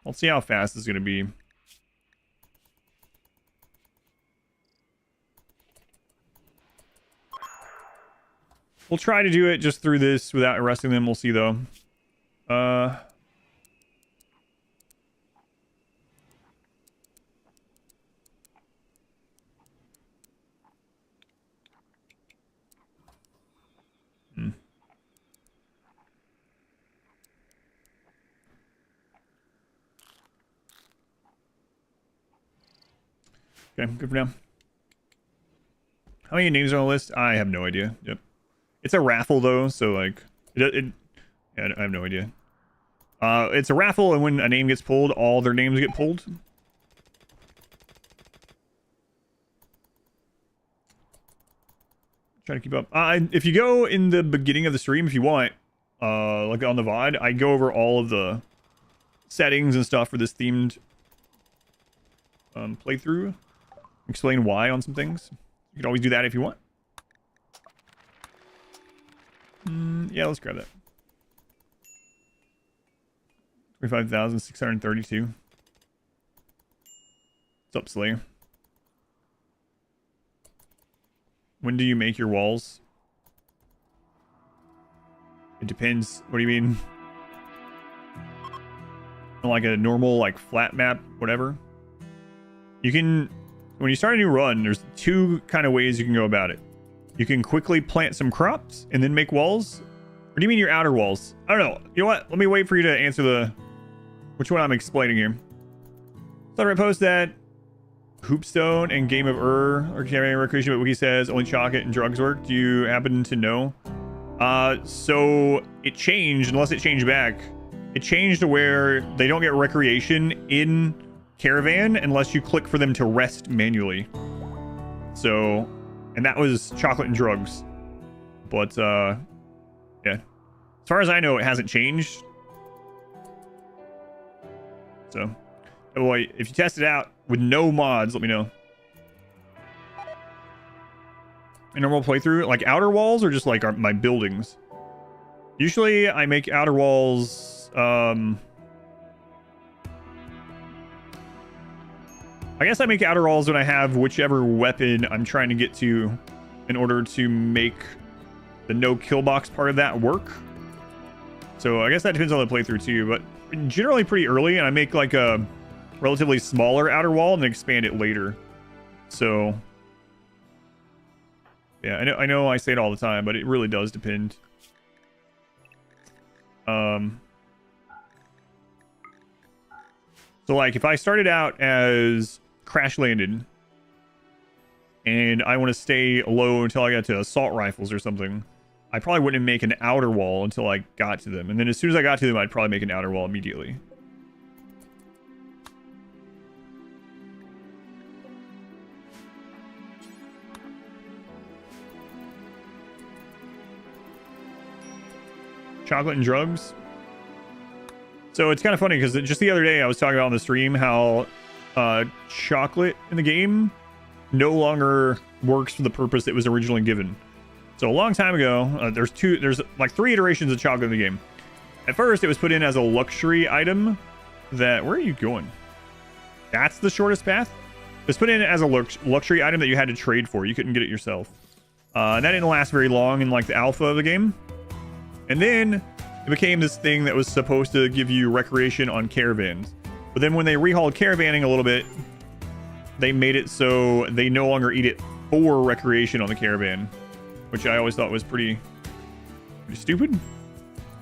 Let's see how fast this is gonna be. We'll try to do it just through this without arresting them. We'll see though. Okay, good for now. How many names are on the list? I have no idea. Yep. It's a raffle though, so like yeah, I have no idea. It's a raffle, and when a name gets pulled, all their names get pulled. Try to keep up. If you go in the beginning of the stream, if you want, like on the VOD, I go over all of the settings and stuff for this themed playthrough. Explain why on some things. You can always do that if you want. Yeah, let's grab that. 25,632. What's up, Slayer? When do you make your walls? It depends. What do you mean? Like a normal, like flat map, whatever. You can, when you start a new run, there's two kind of ways you can go about it. You can quickly plant some crops and then make walls. Or do you mean your outer walls? I don't know. You know what? Let me wait for you to answer which one I'm explaining here. So I post that Hoopstone and Game of are carrying recreation, but Wiki says only chocolate and drugs work. Do you happen to know? So it changed, unless it changed back. It changed to where they don't get recreation in Caravan unless you click for them to rest manually. So, and that was chocolate and drugs. But, yeah. As far as I know, it hasn't changed. So, boy, if you test it out with no mods, let me know. A normal playthrough, like outer walls or just like my buildings? Usually I make outer walls, I guess I make outer walls when I have whichever weapon I'm trying to get to in order to make the no kill box part of that work. So I guess that depends on the playthrough too, but generally pretty early, and I make like a relatively smaller outer wall and then expand it later. So yeah, I know I say it all the time, but it really does depend. So like if I started out as crash landed and I want to stay low until I got to assault rifles or something, I probably wouldn't make an outer wall until I got to them. And then as soon as I got to them, I'd probably make an outer wall immediately. Chocolate and drugs. So it's kind of funny because just the other day I was talking about on the stream how chocolate in the game no longer works for the purpose it was originally given. So a long time ago, there's like 3 iterations of chocolate in the game. At first, it was put in as a luxury item that... Where are you going? That's the shortest path? It was put in as a luxury item that you had to trade for. You couldn't get it yourself. And that didn't last very long in like the alpha of the game. And then it became this thing that was supposed to give you recreation on caravans. But then when they rehauled caravanning a little bit, they made it so they no longer eat it for recreation on the caravan, which I always thought was pretty stupid.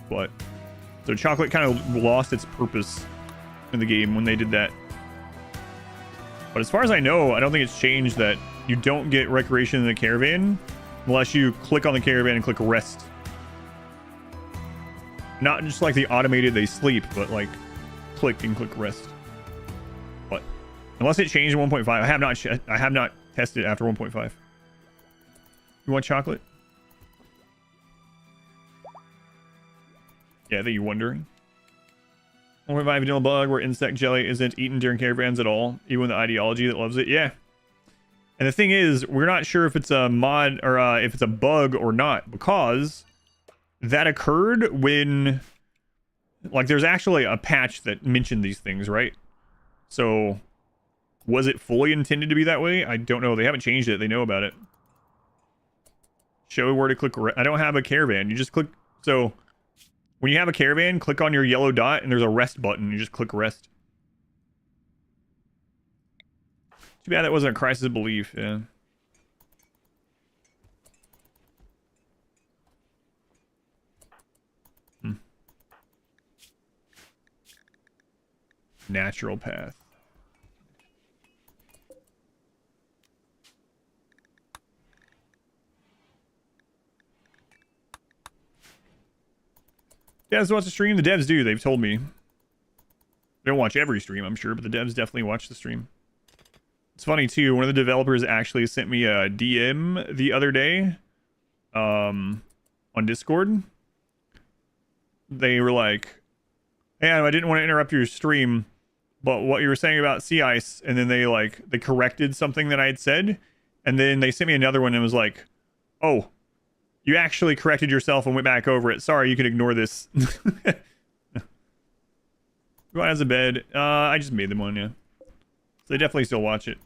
But so chocolate kind of lost its purpose in the game when they did that. But as far as I know, I don't think it's changed that you don't get recreation in the caravan unless you click on the caravan and click rest. Not just like the automated they sleep, but like click and click rest. But unless it changed in 1.5, I have not tested it after 1.5. You want chocolate? Yeah, I think you're wondering. 1.5 vanilla bug where insect jelly isn't eaten during caravans at all, even with the ideology that loves it. Yeah. And the thing is, we're not sure if it's a mod or if it's a bug or not, because that occurred when, like, there's actually a patch that mentioned these things, right? So was it fully intended to be that way? I don't know. They haven't changed it. They know about it. Show where to click. I don't have a caravan. You just click. So when you have a caravan, click on your yellow dot and there's a rest button. You just click rest. Too bad that wasn't a crisis of belief. Yeah. Natural path. Devs watch the stream? The devs do. They've told me. They don't watch every stream, I'm sure, but the devs definitely watch the stream. It's funny, too. One of the developers actually sent me a DM the other day on Discord. They were like, hey, I didn't want to interrupt your stream, but what you were saying about sea ice, and then they corrected something that I had said, and then they sent me another one and was like, oh, you actually corrected yourself and went back over it. Sorry, you can ignore this. Who has a bed? I just made them one, yeah. So they definitely still watch it.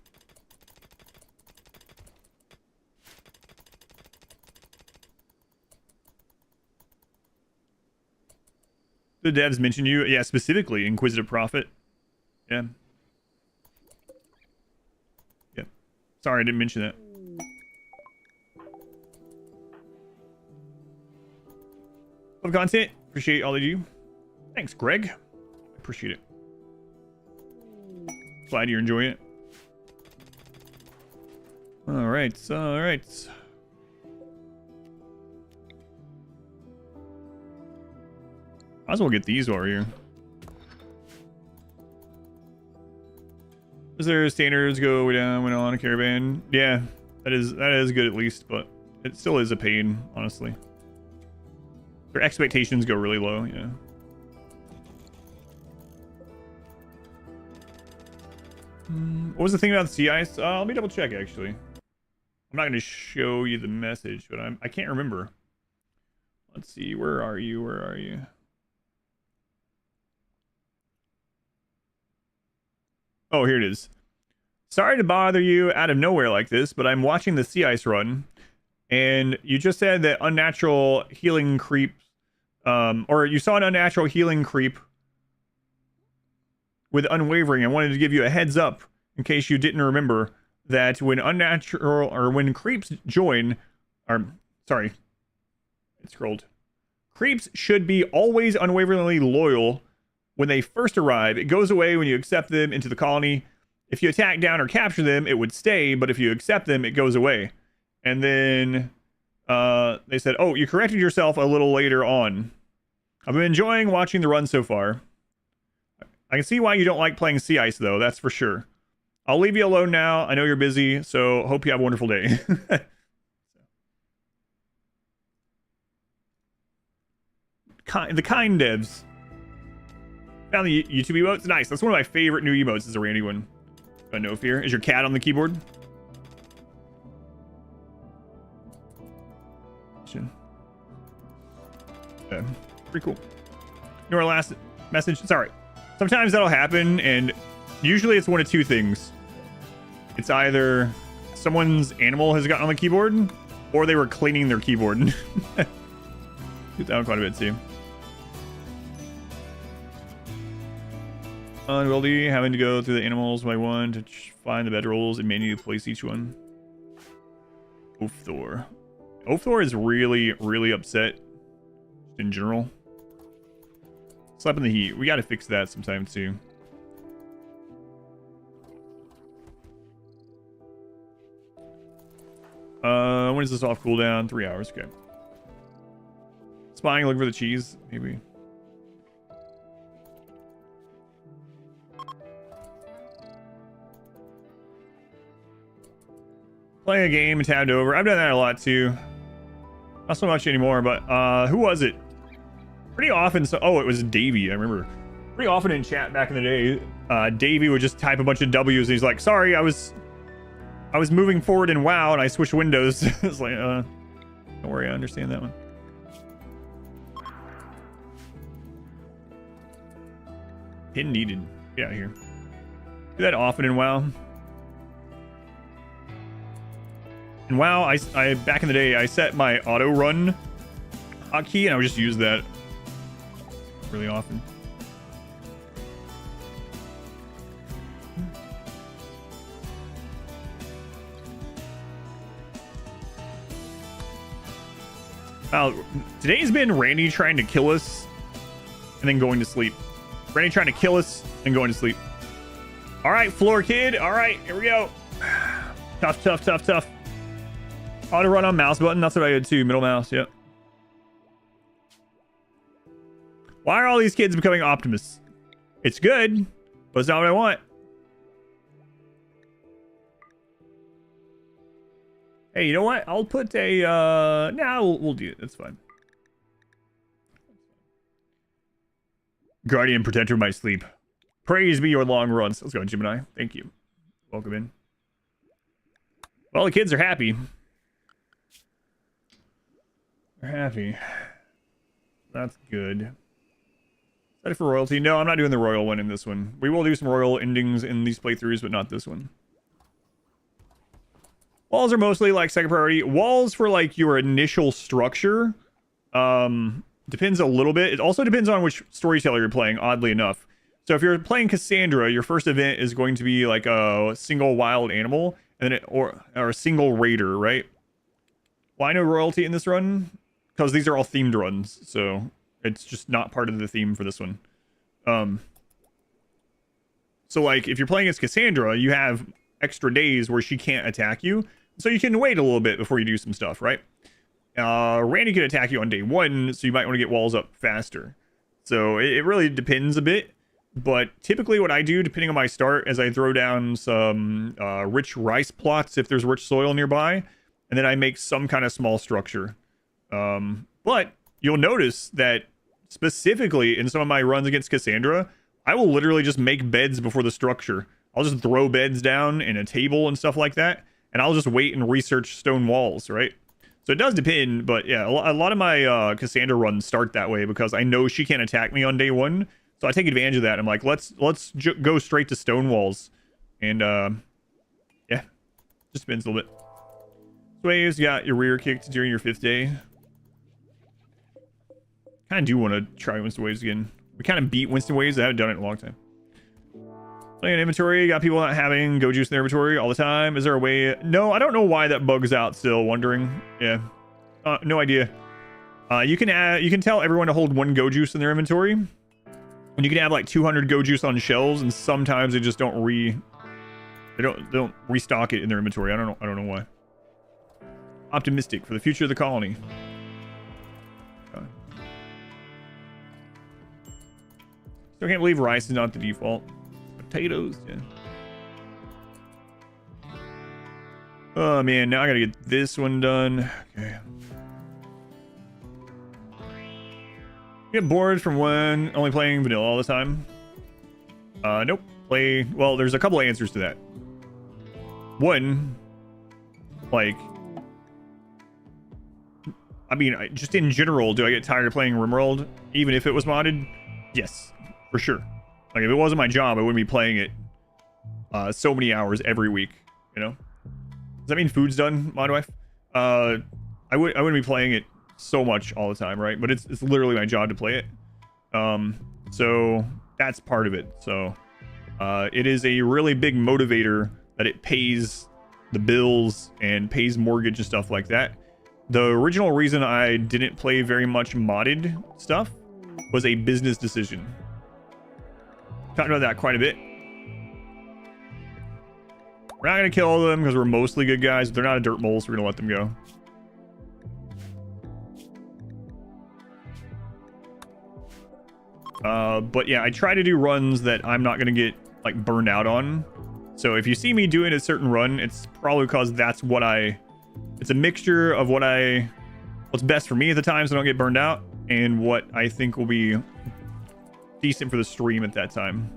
The devs mentioned you, yeah, specifically Inquisitive Prophet. Yeah. Yep. Sorry, I didn't mention that. Love content. Appreciate all of you. Thanks, Greg. Appreciate it. Glad you're enjoying it. All right. All right. Might as well get these over here. Is there standards go down when on a caravan? Yeah, that is good at least, but it still is a pain, honestly. Their expectations go really low, yeah. What was the thing about the sea ice? Let me double check, actually. I'm not going to show you the message, but I can't remember. Let's see, where are you? Where are you? Oh, here it is. Sorry to bother you out of nowhere like this, but I'm watching the sea ice run, and you just said that unnatural healing creep, or you saw an unnatural healing creep with unwavering. I wanted to give you a heads up in case you didn't remember that when unnatural or when creeps join, or sorry, it scrolled. Creeps should be always unwaveringly loyal when they first arrive. It goes away when you accept them into the colony. If you attack down or capture them, it would stay, but if you accept them, it goes away. And then they said, oh, you corrected yourself a little later on. I've been enjoying watching the run so far. I can see why you don't like playing sea ice, though, that's for sure. I'll leave you alone now. I know you're busy, so hope you have a wonderful day. The kind devs. Found the YouTube emotes. Nice. That's one of my favorite new emotes is a Randy one. No fear. Is your cat on the keyboard? Pretty cool. You know our last message? Sorry. Sometimes that'll happen, and usually it's one of two things. It's either someone's animal has gotten on the keyboard, or they were cleaning their keyboard. Get down quite a bit too. Unwieldy, having to go through the animals by one to find the bedrolls and manually place each one. Oafthor. Oafthor is really upset in general. Slap in the heat. We got to fix that sometime too. When is this off cooldown? 3 hours. Okay. Spying, looking for the cheese, maybe. Playing a game and tabbed over. I've done that a lot too. Not so much anymore, but who was it? Pretty often. So, oh, it was Davey. I remember. Pretty often in chat back in the day, Davey would just type a bunch of W's. And he's like, "Sorry, I was moving forward in WoW and I switched windows." It's like, don't worry, I understand that one. Pin needed. Get out of here. Do that often in WoW. In WoW, I back in the day, I set my auto run hotkey and I would just use that really often. Wow, today's been Randy trying to kill us and then going to sleep. Randy trying to kill us and going to sleep. All right, floor kid. All right, here we go. Tough. Auto run on mouse button. That's what I did too. Middle mouse. Yep. Why are all these kids becoming optimists? It's good, but it's not what I want. Hey, you know what? I'll put a nah, we'll do it. That's fine. Guardian protector of my sleep. Praise be your long runs. Let's go, Gemini. Thank you. Welcome in. Well, the kids are happy. They're happy. That's good. Ready for royalty? No, I'm not doing the royal one in this one. We will do some royal endings in these playthroughs, but not this one. Walls are mostly like second priority. Walls for like your initial structure depends a little bit. It also depends on which storyteller you're playing, oddly enough. So if you're playing Cassandra, your first event is going to be like a single wild animal and then or a single raider, right? Why no royalty in this run? Because these are all themed runs, so it's just not part of the theme for this one. So like if you're playing as Cassandra, you have extra days where she can't attack you, so you can wait a little bit before you do some stuff, right? Randy can attack you on day one, so you might want to get walls up faster. So it really depends a bit, but typically what I do, depending on my start, is I throw down some rich rice plots if there's rich soil nearby, and then I make some kind of small structure. But you'll notice that specifically in some of my runs against Cassandra, I will literally just make beds before the structure. I'll just throw beds down in a table and stuff like that, and I'll just wait and research stone walls, right? So it does depend, but yeah, a lot of my Cassandra runs start that way because I know she can't attack me on day one, so I take advantage of that. I'm like, let's go straight to stone walls, and yeah, just depends a little bit. Sways, you got your rear kicked during your 5th day. Kind of do want to try Winston Waves again. We kind of beat Winston Waves. I haven't done it in a long time. Playing inventory. Got people not having go juice in their inventory all the time. Is there a way? No, I don't know why that bug's out still. Wondering. Yeah. No idea. You can tell everyone to hold 1 go juice in their inventory. And you can have like 200 go juice on shelves, and sometimes they just don't restock it in their inventory. I don't know why. Optimistic for the future of the colony. Still can't believe rice is not the default. Potatoes, yeah. Oh man, now I gotta get this one done. Okay. Get bored from when only playing vanilla all the time? Nope. Well, there's a couple of answers to that. one, like, I mean, just in general, do I get tired of playing RimWorld, even if it was modded? Yes, for sure. Like, if it wasn't my job, I wouldn't be playing it so many hours every week, you know? Does that mean food's done, Mod Wife? I wouldn't be playing it so much all the time, right? But it's literally my job to play it. So that's part of it. So it is a really big motivator that it pays the bills and pays mortgage and stuff like that. The original reason I didn't play very much modded stuff was a business decision. Talked about that quite a bit. We're not going to kill all of them because we're mostly good guys. They're not a Dirtmole, so we're going to let them go. But yeah, I try to do runs that I'm not going to get like burned out on. So if you see me doing a certain run, it's probably because that's what it's a mixture of what's best for me at the time so I don't get burned out, and what I think will be decent for the stream at that time.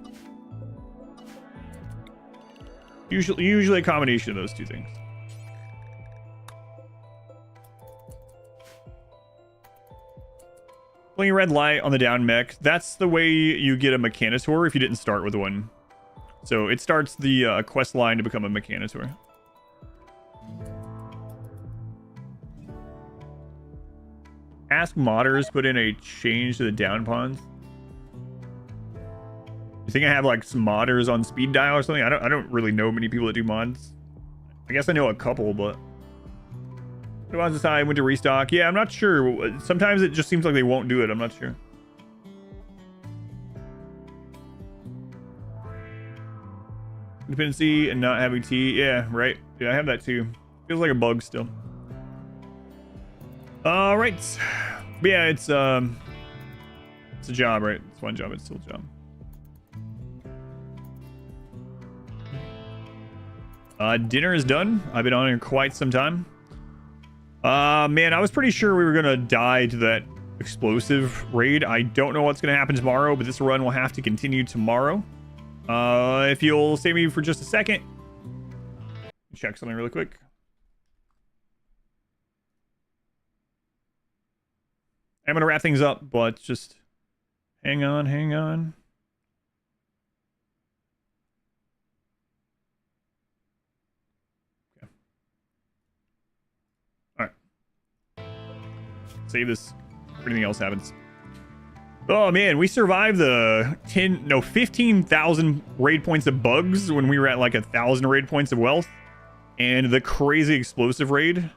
Usually a combination of those two things. Pulling a red light on the down mech. That's the way you get a Mechanitor if you didn't start with one. So it starts the quest line to become a Mechanitor. Ask modders put in a change to the down ponds. You think I have like some modders on speed dial or something? I don't really know many people that do mods. I guess I know a couple, but what was the time went to restock? Yeah, I'm not sure. Sometimes it just seems like they won't do it. I'm not sure. Dependency and not having tea. Yeah, right. Yeah, I have that too. Feels like a bug still. All right. But yeah, it's a job, right? It's one job. It's still a job. Dinner is done. I've been on here quite some time. Man, I was pretty sure we were gonna die to that explosive raid. I don't know what's gonna happen tomorrow, but this run will have to continue tomorrow. If you'll stay with me for just a second, check something really quick. I'm gonna wrap things up, but just hang on. Okay. All right. Save this if anything else happens. Oh man, we survived the 15,000 raid points of bugs when we were at like 1,000 raid points of wealth, and the crazy explosive raid.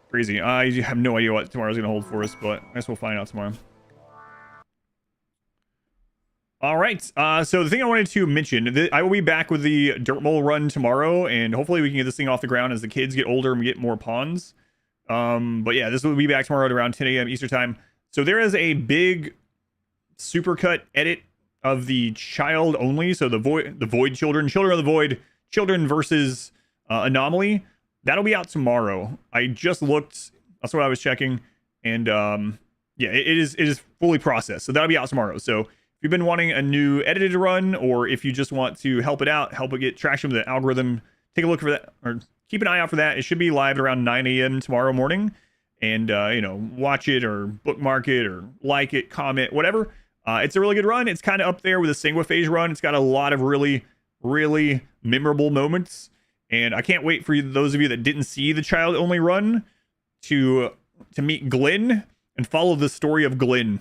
Crazy. I have no idea what tomorrow's gonna hold for us, but I guess we'll find out tomorrow. All right. So the thing I wanted to mention, I will be back with the Dirtmole run tomorrow, and hopefully we can get this thing off the ground as the kids get older and we get more pawns. But yeah, this will be back tomorrow at around 10 a.m. Eastern time. So there is a big supercut edit of the child only. So the void children of the void children versus anomaly. That'll be out tomorrow. I just looked. That's what I was checking. And yeah, it is fully processed. So that'll be out tomorrow. So if you've been wanting a new edited run, or if you just want to help it out, help it get traction with the algorithm, take a look for that, or keep an eye out for that. It should be live at around 9 a.m. tomorrow morning. And, you know, watch it or bookmark it or like it, comment, whatever. It's a really good run. It's kind of up there with a single phase run. It's got a lot of really, really memorable moments. And I can't wait for those of you that didn't see the child only run to meet Glenn and follow the story of Glenn.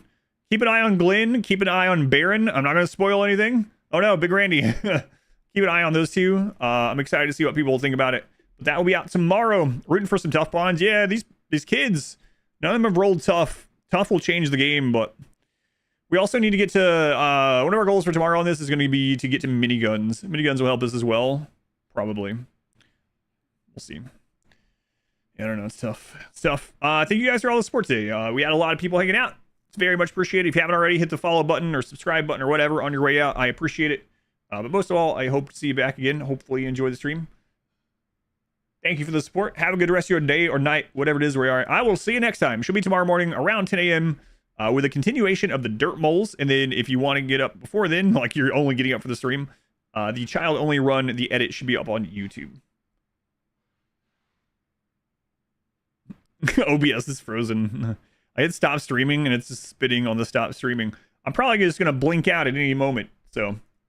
Keep an eye on Glenn. Keep an eye on Baron. I'm not going to spoil anything. Oh no, Big Randy. Keep an eye on those two. I'm excited to see what people think about it. But that will be out tomorrow. Rooting for some tough bonds. Yeah, these kids, none of them have rolled tough. Tough will change the game, but we also need to get to, one of our goals for tomorrow on this is going to be to get to miniguns. Miniguns will help us as well. Probably. We'll see. Yeah, I don't know. It's tough. It's tough. Thank you guys for all the support today. We had a lot of people hanging out. It's very much appreciated. If you haven't already, hit the follow button or subscribe button or whatever on your way out. I appreciate it. But most of all, I hope to see you back again. Hopefully you enjoy the stream. Thank you for the support. Have a good rest of your day or night, whatever it is where you are. I will see you next time. Should be tomorrow morning around 10 a.m. With a continuation of the Dirtmoles. And then if you want to get up before then, like you're only getting up for the stream, The child-only run, the edit should be up on YouTube. OBS is frozen. I hit stop streaming, and it's just spitting on the stop streaming. I'm probably just going to blink out at any moment. So